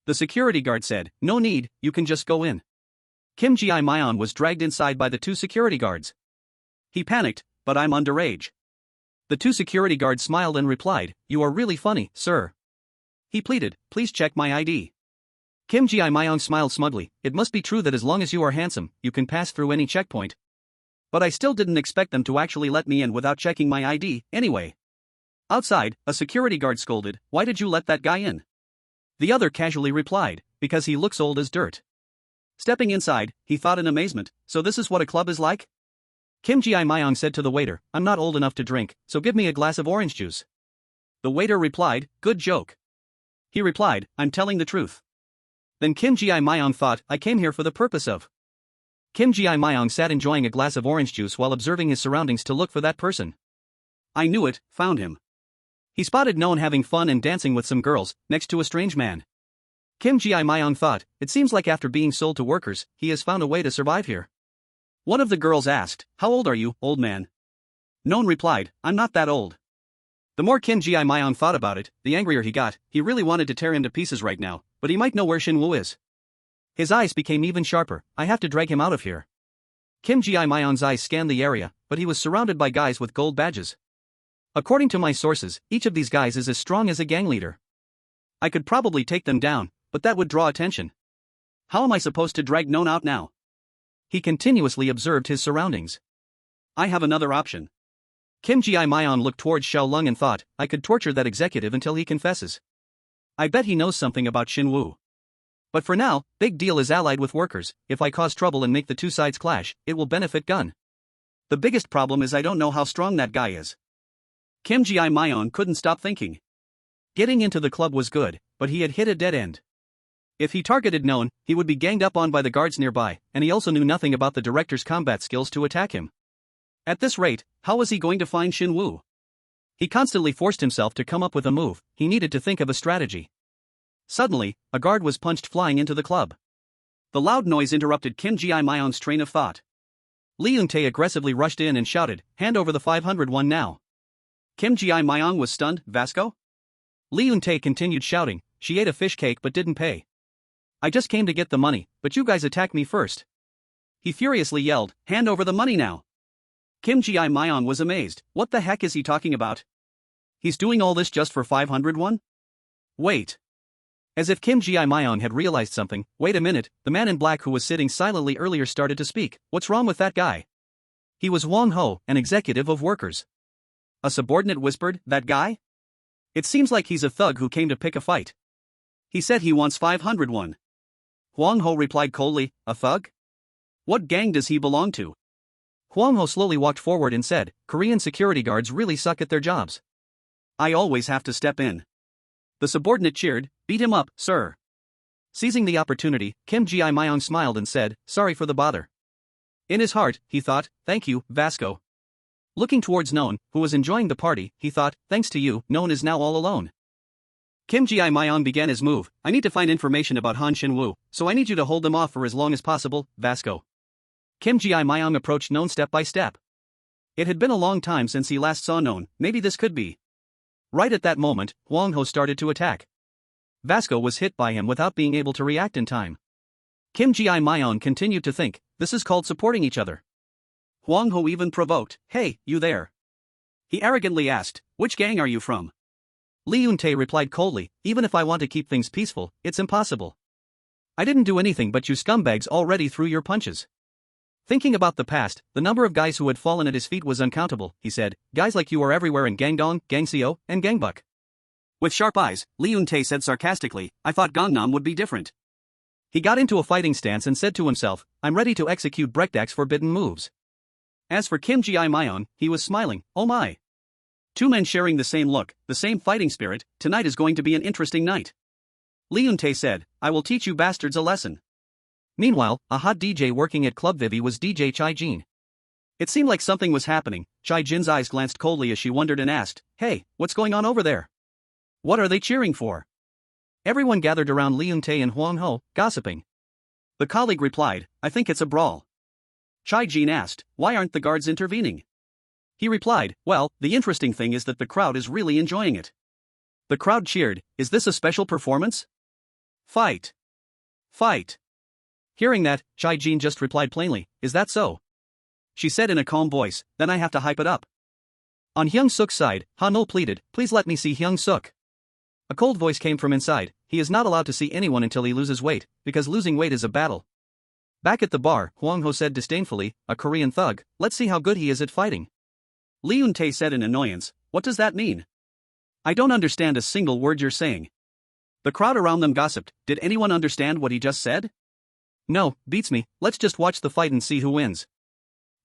The security guard said, no need, you can just go in. Kim Ji-myung was dragged inside by the two security guards. He panicked, but I'm underage. The two security guards smiled and replied, you are really funny, sir. He pleaded, please check my ID. Kim Ji-myung smiled smugly, it must be true that as long as you are handsome, you can pass through any checkpoint. But I still didn't expect them to actually let me in without checking my ID, anyway. Outside, a security guard scolded, why did you let that guy in? The other casually replied, because he looks old as dirt. Stepping inside, he thought in amazement, so this is what a club is like? Kim Ji-myung said to the waiter, I'm not old enough to drink, so give me a glass of orange juice. The waiter replied, good joke. He replied, I'm telling the truth. Then Kim Ji-myung thought, I came here for the purpose of. Kim Ji-myung sat enjoying a glass of orange juice while observing his surroundings to look for that person. I knew it, found him. He spotted Noan having fun and dancing with some girls, next to a strange man. Kim Ji-myung thought, it seems like after being sold to workers, he has found a way to survive here. One of the girls asked, how old are you, old man? Noan replied, I'm not that old. The more Kim Ji-myung thought about it, the angrier he got. He really wanted to tear him to pieces right now, but he might know where Shin-woo is. His eyes became even sharper, I have to drag him out of here. Kim Ji-myung's eyes scanned the area, but he was surrounded by guys with gold badges. According to my sources, each of these guys is as strong as a gang leader. I could probably take them down, but that would draw attention. How am I supposed to drag Noan out now? He continuously observed his surroundings. I have another option. Kim Ji-myung looked towards Xiao Lung and thought, I could torture that executive until he confesses. I bet he knows something about Shin-woo. But for now, Big Deal is allied with workers, if I cause trouble and make the two sides clash, it will benefit Gun. The biggest problem is I don't know how strong that guy is. Kim Ji-myung couldn't stop thinking. Getting into the club was good, but he had hit a dead end. If he targeted Noan, he would be ganged up on by the guards nearby, and he also knew nothing about the director's combat skills to attack him. At this rate, how was he going to find Shin-woo? He constantly forced himself to come up with a move, he needed to think of a strategy. Suddenly, a guard was punched flying into the club. The loud noise interrupted Kim Ji-myung's train of thought. Lee Eun-tae aggressively rushed in and shouted, hand over the 501 now. Kim Ji-myung was stunned, Vasco? Lee Eun-tae continued shouting, she ate a fish cake but didn't pay. I just came to get the money, but you guys attacked me first. He furiously yelled, hand over the money now. Kim Ji-myung was amazed, what the heck is he talking about? He's doing all this just for 501? Wait. As if Kim Ji-myung had realized something, wait a minute, the man in black who was sitting silently earlier started to speak, what's wrong with that guy? He was Wong Ho, an executive of workers. A subordinate whispered, that guy? It seems like he's a thug who came to pick a fight. He said he wants 501. Wong Ho replied coldly, a thug? What gang does he belong to? Wong Ho slowly walked forward and said, Korean security guards really suck at their jobs. I always have to step in. The subordinate cheered, beat him up, sir. Seizing the opportunity, Kim Ji-myung smiled and said, sorry for the bother. In his heart, he thought, thank you, Vasco. Looking towards Noan, who was enjoying the party, he thought, thanks to you, Noan is now all alone. Kim Ji-myung began his move. I need to find information about Han Shin-woo, so I need you to hold them off for as long as possible, Vasco. Kim Ji-myung approached Noon step by step. It had been a long time since he last saw Noon, maybe this could be. Right at that moment, Hwang-ho started to attack. Vasco was hit by him without being able to react in time. Kim Ji-myung continued to think, this is called supporting each other. Hwang-ho even provoked, hey, you there. He arrogantly asked, which gang are you from? Lee Eun-tae replied coldly, even if I want to keep things peaceful, it's impossible. I didn't do anything but you scumbags already threw your punches. Thinking about the past, the number of guys who had fallen at his feet was uncountable, he said, guys like you are everywhere in Gangdong, Gangseo, and Gangbuk. With sharp eyes, Lee Eun-tae said sarcastically, I thought Gangnam would be different. He got into a fighting stance and said to himself, I'm ready to execute Brekdak's forbidden moves. As for Kim Ji-myung, he was smiling, oh my. Two men sharing the same look, the same fighting spirit, tonight is going to be an interesting night. Lee Eun-tae said, I will teach you bastards a lesson. Meanwhile, a hot DJ working at Club Vivi was DJ Chai-jin. It seemed like something was happening. Chai-jin's eyes glanced coldly as she wondered and asked, hey, what's going on over there? What are they cheering for? Everyone gathered around Lee Eun-tae and Hwang-ho, gossiping. The colleague replied, I think it's a brawl. Chai-jin asked, why aren't the guards intervening? He replied, well, the interesting thing is that the crowd is really enjoying it. The crowd cheered, is this a special performance? Fight. Fight. Hearing that, Chai-jin just replied plainly, is that so? She said in a calm voice, then I have to hype it up. On Hyung-seok's side, Han-oh pleaded, please let me see Hyung-seok. A cold voice came from inside, he is not allowed to see anyone until he loses weight, because losing weight is a battle. Back at the bar, Hwang-ho said disdainfully, a Korean thug, let's see how good he is at fighting. Lee Eun-tae said in annoyance, what does that mean? I don't understand a single word you're saying. The crowd around them gossiped, did anyone understand what he just said? No, beats me, let's just watch the fight and see who wins.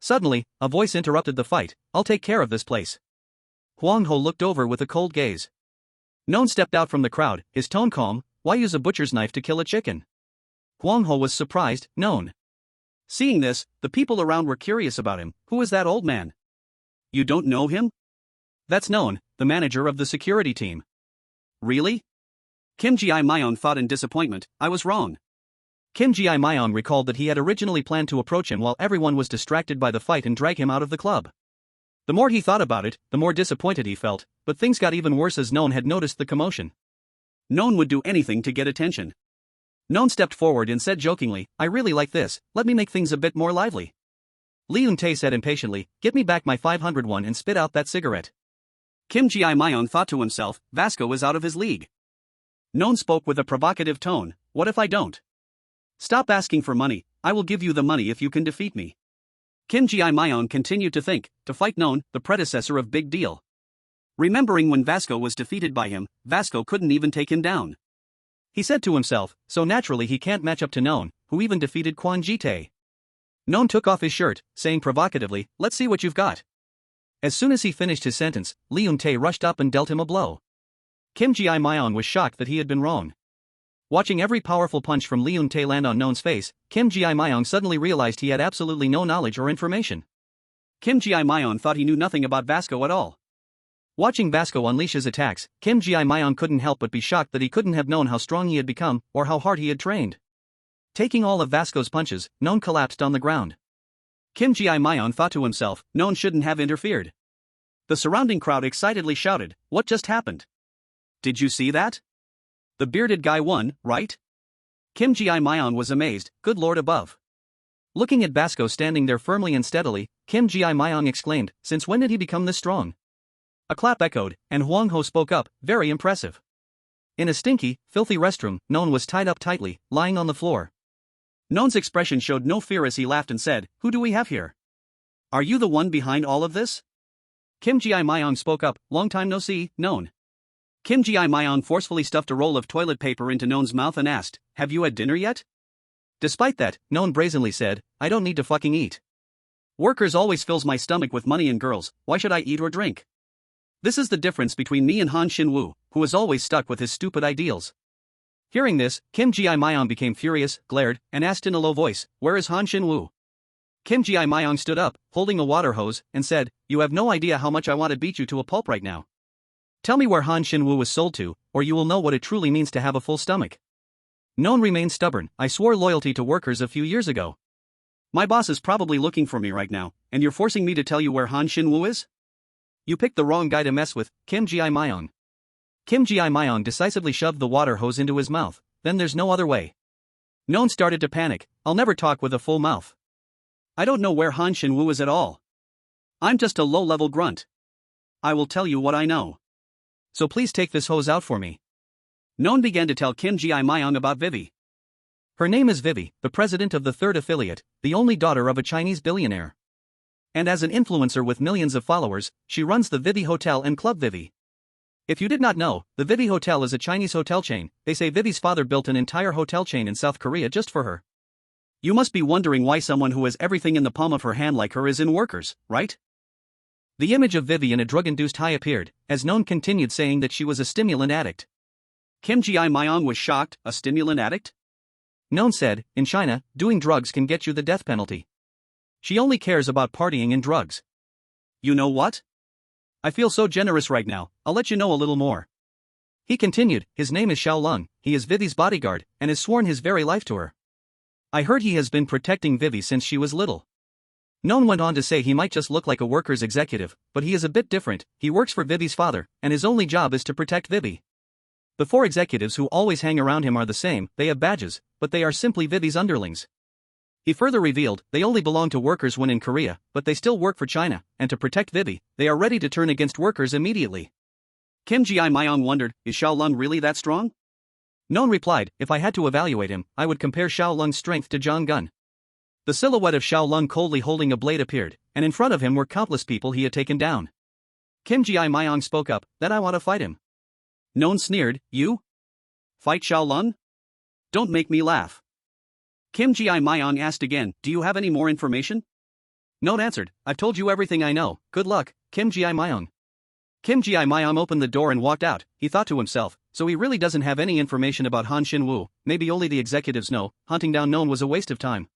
Suddenly, a voice interrupted the fight, I'll take care of this place. Hwang-ho looked over with a cold gaze. Noon stepped out from the crowd, his tone calm, why use a butcher's knife to kill a chicken? Hwang-ho was surprised, Noon. Seeing this, the people around were curious about him, who is that old man? You don't know him? That's Noon, the manager of the security team. Really? Kim Ji-myung thought in disappointment, I was wrong. Kim Ji-myung recalled that he had originally planned to approach him while everyone was distracted by the fight and drag him out of the club. The more he thought about it, the more disappointed he felt, but things got even worse as Noon had noticed the commotion. Noon would do anything to get attention. Noon stepped forward and said jokingly, I really like this, let me make things a bit more lively. Lee Eun-tae said impatiently, get me back my 501 and spit out that cigarette. Kim Ji-myung thought to himself, Vasco is out of his league. Noon spoke with a provocative tone, what if I don't? Stop asking for money, I will give you the money if you can defeat me. Kim Ji-myung continued to think, to fight Noon, the predecessor of Big Deal. Remembering when Vasco was defeated by him, Vasco couldn't even take him down. He said to himself, so naturally he can't match up to Noon, who even defeated Kwon Ji-tae. Noon took off his shirt, saying provocatively, let's see what you've got. As soon as he finished his sentence, Lee Eun-tae rushed up and dealt him a blow. Kim Ji-myung was shocked that he had been wrong. Watching every powerful punch from Lee Eun-tae land on Noon's face, Kim Ji-myung suddenly realized he had absolutely no knowledge or information. Kim Ji-myung thought he knew nothing about Vasco at all. Watching Vasco unleash his attacks, Kim Ji-myung couldn't help but be shocked that he couldn't have known how strong he had become, or how hard he had trained. Taking all of Vasco's punches, Noon collapsed on the ground. Kim Ji-myung thought to himself, Noon shouldn't have interfered. The surrounding crowd excitedly shouted, what just happened? Did you see that? The bearded guy won, right? Kim Ji-myung was amazed, good lord above. Looking at Vasco standing there firmly and steadily, Kim Ji-myung exclaimed, since when did he become this strong? A clap echoed, and Hwang-ho spoke up, very impressive. In a stinky, filthy restroom, Noon was tied up tightly, lying on the floor. Noon's expression showed no fear as he laughed and said, who do we have here? Are you the one behind all of this? Kim Ji-myung spoke up, long time no see, Noon. Kim Ji-myung forcefully stuffed a roll of toilet paper into Noon's mouth and asked, have you had dinner yet? Despite that, Noon brazenly said, I don't need to fucking eat. Workers always fills my stomach with money and girls, why should I eat or drink? This is the difference between me and Han Shin-woo, who is always stuck with his stupid ideals. Hearing this, Kim Ji-myung became furious, glared, and asked in a low voice, where is Han Shin-woo? Kim Ji-myung stood up, holding a water hose, and said, you have no idea how much I want to beat you to a pulp right now. Tell me where Han Shin-woo was sold to, or you will know what it truly means to have a full stomach. Noan remained stubborn. I swore loyalty to workers a few years ago. My boss is probably looking for me right now, and you're forcing me to tell you where Han Shin-woo is? You picked the wrong guy to mess with, Kim Ji-myung. Kim Ji-myung decisively shoved the water hose into his mouth. Then there's no other way. Noan started to panic. I'll never talk with a full mouth. I don't know where Han Shin-woo is at all. I'm just a low-level grunt. I will tell you what I know. So please take this hose out for me. Noan began to tell Kim Ji-myung about Vivi. Her name is Vivi, the president of the third affiliate, the only daughter of a Chinese billionaire. And as an influencer with millions of followers, she runs the Vivi Hotel and Club Vivi. If you did not know, the Vivi Hotel is a Chinese hotel chain. They say Vivi's father built an entire hotel chain in South Korea just for her. You must be wondering why someone who has everything in the palm of her hand like her is in workers, right? The image of Vivi in a drug-induced high appeared, as Noan continued saying that she was a stimulant addict. Kim Ji-myung was shocked. A stimulant addict? Noan said, in China, doing drugs can get you the death penalty. She only cares about partying and drugs. You know what? I feel so generous right now, I'll let you know a little more. He continued, his name is Xiaolong, he is Vivi's bodyguard, and has sworn his very life to her. I heard he has been protecting Vivi since she was little. Noan went on to say he might just look like a workers executive, but he is a bit different. He works for Vivi's father, and his only job is to protect Vivi. The four executives who always hang around him are the same, they have badges, but they are simply Vivi's underlings. He further revealed, they only belong to workers when in Korea, but they still work for China, and to protect Vivi, they are ready to turn against workers immediately. Kim Ji-myung wondered, is Xiaolong really that strong? Noan replied, if I had to evaluate him, I would compare Xiaolong's strength to Zhang Gun. The silhouette of Xiaolong coldly holding a blade appeared, and in front of him were countless people he had taken down. Kim Ji-myung spoke up, that I want to fight him. Noan sneered, you? Fight Xiaolong? Don't make me laugh. Kim Ji-myung asked again, do you have any more information? Noan answered, I've told you everything I know, good luck, Kim Ji-myung. Kim Ji-myung opened the door and walked out. He thought to himself, so he really doesn't have any information about Han Shin-woo, maybe only the executives know. Hunting down Noan was a waste of time.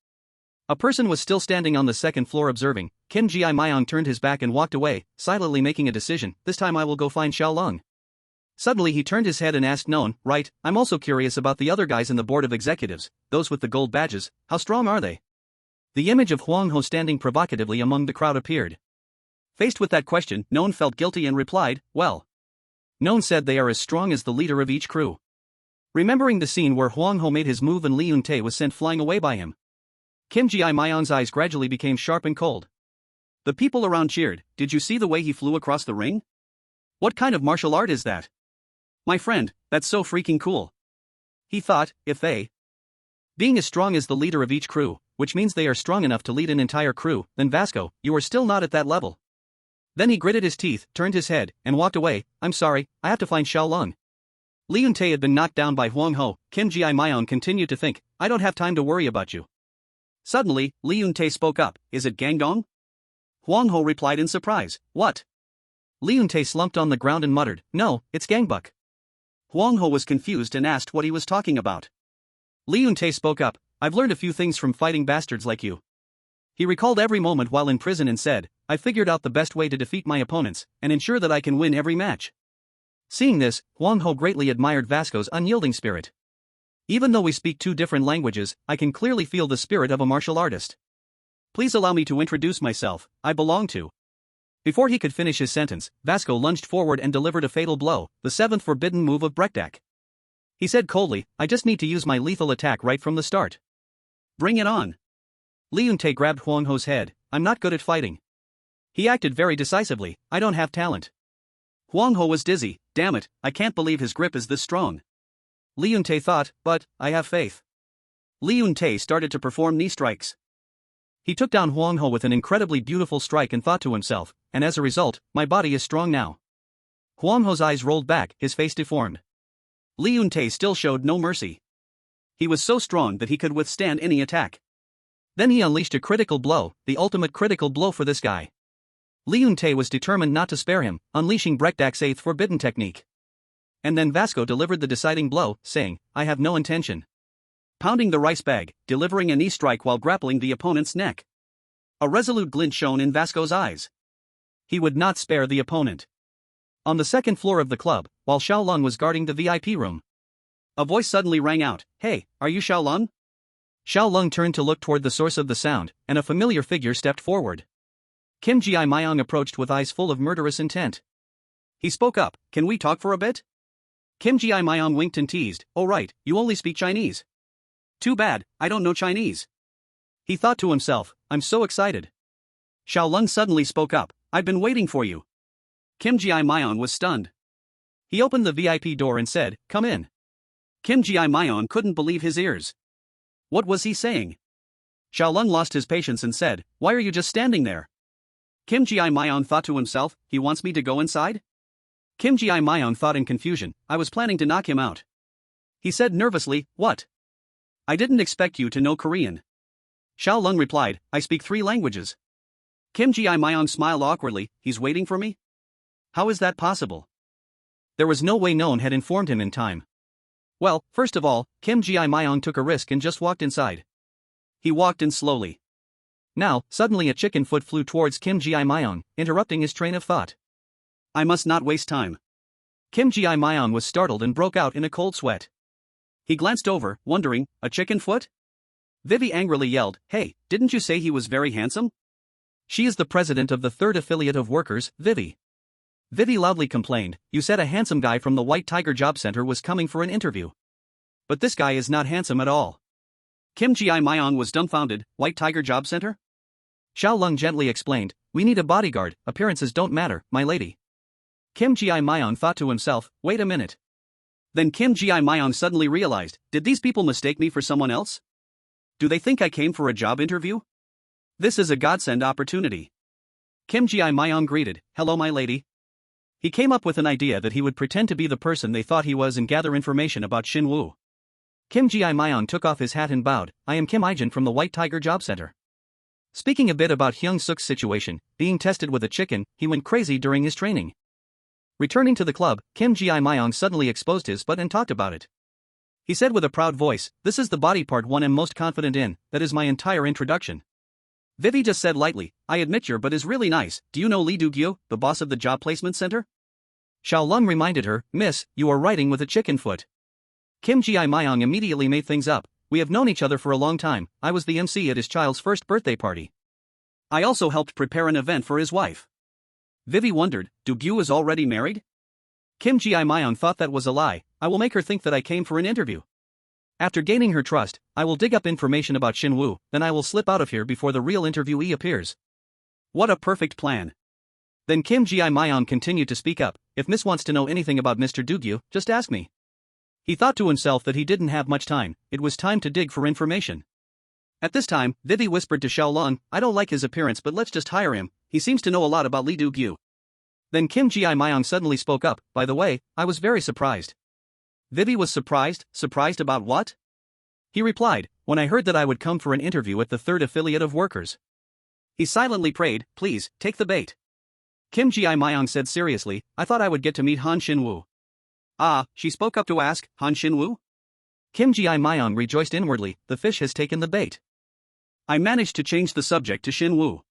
A person was still standing on the second floor observing. Kim Ji-myung turned his back and walked away, silently making a decision, this time I will go find Xiaolong. Suddenly he turned his head and asked Noan, right, I'm also curious about the other guys in the board of executives, those with the gold badges, how strong are they? The image of Huang Ho standing provocatively among the crowd appeared. Faced with that question, Noan felt guilty and replied, well. Noan said they are as strong as the leader of each crew. Remembering the scene where Huang Ho made his move and Lee Eun-tae was sent flying away by him. Kim Ji-myung's eyes gradually became sharp and cold. The people around cheered, did you see the way he flew across the ring? What kind of martial art is that? My friend, that's so freaking cool. He thought, if they being as strong as the leader of each crew, which means they are strong enough to lead an entire crew, then Vasco, you are still not at that level. Then he gritted his teeth, turned his head, and walked away. I'm sorry, I have to find Xiaolong. Lee Eun-tae had been knocked down by Huang Ho. Kim Ji-myung continued to think, I don't have time to worry about you. Suddenly, Lee Eun-tae spoke up, is it Gangdong? Huang Ho replied in surprise, what? Lee Eun-tae slumped on the ground and muttered, no, it's Gangbuk. Huang Ho was confused and asked what he was talking about. Lee Eun-tae spoke up, I've learned a few things from fighting bastards like you. He recalled every moment while in prison and said, I figured out the best way to defeat my opponents, and ensure that I can win every match. Seeing this, Huang Ho greatly admired Vasco's unyielding spirit. Even though we speak two different languages, I can clearly feel the spirit of a martial artist. Please allow me to introduce myself, I belong to. Before he could finish his sentence, Vasco lunged forward and delivered a fatal blow, the seventh forbidden move of Breakdack. He said coldly, I just need to use my lethal attack right from the start. Bring it on. Lee Eun-tae grabbed Huang Ho's head, I'm not good at fighting. He acted very decisively, I don't have talent. Huang Ho was dizzy, damn it, I can't believe his grip is this strong. Lee Eun-tae thought, but, I have faith. Lee Eun-tae started to perform knee strikes. He took down Huang Ho with an incredibly beautiful strike and thought to himself, and as a result, my body is strong now. Huang Ho's eyes rolled back, his face deformed. Lee Eun-tae still showed no mercy. He was so strong that he could withstand any attack. Then he unleashed a critical blow, the ultimate critical blow for this guy. Lee Eun-tae was determined not to spare him, unleashing Breakdack's eighth forbidden technique. And then Vasco delivered the deciding blow, saying, I have no intention. Pounding the rice bag, delivering a knee strike while grappling the opponent's neck. A resolute glint shone in Vasco's eyes. He would not spare the opponent. On the second floor of the club, while Xiao Lung was guarding the VIP room. A voice suddenly rang out, "Hey, are you Xiao Lung?" Xiao Lung turned to look toward the source of the sound, and a familiar figure stepped forward. Kim Ji-myung approached with eyes full of murderous intent. He spoke up, "Can we talk for a bit?" Kim Ji-myung winked and teased, "Oh right, you only speak Chinese. Too bad, I don't know Chinese." He thought to himself, "I'm so excited." Xiao Lung suddenly spoke up, "I've been waiting for you." Kim Ji-myung was stunned. He opened the VIP door and said, "Come in." Kim Ji-myung couldn't believe his ears. What was he saying? Xiao Lung lost his patience and said, "Why are you just standing there?" Kim Ji-myung thought to himself, "He wants me to go inside?" Kim Ji-myung thought in confusion, "I was planning to knock him out." He said nervously, "What? I didn't expect you to know Korean." Xiao Lung replied, "I speak 3 languages." Kim Ji-myung smiled awkwardly, "He's waiting for me? How is that possible?" There was no way no one had informed him in time. Well, first of all, Kim Ji-myung took a risk and just walked inside. He walked in slowly. Now, suddenly a chicken foot flew towards Kim Ji-myung, interrupting his train of thought. "I must not waste time." Kim Ji-myung was startled and broke out in a cold sweat. He glanced over, wondering, "A chicken foot?" Vivi angrily yelled, "Hey, didn't you say he was very handsome?" She is the president of the third affiliate of workers, Vivi. Vivi loudly complained, "You said a handsome guy from the White Tiger Job Center was coming for an interview. But this guy is not handsome at all." Kim Ji-myung was dumbfounded, "White Tiger Job Center?" Xiao Lung gently explained, "We need a bodyguard, appearances don't matter, my lady." Kim Ji-myung thought to himself, "Wait a minute." Then Kim Ji-myung suddenly realized, did these people mistake me for someone else? Do they think I came for a job interview? This is a godsend opportunity. Kim Ji-myung greeted, "Hello my lady." He came up with an idea that he would pretend to be the person they thought he was and gather information about Shin Woo. Kim Ji-myung took off his hat and bowed, "I am Kim Ijin from the White Tiger Job Center." Speaking a bit about Hyung-seok's situation, being tested with a chicken, he went crazy during his training. Returning to the club, Kim Ji-myung suddenly exposed his butt and talked about it. He said with a proud voice, "This is the body part one I'm most confident in, that is my entire introduction." Vivi just said lightly, "I admit your butt is really nice, do you know Lee Do-gyu, the boss of the job placement center?" Xiao Lung reminded her, "Miss, you are writing with a chicken foot." Kim Ji-myung immediately made things up, "We have known each other for a long time, I was the MC at his child's first birthday party. I also helped prepare an event for his wife." Vivi wondered, Do-gyu is already married? Kim Ji-myung thought that was a lie, "I will make her think that I came for an interview. After gaining her trust, I will dig up information about Shin Woo, then I will slip out of here before the real interviewee appears." What a perfect plan. Then Kim Ji-myung continued to speak up, "If Miss wants to know anything about Mr. Do-gyu, just ask me." He thought to himself that he didn't have much time, it was time to dig for information. At this time, Vivi whispered to Xiao Lung, "I don't like his appearance but let's just hire him, he seems to know a lot about Lee Do-gyu." Then Kim Ji-myung suddenly spoke up, "By the way, I was very surprised." Vivi was surprised about what? He replied, "When I heard that I would come for an interview at the third affiliate of workers." He silently prayed, "Please, take the bait." Kim Ji-myung said seriously, "I thought I would get to meet Han Shin Woo." Ah, she spoke up to ask, Han Shin Woo? Kim Ji-myung rejoiced inwardly, the fish has taken the bait. I managed to change the subject to Shin Woo.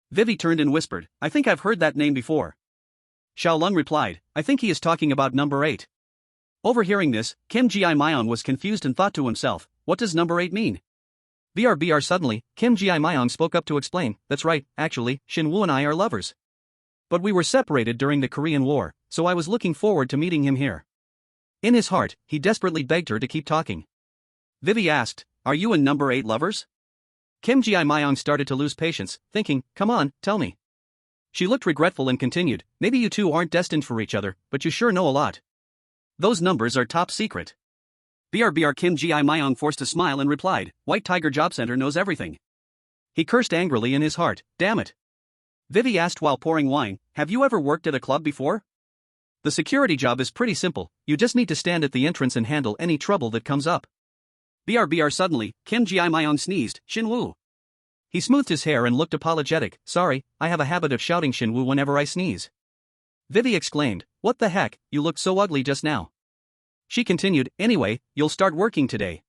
Vivi turned and whispered, "I think I've heard that name before." Xiao Lung replied, "I think he is talking about number 8. Overhearing this, Kim Ji-myung was confused and thought to himself, what does number 8 mean? BR suddenly, Kim Ji-myung spoke up to explain, "That's right, actually, Shin Woo and I are lovers. But we were separated during the Korean War, so I was looking forward to meeting him here." In his heart, he desperately begged her to keep talking. Vivi asked, "Are you and number 8 lovers?" Kim Ji-myung started to lose patience, thinking, "Come on, tell me." She looked regretful and continued, "Maybe you two aren't destined for each other, but you sure know a lot. Those numbers are top secret." Kim Ji-myung forced a smile and replied, "White Tiger Job Center knows everything." He cursed angrily in his heart, "Damn it." Vivi asked while pouring wine, "Have you ever worked at a club before?" "The security job is pretty simple, you just need to stand at the entrance and handle any trouble that comes up." Suddenly, Kim Ji-myung sneezed, "Shin Woo." He smoothed his hair and looked apologetic, "Sorry, I have a habit of shouting Shin Woo whenever I sneeze." Vivi exclaimed, "What the heck, you looked so ugly just now." She continued, "Anyway, you'll start working today.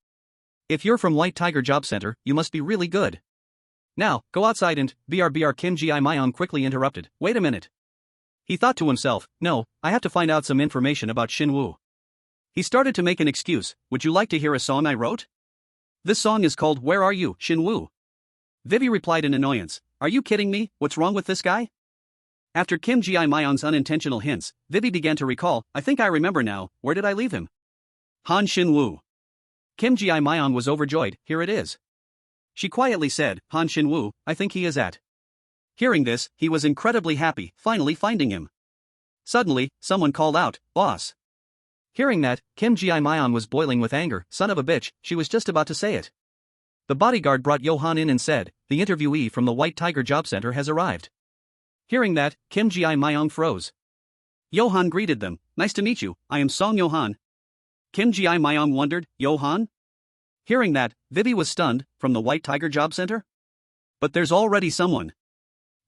If you're from White Tiger Job Center, you must be really good. Now, go outside and..." Kim Ji-myung quickly interrupted, "Wait a minute. He thought to himself, no, I have to find out some information about Shinwoo. He started to make an excuse, would you like to hear a song I wrote? This song is called Where Are You, Shinwoo? Vivi replied in annoyance, are you kidding me, what's wrong with this guy? After Kim Ji-myung's unintentional hints, Vivi began to recall, I think I remember now, where did I leave him? Han Shinwoo. Kim Ji-myung was overjoyed, here it is. She quietly said, Han Shinwoo, I think he is at. Hearing this, he was incredibly happy, finally finding him. Suddenly, someone called out, boss. Hearing that, Kim Ji-myung was boiling with anger, son of a bitch, she was just about to say it. The bodyguard brought Johan in and said, the interviewee from the White Tiger Job Center has arrived. Hearing that, Kim Ji-myung froze. Johan greeted them, nice to meet you, I am Song Johan. Kim Ji-myung wondered, Johan? Hearing that, Vivi was stunned, from the White Tiger Job Center? But there's already someone.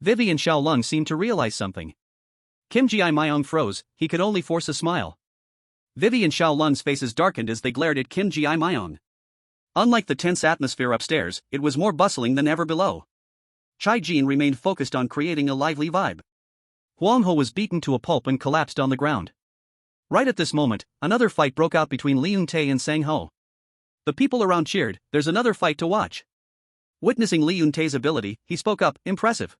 Vivi and Xiaolong seemed to realize something. Kim Ji-myung froze, he could only force a smile. Vivi and Xiaolong's faces darkened as they glared at Kim Ji-myung. Unlike the tense atmosphere upstairs, it was more bustling than ever below. Chai Jin remained focused on creating a lively vibe. Huang Ho was beaten to a pulp and collapsed on the ground. Right at this moment, another fight broke out between Li Yun-tae and Sang Ho. The people around cheered, there's another fight to watch. Witnessing Li Yun-tae's ability, he spoke up, impressive.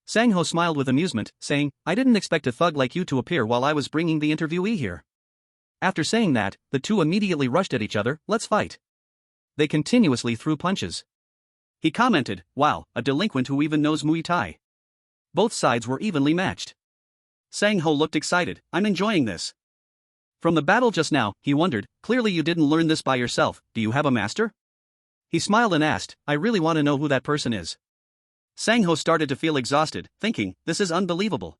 Sang Ho smiled with amusement, saying, I didn't expect a thug like you to appear while I was bringing the interviewee here. After saying that, the two immediately rushed at each other, let's fight. They continuously threw punches. He commented, wow, a delinquent who even knows Muay Thai. Both sides were evenly matched. Sang Ho looked excited, I'm enjoying this. From the battle just now, he wondered, clearly you didn't learn this by yourself, do you have a master? He smiled and asked, I really want to know who that person is. Sang Ho started to feel exhausted, thinking, this is unbelievable.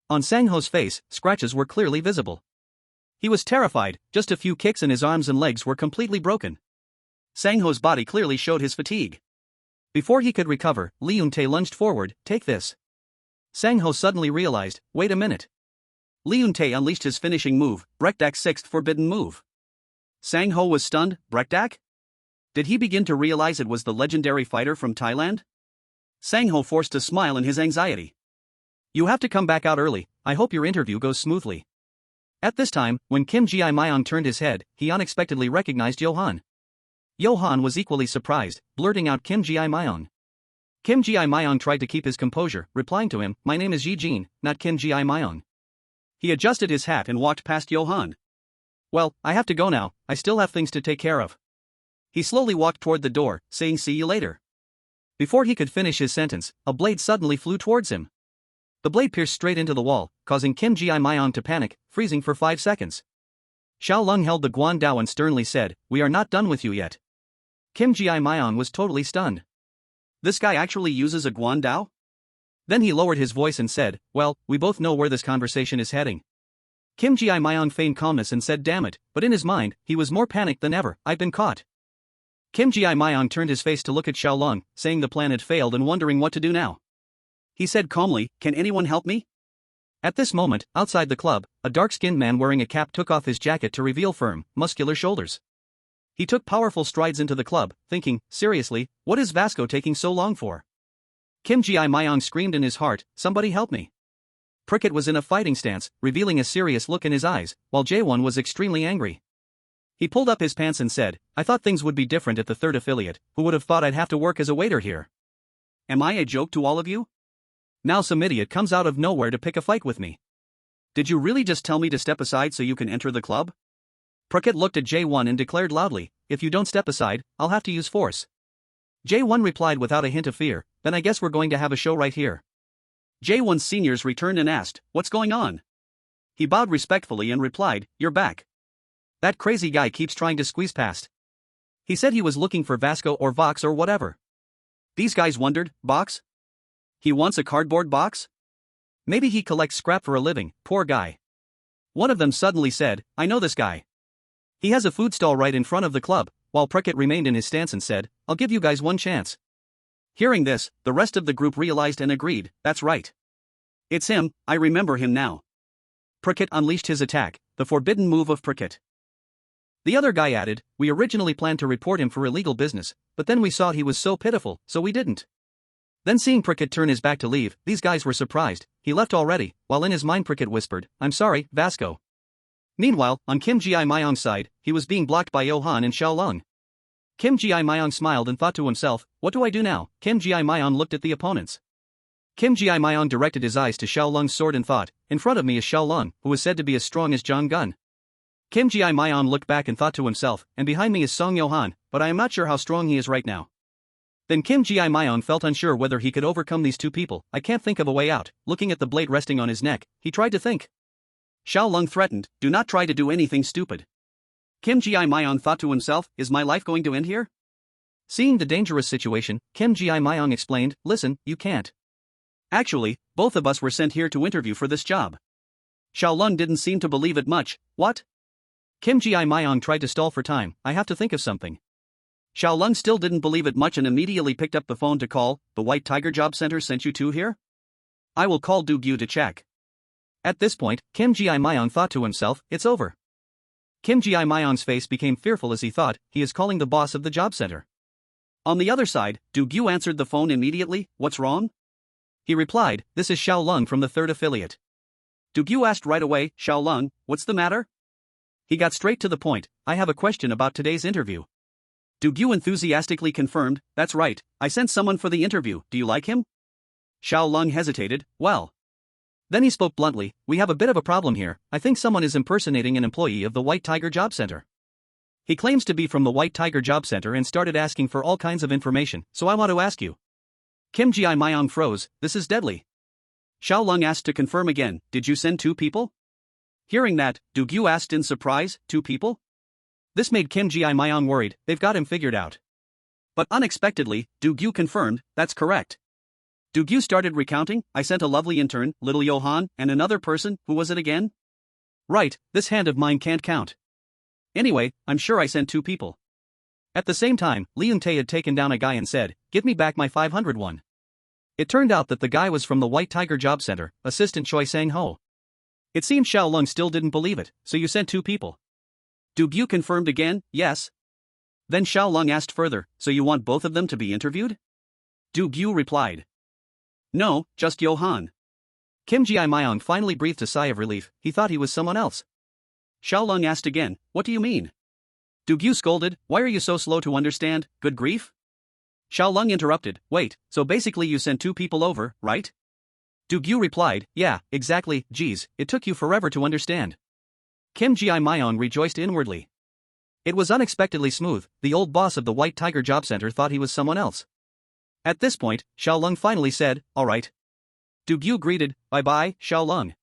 On Sang Ho's face, scratches were clearly visible. He was terrified, just a few kicks and his arms and legs were completely broken. Sang Ho's body clearly showed his fatigue. Before he could recover, Li Yun-tae lunged forward, take this. Sang Ho suddenly realized, wait a minute. Li Yun-tae unleashed his finishing move, Brekdak's sixth forbidden move. Sang Ho was stunned, Brekdak? Did he begin to realize it was the legendary fighter from Thailand? Sang Ho forced a smile in his anxiety. You have to come back out early, I hope your interview goes smoothly. At this time, when Kim Ji-myung turned his head, he unexpectedly recognized Johan. Johan was equally surprised, blurting out Kim Ji-myung. Kim Ji-myung tried to keep his composure, replying to him, my name is Yi Jin, not Kim Ji-myung. He adjusted his hat and walked past Johan. Well, I have to go now, I still have things to take care of. He slowly walked toward the door, saying see you later. Before he could finish his sentence, a blade suddenly flew towards him. The blade pierced straight into the wall, causing Kim Ji-myung to panic, freezing for 5 seconds. Xiaolong held the Guan Dao and sternly said, we are not done with you yet. Kim Ji-myung was totally stunned. This guy actually uses a Guan Dao? Then he lowered his voice and said, well, we both know where this conversation is heading. Kim Ji-myung feigned calmness and said damn it, but in his mind, he was more panicked than ever, I've been caught. Kim Ji-myung turned his face to look at Xiaolong, saying the plan had failed and wondering what to do now. He said calmly, can anyone help me? At this moment, outside the club, a dark-skinned man wearing a cap took off his jacket to reveal firm, muscular shoulders. He took powerful strides into the club, thinking, seriously, what is Vasco taking so long for? Kim Ji-myung screamed in his heart, somebody help me. Prickett was in a fighting stance, revealing a serious look in his eyes, while Jaewon was extremely angry. He pulled up his pants and said, I thought things would be different at the third affiliate, who would have thought I'd have to work as a waiter here? Am I a joke to all of you? Now some idiot comes out of nowhere to pick a fight with me. Did you really just tell me to step aside so you can enter the club? Prickett looked at Jaewon and declared loudly, if you don't step aside, I'll have to use force. Jaewon replied without a hint of fear, then I guess we're going to have a show right here. Jaewon's seniors returned and asked, what's going on? He bowed respectfully and replied, you're back. That crazy guy keeps trying to squeeze past. He said he was looking for Vasco or Vox or whatever. These guys wondered, box? He wants a cardboard box? Maybe he collects scrap for a living, poor guy. One of them suddenly said, I know this guy. He has a food stall right in front of the club, while Prickett remained in his stance and said, I'll give you guys one chance. Hearing this, the rest of the group realized and agreed, that's right. It's him, I remember him now. Prickett unleashed his attack, the forbidden move of Prickett. The other guy added, we originally planned to report him for illegal business, but then we saw he was so pitiful, so we didn't. Then seeing Prickett turn his back to leave, these guys were surprised. He left already, while in his mind Prickett whispered, "I'm sorry, Vasco." Meanwhile, on Kim Ji-myung's side, he was being blocked by Johan and Xiaolong. Kim Ji-myung smiled and thought to himself, what do I do now? Kim Ji-myung looked at the opponents. Kim Ji-myung directed his eyes to Xiaolong's sword and thought, in front of me is Xiaolong, who is said to be as strong as John Gunn. Kim Ji-myung looked back and thought to himself, and behind me is Song Johan, but I am not sure how strong he is right now. Then Kim Ji-myung felt unsure whether he could overcome these two people. I can't think of a way out. Looking at the blade resting on his neck, he tried to think. Xiaolong threatened, do not try to do anything stupid. Kim Ji-myung thought to himself, is my life going to end here? Seeing the dangerous situation, Kim Ji-myung explained, listen, you can't. Actually, both of us were sent here to interview for this job. Xiaolong didn't seem to believe it much. What? Kim Ji-myung tried to stall for time. I have to think of something. Xiaolong still didn't believe it much and immediately picked up the phone to call. The White Tiger Job Center sent you two here? I will call Do-gyu to check. At this point, Kim Ji-myung thought to himself, it's over. Kim Ji-myung's face became fearful as he thought, he is calling the boss of the job center. On the other side, Do-gyu answered the phone immediately. What's wrong? He replied, this is Xiaolong from the third affiliate. Do-gyu asked right away, Xiaolong, what's the matter? He got straight to the point, I have a question about today's interview. Do-gyu enthusiastically confirmed, that's right, I sent someone for the interview, do you like him? Xiaolong hesitated, well. Then he spoke bluntly, we have a bit of a problem here, I think someone is impersonating an employee of the White Tiger Job Center. He claims to be from the White Tiger Job Center and started asking for all kinds of information, so I want to ask you. Kim Ji-myung froze, this is deadly. Xiaolong asked to confirm again, did you send two people? Hearing that, Do-gyu asked in surprise, two people? This made Kim Ji-myung worried, they've got him figured out. But unexpectedly, Do-gyu confirmed, that's correct. Do-gyu started recounting, I sent a lovely intern, little Johan, and another person, who was it again? Right, this hand of mine can't count. Anyway, I'm sure I sent two people. At the same time, Leung-tae had taken down a guy and said, give me back my 501. It turned out that the guy was from the White Tiger Job Center, assistant Choi Sang-ho. It seemed Xiaolong still didn't believe it, so you sent two people. Do-gyu confirmed again, yes. Then Xiaolong asked further, so you want both of them to be interviewed? Do-gyu replied. No, just Johan. Kim Ji-myung finally breathed a sigh of relief, he thought he was someone else. Xiaolong asked again, what do you mean? Do-gyu scolded, why are you so slow to understand, good grief? Xiaolong interrupted, wait, so basically you sent two people over, right? Do-gyu replied, yeah, exactly, geez, it took you forever to understand. Kim Ji-myung rejoiced inwardly. It was unexpectedly smooth, the old boss of the White Tiger Job Center thought he was someone else. At this point, Xiaolong finally said, alright. Do-gyu greeted, bye-bye, Xiaolong.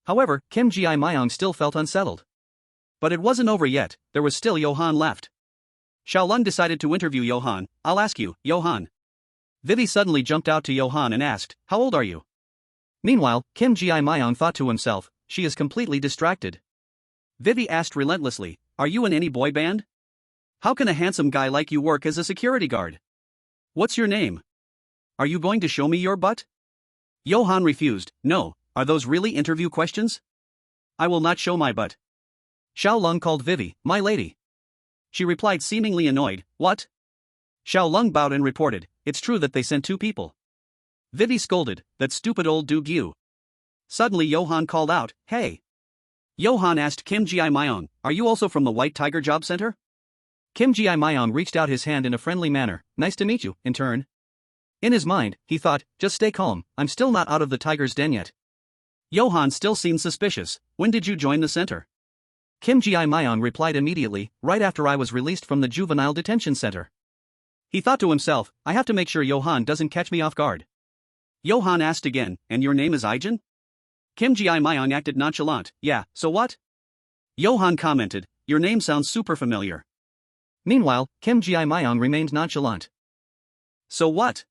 However, Kim Ji-myung still felt unsettled. But it wasn't over yet, there was still Johan left. Xiaolong decided to interview Johan, I'll ask you, Johan. Vivi suddenly jumped out to Johan and asked, how old are you? Meanwhile, Kim Ji-myung thought to himself, she is completely distracted. Vivi asked relentlessly, are you in any boy band? How can a handsome guy like you work as a security guard? What's your name? Are you going to show me your butt? Johan refused, no, are those really interview questions? I will not show my butt. Xiaolong called Vivi, my lady. She replied seemingly annoyed, what? Xiaolong bowed and reported, it's true that they sent two people. Vivi scolded, that stupid old Do-gyu. Suddenly Johan called out, hey. Johan asked Kim Ji-myung, are you also from the White Tiger Job Center? Kim Ji-myung reached out his hand in a friendly manner, nice to meet you, intern. In his mind, he thought, just stay calm, I'm still not out of the tiger's den yet. Johan still seemed suspicious, when did you join the center? Kim Ji-myung replied immediately, right after I was released from the juvenile detention center. He thought to himself, I have to make sure Johan doesn't catch me off guard. Johan asked again, and your name is Aijin? Kim Ji-myung acted nonchalant, yeah, so what? Johan commented, your name sounds super familiar. Meanwhile, Kim Ji-myung remained nonchalant. So what?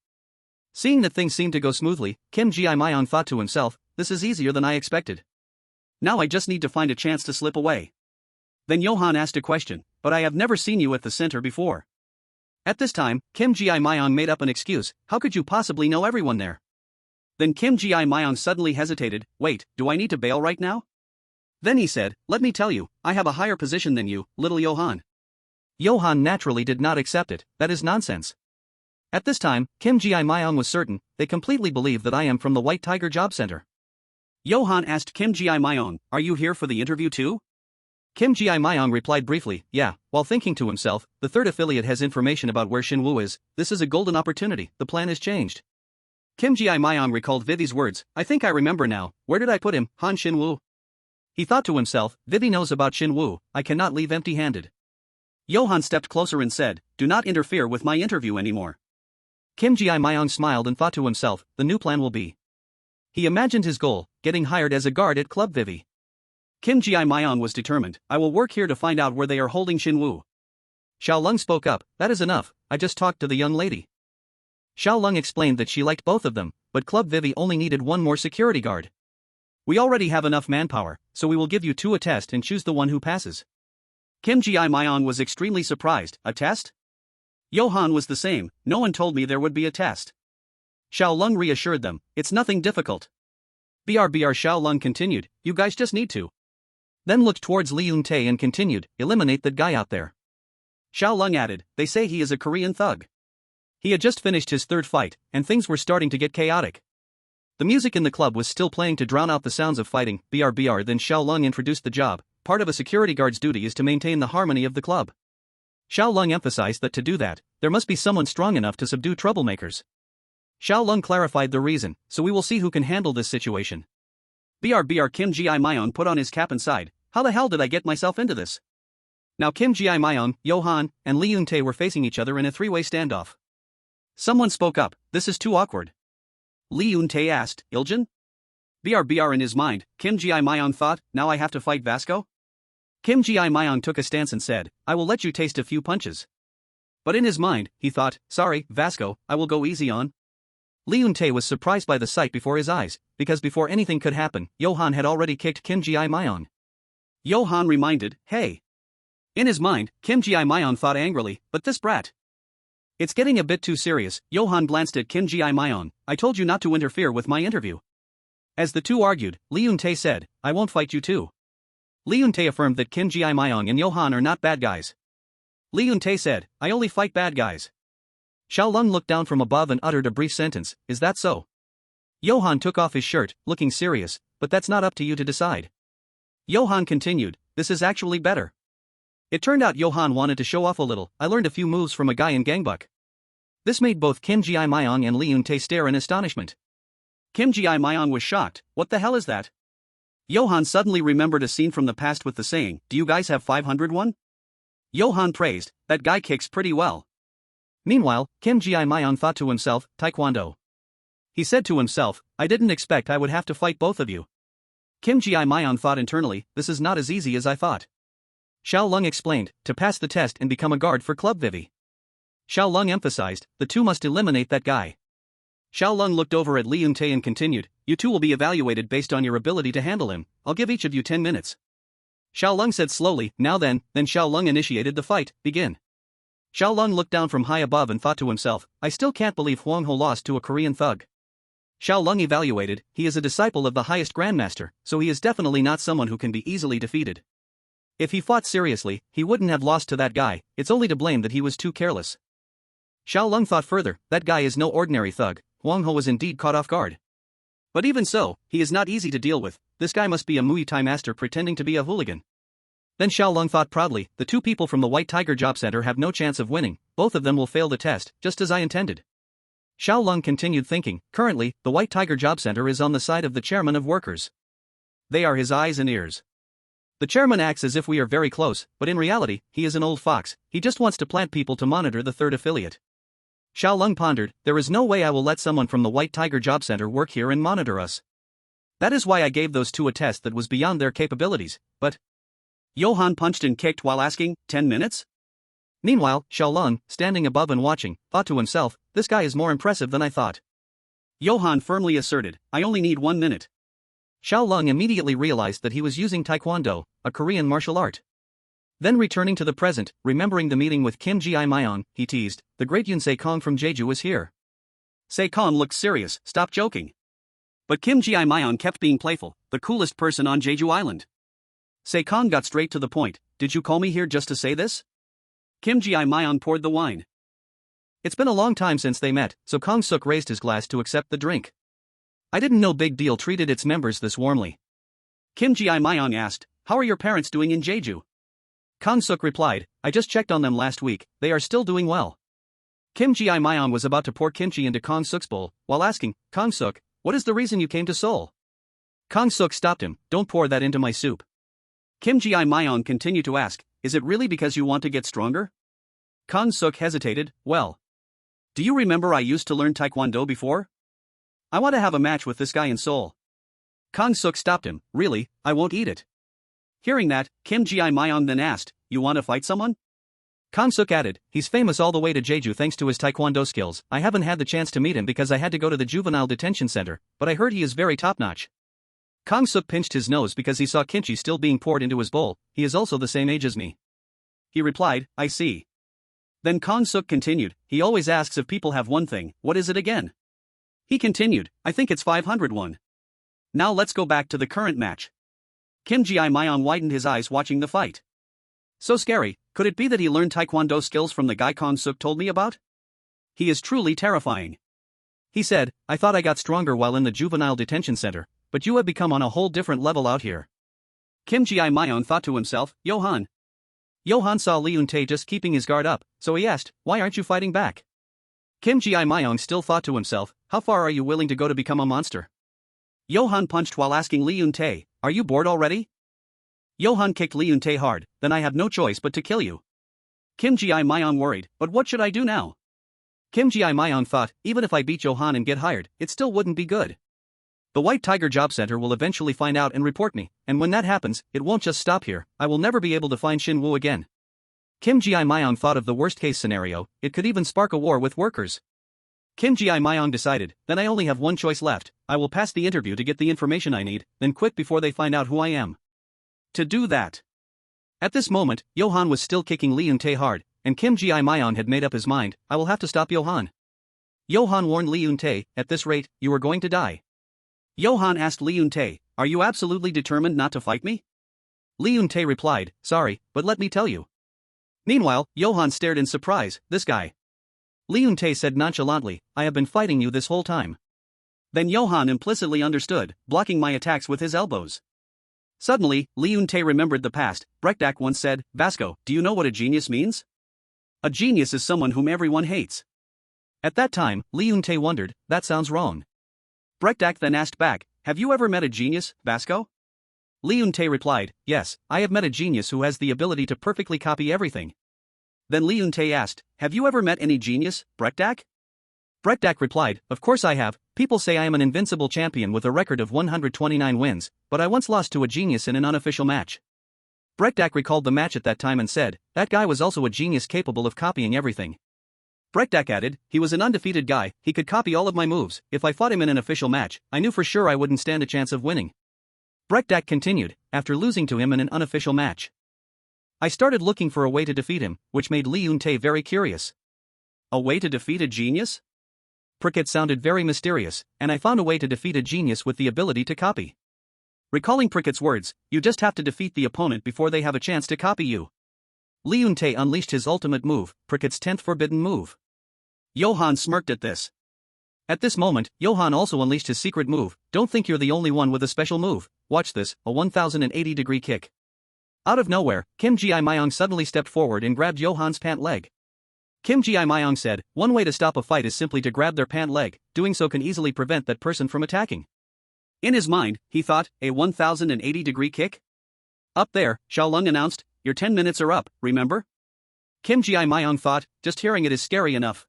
Seeing that things seemed to go smoothly, Kim Ji-myung thought to himself, this is easier than I expected. Now I just need to find a chance to slip away. Then Johan asked a question, but I have never seen you at the center before. At this time, Kim Ji-myung made up an excuse, how could you possibly know everyone there? Then Kim Ji-myung suddenly hesitated, wait, do I need to bail right now? Then he said, let me tell you, I have a higher position than you, little Johan. Johan naturally did not accept it, that is nonsense. At this time, Kim Ji-myung was certain, they completely believe that I am from the White Tiger Job Center. Johan asked Kim Ji-myung, are you here for the interview too? Kim Ji-myung replied briefly, yeah, while thinking to himself, the third affiliate has information about where Shinwoo is, this is a golden opportunity, the plan is changed. Kim Ji-myung recalled Vivi's words, I think I remember now, where did I put him, Han Shinwoo? He thought to himself, Vivi knows about Shinwoo, I cannot leave empty-handed. Johan stepped closer and said, do not interfere with my interview anymore. Kim Ji-myung smiled and thought to himself, the new plan will be. He imagined his goal, getting hired as a guard at Club Vivi. Kim Ji-myung was determined, I will work here to find out where they are holding Shinwoo. Xiao Lung spoke up, that is enough, I just talked to the young lady. Xiao Lung explained that she liked both of them, but Club Vivi only needed one more security guard. We already have enough manpower, so we will give you two a test and choose the one who passes. Kim Ji-myung was extremely surprised, a test? Johan was the same, no one told me there would be a test. Xiao Lung reassured them, it's nothing difficult. BRBR Xiao Lung continued, you guys just need to. Then looked towards Lee Eun-tae and continued, eliminate that guy out there. Xiao Lung added, they say he is a Korean thug. He had just finished his third fight, and things were starting to get chaotic. The music in the club was still playing to drown out the sounds of fighting, BRBR. Then Xiao Lung introduced the job, part of a security guard's duty is to maintain the harmony of the club. Xiao Lung emphasized that to do that, there must be someone strong enough to subdue troublemakers. Xiao Lung clarified the reason, so we will see who can handle this situation. BRBR Kim Ji-myung put on his cap and sighed, how the hell did I get myself into this? Now Kim Ji-myung, Johan, and Lee Eun-tae were facing each other in a three-way standoff. Someone spoke up, this is too awkward. Lee Eun-tae asked, Iljin? BRBR in his mind, Kim Ji-myung thought, now I have to fight Vasco? Kim Ji-myung took a stance and said, I will let you taste a few punches. But in his mind, he thought, sorry, Vasco, I will go easy on. Lee Eun-tae was surprised by the sight before his eyes, because before anything could happen, Johan had already kicked Kim Ji-myung. Johan reminded, hey. In his mind, Kim Ji-myung thought angrily, but this brat. It's getting a bit too serious. Johan glanced at Kim Ji-myung, I told you not to interfere with my interview. As the two argued, Lee Eun-tae said, I won't fight you too. Lee Eun-tae affirmed that Kim Ji-myung and Johan are not bad guys. Lee Eun-tae said, I only fight bad guys. Xiao Lung looked down from above and uttered a brief sentence, is that so? Johan took off his shirt, looking serious, but that's not up to you to decide. Johan continued, this is actually better. It turned out Johan wanted to show off a little, I learned a few moves from a guy in Gangbuk. This made both Kim Ji-myung and Lee Eun-tae stare in astonishment. Kim Ji-myung was shocked, what the hell is that? Johan suddenly remembered a scene from the past with the saying, do you guys have 501? Johan praised, that guy kicks pretty well. Meanwhile, Kim Ji-myung thought to himself, Taekwondo. He said to himself, I didn't expect I would have to fight both of you. Kim Ji-myung thought internally, this is not as easy as I thought. Xiao Lung explained, to pass the test and become a guard for Club Vivi. Xiao Lung emphasized, the two must eliminate that guy. Xiao Lung looked over at Lee Eun-tae and continued, you two will be evaluated based on your ability to handle him, I'll give each of you 10 minutes. Xiao Lung said slowly, now then Xiao Lung initiated the fight, begin. Xiao Lung looked down from high above and thought to himself, I still can't believe Huang Ho lost to a Korean thug. Xiao Lung evaluated, he is a disciple of the highest grandmaster, so he is definitely not someone who can be easily defeated. If he fought seriously, he wouldn't have lost to that guy, it's only to blame that he was too careless. Xiao Lung thought further, that guy is no ordinary thug, Huang Ho was indeed caught off guard. But even so, he is not easy to deal with, this guy must be a Muay Thai master pretending to be a hooligan. Then Xiao Lung thought proudly, the two people from the White Tiger Job Center have no chance of winning, both of them will fail the test, just as I intended. Xiao Lung continued thinking, currently, the White Tiger Job Center is on the side of the chairman of workers. They are his eyes and ears. The chairman acts as if we are very close, but in reality, he is an old fox, he just wants to plant people to monitor the third affiliate. Xiao Lung pondered, there is no way I will let someone from the White Tiger Job Center work here and monitor us. That is why I gave those two a test that was beyond their capabilities, but... Johan punched and kicked while asking, 10 minutes? Meanwhile, Xiao Lung, standing above and watching, thought to himself, this guy is more impressive than I thought. Johan firmly asserted, I only need 1 minute. Xiao Lung immediately realized that he was using Taekwondo, a Korean martial art. Then returning to the present, remembering the meeting with Kim Ji-myung, he teased, the great Hyung-seok from Jeju is here. Seok looked serious, stop joking. But Kim Ji-myung kept being playful, the coolest person on Jeju Island. Seok got straight to the point, did you call me here just to say this? Kim Ji-myung poured the wine. It's been a long time since they met, so Hyung-seok raised his glass to accept the drink. I didn't know Big Deal treated its members this warmly. Kim Ji-myung asked, how are your parents doing in Jeju? Hyung-seok replied, I just checked on them last week, they are still doing well. Kim Ji-myung was about to pour kimchi into Hyung-seok's bowl, while asking, Hyung-seok, what is the reason you came to Seoul? Hyung-seok stopped him, don't pour that into my soup. Kim Ji-myung continued to ask, is it really because you want to get stronger? Hyung-seok hesitated, well. Do you remember I used to learn Taekwondo before? I want to have a match with this guy in Seoul. Hyung-seok stopped him, really, I won't eat it. Hearing that, Kim Ji-myung then asked, you want to fight someone? Hyung-seok added, he's famous all the way to Jeju thanks to his Taekwondo skills. I haven't had the chance to meet him because I had to go to the juvenile detention center, but I heard he is very top-notch. Hyung-seok pinched his nose because he saw kimchi still being poured into his bowl, he is also the same age as me. He replied, I see. Then Hyung-seok continued, he always asks if people have one thing, what is it again? He continued, I think it's 501. Now let's go back to the current match. Kim Ji-myung widened his eyes watching the fight. So scary, could it be that he learned Taekwondo skills from the guy Hyung-seok told me about? He is truly terrifying. He said, I thought I got stronger while in the juvenile detention center, but you have become on a whole different level out here. Kim Ji-myung thought to himself, Johan. Johan saw Lee Eun-tae just keeping his guard up, so he asked, why aren't you fighting back? Kim Ji-myung still thought to himself, how far are you willing to go to become a monster? Johan punched while asking Lee Eun-tae, are you bored already? Johan kicked Lee Eun-tae hard, then I have no choice but to kill you. Kim Ji-myung worried, but what should I do now? Kim Ji-myung thought, even if I beat Johan and get hired, it still wouldn't be good. The White Tiger Job Center will eventually find out and report me, and when that happens, it won't just stop here, I will never be able to find Shin Woo again. Kim Ji-myung thought of the worst-case scenario, it could even spark a war with workers. Kim Ji-myung decided, then I only have one choice left, I will pass the interview to get the information I need, then quit before they find out who I am. To do that. At this moment, Johan was still kicking Lee Eun-tae hard, and Kim Ji-myung had made up his mind, I will have to stop Johan. Johan warned Lee Eun-tae, at this rate, you are going to die. Johan asked Lee Eun-tae, are you absolutely determined not to fight me? Lee Eun-tae replied, sorry, but let me tell you. Meanwhile, Johan stared in surprise, this guy. Lee Eun-tae said nonchalantly, I have been fighting you this whole time. Then Johan implicitly understood, blocking my attacks with his elbows. Suddenly, Lee Eun-tae remembered the past. Brekdak once said, Vasco, do you know what a genius means? A genius is someone whom everyone hates. At that time, Lee Eun-tae wondered, that sounds wrong. Brekdak then asked back, have you ever met a genius, Vasco? Lee Eun-tae replied, yes, I have met a genius who has the ability to perfectly copy everything. Then Lee Eun-tae asked, have you ever met any genius, Brekdak? Brekdak replied, of course I have, people say I am an invincible champion with a record of 129 wins, but I once lost to a genius in an unofficial match. Brekdak recalled the match at that time and said, that guy was also a genius capable of copying everything. Brekdak added, he was an undefeated guy, he could copy all of my moves, if I fought him in an official match, I knew for sure I wouldn't stand a chance of winning. Brekdak continued, after losing to him in an unofficial match. I started looking for a way to defeat him, which made Lee Eun-tae very curious. A way to defeat a genius? It sounded very mysterious, and I found a way to defeat a genius with the ability to copy. Recalling Pricket's words, you just have to defeat the opponent before they have a chance to copy you. Lee Eun-tae unleashed his ultimate move, Pricket's 10th forbidden move. Johan smirked at this. At this moment, Johan also unleashed his secret move, don't think you're the only one with a special move, watch this, a 1080-degree kick. Out of nowhere, Kim Ji-myung suddenly stepped forward and grabbed Johan's pant leg. Kim Ji-myung said, one way to stop a fight is simply to grab their pant leg, doing so can easily prevent that person from attacking. In his mind, he thought, a 1080-degree kick? Up there, Xiaolong announced, your 10 minutes are up, remember? Kim Ji-myung thought, just hearing it is scary enough.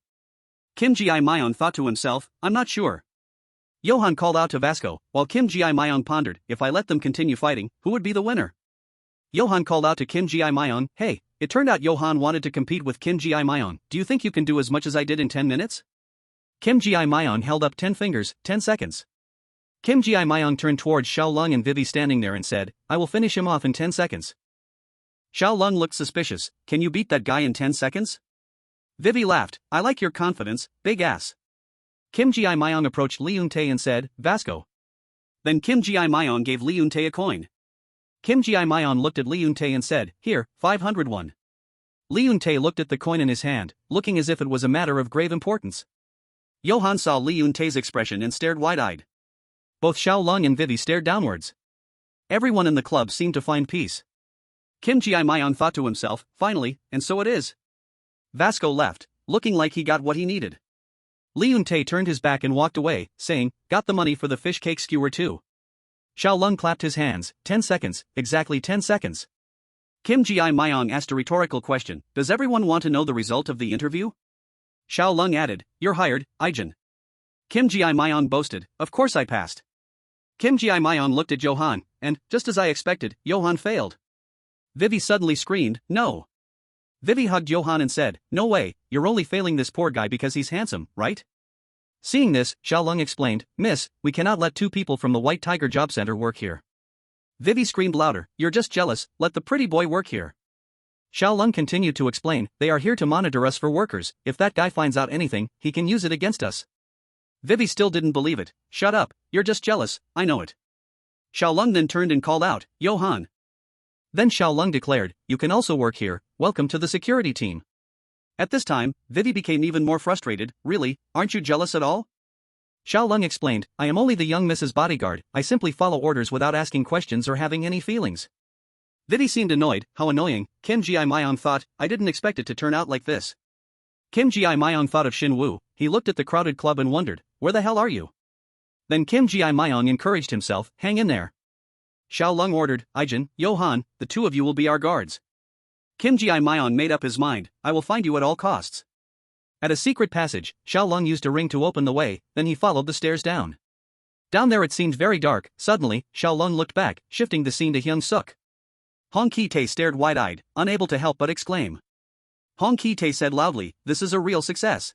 Kim Ji-myung thought to himself, I'm not sure. Johan called out to Vasco, while Kim Ji-myung pondered, if I let them continue fighting, who would be the winner? Johan called out to Kim Ji-myung, hey, it turned out Johan wanted to compete with Kim Ji-myung, do you think you can do as much as I did in 10 minutes? Kim Ji-myung held up 10 fingers, 10 seconds. Kim Ji-myung turned towards Xiaolong and Vivi standing there and said, I will finish him off in 10 seconds. Xiaolong looked suspicious, can you beat that guy in 10 seconds? Vivi laughed, I like your confidence, big ass. Kim Ji-myung approached Lee Eun-tae and said, Vasco. Then Kim Ji-myung gave Lee Eun-tae a coin. Kim Ji-myung looked at Lee Eun-tae and said, here, 501. Lee Yun-tae looked at the coin in his hand, looking as if it was a matter of grave importance. Johan saw Lee Yun-tae's expression and stared wide-eyed. Both Xiaolong and Vivi stared downwards. Everyone in the club seemed to find peace. Kim Ji-myung thought to himself, finally, and so it is. Vasco left, looking like he got what he needed. Lee Yun-tae turned his back and walked away, saying, got the money for the fish cake skewer too. Xiaolong clapped his hands, 10 seconds, exactly 10 seconds. Kim Ji-myung asked a rhetorical question, does everyone want to know the result of the interview? Xiaolong added, you're hired, Ijin. Kim Ji-myung boasted, of course I passed. Kim Ji-myung looked at Johan, and, just as I expected, Johan failed. Vivi suddenly screamed, no. Vivi hugged Johan and said, no way, you're only failing this poor guy because he's handsome, right? Seeing this, Xiaolong explained, miss, we cannot let two people from the White Tiger Job Center work here. Vivi screamed louder, you're just jealous, let the pretty boy work here. Xiaolong continued to explain, they are here to monitor us for workers, if that guy finds out anything, he can use it against us. Vivi still didn't believe it, shut up, you're just jealous, I know it. Xiaolong then turned and called out, Johan. Then Xiaolong declared, you can also work here, welcome to the security team. At this time, Vivi became even more frustrated, really, aren't you jealous at all? Xiaolong explained, I am only the young Mrs. Bodyguard, I simply follow orders without asking questions or having any feelings. Vivi seemed annoyed, how annoying, Kim Ji-myung thought, I didn't expect it to turn out like this. Kim Ji-myung thought of Shin Woo, he looked at the crowded club and wondered, where the hell are you? Then Kim Ji-myung encouraged himself, hang in there. Xiaolong ordered, Ijin, Johan, the two of you will be our guards. Kim Ji-myung made up his mind, I will find you at all costs. At a secret passage, Xiaolong used a ring to open the way, then he followed the stairs down. Down there it seemed very dark, suddenly, Xiaolong looked back, shifting the scene to Hyung-seok. Hong Ki-tae stared wide-eyed, unable to help but exclaim. Hong Ki-tae said loudly, this is a real success.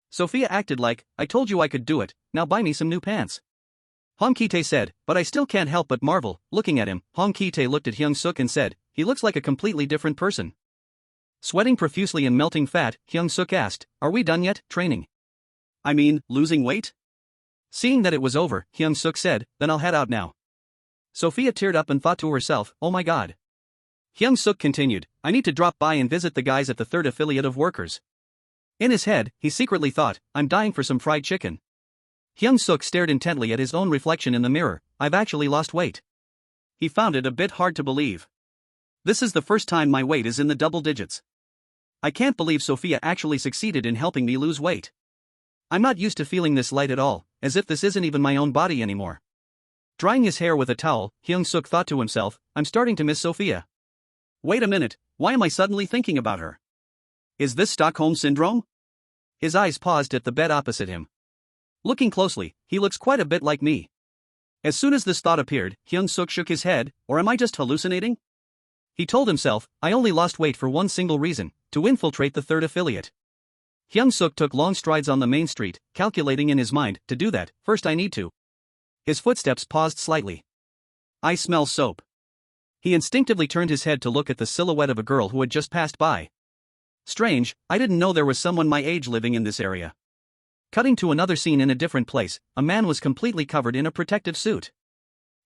Sophia acted like, I told you I could do it, now buy me some new pants. Hong Ki-tae said, but I still can't help but marvel, looking at him, Hong Ki-tae looked at Hyung-seok and said, he looks like a completely different person. Sweating profusely and melting fat, Hyung-seok asked, are we done yet, training? I mean, losing weight? Seeing that it was over, Hyung-seok said, then I'll head out now. Sophia teared up and thought to herself, oh my god. Hyung-seok continued, I need to drop by and visit the guys at the third affiliate of workers. In his head, he secretly thought, I'm dying for some fried chicken. Hyung-seok stared intently at his own reflection in the mirror, I've actually lost weight. He found it a bit hard to believe. This is the first time my weight is in the double digits. I can't believe Sophia actually succeeded in helping me lose weight. I'm not used to feeling this light at all, as if this isn't even my own body anymore. Drying his hair with a towel, Hyung-seok thought to himself, I'm starting to miss Sophia. Wait a minute, why am I suddenly thinking about her? Is this Stockholm Syndrome? His eyes paused at the bed opposite him. Looking closely, he looks quite a bit like me. As soon as this thought appeared, Hyung-seok shook his head, or am I just hallucinating? He told himself, I only lost weight for one single reason, to infiltrate the third affiliate. Hyung-seok took long strides on the main street, calculating in his mind, to do that, first I need to. His footsteps paused slightly. I smell soap. He instinctively turned his head to look at the silhouette of a girl who had just passed by. Strange, I didn't know there was someone my age living in this area. Cutting to another scene in a different place, a man was completely covered in a protective suit.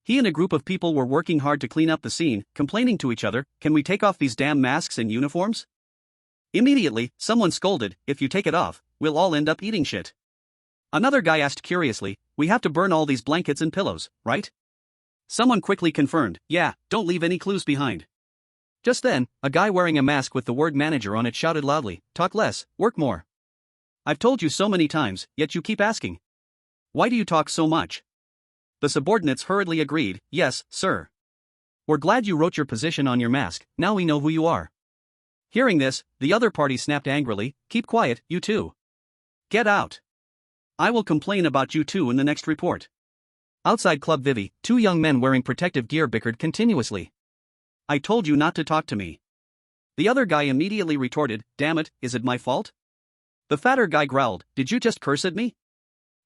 He and a group of people were working hard to clean up the scene, complaining to each other, can we take off these damn masks and uniforms? Immediately, someone scolded, if you take it off, we'll all end up eating shit. Another guy asked curiously, we have to burn all these blankets and pillows, right? Someone quickly confirmed, yeah, don't leave any clues behind. Just then, a guy wearing a mask with the word manager on it shouted loudly, talk less, work more. I've told you so many times, yet you keep asking. Why do you talk so much? The subordinates hurriedly agreed, yes, sir. We're glad you wrote your position on your mask, now we know who you are. Hearing this, the other party snapped angrily, keep quiet, you two. Get out. I will complain about you two in the next report. Outside Club Vivi, two young men wearing protective gear bickered continuously. I told you not to talk to me. The other guy immediately retorted, damn it, is it my fault? The fatter guy growled, did you just curse at me?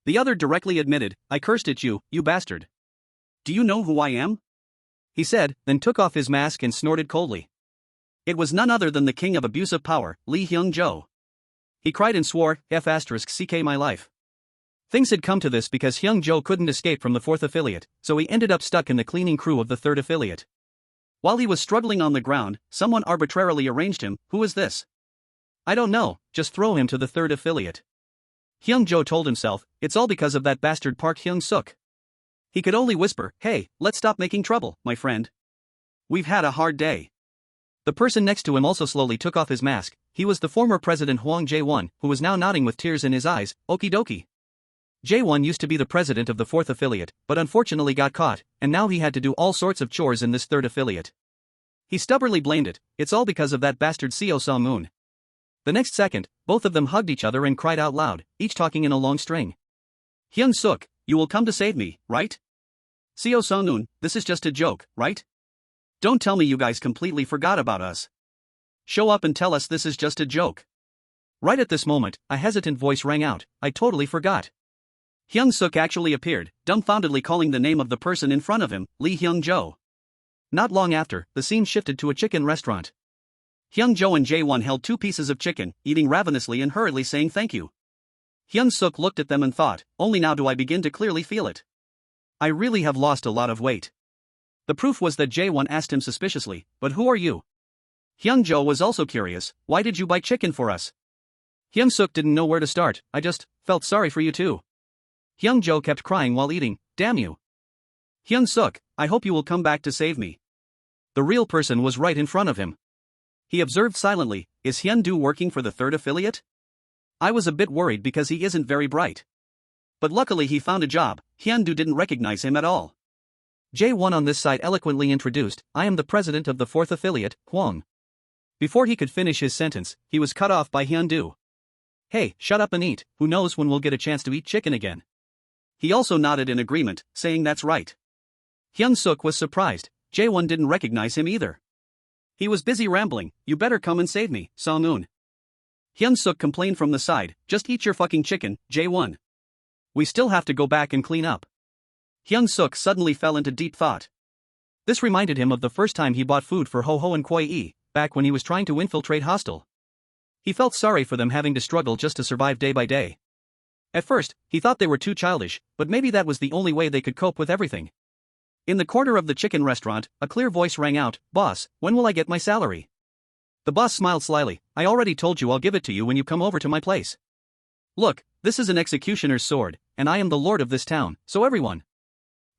The other directly admitted, I cursed at you, you bastard. Do you know who I am? He said, then took off his mask and snorted coldly. It was none other than the king of abusive power, Lee Hyung-jo. He cried and swore, F***ck my life. Things had come to this because Hyung-jo couldn't escape from the fourth affiliate, so he ended up stuck in the cleaning crew of the third affiliate. While he was struggling on the ground, someone arbitrarily arranged him. Who is this? I don't know, just throw him to the third affiliate. Hyung-jo told himself, it's all because of that bastard Park Hyung-seok. He could only whisper, hey, let's stop making trouble, my friend. We've had a hard day. The person next to him also slowly took off his mask. He was the former president Hwang Jae-won, who was now nodding with tears in his eyes. Okie dokie. Jae-won used to be the president of the fourth affiliate, but unfortunately got caught, and now he had to do all sorts of chores in this third affiliate. He stubbornly blamed it, it's all because of that bastard Seo Sung-moon. The next second, both of them hugged each other and cried out loud, each talking in a long string. Hyung-seok, you will come to save me, right? Seo Sung-moon, this is just a joke, right? Don't tell me you guys completely forgot about us. Show up and tell us this is just a joke. Right at this moment, a hesitant voice rang out, I totally forgot. Hyung-seok actually appeared, dumbfoundedly calling the name of the person in front of him, Lee Hyung-jo. Not long after, the scene shifted to a chicken restaurant. Hyung-jo and Jae-won held 2 pieces of chicken, eating ravenously and hurriedly saying thank you. Hyung-seok looked at them and thought, only now do I begin to clearly feel it. I really have lost a lot of weight. The proof was that Jae-won asked him suspiciously, but who are you? Hyung-jo was also curious, why did you buy chicken for us? Hyung-seok didn't know where to start, I just felt sorry for you too. Hyung-jo kept crying while eating, damn you. Hyung-seok, I hope you will come back to save me. The real person was right in front of him. He observed silently, is Hyun-do working for the third affiliate? I was a bit worried because he isn't very bright. But luckily he found a job. Hyun-do didn't recognize him at all. Jae-won on this side eloquently introduced, I am the president of the fourth affiliate, Hwang. Before he could finish his sentence, he was cut off by Hyun-do. Hey, shut up and eat, who knows when we'll get a chance to eat chicken again. He also nodded in agreement, saying that's right. Hyung-seok was surprised, Jae-won didn't recognize him either. He was busy rambling, you better come and save me, Sung-moon. Hyun-seok complained from the side, just eat your fucking chicken, Jae-won. We still have to go back and clean up. Hyung-seok suddenly fell into deep thought. This reminded him of the first time he bought food for Ho-ho and Kwai-e, back when he was trying to infiltrate Hostel. He felt sorry for them having to struggle just to survive day by day. At first, he thought they were too childish, but maybe that was the only way they could cope with everything. In the corner of the chicken restaurant, a clear voice rang out, Boss, when will I get my salary? The boss smiled slyly, I already told you I'll give it to you when you come over to my place. Look, this is an executioner's sword, and I am the lord of this town, so everyone.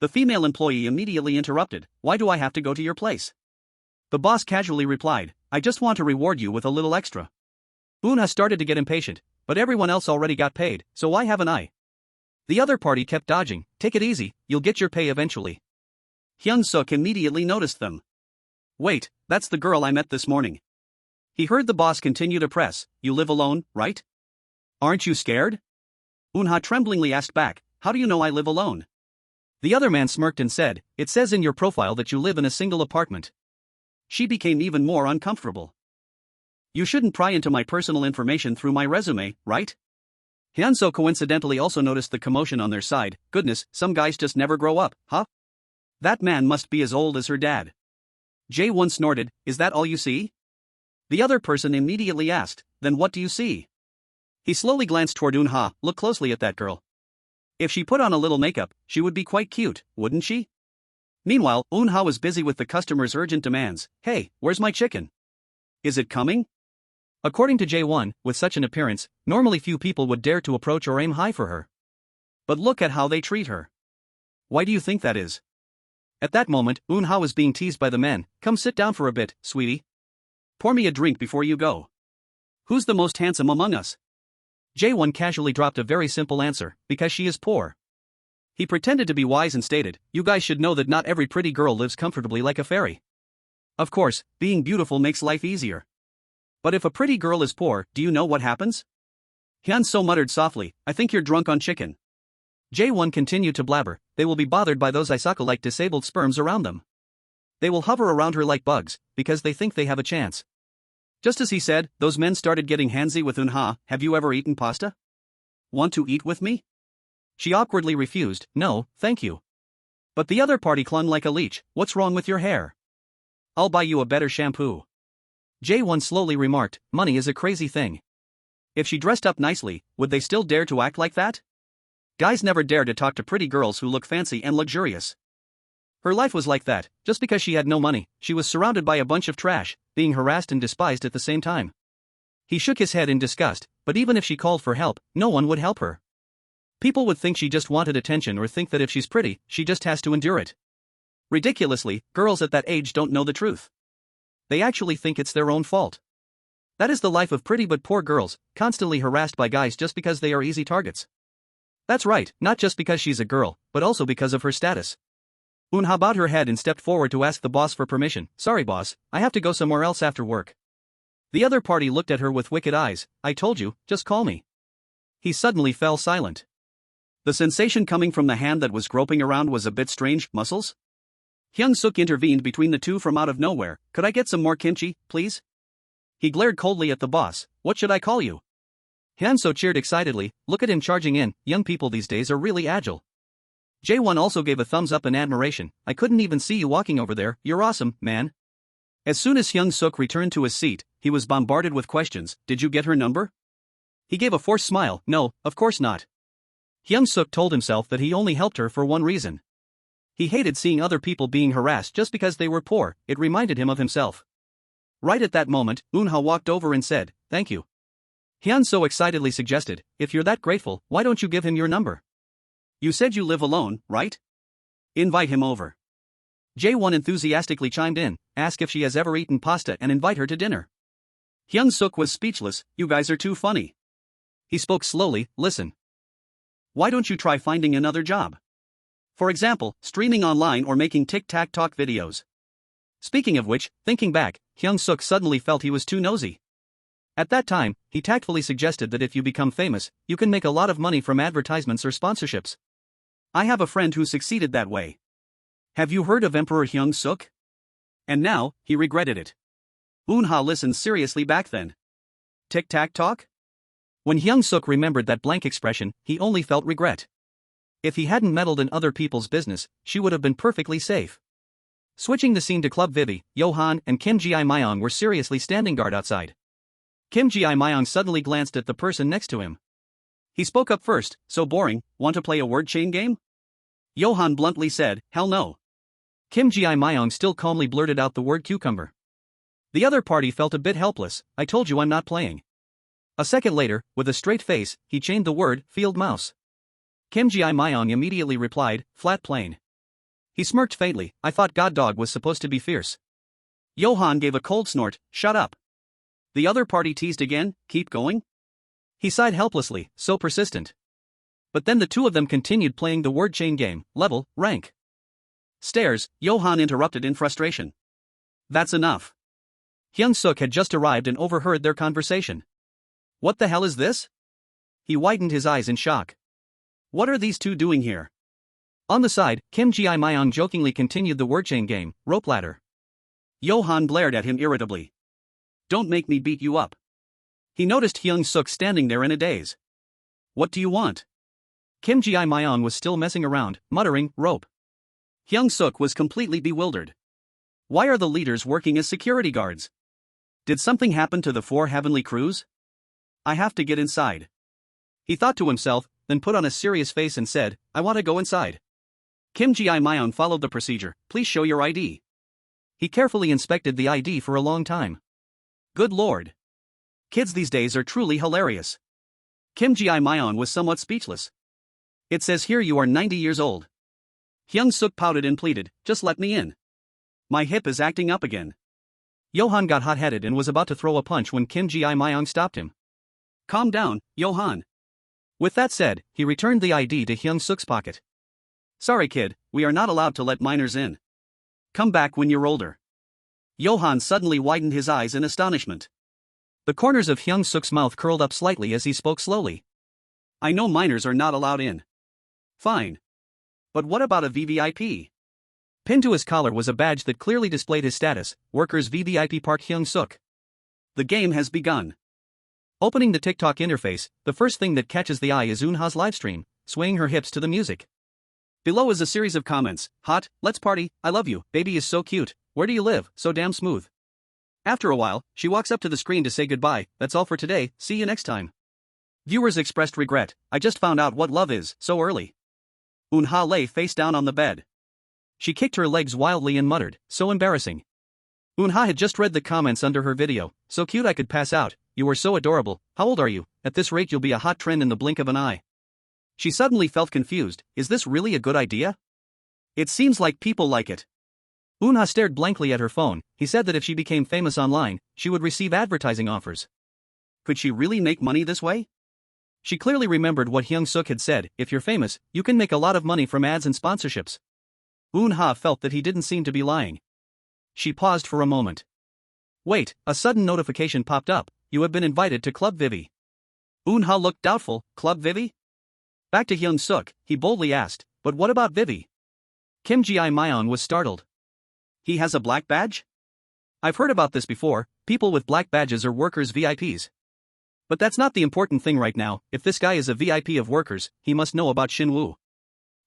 The female employee immediately interrupted, why do I have to go to your place? The boss casually replied, I just want to reward you with a little extra. Una started to get impatient, but everyone else already got paid, so why haven't I? The other party kept dodging, take it easy, you'll get your pay eventually. Hyun-seok immediately noticed them. Wait, that's the girl I met this morning. He heard the boss continue to press, you live alone, right? Aren't you scared? Unha tremblingly asked back, how do you know I live alone? The other man smirked and said, it says in your profile that you live in a single apartment. She became even more uncomfortable. You shouldn't pry into my personal information through my resume, right? Hyun-seok coincidentally also noticed the commotion on their side, goodness, some guys just never grow up, huh? That man must be as old as her dad. Jae-won snorted, is that all you see? The other person immediately asked, then what do you see? He slowly glanced toward Unha, look closely at that girl. If she put on a little makeup, she would be quite cute, wouldn't she? Meanwhile, Unha was busy with the customer's urgent demands, hey, where's my chicken? Is it coming? According to Jae-won, with such an appearance, normally few people would dare to approach or aim high for her. But look at how they treat her. Why do you think that is? At that moment, Unha was being teased by the men, come sit down for a bit, sweetie. Pour me a drink before you go. Who's the most handsome among us? Jae-won casually dropped a very simple answer, because she is poor. He pretended to be wise and stated, you guys should know that not every pretty girl lives comfortably like a fairy. Of course, being beautiful makes life easier. But if a pretty girl is poor, do you know what happens? Hyun-seok muttered softly, I think you're drunk on chicken. Jae-won continued to blabber, they will be bothered by those Isaka-like disabled sperms around them. They will hover around her like bugs, because they think they have a chance. Just as he said, those men started getting handsy with Unha, have you ever eaten pasta? Want to eat with me? She awkwardly refused, no, thank you. But the other party clung like a leech, what's wrong with your hair? I'll buy you a better shampoo. Jae-won slowly remarked, money is a crazy thing. If she dressed up nicely, would they still dare to act like that? Guys never dare to talk to pretty girls who look fancy and luxurious. Her life was like that. Just because she had no money, she was surrounded by a bunch of trash, being harassed and despised at the same time. He shook his head in disgust, but even if she called for help, no one would help her. People would think she just wanted attention or think that if she's pretty, she just has to endure it. Ridiculously, girls at that age don't know the truth. They actually think it's their own fault. That is the life of pretty but poor girls, constantly harassed by guys just because they are easy targets. That's right, not just because she's a girl, but also because of her status. Unha bowed her head and stepped forward to ask the boss for permission. Sorry boss, I have to go somewhere else after work. The other party looked at her with wicked eyes. I told you, just call me. He suddenly fell silent. The sensation coming from the hand that was groping around was a bit strange. Muscles? Hyung-seok intervened between the two from out of nowhere. Could I get some more kimchi, please? He glared coldly at the boss. What should I call you? Hyun-seok cheered excitedly. Look at him charging in. Young people these days are really agile. Jae-won also gave a thumbs up in admiration. I couldn't even see you walking over there. You're awesome, man. As soon as Hyung-seok returned to his seat, he was bombarded with questions. Did you get her number? He gave a forced smile. No, of course not. Hyung-seok told himself that he only helped her for one reason. He hated seeing other people being harassed just because they were poor. It reminded him of himself. Right at that moment, Unha walked over and said, thank you. Hyun-seok excitedly suggested, if you're that grateful, why don't you give him your number? You said you live alone, right? Invite him over. Jae-won enthusiastically chimed in, ask if she has ever eaten pasta and invite her to dinner. Hyung-seok was speechless. You guys are too funny. He spoke slowly. Listen. Why don't you try finding another job? For example, streaming online or making tic-tac-talk videos. Speaking of which, thinking back, Hyung-seok suddenly felt he was too nosy. At that time, he tactfully suggested that if you become famous, you can make a lot of money from advertisements or sponsorships. I have a friend who succeeded that way. Have you heard of Emperor Hyung-seok? And now, he regretted it. Unha listened seriously back then. Tic-tac-talk? When Hyung-seok remembered that blank expression, he only felt regret. If he hadn't meddled in other people's business, she would have been perfectly safe. Switching the scene to Club Vivi, Johan and Kim Ji-myung were seriously standing guard outside. Kim Ji-myung suddenly glanced at the person next to him. He spoke up first. So boring, want to play a word chain game? Johan bluntly said, hell no. Kim Ji-myung still calmly blurted out the word cucumber. The other party felt a bit helpless. I told you I'm not playing. A second later, with a straight face, he chained the word, field mouse. Kim Ji-myung immediately replied, flat plane. He smirked faintly. I thought God Dog was supposed to be fierce. Johan gave a cold snort. Shut up. The other party teased again. Keep going? He sighed helplessly, so persistent. But then the two of them continued playing the word chain game, level, rank. Stairs, Johan interrupted in frustration. That's enough. Hyung-seok had just arrived and overheard their conversation. What the hell is this? He widened his eyes in shock. What are these two doing here? On the side, Kim Ji-myung jokingly continued the word chain game, rope ladder. Johan glared at him irritably. Don't make me beat you up. He noticed Hyung-seok standing there in a daze. What do you want? Kim Ji-myung was still messing around, muttering, rope. Hyung-seok was completely bewildered. Why are the leaders working as security guards? Did something happen to the 4 heavenly crews? I have to get inside. He thought to himself, then put on a serious face and said, I want to go inside. Kim Ji-myung followed the procedure. Please show your ID. He carefully inspected the ID for a long time. Good lord. Kids these days are truly hilarious. Kim Ji-myung was somewhat speechless. It says here you are 90 years old. Hyung-seok pouted and pleaded, just let me in. My hip is acting up again. Johan got hot-headed and was about to throw a punch when Kim Ji-myung stopped him. Calm down, Johan. With that said, he returned the ID to Hyung-seok's pocket. Sorry kid, we are not allowed to let minors in. Come back when you're older. Johan suddenly widened his eyes in astonishment. The corners of Hyung-seok's mouth curled up slightly as he spoke slowly. I know minors are not allowed in. Fine. But what about a VVIP? Pinned to his collar was a badge that clearly displayed his status, Workers VVIP Park Hyung-seok. The game has begun. Opening the TikTok interface, the first thing that catches the eye is Unha's livestream, swaying her hips to the music. Below is a series of comments. Hot, let's party, I love you, baby is so cute, where do you live, so damn smooth. After a while, she walks up to the screen to say goodbye. That's all for today, see you next time. Viewers expressed regret. I just found out what love is, so early. Unha lay face down on the bed. She kicked her legs wildly and muttered, so embarrassing. Eun-ha had just read the comments under her video, so cute I could pass out, you are so adorable, how old are you, at this rate you'll be a hot trend in the blink of an eye. She suddenly felt confused, is this really a good idea? It seems like people like it. Eun-ha stared blankly at her phone. He said that if she became famous online, she would receive advertising offers. Could she really make money this way? She clearly remembered what Hyung-seok had said, if you're famous, you can make a lot of money from ads and sponsorships. Eun-ha felt that he didn't seem to be lying. She paused for a moment. Wait, a sudden notification popped up, you have been invited to Club Vivi. Eun-ha looked doubtful, Club Vivi? Back to Hyung-seok, he boldly asked, but what about Vivi? Kim Ji-myeon was startled. He has a black badge? I've heard about this before, people with black badges are workers VIPs. But that's not the important thing right now, if this guy is a VIP of workers, he must know about Shinwoo.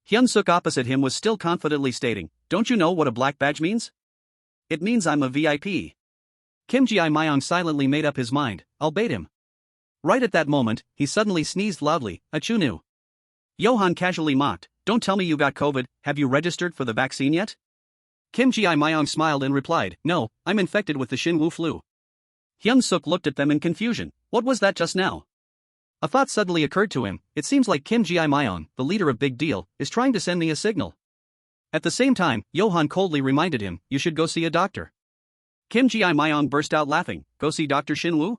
Hyun-seok opposite him was still confidently stating, don't you know what a black badge means? It means I'm a VIP. Kim Ji-myeon silently made up his mind, I'll bait him. Right at that moment, he suddenly sneezed loudly, achoo. Johan casually mocked, don't tell me you got COVID, have you registered for the vaccine yet? Kim Ji-myeon smiled and replied, no, I'm infected with the Shinwoo flu. Hyun-seok looked at them in confusion, what was that just now? A thought suddenly occurred to him, it seems like Kim Ji-myeon, the leader of Big Deal, is trying to send me a signal. At the same time, Johan coldly reminded him, you should go see a doctor. Kim Ji-myeon burst out laughing, go see Dr. Shinwoo?